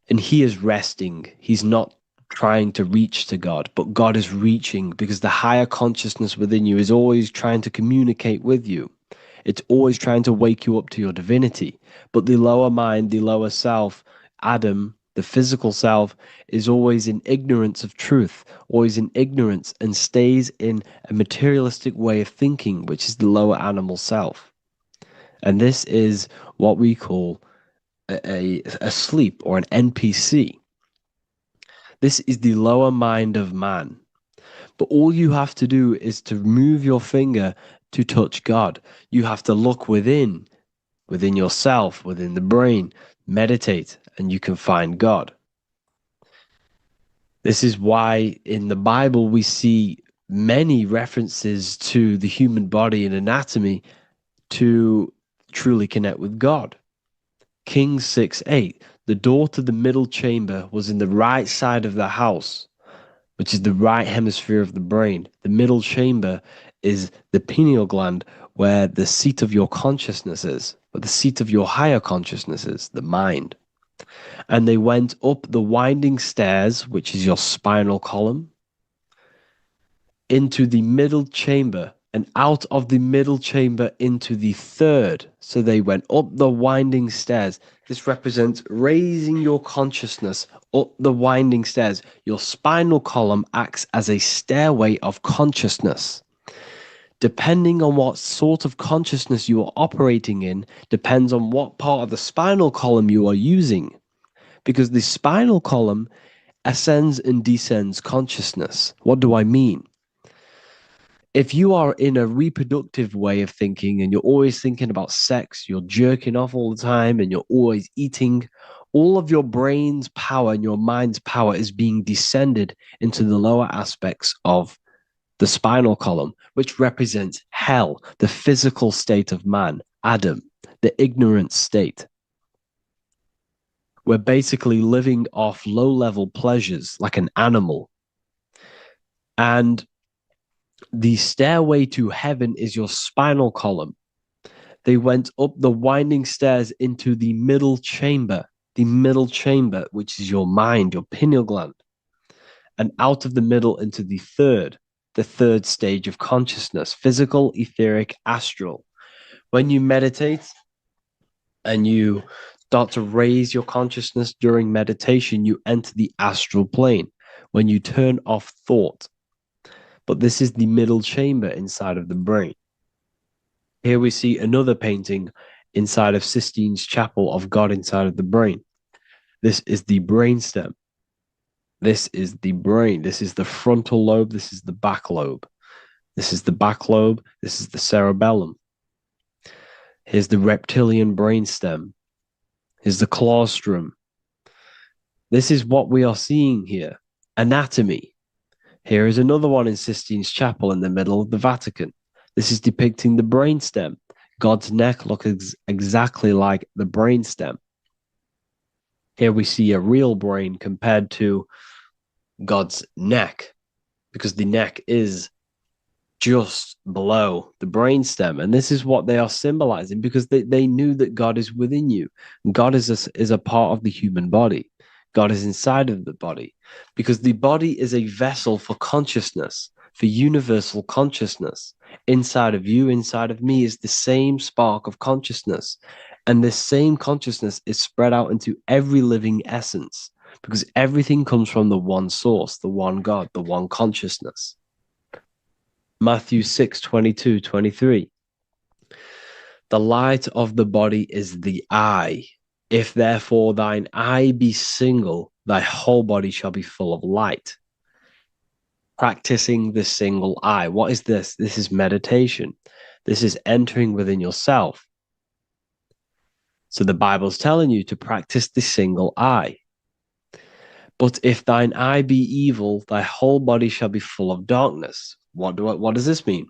And he is resting. He's not trying to reach to God, but God is reaching because the higher consciousness within you is always trying to communicate with you. It's always trying to wake you up to your divinity. But the lower mind, the lower self, Adam, the physical self, is always in ignorance of truth, always in ignorance, and stays in a materialistic way of thinking, which is the lower animal self. And this is what we call a sleep or an NPC. This is the lower mind of man. But all you have to do is to move your finger to touch God. You have to look within yourself, within the brain, meditate, and you can find God. This is why in the Bible we see many references to the human body and anatomy to truly connect with God. Kings 6:8, the door to the middle chamber was in the right side of the house, which is the right hemisphere of the brain. The middle chamber is the pineal gland, where the seat of your consciousness is, where the seat of your higher consciousness is, the mind. And they went up the winding stairs, which is your spinal column, into the middle chamber, and out of the middle chamber into the third. So they went up the winding stairs. This represents raising your consciousness up the winding stairs. Your spinal column acts as a stairway of consciousness. Depending on what sort of consciousness you are operating in, depends on what part of the spinal column you are using. Because the spinal column ascends and descends consciousness. What do I mean? If you are in a reproductive way of thinking and you're always thinking about sex, you're jerking off all the time and you're always eating, all of your brain's power and your mind's power is being descended into the lower aspects of the spinal column, which represents hell, the physical state of man, Adam, the ignorant state. We're basically living off low-level pleasures like an animal. And the stairway to heaven is your spinal column. They went up the winding stairs into the middle chamber, which is your mind, your pineal gland, and out of the middle into the third stage of consciousness, physical, etheric, astral. When you meditate and you start to raise your consciousness during meditation, you enter the astral plane when you turn off thought. But this is the middle chamber inside of the brain. Here we see another painting inside of Sistine's chapel of God inside of the brain. This is the brainstem. This is the brain. This is the frontal lobe. This is the back lobe. This is the back lobe. This is the cerebellum. Here's the reptilian brainstem. Here's the claustrum. This is what we are seeing here. Anatomy. Here is another one in Sistine's chapel in the middle of the Vatican. This is depicting the brainstem. God's neck looks exactly like the brainstem. Here we see a real brain compared to God's neck, because the neck is just below the brainstem. And this is what they are symbolizing, because they knew that God is within you. God is a part of the human body. God is inside of the body, because the body is a vessel for consciousness, for universal consciousness. Inside of you, inside of me, is the same spark of consciousness. And this same consciousness is spread out into every living essence, because everything comes from the one source, the one God, the one consciousness. Matthew 6:22-23. The light of the body is the eye. If therefore thine eye be single, thy whole body shall be full of light. Practicing the single eye. What is this? This is meditation. This is entering within yourself. So the Bible's telling you to practice the single eye. But if thine eye be evil, thy whole body shall be full of darkness. What does this mean?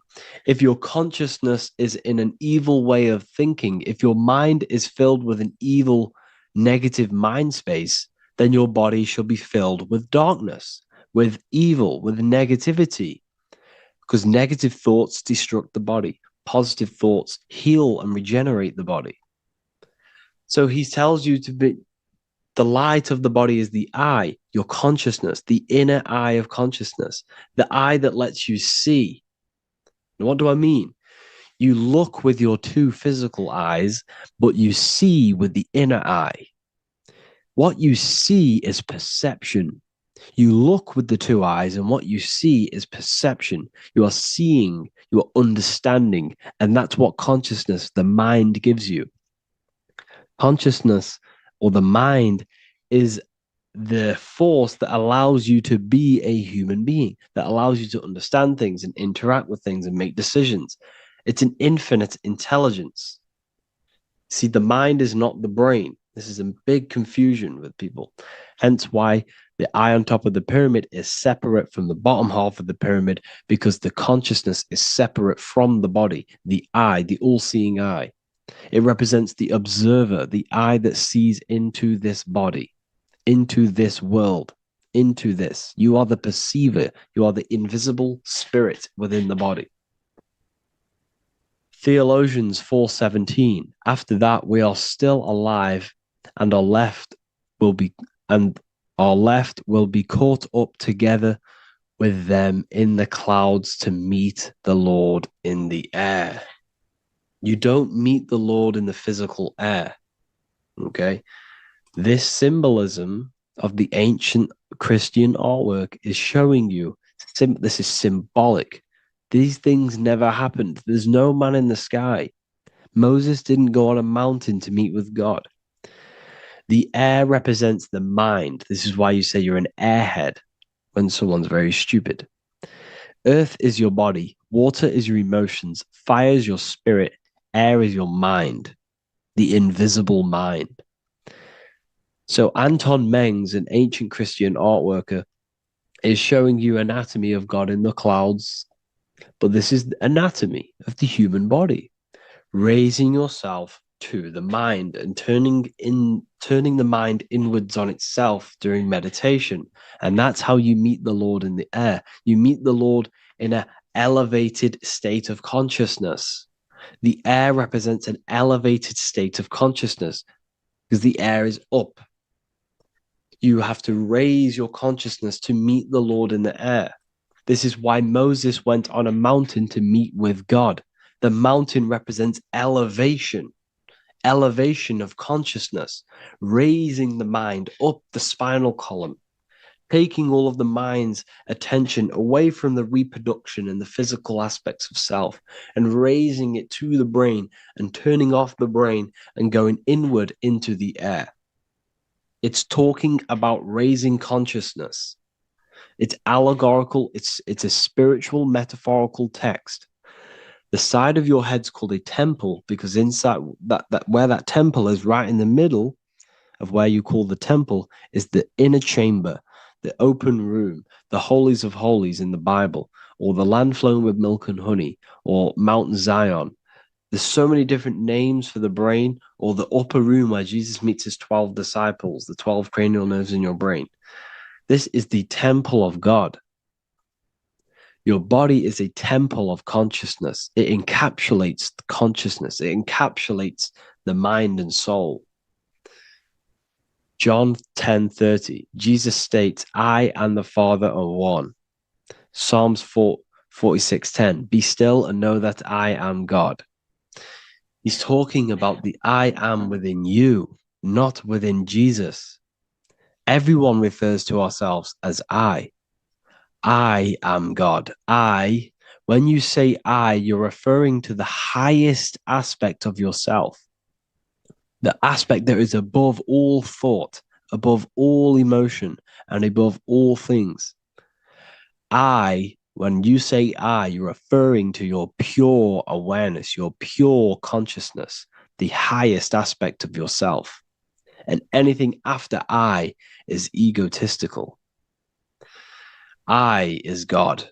If your consciousness is in an evil way of thinking, if your mind is filled with an evil, negative mind space, then your body shall be filled with darkness, with evil, with negativity. Because negative thoughts destruct the body. Positive thoughts heal and regenerate the body. So he tells you to be, the light of the body is the eye, your consciousness, the inner eye of consciousness, the eye that lets you see. And what do I mean? You look with your two physical eyes, but you see with the inner eye. What you see is perception. You look with the two eyes, and what you see is perception. You are seeing, you are understanding, and that's what consciousness, the mind, gives you. Consciousness, or the mind, is the force that allows you to be a human being, that allows you to understand things and interact with things and make decisions. It's an infinite intelligence. See, the mind is not the brain. This is a big confusion with people. Hence why the eye on top of the pyramid is separate from the bottom half of the pyramid, because the consciousness is separate from the body, the eye, the all-seeing eye. It represents the observer, the eye that sees into this body, into this world, into this. You are the perceiver. You are the invisible spirit within the body. Theologians 4:17. After that, we are still alive, and our left will be caught up together with them in the clouds to meet the Lord in the air. You don't meet the Lord in the physical air. Okay? This symbolism of the ancient Christian artwork is showing you this is symbolic. These things never happened. There's no man in the sky. Moses didn't go on a mountain to meet with God. The air represents the mind. This is why you say you're an airhead when someone's very stupid. Earth is your body. Water is your emotions, fire is your spirit, air is your mind, the invisible mind. So Anton Mengs, an ancient Christian art worker, is showing you anatomy of God in the clouds, but this is anatomy of the human body, raising yourself to the mind and turning the mind inwards on itself during meditation. And that's how you meet the Lord in the air. You meet the Lord in an elevated state of consciousness. The air represents an elevated state of consciousness because the air is up. You have to raise your consciousness to meet the Lord in the air. This is why Moses went on a mountain to meet with God. The mountain represents elevation of consciousness, raising the mind up the spinal column, taking all of the mind's attention away from the reproduction and the physical aspects of self and raising it to the brain and turning off the brain and going inward into the air. It's talking about raising consciousness. It's allegorical. It's a spiritual, metaphorical text. The side of your head's called a temple because inside that where that temple is, right in the middle of where you call the temple, is the inner chamber, the open room, the holies of holies in the Bible, or the land flowing with milk and honey, or Mount Zion. There's so many different names for the brain, or the upper room where Jesus meets his 12 disciples, the 12 cranial nerves in your brain. This is the temple of God. Your body is a temple of consciousness. It encapsulates the consciousness. It encapsulates the mind and soul. John 10:30, Jesus states, I and the Father are one. Psalms 46:10, be still and know that I am God. He's talking about the I am within you, not within Jesus. Everyone refers to ourselves as I. I am God. When you say I, you're referring to the highest aspect of yourself, the aspect that is above all thought, above all emotion, and above all things. When you say I, you're referring to your pure awareness, your pure consciousness, the highest aspect of yourself. And anything after I is egotistical. I is God.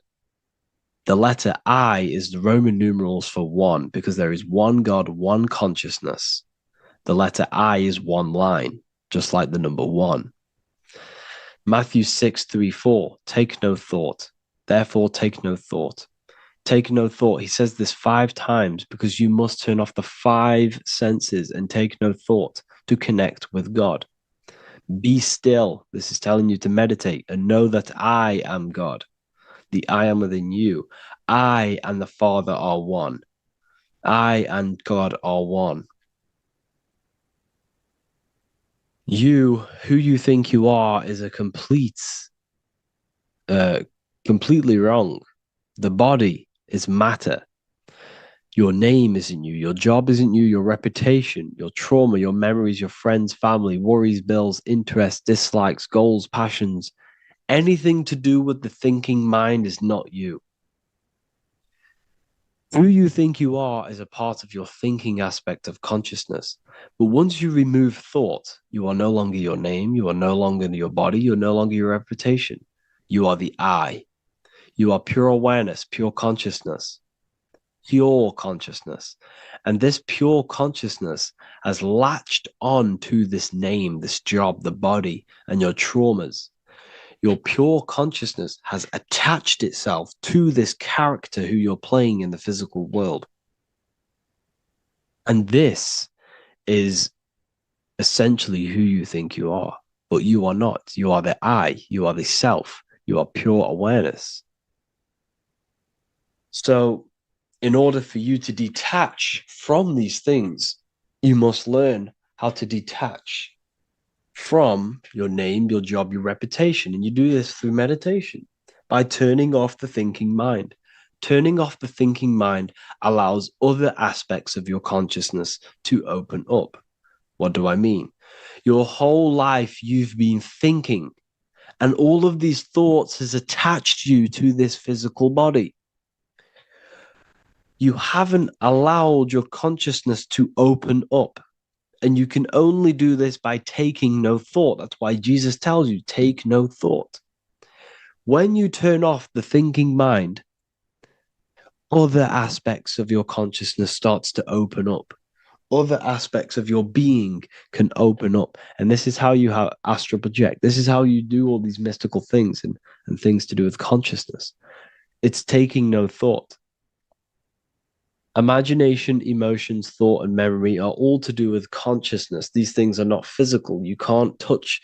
The letter I is the Roman numerals for one, because there is one God, one consciousness. The letter I is one line, just like the number one. Matthew 6:3-4, take no thought. Therefore, take no thought. Take no thought. He says this 5 times because you must turn off the 5 senses and take no thought to connect with God. Be still. This is telling you to meditate and know that I am God. The I am within you. I and the Father are one. I and God are one. You, who you think you are, is a completely wrong. The body is matter. Your name isn't you. Your job isn't you. Your reputation, your trauma, your memories, your friends, family, worries, bills, interests, dislikes, goals, passions. Anything to do with the thinking mind is not you. Who you think you are is a part of your thinking aspect of consciousness. But once you remove thought, you are no longer your name. You are no longer your body. You're no longer your reputation. You are the I. You are pure awareness, pure consciousness. Pure consciousness. And this pure consciousness has latched on to this name, this job, the body, and your traumas. Your pure consciousness has attached itself to this character who you're playing in the physical world. And this is essentially who you think you are, but you are not. You are the I, you are the self, you are pure awareness. So, in order for you to detach from these things, you must learn how to detach from your name, your job, your reputation. And you do this through meditation by turning off the thinking mind. Turning off the thinking mind allows other aspects of your consciousness to open up. What do I mean? Your whole life you've been thinking, and all of these thoughts has attached you to this physical body. You haven't allowed your consciousness to open up. And you can only do this by taking no thought. That's why Jesus tells you, take no thought. When you turn off the thinking mind, other aspects of your consciousness starts to open up. Other aspects of your being can open up. And this is how you astral project. This is how you do all these mystical things and things to do with consciousness. It's taking no thought. Imagination, emotions, thought, and memory are all to do with consciousness. These things are not physical. You can't touch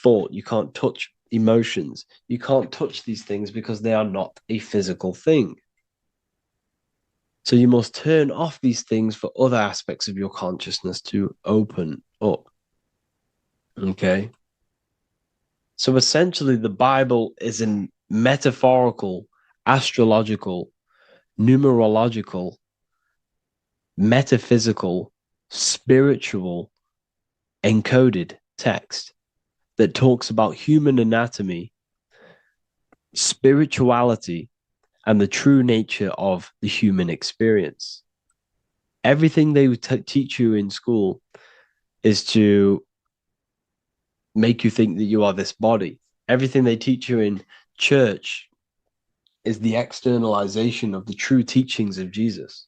thought. You can't touch emotions. You can't touch these things because they are not a physical thing. So you must turn off these things for other aspects of your consciousness to open up. Okay. So essentially, the Bible is a metaphorical, astrological, numerological, metaphysical, spiritual, encoded text that talks about human anatomy, spirituality, and the true nature of the human experience. Everything they teach you in school is to make you think that you are this body. Everything they teach you in church is the externalization of the true teachings of Jesus.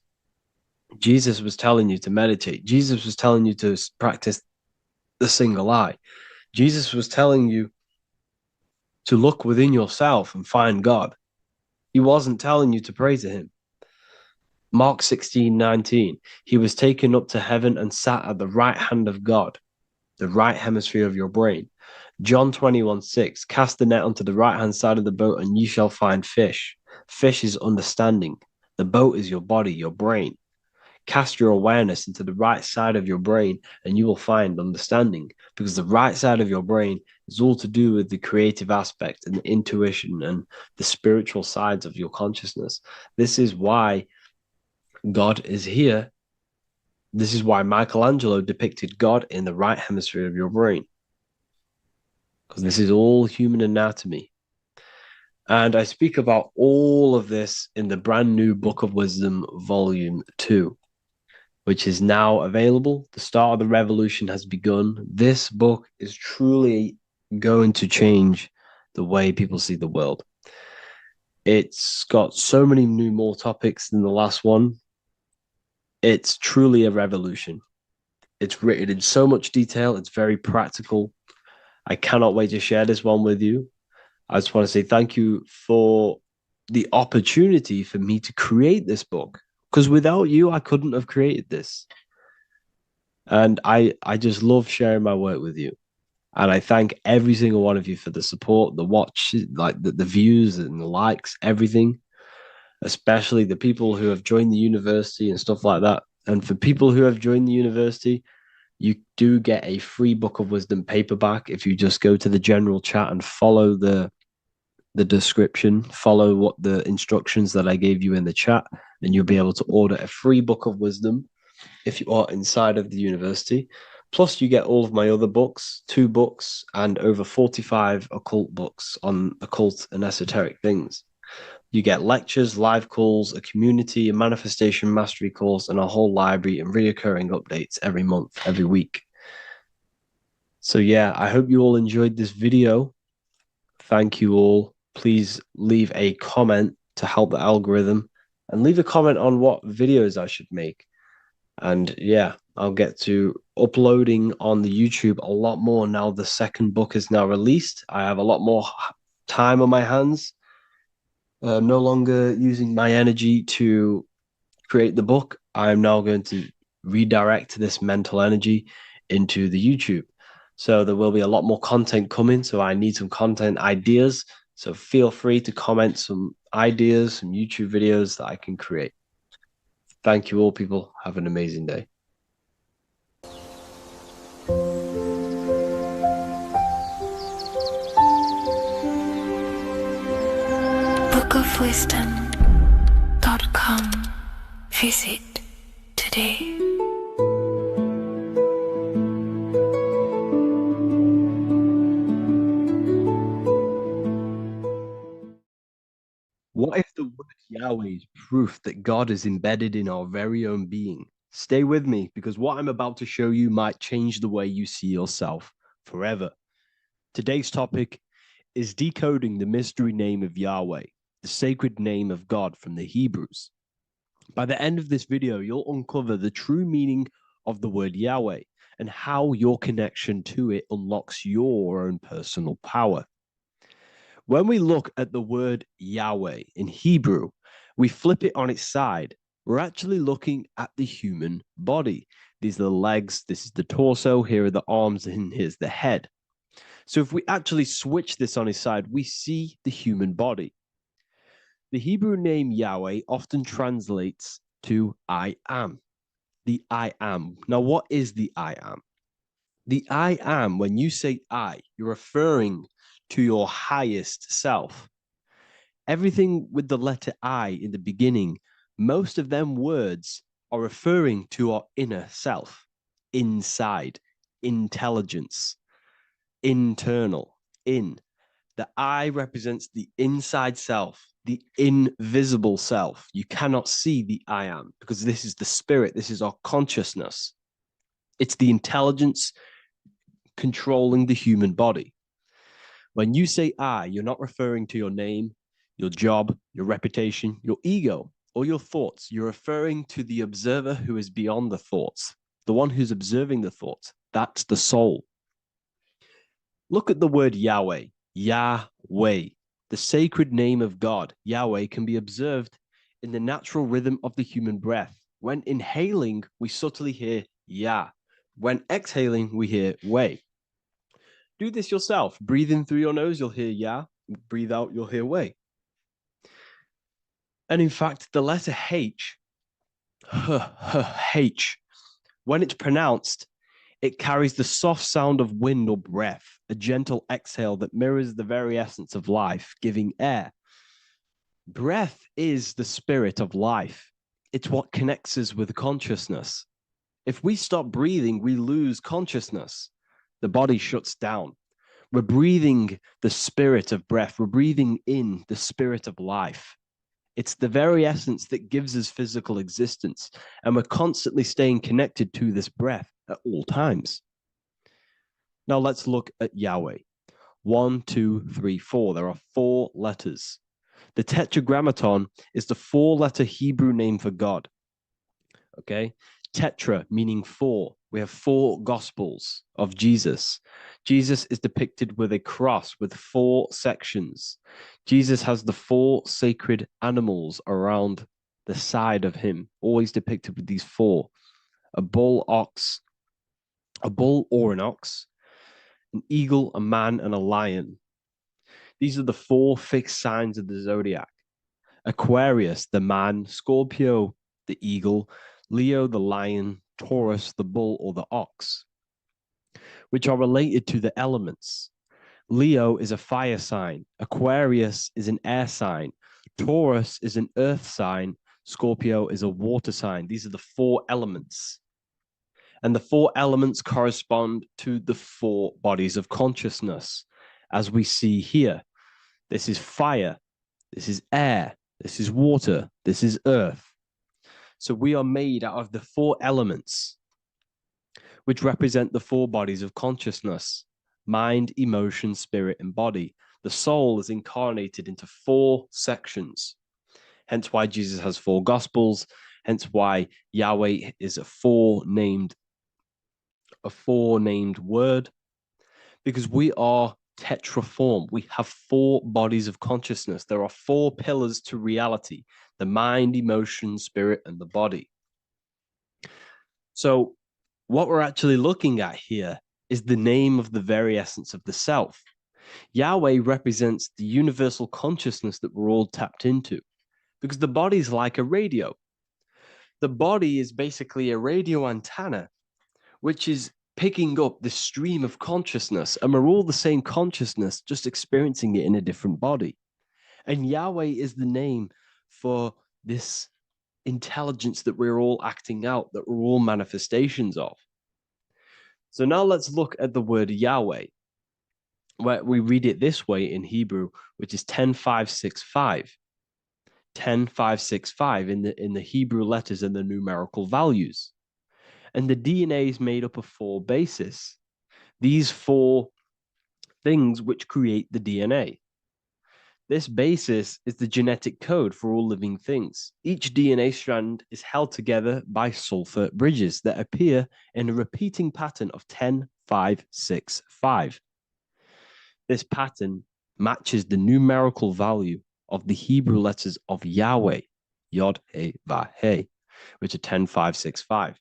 Jesus was telling you to meditate. Jesus was telling you to practice the single eye. Jesus was telling you to look within yourself and find God. He wasn't telling you to pray to him. Mark 16:19, he was taken up to heaven and sat at the right hand of God, the right hemisphere of your brain. John 21:6, cast the net onto the right hand side of the boat and you shall find fish. Fish is understanding. The boat is your body, your brain. Cast your awareness into the right side of your brain and you will find understanding, because the right side of your brain is all to do with the creative aspect and the intuition and the spiritual sides of your consciousness. This is why God is here. This is why Michelangelo depicted God in the right hemisphere of your brain, because this is all human anatomy. And I speak about all of this in the brand new Book of Wisdom, Volume 2, which is now available. The start of the revolution has begun. This book is truly going to change the way people see the world. It's got so many more topics than the last one. It's truly a revolution. It's written in so much detail. It's very practical. I cannot wait to share this one with you. I just want to say thank you for the opportunity for me to create this book, because without you, I couldn't have created this. And I just love sharing my work with you. And I thank every single one of you for the support, the watch, like the views and the likes, everything, especially the people who have joined the university and stuff like that. And for people who have joined the university, you do get a free Book of Wisdom paperback if you just go to the general chat and follow the description, follow what the instructions that I gave you in the chat, and you'll be able to order a free Book of Wisdom if you are inside of the university. Plus, you get all of my other books, 2 books, and over 45 occult books on occult and esoteric things. You get lectures, live calls, a community, a manifestation mastery course, and a whole library and reoccurring updates every month, every week. So yeah, I hope you all enjoyed this video. Thank you all. Please leave a comment to help the algorithm, and leave a comment on what videos I should make. And yeah, I'll get to uploading on the YouTube a lot more now. The second book is now released. I have a lot more time on my hands. No longer using my energy to create the book. I'm now going to redirect this mental energy into the YouTube. So there will be a lot more content coming. So I need some content ideas. So feel free to comment some ideas, some YouTube videos that I can create. Thank you all, people. Have an amazing day. bookofwisdom.com. Visit today. What if the word Yahweh is proof that God is embedded in our very own being. Stay with me because what I'm about to show you might change the way you see yourself forever. Today's topic is decoding the mystery name of Yahweh, the sacred name of God from the Hebrews. By the end of this video, you'll uncover the true meaning of the word Yahweh and how your connection to it unlocks your own personal power. When we look at the word Yahweh in Hebrew, we flip it on its side. We're actually looking at the human body. These are the legs, this is the torso, here are the arms, and here's the head. So if we actually switch this on its side, we see the human body. The Hebrew name Yahweh often translates to I am. The I am. Now, what is the I am? The I am, when you say I, you're referring to your highest self. Everything with the letter I in the beginning, most of them words are referring to our inner self, inside, intelligence, internal, in. The I represents the inside self, the invisible self. You cannot see the I am because this is the spirit, this is our consciousness. It's the intelligence controlling the human body. When you say I, you're not referring to your name, your job, your reputation, your ego, or your thoughts. You're referring to the observer who is beyond the thoughts, the one who's observing the thoughts. That's the soul. Look at the word Yahweh, Yahweh, the sacred name of God. Yahweh can be observed in the natural rhythm of the human breath. When inhaling, we subtly hear Yah. When exhaling, we hear Way. Do this yourself. Breathe in through your nose, you'll hear Yah. Breathe out, you'll hear Way. And in fact, the letter H, H, when it's pronounced, it carries the soft sound of wind or breath, a gentle exhale that mirrors the very essence of life, giving air. Breath is the spirit of life. It's what connects us with consciousness. If we stop breathing, we lose consciousness. The body shuts down. We're breathing the spirit of breath. We're breathing in the spirit of life. It's the very essence that gives us physical existence, and we're constantly staying connected to this breath at all times. Now let's look at Yahweh. 1, 2, 3, 4. There are 4 letters. The tetragrammaton is the 4-letter Hebrew name for God. Okay? Tetra meaning 4. We have 4 gospels of Jesus. Jesus is depicted with a cross with 4 sections. Jesus has the 4 sacred animals around the side of him, always depicted with these 4. A bull or an ox, an eagle, a man, and a lion. These are the 4 fixed signs of the zodiac. Aquarius, the man, Scorpio, the eagle, Leo, the lion, Taurus, the bull or the ox, which are related to the elements. Leo is a fire sign, Aquarius is an air sign, Taurus is an earth sign, Scorpio is a water sign. These are the 4 elements. And the 4 elements correspond to the 4 bodies of consciousness, as we see here. This is fire, this is air, this is water, this is earth. So we are made out of the 4 elements, which represent the 4 bodies of consciousness: mind, emotion, spirit, and body. The soul is incarnated into 4 sections. Hence why Jesus has 4 gospels. Hence why Yahweh is a four-named word, because we are tetraform. We have 4 bodies of consciousness. There are 4 pillars to reality: the mind, emotion, spirit, and the body. So what we're actually looking at here is the name of the very essence of the self. Yahweh represents the universal consciousness that we're all tapped into, because the body is like a radio. The body is basically a radio antenna, which is picking up the stream of consciousness, and we're all the same consciousness, just experiencing it in a different body. And Yahweh is the name for this intelligence that we're all acting out, that we're all manifestations of. So now let's look at the word Yahweh, where we read it this way in Hebrew, which is 10, 5, 6, 5. 10565 in the Hebrew letters and the numerical values. And the DNA is made up of 4 bases. These 4 things which create the DNA. This basis is the genetic code for all living things. Each DNA strand is held together by sulfur bridges that appear in a repeating pattern of 10-5-6-5. This pattern matches the numerical value of the Hebrew letters of Yahweh, Yod, He, Va, He, which are 10-5-6-5.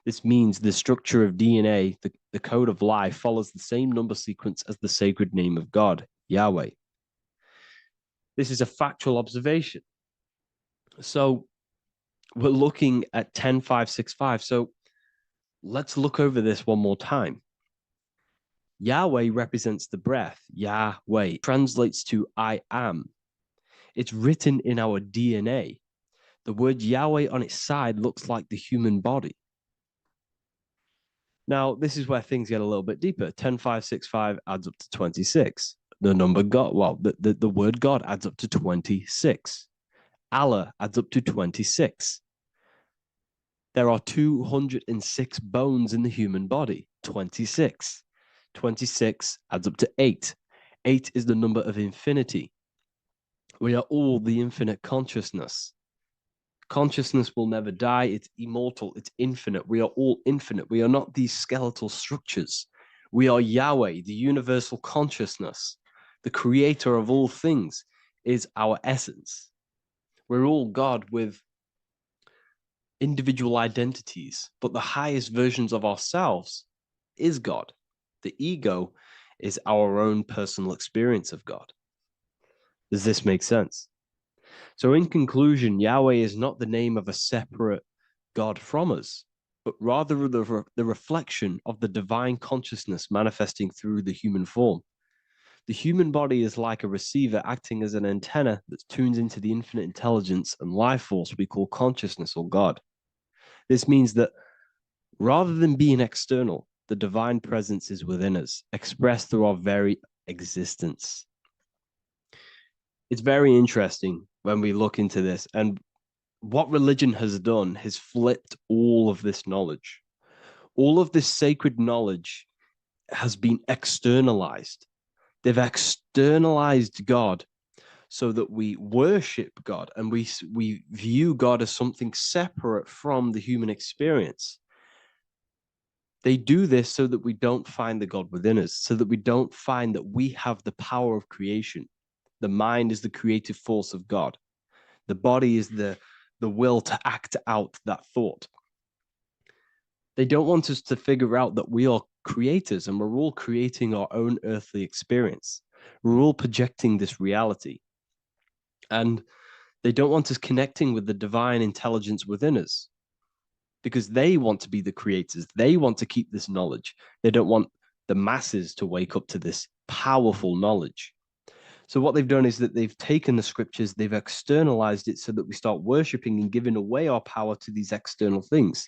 This means the structure of DNA, the code of life, follows the same number sequence as the sacred name of God, Yahweh. This is a factual observation. So we're looking at 10-5-6-5. So let's look over this one more time. Yahweh represents the breath. Yahweh translates to I am. It's written in our DNA. The word Yahweh on its side looks like the human body. Now, this is where things get a little bit deeper. 10-5-6-5 adds up to 26. The number God, well, the word God adds up to 26. Allah adds up to 26. There are 206 bones in the human body. 26. 26 adds up to 8. 8 is the number of infinity. We are all the infinite consciousness. Consciousness will never die. It's immortal. It's infinite. We are all infinite. We are not these skeletal structures. We are Yahweh, the universal consciousness. The creator of all things is our essence. We're all God with individual identities, but the highest versions of ourselves is God. The ego is our own personal experience of God. Does this make sense? So, in conclusion, Yahweh is not the name of a separate God from us, but rather the reflection of the divine consciousness manifesting through the human form. The human body is like a receiver acting as an antenna that tunes into the infinite intelligence and life force we call consciousness or God. This means that rather than being external, the divine presence is within us, expressed through our very existence. It's very interesting when we look into this. And what religion has done has flipped all of this knowledge. All of this sacred knowledge has been externalized. They've externalized God so that we worship God and we view God as something separate from the human experience. They do this so that we don't find the God within us, so that we don't find that we have the power of creation. The mind is the creative force of God. The body is the will to act out that thought. They don't want us to figure out that we are creators and we're all creating our own earthly experience. We're all projecting this reality. And they don't want us connecting with the divine intelligence within us because they want to be the creators. They want to keep this knowledge. They don't want the masses to wake up to this powerful knowledge. So what they've done is that they've taken the scriptures, they've externalized it so that we start worshiping and giving away our power to these external things.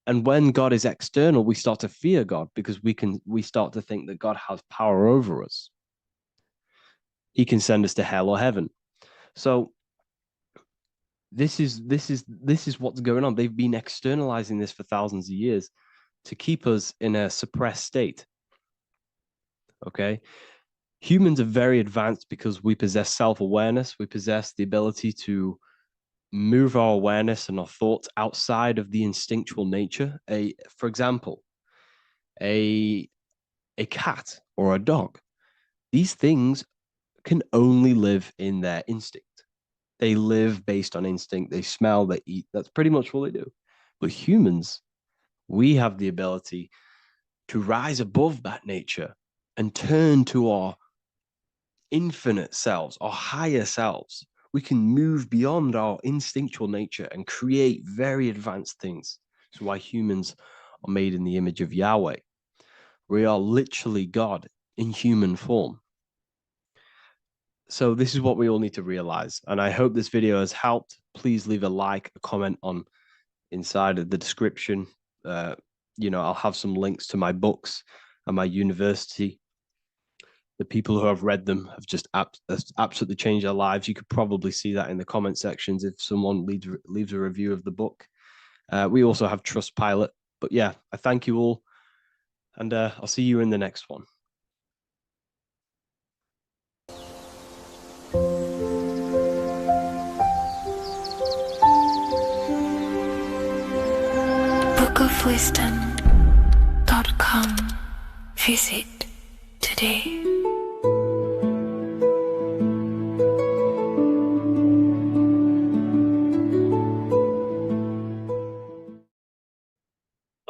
And when God is external, we start to fear God because we start to think that God has power over us. He can send us to hell or heaven. So this is what's going on. They've been externalizing this for thousands of years to keep us in a suppressed state. Okay. Humans are very advanced because we possess self-awareness. We possess the ability to move our awareness and our thoughts outside of the instinctual nature. For example, a cat or a dog. These things can only live in their instinct. They live based on instinct. They smell, they eat. That's pretty much what they do. But humans, we have the ability to rise above that nature and turn to our infinite selves, our higher selves. We can move beyond our instinctual nature and create very advanced things. That's why humans are made in the image of Yahweh. We are literally God in human form. So this is what we all need to realize. And I hope this video has helped. Please leave a like, a comment on inside of the description. I'll have some links to my books and my university. The people who have read them have just absolutely changed their lives. You could probably see that in the comment sections if someone leaves a review of the book. We also have Trustpilot. But yeah, I thank you all, and I'll see you in the next one. bookofwisdom.com. Visit today.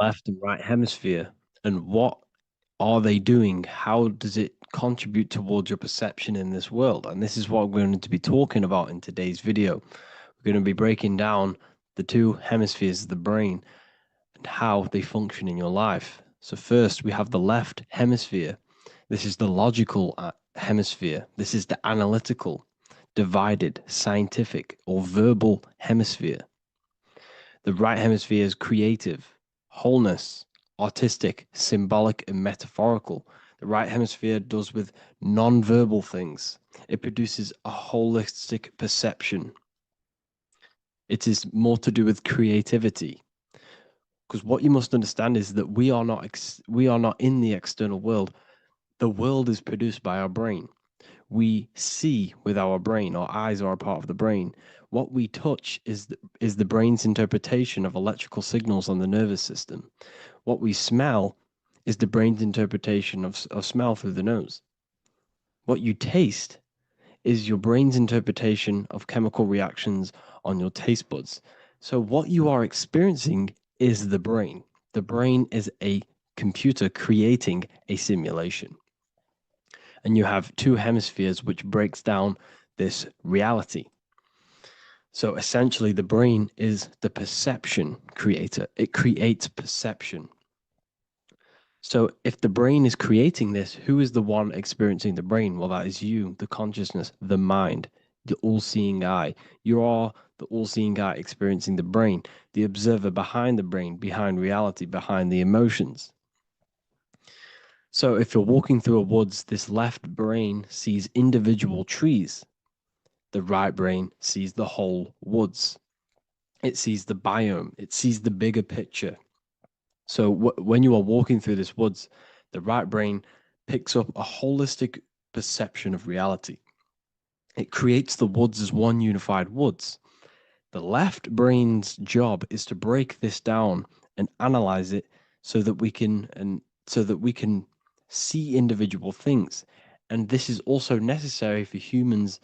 Left and right hemisphere, and what are they doing? How does it contribute towards your perception in this world? And this is what we're going to be talking about in today's video. We're going to be breaking down the two hemispheres of the brain and how they function in your life. So first, we have the left hemisphere. This is the logical hemisphere. This is the analytical, divided, scientific, or verbal hemisphere. The right hemisphere is creative, wholeness, artistic, symbolic, and metaphorical. The right hemisphere does with non-verbal things. It produces a holistic perception. It is more to do with creativity. Because what you must understand is that we are not in the external world. The world is produced by our brain. We see with our brain. Our eyes are a part of the brain. What we touch is the brain's interpretation of electrical signals on the nervous system. What we smell is the brain's interpretation of smell through the nose. What you taste is your brain's interpretation of chemical reactions on your taste buds. So what you are experiencing is the brain. The brain is a computer creating a simulation. And you have two hemispheres which breaks down this reality. So essentially the brain is the perception creator. It creates perception. So if the brain is creating this, who is the one experiencing the brain? Well, that is you, the consciousness, the mind, the all-seeing eye. You are the all-seeing eye experiencing the brain, the observer behind the brain, behind reality, behind the emotions. So if you're walking through a woods, this left brain sees individual trees. The right brain sees the whole woods. It sees the biome. It sees the bigger picture. So when you are walking through this woods, the right brain picks up a holistic perception of reality. It creates the woods as one unified woods. The left brain's job is to break this down and analyze it so that we can see individual things. And this is also necessary for humans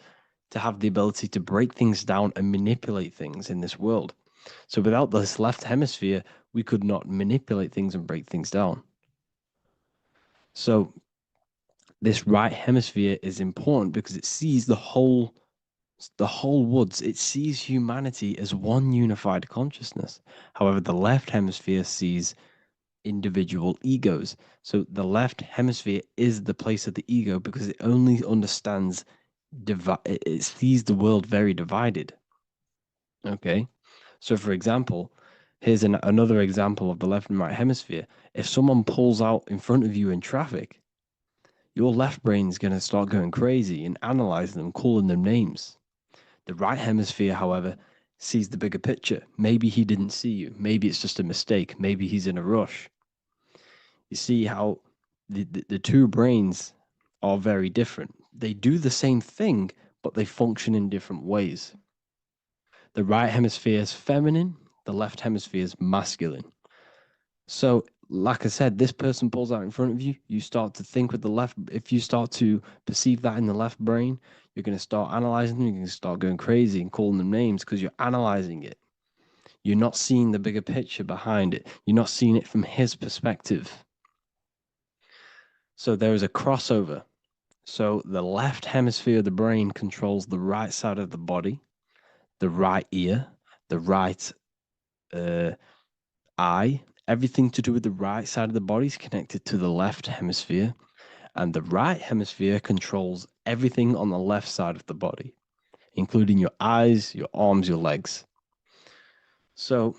to have the ability to break things down and manipulate things in this world. So without this left hemisphere, we could not manipulate things and break things down. So this right hemisphere is important because it sees the whole woods. It sees humanity as one unified consciousness. However, the left hemisphere sees individual egos. So the left hemisphere is the place of the ego because it only understands it sees the world very divided. Okay. So, for example, here's another example of the left and right hemisphere. If someone pulls out in front of you in traffic, your left brain's going to start going crazy and analyzing them, calling them names. The right hemisphere, however, sees the bigger picture. Maybe he didn't see you. Maybe it's just a mistake. Maybe he's in a rush. You see how the two brains are very different. They do the same thing, but they function in different ways. The right hemisphere is feminine, the left hemisphere is masculine. So, like I said, this person pulls out in front of you, you start to think with the left. If you start to perceive that in the left brain, you're going to start analyzing them, you're going to start going crazy and calling them names because you're analyzing it. You're not seeing the bigger picture behind it. You're not seeing it from his perspective. So there is a crossover. So the left hemisphere of the brain controls the right side of the body, the right ear, the right eye. Everything to do with the right side of the body is connected to the left hemisphere, and the right hemisphere controls everything on the left side of the body, including your eyes, your arms, your legs. So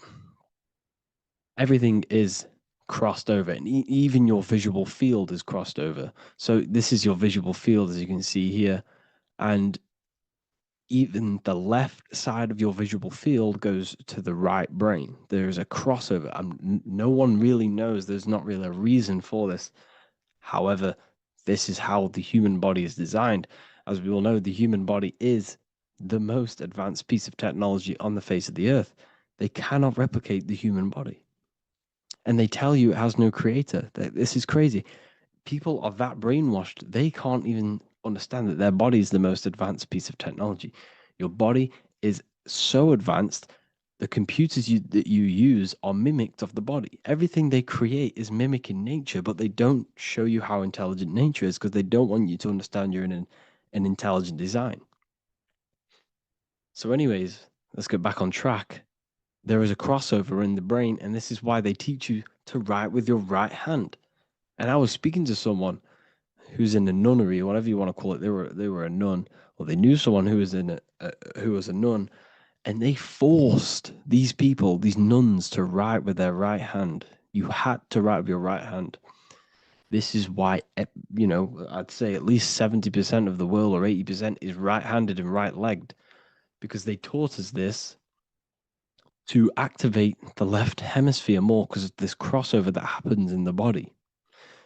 everything is crossed over, and even your visual field is crossed over. So this is your visual field, as you can see here, and even the left side of your visual field goes to the right brain. There's a crossover. No one really knows. There's not really a reason for this. However, this is how the human body is designed. As we all know, the human body is the most advanced piece of technology on the face of the earth. They cannot replicate the human body. And they tell you it has no creator. This is crazy. People are that brainwashed, they can't even understand that their body is the most advanced piece of technology. Your body is so advanced, the computers that you use are mimicked of the body. Everything they create is mimicking nature, but they don't show you how intelligent nature is because they don't want you to understand you're in an intelligent design. So, anyways, let's get back on track. There is a crossover in the brain, and this is why they teach you to write with your right hand. And I was speaking to someone who's in a nunnery, or whatever you want to call it. They were a nun, or they knew someone who was who was a nun, and they forced these people, these nuns, to write with their right hand. You had to write with your right hand. This is why, I'd say at least 70% of the world or 80% is right-handed and right-legged, because they taught us this to activate the left hemisphere more because of this crossover that happens in the body.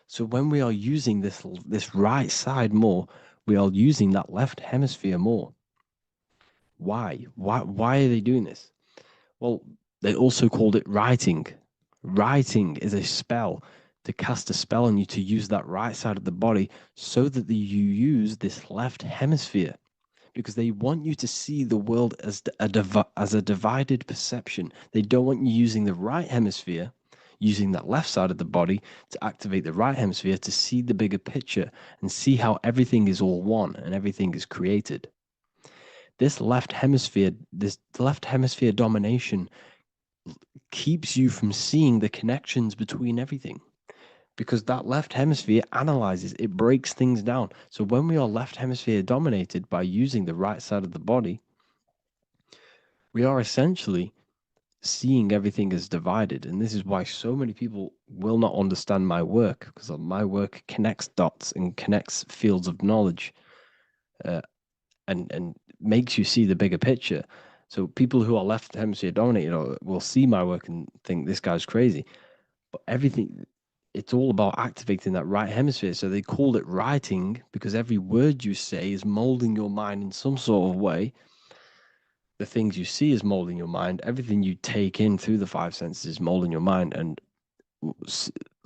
So when we are using this right side more, we are using that left hemisphere more. Why? Why are they doing this? Well, they also called it writing. Writing is a spell to cast a spell on you to use that right side of the body so that you use this left hemisphere because they want you to see the world as a divided perception. They don't want you using the right hemisphere, using that left side of the body to activate the right hemisphere to see the bigger picture and see how everything is all one and everything is created. This left hemisphere, this left hemisphere domination keeps you from seeing the connections between everything because that left hemisphere analyzes, it breaks things down. So when we are left hemisphere dominated by using the right side of the body, we are essentially seeing everything as divided. And this is why so many people will not understand my work because my work connects dots and connects fields of knowledge and makes you see the bigger picture. So people who are left hemisphere dominated will see my work and think this guy's crazy. But everything, it's all about activating that right hemisphere. So they called it writing because every word you say is molding your mind in some sort of way. The things you see is molding your mind. Everything you take in through the five senses is molding your mind. And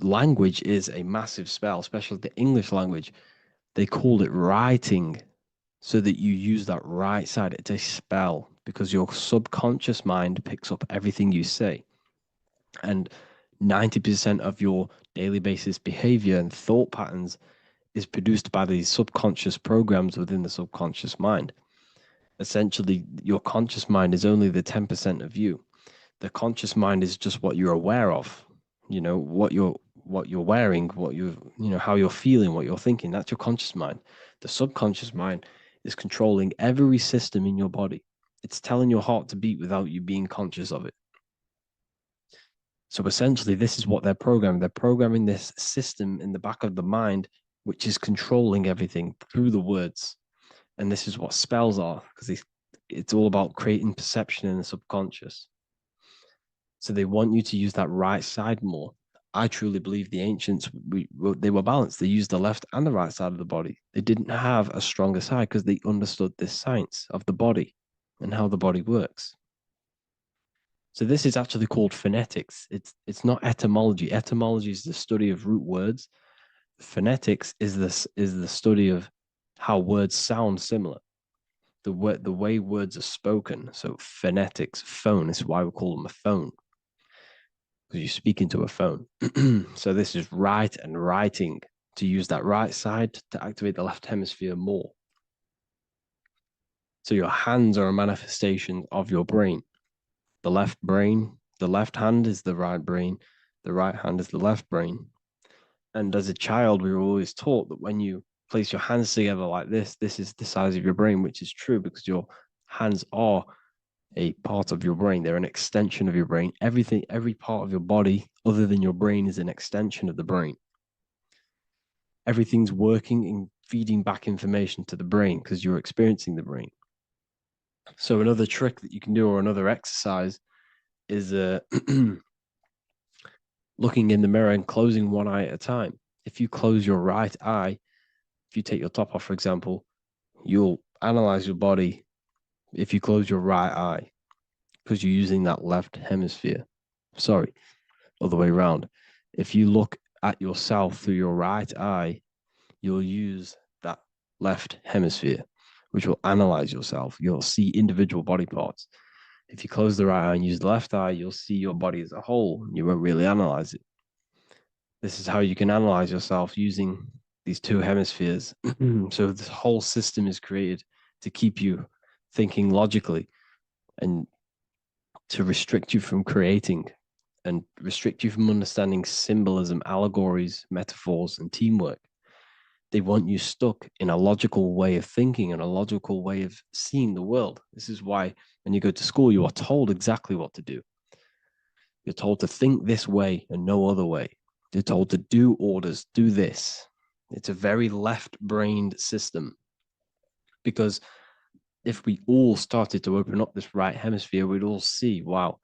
language is a massive spell, especially the English language. They called it writing so that you use that right side. It's a spell because your subconscious mind picks up everything you say. And 90% of your daily basis behavior and thought patterns is produced by these subconscious programs within the subconscious mind. Essentially, your conscious mind is only the 10% of you. The conscious mind is just what you're aware of, what you're wearing, how you're feeling, what you're thinking. That's your conscious mind. The subconscious mind is controlling every system in your body. It's telling your heart to beat without you being conscious of it. So essentially, this is what they're programming. They're programming this system in the back of the mind, which is controlling everything through the words. And this is what spells are, because it's all about creating perception in the subconscious. So they want you to use that right side more. I truly believe the ancients, they were balanced. They used the left and the right side of the body. They didn't have a stronger side because they understood this science of the body and how the body works. So this is actually called phonetics. It's not etymology. Etymology is the study of root words. Phonetics is the study of how words sound similar. The way words are spoken. So phonetics, phone is why we call them a phone. Because you speak into a phone. So this is write and writing to use that right side to activate the left hemisphere more. So your hands are a manifestation of your brain. The left hand is the right brain, the right hand is the left brain. And as a child, we were always taught that when you place your hands together like this is the size of your brain, which is true because your hands are a part of your brain. They're an extension of your brain. Everything, every part of your body other than your brain is an extension of the brain. Everything's working and feeding back information to the brain because you're experiencing the brain. So another trick that you can do, or another exercise, is looking in the mirror and closing one eye at a time. If you close your right eye, if you take your top off, for example, you'll analyze your body if you close your right eye because you're using that left hemisphere. Sorry, other way around. If you look at yourself through your right eye, you'll use that left hemisphere, which will analyze yourself. You'll see individual body parts. If you close the right eye and use the left eye, you'll see your body as a whole. You won't really analyze it. This is how you can analyze yourself using these two hemispheres. So this whole system is created to keep you thinking logically and to restrict you from creating and restrict you from understanding symbolism, allegories, metaphors, and teamwork. They want you stuck in a logical way of thinking and a logical way of seeing the world. This is why when you go to school, you are told exactly what to do. You're told to think this way and no other way. You're told to do orders, do this. It's a very left-brained system because if we all started to open up this right hemisphere, we'd all see, wow,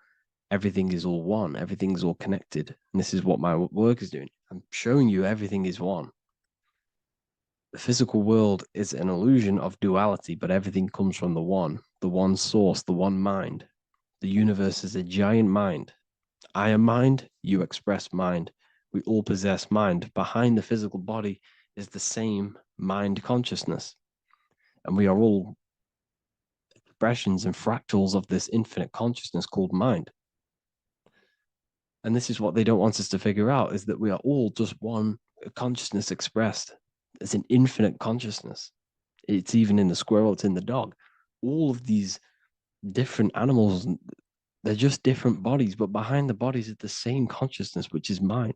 everything is all one, everything's all connected. And this is what my work is doing. I'm showing you everything is one. The physical world is an illusion of duality, but everything comes from the one source, the one mind. The universe is a giant mind. I am mind, you express mind. We all possess mind. Behind the physical body is the same mind consciousness. And we are all expressions and fractals of this infinite consciousness called mind. And this is what they don't want us to figure out, is that we are all just one consciousness expressed. It's an infinite consciousness. It's even in the squirrel, it's in the dog. All of these different animals, they're just different bodies, but behind the bodies is the same consciousness, which is mind.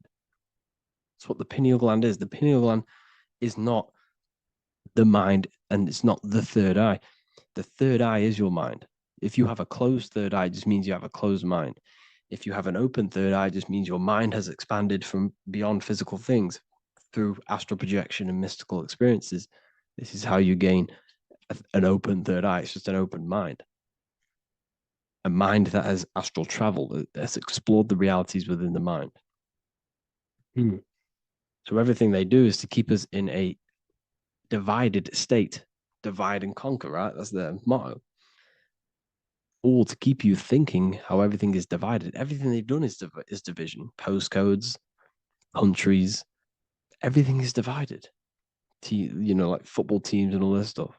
That's what the pineal gland is. The pineal gland is not the mind, and it's not the third eye. The third eye is your mind. If you have a closed third eye, it just means you have a closed mind. If you have an open third eye, it just means your mind has expanded from beyond physical things through astral projection and mystical experiences. This is how you gain an open third eye. It's just an open mind. A mind that has astral traveled, has explored the realities within the mind. So everything they do is to keep us in a divided state. Divide and conquer, right? That's their motto. All to keep you thinking how everything is divided. Everything they've done is division. Postcodes, countries, everything is divided. Like football teams and all this stuff.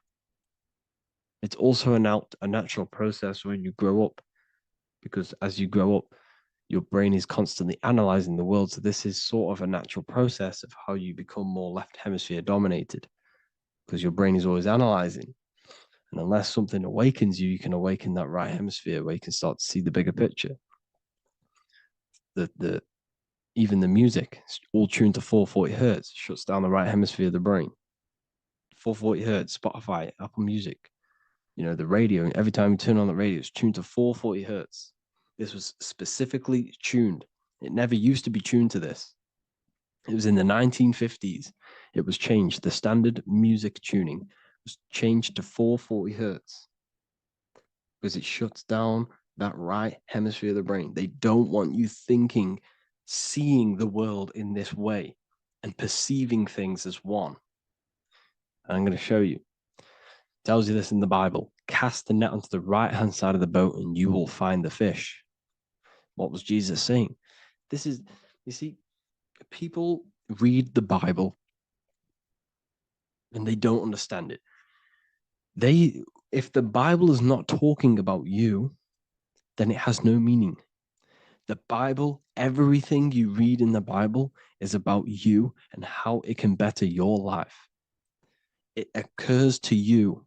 It's also a natural process when you grow up, because as you grow up, your brain is constantly analyzing the world. So this is sort of a natural process of how you become more left hemisphere dominated, because your brain is always analyzing. And unless something awakens you, you can awaken that right hemisphere where you can start to see the bigger picture. Even the music, all tuned to 440 hertz, shuts down the right hemisphere of the brain. 440 hertz, Spotify, Apple Music, the radio. Every time you turn on the radio, it's tuned to 440 hertz. This was specifically tuned. It never used to be tuned to this. It was in the 1950s. It was changed. The standard music tuning was changed to 440 hertz because it shuts down that right hemisphere of the brain. They don't want you thinking, seeing the world in this way and perceiving things as one. And I'm going to show you. It tells you this in the Bible. Cast the net onto the right-hand side of the boat and you will find the fish. What was Jesus saying? You see, people read the Bible and they don't understand it. If the Bible is not talking about you, then it has no meaning. The Bible, everything you read in the Bible is about you and how it can better your life. It occurs to you.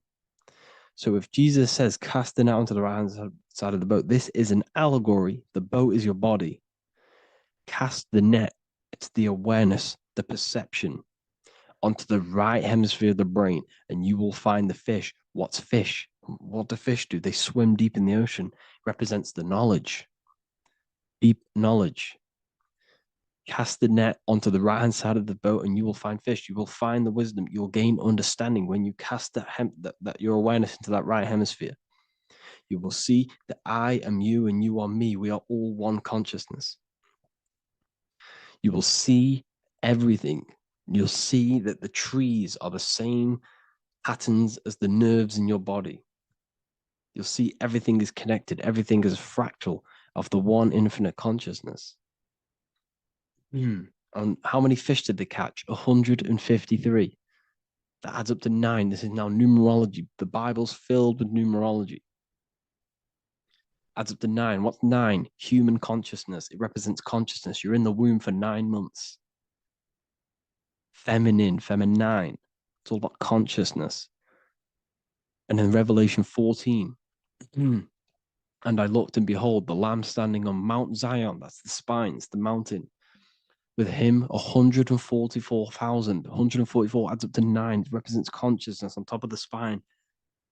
So if Jesus says, cast the net onto the right-hand side of the boat, this is an allegory. The boat is your body. Cast the net. It's the awareness, the perception onto the right hemisphere of the brain, and you will find the fish. What's fish? What do fish do? They swim deep in the ocean. It represents the knowledge, deep knowledge. Cast the net onto the right hand side of the boat and you will find fish. You will find the wisdom. You will gain understanding when you cast that your awareness into that right hemisphere. You will see that I am you and you are me. We are all one consciousness. You will see everything. You'll see that the trees are the same patterns as the nerves in your body. You'll see everything is connected. Everything is a fractal of the one infinite consciousness. And how many fish did they catch? 153. That adds up to 9. This is now numerology. The Bible's filled with numerology. Adds up to 9. What's 9? Human consciousness. It represents consciousness. You're in the womb for 9 months. Feminine. It's all about consciousness. And in Revelation 14, and I looked and behold, the Lamb standing on Mount Zion. That's the spines, the mountain. With him, 144,000. 144 adds up to 9. It represents consciousness on top of the spine.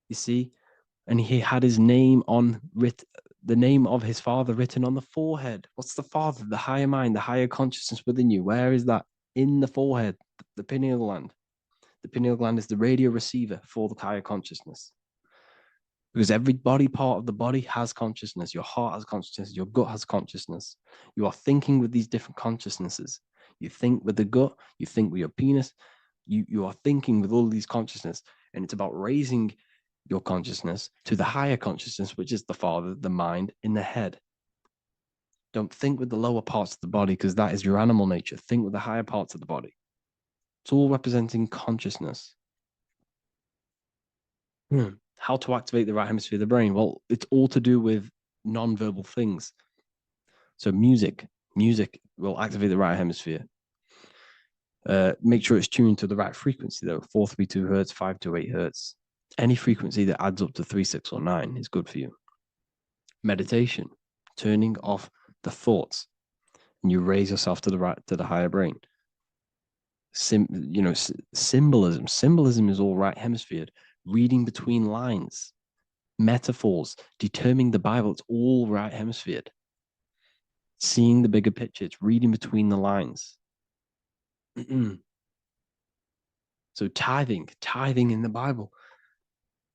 You see? And he had his name the name of his father written on the forehead. What's the father? The higher mind, the higher consciousness within you. Where is that? In the forehead, the pineal gland. The pineal gland is the radio receiver for the higher consciousness. Because every body part of the body has consciousness. Your heart has consciousness. Your gut has consciousness. You are thinking with these different consciousnesses. You think with the gut. You think with your penis. You are thinking with all these consciousness. And it's about raising your consciousness to the higher consciousness, which is the father, the mind in the head. Don't think with the lower parts of the body because that is your animal nature. Think with the higher parts of the body. It's all representing consciousness. How to activate the right hemisphere of the brain? Well, it's all to do with non-verbal things. So music will activate the right hemisphere. Make sure it's tuned to the right frequency though, 432 hertz, 528 hertz. Any frequency that adds up to 3, 6, or 9 is good for you. Meditation, turning off the thoughts, and you raise yourself to the higher brain. Symbolism. Symbolism is all right hemisphered. Reading between lines, metaphors, determining the Bible, it's all right hemisphered. Seeing the bigger picture, it's reading between the lines. So tithing in the Bible.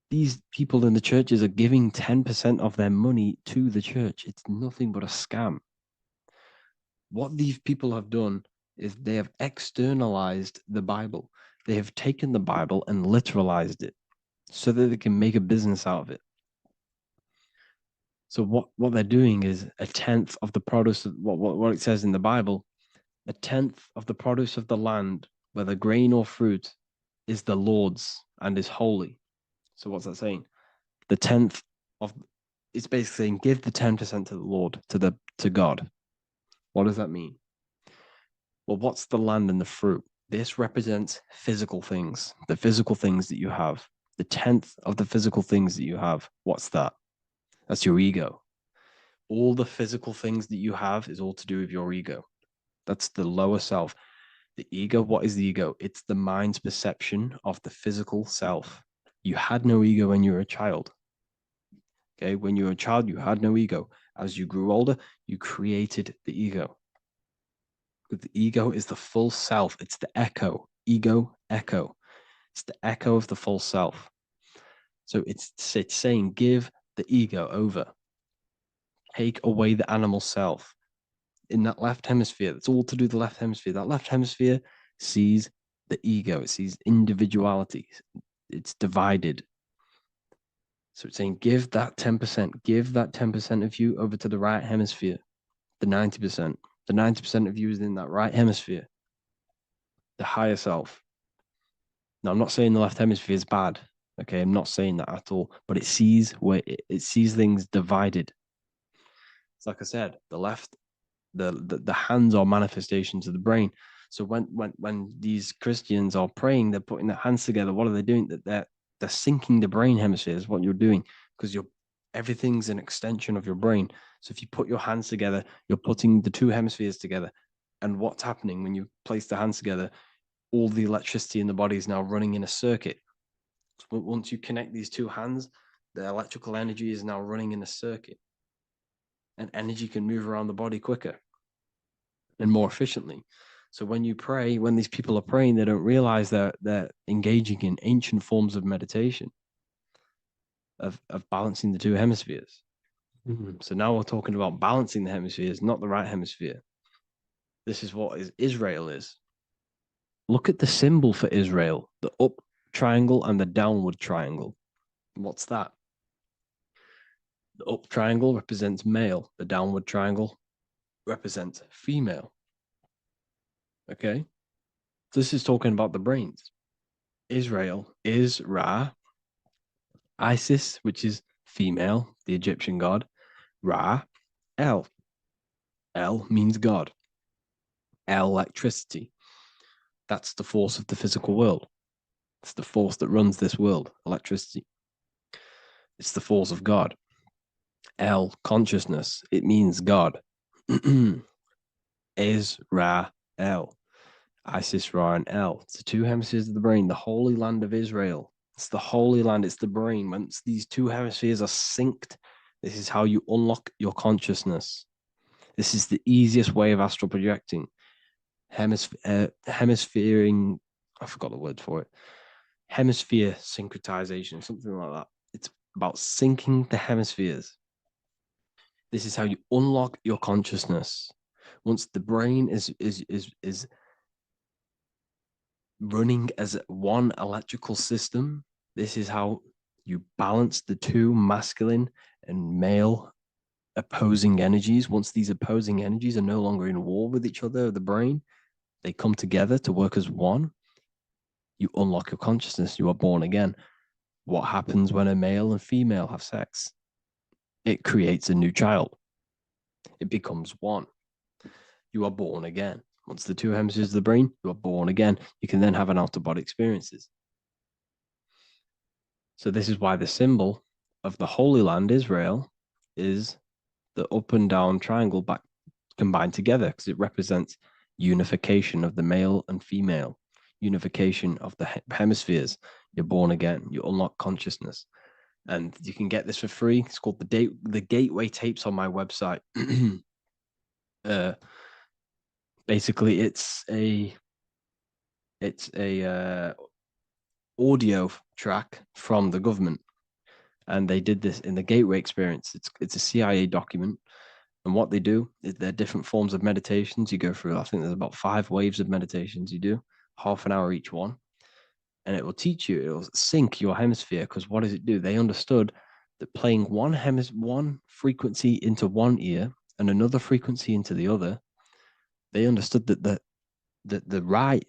These people in the churches are giving 10% of their money to the church. It's nothing but a scam. What these people have done is they have externalized the Bible. They have taken the Bible and literalized it so that they can make a business out of it. So what they're doing is 1/10 of the produce of what it says in the Bible, 1/10 of the produce of the land, whether grain or fruit, is the Lord's and is holy. So what's that saying? The 10th of it's basically saying give the 10% to the Lord, to God. What does that mean? Well, what's the land and the fruit? This represents physical things, the physical things that you have. The 10th of the physical things that you have. What's that? That's your ego. All the physical things that you have is all to do with your ego. That's the lower self. The ego, what is the ego? It's the mind's perception of the physical self. You had no ego when you were a child. Okay, when you were a child, you had no ego. As you grew older, you created the ego. The ego is the full self. It's the echo. Ego, echo. It's the echo of the full self. So it's saying give the ego over. Take away the animal self. In that left hemisphere, that's all to do with the left hemisphere. That left hemisphere sees the ego. It sees individuality. It's divided. So it's saying give that 10%. Give that 10% of you over to the right hemisphere. The 90%. The 90% of you is in that right hemisphere. The higher self. Now, I'm not saying the left hemisphere is bad. Okay, I'm not saying that at all. But it sees things divided. It's like I said, the left, the hands are manifestations of the brain. So when these Christians are praying, they're putting their hands together. What are they doing? They're syncing the brain hemispheres. What you're doing, because everything's an extension of your brain. So if you put your hands together, you're putting the two hemispheres together. And what's happening when you place the hands together? All the electricity in the body is now running in a circuit. So once you connect these two hands, The electrical energy is now running in a circuit, and energy can move around the body quicker and more efficiently. So when you pray, when these people are praying, they don't realize that they're engaging in ancient forms of meditation, of balancing the two hemispheres. So now we're talking about balancing the hemispheres, not the right hemisphere. This is what Israel is. Look at the symbol for Israel, the up triangle and the downward triangle. What's that? The up triangle represents male. The downward triangle represents female. Okay? This is talking about the brains. Israel is Ra. Isis, which is female, the Egyptian god. Ra, El. El means God. Electricity. That's the force of the physical world. It's the force that runs this world, electricity. It's the force of God. El, consciousness. It means God. Is Ra, El. Isis, Ra, and El. It's the two hemispheres of the brain, the holy land of Israel. It's the holy land, it's the brain. Once these two hemispheres are synced, this is how you unlock your consciousness. This is the easiest way of astral projecting. Hemisphering, I forgot the word for it. Hemisphere syncretization, something like that. It's about syncing the hemispheres. This is how you unlock your consciousness. Once the brain is running as one electrical system, this is how you balance the two masculine and male opposing energies. Once these opposing energies are no longer in war with each other, the brain, they come together to work as one. You unlock your consciousness. You are born again. What happens when a male and female have sex? It creates a new child. It becomes one. You are born again. Once the two hemispheres of the brain, you are born again. You can then have an out-of-body experiences. So this is why the symbol of the Holy Land, Israel, is the up and down triangle back combined together, because it represents unification of the male and female, unification of the hemispheres. You're born again. You unlock consciousness. And you can get this for free. It's called the Gateway Tapes on my website. Basically, it's a audio track from the government, and they did this in the Gateway Experience. It's a CIA document, and what they do is there are different forms of meditations you go through. I think there's about 5 waves of meditations you do, half an hour each one, and it will teach you. It will sync your hemisphere, because what does it do? They understood that playing one frequency into one ear and another frequency into the other, they understood that the right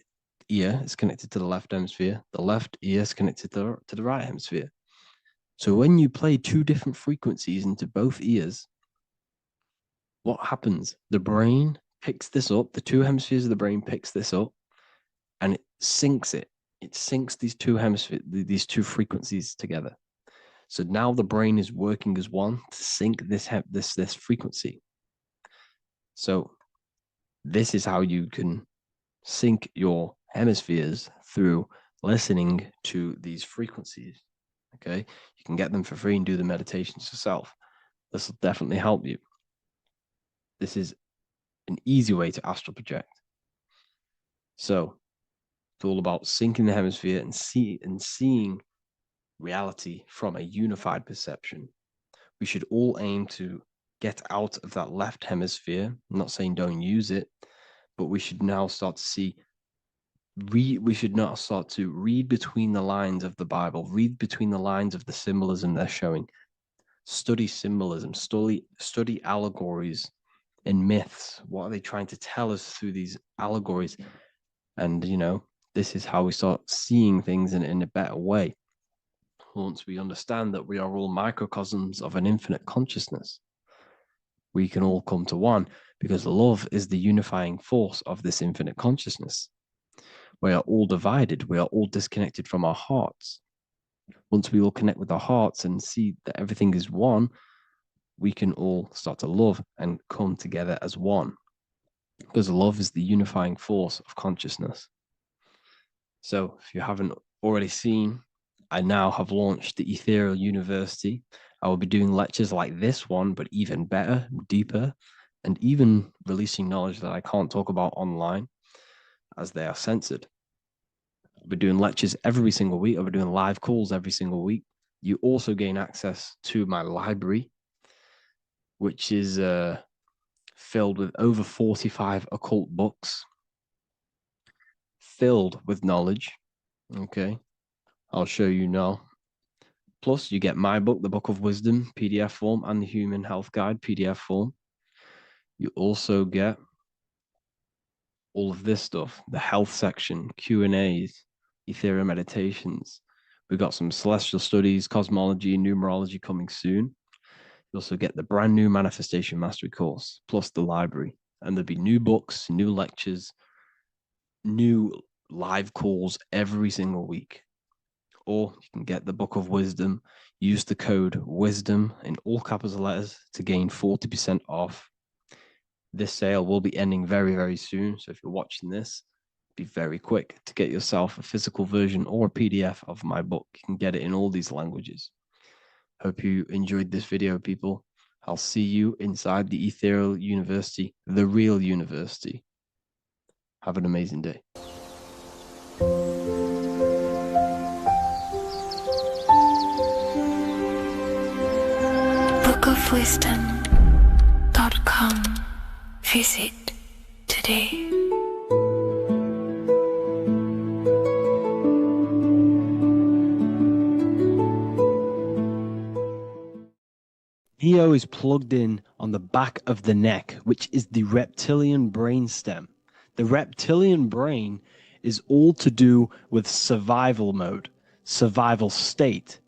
ear is connected to the left hemisphere, the left ear is connected to the right hemisphere. So when you play 2 different frequencies into both ears, what happens? The brain picks this up, the 2 hemispheres of the brain picks this up, and it syncs it. It syncs these 2 hemispheres, these 2 frequencies together. So now the brain is working as one to sync this frequency. So this is how you can sync your hemispheres, through listening to these frequencies. Okay, you can get them for free and do the meditations yourself. This will definitely help you. This is an easy way to astral project. So it's all about syncing the hemisphere and seeing reality from a unified perception. We should all aim to get out of that left hemisphere. I'm not saying don't use it, but we should now start to see. We should now start to read between the lines of the Bible, read between the lines of the symbolism they're showing. Study symbolism, study allegories and myths. What are they trying to tell us through these allegories? And, this is how we start seeing things in a better way. Once we understand that we are all microcosms of an infinite consciousness, we can all come to one, because love is the unifying force of this infinite consciousness. We are all divided. We are all disconnected from our hearts. Once we all connect with our hearts and see that everything is one, we can all start to love and come together as one, because love is the unifying force of consciousness. So if you haven't already seen, I now have launched the Ethereal University. I will be doing lectures like this one, but even better, deeper, and even releasing knowledge that I can't talk about online as they are censored. I'll be doing lectures every single week. I'll be doing live calls every single week. You also gain access to my library, which is filled with over 45 occult books, filled with knowledge. Okay, I'll show you now. Plus, you get my book, The Book of Wisdom, PDF form, and the Human Health Guide, PDF form. You also get all of this stuff, the health section, Q&As, Ethereal meditations. We've got some celestial studies, cosmology, numerology coming soon. You also get the brand new Manifestation Mastery course, plus the library. And there'll be new books, new lectures, new live calls every single week. Or you can get the Book of Wisdom, use the code WISDOM in all capital letters to gain 40% off. This sale will be ending very, very soon. So if you're watching this, be very quick to get yourself a physical version or a PDF of my book. You can get it in all these languages. Hope you enjoyed this video, people. I'll see you inside the Ethereal University, the real university. Have an amazing day. bookofwisdom.com. Visit today. Neo is plugged in on the back of the neck, which is the reptilian brain stem. The reptilian brain is all to do with survival mode, survival state.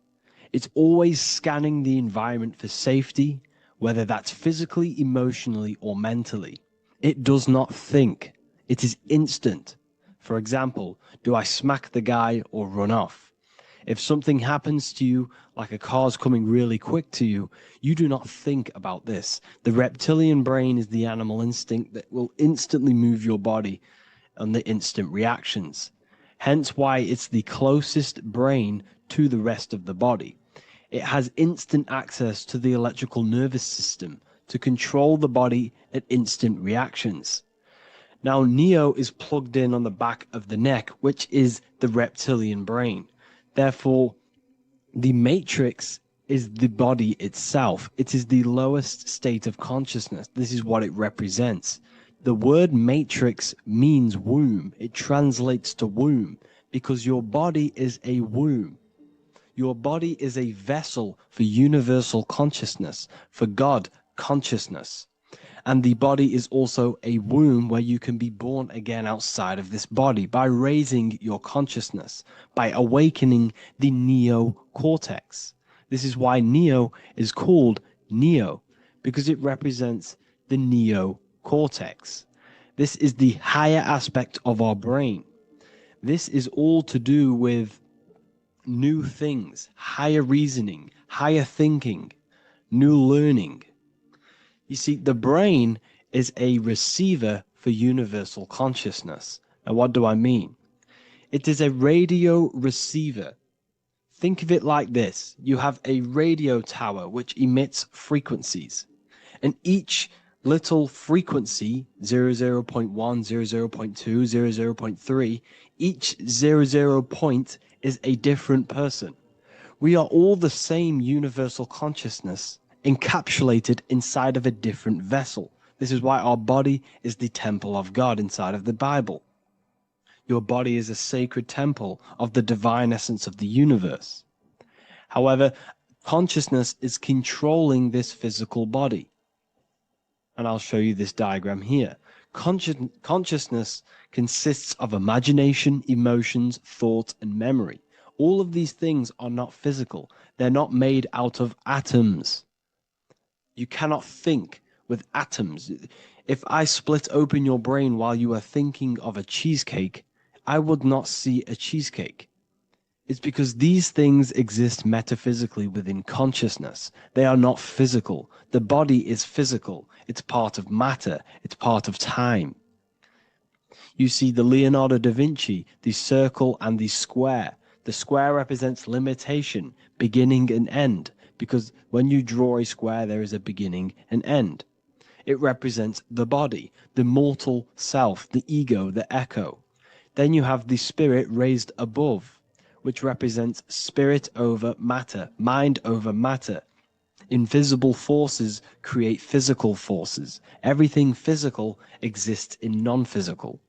It's always scanning the environment for safety, whether that's physically, emotionally, or mentally. It does not think. It is instant. For example, do I smack the guy or run off? If something happens to you, like a car's coming really quick to you, you do not think about this. The reptilian brain is the animal instinct that will instantly move your body on the instant reactions. Hence why it's the closest brain to the rest of the body. It has instant access to the electrical nervous system to control the body at instant reactions. Now, Neo is plugged in on the back of the neck, which is the reptilian brain. Therefore, the matrix is the body itself. It is the lowest state of consciousness. This is what it represents. The word matrix means womb. It translates to womb because your body is a womb. Your body is a vessel for universal consciousness, for God consciousness. And the body is also a womb where you can be born again outside of this body by raising your consciousness, by awakening the neocortex. This is why Neo is called Neo, because it represents the neocortex. This is the higher aspect of our brain. This is all to do with new things, higher reasoning, higher thinking, new learning. You see, the brain is a receiver for universal consciousness. Now, what do I mean? It is a radio receiver. Think of it like this. You have a radio tower which emits frequencies. And each little frequency, 00.1, 00.2, 00.3, each 00 point is a different person. We are all the same universal consciousness encapsulated inside of a different vessel. This is why our body is the temple of God inside of the Bible. Your body is a sacred temple of the divine essence of the universe. However, consciousness is controlling this physical body. And I'll show you this diagram here. Consciousness consists of imagination, emotions, thought, and memory. All of these things are not physical. They're not made out of atoms. You cannot think with atoms. If I split open your brain while you are thinking of a cheesecake, I would not see a cheesecake. It's because these things exist metaphysically within consciousness. They are not physical. The body is physical. It's part of matter. It's part of time. You see the Leonardo da Vinci, the circle and the square. The square represents limitation, beginning and end, because when you draw a square, there is a beginning and end. It represents the body, the mortal self, the ego, the echo. Then you have the spirit raised above, which represents spirit over matter, mind over matter. Invisible forces create physical forces. Everything physical exists in non-physical.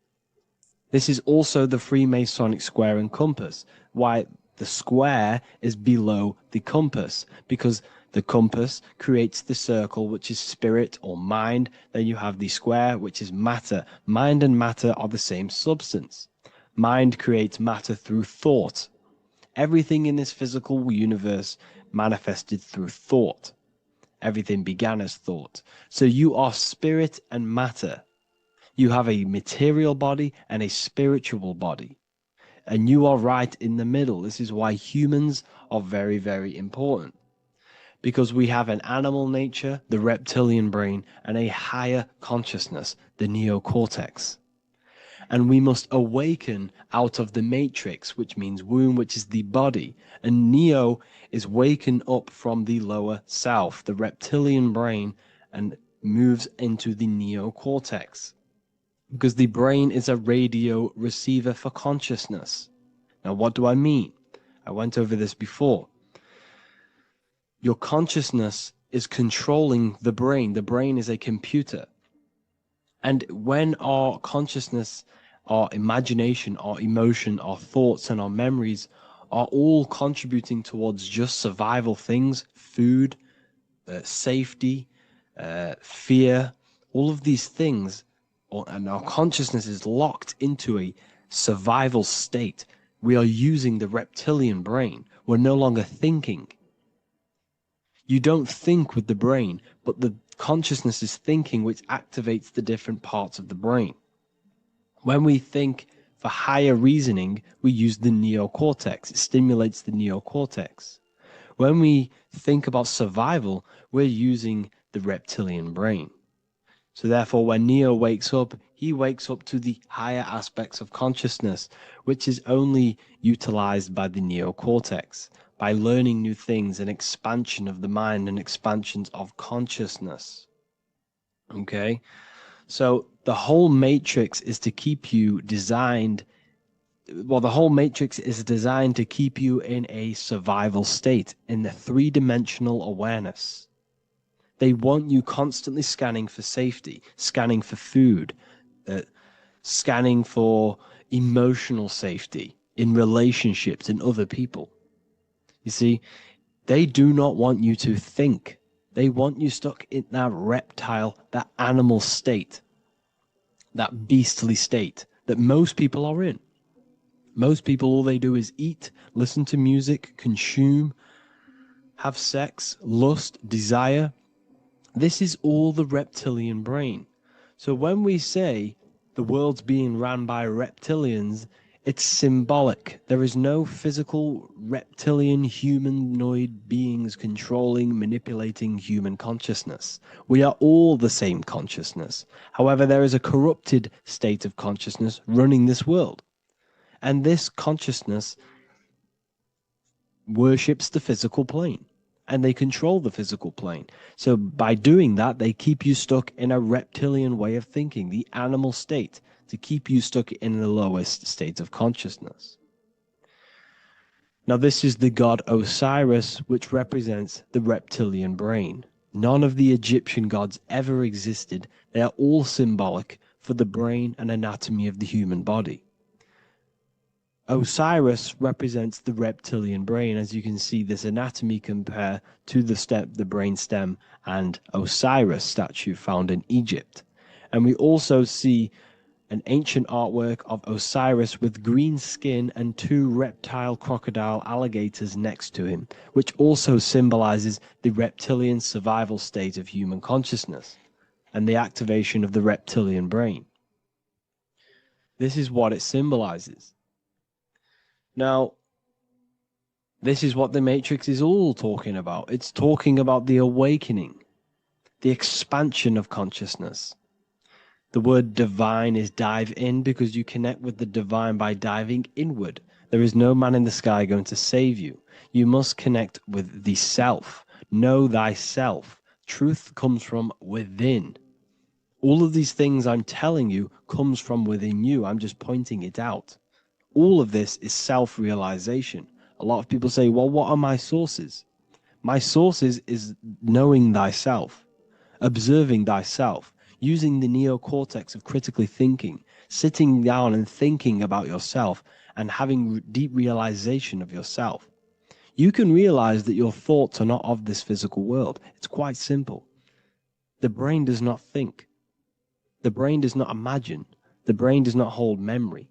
This is also the Freemasonic square and compass, why the square is below the compass, because the compass creates the circle, which is spirit or mind. Then you have the square, which is matter. Mind and matter are the same substance. Mind creates matter through thought. Everything in this physical universe manifested through thought. Everything began as thought. So you are spirit and matter. You have a material body and a spiritual body. And you are right in the middle. This is why humans are very, very important. Because we have an animal nature, the reptilian brain, and a higher consciousness, the neocortex. And we must awaken out of the matrix, which means womb, which is the body. And neo is waken up from the lower self, the reptilian brain, and moves into the neocortex. Because the brain is a radio receiver for consciousness. Now, what do I mean? I went over this before. Your consciousness is controlling the brain. The brain is a computer. And when our consciousness, our imagination, our emotion, our thoughts, and our memories are all contributing towards just survival things, food, safety, fear, all of these things, and our consciousness is locked into a survival state, we are using the reptilian brain. We're no longer thinking. You don't think with the brain, but the consciousness is thinking, which activates the different parts of the brain. When we think for higher reasoning, we use the neocortex. It stimulates the neocortex. When we think about survival, we're using the reptilian brain. So therefore, when Neo wakes up, he wakes up to the higher aspects of consciousness, which is only utilized by the neocortex, by learning new things and expansion of the mind and expansions of consciousness. Okay? So the whole matrix is to keep you designed, well, the whole matrix is designed to keep you in a survival state, in the three-dimensional awareness. They want you constantly scanning for safety, scanning for food, scanning for emotional safety in relationships in other people. You see, they do not want you to think. They want you stuck in that reptile, that animal state, that beastly state that most people are in. Most people, all they do is eat, listen to music, consume, have sex, lust, desire. This is all the reptilian brain. So when we say the world's being ran by reptilians, it's symbolic. There is no physical reptilian humanoid beings controlling, manipulating human consciousness. We are all the same consciousness. However, there is a corrupted state of consciousness running this world. And this consciousness worships the physical plane. And they control the physical plane. So by doing that, they keep you stuck in a reptilian way of thinking, the animal state, to keep you stuck in the lowest state of consciousness. Now, this is the god Osiris, which represents the reptilian brain. None of the Egyptian gods ever existed. They are all symbolic for the brain and anatomy of the human body. Osiris represents the reptilian brain. As you can see, this anatomy compare to the brain stem and Osiris statue found in Egypt. And we also see an ancient artwork of Osiris with green skin and two reptile crocodile alligators next to him, which also symbolizes the reptilian survival state of human consciousness and the activation of the reptilian brain. This is what it symbolizes. Now, this is what the Matrix is all talking about. It's talking about the awakening, the expansion of consciousness. The word divine is dive in because you connect with the divine by diving inward. There is no man in the sky going to save you. You must connect with the self. Know thyself. Truth comes from within. All of these things I'm telling you comes from within you. I'm just pointing it out. All of this is self-realization. A lot of people say, well, what are my sources? My sources is knowing thyself, observing thyself, using the neocortex of critically thinking, sitting down and thinking about yourself and having deep realization of yourself. You can realize that your thoughts are not of this physical world. It's quite simple. The brain does not think. The brain does not imagine. The brain does not hold memory.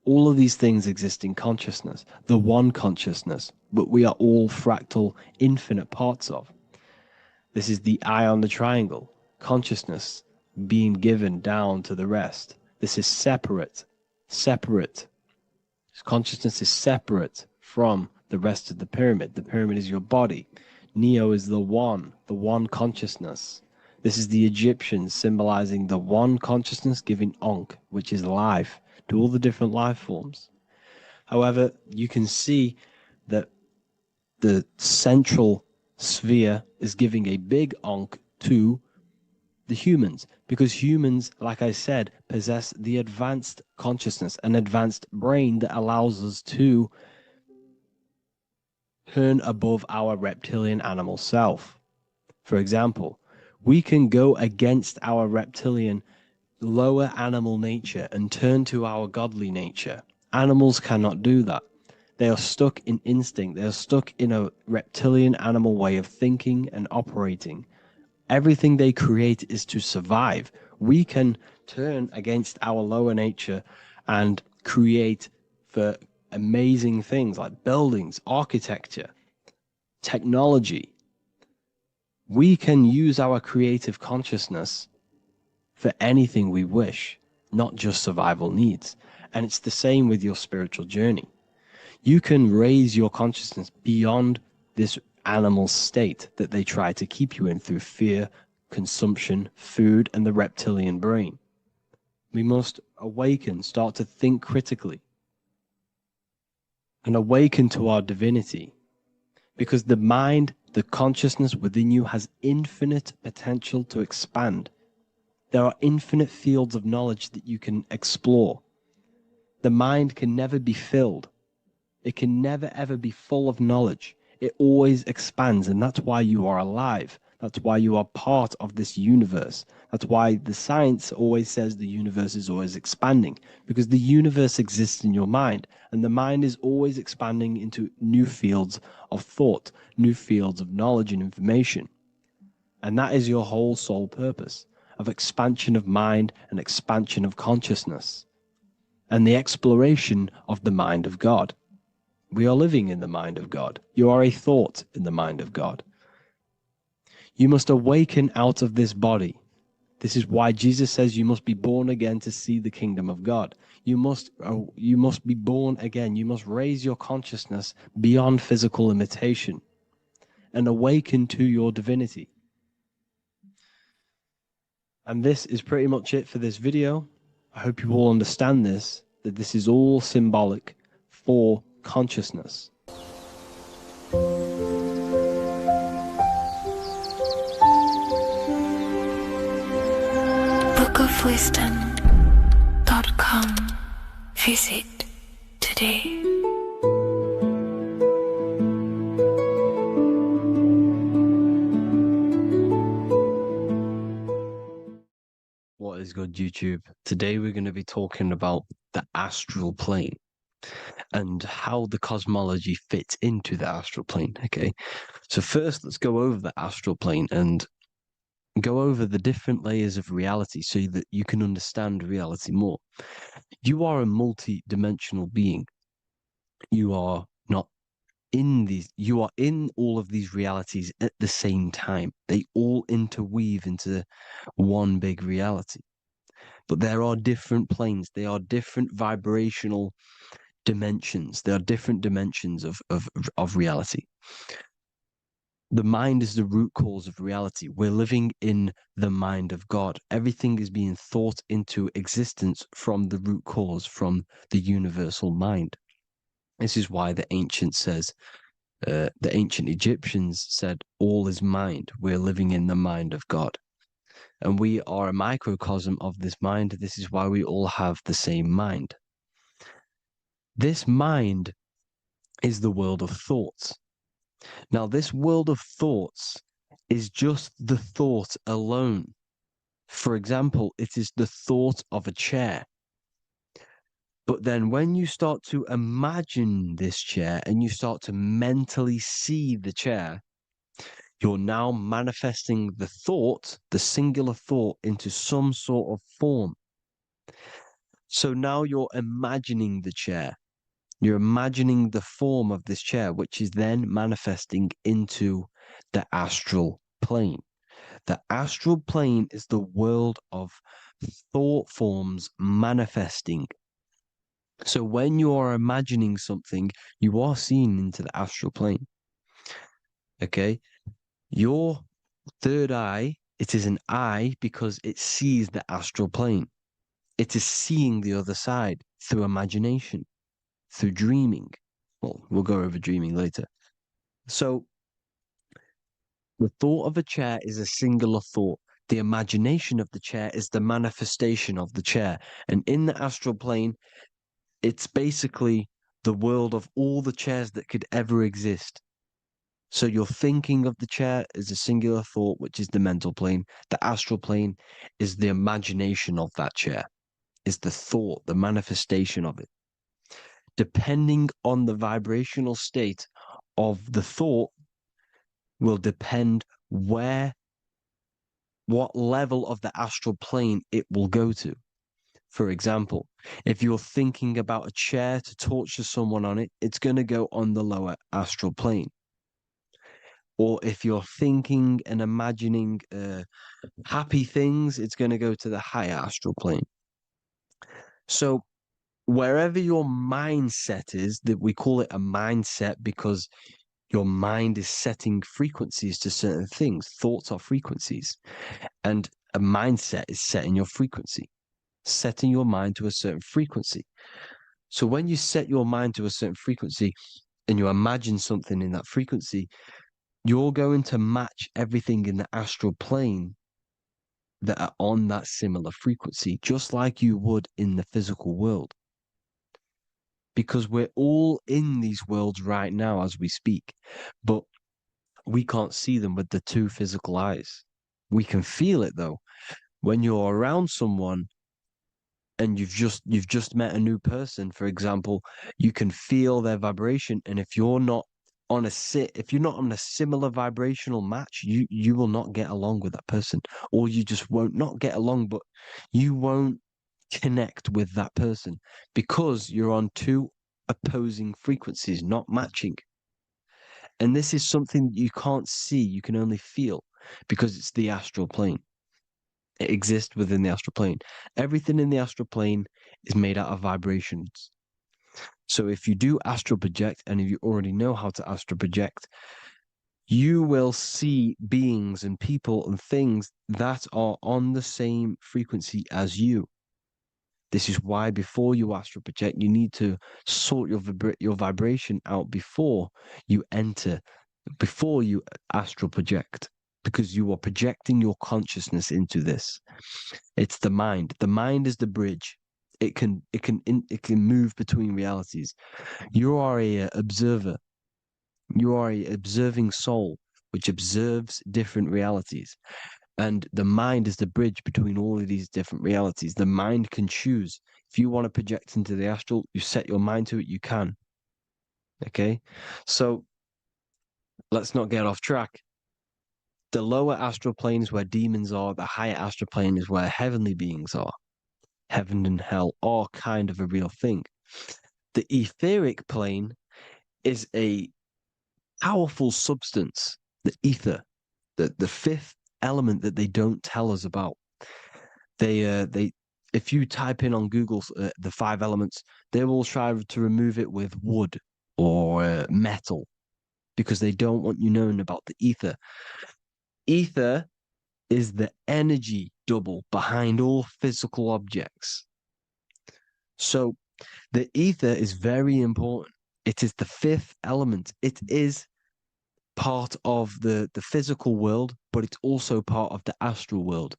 All of these things exist in consciousness, the one consciousness, but we are all fractal, infinite parts of. This is the eye on the triangle, consciousness being given down to the rest. This is separate. Consciousness is separate from the rest of the pyramid. The pyramid is your body. Neo is the one consciousness. This is the Egyptians symbolizing the one consciousness giving Ankh, which is life, to all the different life forms. However, you can see that the central sphere is giving a big Ankh to the humans, because humans, like I said, possess the advanced consciousness, an advanced brain that allows us to turn above our reptilian animal self. For example, we can go against our reptilian lower animal nature and turn to our godly nature. Animals cannot do that. They are stuck in instinct. They are stuck in a reptilian animal way of thinking and operating. Everything they create is to survive. We can turn against our lower nature and create for amazing things like buildings, architecture, technology. We can use our creative consciousness for anything we wish, not just survival needs. And it's the same with your spiritual journey. You can raise your consciousness beyond this animal state that they try to keep you in through fear, consumption, food, and the reptilian brain. We must awaken, start to think critically, and awaken to our divinity, because the mind, the consciousness within you has infinite potential to expand. There are infinite fields of knowledge that you can explore. The mind can never be filled. It can never ever be full of knowledge. It always expands, and that's why you are alive. That's why you are part of this universe. That's why the science always says the universe is always expanding, because the universe exists in your mind, and the mind is always expanding into new fields of thought, new fields of knowledge and information. And that is your whole sole purpose, of expansion of mind and expansion of consciousness, and the exploration of the mind of God. We are living in the mind of God. You are a thought in the mind of God. You must awaken out of this body. This is why Jesus says you must be born again to see the kingdom of God. You must be born again. You must raise your consciousness beyond physical limitation and awaken to your divinity. And this is pretty much it for this video. I hope you all understand this, that this is all symbolic for consciousness. bookofwisdom.com. Visit today. What is good, YouTube? Today we're going to be talking about the astral plane and how the cosmology fits into the astral plane. Okay, so first let's go over the astral plane and go over the different layers of reality so that you can understand reality more. You are a multi-dimensional being. You are not in these, you are in all of these realities at the same time. They all interweave into one big reality. But there are different planes. They are different vibrational dimensions. There are different dimensions of reality. The mind is the root cause of reality. We're living in the mind of God. Everything is being thought into existence from the root cause, from the universal mind. This is why the ancient Egyptians said, all is mind. We're living in the mind of God. And we are a microcosm of this mind. This is why we all have the same mind. This mind is the world of thoughts. Now, this world of thoughts is just the thought alone. For example, it is the thought of a chair. But then when you start to imagine this chair and you start to mentally see the chair, you're now manifesting the thought, the singular thought, into some sort of form. So now you're imagining the chair. You're imagining the form of this chair, which is then manifesting into the astral plane. The astral plane is the world of thought forms manifesting. So when you are imagining something, you are seeing into the astral plane. Okay? Your third eye, it is an eye because it sees the astral plane. It is seeing the other side through imagination, through dreaming. Well, we'll go over dreaming later. So the thought of a chair is a singular thought. The imagination of the chair is the manifestation of the chair. And in the astral plane, it's basically the world of all the chairs that could ever exist. So you're thinking of the chair as a singular thought, which is the mental plane. The astral plane is the imagination of that chair, is the thought, the manifestation of it. Depending on the vibrational state of the thought will depend what level of the astral plane it will go to. For example, if you're thinking about a chair to torture someone on it, it's going to go on the lower astral plane. Or if you're thinking and imagining happy things, it's going to go to the higher astral plane. So wherever your mindset is, that we call it a mindset because your mind is setting frequencies to certain things. Thoughts are frequencies. And a mindset is setting your frequency, setting your mind to a certain frequency. So when you set your mind to a certain frequency and you imagine something in that frequency, you're going to match everything in the astral plane that are on that similar frequency, just like you would in the physical world. Because we're all in these worlds right now as we speak, but we can't see them with the two physical eyes. We can feel it though. When you're around someone and you've just met a new person, for example, you can feel their vibration. And if you're not on a similar vibrational match, you will not get along with that person, or you just won't not get along, but you won't connect with that person because you're on two opposing frequencies, not matching. And this is something you can't see, you can only feel because it's the astral plane. It exists within the astral plane. Everything in the astral plane is made out of vibrations. So if you do astral project, and if you already know how to astral project, you will see beings and people and things that are on the same frequency as you. This is why before you astral project, you need to sort your vibration out before you astral project, because you are projecting your consciousness into this. It's the mind. The mind is the bridge. It can move between realities. You are a observer. You are a observing soul which observes different realities. And the mind is the bridge between all of these different realities. The mind can choose. If you want to project into the astral, you set your mind to it, you can. Okay? So let's not get off track. The lower astral plane is where demons are. The higher astral plane is where heavenly beings are. Heaven and hell are kind of a real thing. The etheric plane is a powerful substance, the ether, the fifth element that they don't tell us about. If you type in on Google the 5 elements, they will try to remove it with wood or metal because they don't want you knowing about the ether. Ether is the energy double behind all physical objects. So the ether is very important. It is the fifth element. It is part of the physical world, but it's also part of the astral world.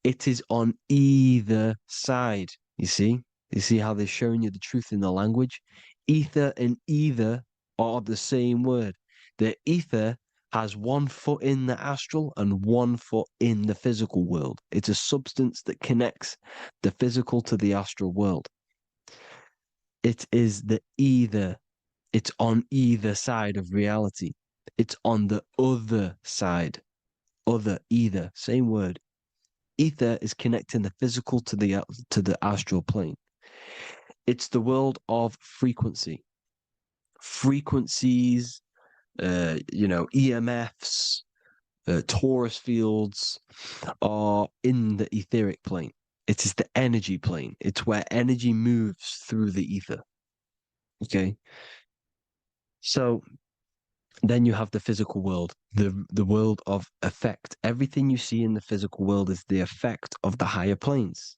It is on either side. You see? You see how they're showing you the truth in the language? Ether and either are the same word. The ether has 1 foot in the astral and 1 foot in the physical world. It's a substance that connects the physical to the astral world. It is the either. It's on either side of reality. It's on the other side. Other, either, same word. Ether is connecting the physical to the astral plane. It's the world of frequency. Frequencies, EMFs, torus fields are in the etheric plane. It is the energy plane. It's where energy moves through the ether. Okay. So then you have the physical world, the world of effect. Everything you see in the physical world is the effect of the higher planes.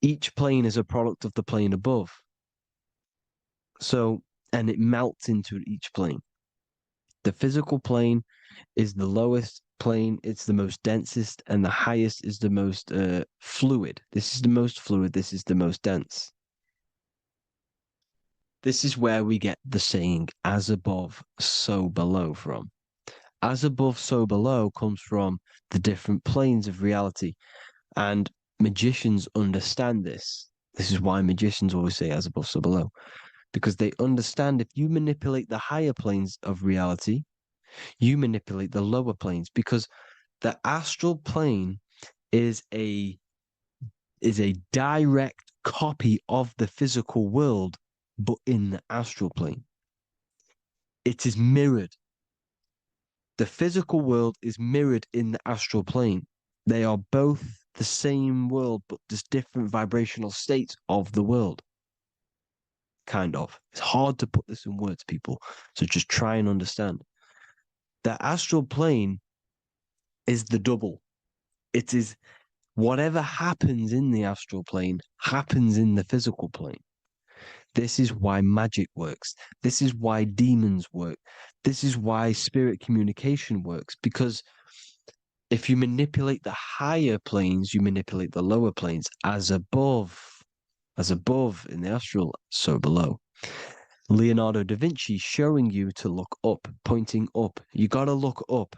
Each plane is a product of the plane above. So, and it melts into each plane. The physical plane is the lowest plane, it's the most densest, and the highest is the most fluid. This is the most fluid, this is the most dense. This is where we get the saying, as above, so below from. As above, so below comes from the different planes of reality. And magicians understand this. This is why magicians always say as above, so below. Because they understand if you manipulate the higher planes of reality, you manipulate the lower planes. Because the astral plane is a direct copy of the physical world, but in the astral plane. It is mirrored. The physical world is mirrored in the astral plane. They are both the same world, but just different vibrational states of the world. Kind of. It's hard to put this in words, people. So just try and understand. The astral plane is the double. It is whatever happens in the astral plane happens in the physical plane. This is why magic works. This is why demons work. This is why spirit communication works. Because if you manipulate the higher planes, you manipulate the lower planes. As above in the astral, so below. Leonardo da Vinci showing you to look up, pointing up. You got to look up.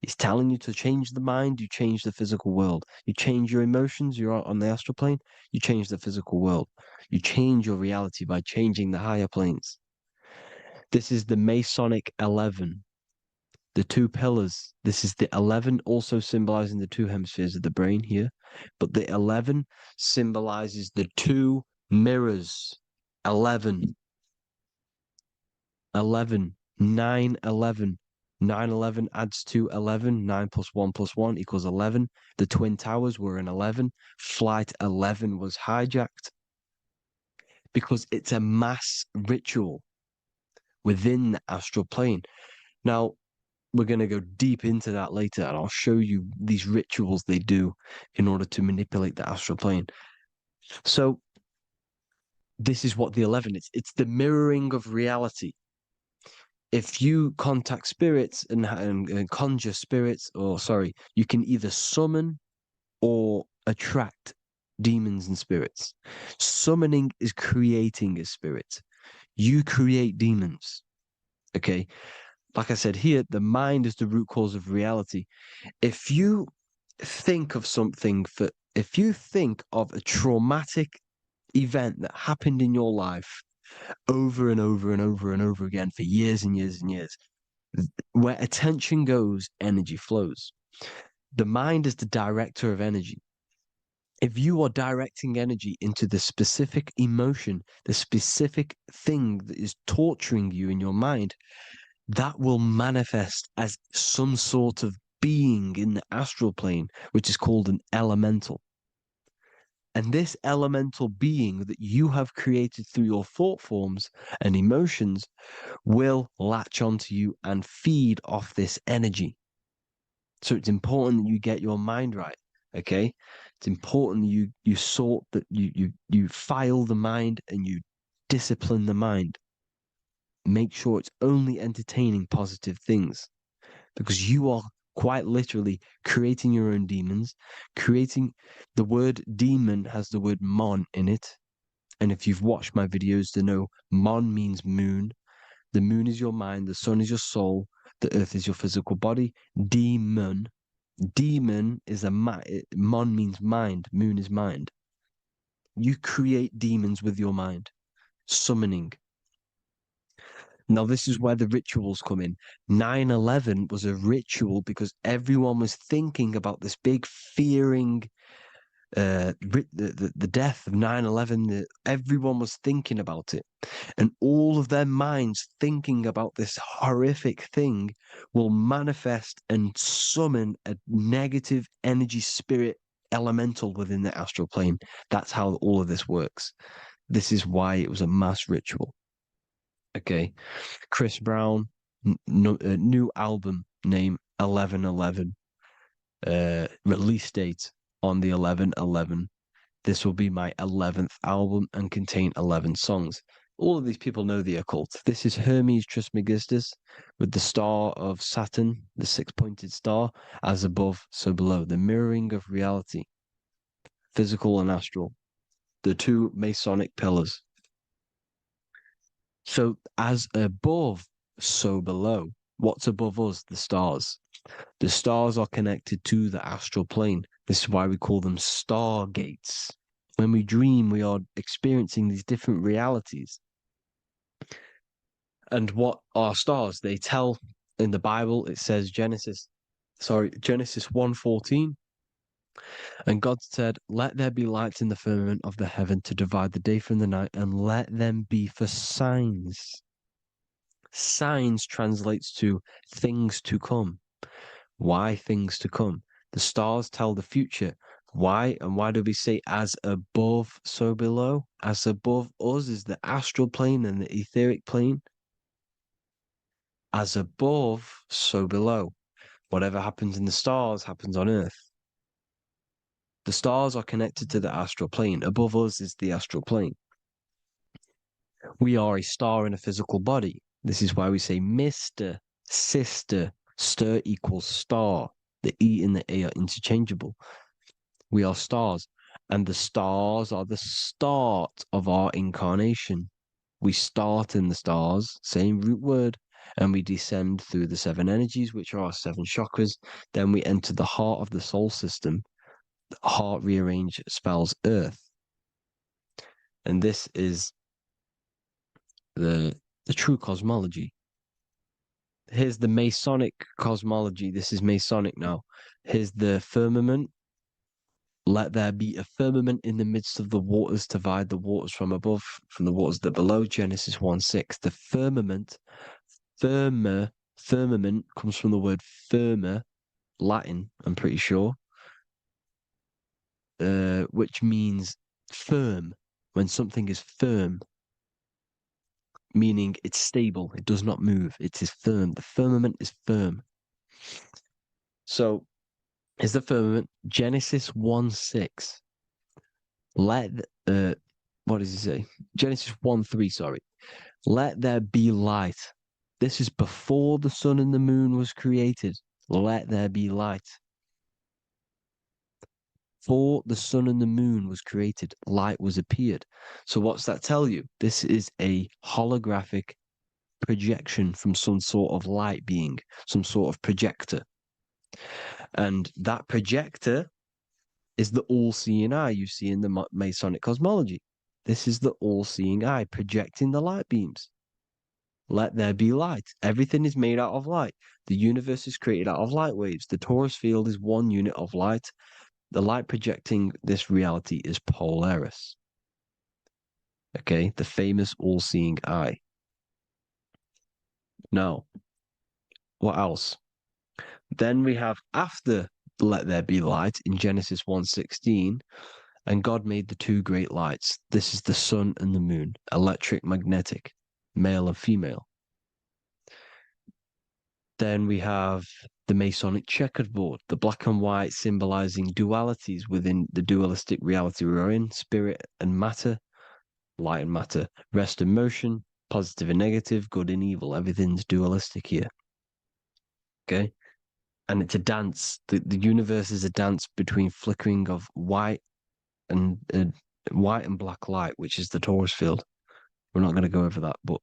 He's telling you to change the mind, you change the physical world. You change your emotions, you're on the astral plane, you change the physical world. You change your reality by changing the higher planes. This is the Masonic 11, the two pillars. This is the 11 also symbolizing the two hemispheres of the brain here. But the 11 symbolizes the two mirrors. 11, 9, 11. 9, 11 adds to 11. 9 plus 1 plus 1 equals 11. The Twin Towers were in 11. Flight 11 was hijacked because it's a mass ritual within the astral plane. Now, we're going to go deep into that later, and I'll show you these rituals they do in order to manipulate the astral plane. So, this is what the 11 is. It's the mirroring of reality. If you contact spirits and conjure spirits, you can either summon or attract demons and spirits. Summoning is creating a spirit. You create demons. Okay. Like I said here, the mind is the root cause of reality. If you think of if you think of a traumatic event that happened in your life over and over and over and over again for years and years and years, where attention goes, energy flows. The mind is the director of energy. If you are directing energy into the specific emotion, the specific thing that is torturing you in your mind, that will manifest as some sort of being in the astral plane, which is called an elemental. And this elemental being that you have created through your thought forms and emotions will latch onto you and feed off this energy. So it's important that you get your mind right. It's important you sort that you file the mind and you discipline the mind. Make sure it's only entertaining positive things, because you are quite literally creating your own demons. The word demon has the word mon in it. And if you've watched my videos to know, mon means moon. The moon is your mind, the sun is your soul, the earth is your physical body. Demon is mon means mind, moon is mind. You create demons with your mind, summoning. Now, this is where the rituals come in. 9/11 was a ritual because everyone was thinking about this big fearing, the death of 9/11. Everyone was thinking about it. And all of their minds thinking about this horrific thing will manifest and summon a negative energy spirit elemental within the astral plane. That's how all of this works. This is why it was a mass ritual. Okay. Chris Brown, new album name 11/11. Release date on the 11/11. This will be my 11th album and contain 11 songs. All of these people know the occult. This is Hermes Trismegistus with the star of Saturn, the six-pointed star, as above, so below. The mirroring of reality, physical and astral, the two Masonic pillars. So as above, so below. What's above us? The stars. The stars are connected to the astral plane. This is why we call them stargates. When we dream, we are experiencing these different realities. And what are stars? They tell in the Bible, it says Genesis 1:14. And God said, "Let there be lights in the firmament of the heaven to divide the day from the night, and let them be for signs." Signs translates to things to come. Why things to come? The stars tell the future. Why? And why do we say as above, so below? As above us is the astral plane and the etheric plane. As above, so below. Whatever happens in the stars happens on Earth. The stars are connected to the astral plane. Above us is the astral plane. We are a star in a physical body. This is why we say Mr., sister, stir equals star. The E and the A are interchangeable. We are stars, and the stars are the start of our incarnation. We start in the stars, same root word, and we descend through the seven energies, which are our seven chakras. Then we enter the heart of the soul system. The heart rearranged spells earth. And this is the true cosmology. Here's the Masonic cosmology. This is Masonic now. Here's the firmament. Let there be a firmament in the midst of the waters to divide the waters from above, from the waters that below. Genesis 1:6. The firmament, firmament comes from the word firma, Latin, I'm pretty sure, which means firm. When something is firm, meaning it's stable, it does not move, it is firm. The firmament is firm. So, is the firmament Genesis 1:6. What does it say? Genesis 1:3, sorry. Let there be light. This is before the sun and the moon was created. Let there be light. Before the sun and the moon was created, light was appeared. So what's that tell you? This is a holographic projection from some sort of light being, some sort of projector. And that projector is the all-seeing eye you see in the Masonic cosmology. This is the all-seeing eye projecting the light beams. Let there be light. Everything is made out of light. The universe is created out of light waves. The torus field is one unit of light. The light projecting this reality is Polaris. Okay, the famous all-seeing eye. Now, what else? Then we have after let there be light in Genesis 1:16, and God made the two great lights. This is the sun and the moon, electric, magnetic, male and female. Then we have the Masonic checkered board, the black and white symbolizing dualities within the dualistic reality we're in, spirit and matter, light and matter, rest and motion, positive and negative, good and evil. Everything's dualistic here. Okay? And it's a dance. The universe is a dance between flickering of white and black light, which is the torus field. We're not going to go over that, but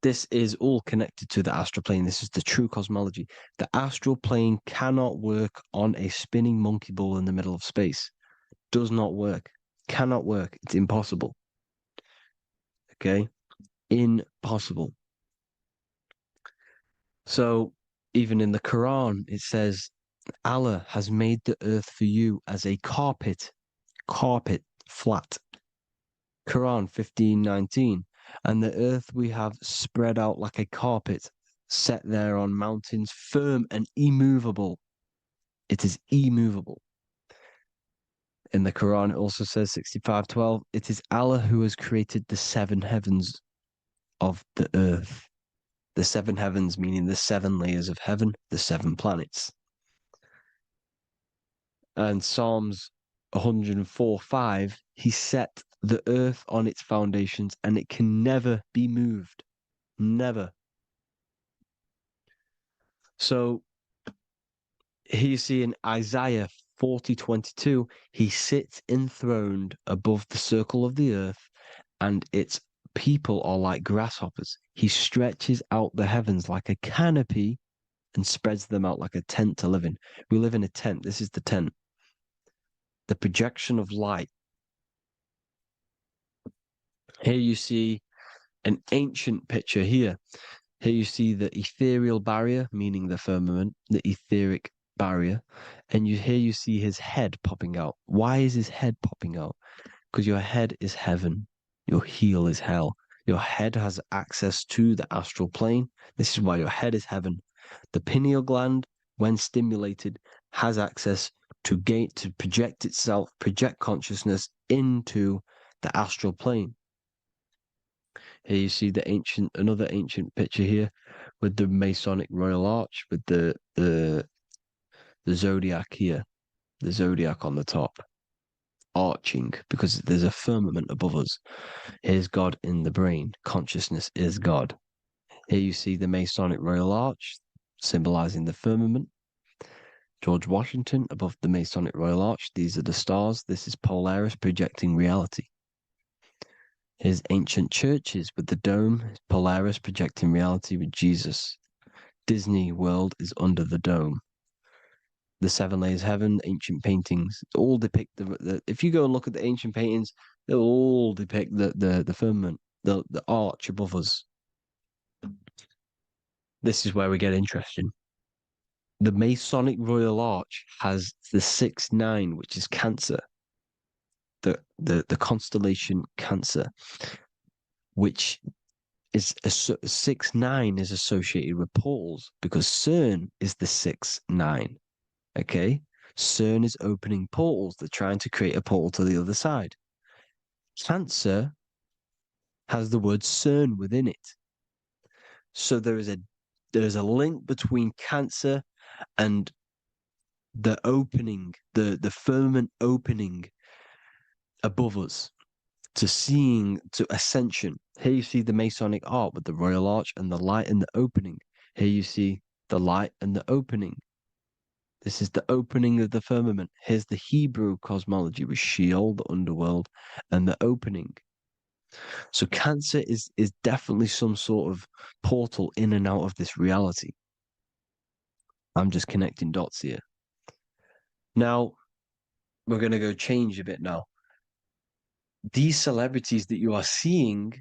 this is all connected to the astral plane. This is the true cosmology. The astral plane cannot work on a spinning monkey ball in the middle of space. Does not work. Cannot work. It's impossible. Okay? Impossible. So even in the Quran, it says, Allah has made the earth for you as a carpet, flat. Quran 15:19. And the earth we have spread out like a carpet, set there on mountains, firm and immovable. It is immovable. In the Quran, it also says 65:12, it is Allah who has created the seven heavens of the earth. The seven heavens, meaning the seven layers of heaven, the seven planets. And Psalms 104:5, he set the earth on its foundations and it can never be moved. Never. So here you see in Isaiah 40:22, he sits enthroned above the circle of the earth, and its people are like grasshoppers. He stretches out the heavens like a canopy and spreads them out like a tent to live in. We live in a tent. This is the tent. The projection of light. Here you see an ancient picture here. Here you see the ethereal barrier, meaning the firmament, the etheric barrier. And here you see his head popping out. Why is his head popping out? Because your head is heaven. Your heel is hell. Your head has access to the astral plane. This is why your head is heaven. The pineal gland, when stimulated, has access to project itself, project consciousness into the astral plane. Here you see another ancient picture here with the Masonic Royal Arch, with the zodiac here, the zodiac on the top, arching, because there's a firmament above us. Here's God in the brain. Consciousness is God. Here you see the Masonic Royal Arch, symbolizing the firmament. George Washington above the Masonic Royal Arch. These are the stars. This is Polaris projecting reality. Here's ancient churches with the dome. Polaris projecting reality with Jesus. Disney World is under the dome. The seven layers of heaven, ancient paintings, all depict if you go and look at the ancient paintings, they'll all depict the firmament, the arch above us. This is where we get interesting. The Masonic Royal Arch has the 6-9, which is Cancer. The constellation Cancer, which is 6-9 is associated with portals because CERN is the 6-9. Okay, CERN is opening portals. They're trying to create a portal to the other side. Cancer has the word CERN within it, so there is a link between Cancer and the opening, the firmament opening above us to ascension. Here you see the Masonic Arch with the Royal Arch and the light and the opening. Here you see the light and the opening. This is the opening of the firmament. Here's the Hebrew cosmology with Sheol, the underworld, and the opening. So Cancer is definitely some sort of portal in and out of this reality. I'm just connecting dots here. Now, we're going to go change a bit now. These celebrities that you are seeing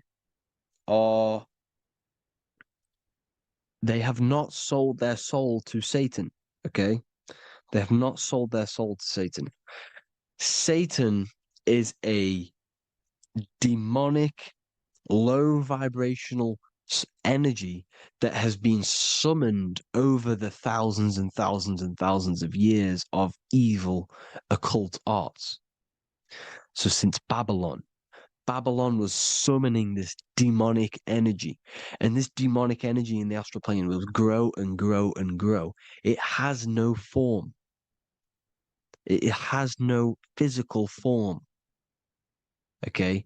they have not sold their soul to Satan, okay? They have not sold their soul to Satan. Satan is a demonic, low vibrational energy that has been summoned over the thousands and thousands and thousands of years of evil occult arts. So since Babylon was summoning this demonic energy, and this demonic energy in the astral plane will grow and grow and grow. It has no form. It has no physical form. okay?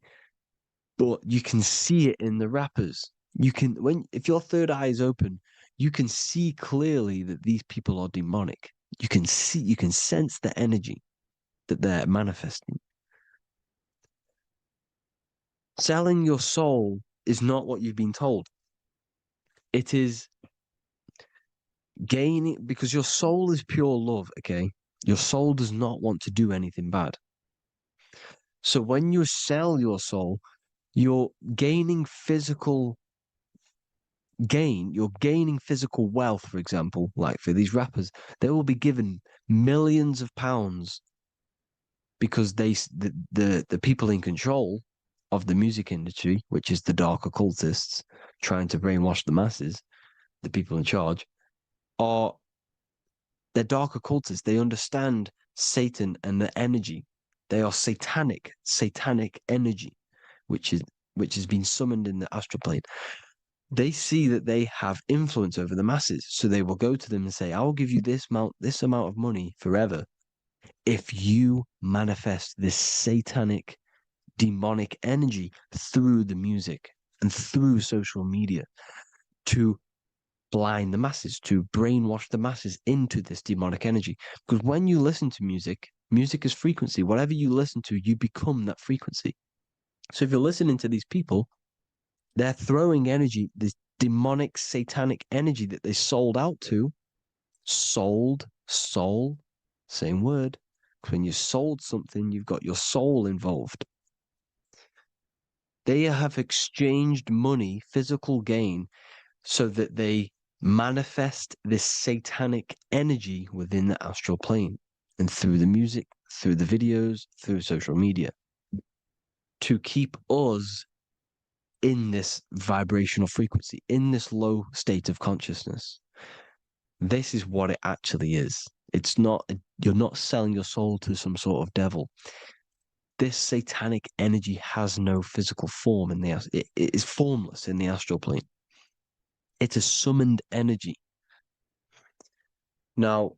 But you can see it in the rappers. If your third eye is open, you can see clearly that these people are demonic. You can sense the energy that they're manifesting. Selling your soul is not what you've been told. It is gaining, because your soul is pure love, okay? Your soul does not want to do anything bad. So when you sell your soul, you're gaining physical gain, you're gaining physical wealth, for example, like for these rappers, they will be given millions of pounds because the people in control of the music industry, which is the dark occultists trying to brainwash the masses, the people in charge, are they're dark occultists. They understand Satan and the energy. They are satanic energy, which has been summoned in the astral plane. They see that they have influence over the masses, so they will go to them and say, "I will give you this amount of money forever if you manifest this satanic, demonic energy through the music and through social media to blind the masses, to brainwash the masses into this demonic energy." Because when you listen to music, music is frequency. Whatever you listen to, you become that frequency. So if you're listening to these people, they're throwing energy, this demonic, satanic energy that they sold out to. Sold, soul, same word. When you sold something, you've got your soul involved. They have exchanged money, physical gain, so that they manifest this satanic energy within the astral plane and through the music, through the videos, through social media to keep us in this vibrational frequency, in this low state of consciousness. This is what it actually is. It's not, you're not selling your soul to some sort of devil. This satanic energy has no physical form it is formless in the astral plane. It's a summoned energy. Now,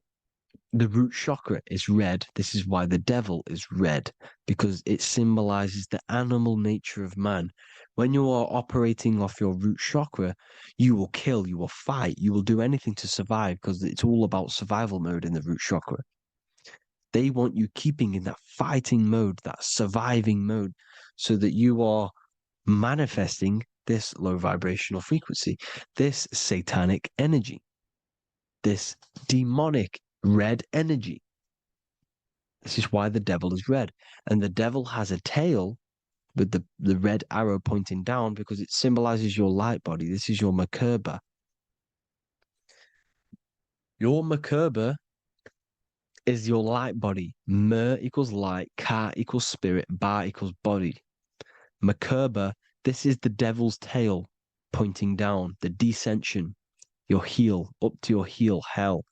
the root chakra is red. This is why the devil is red, because it symbolizes the animal nature of man. When you are operating off your root chakra, you will kill, you will fight, you will do anything to survive because it's all about survival mode in the root chakra. They want you keeping in that fighting mode, that surviving mode, so that you are manifesting this low vibrational frequency, this satanic energy, this demonic red energy. This is why the devil is red. And the devil has a tail with the red arrow pointing down because it symbolizes your light body. This is your Merkaba. Your Merkaba is your light body. Mer equals light, Ka equals spirit, Ba equals body. Merkaba, this is the devil's tail pointing down, the descension, your heel, up to your heel, hell.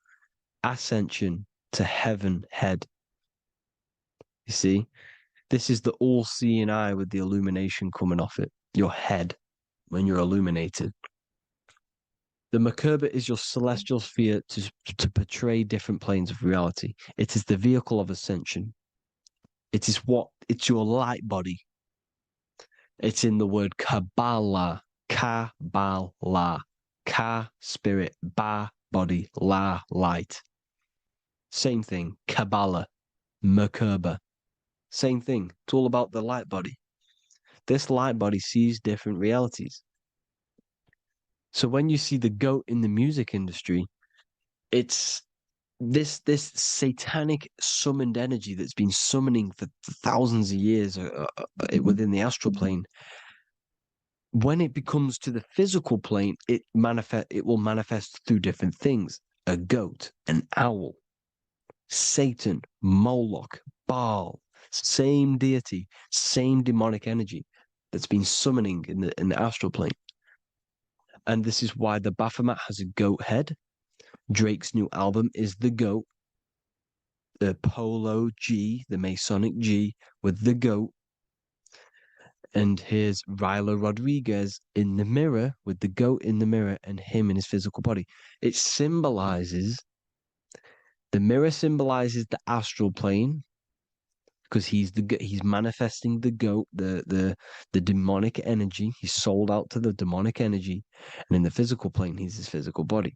Ascension to heaven, head. You see? This is the all-seeing eye with the illumination coming off it. Your head, when you're illuminated. The Merkaba is your celestial sphere to portray different planes of reality. It is the vehicle of ascension. It's your light body. It's in the word Kabbalah. Kabbalah. Ka, spirit. Ba, body. La, light. Same thing. Kabbalah. Merkaba. Same thing. It's all about the light body. This light body sees different realities. So when you see the goat in the music industry, it's this satanic summoned energy that's been summoning for thousands of years within the astral plane. When it becomes to the physical plane, it will manifest through different things. A goat, an owl, Satan, Moloch, Baal, same deity, same demonic energy that's been summoning in the astral plane. And this is why the Baphomet has a goat head. Drake's new album is the goat. The Polo G, the Masonic G, with the goat. And here's Rilo Rodriguez in the mirror with the goat in the mirror and him in his physical body. It symbolizes, the mirror symbolizes the astral plane. because he's manifesting the goat, the demonic energy. He's sold out to the demonic energy, and in the physical plane, he's his physical body.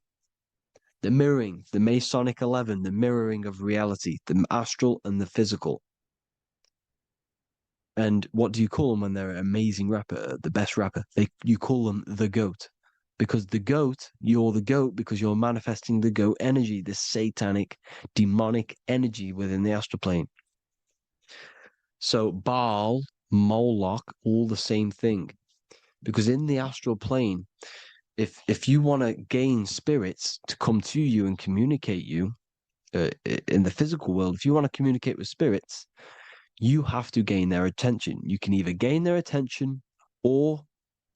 The mirroring, the Masonic 11, the mirroring of reality, the astral and the physical. And what do you call them when they're an amazing rapper, the best rapper? You call them the goat. Because you're the goat because you're manifesting the goat energy, the satanic, demonic energy within the astral plane. So Baal, Moloch, all the same thing. Because in the astral plane, if you want to gain spirits to come to you and communicate you in the physical world, if you want to communicate with spirits, you have to gain their attention. You can either gain their attention or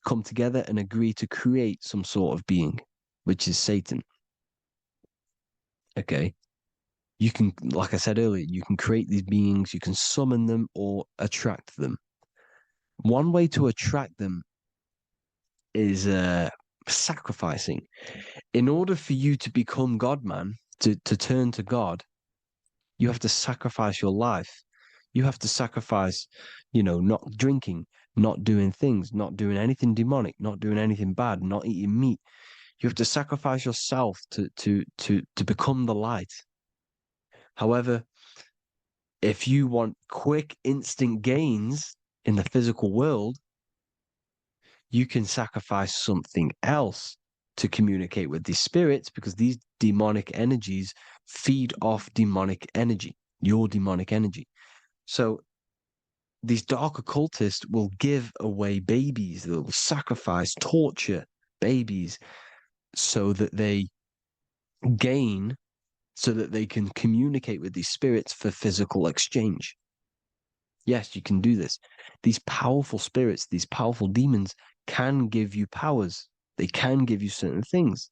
come together and agree to create some sort of being, which is Satan. Okay. You can, like I said earlier, you can create these beings, you can summon them or attract them. One way to attract them is sacrificing. In order for you to become God, man, to turn to God, you have to sacrifice your life. You have to sacrifice, not drinking, not doing things, not doing anything demonic, not doing anything bad, not eating meat. You have to sacrifice yourself to become the light. However, if you want quick, instant gains in the physical world, you can sacrifice something else to communicate with these spirits, because these demonic energies feed off demonic energy, your demonic energy. So these dark occultists will give away babies, they'll sacrifice, torture babies so that they can communicate with these spirits for physical exchange. Yes, you can do this. These powerful spirits, these powerful demons can give you powers. They can give you certain things.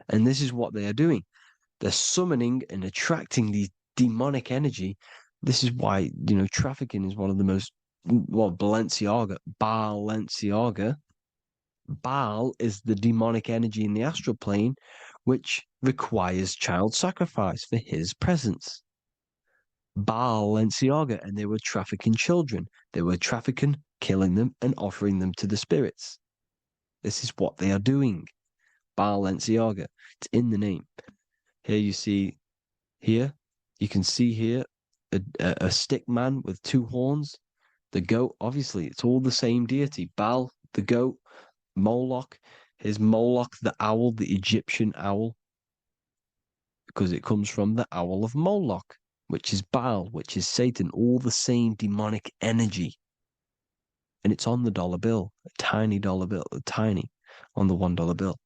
And this is what they are doing. They're summoning and attracting these demonic energy. This is why, trafficking is one of the most, Balenciaga. Baal is the demonic energy in the astral plane, which requires child sacrifice for his presence. Balenciaga, and they were trafficking children. They were trafficking, killing them, and offering them to the spirits. This is what they are doing. Balenciaga. It's in the name. Here you can see here a stick man with two horns. The goat, obviously, it's all the same deity. Baal, the goat. Moloch, is Moloch the owl, the Egyptian owl, because it comes from the owl of Moloch, which is Baal, which is Satan, all the same demonic energy. And it's on the dollar bill, a tiny dollar bill, tiny on the $1 bill.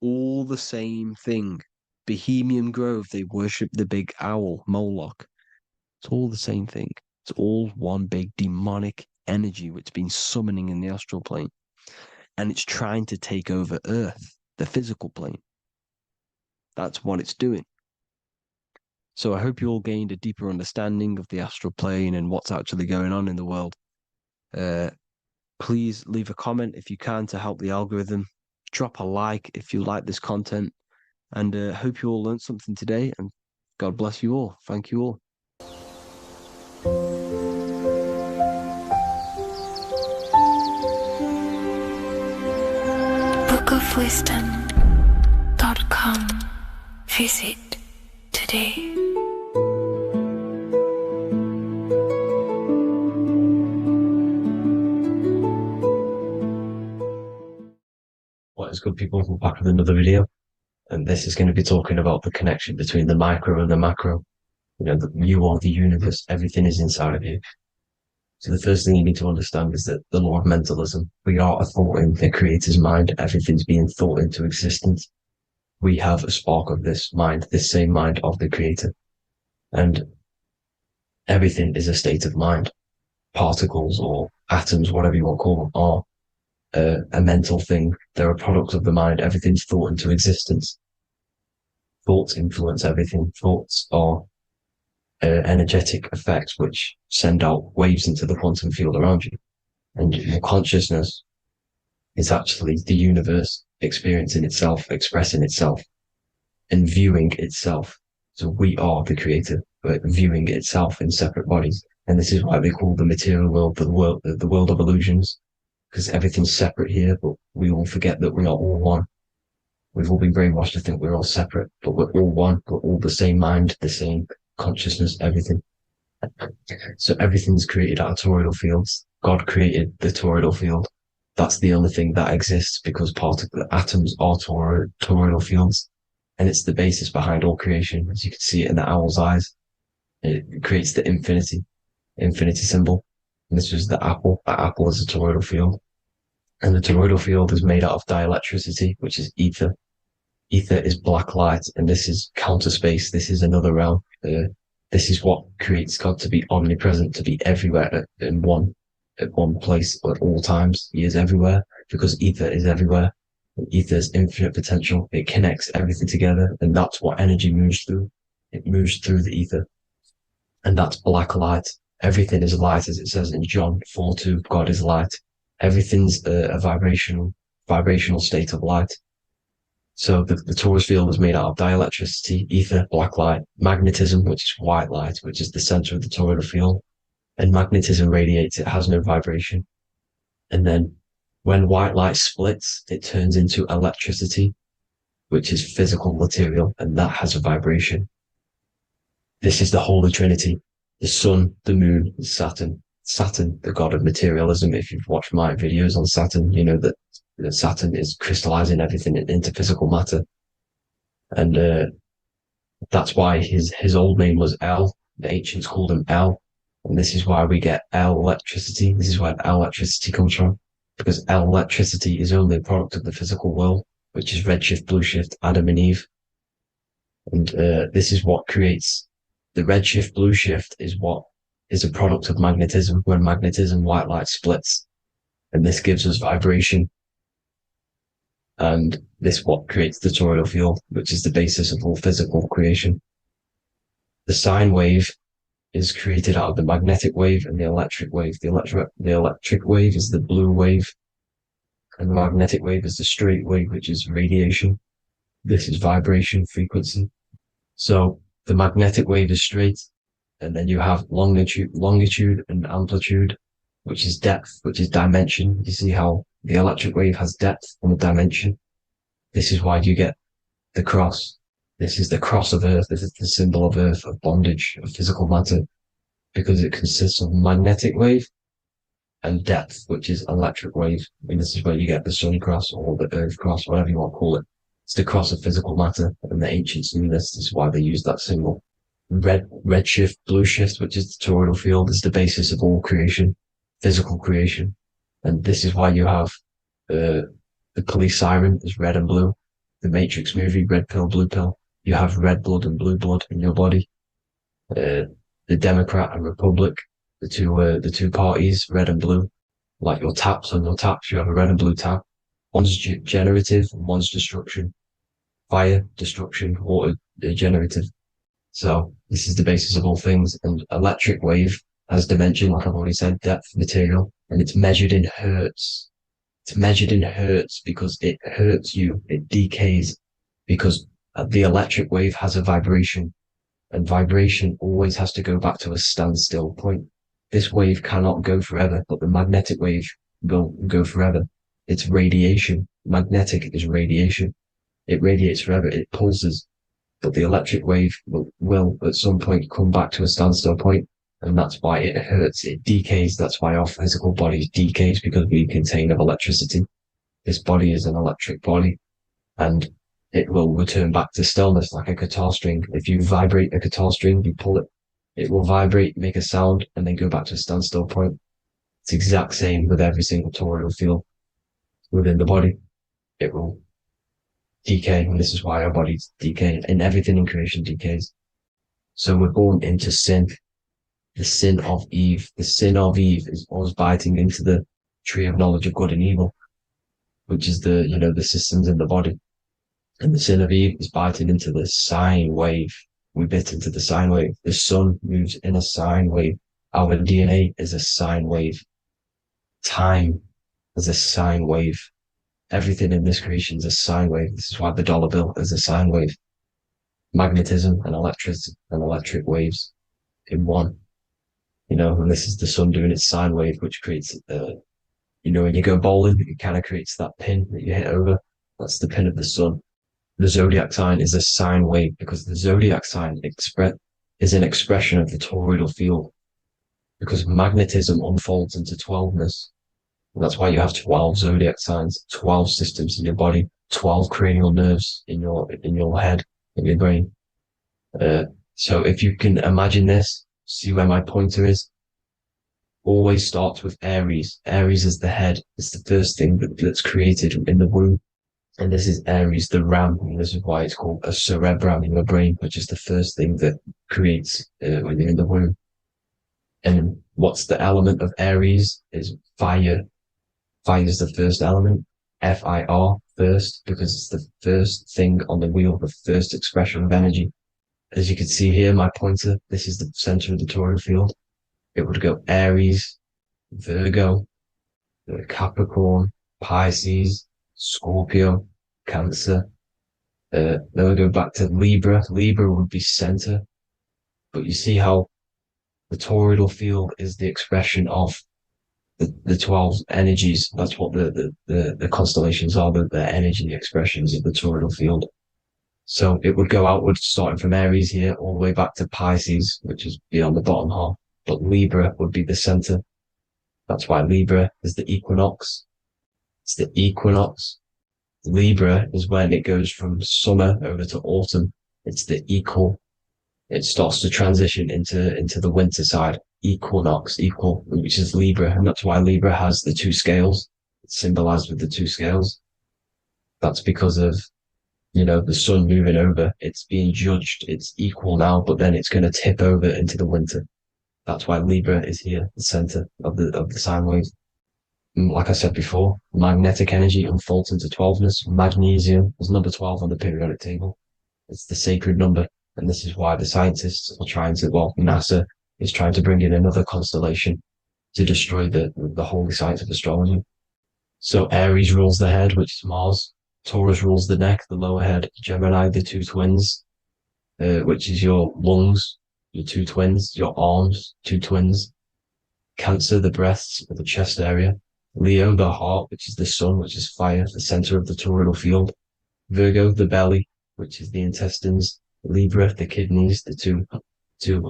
All the same thing. Bohemian Grove, they worship the big owl, Moloch. It's all the same thing. It's all one big demonic energy which has been summoning in the astral plane. And it's trying to take over Earth, the physical plane. That's what it's doing. So I hope you all gained a deeper understanding of the astral plane and what's actually going on in the world. Please leave a comment if you can to help the algorithm. Drop a like if you like this content. And hope you all learned something today. And God bless you all. Thank you all. bookofwisdom.com. Visit today. What is good, people? We're back with another video. And this is going to be talking about the connection between the micro and the macro. You are the universe. Everything is inside of you. So the first thing you need to understand is that the law of mentalism, we are a thought in the creator's mind. Everything's being thought into existence. We have a spark of this mind, this same mind of the creator. And everything is a state of mind. Particles or atoms, whatever you want to call them, are a mental thing. They're a product of the mind. Everything's thought into existence. Thoughts influence everything. Thoughts are energetic effects which send out waves into the quantum field around you. And your consciousness is actually the universe experiencing itself, expressing itself, and viewing itself. So we are the creator, but viewing itself in separate bodies. And this is why they call the material world the world of illusions, because everything's separate here, but we all forget that we're not all one. We've all been brainwashed to think we're all separate, but we're all one. We're all the same mind, the same consciousness, everything. So everything's created out of toroidal fields. God created the toroidal field. That's the only thing that exists because part of the atoms are toroidal fields. And it's the basis behind all creation. As you can see it in the owl's eyes, it creates the infinity symbol. And this was the apple. That apple is a toroidal field. And the toroidal field is made out of dielectricity, which is ether. Ether is black light, and this is counter space. This is another realm. This is what creates God to be omnipresent, to be everywhere at one place at all times. He is everywhere because ether is everywhere. Ether's infinite potential. It connects everything together, and that's what energy moves through. It moves through the ether, and that's black light. Everything is light, as it says in John 4:2. God is light. Everything's a vibrational state of light. So the torus field is made out of dielectricity, ether, black light, magnetism, which is white light, which is the center of the toroidal field. And magnetism radiates, it has no vibration. And then when white light splits, it turns into electricity, which is physical material, and that has a vibration. This is the Holy Trinity, the sun, the moon, Saturn. Saturn, the god of materialism. If you've watched my videos on Saturn, you know that Saturn is crystallizing everything into physical matter. And that's why his old name was El. The ancients called him El. And this is why we get El electricity. This is where El electricity comes from. Because El electricity is only a product of the physical world, which is redshift, blueshift, Adam and Eve. And this is what creates the redshift, blueshift is what is a product of magnetism. When magnetism, white light splits. And this gives us vibration. And this what creates the toroidal field, which is the basis of all physical creation. The sine wave is created out of the magnetic wave and the electric wave. The electric wave is the blue wave, and the magnetic wave is the straight wave, which is radiation. This is vibration frequency. So the magnetic wave is straight, and then you have longitude and amplitude, which is depth, which is dimension. You see how the electric wave has depth and a dimension. This is why you get the cross. This is the cross of Earth. This is the symbol of Earth, of bondage, of physical matter, because it consists of magnetic wave and depth, which is electric wave. I mean, this is where you get the sun cross or the earth cross, whatever you want to call it. It's the cross of physical matter, and the ancients knew this. This is why they used that symbol. Redshift, blueshift, which is the toroidal field, is the basis of all creation, physical creation. And this is why you have the police siren is red and blue. The Matrix movie, red pill, blue pill. You have red blood and blue blood in your body. The Democrat and Republic, the two parties, red and blue. Like your taps on your taps, you have a red and blue tap. One's generative and one's destruction. Fire, destruction, water, generative. So this is the basis of all things. And electric wave has dimension, like I've already said, depth, material, and it's measured in hertz. It's measured in hertz because it hurts you. It decays because the electric wave has a vibration, and vibration always has to go back to a standstill point. This wave cannot go forever, but the magnetic wave will go forever. It's radiation. Magnetic is radiation. It radiates forever. It pulses. But the electric wave will at some point come back to a standstill point, and that's why it hurts. It decays. That's why our physical body decays, because we contain of electricity. This body is an electric body, and it will return back to stillness like a guitar string. If you vibrate a guitar string, you pull it, it will vibrate, make a sound, and then go back to a standstill point. It's the exact same with every single toroidal field within the body. It will decay, and this is why our bodies decay, and everything in creation decays. So we're born into sin. The sin of Eve. The sin of Eve is us biting into the tree of knowledge of good and evil, which is the systems in the body. And the sin of Eve is biting into the sine wave. We bit into the sine wave. The sun moves in a sine wave. Our DNA is a sine wave. Time is a sine wave. Everything in this creation is a sine wave. This is why the dollar bill is a sine wave. Magnetism and electric waves in one. And this is the sun doing its sine wave, which creates, when you go bowling, it kind of creates that pin that you hit over. That's the pin of the sun. The zodiac sign is a sine wave because the zodiac sign is an expression of the toroidal field because magnetism unfolds into 12ness. And that's why you have 12 zodiac signs, 12 systems in your body, 12 cranial nerves in your head, in your brain. So if you can imagine this, see where my pointer is, always starts with Aries. Aries is the head. It's the first thing that's created in the womb. And this is Aries, the ram. And this is why it's called a cerebrum in your brain, which is the first thing that creates when you're in the womb. And what's the element of Aries is fire. Fire is the first element. Fire, first, because it's the first thing on the wheel, the first expression of energy. As you can see here, my pointer, this is the center of the toroidal field. It would go Aries, Virgo, Capricorn, Pisces, Scorpio, Cancer. Then we go back to Libra. Libra would be center. But you see how the toroidal field is the expression of the 12 energies. That's what the constellations are, the energy expressions of the toroidal field. So it would go outwards, starting from Aries here, all the way back to Pisces, which is beyond the bottom half. But Libra would be the center. That's why Libra is the equinox. It's the equinox. Libra is when it goes from summer over to autumn. It's the equal. It starts to transition into the winter side. Equinox, equal, which is Libra. And that's why Libra has the two scales. It's symbolized with the two scales. That's because of, the sun moving over. It's being judged. It's equal now, but then it's going to tip over into the winter. That's why Libra is here, the center of the sine wave. Like I said before, magnetic energy unfolds into 12ness. Magnesium is number 12 on the periodic table. It's the sacred number. And this is why the scientists are NASA is trying to bring in another constellation to destroy the holy science of astrology. So Aries rules the head, which is Mars. Taurus rules the neck, the lower head. Gemini, the two twins, which is your lungs, your two twins, your arms, two twins. Cancer, the breasts, or the chest area. Leo, the heart, which is the sun, which is fire, the center of the toroidal field. Virgo, the belly, which is the intestines. Libra, the kidneys, the two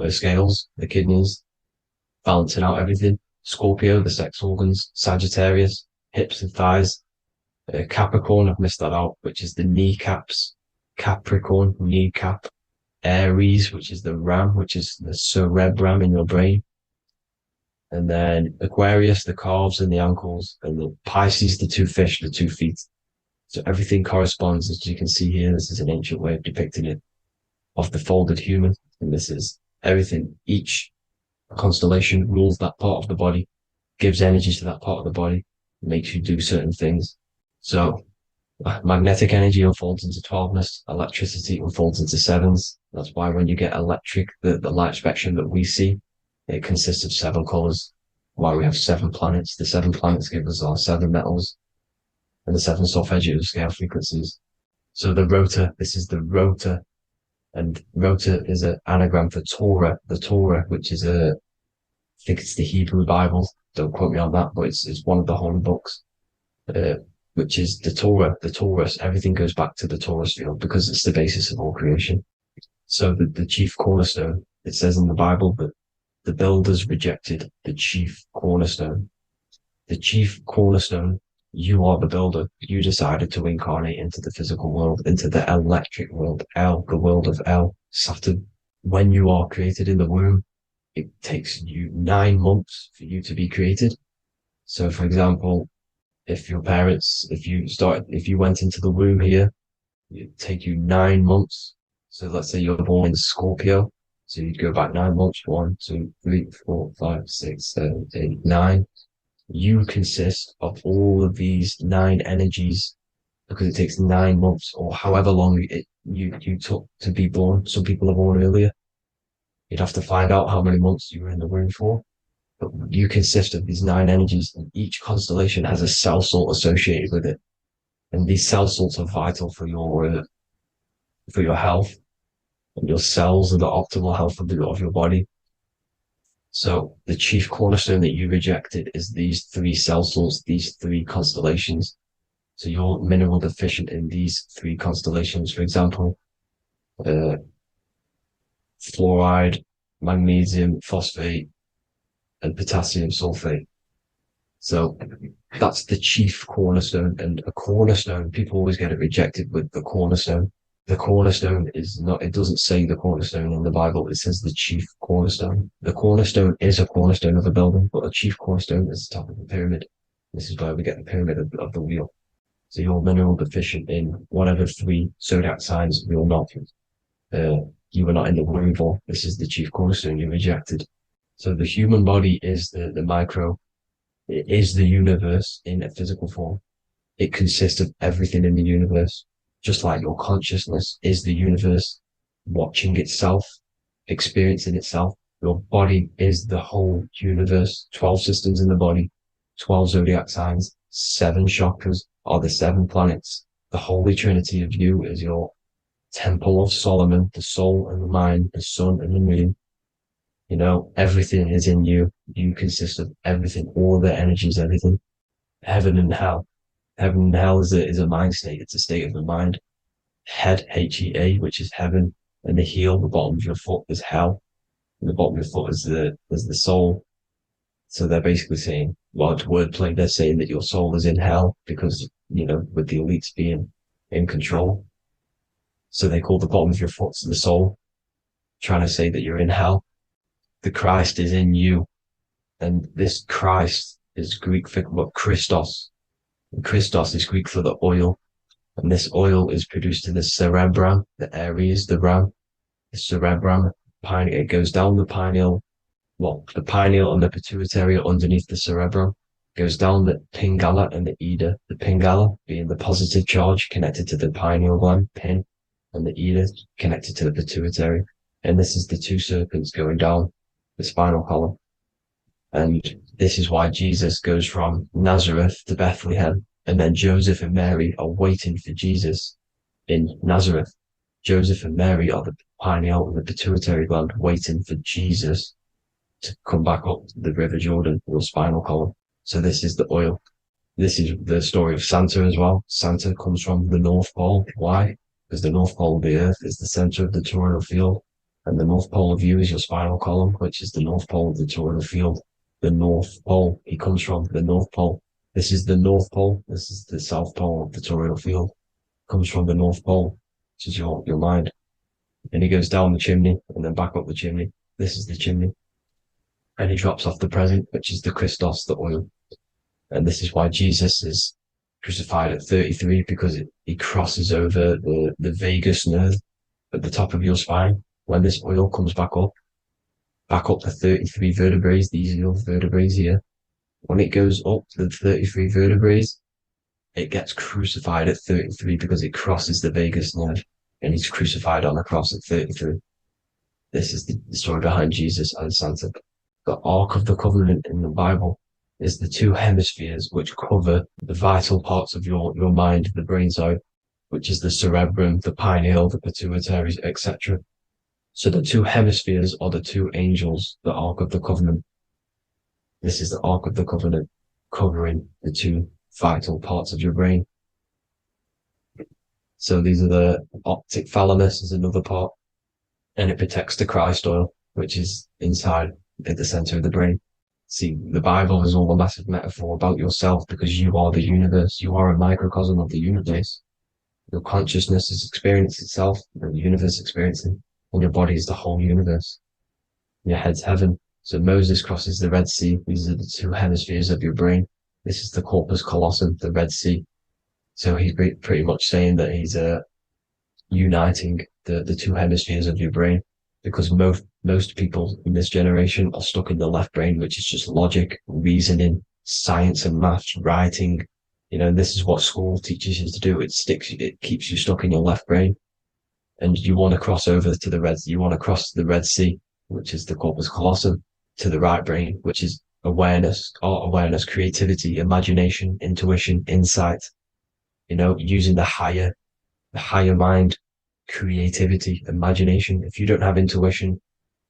scales, the kidneys, balancing out everything. Scorpio, the sex organs. Sagittarius, hips and thighs. Capricorn, I've missed that out, which is the kneecaps. Capricorn, kneecap. Aries, which is the ram, which is the cerebrum in your brain. And then Aquarius, the calves and the ankles. And the Pisces, the two fish, the 2 feet. So everything corresponds, as you can see here. This is an ancient way of depicting it, of the folded human. And this is everything. Each constellation rules that part of the body, gives energy to that part of the body, makes you do certain things. So magnetic energy unfolds into 12ness, electricity unfolds into 7s. That's why when you get electric, the light spectrum that we see, it consists of 7 colors. Why we have 7 planets. The 7 planets give us our 7 metals and the 7 solfeggio scale frequencies. So the rotor, this is the rotor. And rotor is an anagram for Torah, the Torah, which is I think it's the Hebrew Bible. Don't quote me on that, but it's one of the holy books, which is the Torah, the Taurus. Everything goes back to the Taurus field because it's the basis of all creation. So the chief cornerstone, it says in the Bible that the builders rejected the chief cornerstone. The chief cornerstone, you are the builder. You decided to incarnate into the physical world, into the electric world, El, the world of El, Saturn. When you are created in the womb, it takes you 9 months for you to be created. So, for example, if you went into the womb here, it'd take you 9 months. So let's say you're born in Scorpio. So you'd go back 9 months, 1, 2, 3, 4, 5, 6, 7, 8, 9. You consist of all of these 9 energies because it takes 9 months or however long you took to be born. Some people are born earlier. You'd have to find out how many months you were in the womb for. But you consist of these 9 energies, and each constellation has a cell salt associated with it. And these cell salts are vital for your health, and your cells are the optimal health of your body. So the chief cornerstone that you rejected is these three cell salts, these three constellations. So you're mineral deficient in these three constellations. For example, fluoride, magnesium, phosphate, and potassium sulfate. So that's the chief cornerstone. And a cornerstone, people always get it rejected with the cornerstone. The cornerstone is not, it doesn't say the cornerstone in the Bible. It says the chief cornerstone. The cornerstone is a cornerstone of a building, but a chief cornerstone is the top of the pyramid. This is where we get the pyramid of the wheel. So you're mineral deficient in whatever three zodiac signs you're not. You were not in the womb for. This is the chief cornerstone you rejected. So the human body is the micro. It is the universe in a physical form. It consists of everything in the universe. Just like your consciousness is the universe watching itself, experiencing itself. Your body is the whole universe. 12 systems in the body, 12 zodiac signs, 7 chakras are the 7 planets. The Holy Trinity of you is your Temple of Solomon, the soul and the mind, the sun and the moon. You know, everything is in you. You consist of everything, all the energies, everything. Heaven and hell. Heaven and hell is a mind state. It's a state of the mind. Head, H-E-A, which is heaven, and the heel, the bottom of your foot, is hell. And the bottom of your foot is the soul. So they're basically saying, well, it's wordplay. They're saying that your soul is in hell because, you know, with the elites being in control. So they call the bottom of your foot the soul, trying to say that you're in hell. The Christ is in you. And this Christ is Greek for what? Christos. And Christos is Greek for the oil. And this oil is produced in the cerebrum, the Aries, the ram, the cerebrum. It goes down the pineal. Well, the pineal and the pituitary are underneath the cerebrum. Goes down the pingala and the ida. The pingala being the positive charge connected to the pineal gland, pin, and the ida connected to the pituitary. And this is the 2 serpents going down the spinal column. And this is why Jesus goes from Nazareth to Bethlehem, and then Joseph and Mary are waiting for Jesus in Nazareth. Joseph and Mary are the pineal and the pituitary gland waiting for Jesus to come back up the River Jordan, your spinal column. So this is the oil. This is the story of Santa as well. Santa comes from the North Pole. Why? Because the North Pole of the Earth is the center of the toroidal field, and the North Pole of you is your spinal column, which is the North Pole of the toroidal field. The North Pole. He comes from the North Pole. This is the North Pole. This is the South Pole of the toroidal field. Comes from the North Pole, which is your mind. And he goes down the chimney and then back up the chimney. This is the chimney. And he drops off the present, which is the Christos, the oil. And this is why Jesus is crucified at 33, because he crosses over the vagus nerve at the top of your spine. When this oil comes back up the 33 vertebrae, these are your vertebrae here. When it goes up the 33 vertebrae, it gets crucified at 33 because it crosses the vagus nerve, and he's crucified on a cross at 33. This is the story behind Jesus and Santa. The Ark of the Covenant in the Bible is the 2 hemispheres which cover the vital parts of your mind, the brain side, which is the cerebrum, the pineal, the pituitary, etc. So the 2 hemispheres are the 2 angels, the Ark of the Covenant. This is the Ark of the Covenant covering the 2 vital parts of your brain. So these are the optic thalamus is another part, and it protects the Christ oil, which is inside at the center of the brain. See, the Bible is all a massive metaphor about yourself because you are the universe. You are a microcosm of the universe. Your consciousness is experiencing itself, and the universe experiencing, and your body is the whole universe. Your head's heaven. So Moses crosses the Red Sea. These are the 2 hemispheres of your brain. This is the corpus callosum, the Red Sea. So he's pretty much saying that he's uniting the 2 hemispheres of your brain, because most people in this generation are stuck in the left brain, which is just logic, reasoning, science and maths, writing. You know, this is what school teaches you to do. It keeps you stuck in your left brain. And you want to cross over to you want to cross the Red Sea, which is the corpus callosum, to the right brain, which is awareness, art awareness, creativity, imagination, intuition, insight, you know, using the higher mind, creativity, imagination. If you don't have intuition,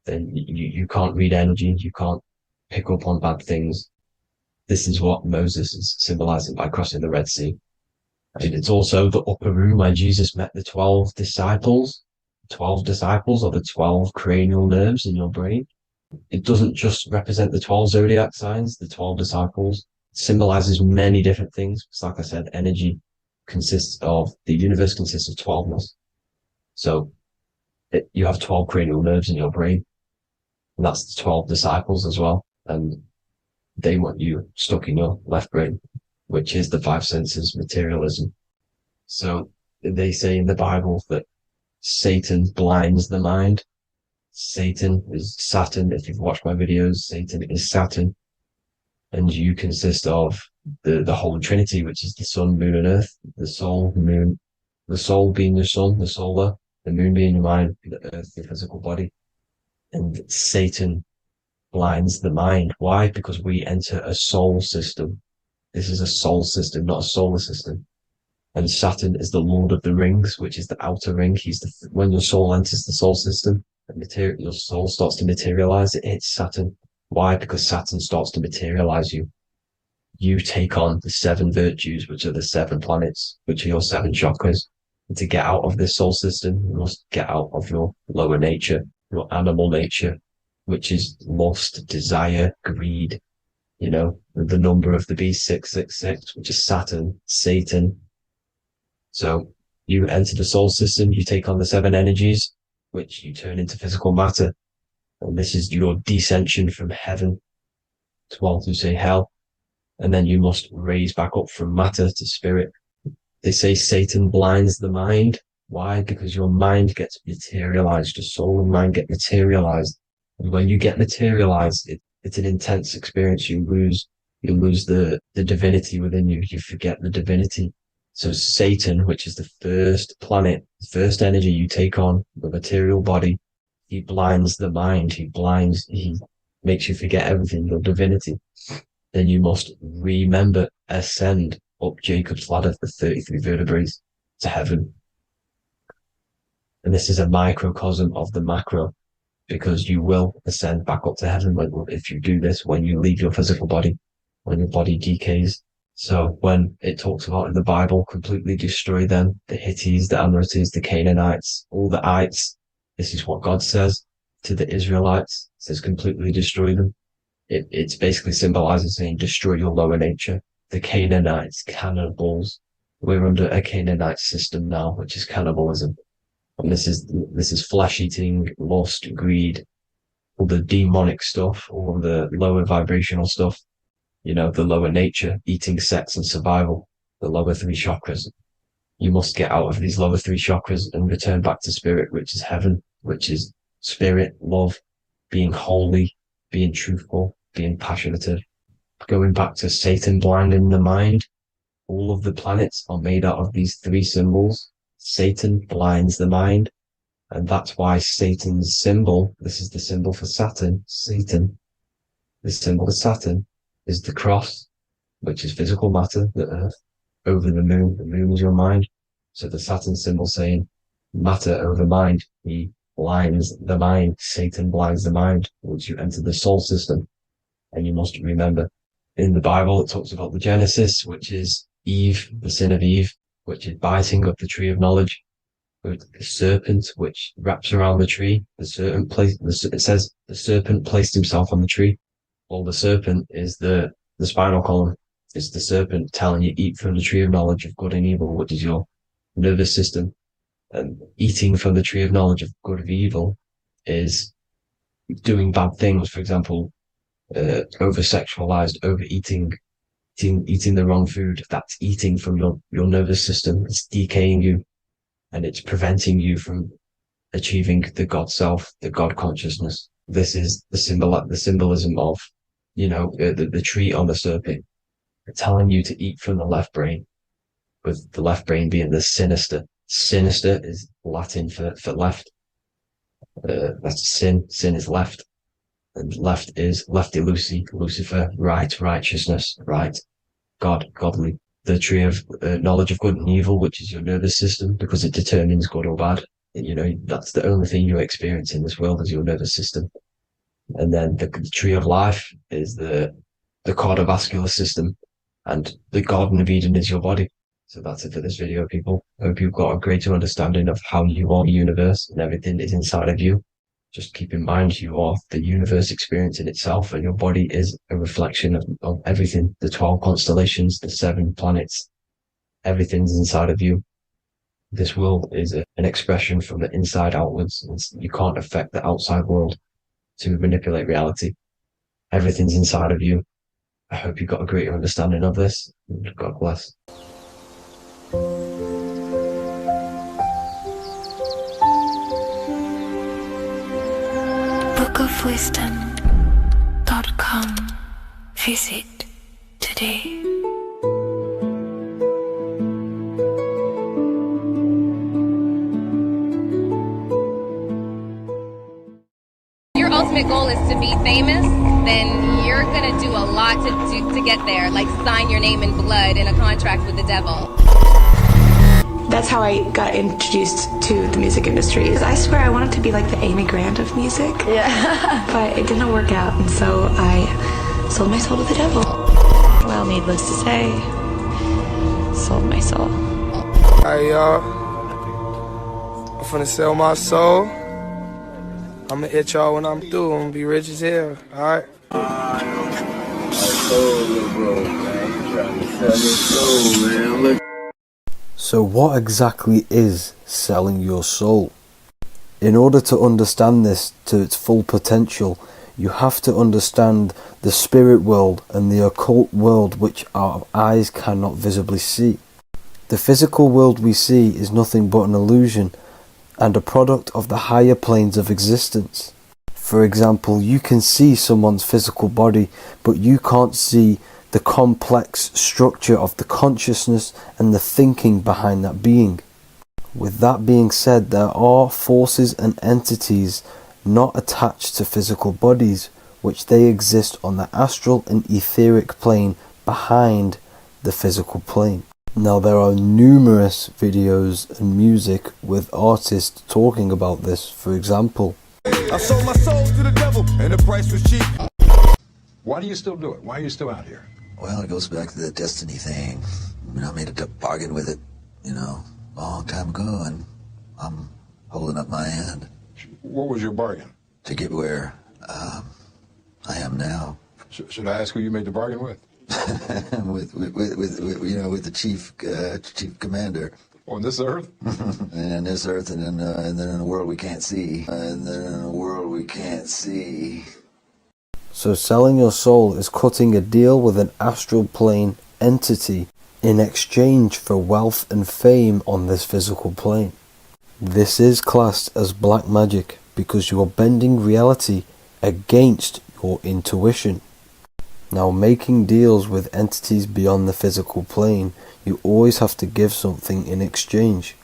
then you can't read energy, you can't pick up on bad things. This is what Moses is symbolizing by crossing the Red Sea. And it's also the upper room where Jesus met the 12 disciples. 12 disciples are the 12 cranial nerves in your brain. It doesn't just represent the 12 zodiac signs, the 12 disciples. It symbolizes many different things. It's like I said, energy the universe consists of 12ness. So you have 12 cranial nerves in your brain. And that's the 12 disciples as well. And they want you stuck in your left brain, which is the five senses materialism. So they say in the Bible that Satan blinds the mind. Satan is Saturn. If you've watched my videos, Satan is Saturn. And you consist of the Holy Trinity, which is the sun, moon, and earth. The soul, moon, the soul being your sun, the solar, the moon being your mind, the earth, your physical body. And Satan blinds the mind. Why? Because we enter a soul system. This is a soul system, not a solar system. And Saturn is the Lord of the Rings, which is the outer ring. When your soul enters the soul system, your soul starts to materialize. It hits Saturn. Why? Because Saturn starts to materialize you. You take on the 7 virtues, which are the 7 planets, which are your 7 chakras. And to get out of this soul system, you must get out of your lower nature, your animal nature, which is lust, desire, greed. You know, the number of the beast, 666, which is Saturn, Satan. So you enter the soul system, you take on the 7 energies, which you turn into physical matter. And this is your descension from heaven to all who say hell. And then you must raise back up from matter to spirit. They say Satan blinds the mind. Why? Because your mind gets materialized. Your soul and mind get materialized. And when you get materialized, it's an intense experience. You lose the divinity within you. You forget the divinity. So Satan, which is the first planet, the first energy you take on, the material body, he blinds the mind. He makes you forget everything, your divinity. Then you must remember, ascend up Jacob's ladder, the 33 vertebrae, to heaven. And this is a microcosm of the macro, because you will ascend back up to heaven if you do this, when you leave your physical body, when your body decays. So when it talks about in the Bible, completely destroy them, the Hittites, the Amorites, the Canaanites, all the ites, this is what God says to the Israelites. It says completely destroy them. It's basically symbolizing saying destroy your lower nature. The Canaanites, cannibals. We're under a Canaanite system now, which is cannibalism. And this is flesh eating, lust, greed, all the demonic stuff, all the lower vibrational stuff. You know, the lower nature, eating, sex, and survival, the lower 3 chakras. You must get out of these lower 3 chakras and return back to spirit, which is heaven, which is spirit, love, being holy, being truthful, being passionate. Going back to Satan blinding the mind, all of the planets are made out of these 3 symbols. Satan blinds the mind, and that's why Satan's symbol, this is the symbol for Saturn, Satan, the symbol of Saturn is the cross, which is physical matter, the earth, over the moon. The moon is your mind. So the Saturn symbol saying matter over mind. He blinds the mind. Satan blinds the mind once you enter the soul system. And you must remember, in the Bible, it talks about the Genesis, which is Eve, the sin of Eve, which is biting of the tree of knowledge. With the serpent, which wraps around the tree. It says the serpent placed himself on the tree. Well, the serpent is the spinal column. It's the serpent telling you eat from the tree of knowledge of good and evil, which is your nervous system. And eating from the tree of knowledge of good and evil is doing bad things. For example, over-sexualized, overeating, eating the wrong food. That's eating from your nervous system. It's decaying you, and it's preventing you from achieving the God self, the God consciousness. This is the symbolism of, you know, the tree on the serpent, telling you to eat from the left brain, with the left brain being the sinister. Sinister is Latin for left. That's sin. Sin is left. And left is lefty Lucy, Lucifer, right, righteousness, right, God, godly. The tree of knowledge of good and evil, which is your nervous system, because it determines good or bad. You know, that's the only thing you experience in this world is your nervous system. And then the tree of life is the cardiovascular system, and the Garden of Eden is your body. So that's it for this video, people. I hope you've got a greater understanding of how you are the universe and everything is inside of you. Just keep in mind you are the universe experience in itself, and your body is a reflection of everything. The 12 constellations, the 7 planets, everything's inside of you. This world is an expression from the inside outwards. You can't affect the outside world to manipulate reality. Everything's inside of you. I hope you got a greater understanding of this. God bless. bookofwisdom.com. Visit today. Your ultimate goal is to be famous, then you're gonna do a lot to get there, like sign your name in blood in a contract with the devil. That's how I got introduced to the music industry. I swear I wanted to be like the Amy Grant of music. Yeah. But it didn't work out, and so I sold my soul to the devil. Well, needless to say, sold my soul. Alright, y'all. I'm finna sell my soul. I'm gonna hit y'all when I'm through. I'm gonna be rich as hell, alright? So what exactly is selling your soul? In order to understand this to its full potential, you have to understand the spirit world and the occult world which our eyes cannot visibly see. The physical world we see is nothing but an illusion and a product of the higher planes of existence. For example, you can see someone's physical body, but you can't see the complex structure of the consciousness and the thinking behind that being. With that being said, there are forces and entities not attached to physical bodies, which they exist on the astral and etheric plane behind the physical plane. Now, there are numerous videos and music with artists talking about this. For example, I sold my soul to the devil and the price was cheap. Why do you still do it? Why are you still out here? Well, it goes back to the destiny thing. I made a bargain with it, a long time ago, and I'm holding up my hand. What was your bargain? To get where I am now. Should I ask who you made the bargain with? with the chief commander. On this earth? And on this earth, and then in a world we can't see. so selling your soul is cutting a deal with an astral plane entity in exchange for wealth and fame on this physical plane. This is classed as black magic because you are bending reality against your intuition. Now, making deals with entities beyond the physical plane, you always have to give something in exchange.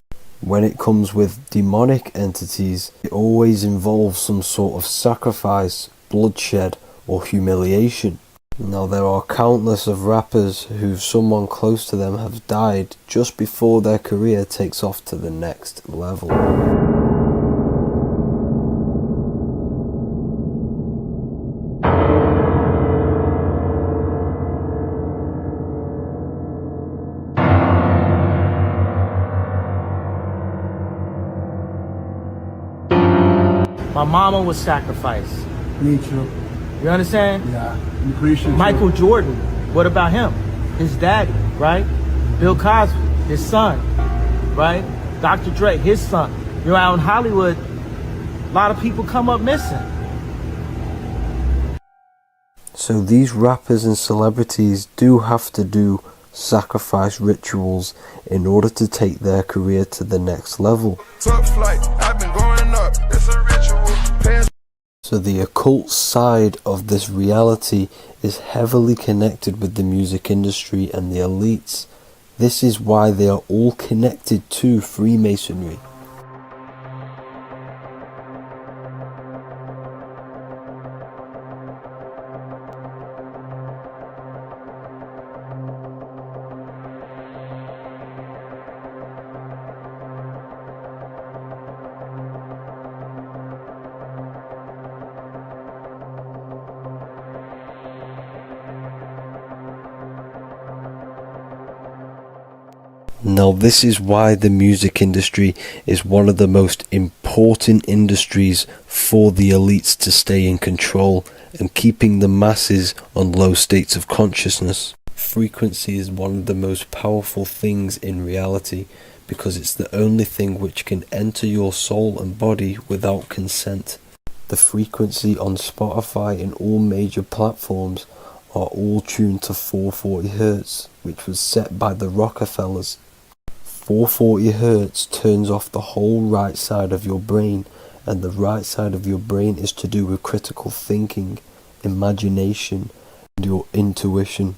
When it comes with demonic entities, it always involves some sort of sacrifice, bloodshed, or humiliation. Now, there are countless of rappers who someone close to them have died just before their career takes off to the next level. My mama was sacrificed. Me too. You understand? Yeah. I'm appreciative. Michael Jordan, what about him? His daddy, right? Bill Cosby, his son, right? Dr. Dre, his son. Out in Hollywood, a lot of people come up missing. So these rappers and celebrities do have to do sacrifice rituals in order to take their career to the next level. Top flight, I've been going up. It's a ritual. So the occult side of this reality is heavily connected with the music industry and the elites. This is why they are all connected to Freemasonry. Now, this is why the music industry is one of the most important industries for the elites to stay in control and keeping the masses on low states of consciousness. Frequency is one of the most powerful things in reality because it's the only thing which can enter your soul and body without consent. The frequency on Spotify and all major platforms are all tuned to 440 Hz, which was set by the Rockefellers. 440 Hz turns off the whole right side of your brain, and the right side of your brain is to do with critical thinking, imagination, and your intuition.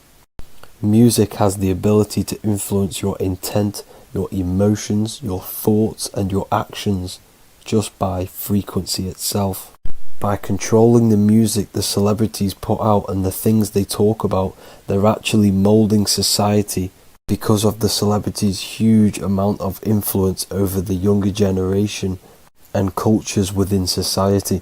Music has the ability to influence your intent, your emotions, your thoughts, and your actions just by frequency itself. By controlling the music the celebrities put out and the things they talk about, they're actually molding society because of the celebrities' huge amount of influence over the younger generation and cultures within society.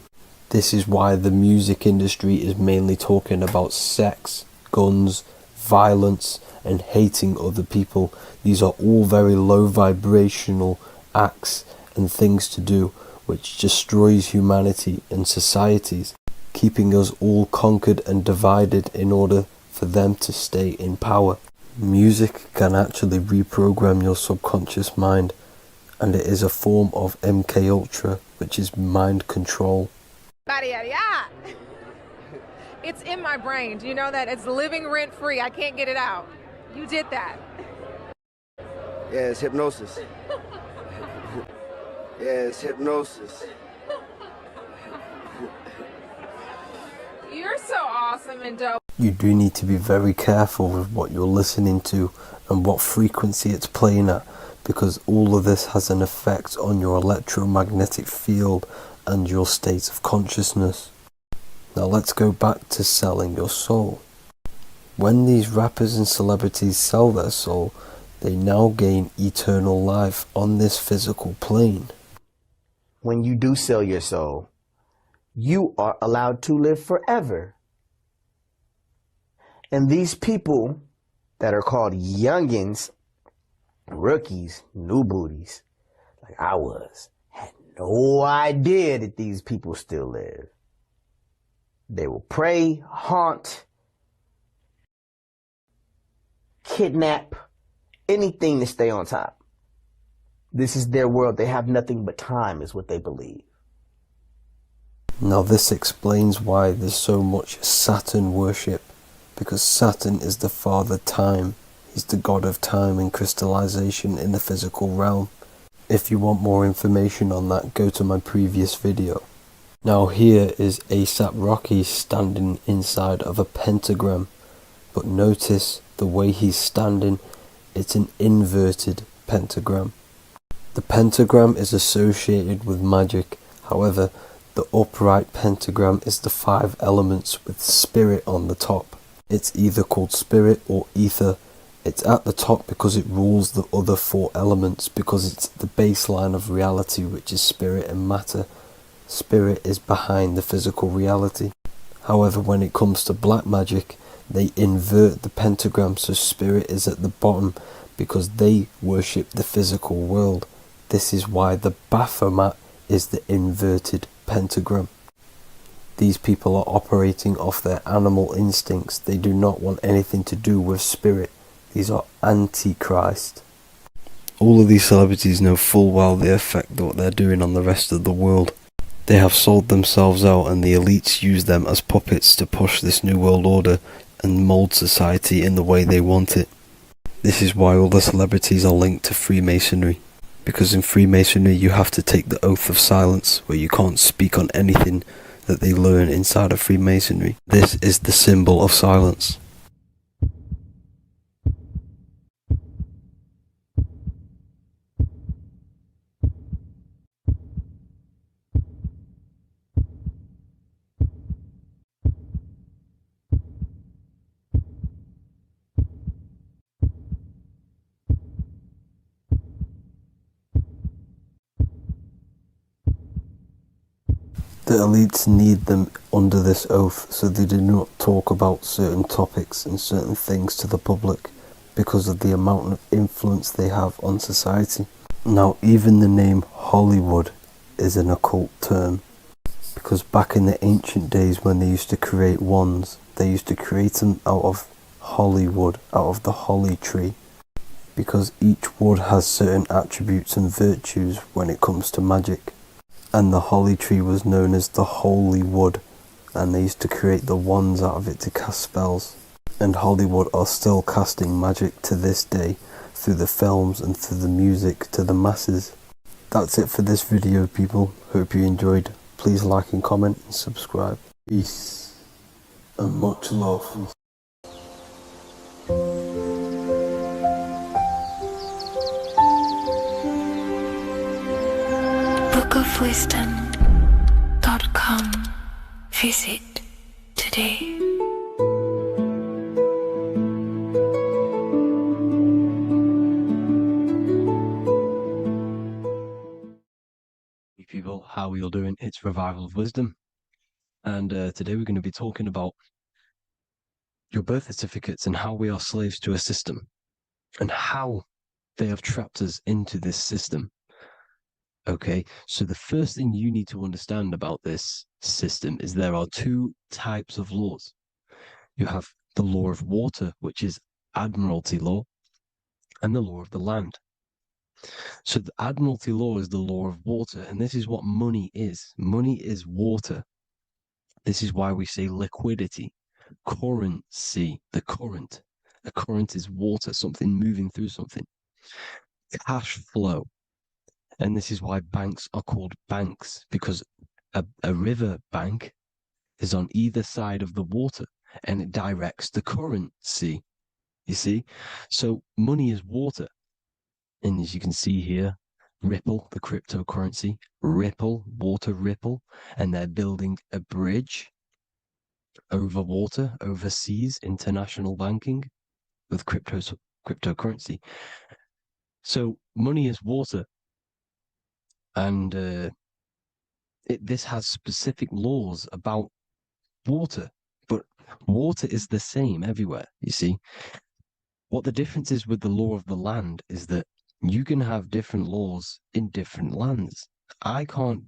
This is why the music industry is mainly talking about sex, guns, violence, and hating other people. These are all very low vibrational acts and things to do which destroys humanity and societies, keeping us all conquered and divided in order for them to stay in power. Music can actually reprogram your subconscious mind, and it is a form of MK Ultra, which is mind control. It's in my brain. Do you know that? It's living rent free. I can't get it out. You did that. Yeah, it's hypnosis. Yeah, it's hypnosis. You're so awesome and dope. You do need to be very careful with what you're listening to and what frequency it's playing at, because all of this has an effect on your electromagnetic field and your state of consciousness. Now let's go back to selling your soul. When these rappers and celebrities sell their soul, they now gain eternal life on this physical plane. When you do sell your soul, you are allowed to live forever. And these people that are called youngins, rookies, new booties, like I was, had no idea that these people still live. They will prey, haunt, kidnap, anything to stay on top. This is their world. They have nothing but time, is what they believe. Now this explains why there's so much Saturn worship, because Saturn is the father time. He's the god of time and crystallization in the physical realm. If you want more information on that, go to my previous video. Now here is ASAP Rocky standing inside of a pentagram, but notice the way he's standing, it's an inverted pentagram. The pentagram is associated with magic, however, the upright pentagram is the 5 elements with spirit on the top. It's either called spirit or ether. It's at the top because it rules the other 4 elements, because it's the baseline of reality, which is spirit and matter. Spirit is behind the physical reality. However, when it comes to black magic, they invert the pentagram, so spirit is at the bottom because they worship the physical world. This is why the Baphomet is the inverted pentagram. These people are operating off their animal instincts. They do not want anything to do with spirit. These are antichrist. All of these celebrities know full well the effect that what they're doing on the rest of the world. They have sold themselves out, and the elites use them as puppets to push this new world order and mold society in the way they want it. This is why all the celebrities are linked to Freemasonry, because in Freemasonry you have to take the oath of silence, where you can't speak on anything that they learn inside of Freemasonry. This is the symbol of silence. The elites need them under this oath, so they do not talk about certain topics and certain things to the public. because of the amount of influence they have on society. Now, even the name Hollywood is an occult term, because back in the ancient days when they used to create wands, they used to create them out of holly wood, out of the holly tree, because each wood has certain attributes and virtues when it comes to magic. And the holly tree was known as the holy wood, and they used to create the wands out of it to cast spells. And Hollywood are still casting magic to this day through the films and through the music to the masses. That's it for this video, people. Hope you enjoyed. Please like and comment and subscribe. Peace and much love. bookofwisdom.com. Visit today. Hey people, how are you all doing? It's Revival of Wisdom, and today we're going to be talking about your birth certificates and how we are slaves to a system and how they have trapped us into this system. Okay, so the first thing you need to understand about this system is there are two types of laws. You have the law of water, which is Admiralty law, and the law of the land. So the Admiralty law is the law of water, and this is what money is. Money is water. This is why we say liquidity, currency, the current. A current is water, something moving through something. Cash flow. And this is why banks are called banks, because a river bank is on either side of the water and it directs the currency. You see? So money is water. And as you can see here, Ripple, the cryptocurrency, Ripple, water Ripple, and they're building a bridge over water, overseas, international banking with cryptocurrency. So money is water. And this has specific laws about water, but water is the same everywhere, you see. What the difference is with the law of the land is that you can have different laws in different lands. I can't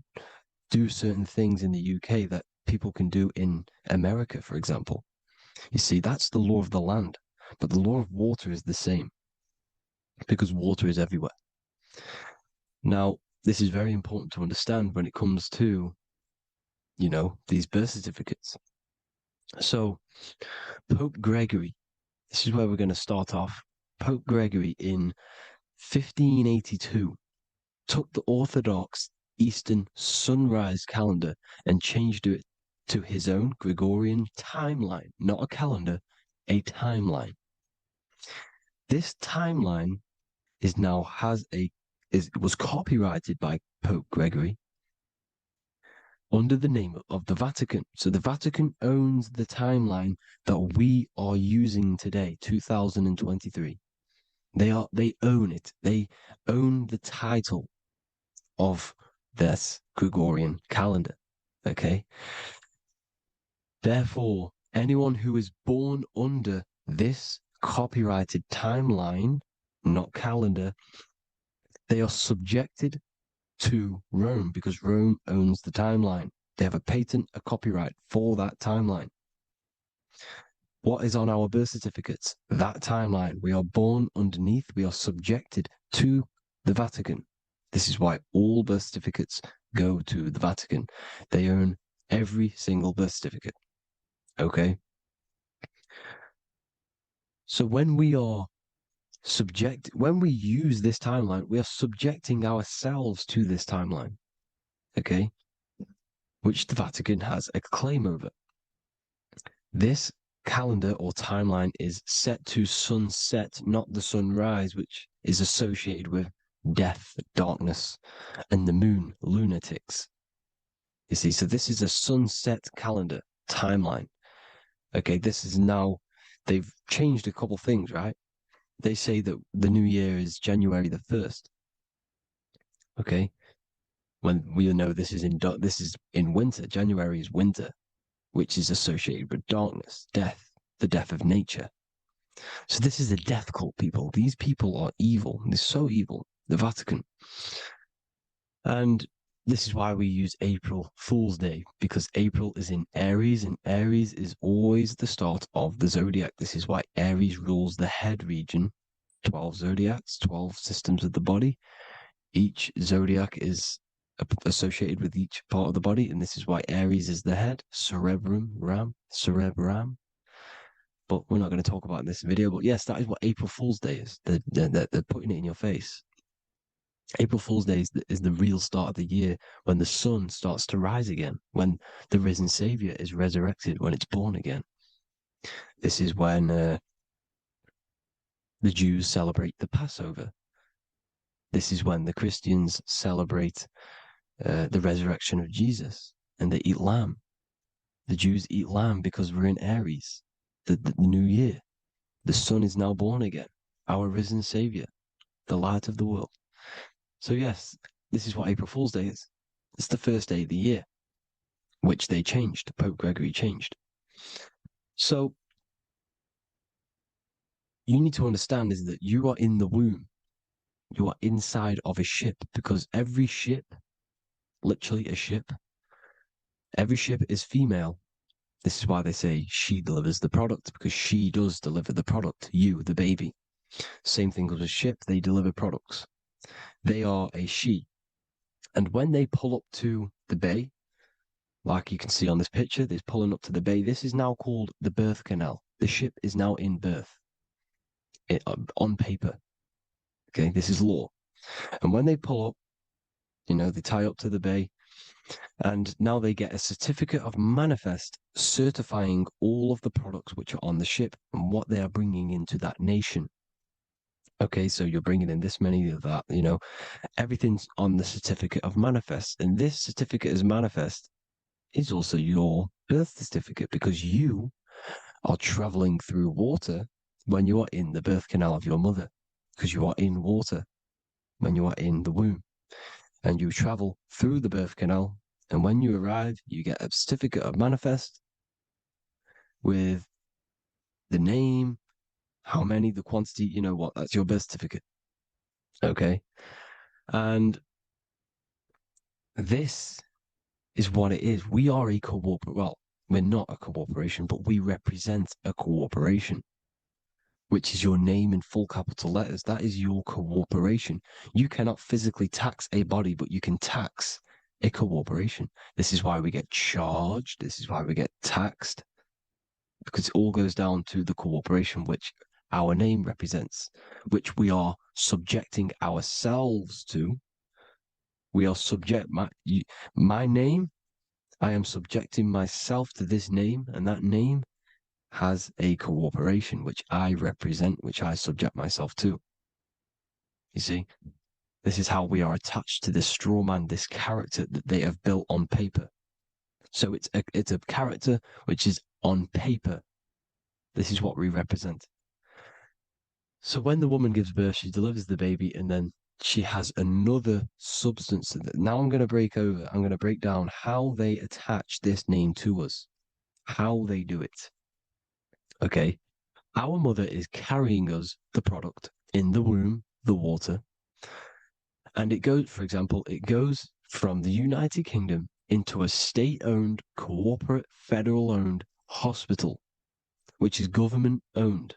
do certain things in the UK that people can do in America, for example. You see, that's the law of the land, but the law of water is the same because water is everywhere. Now, this is very important to understand when it comes to, you know, these birth certificates. So, Pope Gregory, this is where we're going to start off. Pope Gregory in 1582 took the Orthodox Eastern sunrise calendar and changed it to his own Gregorian timeline, not a calendar, a timeline. This timeline was copyrighted by Pope Gregory under the name of the Vatican. So the Vatican owns the timeline that we are using today, 2023. They own it. They own the title of this Gregorian calendar. Okay. Therefore, anyone who is born under this copyrighted timeline, not calendar, they are subjected to Rome because Rome owns the timeline. They have a patent, a copyright for that timeline. What is on our birth certificates? That timeline. We are born underneath, we are subjected to the Vatican. This is why all birth certificates go to the Vatican. They own every single birth certificate. Okay? So when we use this timeline, we are subjecting ourselves to this timeline. Okay? Which the Vatican has a claim over. This calendar or timeline is set to sunset, not the sunrise, which is associated with death, darkness, and the moon, lunatics. You see, so this is a sunset calendar timeline. Okay, this is now, they've changed a couple things, right? They say that the new year is January the 1st. Okay, when we know this is in winter. January is winter, which is associated with darkness, death, the death of nature. So this is a death cult, people. These people are evil. They're so evil. The Vatican. And this is why we use April Fool's Day, because April is in Aries, and Aries is always the start of the zodiac. This is why Aries rules the head region. 12 zodiacs, 12 systems of the body. Each zodiac is associated with each part of the body, and this is why Aries is the head, cerebrum. But we're not going to talk about it in this video. But yes, that is what April Fool's Day is. They're putting it in your face. April Fool's Day is the real start of the year, when the sun starts to rise again, when the risen Savior is resurrected, when it's born again. This is when the Jews celebrate the Passover. This is when the Christians celebrate the resurrection of Jesus, and they eat lamb. The Jews eat lamb because we're in Aries, the new year. The sun is now born again, our risen Savior, the light of the world. So yes, this is what April Fool's Day is. It's the first day of the year, which they changed. Pope Gregory changed. So you need to understand is that you are in the womb. You are inside of a ship, because every ship, literally a ship, every ship is female. This is why they say she delivers the product, because she does deliver the product, you, the baby. Same thing with a ship, they deliver products. They are a she. And when they pull up to the bay, like you can see on this picture, they're pulling up to the bay. This is now called the birth canal. The ship is now in birth on paper. Okay, this is law. And when they pull up, they tie up to the bay, and now they get a certificate of manifest certifying all of the products which are on the ship and what they are bringing into that nation. Okay, so you're bringing in this many of that, everything's on the certificate of manifest. And this certificate of manifest is also your birth certificate, because you are traveling through water when you are in the birth canal of your mother, because you are in water when you are in the womb, and you travel through the birth canal. And when you arrive, you get a certificate of manifest with the name, how many, the quantity, that's your birth certificate. Okay. And this is what it is. We are a we're not a corporation, but we represent a corporation, which is your name in full capital letters. That is your corporation. You cannot physically tax a body, but you can tax a corporation. This is why we get charged. This is why we get taxed, because it all goes down to the corporation which our name represents, which we are subjecting ourselves to. We are my name, I am subjecting myself to this name, and that name has a corporation which I represent, which I subject myself to. You see, this is how we are attached to this straw man, this character that they have built on paper. So it's a character which is on paper. This is what we represent. So when the woman gives birth, she delivers the baby, and then she has another substance. Now I'm going to break down how they attach this name to us, how they do it. Okay. Our mother is carrying us the product in the womb, the water. And it goes from the United Kingdom into a state-owned, corporate, federal-owned hospital, which is government-owned.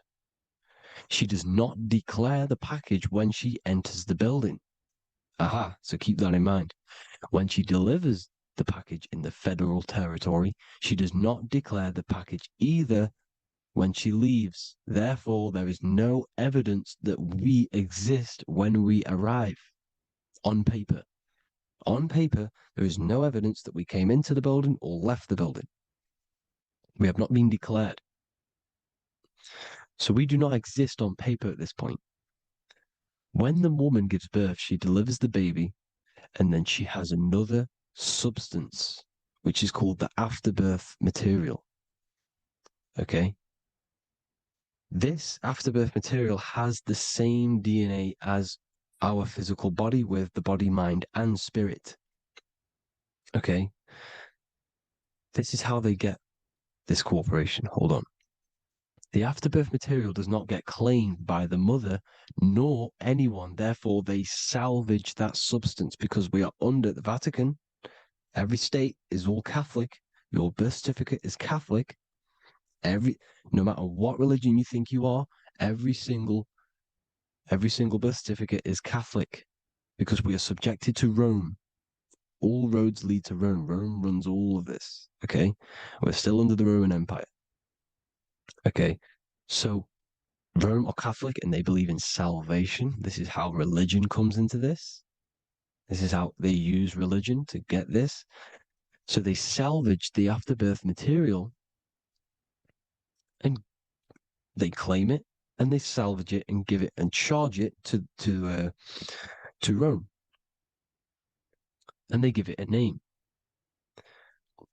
She does not declare the package when she enters the building. Aha, so keep that in mind. When she delivers the package in the federal territory, she does not declare the package either when she leaves. Therefore, there is no evidence that we exist when we arrive. On paper. On paper, there is no evidence that we came into the building or left the building. We have not been declared. So we do not exist on paper at this point. When the woman gives birth, she delivers the baby, and then she has another substance, which is called the afterbirth material. Okay? This afterbirth material has the same DNA as our physical body, with the body, mind, and spirit. Okay? This is how they get this corporation. Hold on. The afterbirth material does not get claimed by the mother nor anyone. Therefore, they salvage that substance because we are under the Vatican. Every state is all Catholic. Your birth certificate is Catholic. No matter what religion you think you are, every single birth certificate is Catholic because we are subjected to Rome. All roads lead to Rome. Rome runs all of this. Okay. We're still under the Roman Empire. Okay. So Rome are Catholic and they believe in salvation. This is how religion comes into this. This is how they use religion to get this. So they salvage the afterbirth material and they claim it and they salvage it and give it and charge it to Rome. And they give it a name.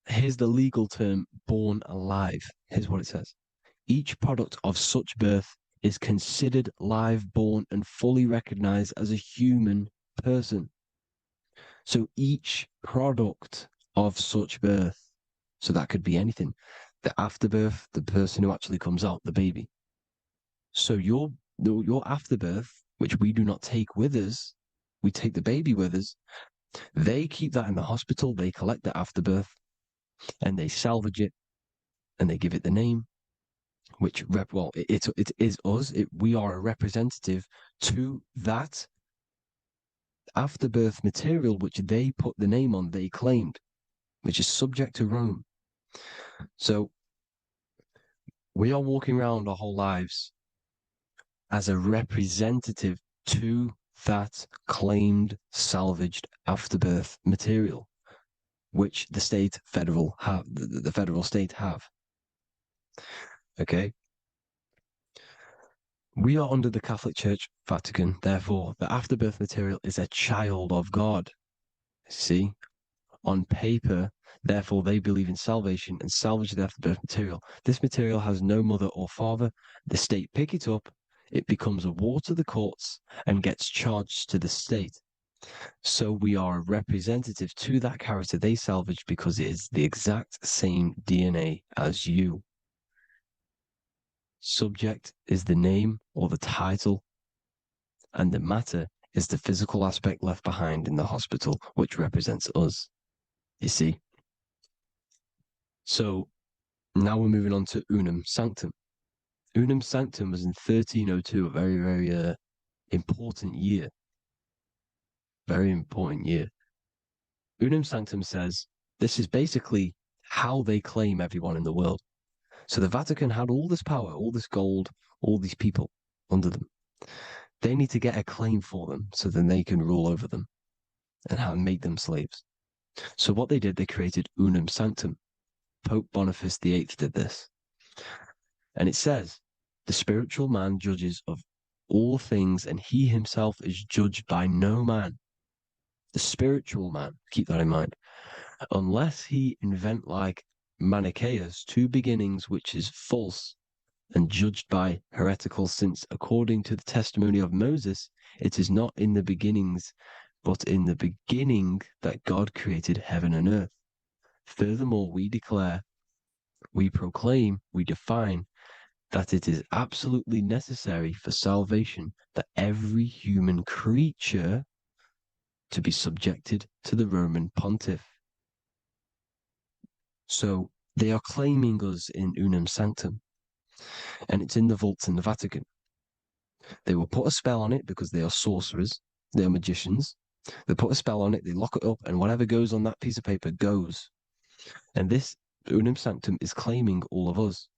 Here's the legal term, born alive. Here's what it says. Each product of such birth is considered live, born, and fully recognized as a human person. So each product of such birth, so that could be anything, the afterbirth, the person who actually comes out, the baby. So your afterbirth, which we do not take with us, we take the baby with us, they keep that in the hospital, they collect the afterbirth, and they salvage it, and they give it the name, which, it is us. We are a representative to that afterbirth material, which they put the name on, they claimed, which is subject to Rome. So we are walking around our whole lives as a representative to that claimed salvaged afterbirth material, which the federal state have. Okay. We are under the Catholic Church, Vatican. Therefore, the afterbirth material is a child of God. See, on paper, therefore, they believe in salvation and salvage the afterbirth material. This material has no mother or father. The state pick it up. It becomes a war to the courts and gets charged to the state. So we are a representative to that character they salvaged because it is the exact same DNA as you. Subject is the name or the title, and the matter is the physical aspect left behind in the hospital, which represents us. You see? So now we're moving on to Unum Sanctum. Unum Sanctum was in 1302, a very, very important year. Very important year. Unum Sanctum says this is basically how they claim everyone in the world. So the Vatican had all this power, all this gold, all these people under them. They need to get a claim for them so then they can rule over them and make them slaves. So what they did, they created Unum Sanctum. Pope Boniface VIII did this. And it says, the spiritual man judges of all things and he himself is judged by no man. The spiritual man, keep that in mind, unless he invent like Manichaeus, two beginnings, which is false and judged by heretical, since according to the testimony of Moses, it is not in the beginnings, but in the beginning that God created heaven and earth. Furthermore, we declare, we proclaim, we define that it is absolutely necessary for salvation that every human creature to be subjected to the Roman pontiff. So they are claiming us in Unum Sanctum, and it's in the vaults in the Vatican. They will put a spell on it because they are sorcerers, they are magicians. They put a spell on it, they lock it up, and whatever goes on that piece of paper goes. And this Unum Sanctum is claiming all of us.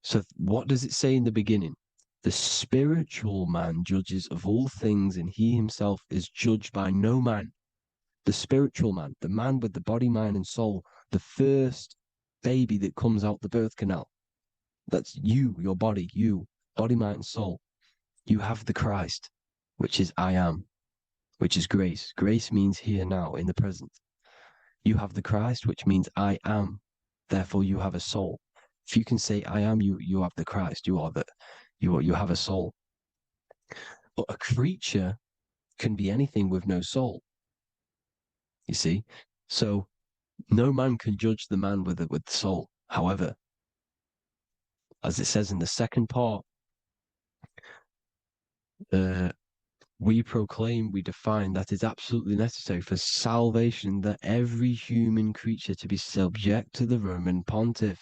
So what does it say in the beginning? The spiritual man judges of all things, and he himself is judged by no man. The spiritual man, the man with the body, mind, and soul, the first baby that comes out the birth canal. That's you, your body, body, mind, and soul. You have the Christ, which is I am, which is grace. Grace means here, now, in the present. You have the Christ, which means I am. Therefore, you have a soul. If you can say I am, you have the Christ. You have a soul. But a creature can be anything with no soul. You see? So no man can judge the man with the soul. However, as it says in the second part, we proclaim, we define that it's absolutely necessary for salvation that every human creature to be subject to the Roman pontiff.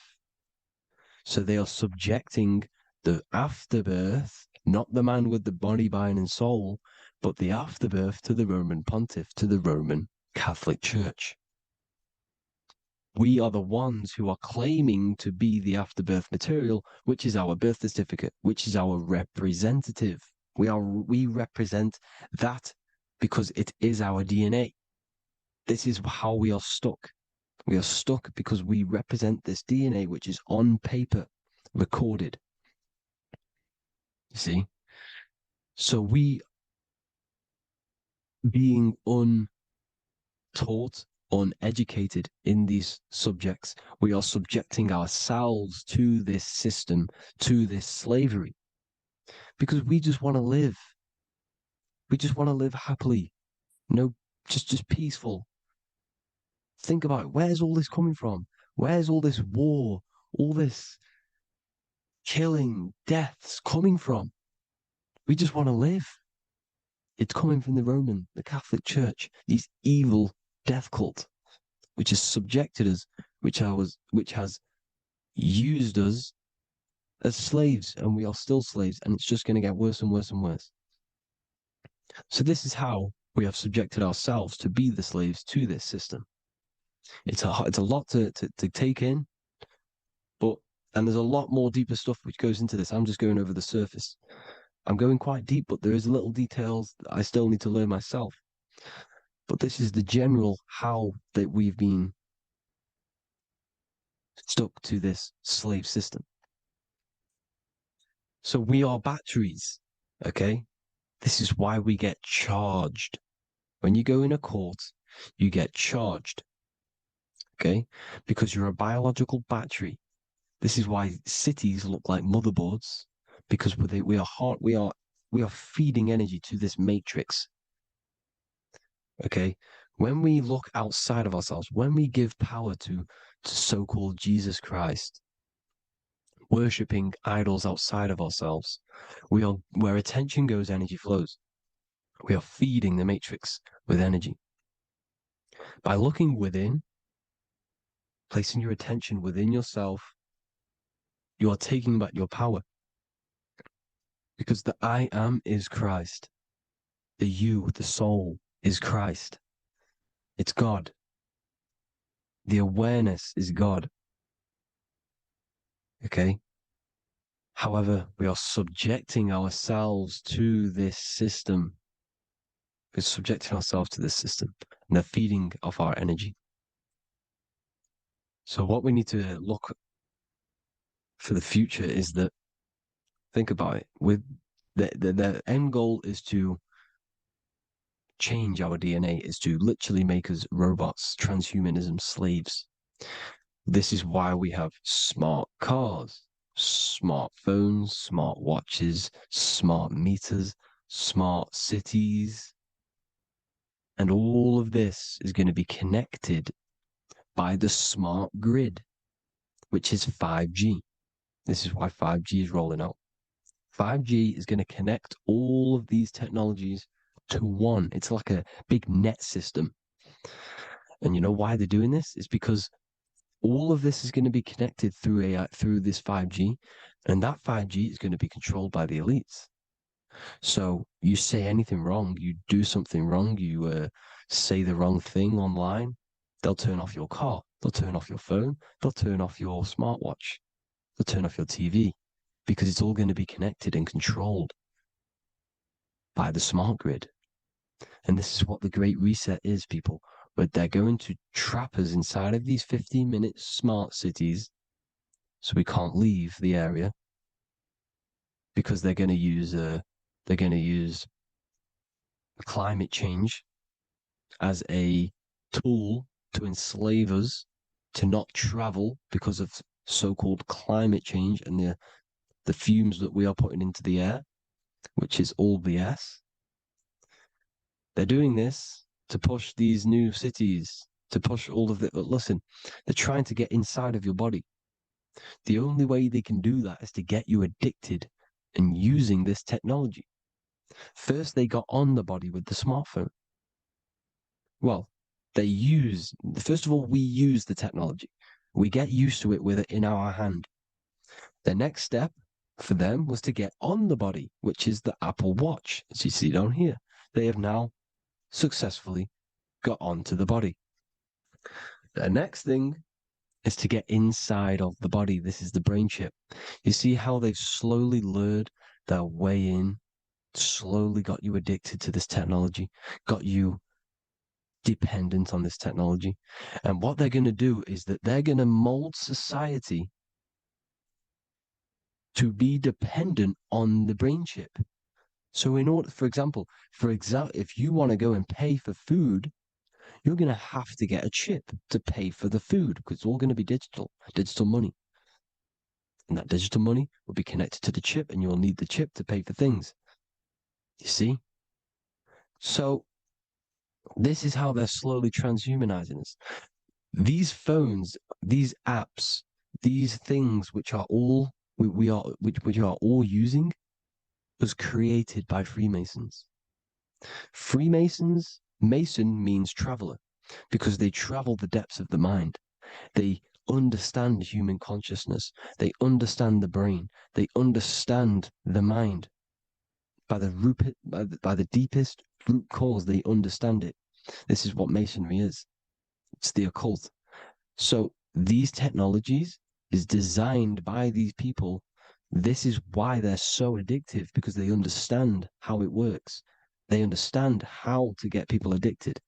So they are subjecting the afterbirth, not the man with the body, mind, and soul, but the afterbirth to the Roman pontiff, to the Roman Catholic Church. We are the ones who are claiming to be the afterbirth material, which is our birth certificate, which is our representative. We represent that because it is our DNA. This is how we are stuck. We are stuck because we represent this DNA, which is on paper, recorded. You see? So we, being untaught, uneducated in these subjects, we are subjecting ourselves to this system, to this slavery, because we just want to live. We just want to live happily, just peaceful. Think about it. Where's all this coming from? Where's all this war, all this killing, deaths coming from? We just want to live. It's coming from the Catholic Church, these evil death cult, which has subjected us, which has used us as slaves, and we are still slaves, and it's just going to get worse and worse and worse. So this is how we have subjected ourselves to be the slaves to this system. It's a lot to take in, and there's a lot more deeper stuff which goes into this. I'm just going over the surface. I'm going quite deep, but there is little details that I still need to learn myself. But this is the general how that we've been stuck to this slave system. So we are batteries, okay? This is why we get charged. When you go in a court, you get charged, okay? Because you're a biological battery. This is why cities look like motherboards, because we are feeding energy to this matrix. Okay, when we look outside of ourselves, when we give power to so-called Jesus Christ, worshipping idols outside of ourselves, where attention goes, energy flows. We are feeding the matrix with energy. By looking within, placing your attention within yourself, you are taking back your power. Because the I am is Christ. The you, the soul, is Christ. It's God. The awareness is God. Okay? However, we are subjecting ourselves to this system. We're subjecting ourselves to this system, and they're feeding off our energy. So what we need to look for the future is that, think about it, with the end goal is to change our DNA, is to literally make us robots, transhumanism, slaves. This is why we have smart cars, smartphones, smart watches, smart meters, smart cities. And all of this is going to be connected by the smart grid, which is 5G. This is why 5G is rolling out. 5G is going to connect all of these technologies to one. It's like a big net system. And you know why they're doing this? It's because all of this is going to be connected through AI, through this 5G, and that 5G is going to be controlled by the elites. So you say anything wrong, you do something wrong, you say the wrong thing online, they'll turn off your car, they'll turn off your phone, they'll turn off your smartwatch, they'll turn off your TV, because it's all going to be connected and controlled by the smart grid. And this is what the Great Reset is, people. But they're going to trap us inside of these 15-minute smart cities, so we can't leave the area, because they're going to use climate change as a tool to enslave us to not travel because of so-called climate change and the fumes that we are putting into the air, which is all BS. They're doing this to push these new cities, to push all of it. But listen, they're trying to get inside of your body. The only way they can do that is to get you addicted and using this technology. First, they got on the body with the smartphone. Well, first of all, we use the technology. We get used to it with it in our hand. The next step for them was to get on the body, which is the Apple Watch, as you see down here. They have now successfully got onto the body. The next thing is to get inside of the body. This is the brain chip. You see how they've slowly lured their way in, slowly got you addicted to this technology, got you dependent on this technology. And what they're going to do is that they're going to mold society to be dependent on the brain chip. So in order, for example, if you want to go and pay for food, you're going to have to get a chip to pay for the food, because it's all going to be digital money. And that digital money will be connected to the chip, and you'll need the chip to pay for things. You see? So this is how they're slowly transhumanizing us. These phones, these apps, these things which are all we are all using was created by Freemasons. Mason means traveler, because they travel the depths of the mind. They understand human consciousness. They understand the brain. They understand the mind. By the deepest root cause, they understand it. This is what Masonry is. It's the occult. So these technologies is designed by these people. This is why they're so addictive, because they understand how it works. They understand how to get people addicted,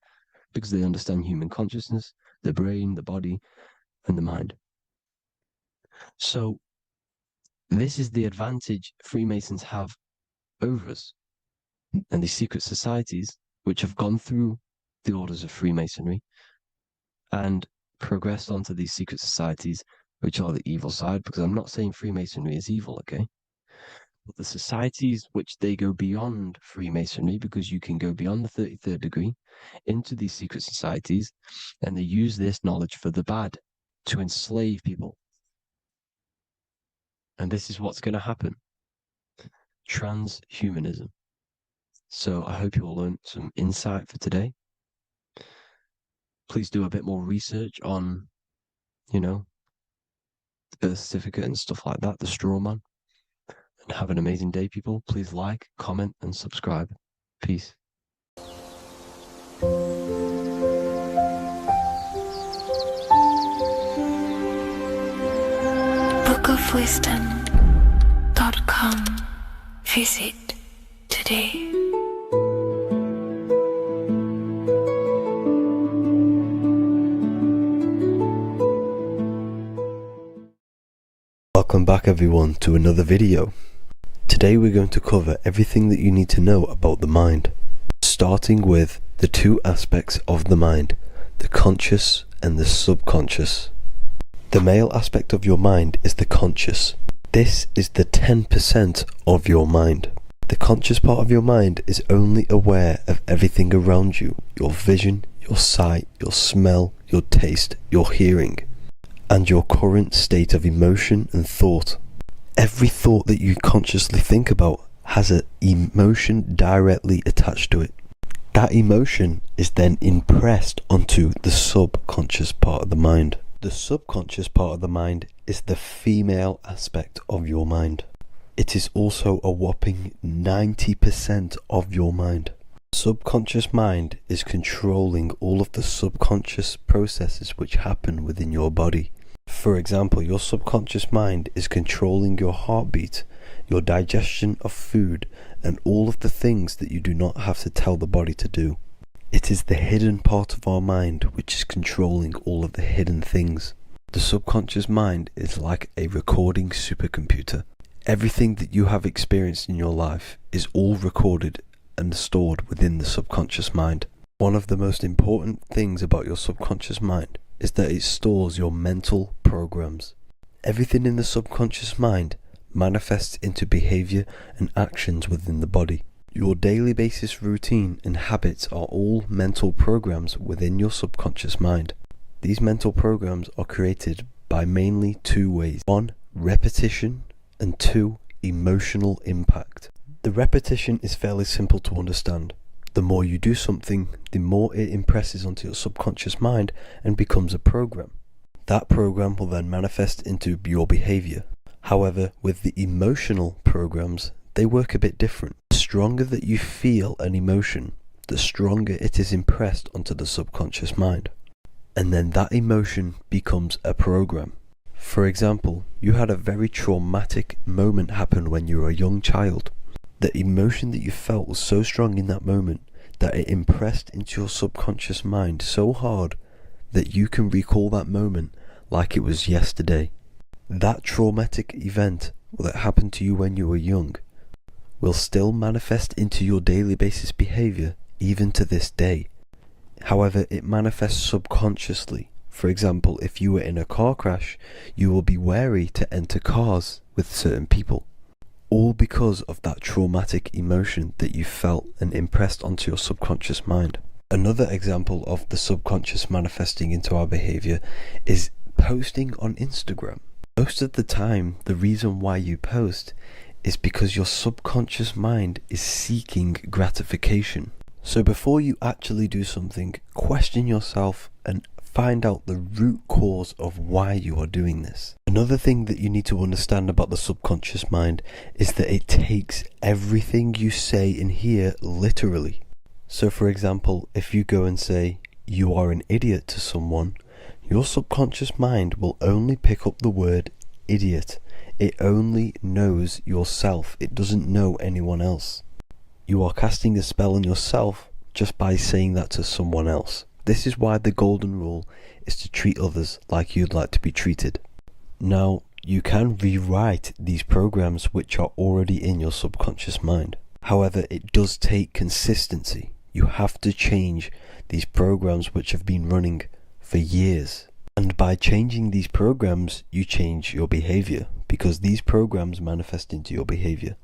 because they understand human consciousness, the brain, the body, and the mind. So this is the advantage Freemasons have over us. And these secret societies, which have gone through the orders of Freemasonry and progressed onto these secret societies, which are the evil side, because I'm not saying Freemasonry is evil, okay? But the societies which they go beyond Freemasonry, because you can go beyond the 33rd degree into these secret societies, and they use this knowledge for the bad, to enslave people. And this is what's going to happen. Transhumanism. So I hope you all learned some insight for today. Please do a bit more research on, the birth certificate and stuff like that, the straw man. And have an amazing day, people. Please like, comment, and subscribe. Peace. bookofwisdom.com. Visit today. Welcome back everyone to another video. Today we're going to cover everything that you need to know about the mind, starting with the two aspects of the mind, the conscious and the subconscious. The male aspect of your mind is the conscious. This is the 10% of your mind. The conscious part of your mind is only aware of everything around you, your vision, your sight, your smell, your taste, your hearing, and your current state of emotion and thought. Every thought that you consciously think about has an emotion directly attached to it. That emotion is then impressed onto the subconscious part of the mind. The subconscious part of the mind is the female aspect of your mind. It is also a whopping 90% of your mind. Subconscious mind is controlling all of the subconscious processes which happen within your body. For example, your subconscious mind is controlling your heartbeat, your digestion of food, and all of the things that you do not have to tell the body to do. It is the hidden part of our mind which is controlling all of the hidden things. The subconscious mind is like a recording supercomputer. Everything that you have experienced in your life is all recorded and stored within the subconscious mind. One of the most important things about your subconscious mind is that it stores your mental programs. Everything in the subconscious mind manifests into behavior and actions within the body. Your daily basis routine and habits are all mental programs within your subconscious mind. These mental programs are created by mainly two ways. One, repetition, and two, emotional impact. The repetition is fairly simple to understand. The more you do something, the more it impresses onto your subconscious mind and becomes a program. That program will then manifest into your behavior. However, with the emotional programs, they work a bit different. The stronger that you feel an emotion, the stronger it is impressed onto the subconscious mind. And then that emotion becomes a program. For example, you had a very traumatic moment happen when you were a young child. The emotion that you felt was so strong in that moment that it impressed into your subconscious mind so hard that you can recall that moment like it was yesterday. That traumatic event that happened to you when you were young will still manifest into your daily basis behavior even to this day. However, it manifests subconsciously. For example, if you were in a car crash, you will be wary to enter cars with certain people. All because of that traumatic emotion that you felt and impressed onto your subconscious mind. Another example of the subconscious manifesting into our behavior is posting on Instagram. Most of the time, the reason why you post is because your subconscious mind is seeking gratification. So before you actually do something, question yourself and find out the root cause of why you are doing this. Another thing that you need to understand about the subconscious mind is that it takes everything you say in here literally. So for example, if you go and say, "You are an idiot" to someone, your subconscious mind will only pick up the word idiot. It only knows yourself. It doesn't know anyone else. You are casting a spell on yourself just by saying that to someone else. This is why the golden rule is to treat others like you'd like to be treated. Now, you can rewrite these programs which are already in your subconscious mind. However, it does take consistency. You have to change these programs which have been running for years. And by changing these programs, you change your behavior, because these programs manifest into your behavior.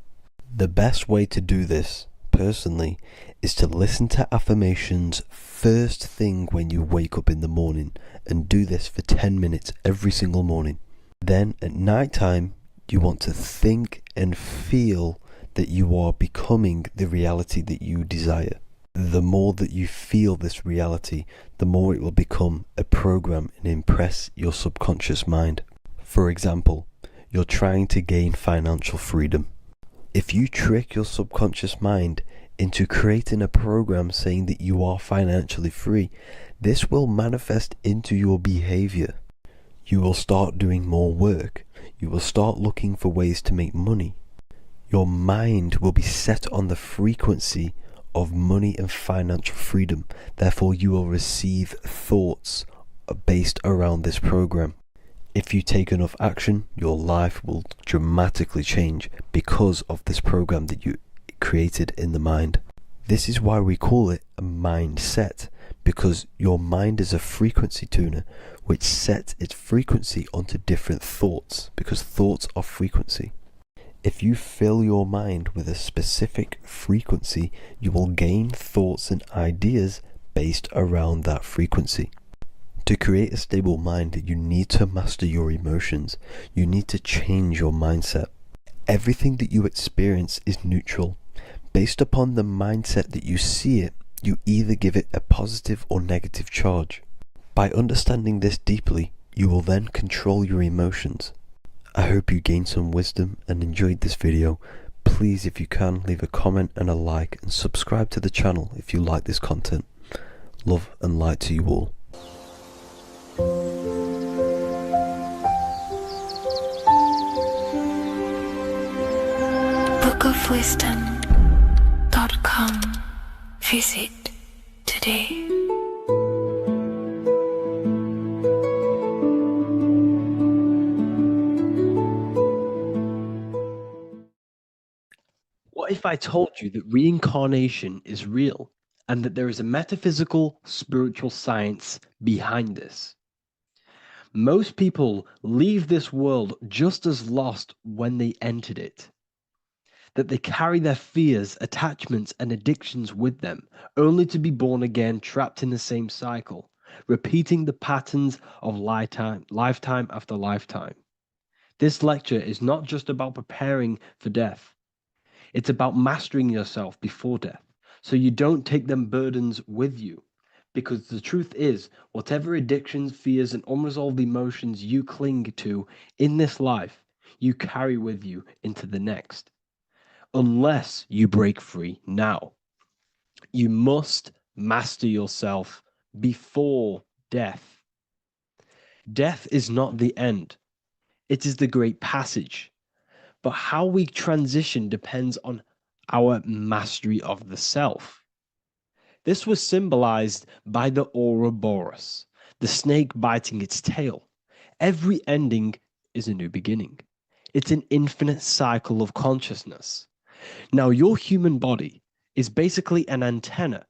The best way to do this, personally, is to listen to affirmations first thing when you wake up in the morning, and do this for 10 minutes every single morning. Then at night time, you want to think and feel that you are becoming the reality that you desire. The more that you feel this reality, the more it will become a program and impress your subconscious mind. For example, you're trying to gain financial freedom. If you trick your subconscious mind into creating a program saying that you are financially free, this will manifest into your behavior. You will start doing more work. You will start looking for ways to make money. Your mind will be set on the frequency of money and financial freedom. Therefore, you will receive thoughts based around this program. If you take enough action, your life will dramatically change because of this program that you created in the mind. This is why we call it a mindset, because your mind is a frequency tuner which sets its frequency onto different thoughts, because thoughts are frequency. If you fill your mind with a specific frequency, you will gain thoughts and ideas based around that frequency. To create a stable mind, you need to master your emotions. You need to change your mindset. Everything that you experience is neutral. Based upon the mindset that you see it, you either give it a positive or negative charge. By understanding this deeply, you will then control your emotions. I hope you gained some wisdom and enjoyed this video. Please, if you can, leave a comment and a like, and subscribe to the channel if you like this content. Love and light to you all. bookofwisdom.com. Visit today. What if I told you that reincarnation is real and that there is a metaphysical, spiritual science behind this? Most people leave this world just as lost when they entered it. That they carry their fears, attachments, and addictions with them, only to be born again, trapped in the same cycle. repeating the patterns of lifetime after lifetime. This lecture is not just about preparing for death. It's about mastering yourself before death, so you don't take them burdens with you. Because the truth is, whatever addictions, fears, and unresolved emotions you cling to in this life, you carry with you into the next. Unless you break free now. You must master yourself before death. Death is not the end. It is the great passage. But how we transition depends on our mastery of the self. This was symbolized by the Ouroboros, the snake biting its tail. Every ending is a new beginning. It's an infinite cycle of consciousness. Now, your human body is basically an antenna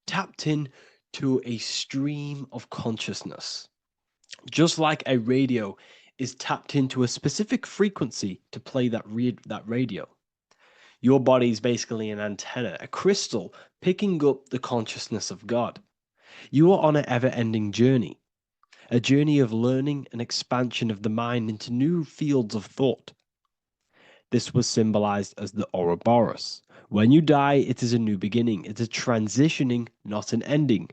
tapped in to a stream of consciousness. Just like a radio is tapped into a specific frequency to play that radio. Your body is basically an antenna, a crystal picking up the consciousness of God. You are on an ever-ending journey, a journey of learning and expansion of the mind into new fields of thought. This was symbolized as the Ouroboros. When you die, it is a new beginning. It's a transitioning, not an ending.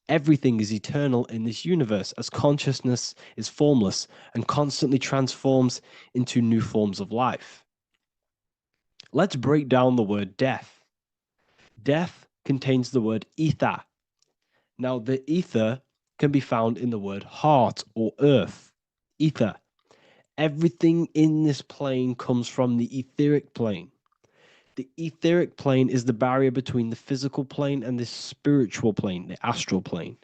Everything is eternal in this universe as consciousness is formless and constantly transforms into new forms of life. Let's break down the word death. Death contains the word ether. Now, the ether can be found in the word heart or earth. Ether. Everything in this plane comes from the etheric plane. The etheric plane is the barrier between the physical plane and the spiritual plane, the astral plane.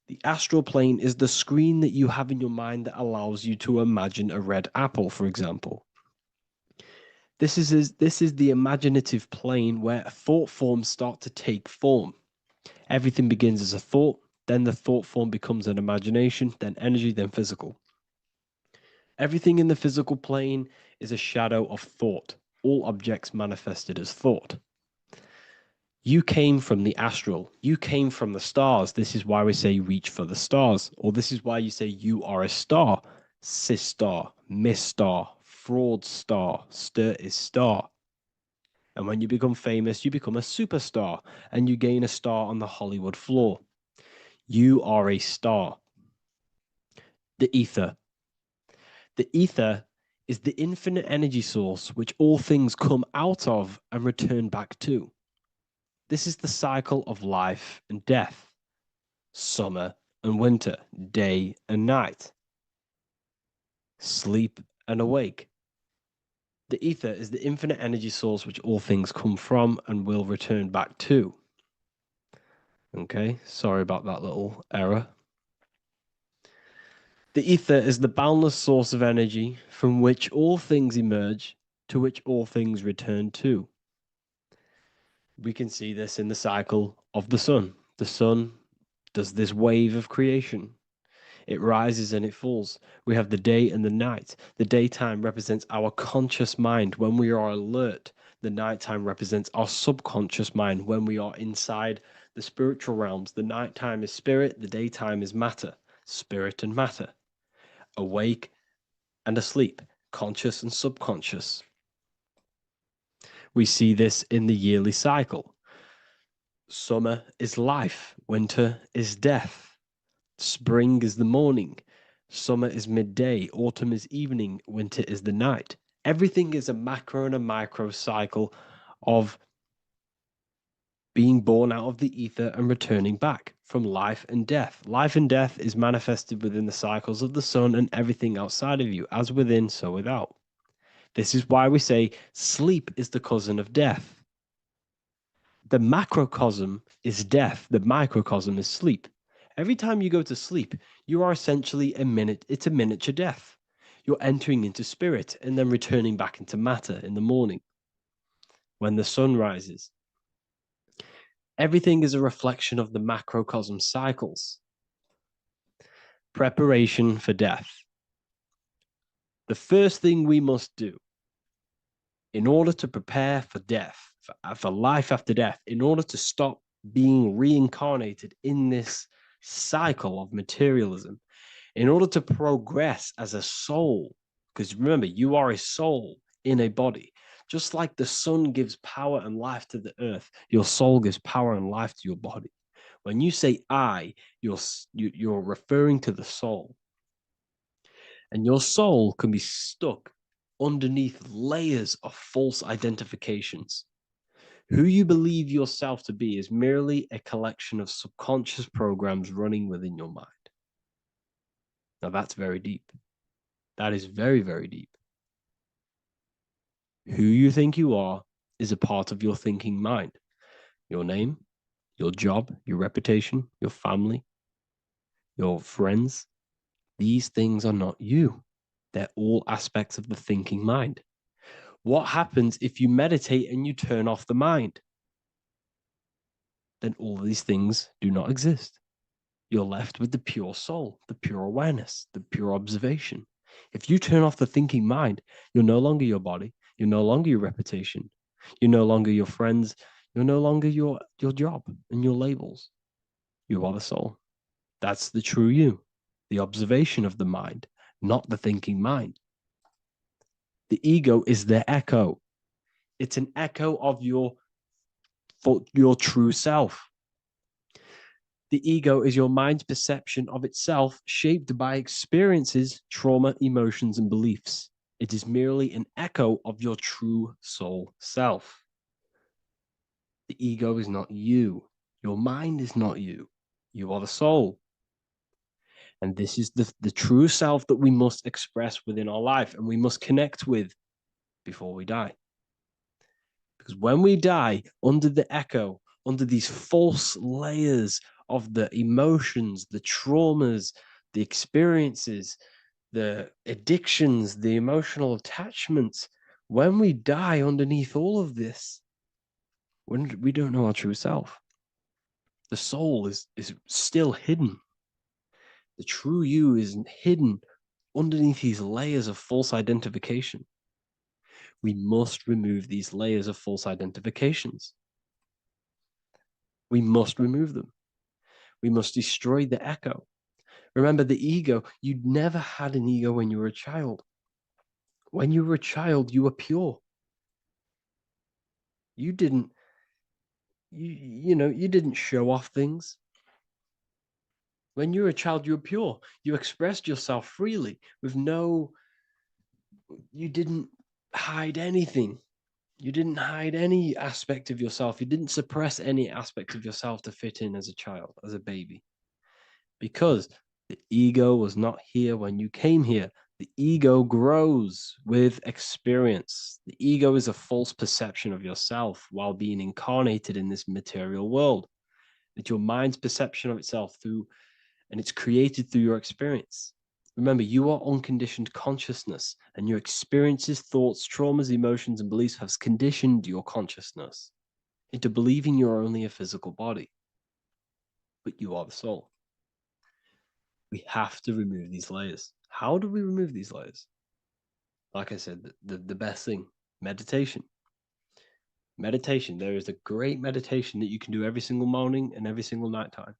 The astral plane is the screen that you have in your mind that allows you to imagine a red apple, for example. This is the imaginative plane where thought forms start to take form. Everything begins as a thought, then the thought form becomes an imagination, then energy, then physical. Everything in the physical plane is a shadow of thought. All objects manifested as thought. You came from the astral. You came from the stars. This is why we say reach for the stars. Or this is why you say you are a star. Cis star, miss star, fraud star, stir is star. And when you become famous, you become a superstar and you gain a star on the Hollywood floor. You are a star. The ether. The ether is the infinite energy source which all things come out of and return back to. This is the cycle of life and death, summer and winter, day and night, sleep and awake. The ether is the infinite energy source which all things come from and will return back to. Okay, sorry about that little error. The ether is the boundless source of energy from which all things emerge, to which all things return to. We can see this in the cycle of the sun. The sun does this wave of creation. It rises and it falls. We have the day and the night. The daytime represents our conscious mind when we are alert. The nighttime represents our subconscious mind when we are inside the spiritual realms. The nighttime is spirit, the daytime is matter, spirit and matter. Awake and asleep, conscious and subconscious. We see this in the yearly cycle. Summer is life, winter is death. Spring is the morning, summer is midday, autumn is evening, winter is the night. Everything is a macro and a micro cycle of being born out of the ether and returning back from life and death. Life and death is manifested within the cycles of the sun and everything outside of you, as within, so without. This is why we say sleep is the cousin of death. The macrocosm is death, the microcosm is sleep. Every time you go to sleep, you are essentially it's a miniature death. You're entering into spirit and then returning back into matter in the morning when the sun rises. Everything is a reflection of the macrocosm cycles. Preparation for death. The first thing we must do in order to prepare for death, for life after death, in order to stop being reincarnated in this cycle of materialism. In order to progress as a soul, because remember, you are a soul in a body. Just like the sun gives power and life to the earth, your soul gives power and life to your body. When you say I, you're referring to the soul. And your soul can be stuck underneath layers of false identifications. Who you believe yourself to be is merely a collection of subconscious programs running within your mind. Now that's very deep. That is very, very deep. Who you think you are is a part of your thinking mind. Your name, your job, your reputation, your family, your friends. These things are not you. They're all aspects of the thinking mind. What happens if you meditate and you turn off the mind? Then all these things do not exist. You're left with the pure soul, the pure awareness, the pure observation. If you turn off the thinking mind, you're no longer your body, you're no longer your reputation, you're no longer your friends, you're no longer your job and your labels. You are the soul. That's the true you, the observation of the mind, not the thinking mind. The ego is the echo. It's an echo of your true self. The ego is your mind's perception of itself shaped by experiences, trauma, emotions, and beliefs. It is merely an echo of your true soul self. The ego is not you. Your mind is not you. You are the soul. And this is the true self that we must express within our life and we must connect with before we die. Because when we die under the echo, under these false layers of the emotions, the traumas, the experiences, the addictions, the emotional attachments, when we die underneath all of this, when we don't know our true self, the soul is still hidden. The true you is hidden underneath these layers of false identification. We must remove these layers of false identifications. We must remove them. We must destroy the echo. Remember, the ego, you never had an ego when you were a child. When you were a child, you were pure. You didn't, you didn't show off things. When you were a child, you were pure. You expressed yourself freely with you didn't hide anything. You didn't hide any aspect of yourself. You didn't suppress any aspect of yourself to fit in as a child, as a baby. Because the ego was not here when you came here. The ego grows with experience. The ego is a false perception of yourself while being incarnated in this material world. It's your mind's perception of itself and it's created through your experience. Remember, you are unconditioned consciousness, and your experiences, thoughts, traumas, emotions, and beliefs have conditioned your consciousness into believing you're only a physical body. But you are the soul. We have to remove these layers. How do we remove these layers? Like I said, the best thing, meditation. Meditation. There is a great meditation that you can do every single morning and every single night time.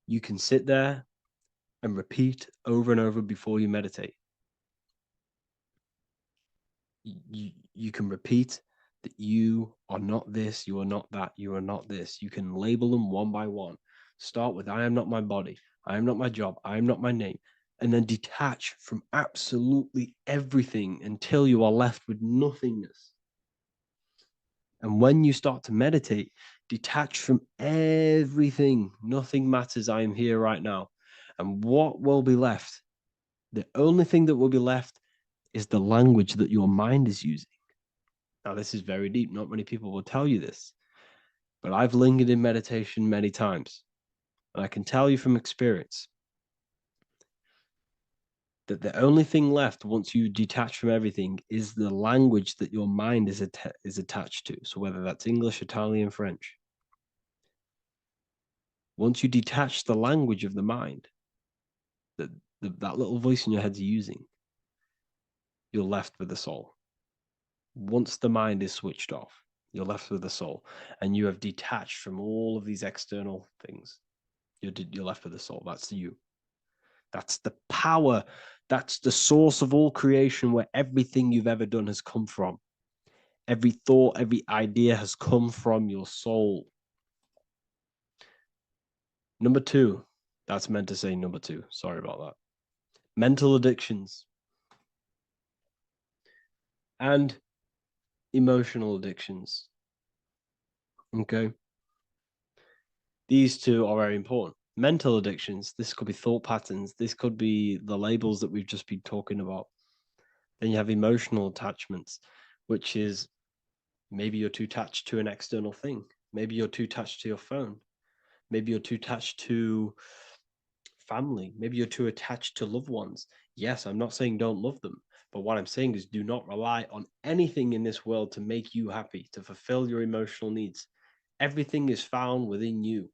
You can sit there and repeat over and over before you meditate. You can repeat that you are not this, you are not that, you are not this. You can label them one by one. Start with, I am not my body, I am not my job, I am not my name. And then detach from absolutely everything until you are left with nothingness. And when you start to meditate, detach from everything. Nothing matters. I am here right now. And what will be left? The only thing that will be left is the language that your mind is using. Now, this is very deep. Not many people will tell you this, but I've lingered in meditation many times. And I can tell you from experience that the only thing left once you detach from everything is the language that your mind is attached to. So whether that's English, Italian, French. Once you detach the language of the mind that little voice in your head's using, you're left with the soul. Once the mind is switched off, you're left with the soul, and you have detached from all of these external things. You're left with the soul. That's you. That's the power. That's the source of all creation, where everything you've ever done has come from. Every thought, every idea has come from your soul. Number two, that's meant to say number two. Sorry about that. Mental addictions and emotional addictions. Okay. These two are very important. Mental addictions, this could be thought patterns. This could be the labels that we've just been talking about. Then you have emotional attachments, which is maybe you're too attached to an external thing. Maybe you're too attached to your phone. Maybe you're too attached to family. Maybe you're too attached to loved ones. Yes, I'm not saying don't love them, but what I'm saying is do not rely on anything in this world to make you happy, to fulfill your emotional needs. Everything is found within you.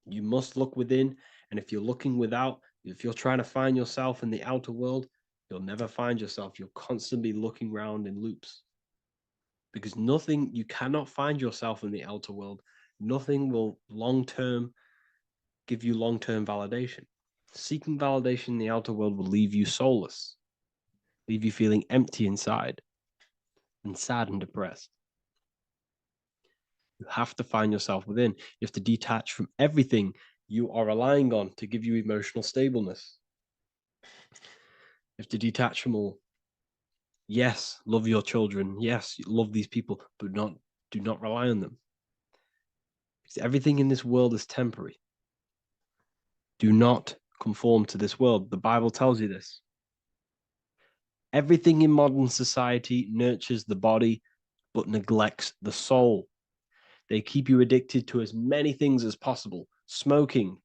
You must look within, and if you're looking without, if you're trying to find yourself in the outer world, you'll never find yourself. You'll constantly be looking around in loops. Because nothing, you cannot find yourself in the outer world. Nothing will give you long-term validation. Seeking validation in the outer world will leave you soulless, leave you feeling empty inside and sad and depressed. You have to find yourself within. You have to detach from everything you are relying on to give you emotional stableness. You have to detach from all. Yes, love your children. Yes, love these people, but do not rely on them. Because everything in this world is temporary. Do not conform to this world. The Bible tells you this. Everything in modern society nurtures the body, but neglects the soul. They keep you addicted to as many things as possible. Smoking,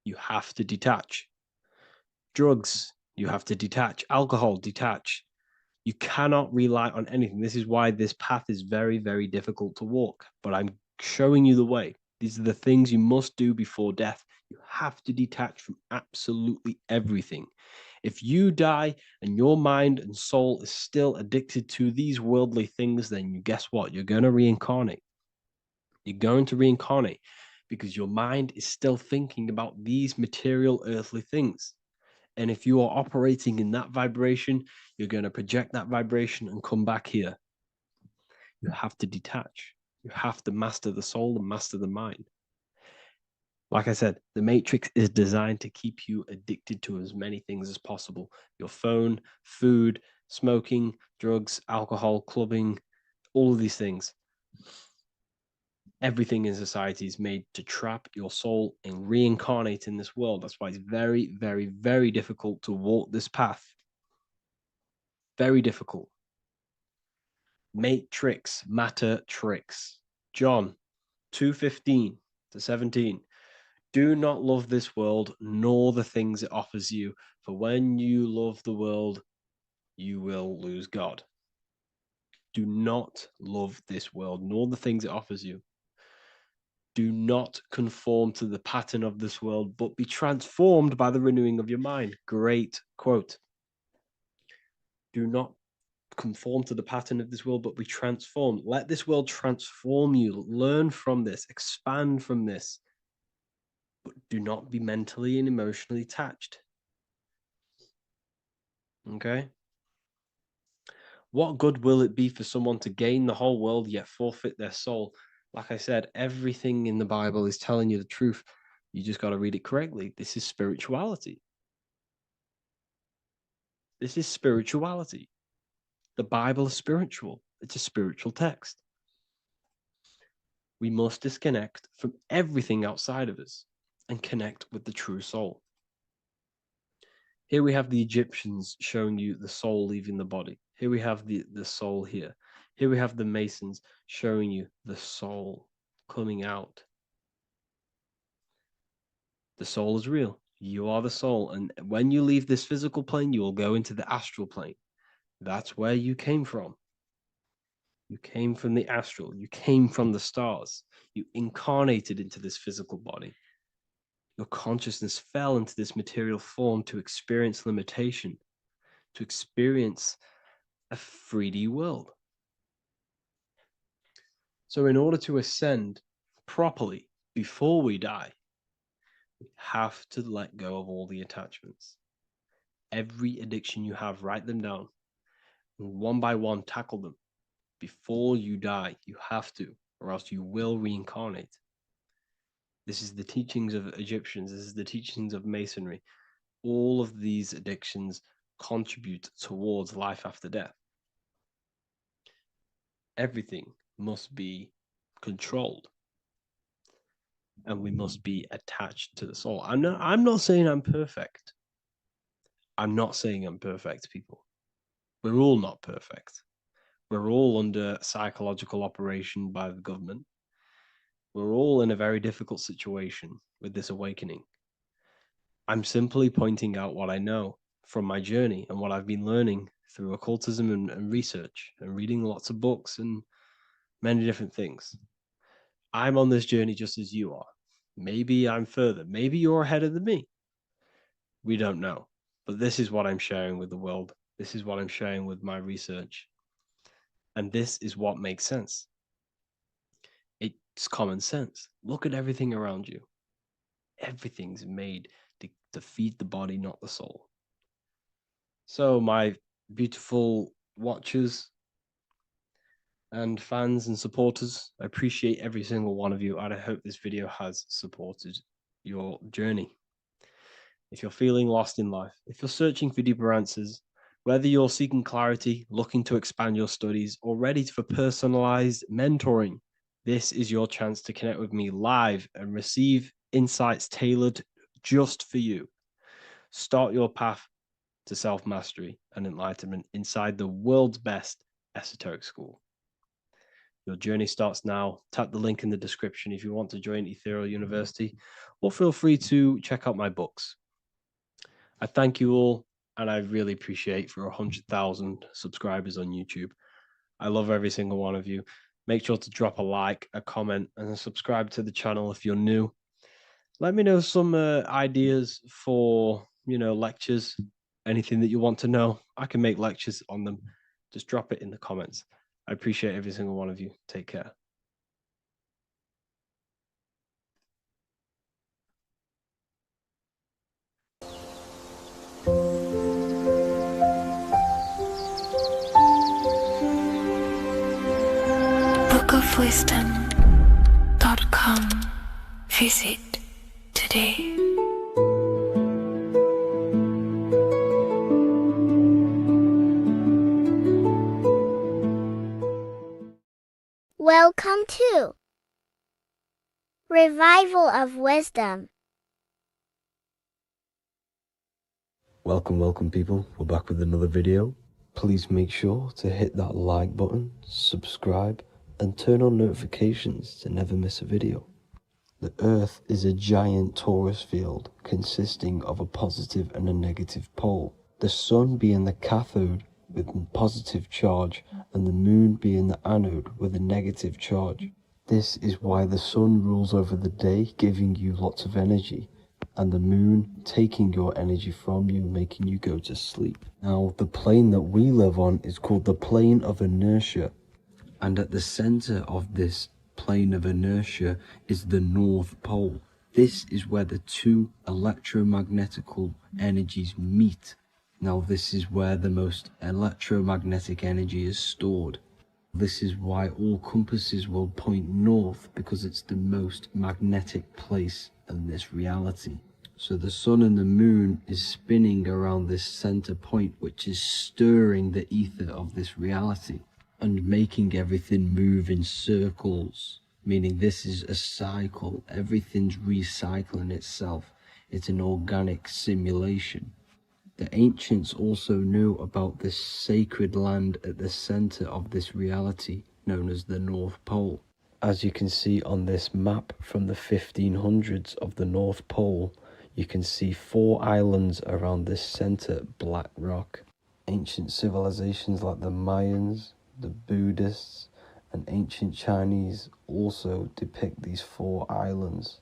you have to detach. Drugs, you have to detach. Alcohol, detach. You cannot rely on anything. This is why this path is very, very difficult to walk. But I'm showing you the way. These are the things you must do before death. You have to detach from absolutely everything. If you die and your mind and soul is still addicted to these worldly things, then guess what? You're going to reincarnate. You're going to reincarnate because your mind is still thinking about these material earthly things. And if you are operating in that vibration, you're going to project that vibration and come back here. You have to detach. You have to master the soul and master the mind. Like I said, the matrix is designed to keep you addicted to as many things as possible. Your phone, food, smoking, drugs, alcohol, clubbing, all of these things. Everything in society is made to trap your soul and reincarnate in this world. That's why it's very, very, very difficult to walk this path. Very difficult. Matrix, matter tricks. John 2:15 to 17. Do not love this world, nor the things it offers you. For when you love the world, you will lose God. Do not love this world, nor the things it offers you. Do not conform to the pattern of this world, but be transformed by the renewing of your mind. Great quote. Do not conform to the pattern of this world, but be transformed. Let this world transform you. Learn from this, expand from this, but do not be mentally and emotionally attached. Okay? What good will it be for someone to gain the whole world yet forfeit their soul? Like I said, everything in the Bible is telling you the truth. You just got to read it correctly. This is spirituality. This is spirituality. The Bible is spiritual. It's a spiritual text. We must disconnect from everything outside of us and connect with the true soul. Here we have the Egyptians showing you the soul leaving the body. Here we have the soul here. Here we have the Masons showing you the soul coming out. The soul is real. You are the soul. And when you leave this physical plane, you will go into the astral plane. That's where you came from. You came from the astral. You came from the stars. You incarnated into this physical body. Your consciousness fell into this material form to experience limitation, to experience a 3D world. So in order to ascend properly before we die, We have to let go of all the attachments. Every addiction you have, write them down. And one by one, tackle them. Before you die, you have to, or else you will reincarnate. This is the teachings of Egyptians. This is the teachings of Masonry. All of these addictions contribute towards life after death. Everything must be controlled, and we must be attached to the soul. I'm not saying I'm perfect. I'm not saying I'm perfect, people. We're all not perfect. We're all under psychological operation by the government. We're all in a very difficult situation with this awakening. I'm simply pointing out what I know from my journey and what I've been learning through occultism and research and reading lots of books and many different things. I'm on this journey just as you are. Maybe I'm further. Maybe you're ahead of me. We don't know. But this is what I'm sharing with the world. This is what I'm sharing with my research. And this is what makes sense. It's common sense. Look at everything around you. Everything's made to feed the body, not the soul. So, my beautiful watchers and fans and supporters, I appreciate every single one of you, and I hope this video has supported your journey. If you're feeling lost in life, if you're searching for deeper answers, whether you're seeking clarity, looking to expand your studies, or ready for personalized mentoring, this is your chance to connect with me live and receive insights tailored just for you. Start your path to self-mastery and enlightenment inside the world's best esoteric school. Your journey starts now. Tap the link in the description if you want to join Ethereal University, or feel free to check out my books. I thank you all, and I really appreciate for 100,000 subscribers on YouTube. I love every single one of you. Make sure to drop a like, a comment, and subscribe to the channel if you're new. Let me know some ideas for, lectures, anything that you want to know. I can make lectures on them. Just drop it in the comments. I appreciate every single one of you. Take care. bookofwisdom.com. Visit today. Welcome to Revival of Wisdom. Welcome people, we're back with another video. Please make sure to hit that like button, subscribe, and turn on notifications to never miss a video. The Earth is a giant torus field consisting of a positive and a negative pole. The Sun being the cathode with a positive charge and the Moon being the anode with a negative charge. This is why the Sun rules over the day, giving you lots of energy, and the Moon taking your energy from you, making you go to sleep. Now, the plane that we live on is called the plane of inertia, and at the center of this plane of inertia is the North Pole. This is where the two electromagnetical energies meet. Now, this is where the most electromagnetic energy is stored. This is why all compasses will point north, because it's the most magnetic place in this reality. So the Sun and the Moon is spinning around this center point, which is stirring the ether of this reality and making everything move in circles, meaning this is a cycle. Everything's recycling itself. It's an organic simulation. The ancients also knew about this sacred land at the center of this reality, known as the North Pole. As you can see on this map from the 1500s of the North Pole, you can see 4 islands around this center black rock. Ancient civilizations like the Mayans, the Buddhists, and ancient Chinese also depict these 4 islands.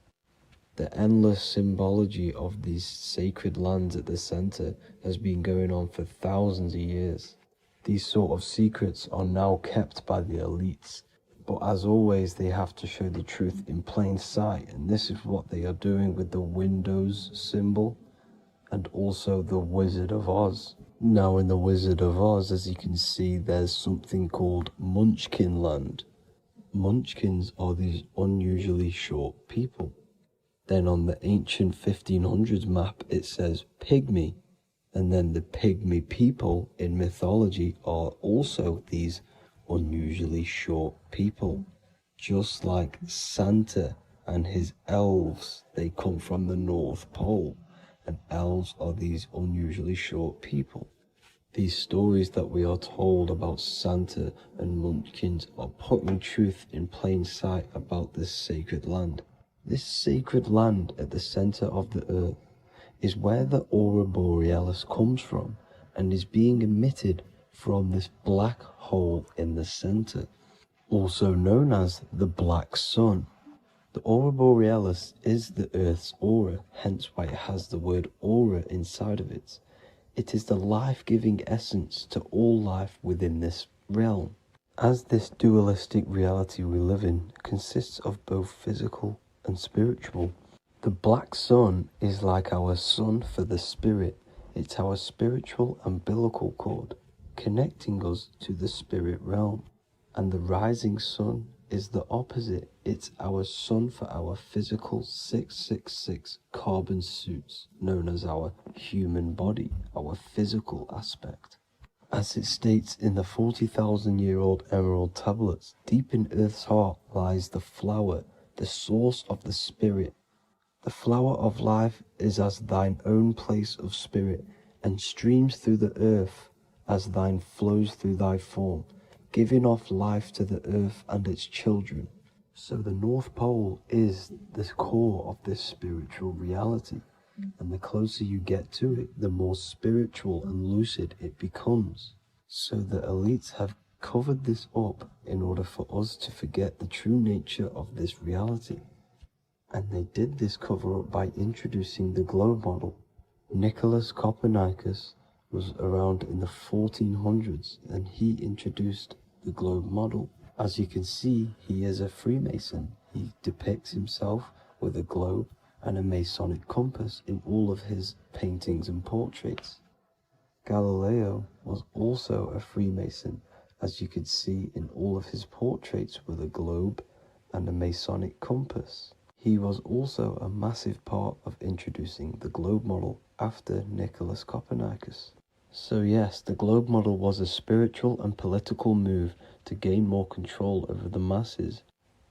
The endless symbology of these sacred lands at the center has been going on for thousands of years. These sort of secrets are now kept by the elites, But as always, they have to show the truth in plain sight, and this is what they are doing with the Windows symbol and also the Wizard of Oz. Now in the Wizard of Oz, as you can see, there's something called Munchkin Land. Munchkins are these unusually short people. Then on the ancient 1500s map, it says Pygmy. And then the Pygmy people in mythology are also these unusually short people. Just like Santa and his elves, they come from the North Pole. And elves are these unusually short people. These stories that we are told about Santa and Munchkins are putting truth in plain sight about this sacred land. This sacred land at the center of the earth is where the aurora borealis comes from and is being emitted from this black hole in the center, also known as the black sun. The aurora borealis is the Earth's aura, hence why it has the word aura inside of it. It is the life-giving essence to all life within this realm. As this dualistic reality we live in consists of both physical and spiritual, the black sun is like our sun for the spirit. It's our spiritual umbilical cord, connecting us to the spirit realm. And the rising sun is the opposite. It's our sun for our physical 666 carbon suits, known as our human body, our physical aspect. As it states in the 40,000-year-old emerald tablets, deep in Earth's heart lies the flower, the source of the spirit. The flower of life is as thine own place of spirit, and streams through the earth as thine flows through thy form, giving off life to the earth and its children. So the North Pole is the core of this spiritual reality, and the closer you get to it, the more spiritual and lucid it becomes. So the elites have covered this up in order for us to forget the true nature of this reality. And they did this cover up by introducing the globe model. Nicholas Copernicus was around in the 1400s and he introduced the globe model. As you can see, he is a Freemason. He depicts himself with a globe and a Masonic compass in all of his paintings and portraits. Galileo was also a Freemason, as you could see in all of his portraits with a globe and a Masonic compass. He was also a massive part of introducing the globe model after Nicholas Copernicus. So yes, the globe model was a spiritual and political move to gain more control over the masses.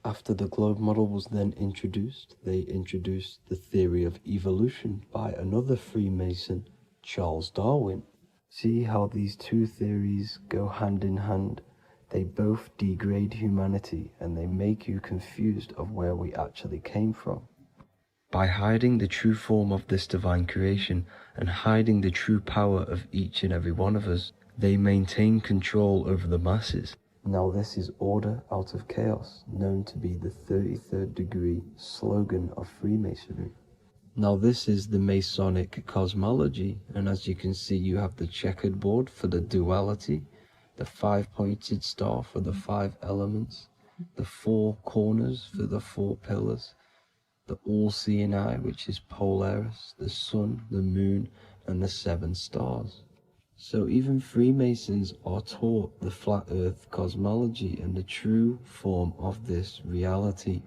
After the globe model was then introduced, they introduced the theory of evolution by another Freemason, Charles Darwin. See how these two theories go hand in hand? They both degrade humanity and they make you confused of where we actually came from. By hiding the true form of this divine creation and hiding the true power of each and every one of us, they maintain control over the masses. Now this is order out of chaos, known to be the 33rd degree slogan of Freemasonry. Now this is the Masonic cosmology, and as you can see you have the checkered board for the duality, the 5-pointed star for the 5 elements, the 4 corners for the 4 pillars, the all-seeing eye, which is Polaris, the sun, the moon, and the 7 stars. So even Freemasons are taught the flat earth cosmology and the true form of this reality.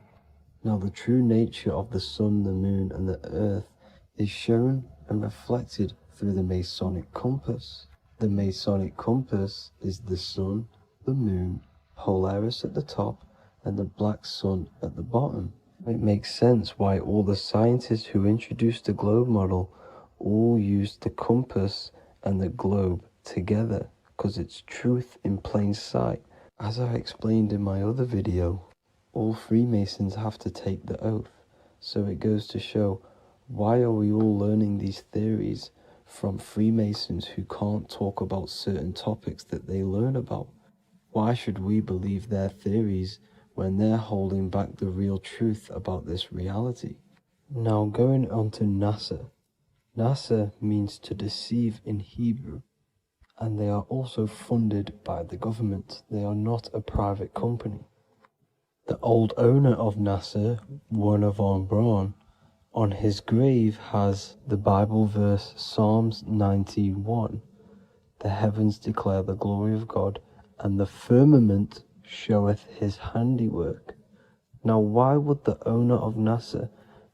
Now the true nature of the sun, the moon, and the earth is shown and reflected through the Masonic compass. The Masonic compass is the sun, the moon, Polaris at the top, and the black sun at the bottom. It makes sense why all the scientists who introduced the globe model all used the compass and the globe together, because it's truth in plain sight. As I explained in my other video, all Freemasons have to take the oath, so it goes to show, why are we all learning these theories from Freemasons who can't talk about certain topics that they learn about? Why should we believe their theories when they're holding back the real truth about this reality? Now going on to NASA. NASA means to deceive in Hebrew, and they are also funded by the government. They are not a private company. The old owner of NASA, Werner von Braun, on his grave has the Bible verse Psalms 91. The heavens declare the glory of God, and the firmament showeth his handiwork. Now, why would the owner of NASA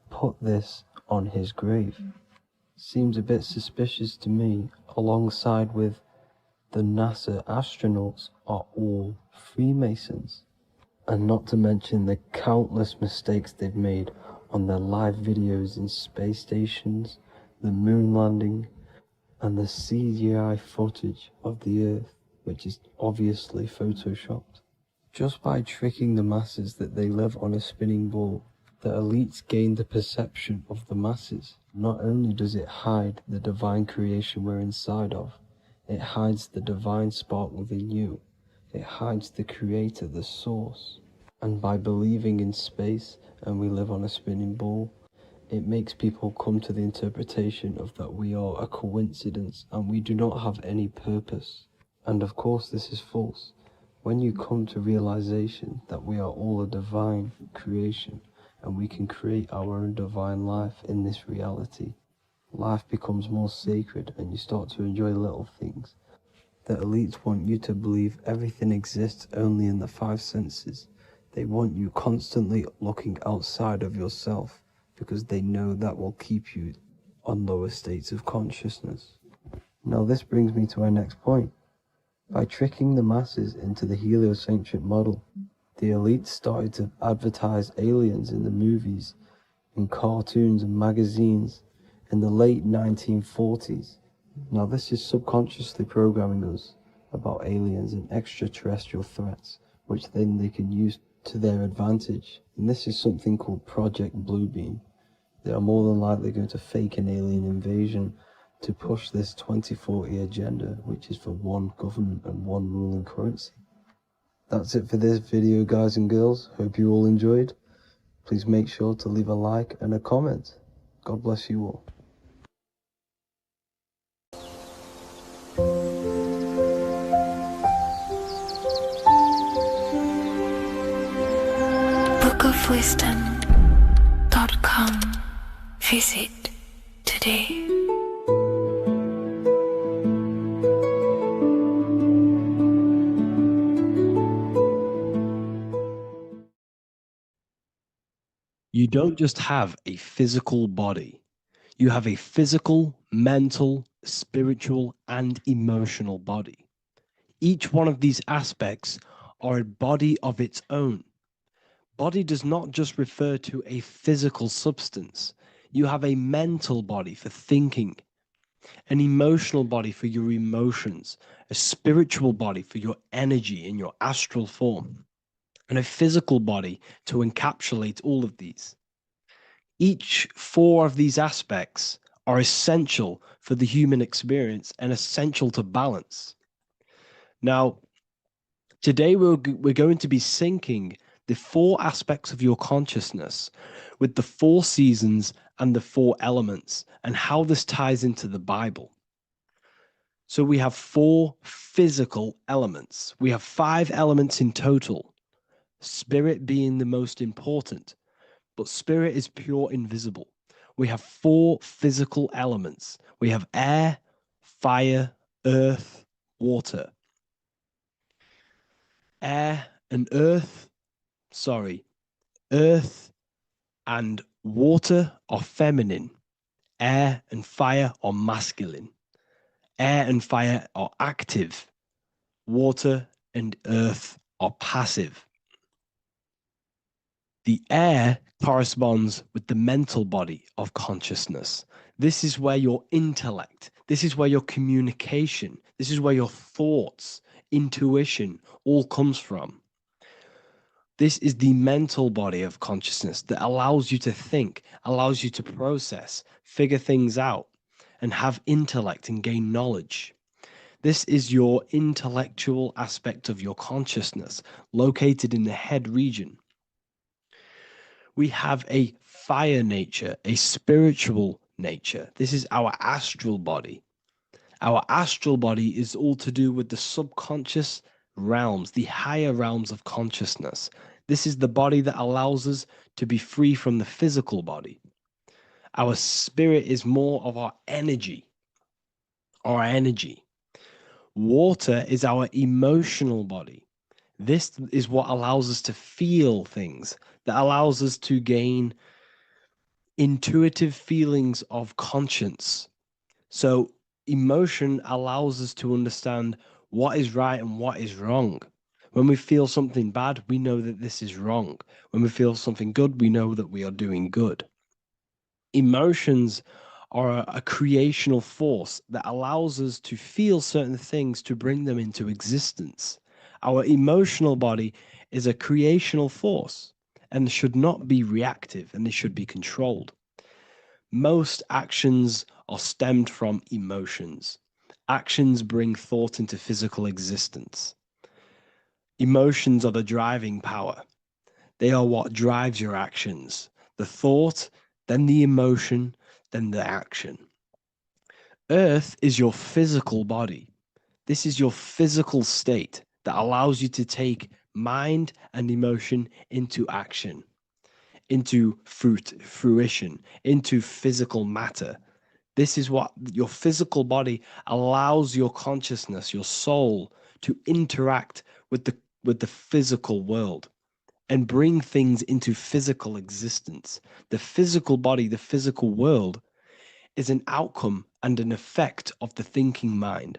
put this on his grave? Seems a bit suspicious to me, alongside with the NASA astronauts are all Freemasons. And not to mention the countless mistakes they've made on their live videos in space stations, the moon landing, and the CGI footage of the Earth, which is obviously photoshopped. Just by tricking the masses that they live on a spinning ball, the elites gain the perception of the masses. Not only does it hide the divine creation we're inside of, it hides the divine spark within you. It hides the creator, the source. And by believing in space and we live on a spinning ball, it makes people come to the interpretation of that we are a coincidence and we do not have any purpose. And of course this is false. When you come to realization that we are all a divine creation and we can create our own divine life in this reality, life becomes more sacred and you start to enjoy little things. The elites want you to believe everything exists only in the five senses. They want you constantly looking outside of yourself because they know that will keep you on lower states of consciousness. Now this brings me to our next point. By tricking the masses into the heliocentric model, the elites started to advertise aliens in the movies, in cartoons and magazines in the late 1940s. Now this is subconsciously programming us about aliens and extraterrestrial threats, which then they can use to their advantage. And this is something called Project Bluebeam. They are more than likely going to fake an alien invasion to push this 2040 agenda, which is for one government and one ruling currency. That's it for this video, guys and girls. Hope you all enjoyed. Please make sure to leave a like and a comment. God bless you all. bookofwisdom.com. Visit today. You don't just have a physical body. You have a physical, mental, spiritual, and emotional body. Each one of these aspects are a body of its own. Body does not just refer to a physical substance. You have a mental body for thinking, an emotional body for your emotions, a spiritual body for your energy in your astral form, and a physical body to encapsulate all of these. Each four of these aspects are essential for the human experience and essential to balance. Now, today we're going to be syncing the four aspects of your consciousness with the four seasons and the four elements and how this ties into the Bible. So we have four physical elements. We have 5 elements in total, spirit being the most important, but spirit is pure invisible. We have 4 physical elements. We have air, fire, earth, water. Earth and water are feminine. Air and fire are masculine. Air and fire are active. Water and earth are passive. The air corresponds with the mental body of consciousness. This is where your intellect, this is where your communication, this is where your thoughts, intuition all comes from. This is the mental body of consciousness that allows you to think, allows you to process, figure things out, and have intellect and gain knowledge. This is your intellectual aspect of your consciousness, located in the head region. We have a fire nature, a spiritual nature. This is our astral body. Our astral body is all to do with the subconscious realms, the higher realms of consciousness. This is the body that allows us to be free from the physical body. Our spirit is more of our energy. Water is our emotional body. This is what allows us to feel things, that allows us to gain intuitive feelings of conscience. So emotion allows us to understand what is right and what is wrong. When we feel something bad, we know that this is wrong. When we feel something good, we know that we are doing good. Emotions are a creational force that allows us to feel certain things to bring them into existence. Our emotional body is a creational force and should not be reactive, and they should be controlled. Most actions are stemmed from emotions. Actions bring thought into physical existence. Emotions are the driving power. They are what drives your actions. The thought, then the emotion, then the action. Earth is your physical body. This is your physical state that allows you to take mind and emotion into action, into fruition, into physical matter. This is what your physical body allows your consciousness, your soul, to interact with the physical world and bring things into physical existence. The physical body, the physical world, is an outcome and an effect of the thinking mind.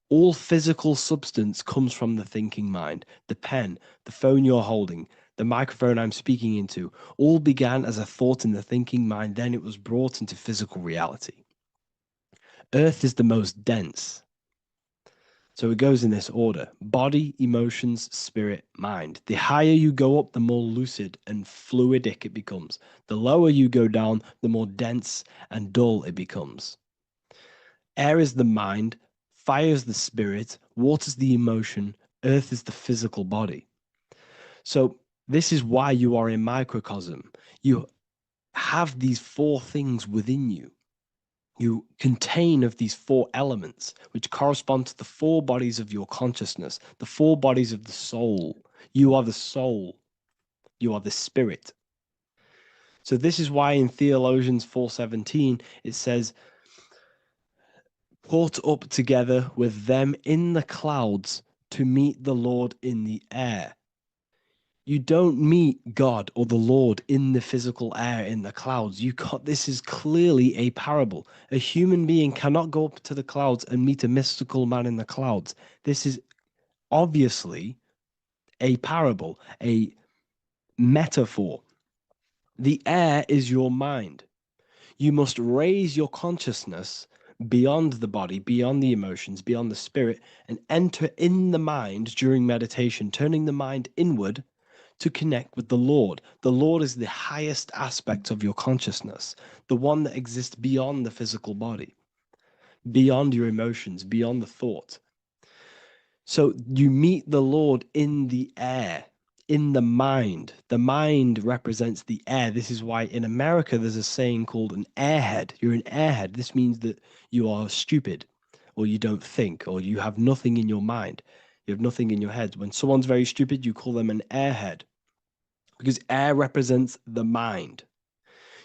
All physical substance comes from the thinking mind. The pen, the phone you're holding, the microphone I'm speaking into, all began as a thought in the thinking mind, then it was brought into physical reality. Earth is the most dense. So it goes in this order: body, emotions, spirit, mind. The higher you go up, the more lucid and fluidic it becomes. The lower you go down, the more dense and dull it becomes. Air is the mind, fire is the spirit, water is the emotion, earth is the physical body. So this is why you are a microcosm. You have these four things within you. You contain of these four elements, which correspond to the four bodies of your consciousness, the four bodies of the soul. You are the soul. You are the spirit. So this is why in Theologians 4:17 it says, "Caught up together with them in the clouds to meet the Lord in the air." You don't meet God or the Lord in the physical air, in the clouds. This is clearly a parable. A human being cannot go up to the clouds and meet a mystical man in the clouds. This is obviously a parable, a metaphor. The air is your mind. You must raise your consciousness beyond the body, beyond the emotions, beyond the spirit, and enter in the mind during meditation, turning the mind inward to connect with the Lord. The Lord is the highest aspect of your consciousness, the one that exists beyond the physical body, beyond your emotions, beyond the thought. So you meet the Lord in the air, in the mind. The mind represents the air. This is why in America there's a saying called an airhead. You're an airhead. This means that you are stupid, or you don't think, or you have nothing in your mind. You have nothing in your head. When someone's very stupid, you call them an airhead, because air represents the mind.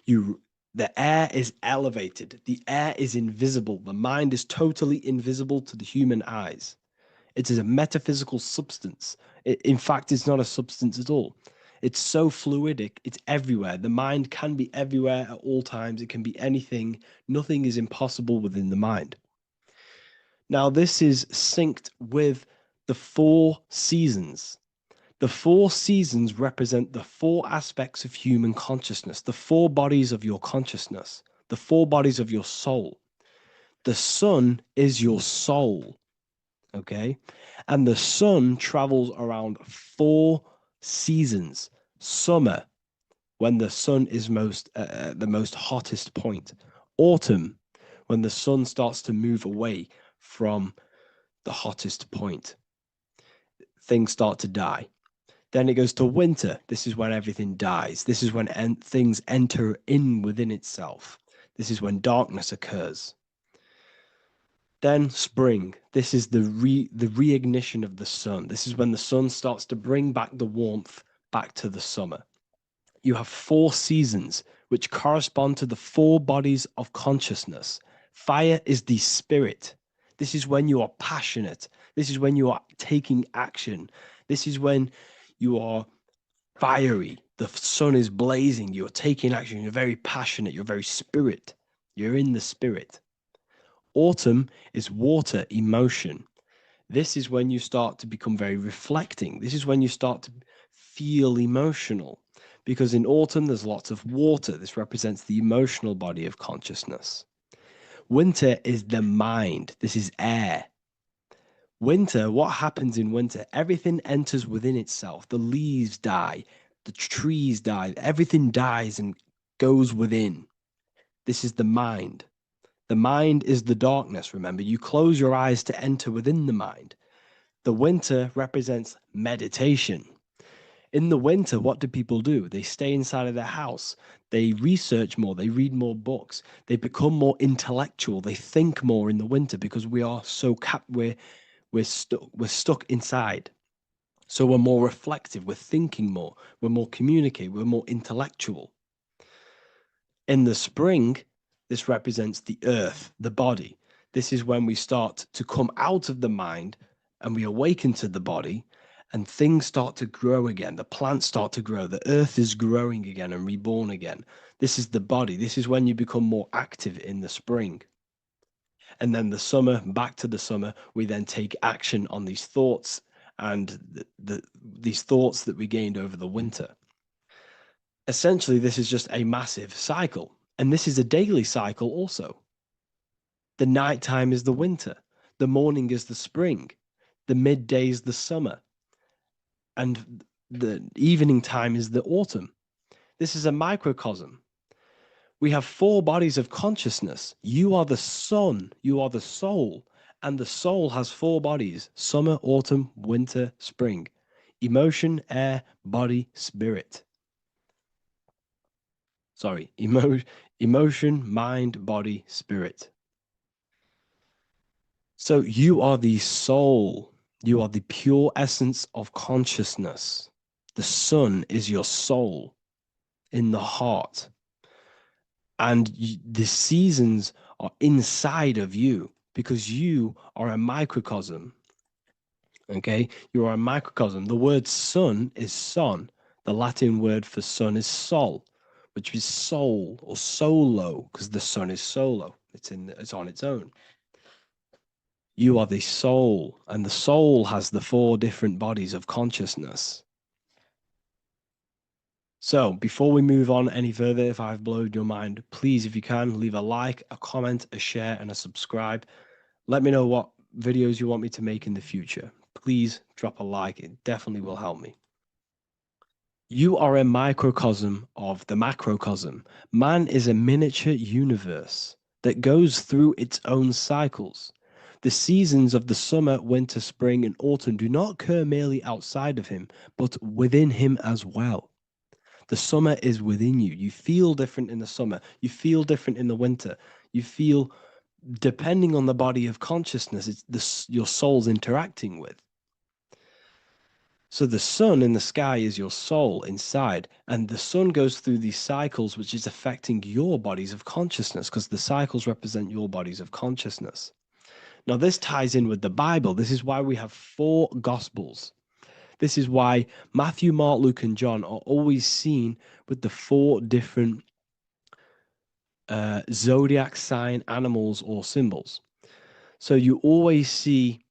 The air is elevated. The air is invisible. The mind is totally invisible to the human eyes. It is a metaphysical substance. In fact, it's not a substance at all. It's so fluidic. It's everywhere. The mind can be everywhere at all times. It can be anything. Nothing is impossible within the mind. Now, this is synced with the four seasons. The four seasons represent the four aspects of human consciousness, the four bodies of your consciousness, the four bodies of your soul. The sun is your soul, okay? And the sun travels around four seasons. Summer, when the sun is the most hottest point. Autumn, when the sun starts to move away from the hottest point. Things start to die. Then it goes to winter. This is when everything dies. This is when things enter in within itself. This is when darkness occurs. Then spring. This is the reignition of the sun. This is when the sun starts to bring back the warmth back to the summer. You have 4 seasons, which correspond to the 4 bodies of consciousness. Fire is the spirit. This is when you are passionate. This is when you are taking action. This is when you are fiery. The sun is blazing. You're taking action. You're very passionate. You're very spirit. You're in the spirit. Autumn is water, emotion. This is when you start to become very reflecting. This is when you start to feel emotional. Because in autumn, there's lots of water. This represents the emotional body of consciousness. Winter is the mind. This is air. Winter, what happens in winter? Everything enters within itself. The leaves die. The trees die. Everything dies and goes within. This is the mind. The mind is the darkness, remember. You close your eyes to enter within the mind. The winter represents meditation. In the winter, what do people do? They stay inside of their house. They research more. They read more books. They become more intellectual. They think more in the winter because we are so we're stuck inside. So we're more reflective. We're thinking more. We're more communicative. We're more intellectual. In the spring, this represents the earth, the body. This is when we start to come out of the mind and we awaken to the body. And things start to grow again. The plants start to grow. The earth is growing again and reborn again. This is the body. This is when you become more active in the spring. And then the summer, back to the summer, we then take action on these thoughts and these thoughts that we gained over the winter. Essentially, this is just a massive cycle. And this is a daily cycle also. The nighttime is the winter. The morning is the spring. The midday is the summer. And the evening time is the autumn. This is a microcosm. We have 4 bodies of consciousness. You are the sun, you are the soul, and the soul has 4 bodies: summer, autumn, winter, spring. Emotion, air, body, spirit. Sorry, emotion, mind, body, spirit. So you are the soul. You are the pure essence of consciousness. The sun is your soul in the heart. And the seasons are inside of you because you are a microcosm. Okay? You are a microcosm. The word sun is son. The Latin word for sun is sol, which is soul or solo, because the sun is solo. It's on its own. You are the soul, and the soul has the 4 different bodies of consciousness. So before we move on any further, if I've blown your mind, please, if you can, leave a like, a comment, a share, and a subscribe. Let me know what videos you want me to make in the future. Please drop a like. It definitely will help me. You are a microcosm of the macrocosm. Man is a miniature universe that goes through its own cycles. The seasons of the summer, winter, spring, and autumn do not occur merely outside of him, but within him as well. The summer is within you. You feel different in the summer. You feel different in the winter. You feel, depending on the body of consciousness, it's your soul's interacting with. So the sun in the sky is your soul inside, and the sun goes through these cycles, which is affecting your bodies of consciousness, because the cycles represent your bodies of consciousness. Now, this ties in with the Bible. This is why we have 4 Gospels. This is why Matthew, Mark, Luke, and John are always seen with the 4 different zodiac sign animals or symbols. So you always see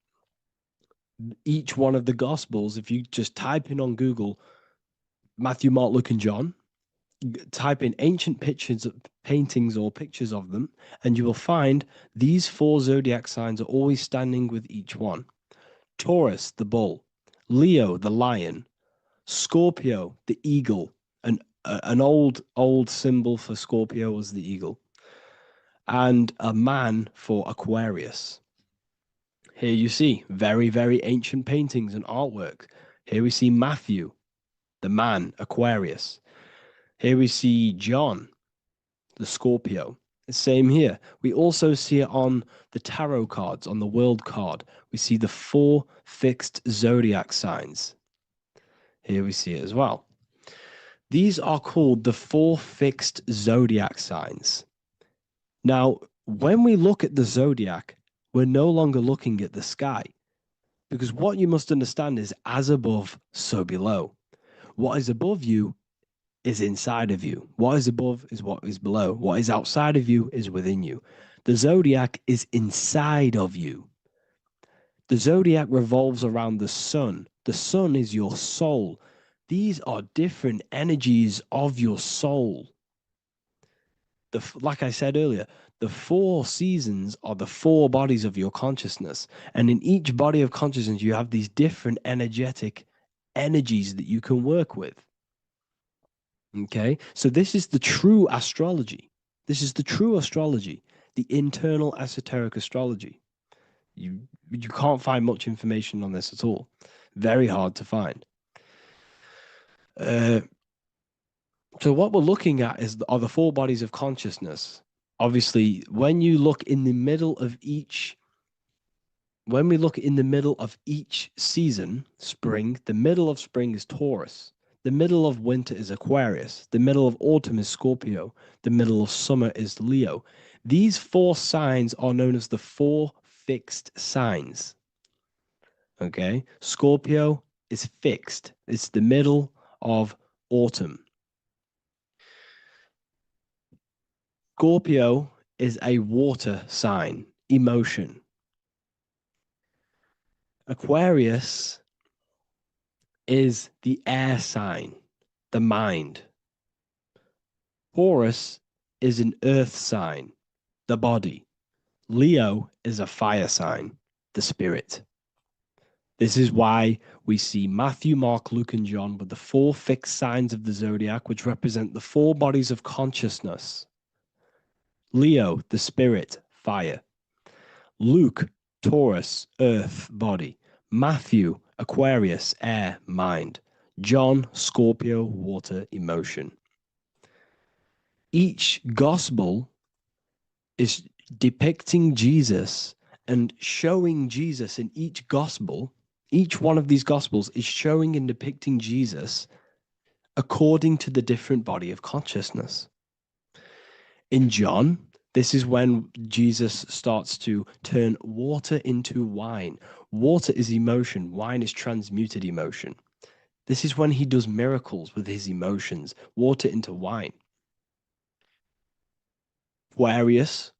each one of the Gospels. If you just type in on Google Matthew, Mark, Luke, and John, type in ancient pictures, paintings or pictures of them, and you will find these 4 zodiac signs are always standing with each one. Taurus, the bull; Leo, the lion; Scorpio, the eagle. An old symbol for Scorpio was the eagle. And a man for Aquarius. Here you see very, very ancient paintings and artwork. Here we see Matthew, the man, Aquarius. Here we see John, the Scorpio. The same here. We also see it on the tarot cards, on the world card. We see the 4 fixed zodiac signs. Here we see it as well. These are called the 4 fixed zodiac signs. Now, when we look at the zodiac, we're no longer looking at the sky, because what you must understand is as above, so below. What is above you is inside of you. What is above is what is below. What is outside of you is within you. The zodiac is inside of you. The zodiac revolves around the sun. The sun is your soul. These are different energies of your soul. Like I said earlier, the 4 seasons are the 4 bodies of your consciousness. And in each body of consciousness, you have these different energetic energies that you can work with. Okay, so this is the true astrology. This is the true astrology, the internal esoteric astrology. You can't find much information on this at all. Very hard to find. So what we're looking at are the 4 bodies of consciousness. Obviously, when you look in the middle of each, when we look in the middle of each season, spring, the middle of spring is Taurus. The middle of winter is Aquarius. The middle of autumn is Scorpio. The middle of summer is Leo. These 4 signs are known as the 4 fixed signs. Okay, Scorpio is fixed. It's the middle of autumn. Scorpio is a water sign, emotion. Aquarius is the air sign, the mind. Taurus is an earth sign, the body. Leo is a fire sign, the spirit. This is why we see Matthew, Mark, Luke, and John with the 4 fixed signs of the zodiac, which represent the 4 bodies of consciousness. Leo, the spirit, fire. Luke, Taurus, earth, body. Matthew, Aquarius, air, mind. John, Scorpio, water, emotion. Each gospel is depicting Jesus and showing Jesus in each gospel. Each one of these gospels is showing and depicting Jesus according to the different body of consciousness. In John, this is when Jesus starts to turn water into wine. Water is emotion. Wine is transmuted emotion. This is when he does miracles with his emotions, water into wine. Aquarius,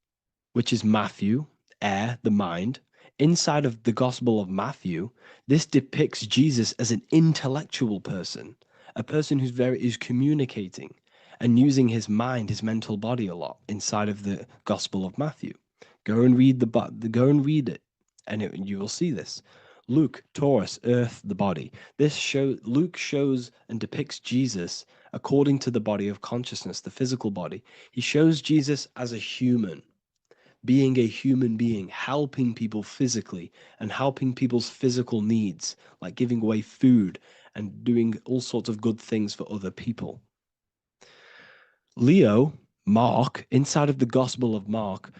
which is Matthew, air, the mind. Inside of the Gospel of Matthew, this depicts Jesus as an intellectual person, a person who's communicating and using his mind, his mental body a lot inside of the Gospel of Matthew. Go and read it, and you will see this. Luke, Taurus, earth, the body. Luke shows and depicts Jesus according to the body of consciousness, the physical body. He shows Jesus as a human, being a human being, helping people physically and helping people's physical needs, like giving away food and doing all sorts of good things for other people. Leo, Mark, inside of the Gospel of Mark,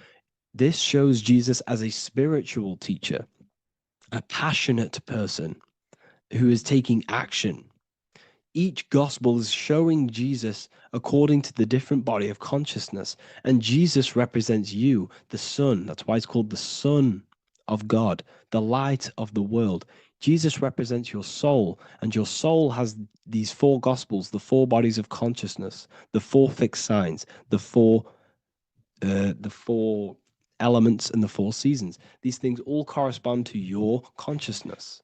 this shows Jesus as a spiritual teacher, a passionate person who is taking action. Each gospel is showing Jesus according to the different body of consciousness. And Jesus represents you, the Son. That's why it's called the Son of God, the light of the world. Jesus represents your soul, and your soul has these 4 gospels, the 4 bodies of consciousness, the 4 fixed signs, the four elements, and the 4 seasons. These things all correspond to your consciousness.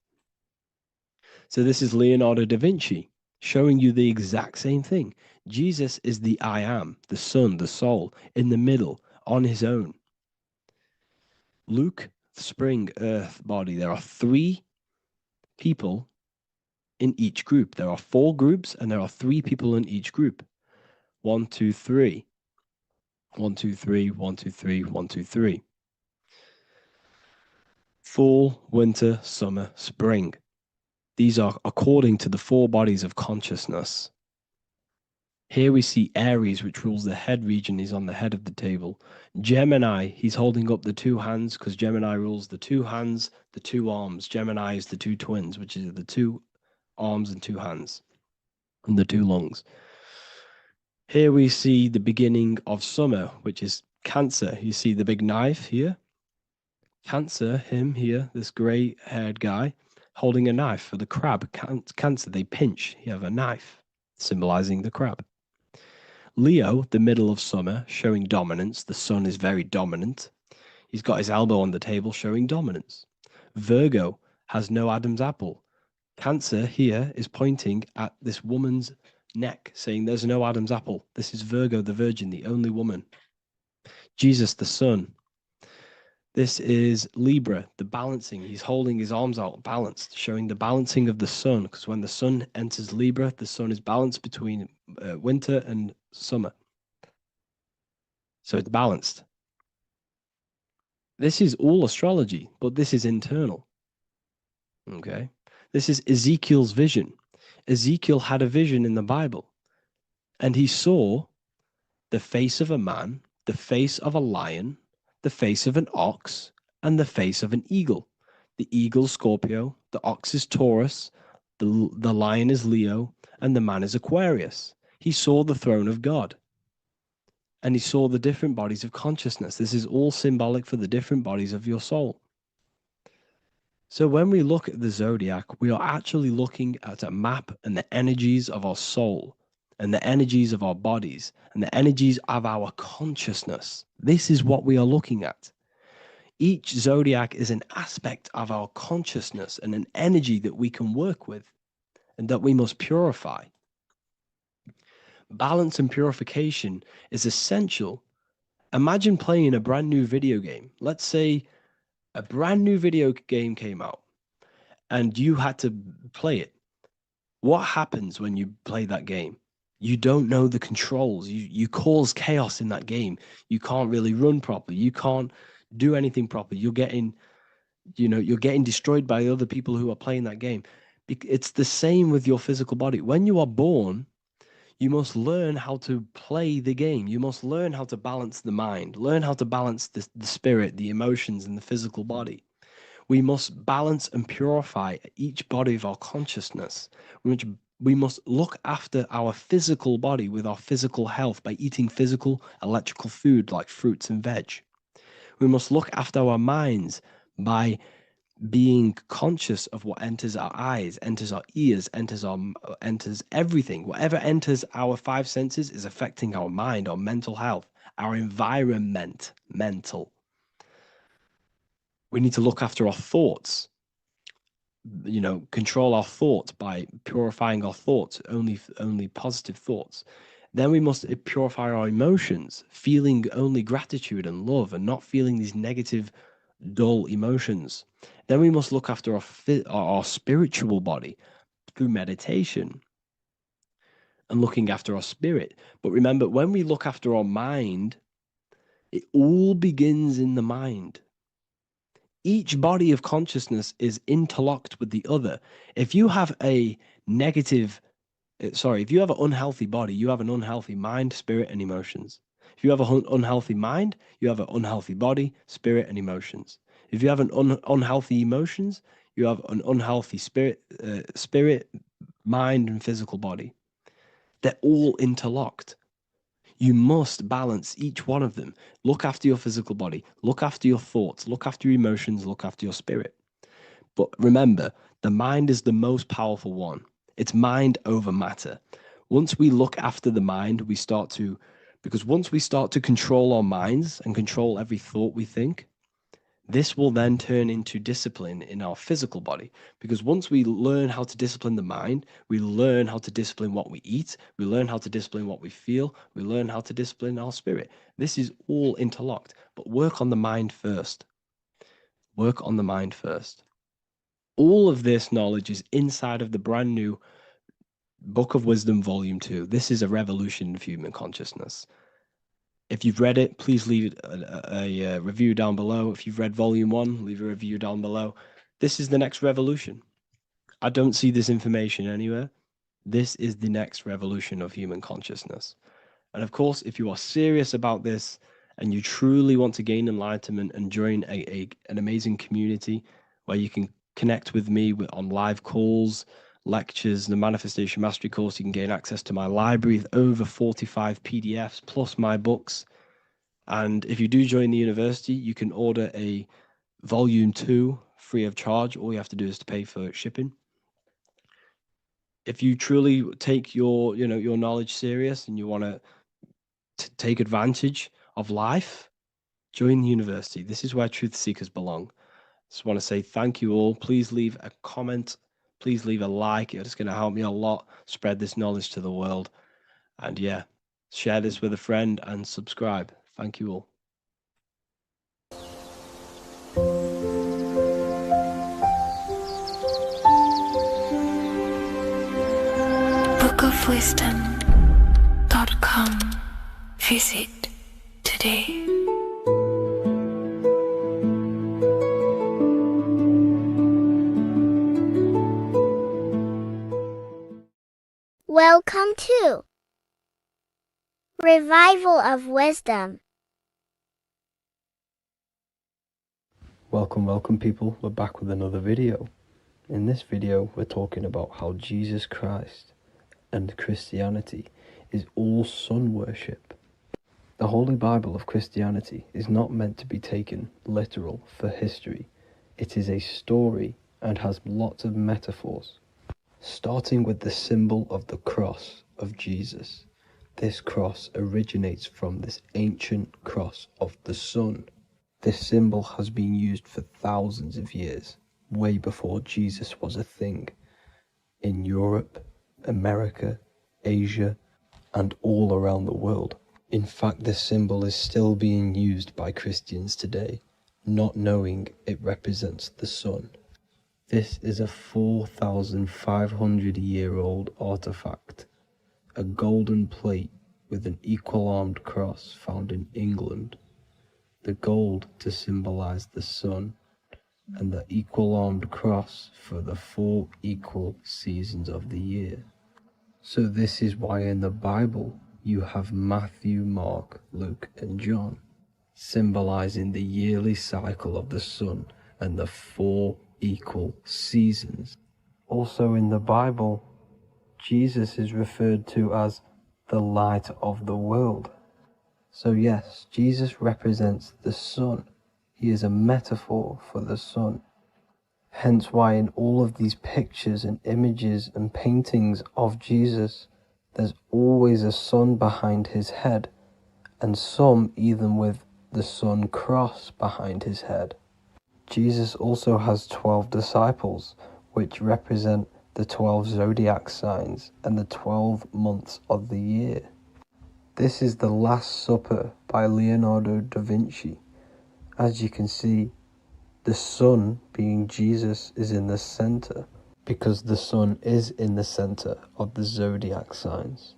So this is Leonardo da Vinci showing you the exact same thing. Jesus is the I am, the sun, the soul, in the middle, on his own. Luke, spring, earth, body. There are 3 people in each group. There are 4 groups, and there are 3 people in each group. 1, 2, 3. 1, 2, 3, 1, 2, 3, 1, 2, 3. Fall, winter, summer, spring. These are according to the 4 bodies of consciousness. Here we see Aries, which rules the head region. He's on the head of the table. Gemini, he's holding up the 2 hands because Gemini rules the 2 hands, the 2 arms. Gemini is the 2 twins, which is the 2 arms and 2 hands, and the 2 lungs. Here we see the beginning of summer, which is Cancer. You see the big knife here. Cancer, him here, this grey-haired guy, holding a knife for the crab. Cancer, they pinch. You have a knife, symbolizing the crab. Leo, the middle of summer, showing dominance. The sun is very dominant. He's got his elbow on the table, showing dominance. Virgo has no Adam's apple. Cancer here is pointing at this woman's neck, saying there's no Adam's apple. This is Virgo, the virgin, the only woman. Jesus, the sun. This is Libra, the balancing. He's holding his arms out balanced, showing the balancing of the sun, because when the sun enters Libra, the sun is balanced between winter and summer. So it's balanced. This is all astrology, but this is internal. Okay. This is Ezekiel's vision. Ezekiel had a vision in the Bible, and he saw the face of a man, the face of a lion, the face of an ox, and the face of an eagle. The eagle, Scorpio, the ox is Taurus, the lion is Leo, and the man is Aquarius. He saw the throne of God, and he saw the different bodies of consciousness. This is all symbolic for the different bodies of your soul. So when we look at the zodiac, we are actually looking at a map and the energies of our soul and the energies of our bodies and the energies of our consciousness. This is what we are looking at. Each zodiac is an aspect of our consciousness and an energy that we can work with and that we must purify. Balance and purification is essential. Imagine playing a brand new video game. Let's say a brand new video game came out and you had to play it. What happens when you play that game? You don't know the controls. You cause chaos in that game. You can't really run properly. You can't do anything properly. You're getting destroyed by other people who are playing that game. It's the same with your physical body. When you are born, you must learn how to play the game. You must learn how to balance the mind, learn how to balance the spirit, the emotions, and the physical body. We must balance and purify each body of our consciousness. We must look after our physical body with our physical health by eating physical, electrical food like fruits and veg. We must look after our minds by being conscious of what enters our eyes, enters our ears, enters everything. Whatever enters our five senses is affecting our mind, our mental health, our environment, mental. We need to look after our thoughts, control our thoughts by purifying our thoughts, only positive thoughts. Then we must purify our emotions, feeling only gratitude and love and not feeling these negative, dull emotions. Then we must look after our spiritual body through meditation and looking after our spirit. But remember, when we look after our mind, it all begins in the mind. Each body of consciousness is interlocked with the other. If you have an unhealthy body, you have an unhealthy mind, spirit, and emotions. If you have an unhealthy mind, you have an unhealthy body, spirit, and emotions. If you have an unhealthy emotions, you have an unhealthy spirit, mind, and physical body. They're all interlocked. You must balance each one of them. Look after your physical body. Look after your thoughts. Look after your emotions. Look after your spirit. But remember, the mind is the most powerful one. It's mind over matter. Once we look after the mind, once we start to control our minds and control every thought we think, this will then turn into discipline in our physical body. Because once we learn how to discipline the mind, we learn how to discipline what we eat, we learn how to discipline what we feel, we learn how to discipline our spirit. This is all interlocked, but work on the mind first. Work on the mind first. All of this knowledge is inside of the brand new Book of Wisdom, Volume 2. This is a revolution of human consciousness. If you've read it, please leave a review down below. If you've read Volume 1, leave a review down below. This is the next revolution. I don't see this information anywhere. This is the next revolution of human consciousness. And of course, if you are serious about this and you truly want to gain enlightenment and join an amazing community where you can connect with me on live calls, lectures, the Manifestation Mastery course. You can gain access to my library with over 45 PDFs plus my books. And if you do join the university, you can order a volume 2 free of charge. All you have to do is to pay for shipping. If you truly take your knowledge serious and you want to take advantage of life, join the university. This is where truth seekers belong. Just want to say thank you all. Please leave a comment. Please leave a like. It's going to help me a lot spread this knowledge to the world. And yeah, share this with a friend and subscribe. Thank you all. bookofwisdom.com. Visit today. Welcome to Revival of Wisdom. Welcome people, we're back with another video. In this video we're talking about how Jesus Christ and Christianity is all sun worship. The Holy Bible of Christianity is not meant to be taken literal for history. It is a story and has lots of metaphors. Starting with the symbol of the cross of Jesus. This cross originates from this ancient cross of the sun. This symbol has been used for thousands of years, way before Jesus was a thing, in Europe, America, Asia, and all around the world. In fact, this symbol is still being used by Christians today, not knowing it represents the sun. This is a 4,500-year-old artifact, a golden plate with an equal-armed cross found in England. The gold to symbolize the sun, and the equal-armed cross for the 4 equal seasons of the year. So this is why in the Bible you have Matthew, Mark, Luke, and John, symbolizing the yearly cycle of the sun and the 4 equal seasons. Also in the Bible, Jesus is referred to as the light of the world. So yes, Jesus represents the sun. He is a metaphor for the sun. Hence why in all of these pictures and images and paintings of Jesus, there's always a sun behind his head, and some even with the sun cross behind his head. Jesus also has 12 disciples, which represent the 12 zodiac signs and the 12 months of the year. This is the Last Supper by Leonardo da Vinci. As you can see, the sun, being Jesus, is in the center, because the sun is in the center of the zodiac signs.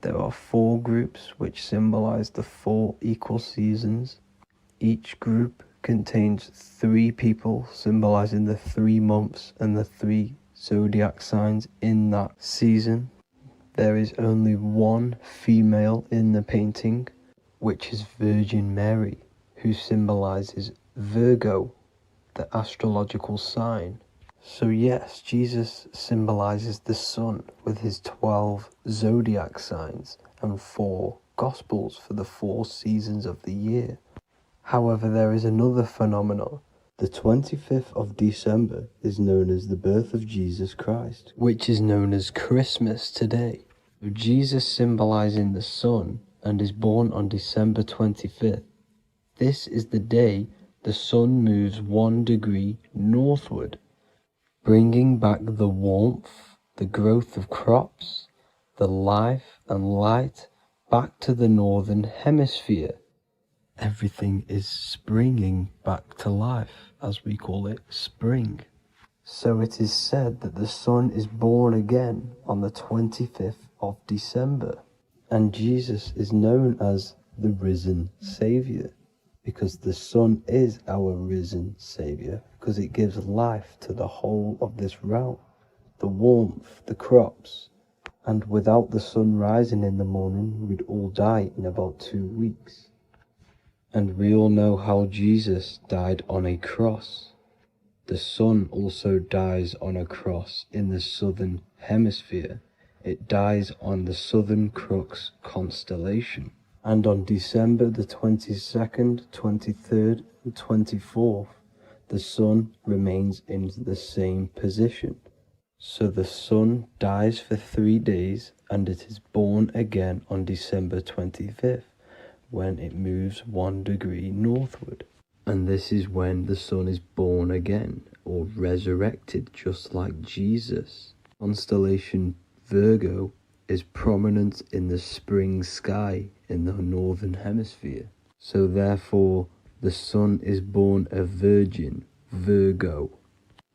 There are 4 groups which symbolize the 4 equal seasons. Each group contains 3 people symbolizing the 3 months and the 3 zodiac signs in that season. There is only 1 female in the painting, which is Virgin Mary, who symbolizes Virgo, the astrological sign. So yes, Jesus symbolizes the sun with his 12 zodiac signs and 4 gospels for the 4 seasons of the year. However, there is another phenomenon. The 25th of December is known as the birth of Jesus Christ, which is known as Christmas today. Jesus symbolizing the sun and is born on December 25th. This is the day the sun moves 1 degree northward, bringing back the warmth, the growth of crops, the life and light back to the northern hemisphere. Everything is springing back to life, as we call it, spring. So it is said that the sun is born again on the 25th of December, and Jesus is known as the risen Saviour, because the sun is our risen Saviour, because it gives life to the whole of this realm, the warmth, the crops, and without the sun rising in the morning, we'd all die in about 2 weeks. And we all know how Jesus died on a cross. The sun also dies on a cross in the southern hemisphere. It dies on the Southern Crux constellation. And on December the 22nd, 23rd, and 24th, the sun remains in the same position. So the sun dies for 3 days and it is born again on December 25th, when it moves 1 degree northward. And this is when the sun is born again, or resurrected, just like Jesus. Constellation Virgo is prominent in the spring sky in the northern hemisphere. So therefore, the sun is born a virgin, Virgo.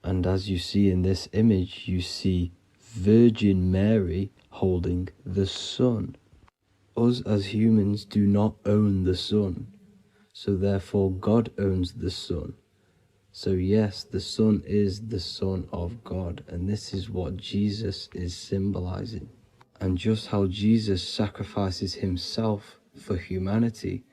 And as you see in this image, you see Virgin Mary holding the sun. Us as humans do not own the sun. So therefore God owns the sun. So yes, the sun is the Son of God, and this is what Jesus is symbolizing. And just how Jesus sacrifices himself for humanity,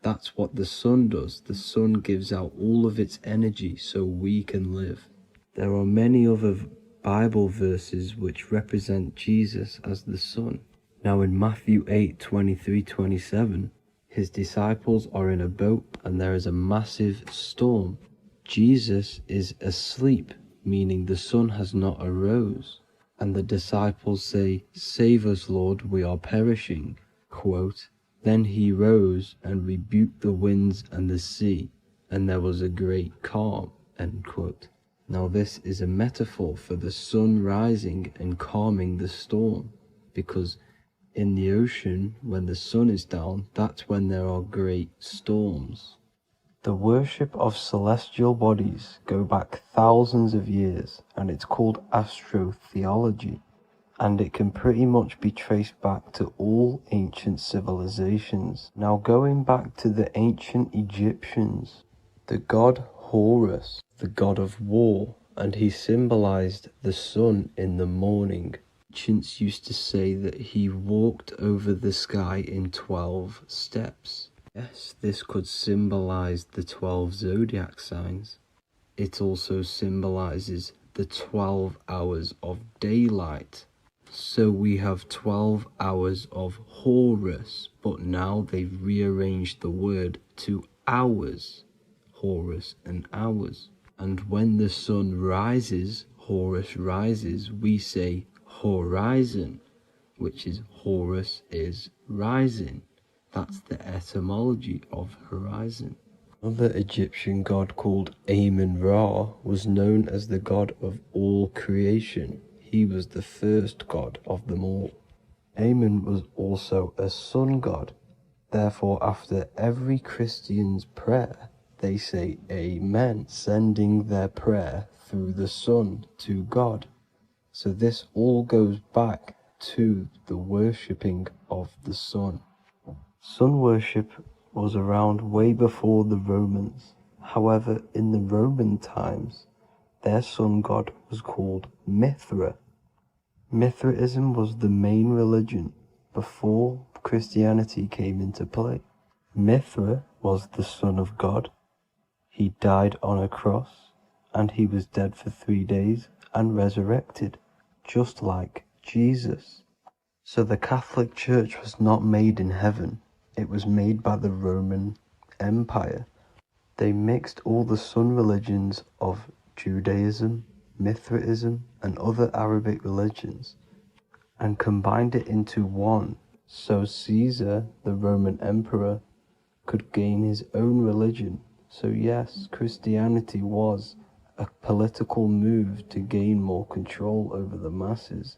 that's what the sun does. The sun gives out all of its energy so we can live. There are many other Bible verses which represent Jesus as the sun. Now in Matthew 8:23-27, his disciples are in a boat and there is a massive storm. Jesus is asleep, meaning the sun has not arose. And the disciples say, "Save us, Lord, we are perishing." Quote, "Then he rose and rebuked the winds and the sea, and there was a great calm." End quote. Now this is a metaphor for the sun rising and calming the storm, because in the ocean, when the sun is down, that's when there are great storms. The worship of celestial bodies go back thousands of years, and it's called astrotheology, and it can pretty much be traced back to all ancient civilizations. Now going back to the ancient Egyptians, the god Horus, the god of war, and he symbolized the sun in the morning. Ancients used to say that he walked over the sky in 12 steps. Yes, this could symbolize the 12 zodiac signs. It also symbolizes the 12 hours of daylight. So we have 12 hours of Horus, but now they've rearranged the word to hours. Horus and hours. And when the sun rises, Horus rises, we say horizon, which is Horus is rising. That's the etymology of horizon. Another Egyptian god called Amun-Ra was known as the god of all creation. He was the first god of them all. Amun was also a sun god. Therefore, after every Christian's prayer, they say Amen, sending their prayer through the sun to God. So this all goes back to the worshipping of the sun. Sun worship was around way before the Romans. However, in the Roman times, their sun god was called Mithra. Mithraism was the main religion before Christianity came into play. Mithra was the son of God. He died on a cross, and he was dead for 3 days and resurrected, just like Jesus. So the Catholic Church was not made in heaven. It was made by the Roman Empire. They mixed all the sun religions of Judaism, Mithraism, and other Arabic religions, and combined it into one, so Caesar, the Roman emperor, could gain his own religion. So yes, Christianity was a political move to gain more control over the masses,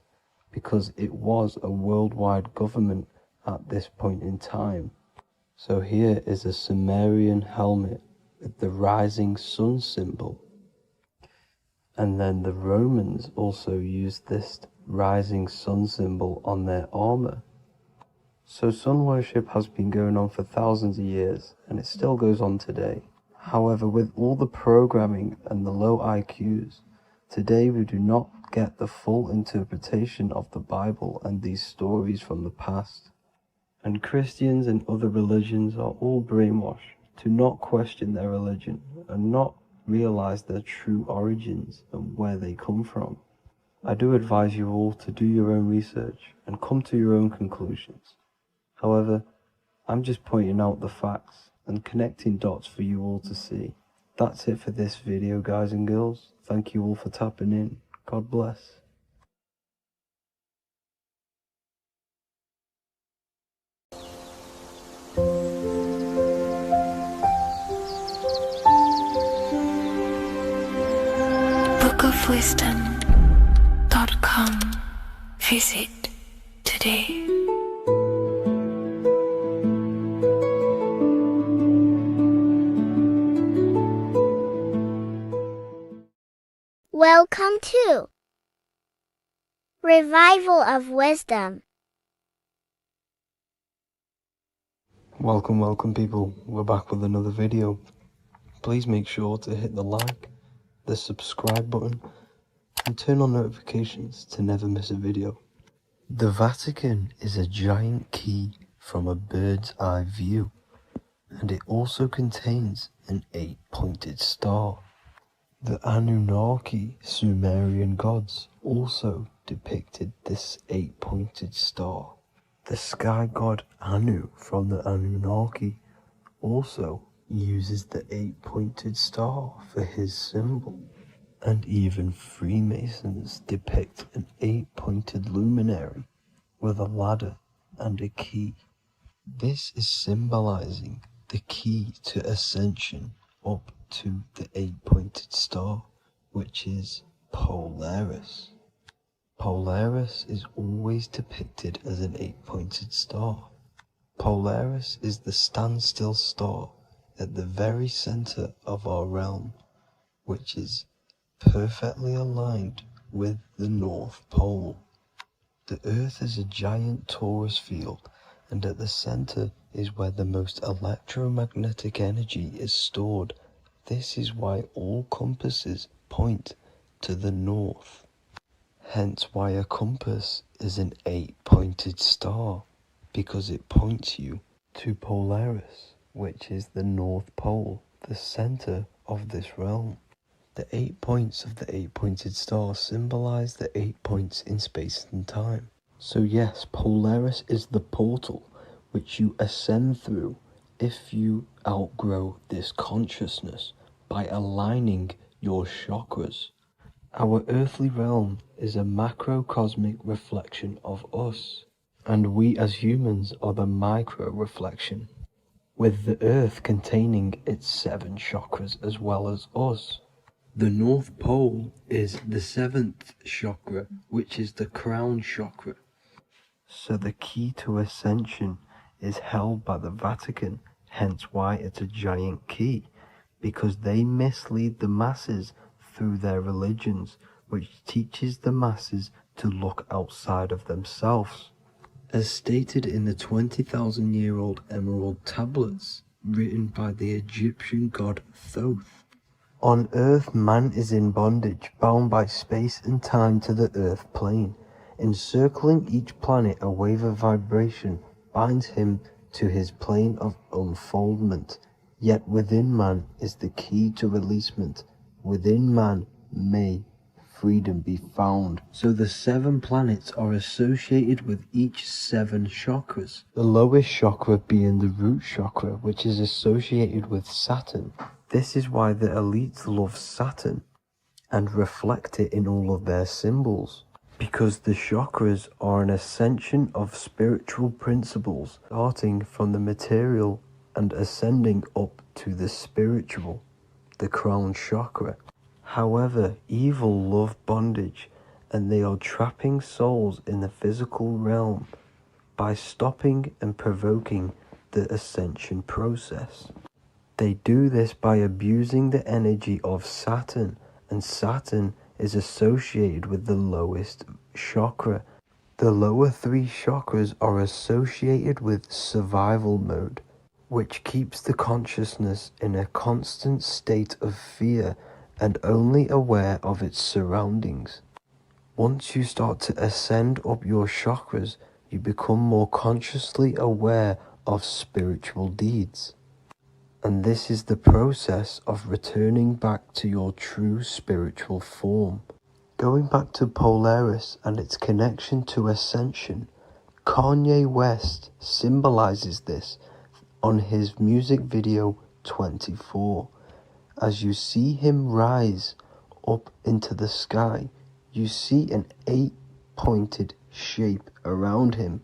because it was a worldwide government at this point in time. So here is a Sumerian helmet with the rising sun symbol. And then the Romans also used this rising sun symbol on their armor. So sun worship has been going on for thousands of years, and it still goes on today. However, with all the programming and the low IQs, today we do not get the full interpretation of the Bible and these stories from the past. And Christians and other religions are all brainwashed to not question their religion and not realize their true origins and where they come from. I do advise you all to do your own research and come to your own conclusions. However, I'm just pointing out the facts and connecting dots for you all to see. That's it for this video, guys and girls. Thank you all for tapping in. God bless. bookofwisdom.com. Visit today. Welcome to Revival of Wisdom. Welcome people. We're back with another video. Please make sure to hit the like, the subscribe button, and turn on notifications to never miss a video. The Vatican is a giant key from a bird's eye view, and it also contains an 8-pointed star. The Anunnaki Sumerian gods also depicted this 8-pointed star. The sky god Anu from the Anunnaki also uses the 8-pointed star for his symbol. And even Freemasons depict an 8-pointed luminary with a ladder and a key. This is symbolizing the key to ascension up to the 8-pointed star, which is Polaris. Polaris is always depicted as an 8-pointed star. Polaris is the standstill star at the very center of our realm, which is perfectly aligned with the North Pole. The Earth is a giant torus field, and at the center is where the most electromagnetic energy is stored. This is why all compasses point to the north. Hence why a compass is an 8-pointed star, because it points you to Polaris, which is the North Pole, the center of this realm. The 8 points of the 8-pointed star symbolize the 8 points in space and time. So yes, Polaris is the portal which you ascend through if you outgrow this consciousness by aligning your chakras. Our earthly realm is a macrocosmic reflection of us, and we as humans are the micro reflection, with the earth containing its 7 chakras as well as us. The North Pole is the 7th chakra, which is the crown chakra. So the key to ascension is held by the Vatican, hence why it's a giant key, because they mislead the masses through their religions, which teaches the masses to look outside of themselves. As stated in the 20,000-year-old emerald tablets, written by the Egyptian god Thoth. On Earth, man is in bondage, bound by space and time to the Earth plane. Encircling each planet, a wave of vibration binds him to his plane of unfoldment. Yet within man is the key to releasement. Within man may freedom be found. So the 7 planets are associated with each 7 chakras. The lowest chakra being the root chakra, which is associated with Saturn. This is why the elites love Saturn and reflect it in all of their symbols, because the chakras are an ascension of spiritual principles, starting from the material and ascending up to the spiritual, the crown chakra. However, evil love bondage, and they are trapping souls in the physical realm by stopping and provoking the ascension process. They do this by abusing the energy of Saturn, and Saturn is associated with the lowest chakra. The lower 3 chakras are associated with survival mode, which keeps the consciousness in a constant state of fear and only aware of its surroundings. Once you start to ascend up your chakras, you become more consciously aware of spiritual deeds. And this is the process of returning back to your true spiritual form. Going back to Polaris and its connection to ascension, Kanye West symbolizes this on his music video 24. As you see him rise up into the sky, you see an 8-pointed shape around him,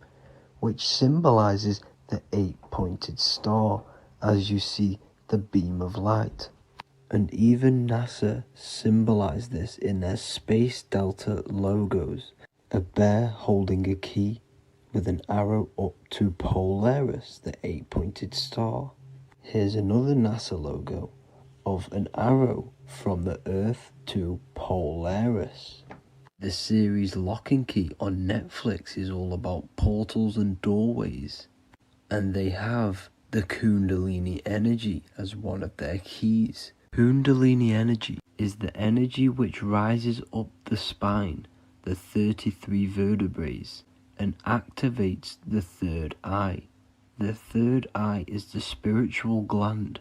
which symbolizes the 8-pointed star, as you see the beam of light. And even NASA symbolize this in their Space Delta logos, a bear holding a key with an arrow up to Polaris, the 8-pointed star. Here's another NASA logo of an arrow from the Earth to Polaris. The series Lock and Key on Netflix is all about portals and doorways, and they have the Kundalini energy as one of their keys. Kundalini energy is the energy which rises up the spine, the 33 vertebrae, and activates the third eye. The third eye is the spiritual gland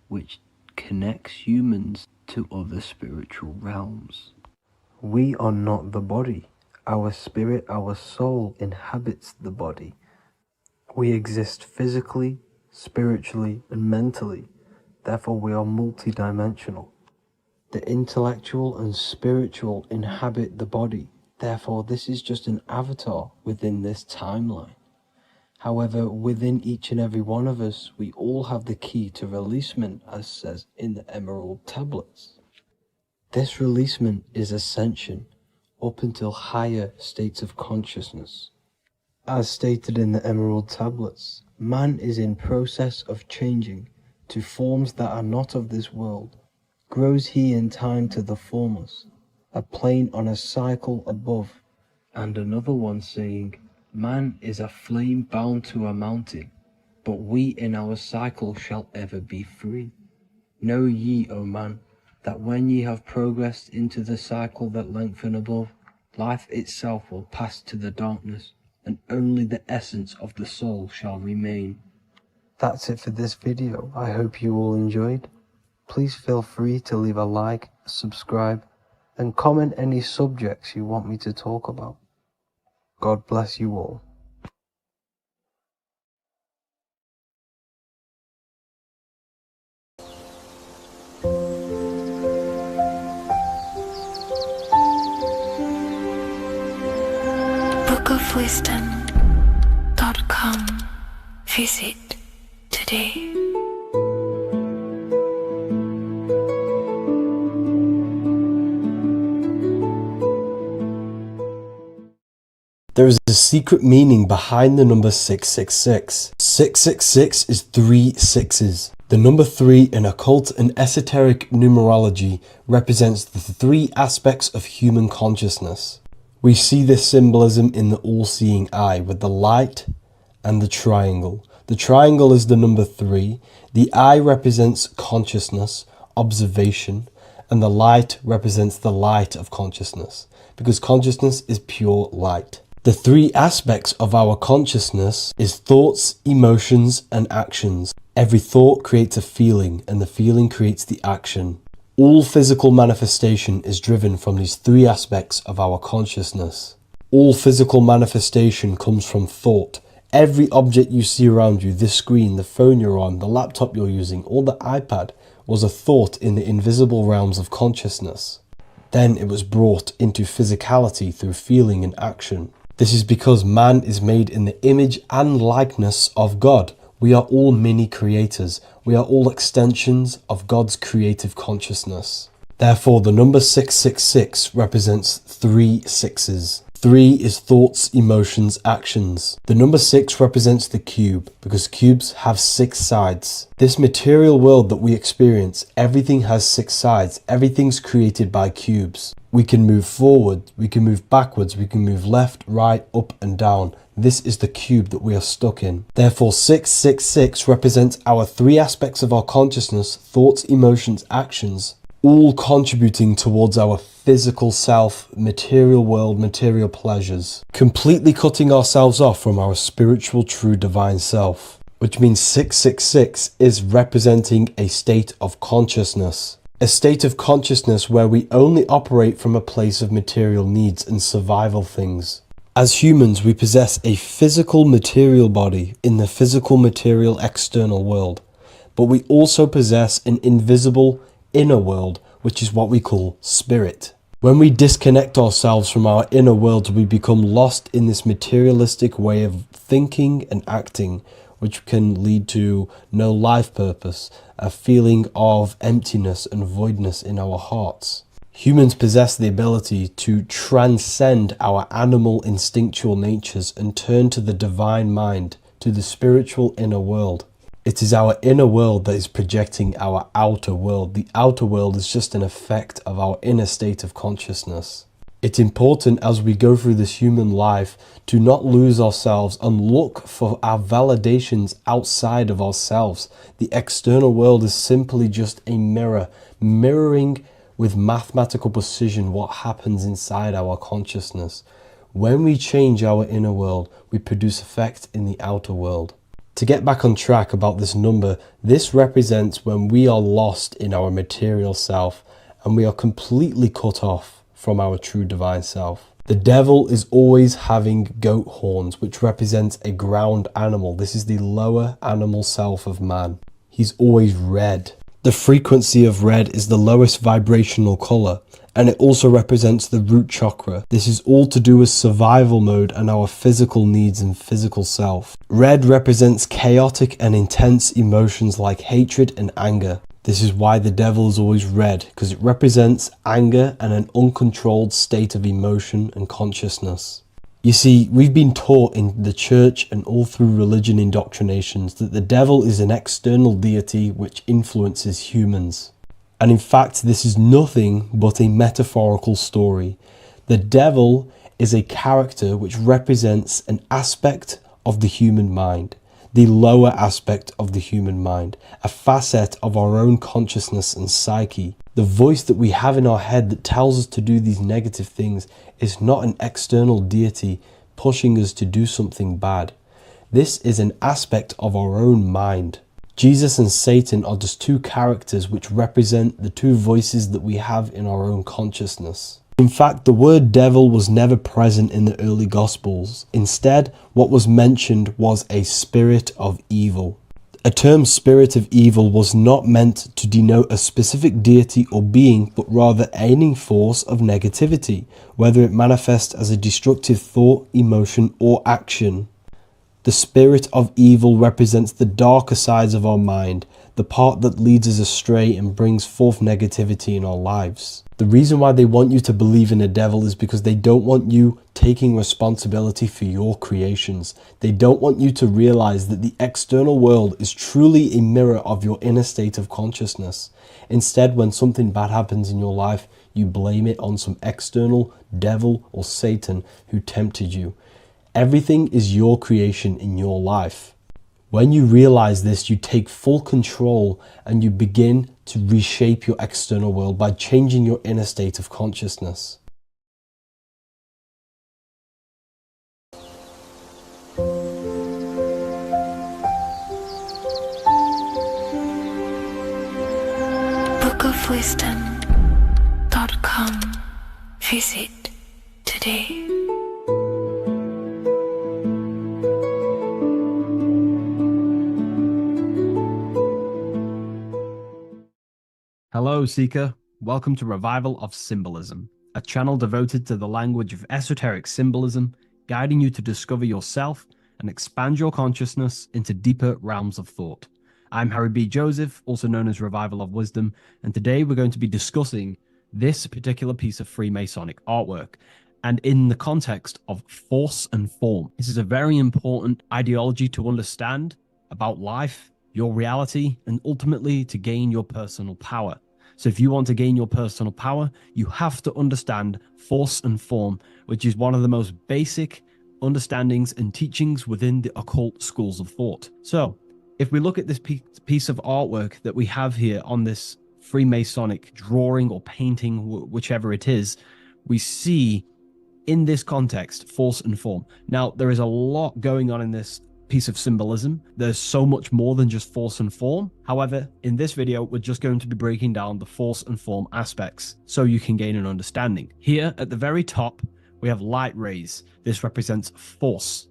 which connects humans to other spiritual realms. We are not the body. Our spirit, our soul inhabits the body. We exist physically, spiritually, and mentally. Therefore, we are multidimensional. The intellectual and spiritual inhabit the body. Therefore, this is just an avatar within this timeline. However, within each and every one of us, we all have the key to releasement, as says in the Emerald tablets. This releasement is ascension, up until higher states of consciousness. As stated in the Emerald tablets, man is in process of changing to forms that are not of this world. Grows he in time to the formless, a plane on a cycle above, and another one saying, man is a flame bound to a mountain, but we in our cycle shall ever be free. Know ye, O man, that when ye have progressed into the cycle that lengthen above, life itself will pass to the darkness, and only the essence of the soul shall remain. That's it for this video. I hope you all enjoyed. Please feel free to leave a like, subscribe, and comment any subjects you want me to talk about. God bless you all. bookofwisdom.com. Visit today. There is a secret meaning behind the number 666. 666 is 3 sixes. The number 3 in occult and esoteric numerology represents the 3 aspects of human consciousness. We see this symbolism in the all-seeing eye with the light and the triangle. The triangle is the number 3, the eye represents consciousness, observation, and the light represents the light of consciousness, because consciousness is pure light. The 3 aspects of our consciousness is thoughts, emotions, and actions. Every thought creates a feeling, and the feeling creates the action. All physical manifestation is driven from these 3 aspects of our consciousness. All physical manifestation comes from thought. Every object you see around you, this screen, the phone you're on, the laptop you're using, or the iPad, was a thought in the invisible realms of consciousness. Then it was brought into physicality through feeling and action. This is because man is made in the image and likeness of God. We are all mini creators. We are all extensions of God's creative consciousness. Therefore, the number 666 represents 3 sixes. 3 is thoughts, emotions, actions. The number 6 represents the cube, because cubes have 6 sides. This material world that we experience, everything has 6 sides. Everything's created by cubes. We can move forward, we can move backwards, we can move left, right, up and down. This is the cube that we are stuck in. Therefore, 666 represents our 3 aspects of our consciousness, thoughts, emotions, actions, all contributing towards our physical self, material world, material pleasures, completely cutting ourselves off from our spiritual, true, divine self. which means 666 is representing a state of consciousness. A state of consciousness where we only operate from a place of material needs and survival things. As humans, we possess a physical material body in the physical material external world, but we also possess an invisible inner world, which is what we call spirit. When we disconnect ourselves from our inner world, we become lost in this materialistic way of thinking and acting, which can lead to no life purpose, a feeling of emptiness and voidness in our hearts. Humans possess the ability to transcend our animal instinctual natures and turn to the divine mind, to the spiritual inner world. It is our inner world that is projecting our outer world. The outer world is just an effect of our inner state of consciousness. It's important as we go through this human life to not lose ourselves and look for our validations outside of ourselves. The external world is simply just a mirror, mirroring with mathematical precision what happens inside our consciousness. When we change our inner world, we produce effect in the outer world. To get back on track about this number, this represents when we are lost in our material self and we are completely cut off from our true divine self. The devil is always having goat horns, which represents a ground animal. This is the lower animal self of man. He's always red. The frequency of red is the lowest vibrational color, and it also represents the root chakra. This is all to do with survival mode and our physical needs and physical self. Red represents chaotic and intense emotions like hatred and anger. This is why the devil is always red, because it represents anger and an uncontrolled state of emotion and consciousness. You see, we've been taught in the church and all through religion indoctrinations that the devil is an external deity which influences humans. And in fact, this is nothing but a metaphorical story. The devil is a character which represents an aspect of the human mind, the lower aspect of the human mind, a facet of our own consciousness and psyche. The voice that we have in our head that tells us to do these negative things is not an external deity pushing us to do something bad. This is an aspect of our own mind. Jesus and Satan are just two characters which represent the two voices that we have in our own consciousness. In fact, the word devil was never present in the early Gospels. Instead, what was mentioned was a spirit of evil. A term spirit of evil was not meant to denote a specific deity or being, but rather any force of negativity, whether it manifests as a destructive thought, emotion, or action. The spirit of evil represents the darker sides of our mind, the part that leads us astray and brings forth negativity in our lives. The reason why they want you to believe in a devil is because they don't want you taking responsibility for your creations. They don't want you to realize that the external world is truly a mirror of your inner state of consciousness. Instead, when something bad happens in your life, you blame it on some external devil or Satan who tempted you. Everything is your creation in your life. When you realize this, you take full control and you begin to reshape your external world by changing your inner state of consciousness. bookofwisdom.com. Visit today. Hello, Seeker. Welcome to Revival of Symbolism, a channel devoted to the language of esoteric symbolism, guiding you to discover yourself and expand your consciousness into deeper realms of thought. I'm Harry B. Joseph, also known as Revival of Wisdom, and today we're going to be discussing this particular piece of Freemasonic artwork, and in the context of force and form. This is a very important ideology to understand about life, your reality, and ultimately to gain your personal power. So if you want to gain your personal power, you have to understand force and form, which is one of the most basic understandings and teachings within the occult schools of thought. So if we look at this piece of artwork that we have here on this Freemasonic drawing or painting, whichever it is, we see in this context force and form. Now, there is a lot going on in this piece of symbolism. There's so much more than just force and form. However, in this video, we're just going to be breaking down the force and form aspects so you can gain an understanding. Here at the very top, we have light rays. This represents force.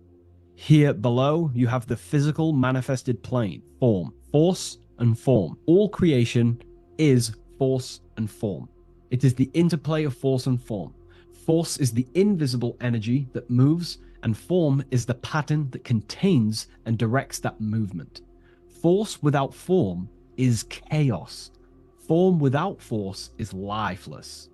Here below, you have the physical manifested plane, form, force and form. All creation is force and form. It is the interplay of force and form. Force is the invisible energy that moves, and form is the pattern that contains and directs that movement. Force without form is chaos. Form without force is lifeless.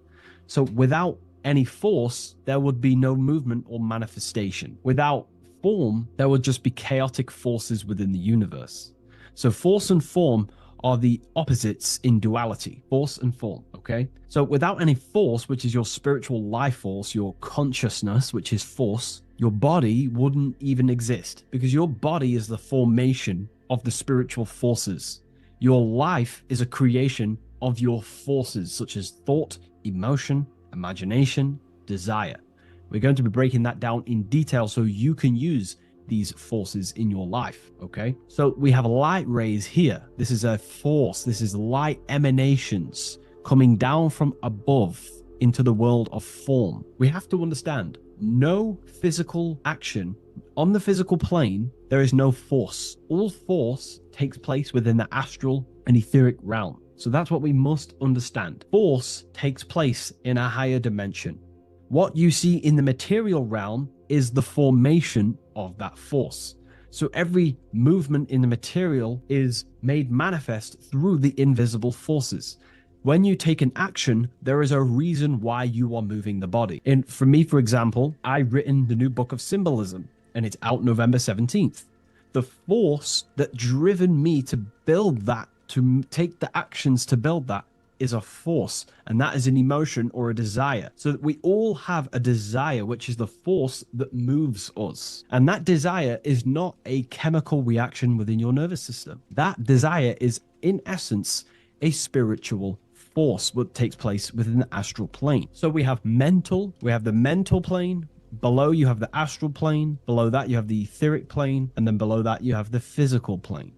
So without any force, there would be no movement or manifestation. Without form, there would just be chaotic forces within the universe. So force and form are the opposites in duality, force and form, okay? So without any force, which is your spiritual life force, your consciousness, which is force, your body wouldn't even exist, because your body is the formation of the spiritual forces. Your life is a creation of your forces, such as thought, emotion, imagination, desire. We're going to be breaking that down in detail so you can use these forces in your life, okay? So we have light rays here. This is a force. This is light emanations coming down from above into the world of form. We have to understand, no physical action on the physical plane, there is no force. All force takes place within the astral and etheric realm. So that's what we must understand. Force takes place in a higher dimension. What you see in the material realm is the formation of that force. So every movement in the material is made manifest through the invisible forces. When you take an action, there is a reason why you are moving the body. And for me, for example, I've written the new book of symbolism, and it's out November 17th. The force that driven me to build that, to take the actions to build that, is a force, and that is an emotion or a desire. So that we all have a desire, which is the force that moves us. And that desire is not a chemical reaction within your nervous system. That desire is, in essence, a spiritual force that takes place within the astral plane. So we have the mental plane. Below you have the astral plane. Below that you have the etheric plane. And then below that you have the physical plane.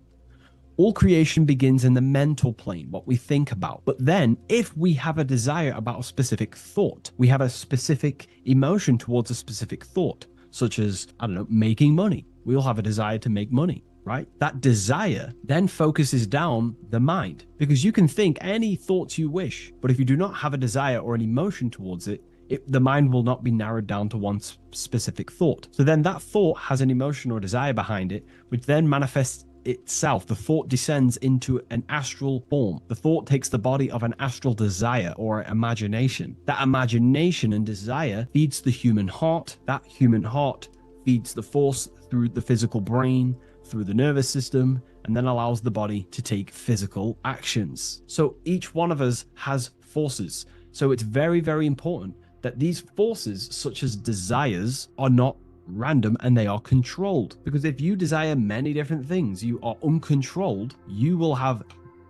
All creation begins in the mental plane, what we think about. But then if we have a desire about a specific thought, we have a specific emotion towards a specific thought, such as, I don't know, making money. We all have a desire to make money, right? That desire then focuses down the mind, because you can think any thoughts you wish, but if you do not have a desire or an emotion towards it, the mind will not be narrowed down to one specific thought. So then that thought has an emotion or desire behind it, which then manifests itself. The thought descends into an astral form. The thought takes the body of an astral desire or imagination. That imagination and desire feeds the human heart. That human heart feeds the force through the physical brain, through the nervous system, and then allows the body to take physical actions. So each one of us has forces. So it's very, very important that these forces, such as desires, are not random and they are controlled. Because if you desire many different things, you are uncontrolled, you will have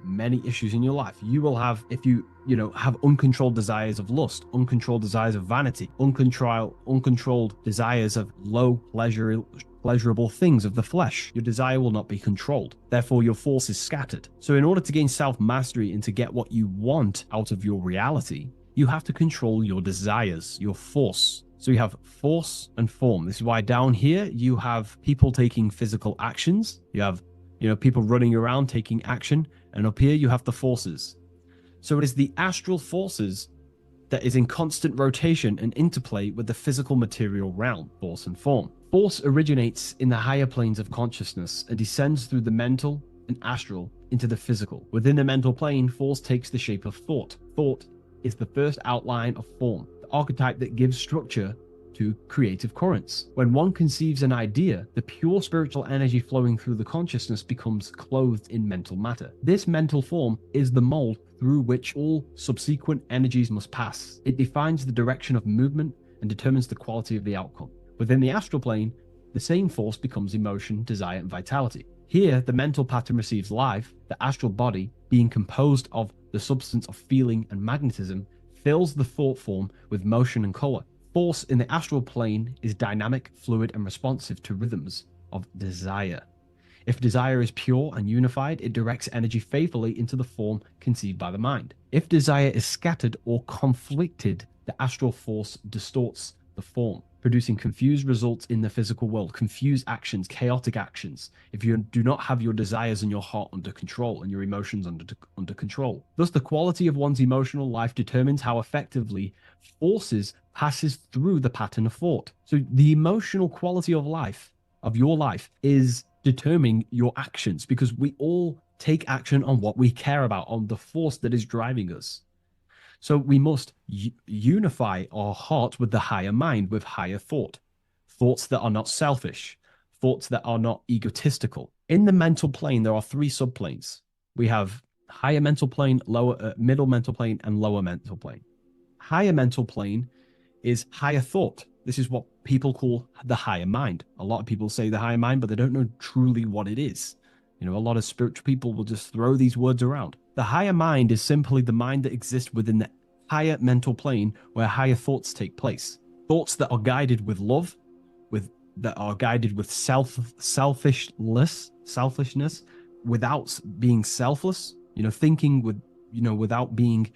many issues in your life. You will have, if you have uncontrolled desires of lust, uncontrolled desires of vanity, uncontrolled desires of low pleasurable things of the flesh, your desire will not be controlled. Therefore, your force is scattered. So in order to gain self-mastery and to get what you want out of your reality, you have to control your desires, your force. So you have force and form. This is why down here you have people taking physical actions. You have, people running around taking action. And up here you have the forces. So it is the astral forces that is in constant rotation and interplay with the physical material realm, force and form. Force originates in the higher planes of consciousness and descends through the mental and astral into the physical. Within the mental plane, force takes the shape of thought. Thought is the first outline of form, the archetype that gives structure to creative currents. When one conceives an idea, the pure spiritual energy flowing through the consciousness becomes clothed in mental matter. This mental form is the mold through which all subsequent energies must pass. It defines the direction of movement and determines the quality of the outcome. Within the astral plane, the same force becomes emotion, desire, and vitality. Here, the mental pattern receives life. The astral body, being composed of the substance of feeling and magnetism, fills the thought form with motion and color. Force in the astral plane is dynamic, fluid, and responsive to rhythms of desire. If desire is pure and unified, it directs energy faithfully into the form conceived by the mind. If desire is scattered or conflicted, the astral force distorts the form, producing confused results in the physical world, confused actions, chaotic actions, if you do not have your desires and your heart under control and your emotions under control. Thus, the quality of one's emotional life determines how effectively forces passes through the pattern of thought. So the emotional quality of life, of your life, is determining your actions, because we all take action on what we care about, on the force that is driving us. So we must unify our heart with the higher mind, with higher thought, thoughts that are not selfish, thoughts that are not egotistical. In the mental plane, there are three subplanes. We have higher mental plane, lower, middle mental plane, and lower mental plane. Higher mental plane is higher thought. This is what people call the higher mind. A lot of people say the higher mind, but they don't know truly what it is. You know, a lot of spiritual people will just throw these words around. The higher mind is simply the mind that exists within the higher mental plane where higher thoughts take place. Thoughts that are guided with love, that are guided with selfishness, without being selfless, you know, thinking with, you know, without being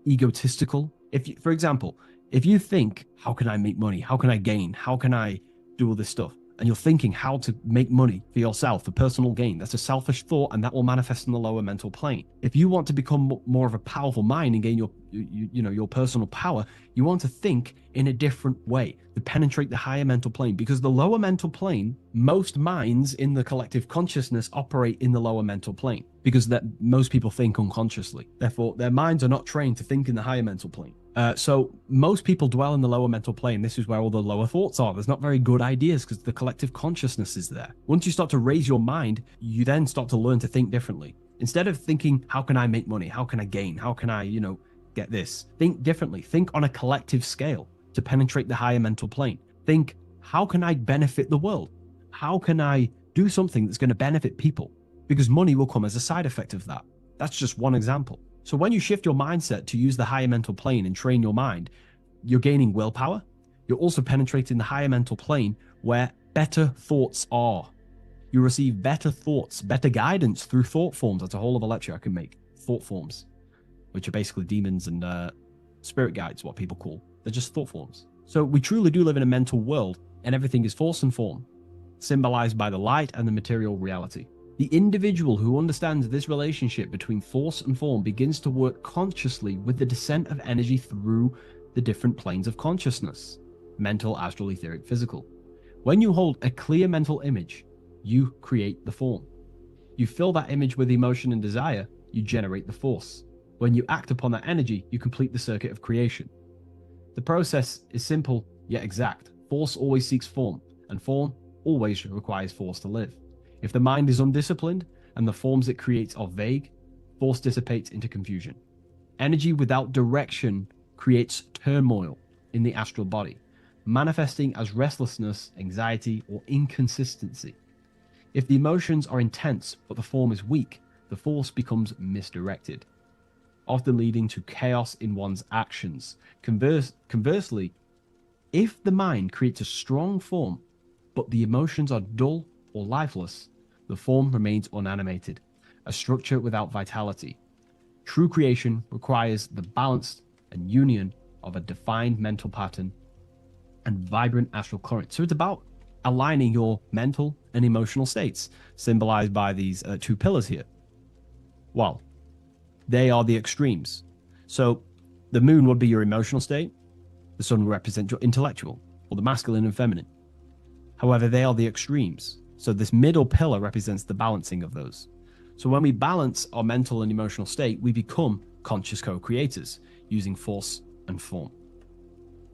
egotistical. If you, for example, if you think, how can I make money? How can I gain? How can I do all this stuff? And you're thinking how to make money for yourself, for personal gain. That's a selfish thought, and that will manifest in the lower mental plane. If you want to become more of a powerful mind and gain your personal power, you want to think in a different way to penetrate the higher mental plane, because the lower mental plane, most minds in the collective consciousness operate in the lower mental plane, because that most people think unconsciously. Therefore, their minds are not trained to think in the higher mental plane. So most people dwell in the lower mental plane. This is where all the lower thoughts are. There's not very good ideas because the collective consciousness is there. Once you start to raise your mind, you then start to learn to think differently. Instead of thinking, how can I make money? How can I gain? How can I, you know, get this? Think differently. Think on a collective scale to penetrate the higher mental plane. Think, how can I benefit the world? How can I do something that's going to benefit people? Because money will come as a side effect of that. That's just one example. So when you shift your mindset to use the higher mental plane and train your mind, you're gaining willpower. You're also penetrating the higher mental plane where better thoughts are. You receive better thoughts, better guidance through thought forms. That's a whole other lecture I can make. Thought forms, which are basically demons and spirit guides, what people call. They're just thought forms. So we truly do live in a mental world, and everything is force and form, symbolized by the light and the material reality. The individual who understands this relationship between force and form begins to work consciously with the descent of energy through the different planes of consciousness: mental, astral, etheric, physical. When you hold a clear mental image, you create the form. You fill that image with emotion and desire, you generate the force. When you act upon that energy, you complete the circuit of creation. The process is simple yet exact. Force always seeks form, and form always requires force to live. If the mind is undisciplined and the forms it creates are vague, force dissipates into confusion. Energy without direction creates turmoil in the astral body, manifesting as restlessness, anxiety, or inconsistency. If the emotions are intense but the form is weak, the force becomes misdirected, often leading to chaos in one's actions. Conversely, if the mind creates a strong form but the emotions are dull or lifeless, the form remains unanimated, a structure without vitality. True creation requires the balance and union of a defined mental pattern and vibrant astral current. So it's about aligning your mental and emotional states, symbolized by these two pillars here. Well, they are the extremes. So the moon would be your emotional state, the sun would represent your intellectual, or the masculine and feminine. However, they are the extremes. So this middle pillar represents the balancing of those. So when we balance our mental and emotional state, we become conscious co-creators using force and form.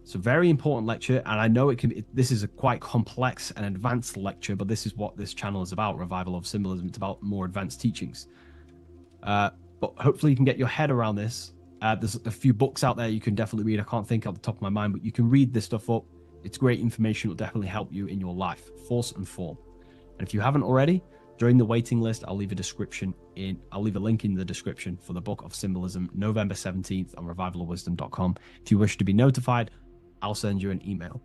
It's a very important lecture, and I know this is a quite complex and advanced lecture, but this is what this channel is about, Revival of Symbolism. It's about more advanced teachings. But hopefully you can get your head around this. There's a few books out there you can definitely read. I can't think off the top of my mind, but you can read this stuff up. It's great information. It will definitely help you in your life. Force and form. And if you haven't already, join the waiting list. I'll leave a link in the description for the Book of Symbolism, November 17th on revivalofwisdom.com. If you wish to be notified, I'll send you an email.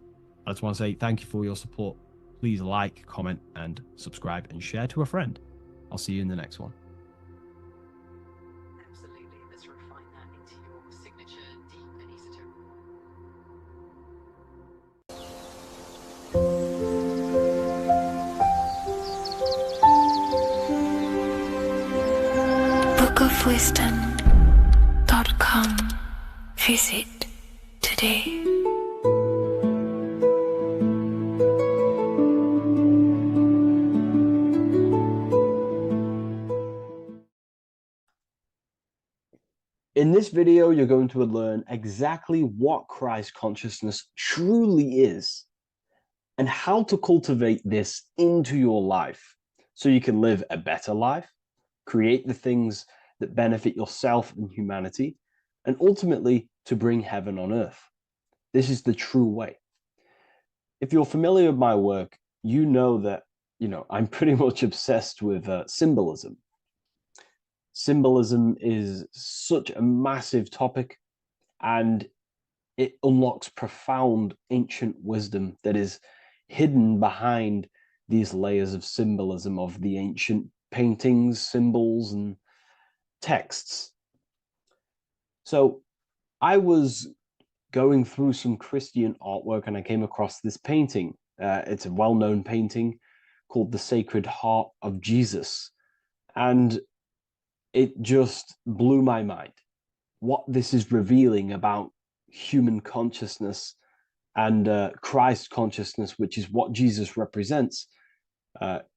I just want to say thank you for your support. Please like, comment, and subscribe, and share to a friend. I'll see you in the next one. Absolutely. Let's refine that into your signature deep and esoteric. bookofwisdom.com. Visit today. In this video, you're going to learn exactly what Christ consciousness truly is and how to cultivate this into your life so you can live a better life, create the things that benefit yourself and humanity, and ultimately to bring heaven on earth. This is the true way. If you're familiar with my work, you know that, I'm pretty much obsessed with symbolism. Symbolism is such a massive topic, and it unlocks profound ancient wisdom that is hidden behind these layers of symbolism of the ancient paintings, symbols, and texts. So I was going through some Christian artwork and I came across this painting. It's a well-known painting called The Sacred Heart of Jesus. And it just blew my mind what this is revealing about human consciousness and Christ consciousness, which is what Jesus represents.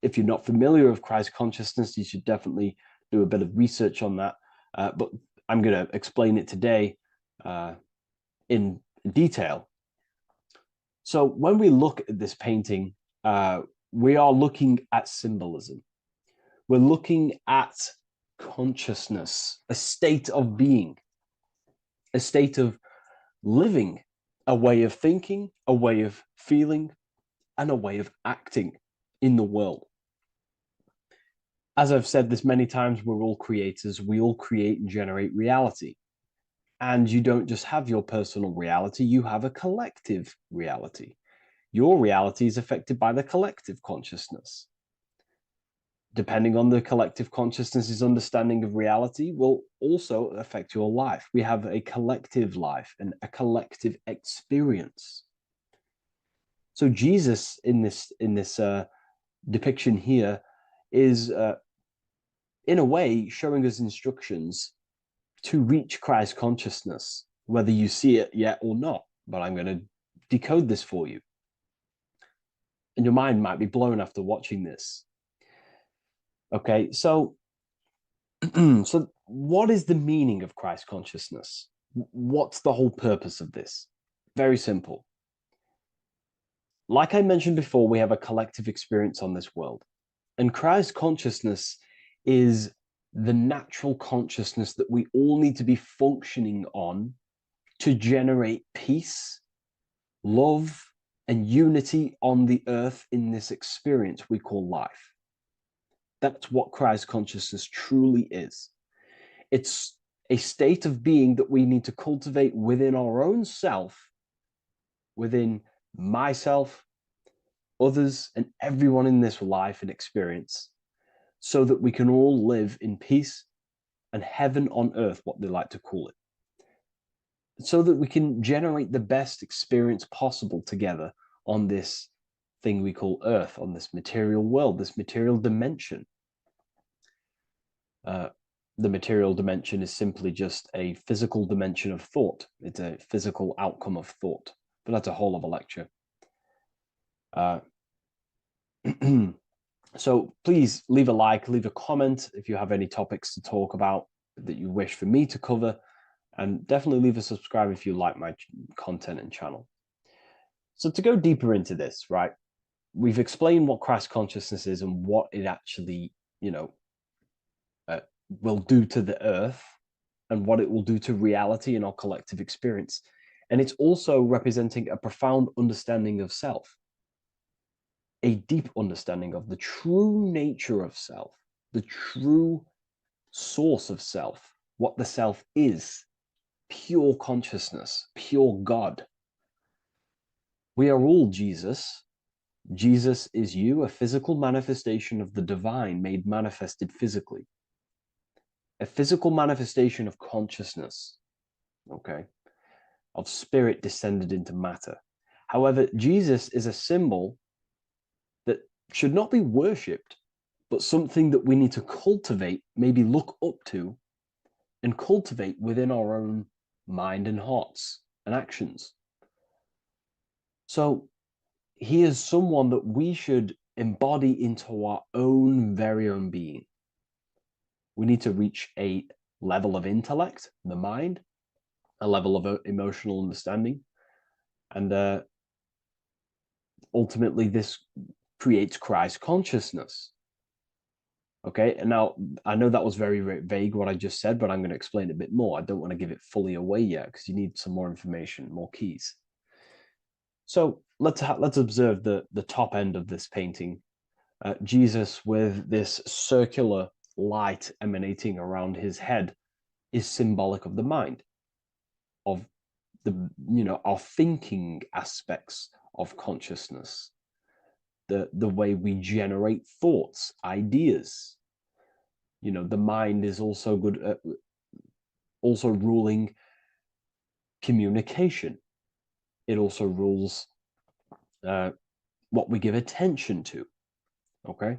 If you're not familiar with Christ consciousness, you should definitely do a bit of research on that. But I'm going to explain it today in detail. So when we look at this painting, we are looking at symbolism. We're looking at consciousness, a state of being, a state of living, a way of thinking, a way of feeling, and a way of acting in the world. As I've said this many times, we're all creators. We all create and generate reality. And you don't just have your personal reality, you have a collective reality. Your reality is affected by the collective consciousness. Depending on the collective consciousness's understanding of reality will also affect your life. We have a collective life and a collective experience. So Jesus in this depiction here is in a way showing us instructions to reach Christ consciousness, whether you see it yet or not. But I'm going to decode this for you. And your mind might be blown after watching this. Okay, so what is the meaning of Christ consciousness? What's the whole purpose of this? Very simple. Like I mentioned before, we have a collective experience on this world. And Christ consciousness is the natural consciousness that we all need to be functioning on to generate peace, love, and unity on the earth in this experience we call life. That's what Christ consciousness truly is. It's a state of being that we need to cultivate within our own self, within myself, others, and everyone in this life and experience, so that we can all live in peace and heaven on earth, what they like to call it, so that we can generate the best experience possible together on this thing we call earth, on this material world, this material dimension. The material dimension is simply just a physical dimension of thought. It's a physical outcome of thought, but that's a whole other lecture. So please leave a like, leave a comment if you have any topics to talk about that you wish for me to cover, and definitely leave a subscribe if you like my content and channel. So to go deeper into this, right, we've explained what Christ consciousness is and what it actually, will do to the earth and what it will do to reality in our collective experience. And it's also representing a profound understanding of self, a deep understanding of the true nature of self, the true source of self, what the self is, pure consciousness, pure God. We are all Jesus, Jesus is you, a physical manifestation of the divine made manifested physically. A physical manifestation of consciousness, okay, of spirit descended into matter. However, Jesus is a symbol that should not be worshipped, but something that we need to cultivate, maybe look up to, and cultivate within our own mind and hearts and actions. So he is someone that we should embody into our own very own being. We need to reach a level of intellect, the mind, a level of emotional understanding, and ultimately this creates Christ consciousness. Okay, and now I know that was very, very vague what I just said, but I'm going to explain it a bit more. I don't want to give it fully away yet because you need some more information, more keys. So let's observe the top end of this painting. Jesus with this circular light emanating around his head is symbolic of the mind, of our thinking aspects of consciousness, the way we generate thoughts, ideas. The mind is also good at also ruling communication. It also rules what we give attention to. Okay,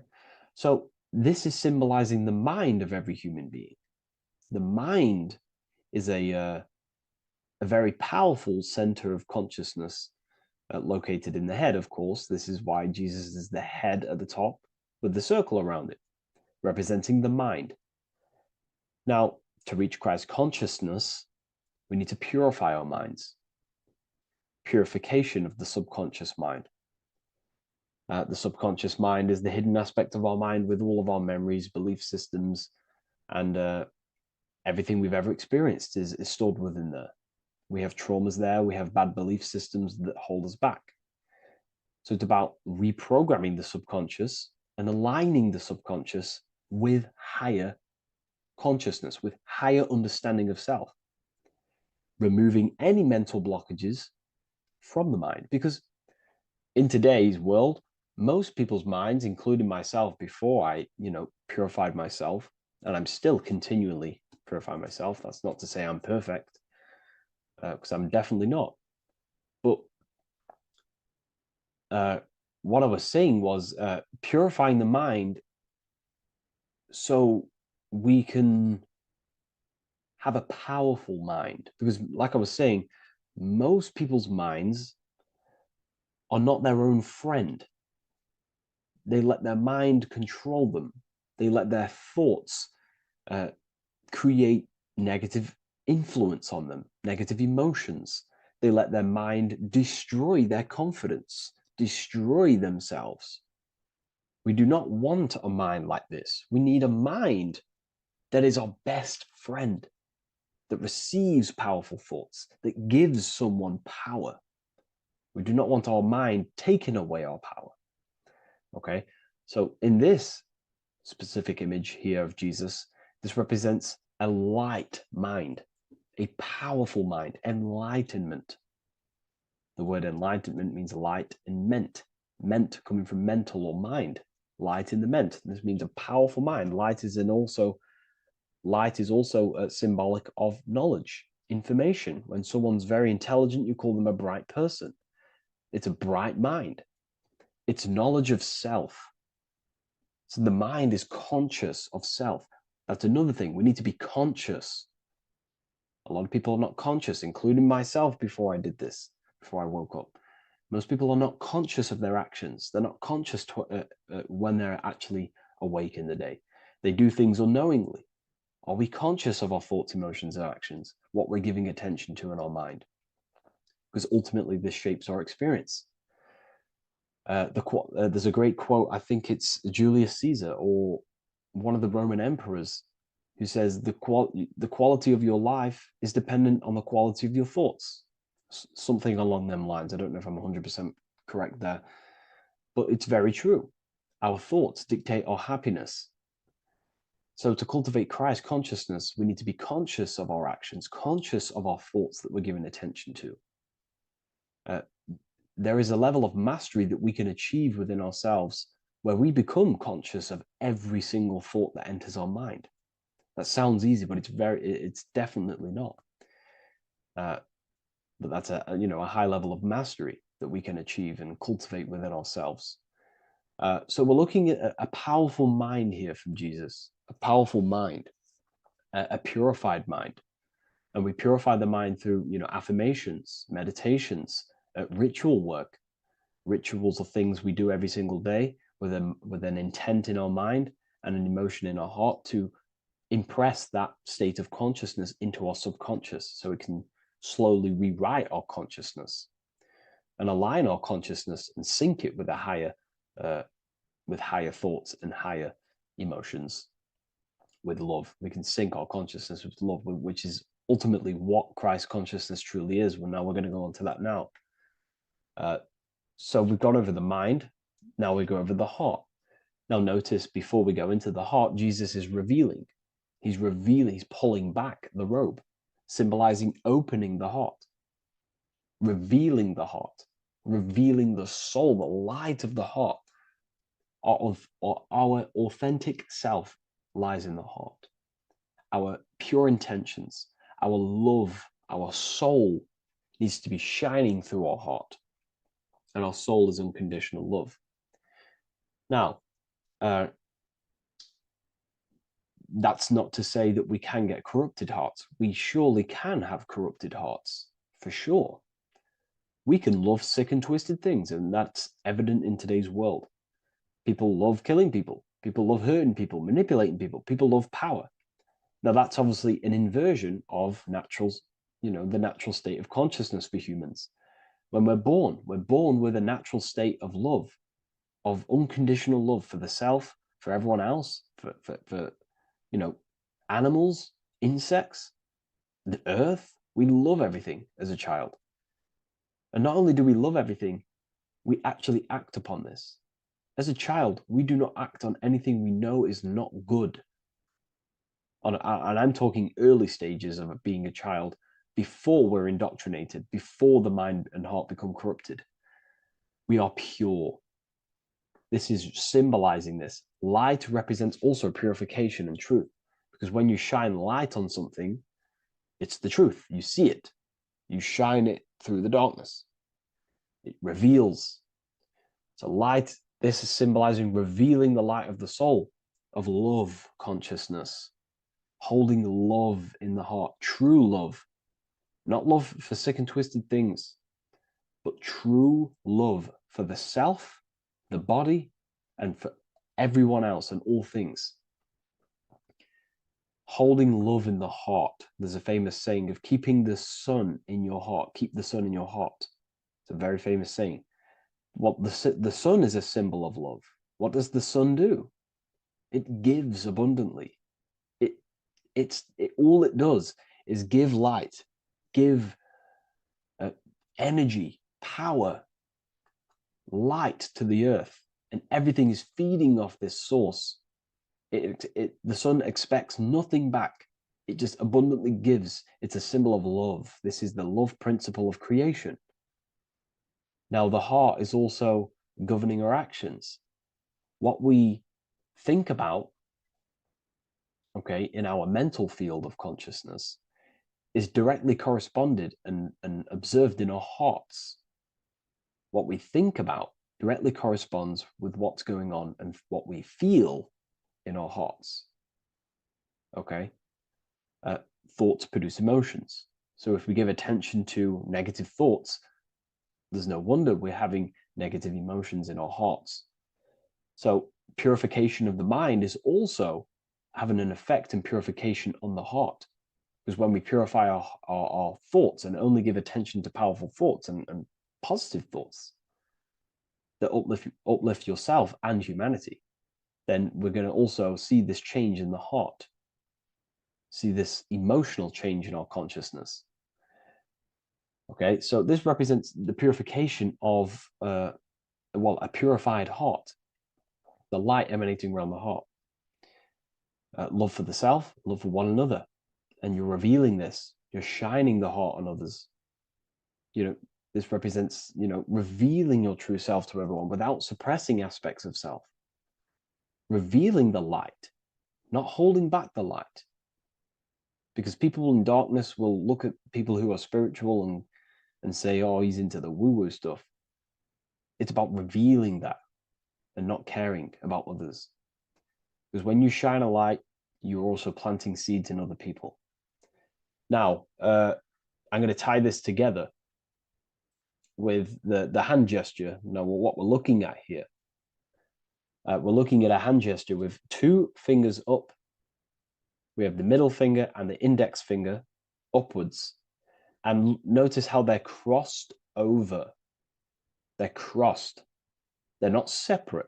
so this is symbolizing the mind of every human being. The mind is a very powerful center of consciousness located in the head, of course. This is why Jesus is the head at the top with the circle around it, representing the mind. Now, to reach Christ consciousness, we need to purify our minds. Purification of the subconscious mind. The subconscious mind is the hidden aspect of our mind with all of our memories, belief systems, and everything we've ever experienced is stored within there. We have traumas there, we have bad belief systems that hold us back. So it's about reprogramming the subconscious and aligning the subconscious with higher consciousness, with higher understanding of self, removing any mental blockages from the mind. Because in today's world, most people's minds, including myself before I, purified myself, and I'm still continually purifying myself. That's not to say I'm perfect, because I'm definitely not. But what I was saying was purifying the mind so we can have a powerful mind. Because like I was saying, most people's minds are not their own friend. They let their mind control them. They let their thoughts create negative influence on them, negative emotions. They let their mind destroy their confidence, destroy themselves. We do not want a mind like this. We need a mind that is our best friend, that receives powerful thoughts, that gives someone power. We do not want our mind taking away our power. Okay, so in this specific image here of Jesus, this represents a light mind, a powerful mind, enlightenment. The word enlightenment means light and ment coming from mental or mind, light in the ment. This means a powerful mind. Light is also symbolic of knowledge, information. When someone's very intelligent, you call them a bright person. It's a bright mind. It's knowledge of self. So the mind is conscious of self. That's another thing. We need to be conscious. A lot of people are not conscious, including myself before I did this, before I woke up. Most people are not conscious of their actions. They're not conscious when they're actually awake in the day. They do things unknowingly. Are we conscious of our thoughts, emotions, and actions, what we're giving attention to in our mind? Because ultimately this shapes our experience. There's a great quote, I think it's Julius Caesar or one of the Roman emperors, who says the quality of your life is dependent on the quality of your thoughts. Something along them lines. I don't know if I'm 100% correct there, but it's very true. Our thoughts dictate our happiness. So to cultivate Christ consciousness, we need to be conscious of our actions, conscious of our thoughts that we're giving attention to. there is a level of mastery that we can achieve within ourselves where we become conscious of every single thought that enters our mind. That sounds easy, but it's definitely not. But that's a high level of mastery that we can achieve and cultivate within ourselves. So we're looking at a powerful mind here from Jesus, a powerful mind, a purified mind. And we purify the mind through, affirmations, meditations, ritual work. Rituals are things we do every single day with an intent in our mind and an emotion in our heart to impress that state of consciousness into our subconscious, so it can slowly rewrite our consciousness and align our consciousness and sync it with higher thoughts and higher emotions with love. We can sync our consciousness with love, which is ultimately what Christ consciousness truly is. Well, now we're going to go on to that now. So we've gone over the mind. Now we go over the heart. Now notice, before we go into the heart, Jesus is revealing. He's pulling back the robe, symbolizing opening the heart, revealing the heart, revealing the soul, the light of the heart. Our authentic self lies in the heart. Our pure intentions, our love, our soul needs to be shining through our heart. And our soul is unconditional love. Now, that's not to say that we can get corrupted hearts. We surely can have corrupted hearts, for sure. We can love sick and twisted things, and that's evident in today's world. People love killing people. People love hurting people, manipulating people. People love power. Now, that's obviously an inversion of the natural state of consciousness for humans. When we're born with a natural state of love, of unconditional love for the self, for everyone else, for animals, insects, the earth. We love everything as a child. And not only do we love everything, we actually act upon this. As a child, we do not act on anything we know is not good. And I'm talking early stages of being a child, before we're indoctrinated, before the mind and heart become corrupted. We are pure. This is symbolizing this. Light represents also purification and truth, because when you shine light on something, it's the truth. You see it. You shine it through the darkness. It reveals. So light, this is symbolizing revealing the light of the soul, of love consciousness, holding love in the heart, true love. Not love for sick and twisted things, but true love for the self, the body, and for everyone else and all things. Holding love in the heart. There's a famous saying of keeping the sun in your heart. Keep the sun in your heart. It's a very famous saying. The sun is a symbol of love. What does the sun do? It gives abundantly. All it does is give light, give energy, power, light to the earth, and everything is feeding off this source. The sun expects nothing back. It just abundantly gives. It's a symbol of love. This is the love principle of creation. Now, the heart is also governing our actions. What we think about, in our mental field of consciousness, is directly corresponded and observed in our hearts. What we think about directly corresponds with what's going on and what we feel in our hearts. Thoughts produce emotions. So if we give attention to negative thoughts, there's no wonder we're having negative emotions in our hearts. So purification of the mind is also having an effect in purification on the heart. Because when we purify our thoughts and only give attention to powerful thoughts and positive thoughts that uplift yourself and humanity, then we're going to also see this change in the heart, see this emotional change in our consciousness. So this represents the purification of a purified heart, the light emanating around the heart. Love for the self, love for one another. And you're revealing this. You're shining the heart on others. This represents, revealing your true self to everyone without suppressing aspects of self, revealing the light, not holding back the light. Because people in darkness will look at people who are spiritual and say, oh, he's into the woo-woo stuff. It's about revealing that and not caring about others. Because when you shine a light, you're also planting seeds in other people. Now, I'm going to tie this together with the hand gesture. Now, what we're looking at here, we're looking at a hand gesture with 2 fingers up. We have the middle finger and the index finger upwards. And notice how they're crossed over. They're crossed. They're not separate.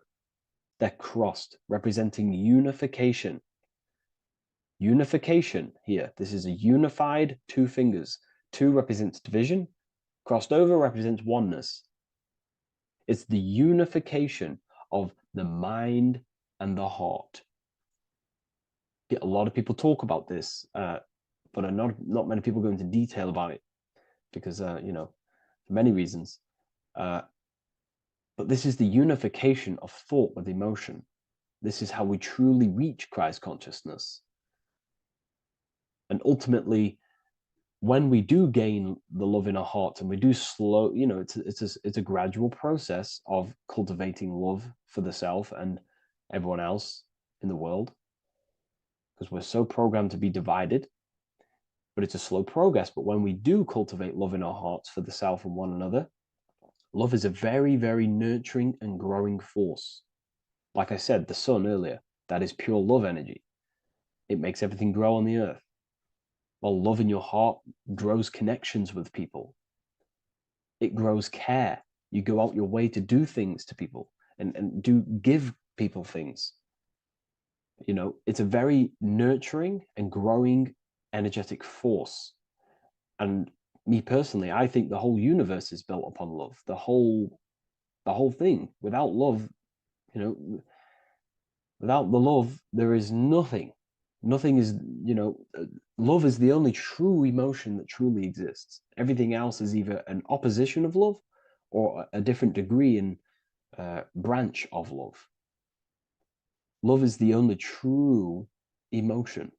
They're crossed, representing unification. Unification here. This is a unified 2 fingers. 2 represents division. Crossed over represents oneness. It's the unification of the mind and the heart. A lot of people talk about this, but not many people go into detail about it because, for many reasons. But this is the unification of thought with emotion. This is how we truly reach Christ consciousness. And ultimately, when we do gain the love in our hearts and we do slow, it's a gradual process of cultivating love for the self and everyone else in the world, because we're so programmed to be divided. But it's a slow progress. But when we do cultivate love in our hearts for the self and one another, love is a very, very nurturing and growing force. Like I said, the sun earlier, that is pure love energy. It makes everything grow on the earth. While love in your heart grows connections with people. It grows care. You go out your way to do things to people and give people things. It's a very nurturing and growing energetic force. And me personally, I think the whole universe is built upon love. The whole thing. Without love, without the love, there is nothing. Nothing is, love is the only true emotion that truly exists. Everything else is either an opposition of love or a different degree and branch of love. Love is the only true emotion,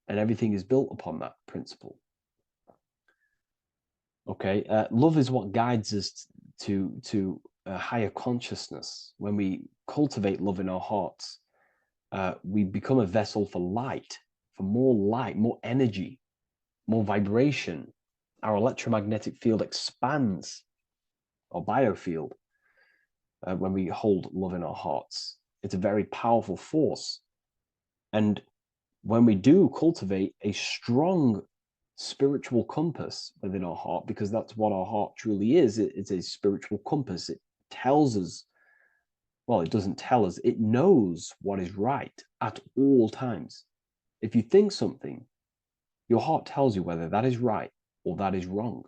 and everything is built upon that principle. Okay, love is what guides us to a higher consciousness. When we cultivate love in our hearts, we become a vessel for light, more energy, more vibration. Our electromagnetic field expands, or biofield, when we hold love in our hearts. It's a very powerful force. And when we do cultivate a strong spiritual compass within our heart, because that's what our heart truly is, it's a spiritual compass. It tells us, well, it doesn't tell us, it knows what is right at all times. If you think something, your heart tells you whether that is right or that is wrong,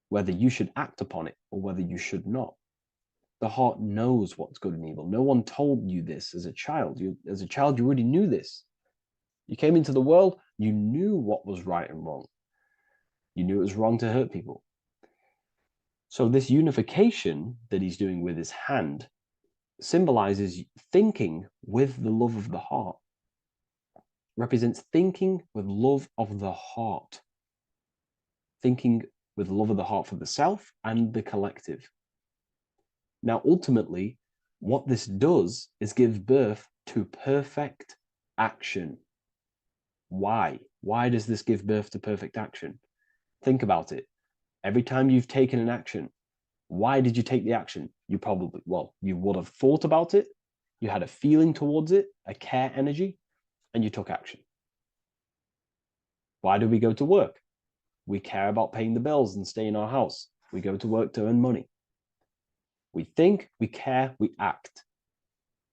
whether you should act upon it or whether you should not. The heart knows what's good and evil. No one told you this as a child. As a child, you already knew this. You came into the world, you knew what was right and wrong. You knew it was wrong to hurt people. So this unification that he's doing with his hand symbolizes thinking with the love of the heart. Represents thinking with love of the heart. Thinking with love of the heart for the self and the collective. Now, ultimately, what this does is give birth to perfect action. Why? Why does this give birth to perfect action? Think about it. Every time you've taken an action, why did you take the action? You would have thought about it, you had a feeling towards it, a care energy, and you took action. Why do we go to work? We care about paying the bills and staying in our house. We go to work to earn money. We think, we care, we act.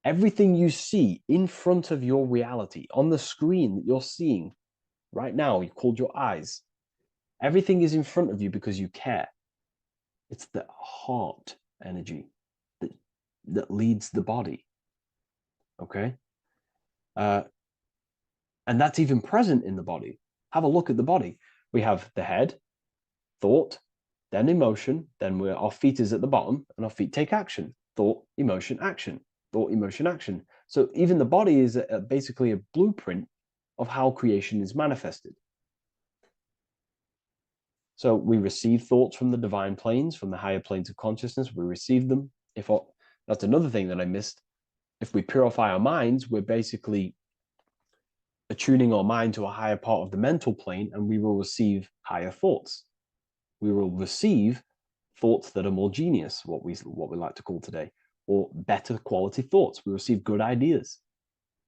Everything you see in front of your reality, on the screen that you're seeing right now, you've called your eyes. Everything is in front of you because you care. It's the heart energy that leads the body. Okay? And that's even present in the body. Have a look at the body. We have the head, thought, then emotion, then our feet is at the bottom, and our feet take action. Thought, emotion, action. Thought, emotion, action. So even the body is basically a blueprint of how creation is manifested. So we receive thoughts from the divine planes, from the higher planes of consciousness. We receive them. That's another thing that I missed. If we purify our minds, we're basically attuning our mind to a higher part of the mental plane, and we will receive higher thoughts. We will receive thoughts that are more genius, what we like to call today, or better quality thoughts. We receive good ideas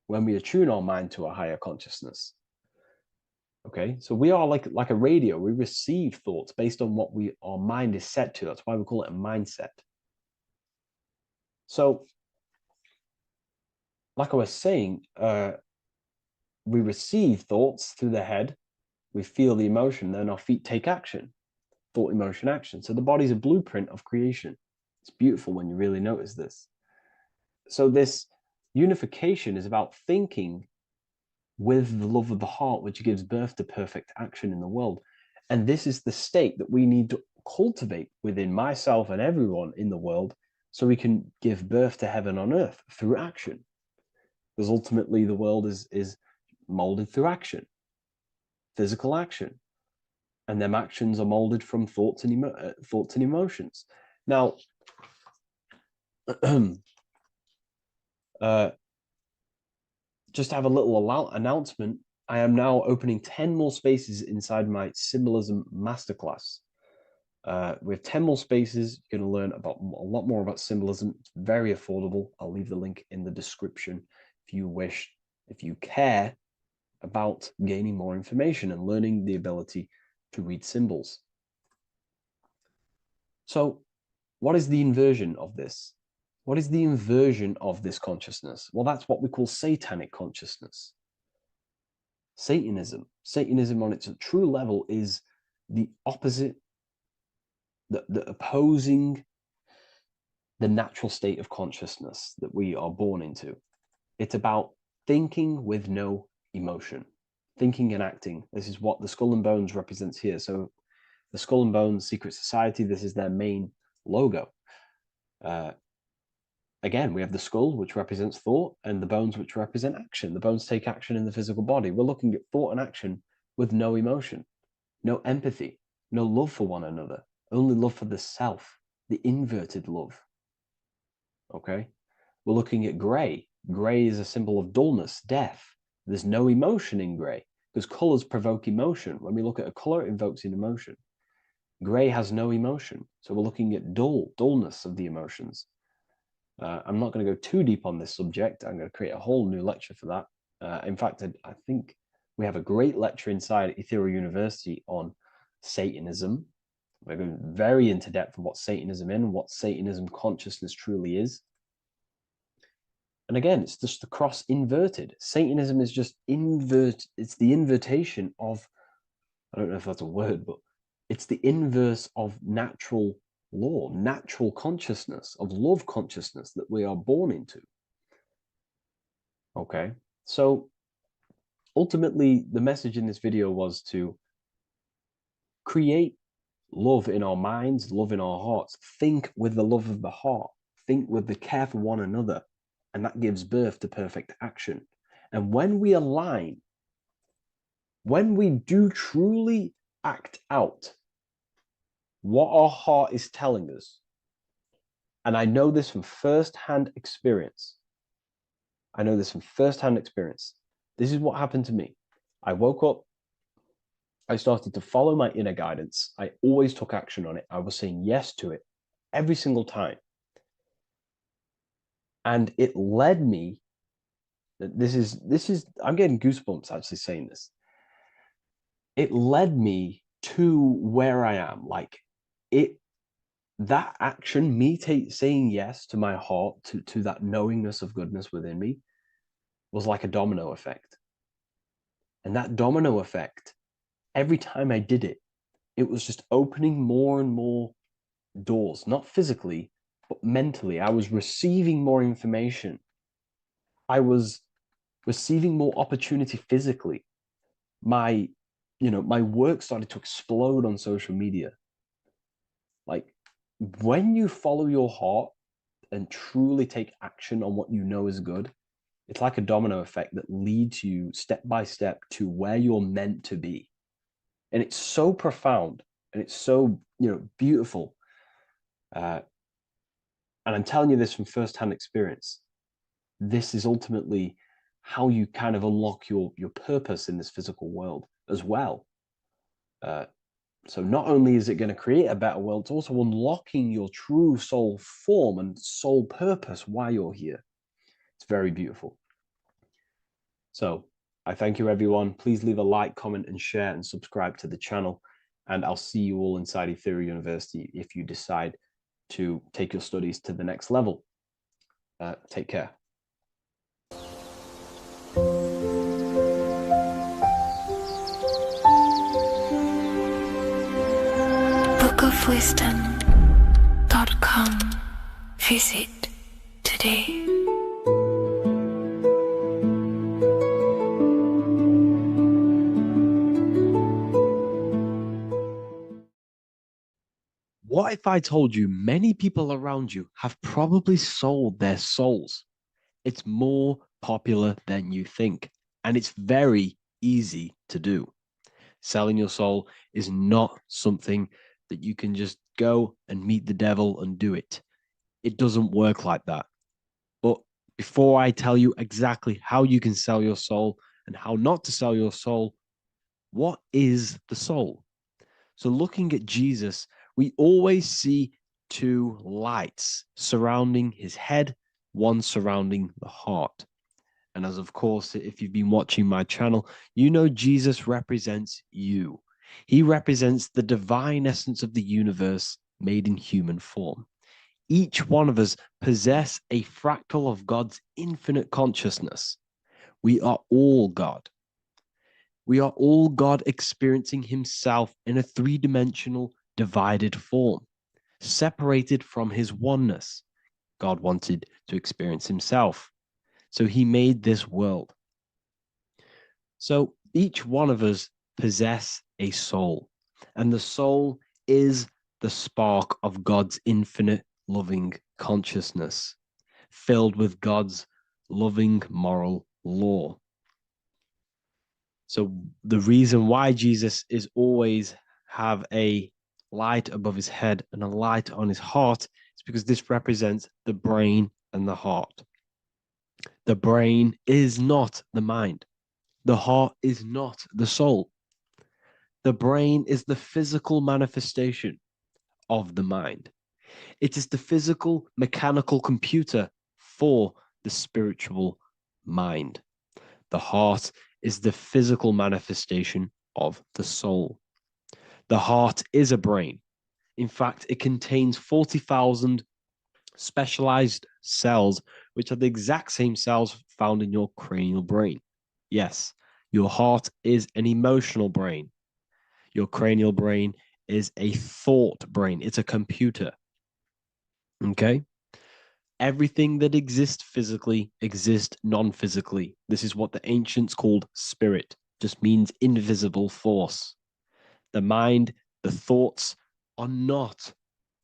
when we attune our mind to a higher consciousness. Okay, so we are like a radio. We receive thoughts based on what our mind is set to. That's why we call it a mindset. So, like I was saying, we receive thoughts through the head. We feel the emotion, then our feet take action. Thought, emotion, action. So the body's a blueprint of creation. It's beautiful when you really notice this. So this unification is about thinking with the love of the heart, which gives birth to perfect action in the world. And this is the state that we need to cultivate within myself and everyone in the world, so we can give birth to heaven on earth through action. Because ultimately the world is molded through action, physical action. And them actions are molded from thoughts and emotions. Now, just to have a little announcement, I am now opening 10 more spaces inside my symbolism masterclass. We have 10 more spaces. You're going to learn about a lot more about symbolism. It's very affordable. I'll leave the link in the description if you wish, if you care about gaining more information and learning the ability to read symbols. So what is the inversion of this? What is the inversion of this consciousness? Well, that's what we call satanic consciousness. Satanism. Satanism on its true level is the opposite, the opposing the natural state of consciousness that we are born into. It's about thinking with no emotion, thinking and acting. This is what the Skull and Bones represents here. So the Skull and Bones Secret Society, this is their main logo. Again, we have the skull, which represents thought, and the bones, which represent action. The bones take action in the physical body. We're looking at thought and action with no emotion, no empathy, no love for one another, only love for the self, the inverted love. Okay? We're looking at gray. Gray is a symbol of dullness, death. There's no emotion in gray because colors provoke emotion. When we look at a color, it invokes an emotion. Gray has no emotion. So we're looking at dullness of the emotions. I'm not going to go too deep on this subject. I'm going to create a whole new lecture for that. In fact, I think we have a great lecture inside Ethereal University on Satanism. We're going very into depth of what Satanism is and what Satanism consciousness truly is. And again, it's just the cross inverted. Satanism is just it's the invertation of, I don't know if that's a word, but it's the inverse of natural law, natural consciousness, of love consciousness that we are born into. Okay, so ultimately the message in this video was to create love in our minds, love in our hearts, think with the love of the heart, think with the care for one another, and that gives birth to perfect action. And when we align, when we do truly act out what our heart is telling us, and I know this from first-hand experience. This is what happened to me. I woke up, I started to follow my inner guidance. I always took action on it. I was saying yes to it every single time. And it led me, I'm getting goosebumps actually saying this. It led me to where I am. That action, me saying yes to my heart, to that knowingness of goodness within me, was like a domino effect. And that domino effect, every time I did it, it was just opening more and more doors, not physically, but mentally. I was receiving more information. I was receiving more opportunity physically. My work started to explode on social media. Like, when you follow your heart and truly take action on what you know is good, it's like a domino effect that leads you step by step to where you're meant to be. And it's so profound and it's so, beautiful. And I'm telling you this from firsthand experience. This is ultimately how you kind of unlock your purpose in this physical world as well. So not only is it going to create a better world, it's also unlocking your true soul form and soul purpose while you're here. It's very beautiful. So I thank you, everyone. Please leave a like, comment, and share, and subscribe to the channel. And I'll see you all inside Ethereal University if you decide to take your studies to the next level. Take care. bookofwisdom.com. Visit today. What if I told you many people around you have probably sold their souls? It's more popular than you think, and it's very easy to do. Selling your soul is not something that you can just go and meet the devil and do it. It doesn't work like that. But before I tell you exactly how you can sell your soul and how not to sell your soul, what is the soul? So looking at Jesus, we always see two lights surrounding his head, one surrounding the heart. And as of course, if you've been watching my channel, you know Jesus represents you. He represents the divine essence of the universe made in human form. Each one of us possess a fractal of God's infinite consciousness. We are all God. We are all God experiencing himself in a three-dimensional divided form, separated from his oneness. God wanted to experience himself, so he made this world. So each one of us possess a soul, and the soul is the spark of God's infinite loving consciousness, filled with God's loving moral law. So the reason why Jesus is always have a light above his head and a light on his heart is because this represents the brain and the heart. The brain is not the mind. The heart is not the soul. The brain is the physical manifestation of the mind. It is the physical mechanical computer for the spiritual mind. The heart is the physical manifestation of the soul. The heart is a brain. In fact, it contains 40,000 specialized cells, which are the exact same cells found in your cranial brain. Yes, your heart is an emotional brain. Your cranial brain is a thought brain. It's a computer. Okay? Everything that exists physically exists non-physically. This is what the ancients called spirit, just means invisible force. The mind, the thoughts are not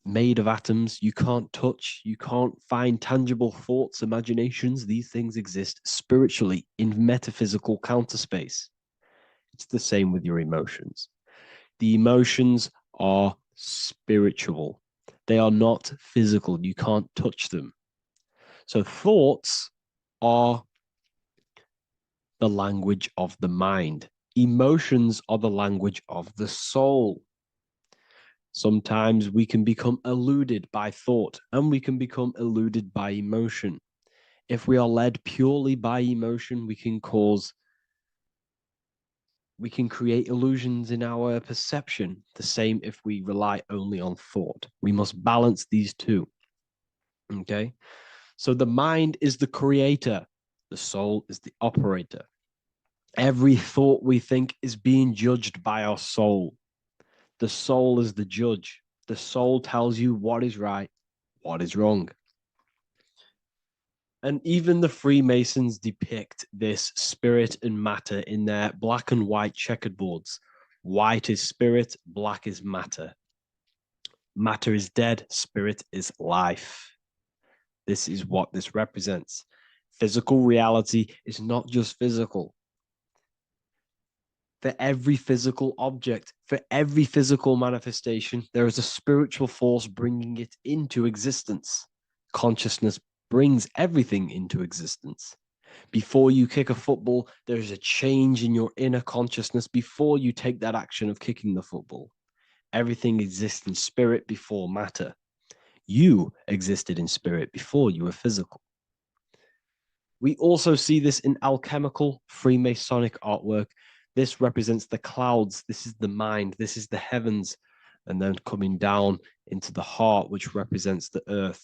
made of atoms. You can't touch, you can't find tangible thoughts, imaginations. These things exist spiritually in metaphysical counterspace. It's the same with your emotions. The emotions are spiritual. They are not physical. You can't touch them. So thoughts are the language of the mind. Emotions are the language of the soul. Sometimes we can become eluded by thought and we can become eluded by emotion. If we are led purely by emotion, we can create illusions in our perception. The same if we rely only on thought. We must balance these two. Okay? So the mind is the creator. The soul is the operator. Every thought we think is being judged by our soul. The soul is the judge. The soul tells you what is right, what is wrong. And even the Freemasons depict this spirit and matter in their black and white checkered boards. White is spirit, black is matter. Matter is dead, spirit is life. This is what this represents. Physical reality is not just physical. For every physical object, for every physical manifestation, there is a spiritual force bringing it into existence. Consciousness brings everything into existence. Before you kick a football, there is a change in your inner consciousness before you take that action of kicking the football. Everything exists in spirit before matter. You existed in spirit before you were physical. We also see this in alchemical Freemasonic artwork. This represents the clouds. This is the mind. This is the heavens. And then coming down into the heart, which represents the earth.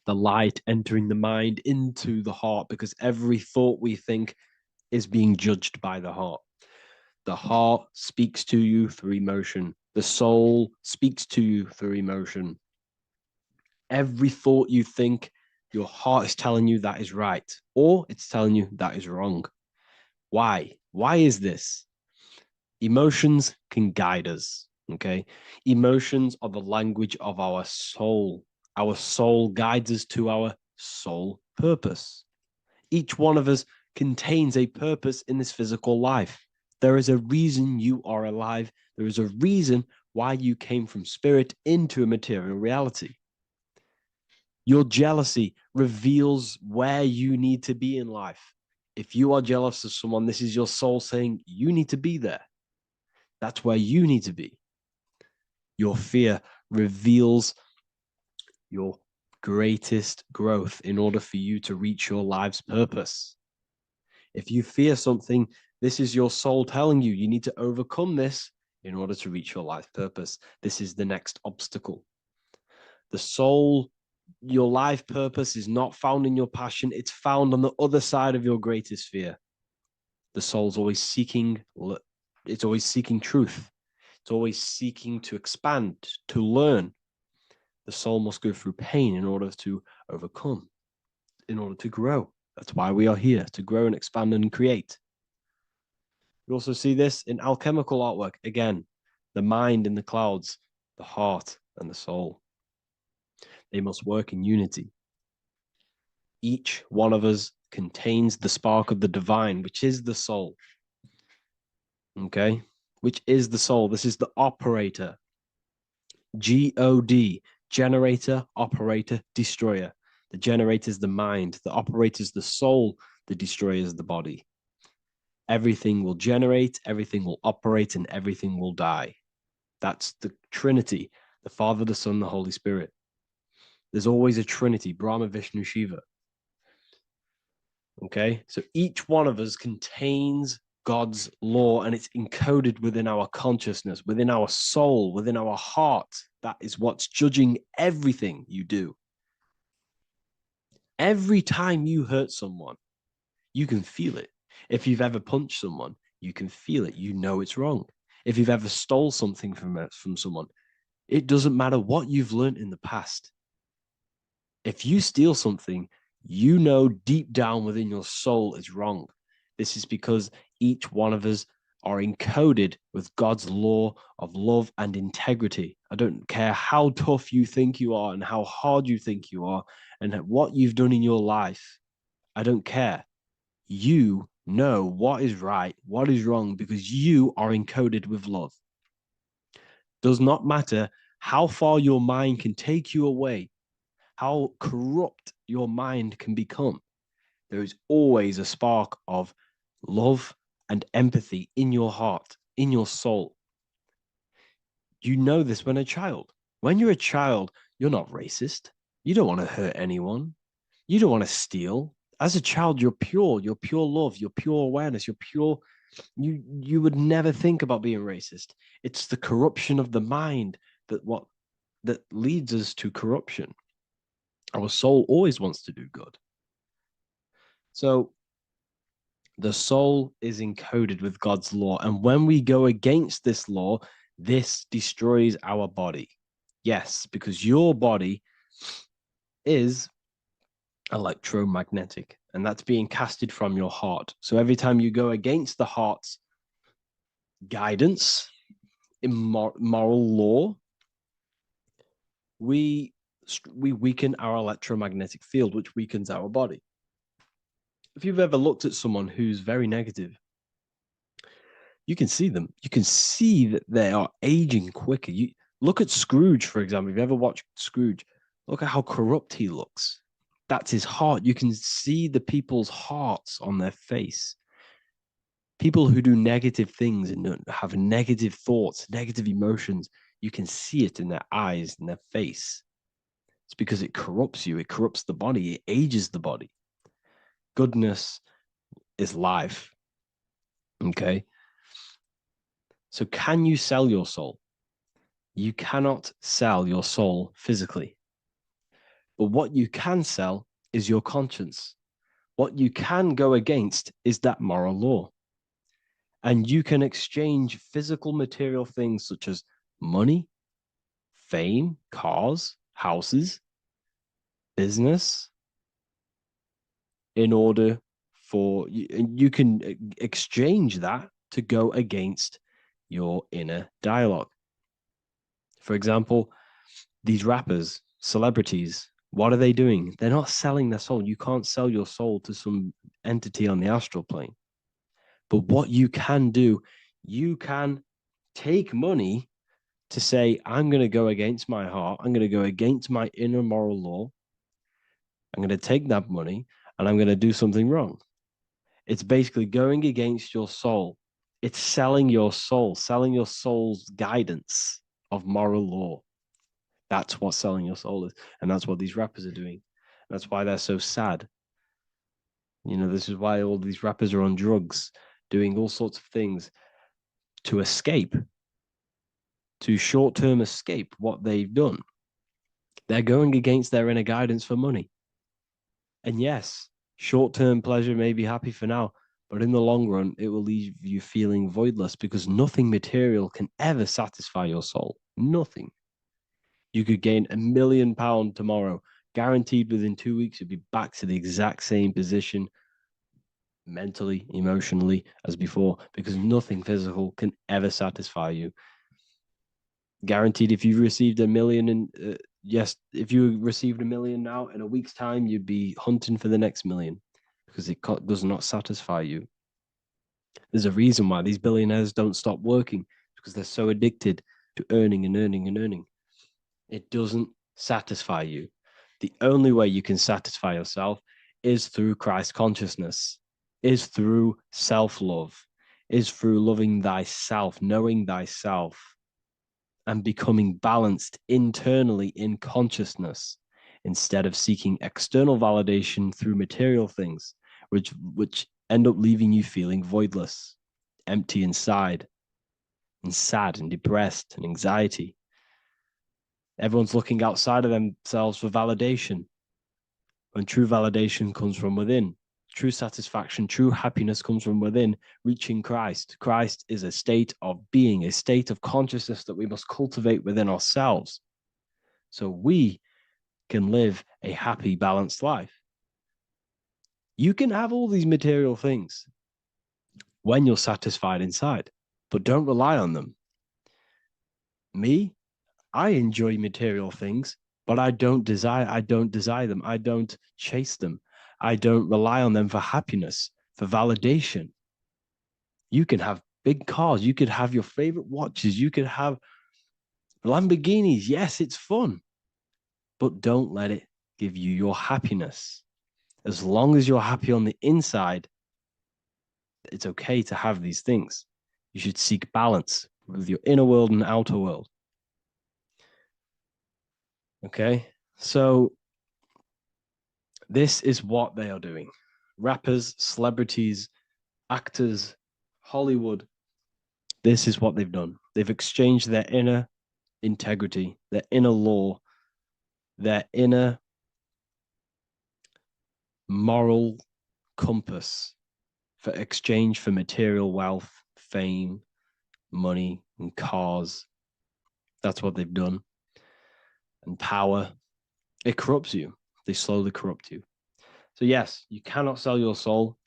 The light entering the mind into the heart, because every thought we think is being judged by the heart. The heart speaks to you through emotion. The soul speaks to you through emotion. Every thought you think, your heart is telling you that is right, or it's telling you that is wrong. Why? Why is this? Emotions can guide us, okay? Emotions are the language of our soul. Our soul guides us to our soul purpose. Each one of us contains a purpose in this physical life. There is a reason you are alive. There is a reason why you came from spirit into a material reality. Your jealousy reveals where you need to be in life. If you are jealous of someone, this is your soul saying you need to be there. That's where you need to be. Your fear reveals your greatest growth in order for you to reach your life's purpose. If you fear something, this is your soul telling you you need to overcome this in order to reach your life purpose. This is the next obstacle. The soul, your life purpose is not found in your passion. It's found on the other side of your greatest fear. The soul's always seeking, it's always seeking truth. It's always seeking to expand, to learn. The soul must go through pain in order to overcome, in order to grow. That's why we are here, to grow and expand and create. We also see this in alchemical artwork. Again, the mind in the clouds, the heart and the soul. They must work in unity. Each one of us contains the spark of the divine, which is the soul. Okay? Which is the soul. This is the operator. G-O-D, generator, operator, destroyer. The generator is the mind. The operator is the soul. The destroyer is the body. Everything will generate, everything will operate, and everything will die. That's the Trinity, the Father, the Son, the Holy Spirit. There's always a Trinity, Brahma, Vishnu, Shiva. Okay, so each one of us contains God's law, and it's encoded within our consciousness, within our soul, within our heart. That is what's judging everything you do. Every time you hurt someone, you can feel it. If you've ever punched someone, you can feel it. You know it's wrong. If you've ever stole something from someone, it doesn't matter what you've learned in the past. If you steal something, you know deep down within your soul it's wrong. This is because each one of us are encoded with God's law of love and integrity. I don't care how tough you think you are and how hard you think you are and what you've done in your life. I don't care. You know what is right, what is wrong, because you are encoded with love. Does not matter how far your mind can take you away, how corrupt your mind can become. There is always a spark of love and empathy in your heart, in your soul. You know this when a child. When you're a child, you're not racist. You don't want to hurt anyone. You don't want to steal. As a child, you're pure love, you're pure awareness, you're pure. You would never think about being racist. It's the corruption of the mind that leads us to corruption. Our soul always wants to do good. So the soul is encoded with God's law. And when we go against this law, this destroys our body. Yes, because your body is electromagnetic, and that's being casted from your heart. So every time you go against the heart's guidance, moral law, we weaken our electromagnetic field, which weakens our body. If you've ever looked at someone who's very negative, you can see them. You can see that they are aging quicker. You look at Scrooge, for example. If you ever watched Scrooge, look at how corrupt he looks. That's his heart. You can see the people's hearts on their face. People who do negative things and have negative thoughts, negative emotions, you can see it in their eyes and their face. It's because it corrupts you. It corrupts the body. It ages the body. Goodness is life. Okay. So can you sell your soul? You cannot sell your soul physically. But what you can sell is your conscience. What you can go against is that moral law. And you can exchange physical material things such as money, fame, cars, houses, business, in order for you can exchange that to go against your inner dialogue. For example, these rappers, celebrities, what are they doing? They're not selling their soul. You can't sell your soul to some entity on the astral plane. But what you can do, you can take money to say, I'm going to go against my heart. I'm going to go against my inner moral law. I'm going to take that money and I'm going to do something wrong. It's basically going against your soul. It's selling your soul's guidance of moral law. That's what selling your soul is. And that's what these rappers are doing. That's why they're so sad. You know, this is why all these rappers are on drugs, doing all sorts of things to escape, to short-term escape what they've done. They're going against their inner guidance for money. And yes, short-term pleasure may be happy for now, but in the long run, it will leave you feeling voidless because nothing material can ever satisfy your soul. Nothing. You could gain £1 million tomorrow, guaranteed within 2 weeks, you'll be back to the exact same position mentally, emotionally as before, because nothing physical can ever satisfy you. Guaranteed, if you received $1 million if you received $1 million now, in a week's time, you'd be hunting for the next million because it does not satisfy you. There's a reason why these billionaires don't stop working, because they're so addicted to earning and earning and earning. It doesn't satisfy you. The only way you can satisfy yourself is through Christ consciousness, is through self-love, is through loving thyself, knowing thyself, and becoming balanced internally in consciousness instead of seeking external validation through material things, which end up leaving you feeling voidless, empty inside, and sad and depressed and anxiety. Everyone's looking outside of themselves for validation, when true validation comes from within. True satisfaction, true happiness comes from within, reaching Christ. Christ is a state of being, a state of consciousness that we must cultivate within ourselves so we can live a happy, balanced life. You can have all these material things when you're satisfied inside, but don't rely on them. Me, I enjoy material things, but I don't desire them. I don't chase them. I don't rely on them for happiness, for validation. You can have big cars. You could have your favorite watches. You could have Lamborghinis. Yes, it's fun, but don't let it give you your happiness. As long as you're happy on the inside, it's okay to have these things. You should seek balance with your inner world and outer world. Okay, so this is what they are doing. Rappers, celebrities, actors, Hollywood. This is what they've done. They've exchanged their inner integrity, their inner law, their inner moral compass for exchange for material wealth, fame, money, and cars. That's what they've done. And power. It corrupts you. They slowly corrupt you. So yes, you cannot sell your soul.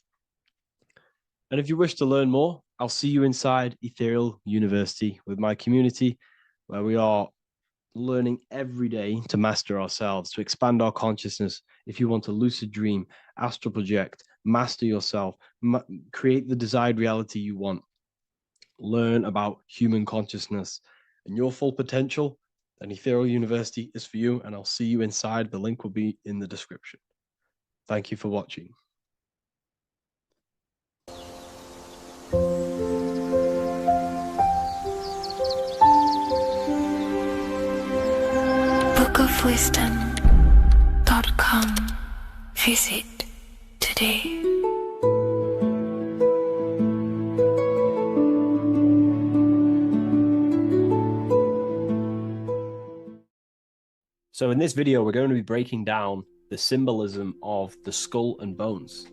And if you wish to learn more, I'll see you inside Ethereal University with my community, where we are learning every day to master ourselves, to expand our consciousness. If you want to lucid dream, astral project, master yourself, create the desired reality you want, learn about human consciousness and your full potential, then Ethereal University is for you, and I'll see you inside. The link will be in the description. Thank you for watching. bookofwisdom.com. Visit today. So in this video, we're going to be breaking down the symbolism of the skull and bones.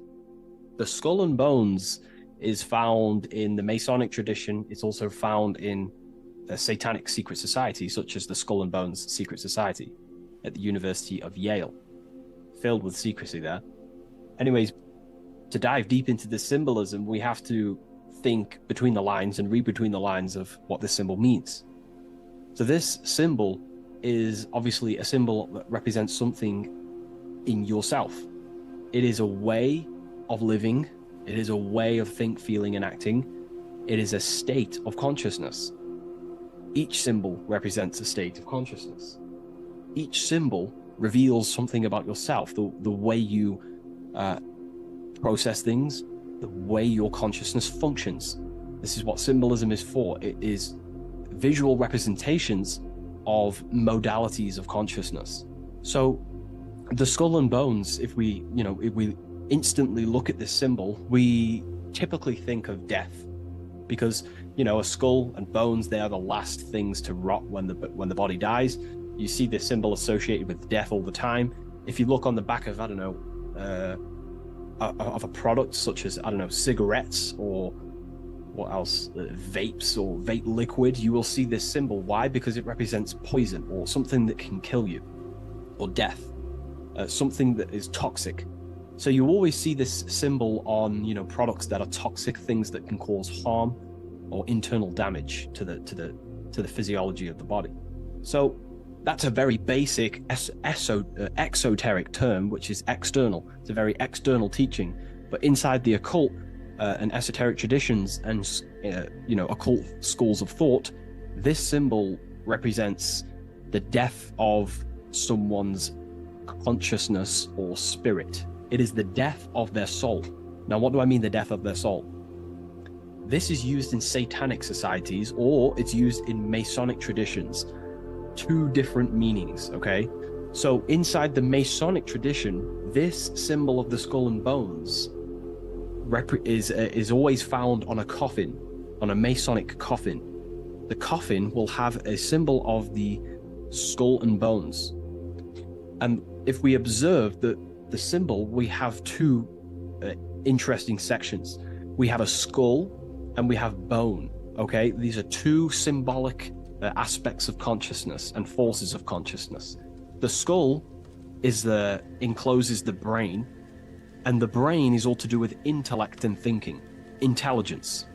The skull and bones is found in the Masonic tradition. It's also found in a satanic secret society, such as the Skull and Bones Secret Society at the University of Yale, filled with secrecy there. Anyways, to dive deep into the symbolism, we have to think between the lines and read between the lines of what this symbol means. So this symbol is obviously a symbol that represents something in yourself. It is a way of living. It is a way of think, feeling, and acting. It is a state of consciousness. Each symbol represents a state of consciousness. Each symbol reveals something about yourself, the way you process things, the way your consciousness functions. This is what symbolism is for. It is visual representations of modalities of consciousness. So the skull and bones, if we instantly look at this symbol, we typically think of death, because a skull and bones, they are the last things to rot when the body dies. You see this symbol associated with death all the time. If you look on the back of of a product such as cigarettes or what else, vapes or vape liquid, you will see this symbol. Why? Because it represents poison or something that can kill you, or death, something that is toxic. So you always see this symbol on products that are toxic, things that can cause harm or internal damage to the physiology of the body. So that's a very basic exoteric term, which is external. It's a very external teaching. But inside the occult and esoteric traditions and occult schools of thought, this symbol represents the death of someone's consciousness or spirit. It is the death of their soul. Now, what do I mean, the death of their soul? This is used in satanic societies, or it's used in Masonic traditions. Two different meanings, okay? So inside the Masonic tradition, this symbol of the skull and bones is always found on a coffin, on a Masonic coffin. The coffin will have a symbol of the skull and bones. And if we observe the symbol, we have two interesting sections. We have a skull and we have bone, okay? These are two symbolic aspects of consciousness and forces of consciousness. The skull encloses the brain, and the brain is all to do with intellect and thinking, intelligence.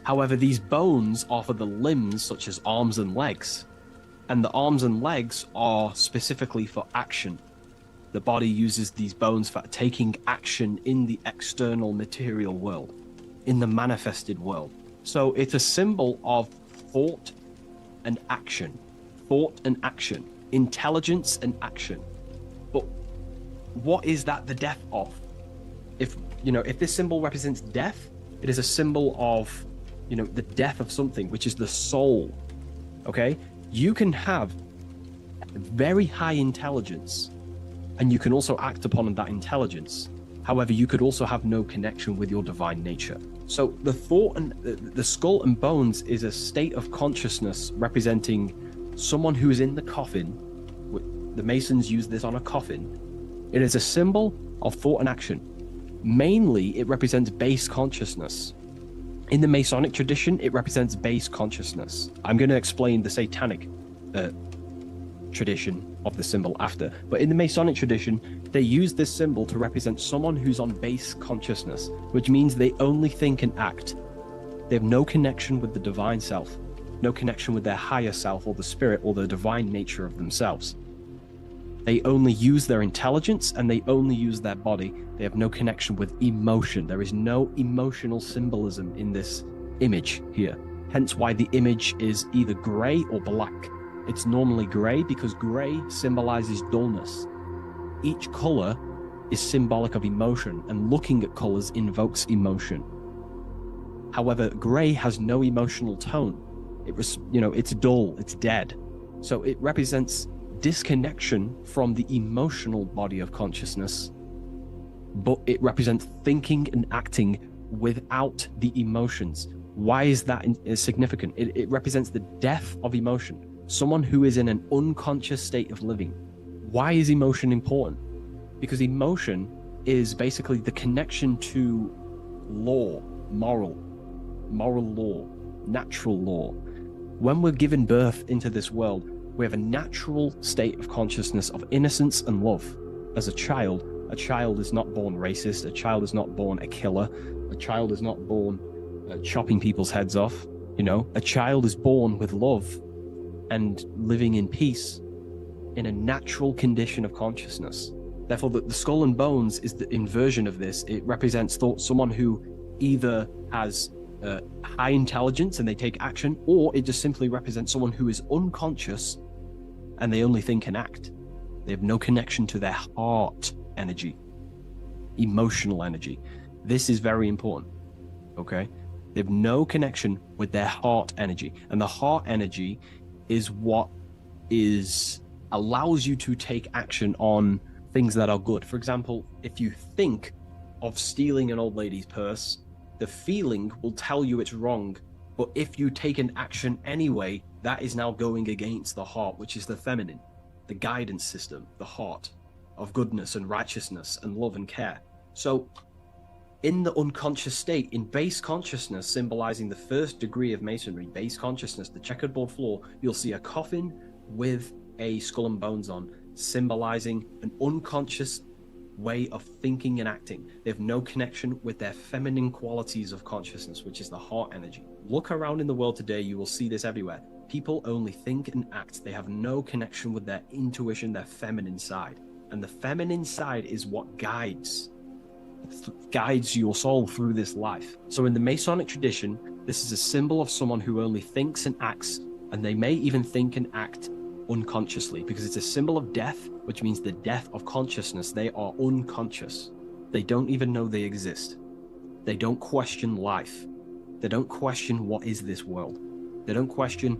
However, these bones are for the limbs, such as arms and legs, and the arms and legs are specifically for action. The body uses these bones for taking action in the external material world, in the manifested world. So it's a symbol of thought and action, intelligence and action. But what is that the death of? If this symbol represents death, it is a symbol of the death of something, which is the soul. Okay, you can have very high intelligence and you can also act upon that intelligence. However, you could also have no connection with your divine nature. So the thought and the skull and bones is a state of consciousness representing someone who is in the coffin. The Masons use this on a coffin. It is a symbol of thought and action. Mainly, it represents base consciousness. In the Masonic tradition, it represents base consciousness. I'm going to explain the satanic tradition of the symbol after, but in the Masonic tradition, they use this symbol to represent someone who's on base consciousness, which means they only think and act. They have no connection with the divine self. no connection with their higher self or the spirit or the divine nature of themselves. They only use their intelligence and they only use their body. They have no connection with emotion. There is no emotional symbolism in this image here. Hence why the image is either gray or black. It's normally gray because gray symbolizes dullness. Each color is symbolic of emotion, and looking at colors invokes emotion. However, gray has no emotional tone. It's dull, it's dead. So it represents disconnection from the emotional body of consciousness, but it represents thinking and acting without the emotions. Why is that significant? It represents the death of emotion. Someone who is in an unconscious state of living. Why is emotion important? Because emotion is basically the connection to law, moral law, natural law. When we're given birth into this world, we have a natural state of consciousness of innocence and love. As a child is not born racist, a child is not born a killer, a child is not born chopping people's heads off. A child is born with love and living in peace in a natural condition of consciousness. Therefore, the skull and bones is the inversion of this. It represents someone who either has high intelligence and they take action, or it just simply represents someone who is unconscious and they only think and act. They have no connection to their heart energy, emotional energy. This is very important, okay? They have no connection with their heart energy. And the heart energy is what allows you to take action on things that are good. For example, if you think of stealing an old lady's purse, the feeling will tell you it's wrong. But if you take an action anyway, that is now going against the heart, which is the feminine, the guidance system, the heart of goodness and righteousness and love and care. So in the unconscious state, in base consciousness, symbolizing the first degree of masonry, base consciousness, the checkerboard floor, you'll see a coffin with a skull and bones on, symbolizing an unconscious way of thinking and acting. They have no connection with their feminine qualities of consciousness, which is the heart energy. Look around in the world today, you will see this everywhere. People only think and act. They have no connection with their intuition, their feminine side. And the feminine side is what guides your soul through this life. So in the Masonic tradition, this is a symbol of someone who only thinks and acts, and they may even think and act unconsciously, because it's a symbol of death, which means the death of consciousness. They are unconscious. They don't even know they exist. They don't question life. They don't question what is this world. They don't question,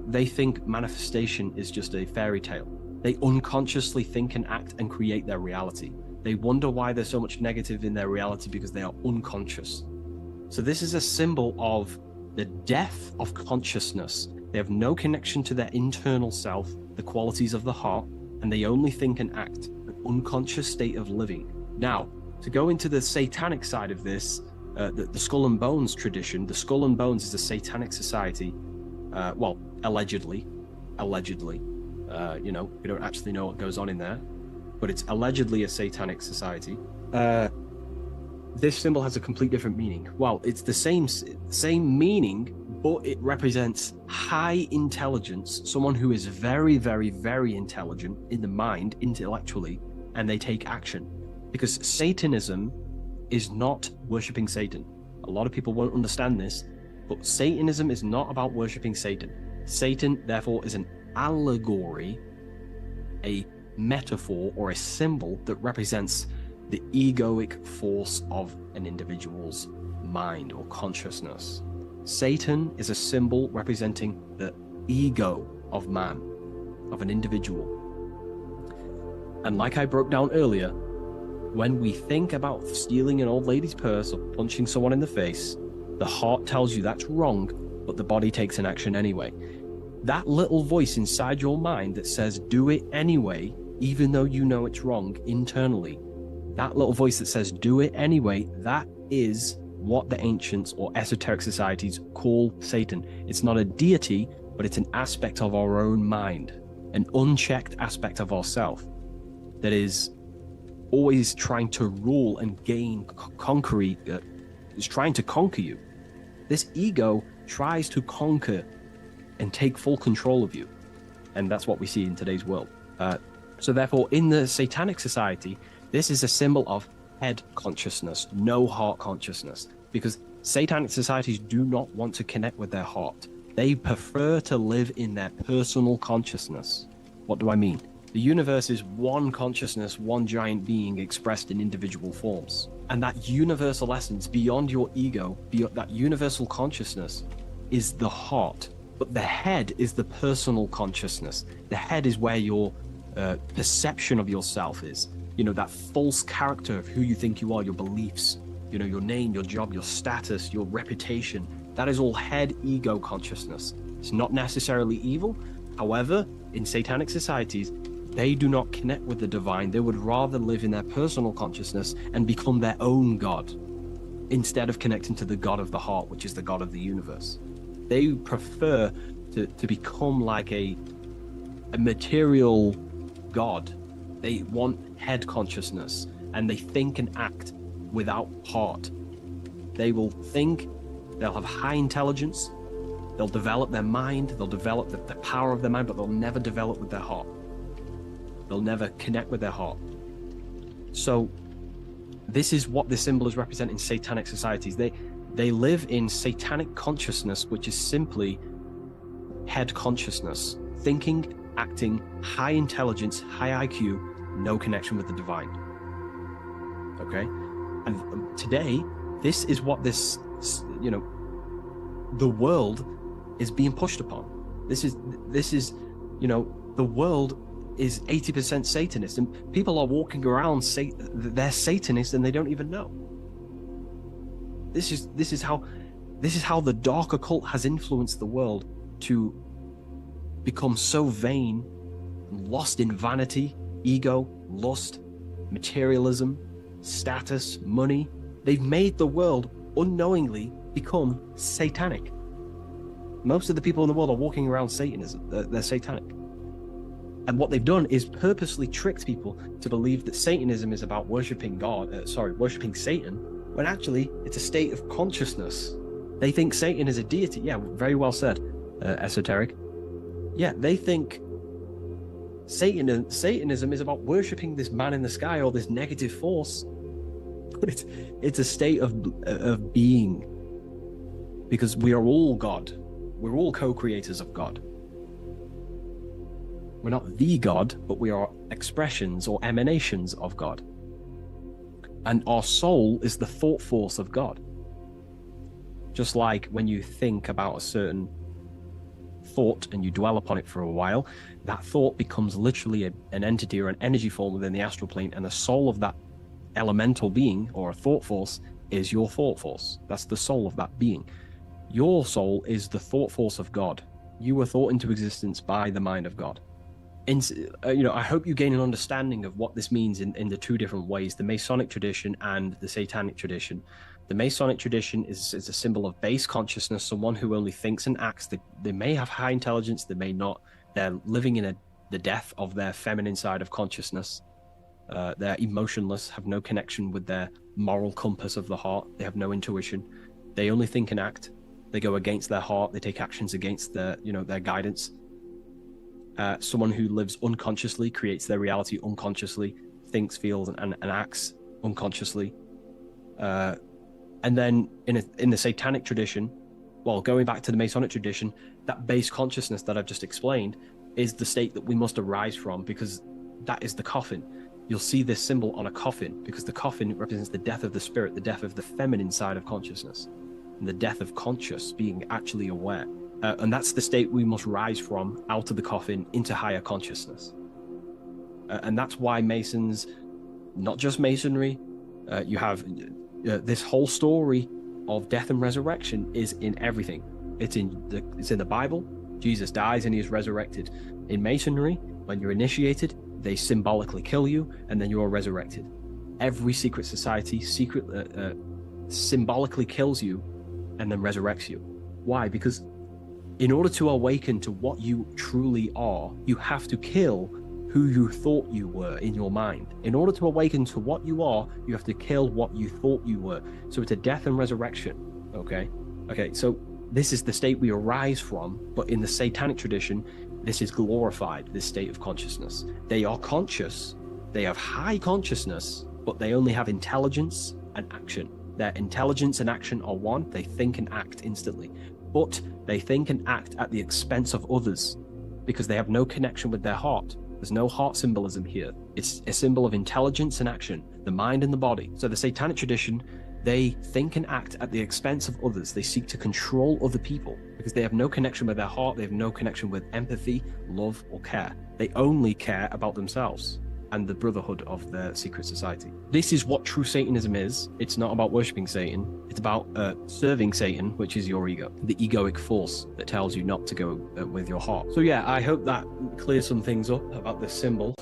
they think manifestation is just a fairy tale. They unconsciously think and act and create their reality. They wonder why there's so much negative in their reality because they are unconscious. So this is a symbol of the death of consciousness. They have no connection to their internal self, the qualities of the heart, and they only think and act, an unconscious state of living. Now, to go into the satanic side of this, the Skull and Bones tradition, the Skull and Bones is a satanic society, allegedly. We don't actually know what goes on in there, but it's allegedly a satanic society. This symbol has a complete different meaning. Well, it's the same meaning, but it represents high intelligence, someone who is very, very, very intelligent in the mind, intellectually, and they take action. Because Satanism is not worshipping Satan. A lot of people won't understand this, but Satanism is not about worshipping Satan. Satan, therefore, is an allegory, a metaphor, or a symbol that represents the egoic force of an individual's mind or consciousness. Satan is a symbol representing the ego of man, of an individual. And like I broke down earlier, when we think about stealing an old lady's purse or punching someone in the face, the heart tells you that's wrong, but the body takes an action anyway. That little voice inside your mind that says, do it anyway, even though you know it's wrong internally, that little voice that says, do it anyway, that is what the ancients or esoteric societies call Satan. It's not a deity, but it's an aspect of our own mind, an unchecked aspect of ourself that is always trying to rule and gain is trying to conquer you. This ego tries to conquer and take full control of you. And that's what we see in today's world. So therefore, in the Satanic Society, this is a symbol of head consciousness, no heart consciousness, because Satanic societies do not want to connect with their heart. They prefer to live in their personal consciousness. What do I mean? The universe is one consciousness, one giant being expressed in individual forms. And that universal essence beyond your ego, beyond that universal consciousness, is the heart. But the head is the personal consciousness. The head is where your perception of yourself is. You know, that false character of who you think you are, your beliefs, you know, your name, your job, your status, your reputation. That is all head ego consciousness. It's not necessarily evil. However, in Satanic societies, they do not connect with the divine. They would rather live in their personal consciousness and become their own God instead of connecting to the God of the heart, which is the God of the universe. They prefer to become like a material God. They want head consciousness, and they think and act without heart. They will think, they'll have high intelligence, they'll develop their mind, they'll develop the power of their mind, but they'll never develop with their heart. They'll never connect with their heart. So this is what this symbol is representing in Satanic societies. They live in Satanic consciousness, which is simply head consciousness, thinking, acting, high intelligence, high IQ, no connection with the divine. Okay? And today, this is what this, you know, the world is being pushed upon. This is, you know, the world is 80% Satanist, and people are walking around they're Satanists and they don't even know. This is how the dark occult has influenced the world to become so vain, lost in vanity, ego, lust, materialism, status, money. They've made the world unknowingly become satanic. Most of the people in the world are walking around Satanism. They're satanic. And what they've done is purposely tricked people to believe that Satanism is about worshipping worshipping Satan, when actually it's a state of consciousness. They think Satan is a deity. Yeah, very well said, esoteric. Yeah, they think Satanism is about worshipping this man in the sky or this negative force. But it's a state of being, because we are all God. We're all co-creators of God. We're not the God, but we are expressions or emanations of God. And our soul is the thought force of God. Just like when you think about a certain thought and you dwell upon it for a while, that thought becomes literally an entity or an energy form within the astral plane, and the soul of that elemental being or a thought force is your thought force. That's the soul of that being. Your soul is the thought force of God. You were thought into existence by the mind of God. You know, I hope you gain an understanding of what this means in the two different ways, the Masonic tradition and the Satanic tradition. The Masonic tradition is a symbol of base consciousness, someone who only thinks and acts. They may have high intelligence, they may not. They're living in the death of their feminine side of consciousness. They're emotionless, have no connection with their moral compass of the heart. They have no intuition. They only think and act. They go against their heart. They take actions against their guidance. Someone who lives unconsciously, creates their reality unconsciously, thinks, feels, and acts unconsciously. And then in the Satanic tradition, well, going back to the Masonic tradition, that base consciousness that I've just explained is the state that we must arise from, because that is the coffin. You'll see this symbol on a coffin, because the coffin represents the death of the spirit, the death of the feminine side of consciousness, and the death of conscious, being actually aware. And that's the state we must rise from, out of the coffin into higher consciousness. And that's why Masons, not just Masonry, you have this whole story of death and resurrection is in everything. It's in the Bible. Jesus dies and he is resurrected. In Masonry, when you're initiated, they symbolically kill you and then you are resurrected. Every secret society symbolically kills you and then resurrects you. Why? Because in order to awaken to what you truly are, you have to kill who you thought you were in your mind. In order to awaken to what you are, you have to kill what you thought you were. So it's a death and resurrection. Okay, so This is the state we arise from, but in the satanic tradition, this is glorified, this state of consciousness. They are conscious, they have high consciousness, but they only have intelligence and action. Their intelligence and action are one, they think and act instantly. But they think and act at the expense of others because they have no connection with their heart. There's no heart symbolism here. It's a symbol of intelligence and action, the mind and the body. So the satanic tradition, they think and act at the expense of others. They seek to control other people because they have no connection with their heart. They have no connection with empathy, love, or care. They only care about themselves and the brotherhood of their secret society. This is what true Satanism is. It's not about worshipping Satan. It's about serving Satan, which is your ego, the egoic force that tells you not to go with your heart. So yeah, I hope that clears some things up about this symbol.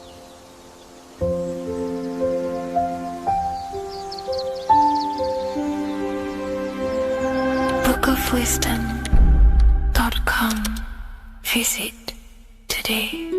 bookofwisdom.com. Visit today.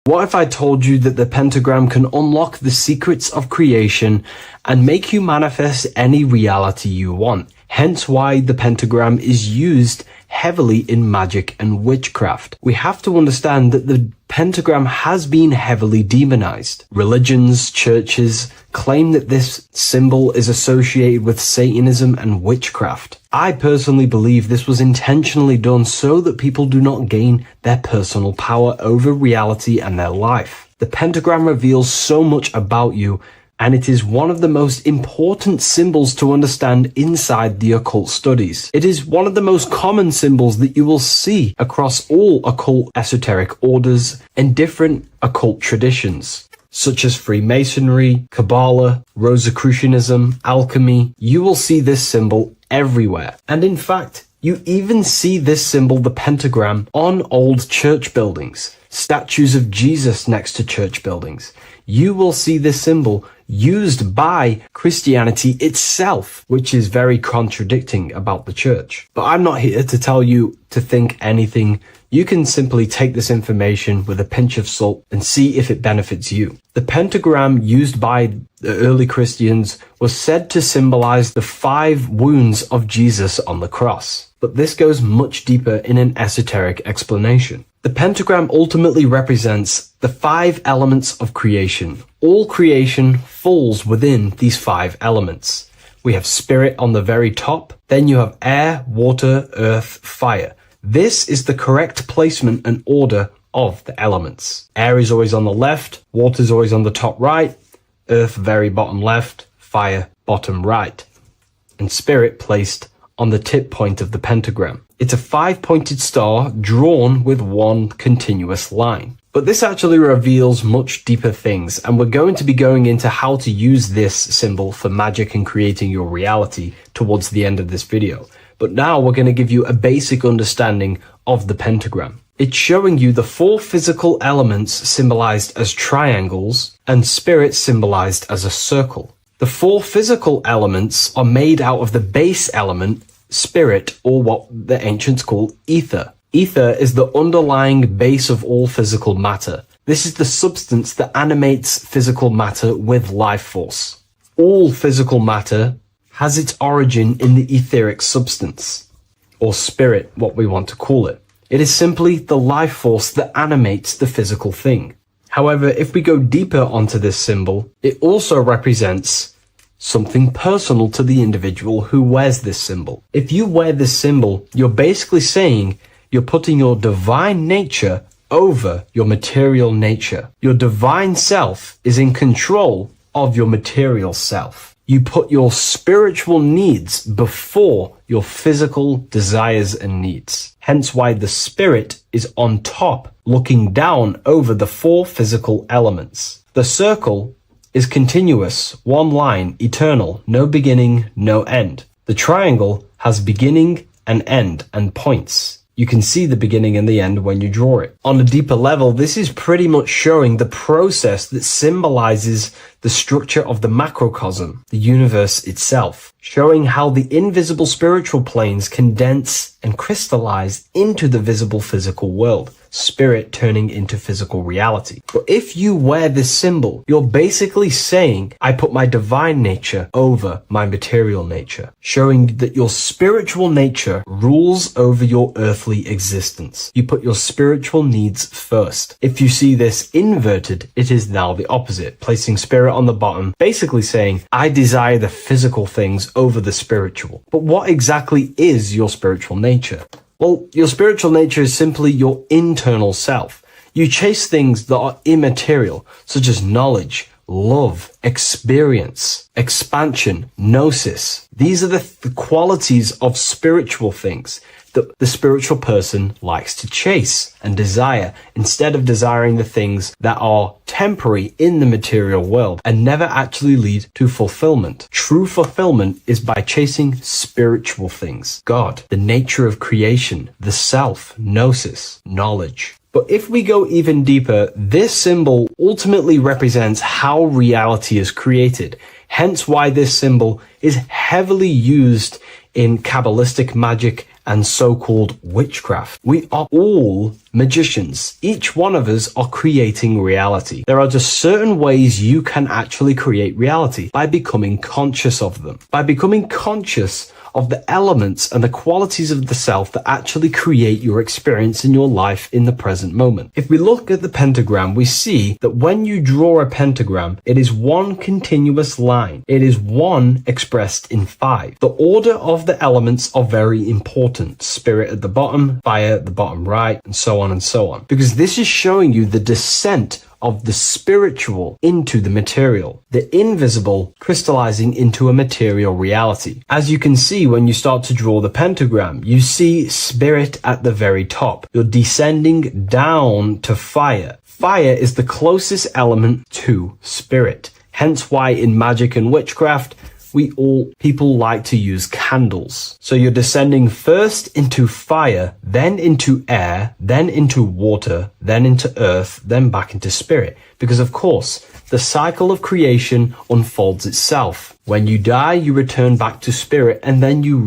What if I told you that the pentagram can unlock the secrets of creation and make you manifest any reality you want? Hence why the pentagram is used heavily in magic and witchcraft. We have to understand that the pentagram has been heavily demonized. Religions, churches claim that this symbol is associated with Satanism and witchcraft. I personally believe this was intentionally done so that people do not gain their personal power over reality and their life. The pentagram reveals so much about you, and it is one of the most important symbols to understand inside the occult studies. It is one of the most common symbols that you will see across all occult esoteric orders and different occult traditions, such as Freemasonry, Kabbalah, Rosicrucianism, alchemy. You will see this symbol everywhere. And in fact, you even see this symbol, the pentagram, on old church buildings, statues of Jesus next to church buildings. You will see this symbol used by Christianity itself, which is very contradicting about the church. But I'm not here to tell you to think anything. You can simply take this information with a pinch of salt and see if it benefits you. The pentagram used by the early Christians was said to symbolize the 5 wounds of Jesus on the cross. But this goes much deeper in an esoteric explanation. The pentagram ultimately represents the 5 elements of creation. All creation falls within these 5 elements. We have spirit on the very top, then you have air, water, earth, fire. This is the correct placement and order of the elements. Air is always on the left, water is always on the top right, earth very bottom left, fire bottom right, and spirit placed on the tip point of the pentagram. It's a 5-pointed star drawn with one continuous line. But this actually reveals much deeper things, and we're going to be going into how to use this symbol for magic and creating your reality towards the end of this video. But now we're going to give you a basic understanding of the pentagram. It's showing you the 4 physical elements symbolized as triangles and spirit symbolized as a circle. The 4 physical elements are made out of the base element, spirit, or what the ancients called ether. Ether is the underlying base of all physical matter. This is the substance that animates physical matter with life force. All physical matter has its origin in the etheric substance, or spirit, what we want to call it. It is simply the life force that animates the physical thing. However, if we go deeper onto this symbol, it also represents something personal to the individual who wears this symbol. If you wear this symbol, you're basically saying you're putting your divine nature over your material nature. Your divine self is in control of your material self. You put your spiritual needs before your physical desires and needs. Hence why the spirit is on top, looking down over the 4 physical elements. The circle is continuous, one line, eternal, no beginning, no end. The triangle has beginning and end and points. You can see the beginning and the end when you draw it. On a deeper level, this is pretty much showing the process that symbolizes the structure of the macrocosm, the universe itself, showing how the invisible spiritual planes condense and crystallize into the visible physical world. spirit turning into physical reality. But if you wear this symbol, you're basically saying, I put my divine nature over my material nature, showing that your spiritual nature rules over your earthly existence. You put your spiritual needs first. If you see this inverted, it is now the opposite, placing spirit on the bottom, basically saying, I desire the physical things over the spiritual. But what exactly is your spiritual nature? Well, your spiritual nature is simply your internal self. You chase things that are immaterial, such as knowledge, love, experience, expansion, gnosis. These are the qualities of spiritual things that the spiritual person likes to chase and desire, instead of desiring the things that are temporary in the material world and never actually lead to fulfillment. True fulfillment is by chasing spiritual things: God, the nature of creation, the self, gnosis, knowledge. But if we go even deeper, this symbol ultimately represents how reality is created. Hence why this symbol is heavily used in Kabbalistic magic and so-called witchcraft. We are all magicians. Each one of us are creating reality. There are just certain ways you can actually create reality: by becoming conscious of them, by becoming conscious of the elements and the qualities of the self that actually create your experience in your life in the present moment. If we look at the pentagram, we see that when you draw a pentagram, it is one continuous line. It is one expressed in 5. The order of the elements are very important. Spirit at the bottom, fire at the bottom right, and so on and so on. Because this is showing you the descent of the spiritual into the material, the invisible crystallizing into a material reality. As you can see, when you start to draw the pentagram, you see spirit at the very top. You're descending down to fire. Fire is the closest element to spirit. Hence why in magic and witchcraft, people like to use candles. So you're descending first into fire, then into air, then into water, then into earth, then back into spirit. Because of course, the cycle of creation unfolds itself. When you die, you return back to spirit, and then you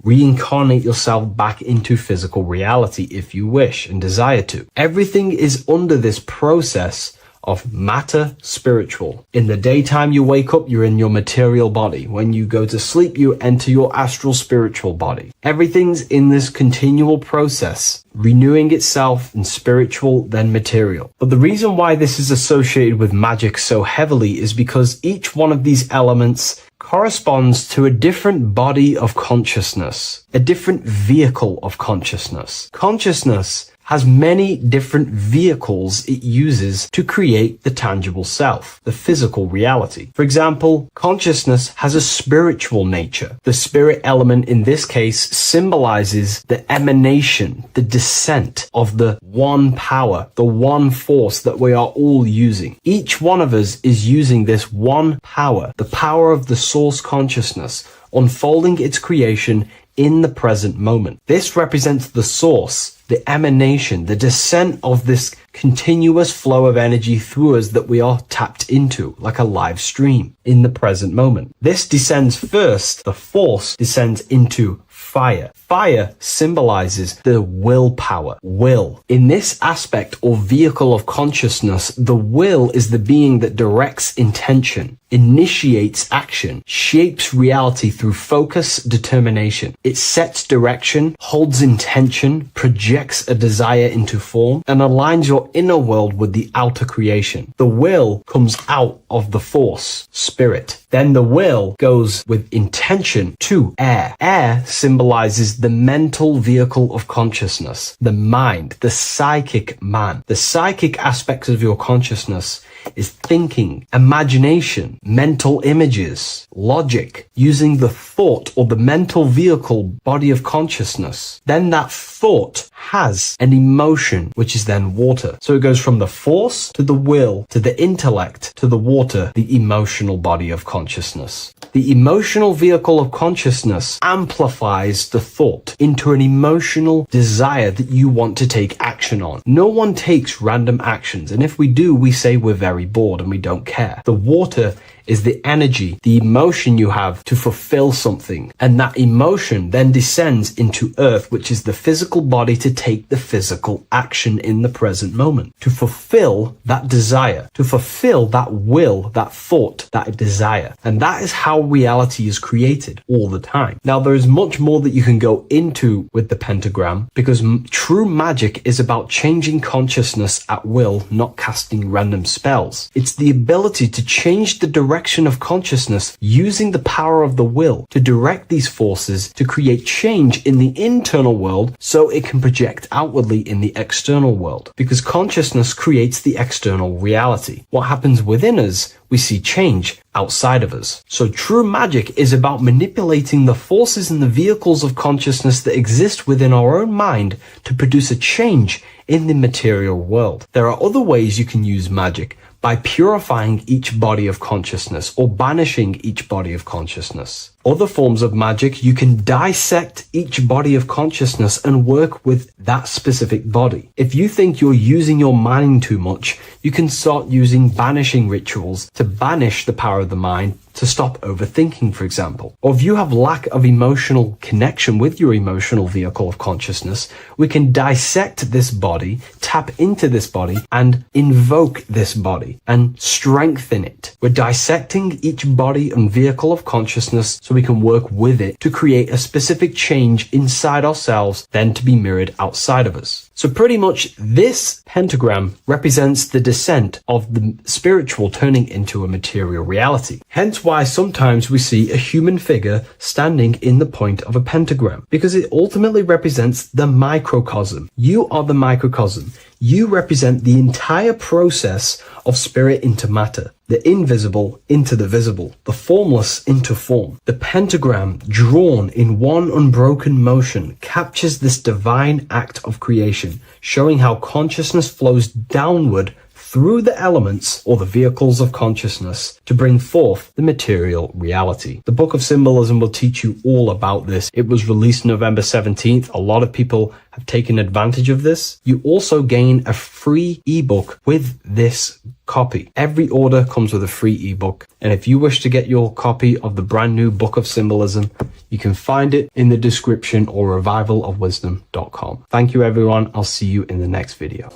reincarnate yourself back into physical reality if you wish and desire to. Everything is under this process of matter spiritual. In the daytime you wake up, you're in your material body. When you go to sleep, you enter your astral spiritual body. Everything's in this continual process, renewing itself in spiritual, then material. But the reason why this is associated with magic so heavily is because each one of these elements corresponds to a different body of consciousness, a different vehicle of consciousness. Consciousness has many different vehicles it uses to create the tangible self, the physical reality. For example, consciousness has a spiritual nature. The spirit element in this case symbolizes the emanation, the descent of the one power, the one force that we are all using. Each one of us is using this one power, the power of the source consciousness, unfolding its creation in the present moment. This represents the source, the emanation, the descent of this continuous flow of energy through us that we are tapped into, like a live stream in the present moment. This descends first, the force descends into fire. Fire symbolizes the willpower, will. In this aspect or vehicle of consciousness, the will is the being that directs intention, initiates action, shapes reality through focus, determination. It sets direction, holds intention, projects a desire into form, and aligns your inner world with the outer creation. The will comes out of the force, spirit. Then the will goes with intention to air. Air symbolizes the mental vehicle of consciousness, the mind, the psychic man. The psychic aspects of your consciousness is thinking, imagination, mental images, logic, using the thought or the mental vehicle body of consciousness. Then that thought has an emotion, which is then water. So it goes from the force to the will to the intellect to the water, the emotional body of consciousness. The emotional vehicle of consciousness amplifies the thought into an emotional desire that you want to take action on. No one takes random actions, and if we do, we say we're very bored and we don't care. The water is the energy, the emotion you have to fulfill something. And that emotion then descends into earth, which is the physical body to take the physical action in the present moment, to fulfill that desire, to fulfill that will, that thought, that desire. And that is how reality is created all the time. Now, there is much more that you can go into with the pentagram, because true magic is about changing consciousness at will, not casting random spells. It's the ability to change the direction of consciousness using the power of the will to direct these forces to create change in the internal world so it can project outwardly in the external world. Because consciousness creates the external reality. What happens within us, we see change outside of us. So true magic is about manipulating the forces and the vehicles of consciousness that exist within our own mind to produce a change in the material world. There are other ways you can use magic, by purifying each body of consciousness or banishing each body of consciousness. Other forms of magic, you can dissect each body of consciousness and work with that specific body. If you think you're using your mind too much, you can start using banishing rituals to banish the power of the mind, to stop overthinking, for example. Or if you have lack of emotional connection with your emotional vehicle of consciousness, we can dissect this body, tap into this body, and invoke this body and strengthen it. We're dissecting each body and vehicle of consciousness so we can work with it to create a specific change inside ourselves, then to be mirrored outside of us. So pretty much this pentagram represents the descent of the spiritual turning into a material reality. Hence why sometimes we see a human figure standing in the point of a pentagram, because it ultimately represents the microcosm. You are the microcosm. You represent the entire process of spirit into matter, the invisible into the visible, the formless into form. The pentagram, drawn in one unbroken motion, captures this divine act of creation, showing how consciousness flows downward through the elements or the vehicles of consciousness to bring forth the material reality. The Book of Symbolism will teach you all about this. It was released November 17th. A lot of people have taken advantage of this. You also gain a free ebook with this copy. Every order comes with a free ebook. And if you wish to get your copy of the brand new Book of Symbolism, you can find it in the description or revivalofwisdom.com. Thank you, everyone. I'll see you in the next video.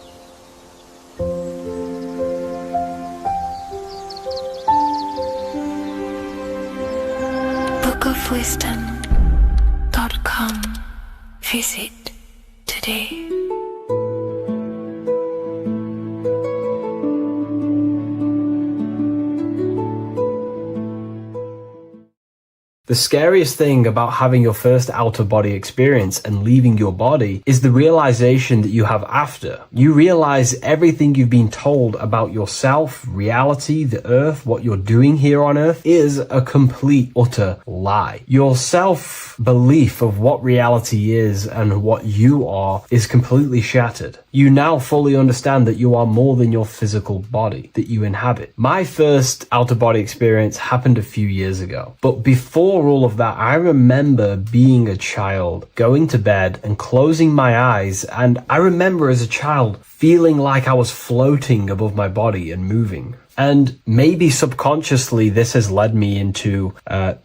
bookofwisdom.com. Visit today. The scariest thing about having your first out-of-body experience and leaving your body is the realization that you have after. You realize everything you've been told about yourself, reality, the earth, what you're doing here on earth is a complete, utter lie. Your self-belief of what reality is and what you are is completely shattered. You now fully understand that you are more than your physical body that you inhabit. My first out-of-body experience happened a few years ago, but before all of that, I remember being a child, going to bed and closing my eyes, and I remember as a child feeling like I was floating above my body and moving. And maybe subconsciously this has led me into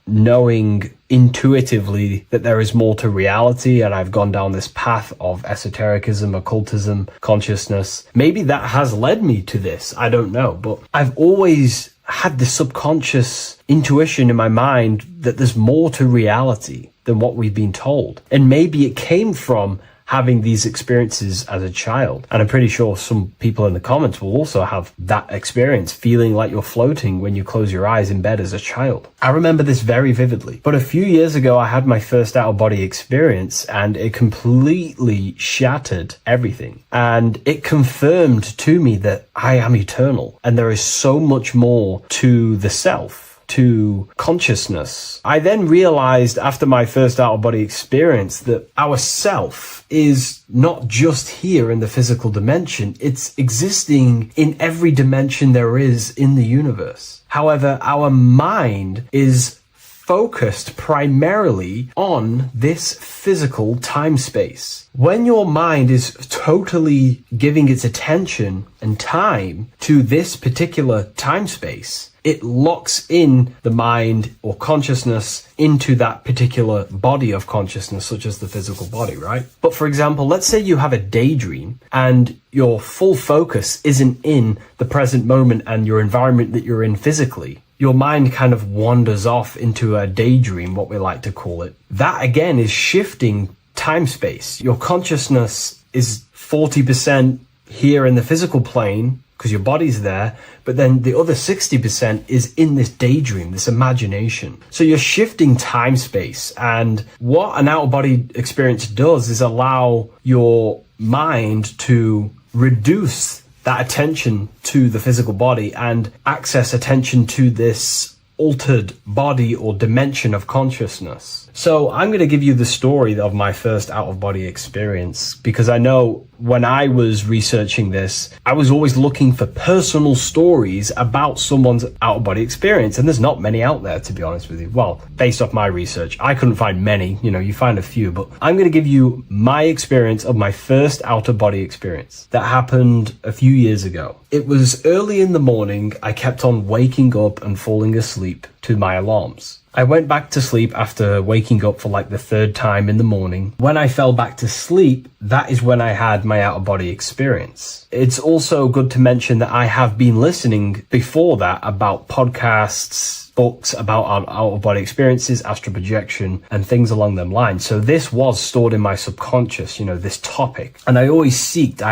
knowing intuitively that there is more to reality, and I've gone down this path of esotericism, occultism, consciousness. Maybe that has led me to this, I don't know, but I've always had this subconscious intuition in my mind that there's more to reality than what we've been told. And maybe it came from having these experiences as a child. And I'm pretty sure some people in the comments will also have that experience, feeling like you're floating when you close your eyes in bed as a child. I remember this very vividly. But a few years ago, I had my first out-of-body experience, and it completely shattered everything. And it confirmed to me that I am eternal, and there is so much more to the self, to consciousness. I then realized after my first out-of-body experience that our self is not just here in the physical dimension, it's existing in every dimension there is in the universe. However, our mind is focused primarily on this physical time space. When your mind is totally giving its attention and time to this particular time space, it locks in the mind or consciousness into that particular body of consciousness, such as the physical body, right? But for example, let's say you have a daydream and your full focus isn't in the present moment and your environment that you're in physically. Your mind kind of wanders off into a daydream, what we like to call it. That again is shifting time space. Your consciousness is 40% here in the physical plane because your body's there, but then the other 60% is in this daydream, this imagination. So you're shifting time space, and what an out-of-body experience does is allow your mind to reduce that attention to the physical body and access attention to this altered body or dimension of consciousness. So I'm going to give you the story of my first out-of-body experience, because I know when I was researching this, I was always looking for personal stories about someone's out-of-body experience, and there's not many out there, to be honest with you. Well, based off my research, I couldn't find many. You know, you find a few, but I'm going to give you my experience of my first out-of-body experience that happened a few years ago. It was early in the morning. I kept on waking up and falling asleep to my alarms. I went back to sleep after waking up for like the third time in the morning. When I fell back to sleep, that is when I had my out-of-body experience. It's also good to mention that I have been listening before that about podcasts, books about out-of-body experiences, astral projection, and things along them lines. So this was stored in my subconscious, you know, this topic. And I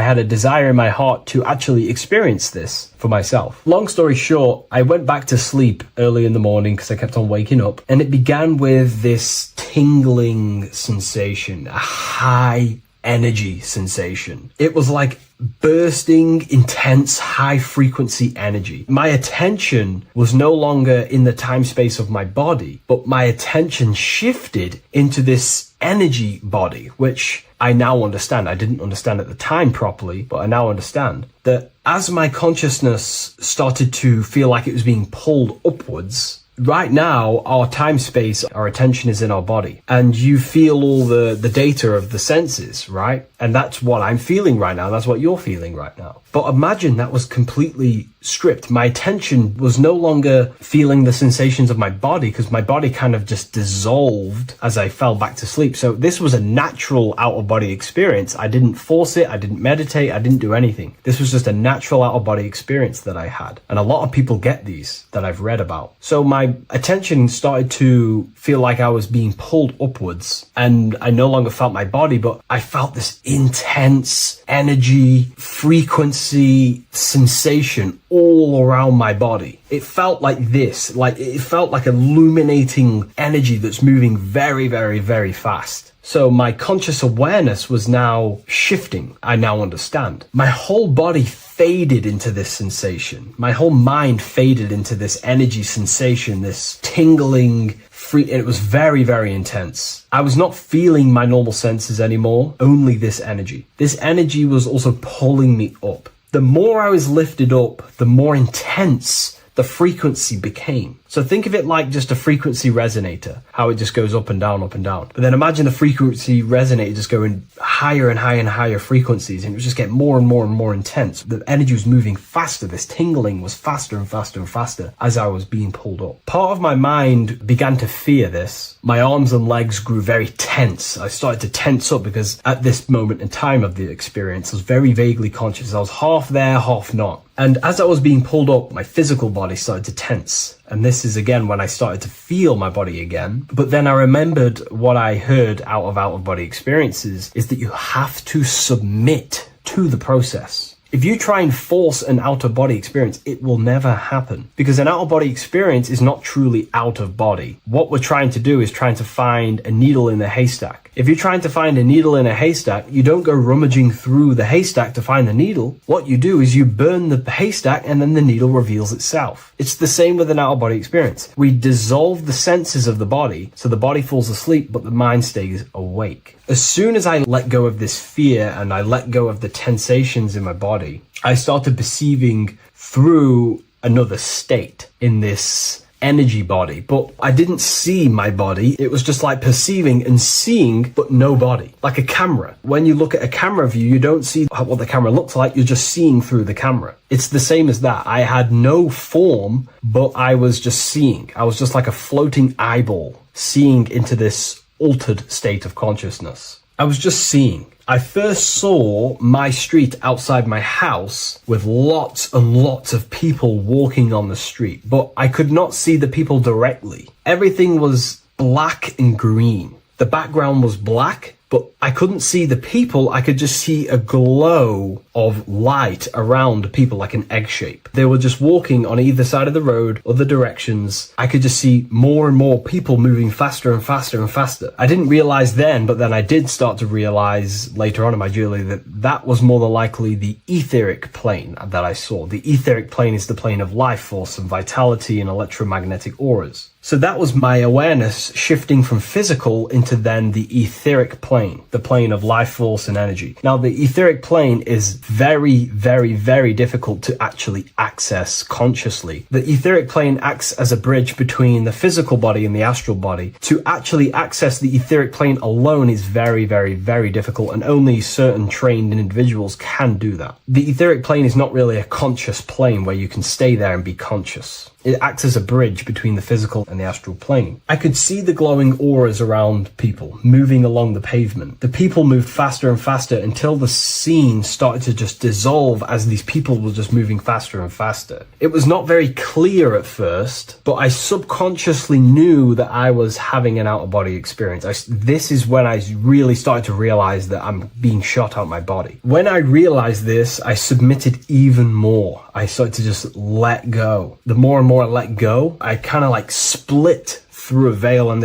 had a desire in my heart to actually experience this for myself. Long story short, I went back to sleep early in the morning because I kept on waking up, and it began with this tingling sensation, a high energy sensation. It was like bursting, intense, high frequency energy. My attention was no longer in the time space of my body, but my attention shifted into this energy body, which I now understand. I didn't understand at the time properly, but I now understand that as my consciousness started to feel like it was being pulled upwards, right now, our time space, our attention is in our body, and you feel all the data of the senses, right? And that's what I'm feeling right now. That's what you're feeling right now. But imagine that was completely stripped. My attention was no longer feeling the sensations of my body because my body kind of just dissolved as I fell back to sleep. So this was a natural out-of-body experience. I didn't force it. I didn't meditate. I didn't do anything. This was just a natural out-of-body experience that I had. And a lot of people get these that I've read about. So my attention started to feel like I was being pulled upwards, and I no longer felt my body, but I felt this intense energy, frequency, sensation all around my body. It felt like this, like it felt like illuminating energy that's moving very, very, very fast. So my conscious awareness was now shifting. I now understand. My whole body faded into this sensation. My whole mind faded into this energy sensation, this tingling free. And it was very, very intense. I was not feeling my normal senses anymore, only this energy. This energy was also pulling me up. The more I was lifted up, the more intense the frequency became. So think of it like just a frequency resonator, how it just goes up and down, up and down. But then imagine the frequency resonator just going higher and higher and higher frequencies, and it would just get more and more and more intense. The energy was moving faster. This tingling was faster and faster and faster as I was being pulled up. Part of my mind began to fear this. My arms and legs grew very tense. I started to tense up because at this moment in time of the experience, I was very vaguely conscious. I was half there, half not. And as I was being pulled up, my physical body started to tense. And this is again when I started to feel my body again. But then I remembered what I heard out of body experiences is that you have to submit to the process. If you try and force an out-of-body experience, it will never happen, because an out-of-body experience is not truly out of body. What we're trying to do is trying to find a needle in a haystack. If you're trying to find a needle in a haystack, you don't go rummaging through the haystack to find the needle. What you do is you burn the haystack and then the needle reveals itself. It's the same with an out-of-body experience. We dissolve the senses of the body, so the body falls asleep, but the mind stays awake. As soon as I let go of this fear and I let go of the tensations in my body, I started perceiving through another state in this energy body, but I didn't see my body. It was just like perceiving and seeing, but no body, like a camera. When you look at a camera view, you don't see what the camera looks like. You're just seeing through the camera. It's the same as that. I had no form, but I was just seeing. I was just like a floating eyeball, seeing into this altered state of consciousness. I was just seeing. I first saw my street outside my house with lots and lots of people walking on the street, but I could not see the people directly. Everything was black and green. The background was black, but I couldn't see the people. I could just see a glow of light around people, like an egg shape. They were just walking on either side of the road, other directions. I could just see more and more people moving faster and faster and faster. I didn't realize then, but then I did start to realize later on in my journey that that was more than likely the etheric plane that I saw. The etheric plane is the plane of life force and vitality and electromagnetic auras. So that was my awareness shifting from physical into then the etheric plane, the plane of life force and energy. Now, the etheric plane is very, very, very difficult to actually access consciously. The etheric plane acts as a bridge between the physical body and the astral body. To actually access the etheric plane alone is very, very, very difficult, and only certain trained individuals can do that. The etheric plane is not really a conscious plane where you can stay there and be conscious. It acts as a bridge between the physical and the astral plane. I could see the glowing auras around people moving along the pavement. The people moved faster and faster until the scene started to just dissolve as these people were just moving faster and faster. It was not very clear at first, but I subconsciously knew that I was having an out-of-body experience. This is when I really started to realize that I'm being shot out my body. When I realized this, I submitted even more. I started to just let go. The more and more I let go, I kind of like split through a veil, and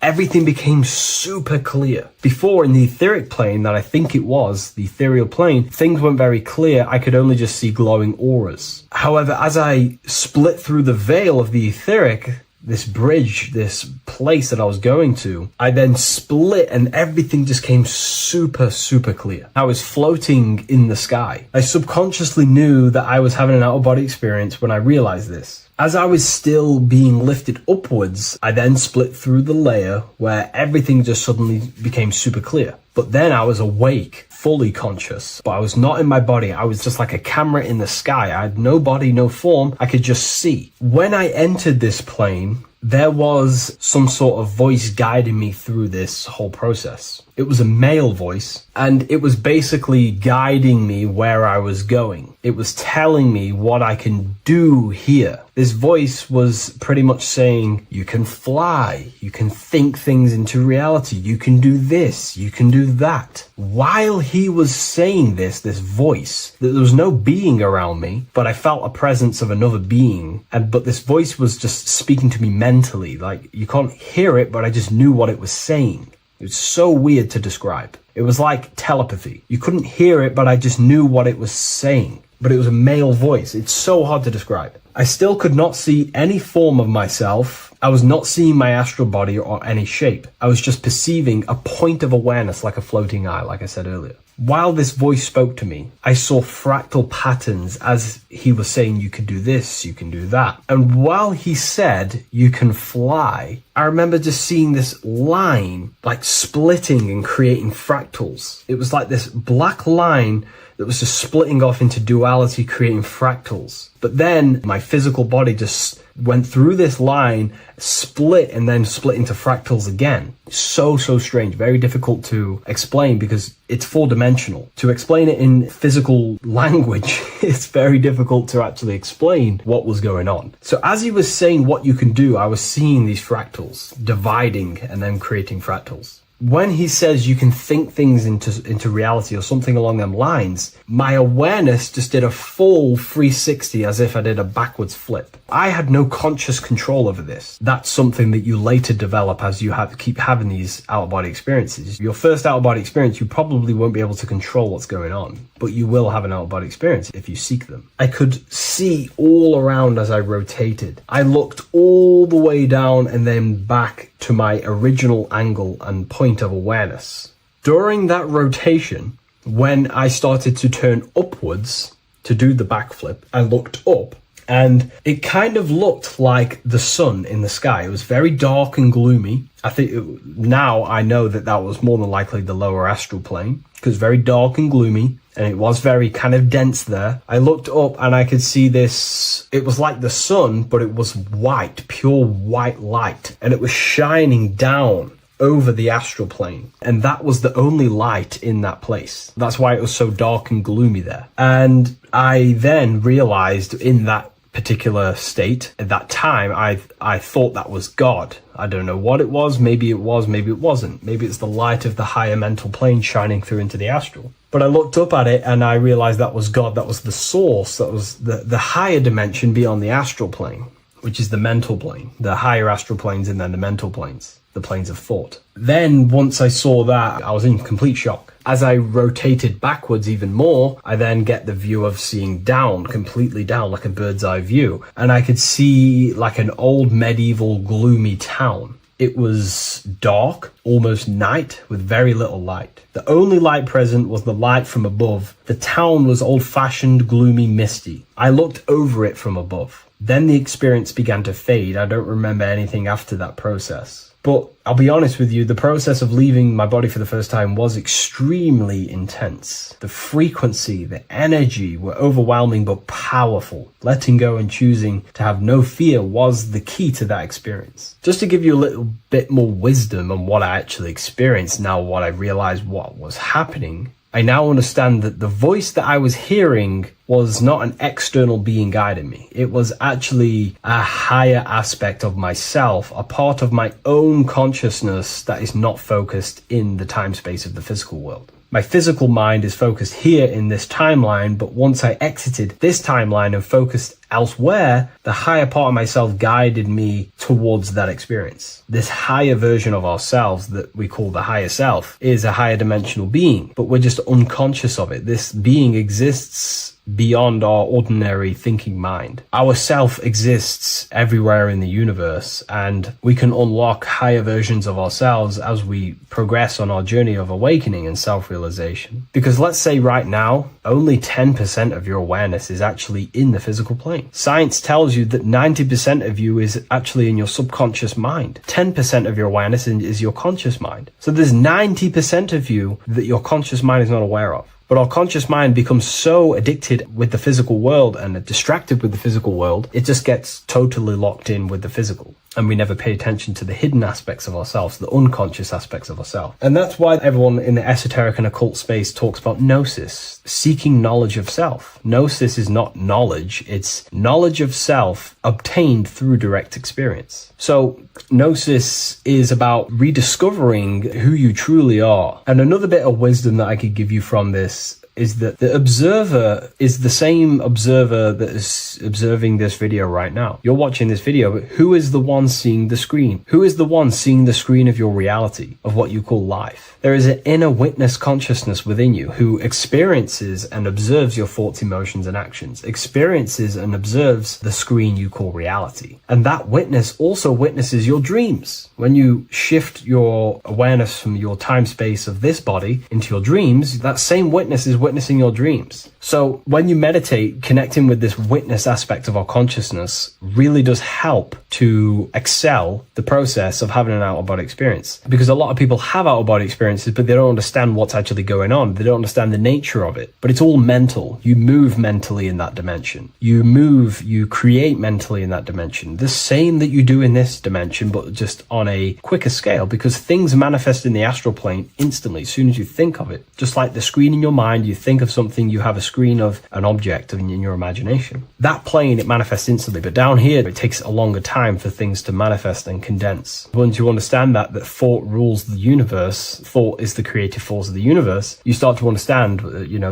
everything became super clear. Before, in the etheric plane that I think it was, the ethereal plane, things weren't very clear. I could only just see glowing auras. However, as I split through the veil of the etheric, this bridge, this place that I was going to, I then split and everything just came super, super clear. I was floating in the sky. I subconsciously knew that I was having an out-of-body experience when I realized this. As I was still being lifted upwards, I then split through the layer where everything just suddenly became super clear. But then I was awake, fully conscious, but I was not in my body. I was just like a camera in the sky. I had no body, no form. I could just see. When I entered this plane, there was some sort of voice guiding me through this whole process. It was a male voice, and it was basically guiding me where I was going. It was telling me what I can do here. This voice was pretty much saying, you can fly, you can think things into reality, you can do this, you can do that. While he was saying this voice, there was no being around me, but I felt a presence of another being. But this voice was just speaking to me mentally. Like, you can't hear it, but I just knew what it was saying. It was so weird to describe. It was like telepathy. You couldn't hear it, but I just knew what it was saying. But it was a male voice. It's so hard to describe. I still could not see any form of myself. I was not seeing my astral body or any shape. I was just perceiving a point of awareness like a floating eye, like I said earlier. While this voice spoke to me, I saw fractal patterns as he was saying, you can do this, you can do that. And while he said, you can fly, I remember just seeing this line like splitting and creating fractals. It was like this black line that was just splitting off into duality, creating fractals. But then my physical body just went through this line, split, and then split into fractals again. So strange, very difficult to explain because it's four-dimensional. To explain it in physical language, it's very difficult to actually explain what was going on. So as he was saying what you can do, I was seeing these fractals dividing and then creating fractals. When he says you can think things into reality or something along them lines, my awareness just did a full 360 as if I did a backwards flip. I had no conscious control over this. That's something that you later develop as you keep having these out-of-body experiences. Your first out-of-body experience, you probably won't be able to control what's going on, but you will have an out-of-body experience if you seek them. I could see all around as I rotated. I looked all the way down and then back to my original angle and point of awareness. During that rotation, when I started to turn upwards to do the backflip, I looked up And it kind of looked like the sun in the sky. It was very dark and gloomy. I think now I know that that was more than likely the lower astral plane, because very dark and gloomy, and it was very kind of dense there. I looked up and I could see this, it was like the sun, but it was white, pure white light, and it was shining down over the astral plane. And that was the only light in that place. That's why it was so dark and gloomy there. And I then realized in that particular state at that time, I thought that was God. I don't know what it was, maybe it wasn't. Maybe it's the light of the higher mental plane shining through into the astral. But I looked up at it and I realized that was God, that was the source, that was the higher dimension beyond the astral plane, which is the mental plane, the higher astral planes and then the mental planes, the planes of thought. Then once I saw that, I was in complete shock. As I rotated backwards even more, I then get the view of seeing down, completely down, like a bird's eye view. And I could see like an old medieval gloomy town. It was dark, almost night, with very little light. The only light present was the light from above. The town was old-fashioned, gloomy, misty. I looked over it from above. Then the experience began to fade. I don't remember anything after that process. But I'll be honest with you, the process of leaving my body for the first time was extremely intense. The frequency, the energy were overwhelming but powerful. Letting go and choosing to have no fear was the key to that experience. Just to give you a little bit more wisdom on what I actually experienced now, what I realized what was happening, I now understand that the voice that I was hearing was not an external being guiding me. It was actually a higher aspect of myself, a part of my own consciousness that is not focused in the time space of the physical world. My physical mind is focused here in this timeline, but once I exited this timeline and focused elsewhere, the higher part of myself guided me towards that experience. This higher version of ourselves that we call the higher self is a higher dimensional being, but we're just unconscious of it. This being exists beyond our ordinary thinking mind. Our self exists everywhere in the universe, and we can unlock higher versions of ourselves as we progress on our journey of awakening and self-realization. Because let's say right now, only 10% of your awareness is actually in the physical plane. Science tells you that 90% of you is actually in your subconscious mind. 10% of your awareness is your conscious mind. So there's 90% of you that your conscious mind is not aware of. But our conscious mind becomes so addicted with the physical world and distracted with the physical world, it just gets totally locked in with the physical. And we never pay attention to the hidden aspects of ourselves, the unconscious aspects of ourselves. And that's why everyone in the esoteric and occult space talks about gnosis, seeking knowledge of self. Gnosis is not knowledge, it's knowledge of self obtained through direct experience. So gnosis is about rediscovering who you truly are. And another bit of wisdom that I could give you from this is that the observer is the same observer that is observing this video right now. You're watching this video, but who is the one seeing the screen? Who is the one seeing the screen of your reality, of what you call life? There is an inner witness consciousness within you who experiences and observes your thoughts, emotions, and actions, experiences and observes the screen you call reality. And that witness also witnesses your dreams. When you shift your awareness from your time space of this body into your dreams, that same witness is witnessing your dreams. So when you meditate, connecting with this witness aspect of our consciousness really does help to excel the process of having an out-of-body experience. Because a lot of people have out-of-body experiences, but they don't understand what's actually going on. They don't understand the nature of it. But it's all mental. You move mentally in that dimension. You create mentally in that dimension. The same that you do in this dimension, but just on a quicker scale, because things manifest in the astral plane instantly as soon as you think of it. Just like the screen in your mind, you think of something, you have a screen of an object in your imagination. That plane, it manifests instantly, but down here, it takes a longer time for things to manifest and condense. Once you understand that thought rules the universe, thought is the creative force of the universe, you start to understand,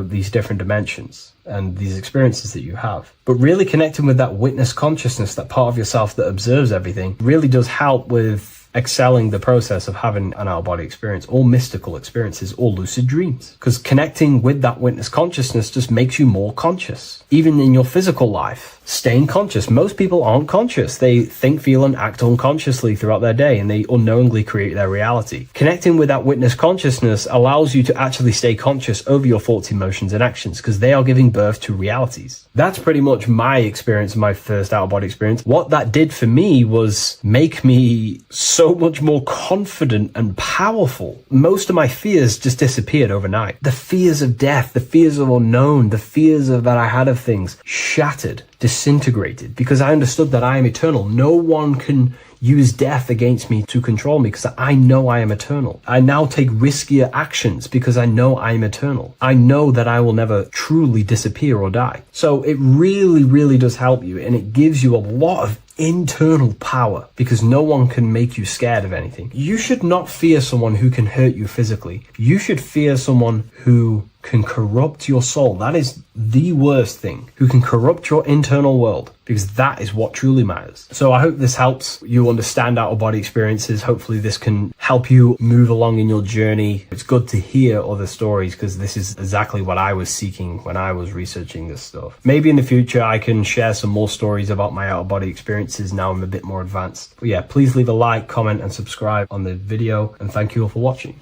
these different dimensions and these experiences that you have. But really connecting with that witness consciousness, that part of yourself that observes everything, really does help with excelling the process of having an out-of-body experience, or mystical experiences, or lucid dreams. Because connecting with that witness consciousness just makes you more conscious. Even in your physical life, staying conscious. Most people aren't conscious. They think, feel, and act unconsciously throughout their day, and they unknowingly create their reality. Connecting with that witness consciousness allows you to actually stay conscious over your thoughts, emotions, and actions, because they are giving birth to realities. That's pretty much my experience, my first out-of-body experience. What that did for me was make me so much more confident and powerful. Most of my fears just disappeared overnight. The fears of death, the fears of unknown, the fears of that I had of things shattered, disintegrated, because I understood that I am eternal. No one can use death against me to control me, because I know I am eternal. I now take riskier actions because I know I am eternal. I know that I will never truly disappear or die. So it really, really does help you, and it gives you a lot of internal power, because no one can make you scared of anything. You should not fear someone who can hurt you physically. You should fear someone who can corrupt your soul. That is the worst thing, who can corrupt your internal world, because that is what truly matters. So I hope this helps you understand out-of-body experiences. Hopefully this can help you move along in your journey. It's good to hear other stories, because this is exactly what I was seeking when I was researching this stuff. Maybe in the future I can share some more stories about my out-of-body experiences now I'm a bit more advanced. But yeah, please leave a like, comment, and subscribe on the video, and thank you all for watching.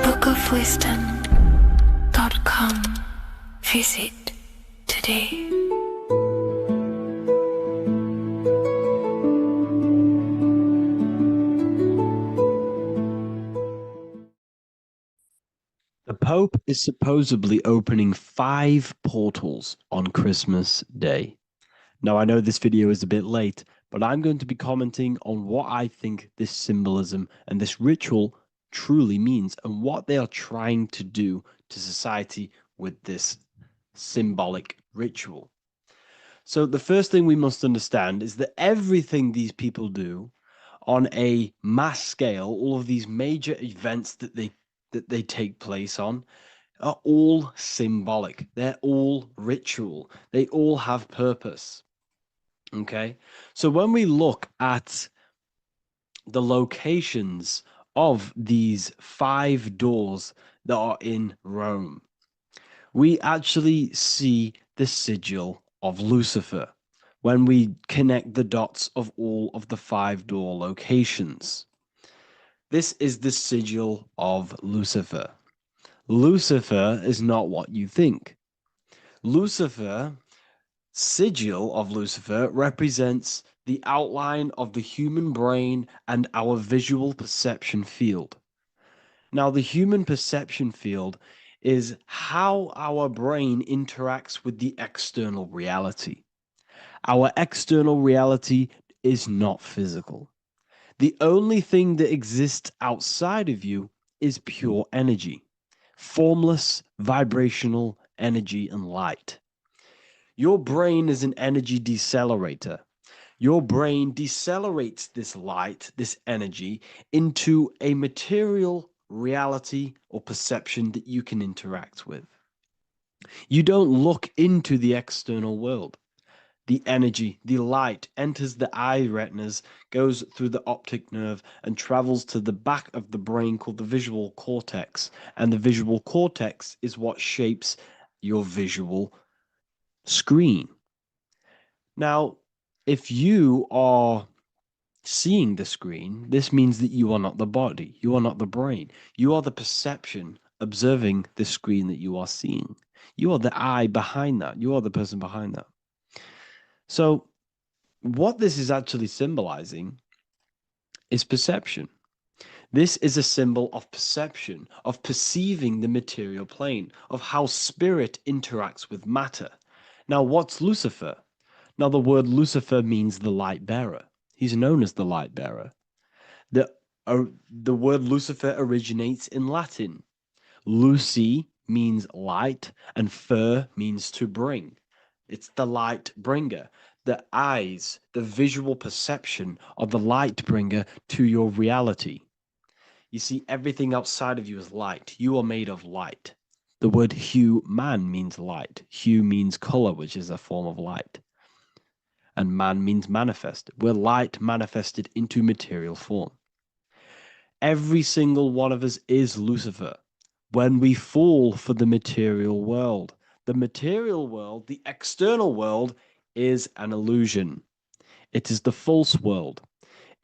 bookofwisdom.com. Visit today. The Pope is supposedly opening 5 portals on Christmas Day. Now, I know this video is a bit late, but I'm going to be commenting on what I think this symbolism and this ritual truly means, and what they are trying to do to society with this symbolic ritual. So the first thing we must understand is that everything these people do on a mass scale, all of these major events that they take place on, are all symbolic. They're all ritual. They all have purpose. Okay? So when we look at the locations of these 5 doors that are in Rome, we actually see the sigil of Lucifer when we connect the dots of all of the 5 door locations. This is the sigil of Lucifer. Lucifer is not what you think. Sigil of Lucifer represents the outline of the human brain and our visual perception field. Now, the human perception field is how our brain interacts with the external reality. Our external reality is not physical. The only thing that exists outside of you is pure energy, formless, vibrational energy and light. Your brain is an energy decelerator. Your brain decelerates this light, this energy, into a material reality or perception that you can interact with. You don't look into the external world. The energy, the light, enters the eye retinas, goes through the optic nerve, and travels to the back of the brain called the visual cortex. And the visual cortex is what shapes your visual screen. Now, if you are seeing the screen, this means that you are not the body, you are not the brain, you are the perception observing the screen that you are seeing. You are the eye behind that, you are the person behind that. So, what this is actually symbolizing is perception. This is a symbol of perception, of perceiving the material plane, of how spirit interacts with matter. Now, what's Lucifer? Now, the word Lucifer means the light bearer. He's known as the light bearer. The word Lucifer originates in Latin. Luci means light, and fer means to bring. It's the light bringer. The eyes, the visual perception of the light bringer to your reality. You see, everything outside of you is light. You are made of light. The word hue man means light. Hue means color, which is a form of light. And man means manifest. We're light manifested into material form. Every single one of us is Lucifer. When we fall for the material world, the external world, is an illusion. It is the false world.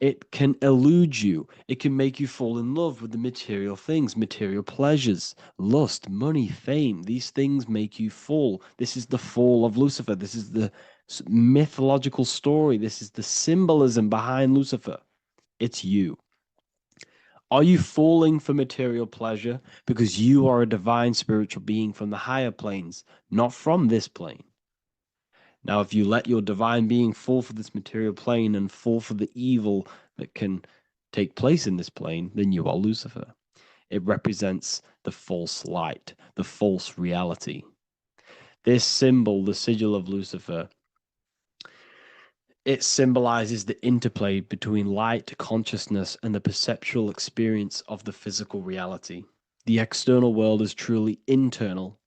It can elude you. It can make you fall in love with the material things, material pleasures, lust, money, fame. These things make you fall. This is the fall of Lucifer. This is the mythological story. This is the symbolism behind Lucifer. It's you. Are you falling for material pleasure because you are a divine spiritual being from the higher planes, not from this plane? Now, if you let your divine being fall for this material plane and fall for the evil that can take place in this plane, then you are Lucifer. It represents the false light, the false reality. This symbol, the sigil of Lucifer, it symbolizes the interplay between light, consciousness, and the perceptual experience of the physical reality. The external world is truly internal.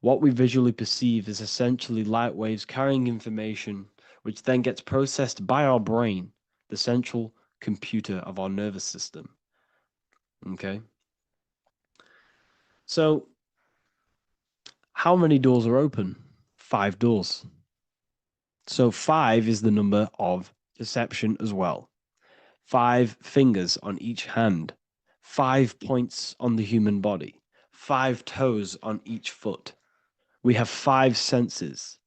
What we visually perceive is essentially light waves carrying information, which then gets processed by our brain, the central computer of our nervous system. Okay? So, how many doors are open? 5 doors. So 5 is the number of perception as well. 5 fingers on each hand, 5 points on the human body, 5 toes on each foot. We have 5 senses.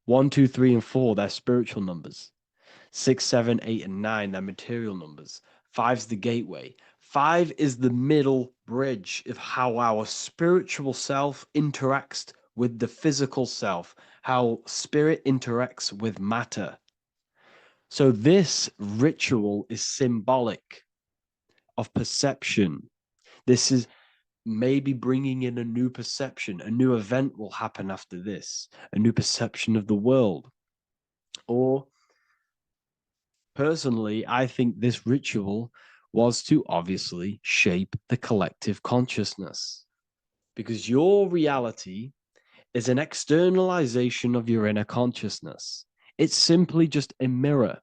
1, 2, 3, and 4, they're spiritual numbers. 6, 7, 8, and 9, they're material numbers. 5's the gateway. 5 is the middle bridge of how our spiritual self interacts with the physical self, how spirit interacts with matter. So this ritual is symbolic of perception. This is maybe bringing in a new perception. A new event will happen after this, a new perception of the world. Or personally, I think this ritual was to obviously shape the collective consciousness, because your reality is an externalization of your inner consciousness. It's simply just a mirror.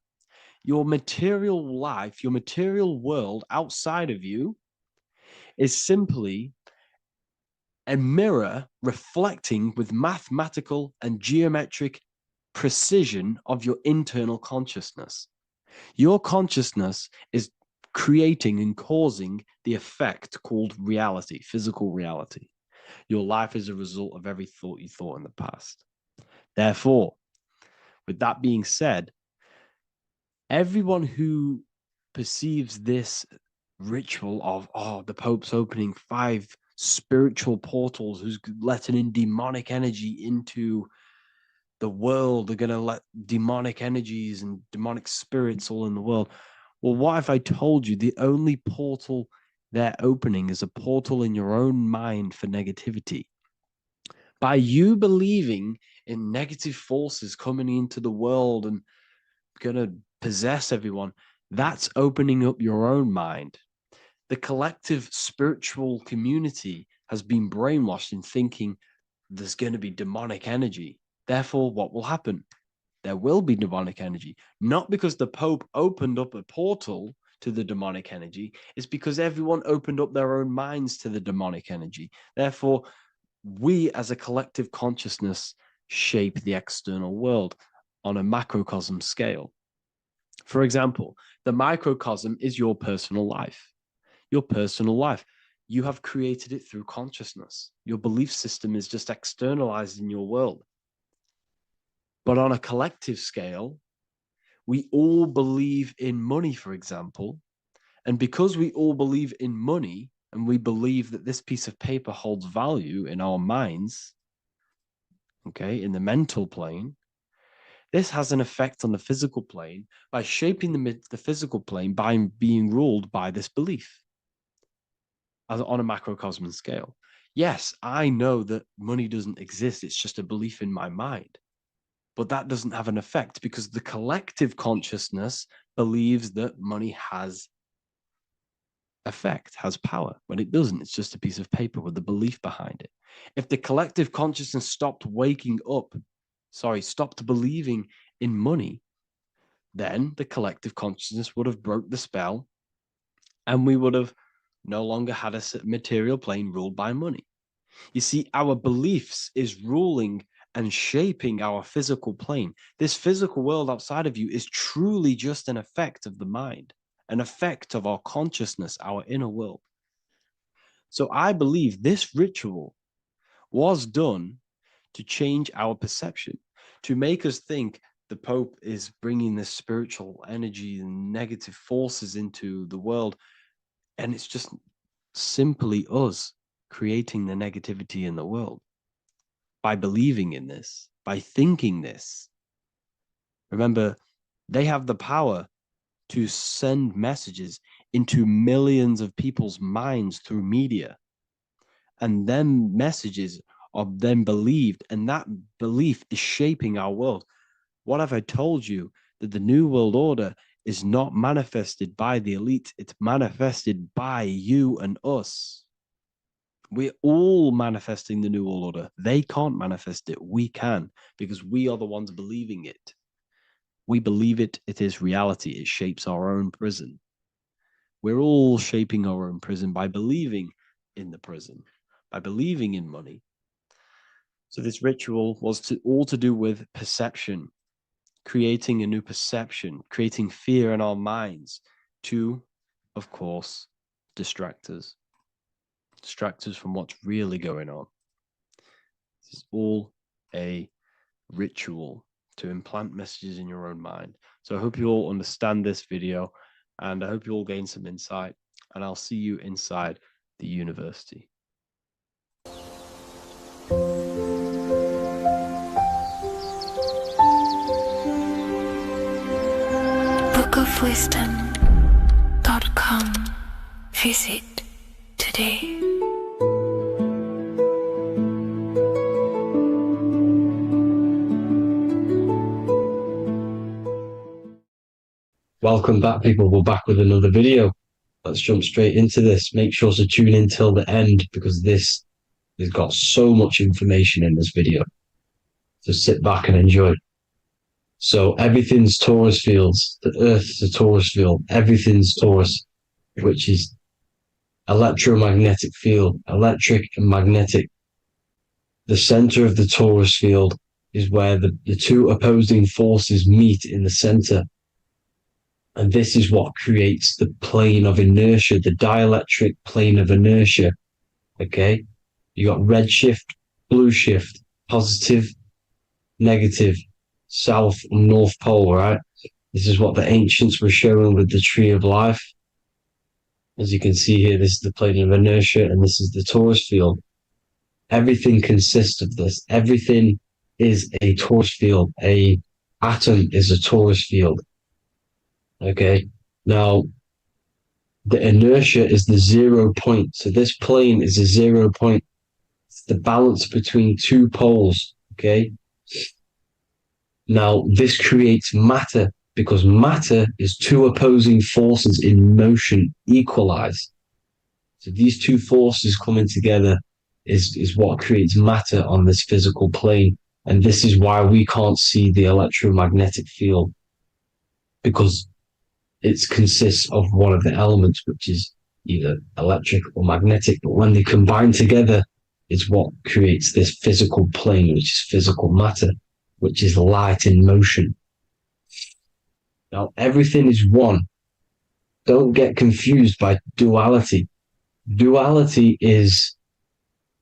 Your material life, your material world outside of you is simply a mirror reflecting with mathematical and geometric precision of your internal consciousness. Your consciousness is creating and causing the effect called reality, physical reality. Your life is a result of every thought you thought in the past. Therefore, with that being said, everyone who perceives this ritual of, the Pope's opening 5 spiritual portals, who's letting in demonic energy into the world, they're going to let demonic energies and demonic spirits all in the world. Well, what if I told you the only portal they're opening is a portal in your own mind for negativity? By you believing in negative forces coming into the world and going to possess everyone, that's opening up your own mind. The collective spiritual community has been brainwashed in thinking there's going to be demonic energy. Therefore, what will happen? There will be demonic energy. Not because the Pope opened up a portal to the demonic energy, it's because everyone opened up their own minds to the demonic energy. Therefore, we as a collective consciousness shape the external world on a macrocosm scale. For example, the microcosm is your personal life. Your personal life. You have created it through consciousness. Your belief system is just externalized in your world. But on a collective scale, we all believe in money, for example. And because we all believe in money and we believe that this piece of paper holds value in our minds, okay, in the mental plane, this has an effect on the physical plane by shaping the physical plane by being ruled by this belief on a macrocosm scale. Yes, I know that money doesn't exist. It's just a belief in my mind. But that doesn't have an effect because the collective consciousness believes that money has effect, has power. When it doesn't, it's just a piece of paper with a belief behind it. If the collective consciousness stopped believing in money, then the collective consciousness would have broke the spell and we would have no longer had a material plane ruled by money. You see, our beliefs is ruling and shaping our physical plane. This physical world outside of you is truly just an effect of the mind, an effect of our consciousness, our inner world. So I believe this ritual was done to change our perception, to make us think the Pope is bringing this spiritual energy and negative forces into the world. And it's just simply us creating the negativity in the world by believing in this, by thinking this. Remember, they have the power to send messages into millions of people's minds through media. And then messages are then believed, and that belief is shaping our world. What have I told you? That the New World Order is not manifested by the elite, it's manifested by you and us. We're all manifesting the New World Order. They can't manifest it. We can, because we are the ones believing it. We believe it. It is reality. It shapes our own prison. We're all shaping our own prison by believing in the prison, by believing in money. So this ritual was all to do with perception, creating a new perception, creating fear in our minds to, of course, distract us from what's really going on. This is all a ritual to implant messages in your own mind. So I hope you all understand this video, and I hope you all gain some insight, and I'll see you inside the university. bookofwisdom.com. Visit today. Welcome back, people. We're back with another video. Let's jump straight into this. Make sure to tune in till the end, because this has got so much information in this video. So sit back and enjoy. So everything's torus fields. The Earth's a torus field. Everything's torus, which is electromagnetic field, electric and magnetic. The center of the torus field is where the two opposing forces meet in the center. And this is what creates the plane of inertia, the dielectric plane of inertia. Okay? You got red shift, blue shift, positive, negative, south and north pole, right? This is what the ancients were showing with the tree of life. As you can see here, this is the plane of inertia, and this is the torus field. Everything consists of this. Everything is a torus field. A atom is a torus field. Okay, now the inertia is the 0 point. So this plane is a 0 point. It's the balance between two poles. Okay, now this creates matter, because matter is two opposing forces in motion equalized. So these two forces coming together is what creates matter on this physical plane. And this is why we can't see the electromagnetic field, because it consists of one of the elements, which is either electric or magnetic. But when they combine together, it's what creates this physical plane, which is physical matter, which is light in motion. Now, everything is one. Don't get confused by duality. Duality is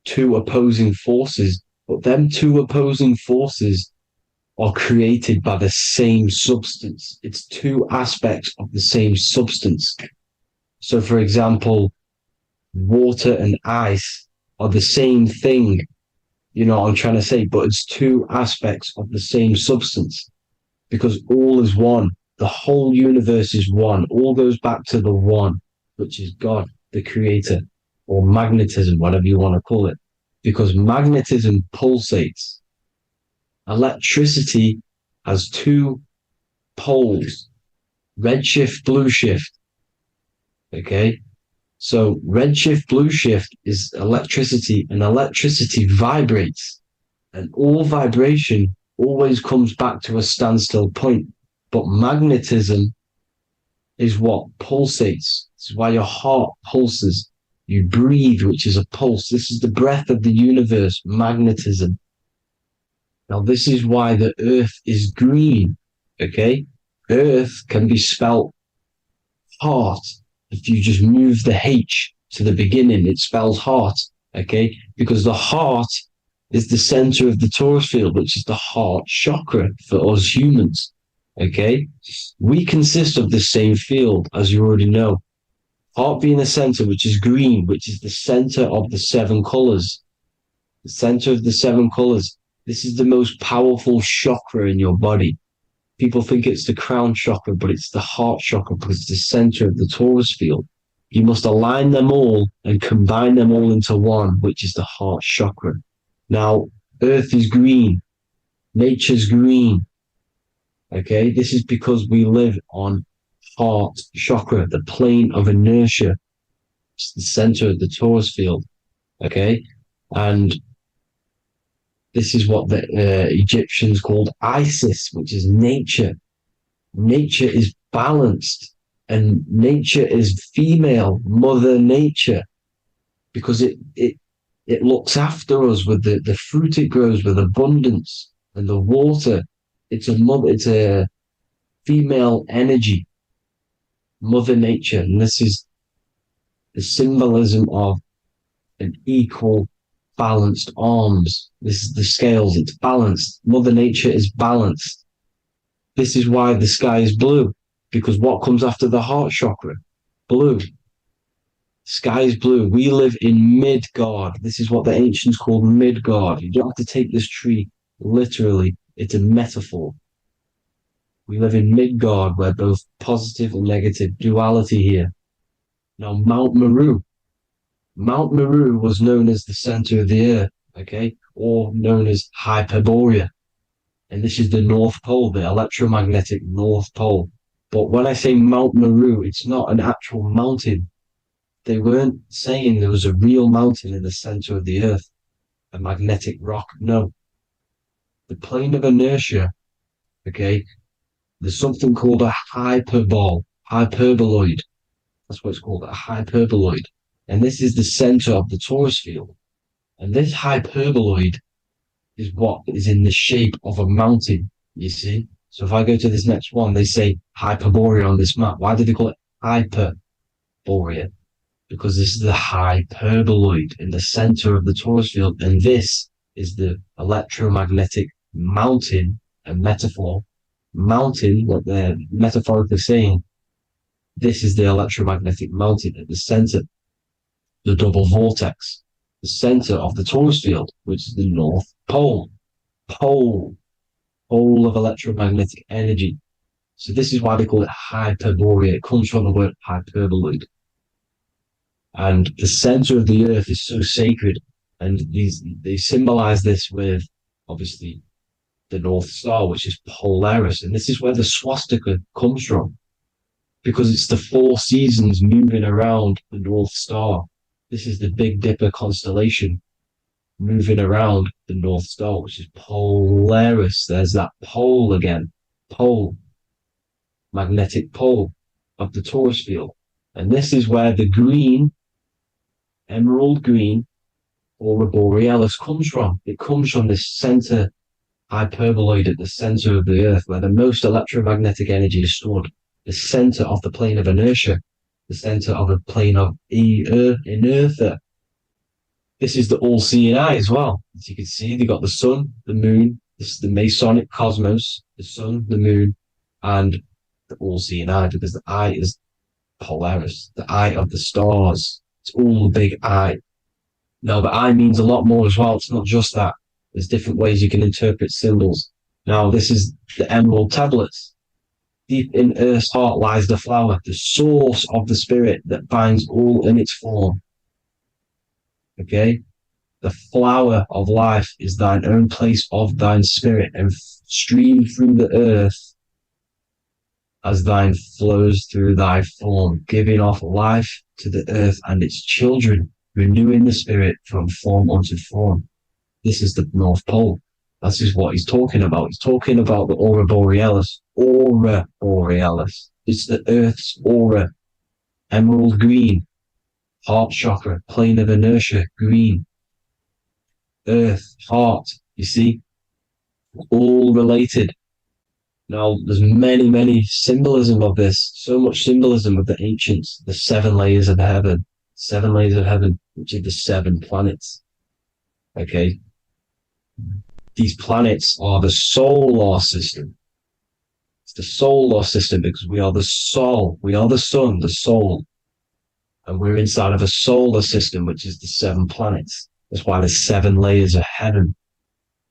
two opposing forces, but them two opposing forces are created by the same substance. It's two aspects of the same substance. So, for example, water and ice are the same thing, you know what I'm trying to say, but it's two aspects of the same substance, because all is one. The whole universe is one. All goes back to the one, which is God, the creator, or magnetism, whatever you want to call it, because magnetism pulsates. Electricity has two poles, red shift, blue shift. Okay, so red shift, blue shift is electricity, and electricity vibrates, and all vibration always comes back to a standstill point. But magnetism is what pulsates. This is why your heart pulses. You breathe, which is a pulse. This is the breath of the universe, magnetism. Now, this is why the earth is green, okay? Earth can be spelt heart. If you just move the H to the beginning, it spells heart, okay? Because the heart is the center of the torus field, which is the heart chakra for us humans, okay? We consist of the same field, as you already know. Heart being the center, which is green, which is the center of the 7 colors. The center of the 7 colors. This is the most powerful chakra in your body. People think it's the crown chakra, but it's the heart chakra because it's the center of the torus field. You must align them all and combine them all into one, which is the heart chakra. Now, earth is green. Nature's green. Okay, this is because we live on heart chakra, the plane of inertia. It's the center of the torus field. Okay, and this is what the Egyptians called Isis, which is nature. Nature is balanced, and nature is female, Mother Nature, because it looks after us with the fruit it grows with abundance and the water. It's a female energy, Mother Nature, and this is the symbolism of an equal, balanced arms. This is the scales, it's balanced. Mother Nature is balanced. This is why the sky is blue, because what comes after the heart chakra? Blue. Sky is blue. We live in Midgard. This is what the ancients called Midgard. You don't have to take this tree literally. It's a metaphor. We live in Midgard, where both positive and negative duality here. Now, Mount Meru. Mount Meru was known as the center of the earth, okay, or known as Hyperborea. And this is the North Pole, the electromagnetic North Pole. But when I say Mount Meru, it's not an actual mountain. They weren't saying there was a real mountain in the center of the earth, a magnetic rock. No. The plane of inertia, okay, there's something called a hyperboloid. That's what it's called, a hyperboloid. And this is the center of the torus field. And this hyperboloid is what is in the shape of a mountain, you see? So if I go to this next one, they say Hyperborea on this map. Why do they call it Hyperborea? Because this is the hyperboloid in the center of the torus field. And this is the electromagnetic mountain, a metaphor. Mountain, what they're metaphorically saying, this is the electromagnetic mountain at the center, the double vortex, the center of the torus field, which is the North Pole. Pole of electromagnetic energy. So this is why they call it Hyperborea. It comes from the word hyperboloid. And the center of the earth is so sacred. And they symbolize this with, obviously, the North Star, which is Polaris. And this is where the swastika comes from, because it's the 4 seasons moving around the North Star. This is the Big Dipper constellation moving around the North Star, which is Polaris. There's that pole again. Pole. Magnetic pole of the torus field. And this is where the green, emerald green, aurora borealis comes from. It comes from this center hyperboloid at the center of the earth, where the most electromagnetic energy is stored. The center of the plane of inertia. The center of the plane of inertia. This is the all-seeing eye as well. As you can see, they got the sun, the moon. This is the Masonic cosmos, the sun, the moon, and the all-seeing eye, because the eye is Polaris, the eye of the stars. It's all a big eye. Now, the eye means a lot more as well. It's not just that. There's different ways you can interpret symbols. Now, this is the emerald tablets. Deep in Earth's heart lies the flower, the source of the spirit that binds all in its form. Okay? The flower of life is thine own place of thine spirit, and stream through the earth as thine flows through thy form, giving off life to the earth and its children, renewing the spirit from form unto form. This is the North Pole. This is what he's talking about. He's talking about the aurora borealis. Aurora borealis. It's the Earth's aura, emerald green, heart chakra, plane of inertia, green, Earth, heart, you see, all related. Now, there's many symbolism of this, so much symbolism of the ancients, the 7 layers of heaven, which are the 7 planets. Okay? These planets are the solar system. It's the solar system because we are the soul, we are the sun, the soul. And we're inside of a solar system, which is the 7 planets. That's why there's 7 layers of heaven.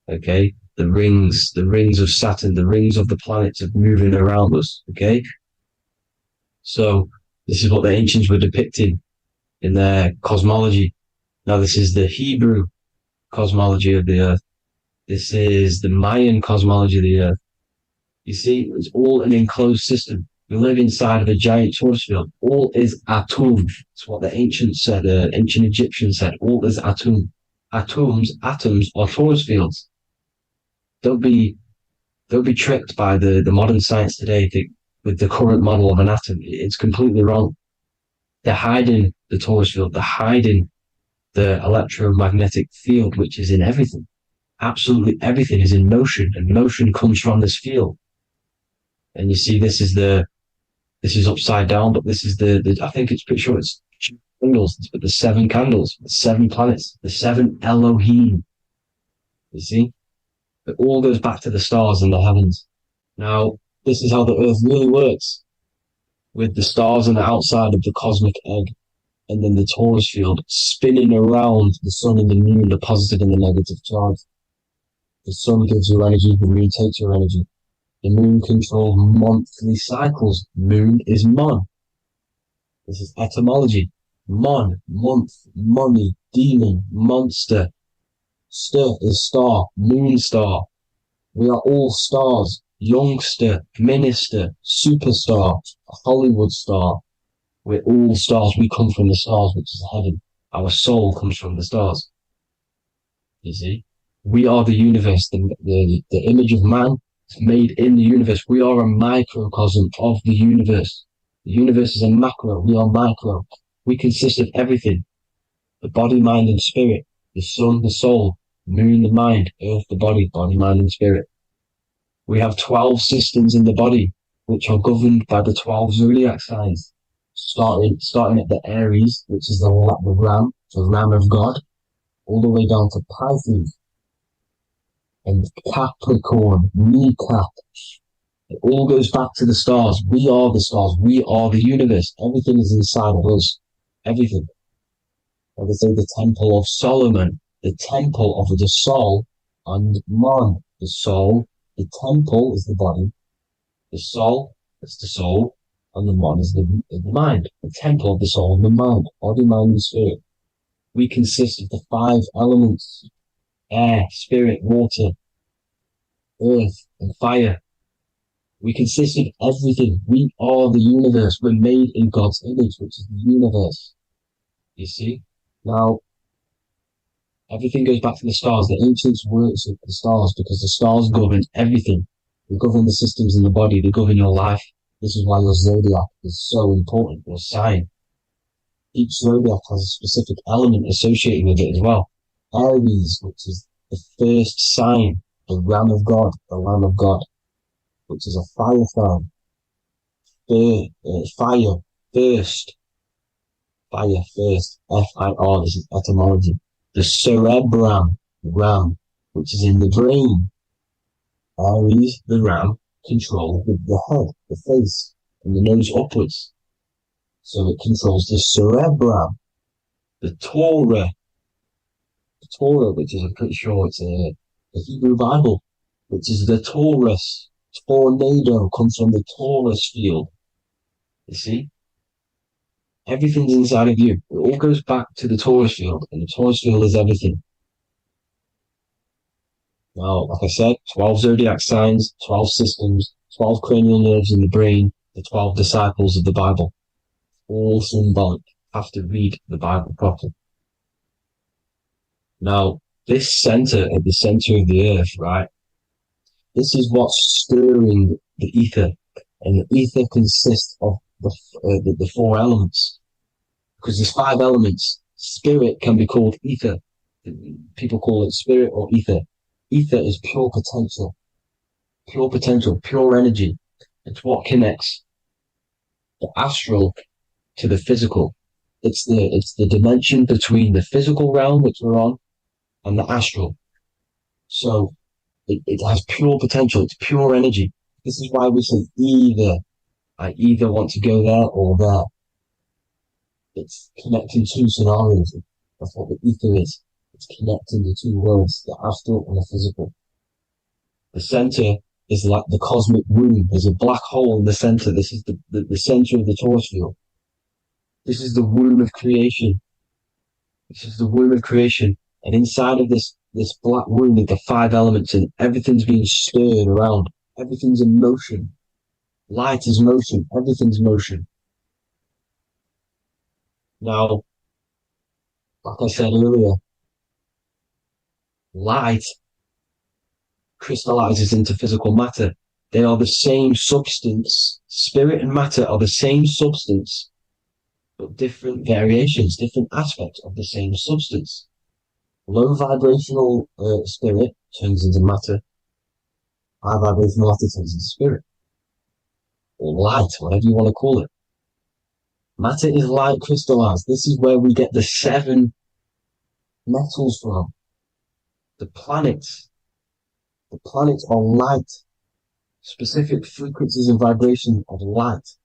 Okay? The rings of Saturn, the rings of the planets are moving around us. Okay? So this is what the ancients were depicting in their cosmology. Now this is the Hebrew cosmology of the earth. This is the Mayan cosmology of the earth. You see, it's all an enclosed system. We live inside of a giant torus field. All is atum. It's what the ancients said, ancient Egyptians said. All is atum. Atoms are torus fields. Don't be tricked by the modern science today with the current model of an atom. It's completely wrong. They're hiding the torus field. They're hiding the electromagnetic field, which is in everything. Absolutely everything is in motion, and motion comes from this field. And you see, this is upside down, but this is the I think it's pretty sure it's candles, but the 7 candles, the 7 planets, the 7 Elohim. You see? It all goes back to the stars and the heavens. Now, this is how the earth really works, with the stars on the outside of the cosmic egg, and then the torus field spinning around the sun and the moon, the positive and the negative charge. The sun gives you energy, the moon takes your energy. The moon controls monthly cycles. Moon is mon. This is etymology. Mon, month, money, demon, monster. Stir is star, moon star. We are all stars. Youngster, minister, superstar, Hollywood star. We're all stars. We come from the stars, which is heaven. Our soul comes from the stars. You see? We are the universe. The image of man is made in the universe. We are a microcosm of the universe. The universe is a macro. We are micro. We consist of everything. The body, mind, and spirit. The sun, the soul. Moon, the mind. Earth, the body. Body, mind, and spirit. We have 12 systems in the body, which are governed by the 12 zodiac signs. Starting at the Aries, which is the ram, the ram of God, all the way down to Pisces and Capricorn, kneecap. It all goes back to the stars. We are the stars. We are the universe. Everything is inside of us. Everything. Like I say, the Temple of Solomon, the Temple of the Soul, and man, the soul. The temple is the body. The soul is the soul. And the man is the mind. The temple of the soul and the mind. Body, mind, and spirit. We consist of the 5 elements. Air, spirit, water, earth, and fire. We consist of everything. We are the universe. We're made in God's image, which is the universe. You see? Now, everything goes back to the stars. The ancients worked with the stars because the stars govern everything. They govern the systems in the body. They govern your life. This is why your zodiac is so important, your sign. Each zodiac has a specific element associated with it as well. Aries, which is the first sign, the Ram of God, which is a fire sign. Fire, first, F-I-R, this is etymology. The cerebrum, ram, which is in the brain. Aries, the ram, controls the head, the face, and the nose upwards. So it controls the cerebrum. The Torah, which is, I'm pretty sure it's the Hebrew Bible, which is the Taurus. Tornado comes from the Taurus field. You see? Everything's inside of you. It all goes back to the Taurus field, and the Taurus field is everything. Now, like I said, 12 zodiac signs, 12 systems, 12 cranial nerves in the brain, the 12 disciples of the Bible. All symbolic. Have to read the Bible properly. Now, this center, at the center of the earth, right? This is what's stirring the ether And the ether consists of the four elements. Because there's five elements. Spirit can be called ether. People call it spirit or ether. Ether is pure potential, pure energy. It's what connects the astral to the physical. It's the dimension between the physical realm, which we're on, and the astral. So it has pure potential. It's pure energy. This is why we say either. I either want to go there or there. It's connecting two scenarios. That's what the ether is. It's connecting the two worlds, the astral and the physical. The center is like the cosmic womb. There's a black hole in the center. This is the center of the torus field. This is the womb of creation. This is the womb of creation. And inside of this black womb are the five elements, and everything's being stirred around. Everything's in motion. Light is motion. Everything's motion. Now, like I said earlier, light crystallizes into physical matter. They are the same substance. Spirit and matter are the same substance, but different variations, different aspects of the same substance. Low vibrational spirit turns into matter. High vibrational matter turns into spirit. Or light, whatever you want to call it. Matter is light crystallized. This is where we get the 7 metals from. The planets. The planets are light. Specific frequencies and vibrations of light.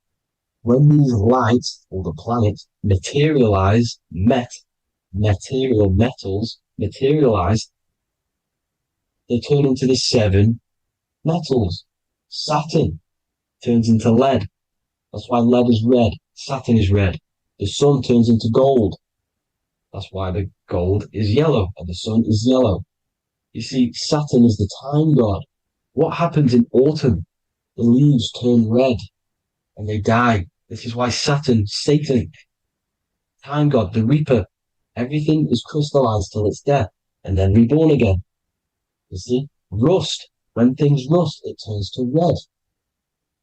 When these lights, or the planets, materialize, material metals, materialize, they turn into the 7 metals. Saturn turns into lead. That's why lead is red. Saturn is red. The sun turns into gold. That's why the gold is yellow and the sun is yellow. You see, Saturn is the time god. What happens in autumn? The leaves turn red and they die. This is why Satan, time god, the reaper, everything is crystallized till it's death and then reborn again. You see, rust, when things rust, it turns to red.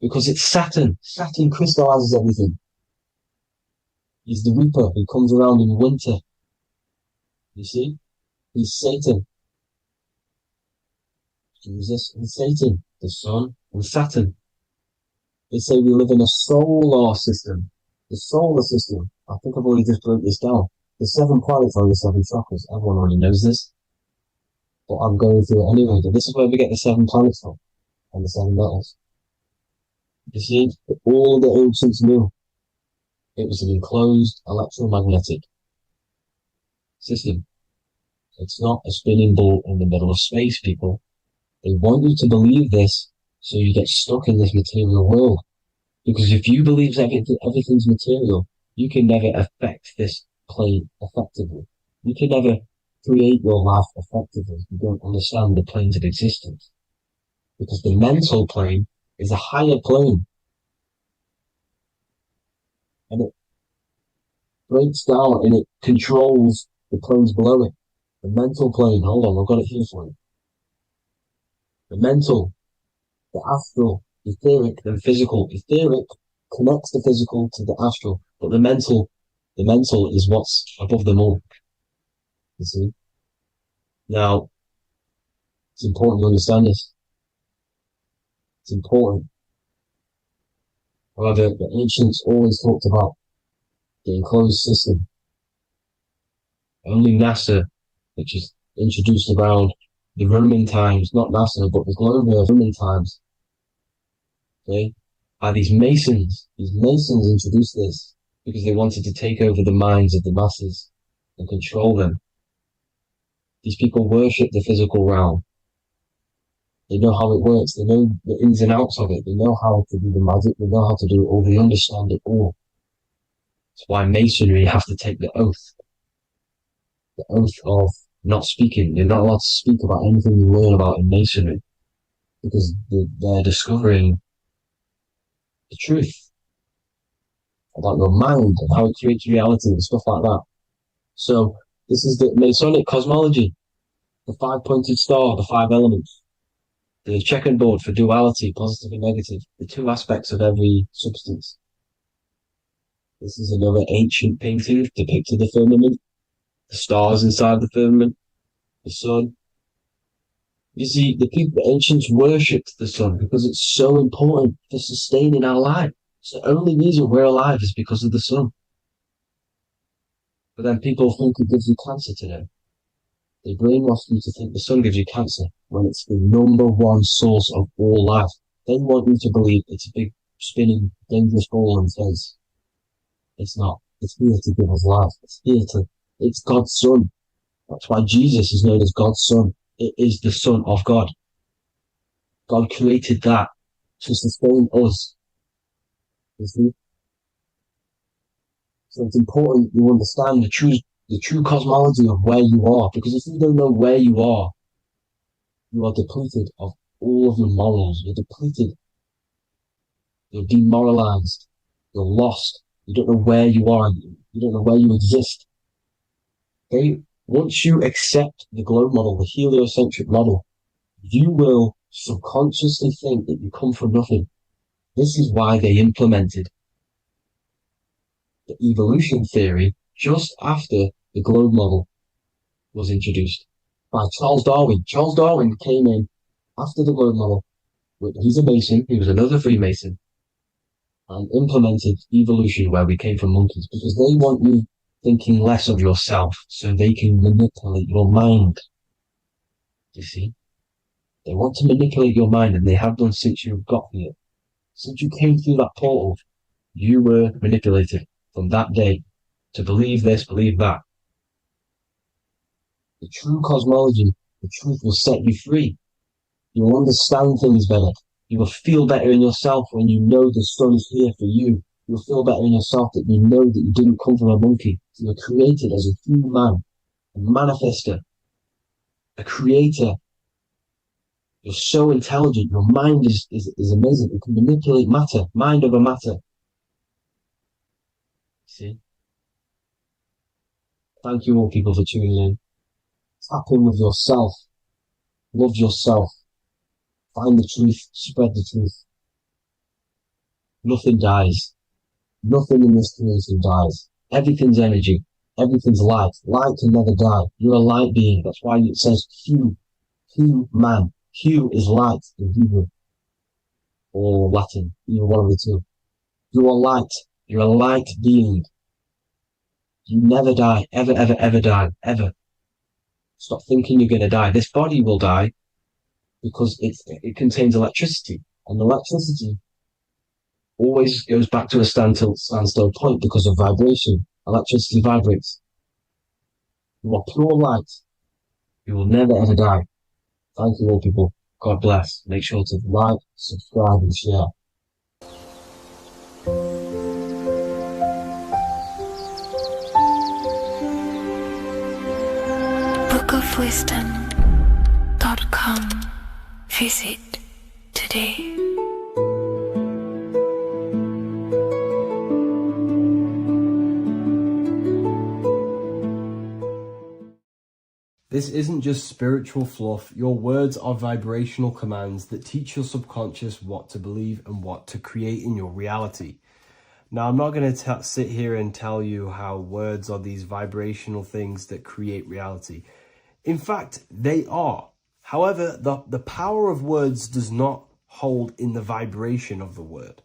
Because it's Saturn. Saturn crystallizes everything. He's the reaper who comes around in winter. You see? He's Satan. Jesus and Satan, the sun and Saturn. They say we live in a solar system. The solar system. I think I've already just broke this down. The 7 planets are the 7 chakras. Everyone already knows this. But I'm going through it anyway. But this is where we get the 7 planets from. And the 7 metals. You see, all the ancients knew it was an enclosed electromagnetic system. It's not a spinning ball in the middle of space, people. They want you to believe this so you get stuck in this material world. Because if you believe everything's material, you can never affect this plane effectively. You can never create your life effectively. You don't understand the planes of existence. Because the mental plane is a higher plane. And it breaks down and it controls the planes below it. The mental plane, hold on, I've got it here for you. The mental, the astral, etheric, then physical. Etheric connects the physical to the astral, but the mental is what's above them all. You see? Now, it's important to understand this. It's important. However, the ancients always talked about the enclosed system. Only NASA, which is introduced around the Roman times, not NASA, but the global Roman times, okay, by these Masons. These Masons introduced this because they wanted to take over the minds of the masses and control them. These people worship the physical realm. They know how it works. They know the ins and outs of it. They know how to do the magic. They know how to do it all. They understand it all. That's why Masonry have to take the oath. The oath of not speaking. You're not allowed to speak about anything you learn about in Masonry. Because they're discovering the truth about your mind and how it creates reality and stuff like that. So this is the Masonic cosmology. The 5-pointed star, the 5 elements. The checkerboard for duality, positive and negative, the two aspects of every substance. This is another ancient painting depicting the firmament, the stars inside the firmament, the sun. You see, the ancients worshipped the sun because it's so important for sustaining our life. It's the only reason we're alive is because of the sun. But then people think it gives you cancer today. They brainwash you to think the sun gives you cancer when it's the number one source of all life. They want you to believe it's a big, spinning, dangerous ball in space. It's not. It's here to give us life. It's God's son. That's why Jesus is known as God's son. It is the Son of God. God created that to sustain us. You see? So it's important you understand the true cosmology of where you are, because if you don't know where you are depleted of all of your morals. You're depleted. You're demoralized. You're lost. You don't know where you are. You don't know where you exist. Okay? Once you accept the globe model, the heliocentric model, you will subconsciously think that you come from nothing. This is why they implemented the evolution theory just after the globe model was introduced by Charles Darwin. Charles Darwin came in after the globe model. He's a Mason, he was another Freemason, and implemented evolution where we came from monkeys, because they want you thinking less of yourself so they can manipulate your mind. You see? They want to manipulate your mind, and they have done since you got here. Since you came through that portal, you were manipulated from that day to believe this, believe that. The true cosmology, the truth will set you free. You will understand things better. You will feel better in yourself when you know the sun is here for you. You'll feel better in yourself that you know that you didn't come from a monkey. You were created as a human, a manifester, a creator. You're so intelligent. Your mind is amazing. You can manipulate matter, mind over matter. See? Thank you all people for tuning in. Tap in with yourself. Love yourself. Find the truth. Spread the truth. Nothing dies. Nothing in this creation dies. Everything's energy. Everything's light. Light can never die. You're a light being. That's why it says Hu. Hu man. Hu is light in Hebrew. Or Latin. Either one of the two. You are light. You're a light being. You never die. Ever, ever, ever die. Ever. Stop thinking you're going to die. This body will die because it contains electricity. And electricity always goes back to a standstill point because of vibration. Electricity vibrates. You are pure light. You will never ever die. Thank you all people. God bless. Make sure to like, subscribe and share. bookofwisdom.com. Visit today. This isn't just spiritual fluff. Your words are vibrational commands that teach your subconscious what to believe and what to create in your reality. Now, I'm not going to sit here and tell you how words are these vibrational things that create reality. In fact, they are. However, the power of words does not hold in the vibration of the word.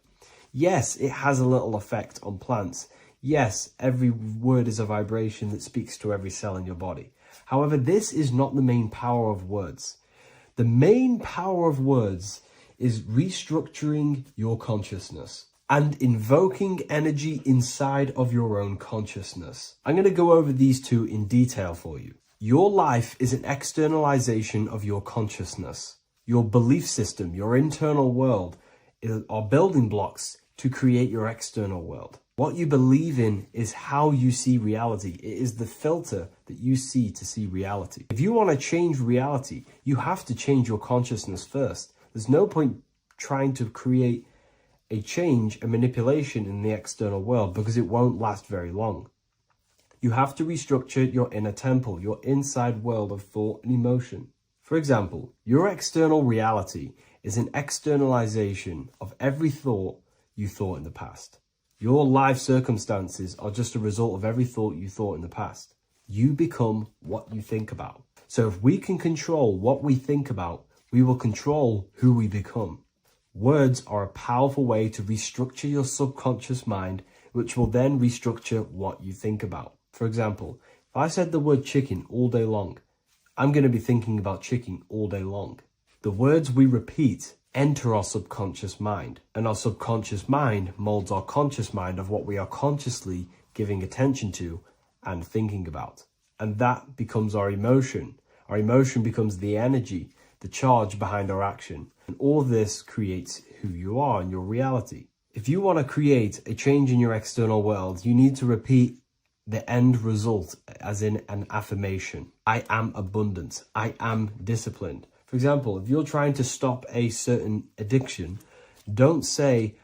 Yes, it has a little effect on plants. Yes, every word is a vibration that speaks to every cell in your body. However, this is not the main power of words. The main power of words is restructuring your consciousness and invoking energy inside of your own consciousness. I'm going to go over these two in detail for you. Your life is an externalization of your consciousness. Your belief system, your internal world, are building blocks to create your external world. What you believe in is how you see reality. It is the filter that you see to see reality. If you want to change reality, you have to change your consciousness first. There's no point trying to create a change, a manipulation in the external world, because it won't last very long. You have to restructure your inner temple, your inside world of thought and emotion For example, your external reality is an externalization of every thought you thought in the past. Your life circumstances are just a result of every thought you thought in the past. You become what you think about. So if we can control what we think about, we will control who we become. Words are a powerful way to restructure your subconscious mind, which will then restructure what you think about. For example, if I said the word chicken all day long, I'm going to be thinking about chicken all day long. The words we repeat enter our subconscious mind, and our subconscious mind molds our conscious mind of what we are consciously giving attention to and thinking about. And that becomes our emotion. Our emotion becomes the energy, the charge behind our action. And all this creates who you are and your reality. If you want to create a change in your external world, you need to repeat the end result as in an affirmation. I am abundant. I am disciplined. For example, if you're trying to stop a certain addiction, don't say,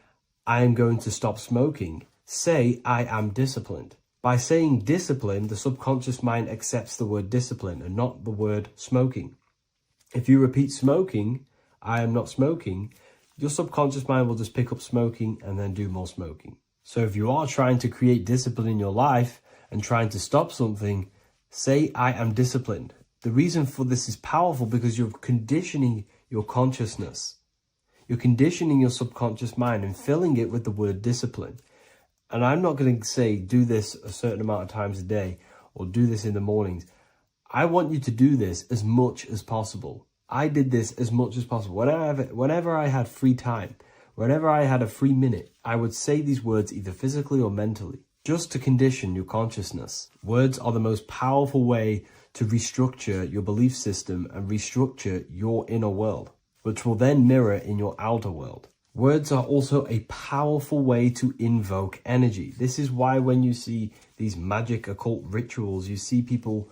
I am going to stop smoking. Say, I am disciplined. By saying discipline, the subconscious mind accepts the word discipline and not the word smoking. If you repeat smoking, I am not smoking, your subconscious mind will just pick up smoking and then do more smoking. So if you are trying to create discipline in your life and trying to stop something, say, I am disciplined. The reason for this is powerful because you're conditioning your consciousness. You're conditioning your subconscious mind and filling it with the word discipline. And I'm not going to say do this a certain amount of times a day or do this in the mornings. I want you to do this as much as possible. I did this as much as possible. Whenever I had free time, whenever I had a free minute, I would say these words either physically or mentally, just to condition your consciousness. Words are the most powerful way to restructure your belief system and restructure your inner world, which will then mirror in your outer world. Words are also a powerful way to invoke energy. This is why when you see these magic occult rituals, you see people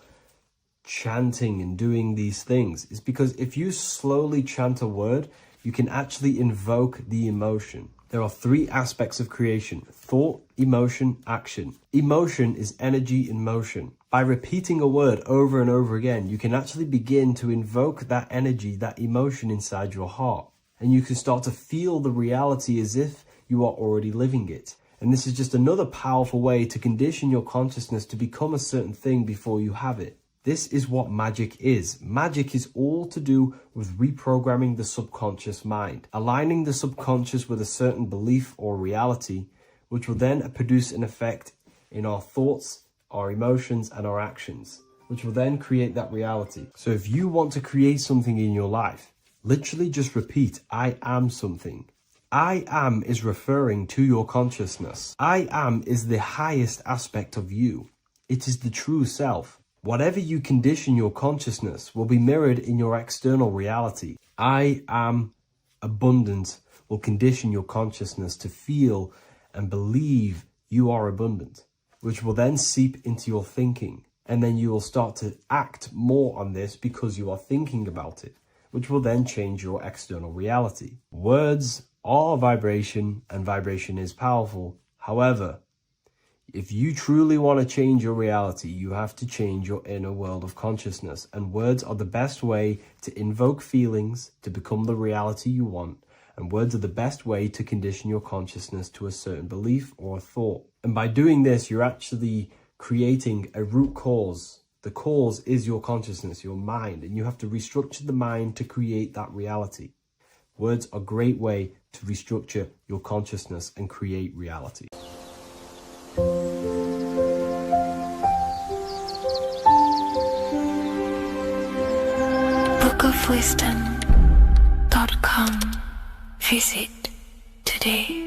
chanting and doing these things. It's because if you slowly chant a word, you can actually invoke the emotion. There are three aspects of creation: thought, emotion, action. Emotion is energy in motion. By repeating a word over and over again, you can actually begin to invoke that energy, that emotion inside your heart. And you can start to feel the reality as if you are already living it. And this is just another powerful way to condition your consciousness to become a certain thing before you have it. This is what magic is. Magic is all to do with reprogramming the subconscious mind, aligning the subconscious with a certain belief or reality, which will then produce an effect in our thoughts, our emotions, and our actions, which will then create that reality. So if you want to create something in your life, literally just repeat, I am something. I am is referring to your consciousness. I am is the highest aspect of you. It is the true self. Whatever you condition your consciousness will be mirrored in your external reality. I am abundant will condition your consciousness to feel and believe you are abundant, which will then seep into your thinking. And then you will start to act more on this because you are thinking about it, which will then change your external reality. Words are vibration, and vibration is powerful. However, if you truly want to change your reality, you have to change your inner world of consciousness. And words are the best way to invoke feelings to become the reality you want. And words are the best way to condition your consciousness to a certain belief or a thought. And by doing this, you're actually creating a root cause. The cause is your consciousness, your mind, and you have to restructure the mind to create that reality. Words are a great way to restructure your consciousness and create reality. bookofwisdom.com. Visit today.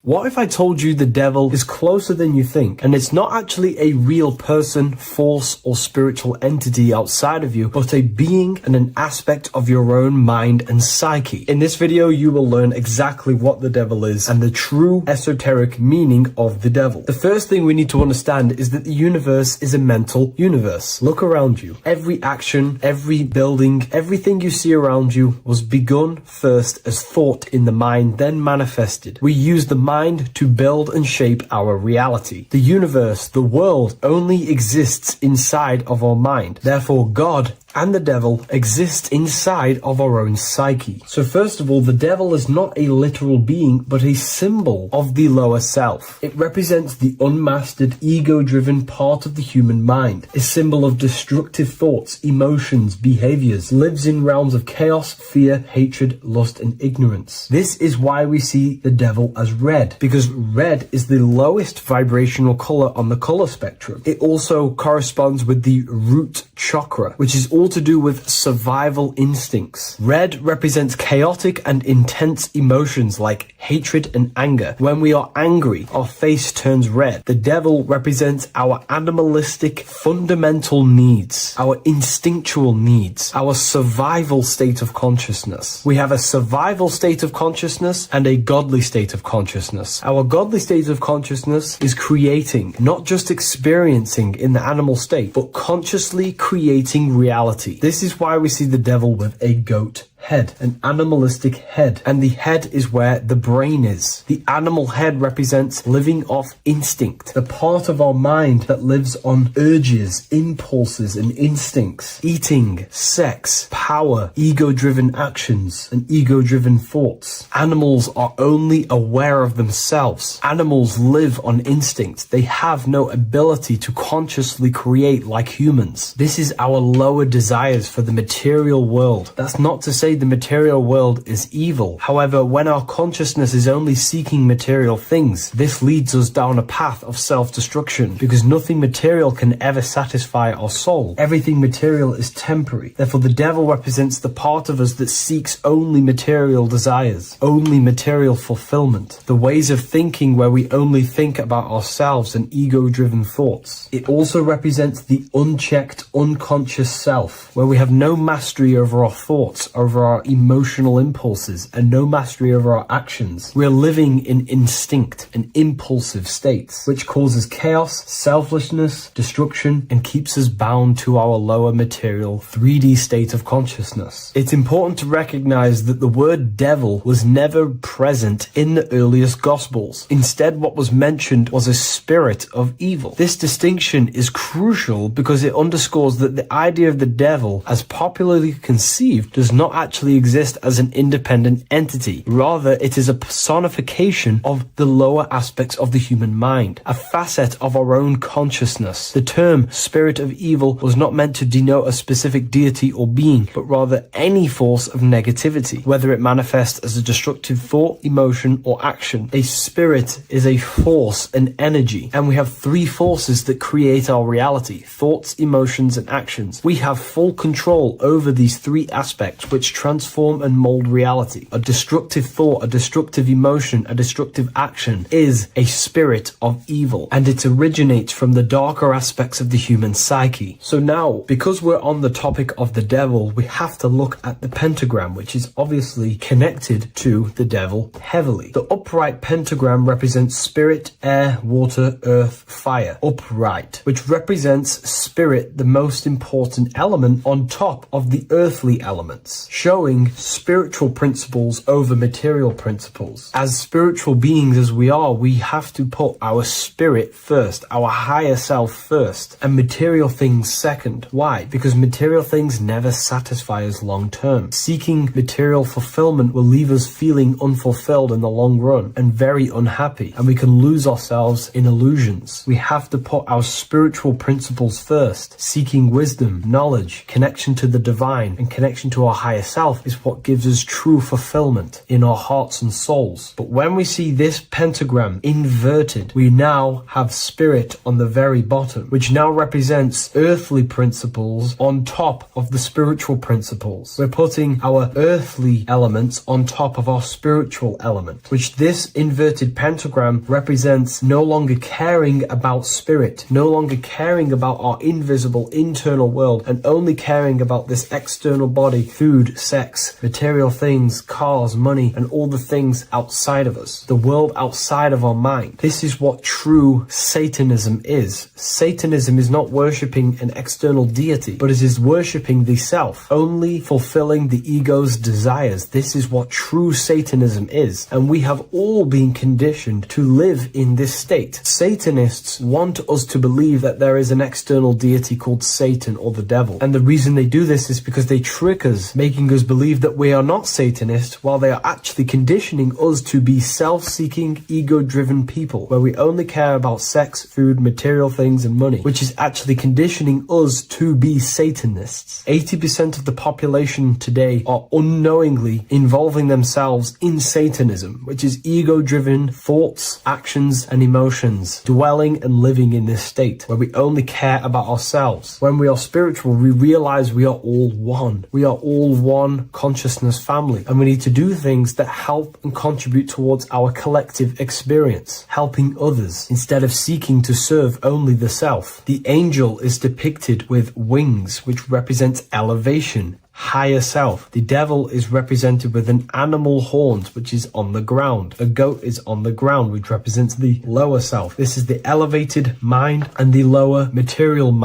What if I told you the devil is closer than you think, and it's not actually a real person, force, or spiritual entity outside of you, but a being and an aspect of your own mind and psyche? In this video, you will learn exactly what the devil is and the true esoteric meaning of the devil. The first thing we need to understand is that the universe is a mental universe. Look around you. Every action, every building, everything you see around you was begun first as thought in the mind, then manifested. We use the mind designed to build and shape our reality. The universe, the world, only exists inside of our mind. Therefore, God and the devil exist inside of our own psyche. So first of all, the devil is not a literal being, but a symbol of the lower self. It represents the unmastered, ego-driven part of the human mind, a symbol of destructive thoughts, emotions, behaviors, lives in realms of chaos, fear, hatred, lust, and ignorance. This is why we see the devil as red, because red is the lowest vibrational color on the color spectrum. It also corresponds with the root chakra, which is all to do with survival instincts. Red represents chaotic and intense emotions like hatred and anger. When we are angry, our face turns red. The devil represents our animalistic fundamental needs, our instinctual needs, our survival state of consciousness. We have a survival state of consciousness and a godly state of consciousness. Our godly state of consciousness is creating, not just experiencing in the animal state, but consciously creating reality. This is why we see the devil with a goat head, an animalistic head, and the head is where the brain is. The animal head represents living off instinct, the part of our mind that lives on urges, impulses, and instincts, eating, sex, power, ego-driven actions, and ego-driven thoughts. Animals are only aware of themselves. Animals live on instinct. They have no ability to consciously create like humans. This is our lower desires for the material world. That's not to say the material world is evil. However, when our consciousness is only seeking material things, this leads us down a path of self-destruction, because nothing material can ever satisfy our soul. Everything material is temporary. Therefore, the devil represents the part of us that seeks only material desires, only material fulfillment, the ways of thinking where we only think about ourselves and ego-driven thoughts. It also represents the unchecked, unconscious self, where we have no mastery over our thoughts, over our emotional impulses, and no mastery over our actions. We're living in instinct and impulsive states, which causes chaos, selflessness, destruction, and keeps us bound to our lower material 3D state of consciousness. It's important to recognize that the word devil was never present in the earliest Gospels. Instead, what was mentioned was a spirit of evil. This distinction is crucial because it underscores that the idea of the devil, as popularly conceived, does not actually exist as an independent entity. Rather, it is a personification of the lower aspects of the human mind, a facet of our own consciousness. The term spirit of evil was not meant to denote a specific deity or being, but rather any force of negativity, whether it manifests as a destructive thought, emotion, or action. A spirit is a force, an energy, and we have three forces that create our reality: thoughts, emotions, and actions. We have full control over these three aspects, which transform and mold reality. A destructive thought, a destructive emotion, a destructive action is a spirit of evil, and it originates from the darker aspects of the human psyche. So now, because we're on the topic of the devil, we have to look at the pentagram, which is obviously connected to the devil heavily. The upright pentagram represents spirit, air, water, earth, fire. Upright, which represents spirit, the most important element on top of the earthly elements, showing spiritual principles over material principles. As spiritual beings as we are, we have to put our spirit first, our higher self first, and material things second. Why? Because material things never satisfy us long term. Seeking material fulfillment will leave us feeling unfulfilled in the long run and very unhappy, and we can lose ourselves in illusions. We have to put our spiritual principles first. Seeking wisdom, knowledge, connection to the divine, and connection to our higher self is what gives us true fulfillment in our hearts and souls. But when we see this pentagram inverted, we now have spirit on the very bottom, which now represents earthly principles on top of the spiritual principles. We're putting our earthly elements on top of our spiritual element, which this inverted pentagram represents no longer caring about spirit, no longer caring about our invisible internal world, and only caring about this external body, food, sex, material things, cars, money, and all the things outside of us, the world outside of our mind. This is what true Satanism is. Satanism is not worshipping an external deity, but it is worshipping the self, only fulfilling the ego's desires. This is what true Satanism is, and we have all been conditioned to live in this state. Satanists want us to believe that there is an external deity called Satan or the devil, and the reason they do this is because they trick us, making us believe that we are not Satanists, while they are actually conditioning us to be self-seeking, ego-driven people, where we only care about sex, food, material things, and money, which is actually conditioning us to be Satanists. 80% of the population today are unknowingly involving themselves in Satanism, which is ego-driven thoughts, actions, and emotions, dwelling and living in this state, where we only care about ourselves. When we are spiritual, we realize we are all one. We are all one consciousness family, and we need to do things that help and contribute towards our collective experience, helping others, instead of seeking to serve only the self. The angel is depicted with wings, which represents elevation, higher self. The devil is represented with an animal horns, which is on the ground. A goat is on the ground, which represents the lower self. This is the elevated mind and the lower material mind.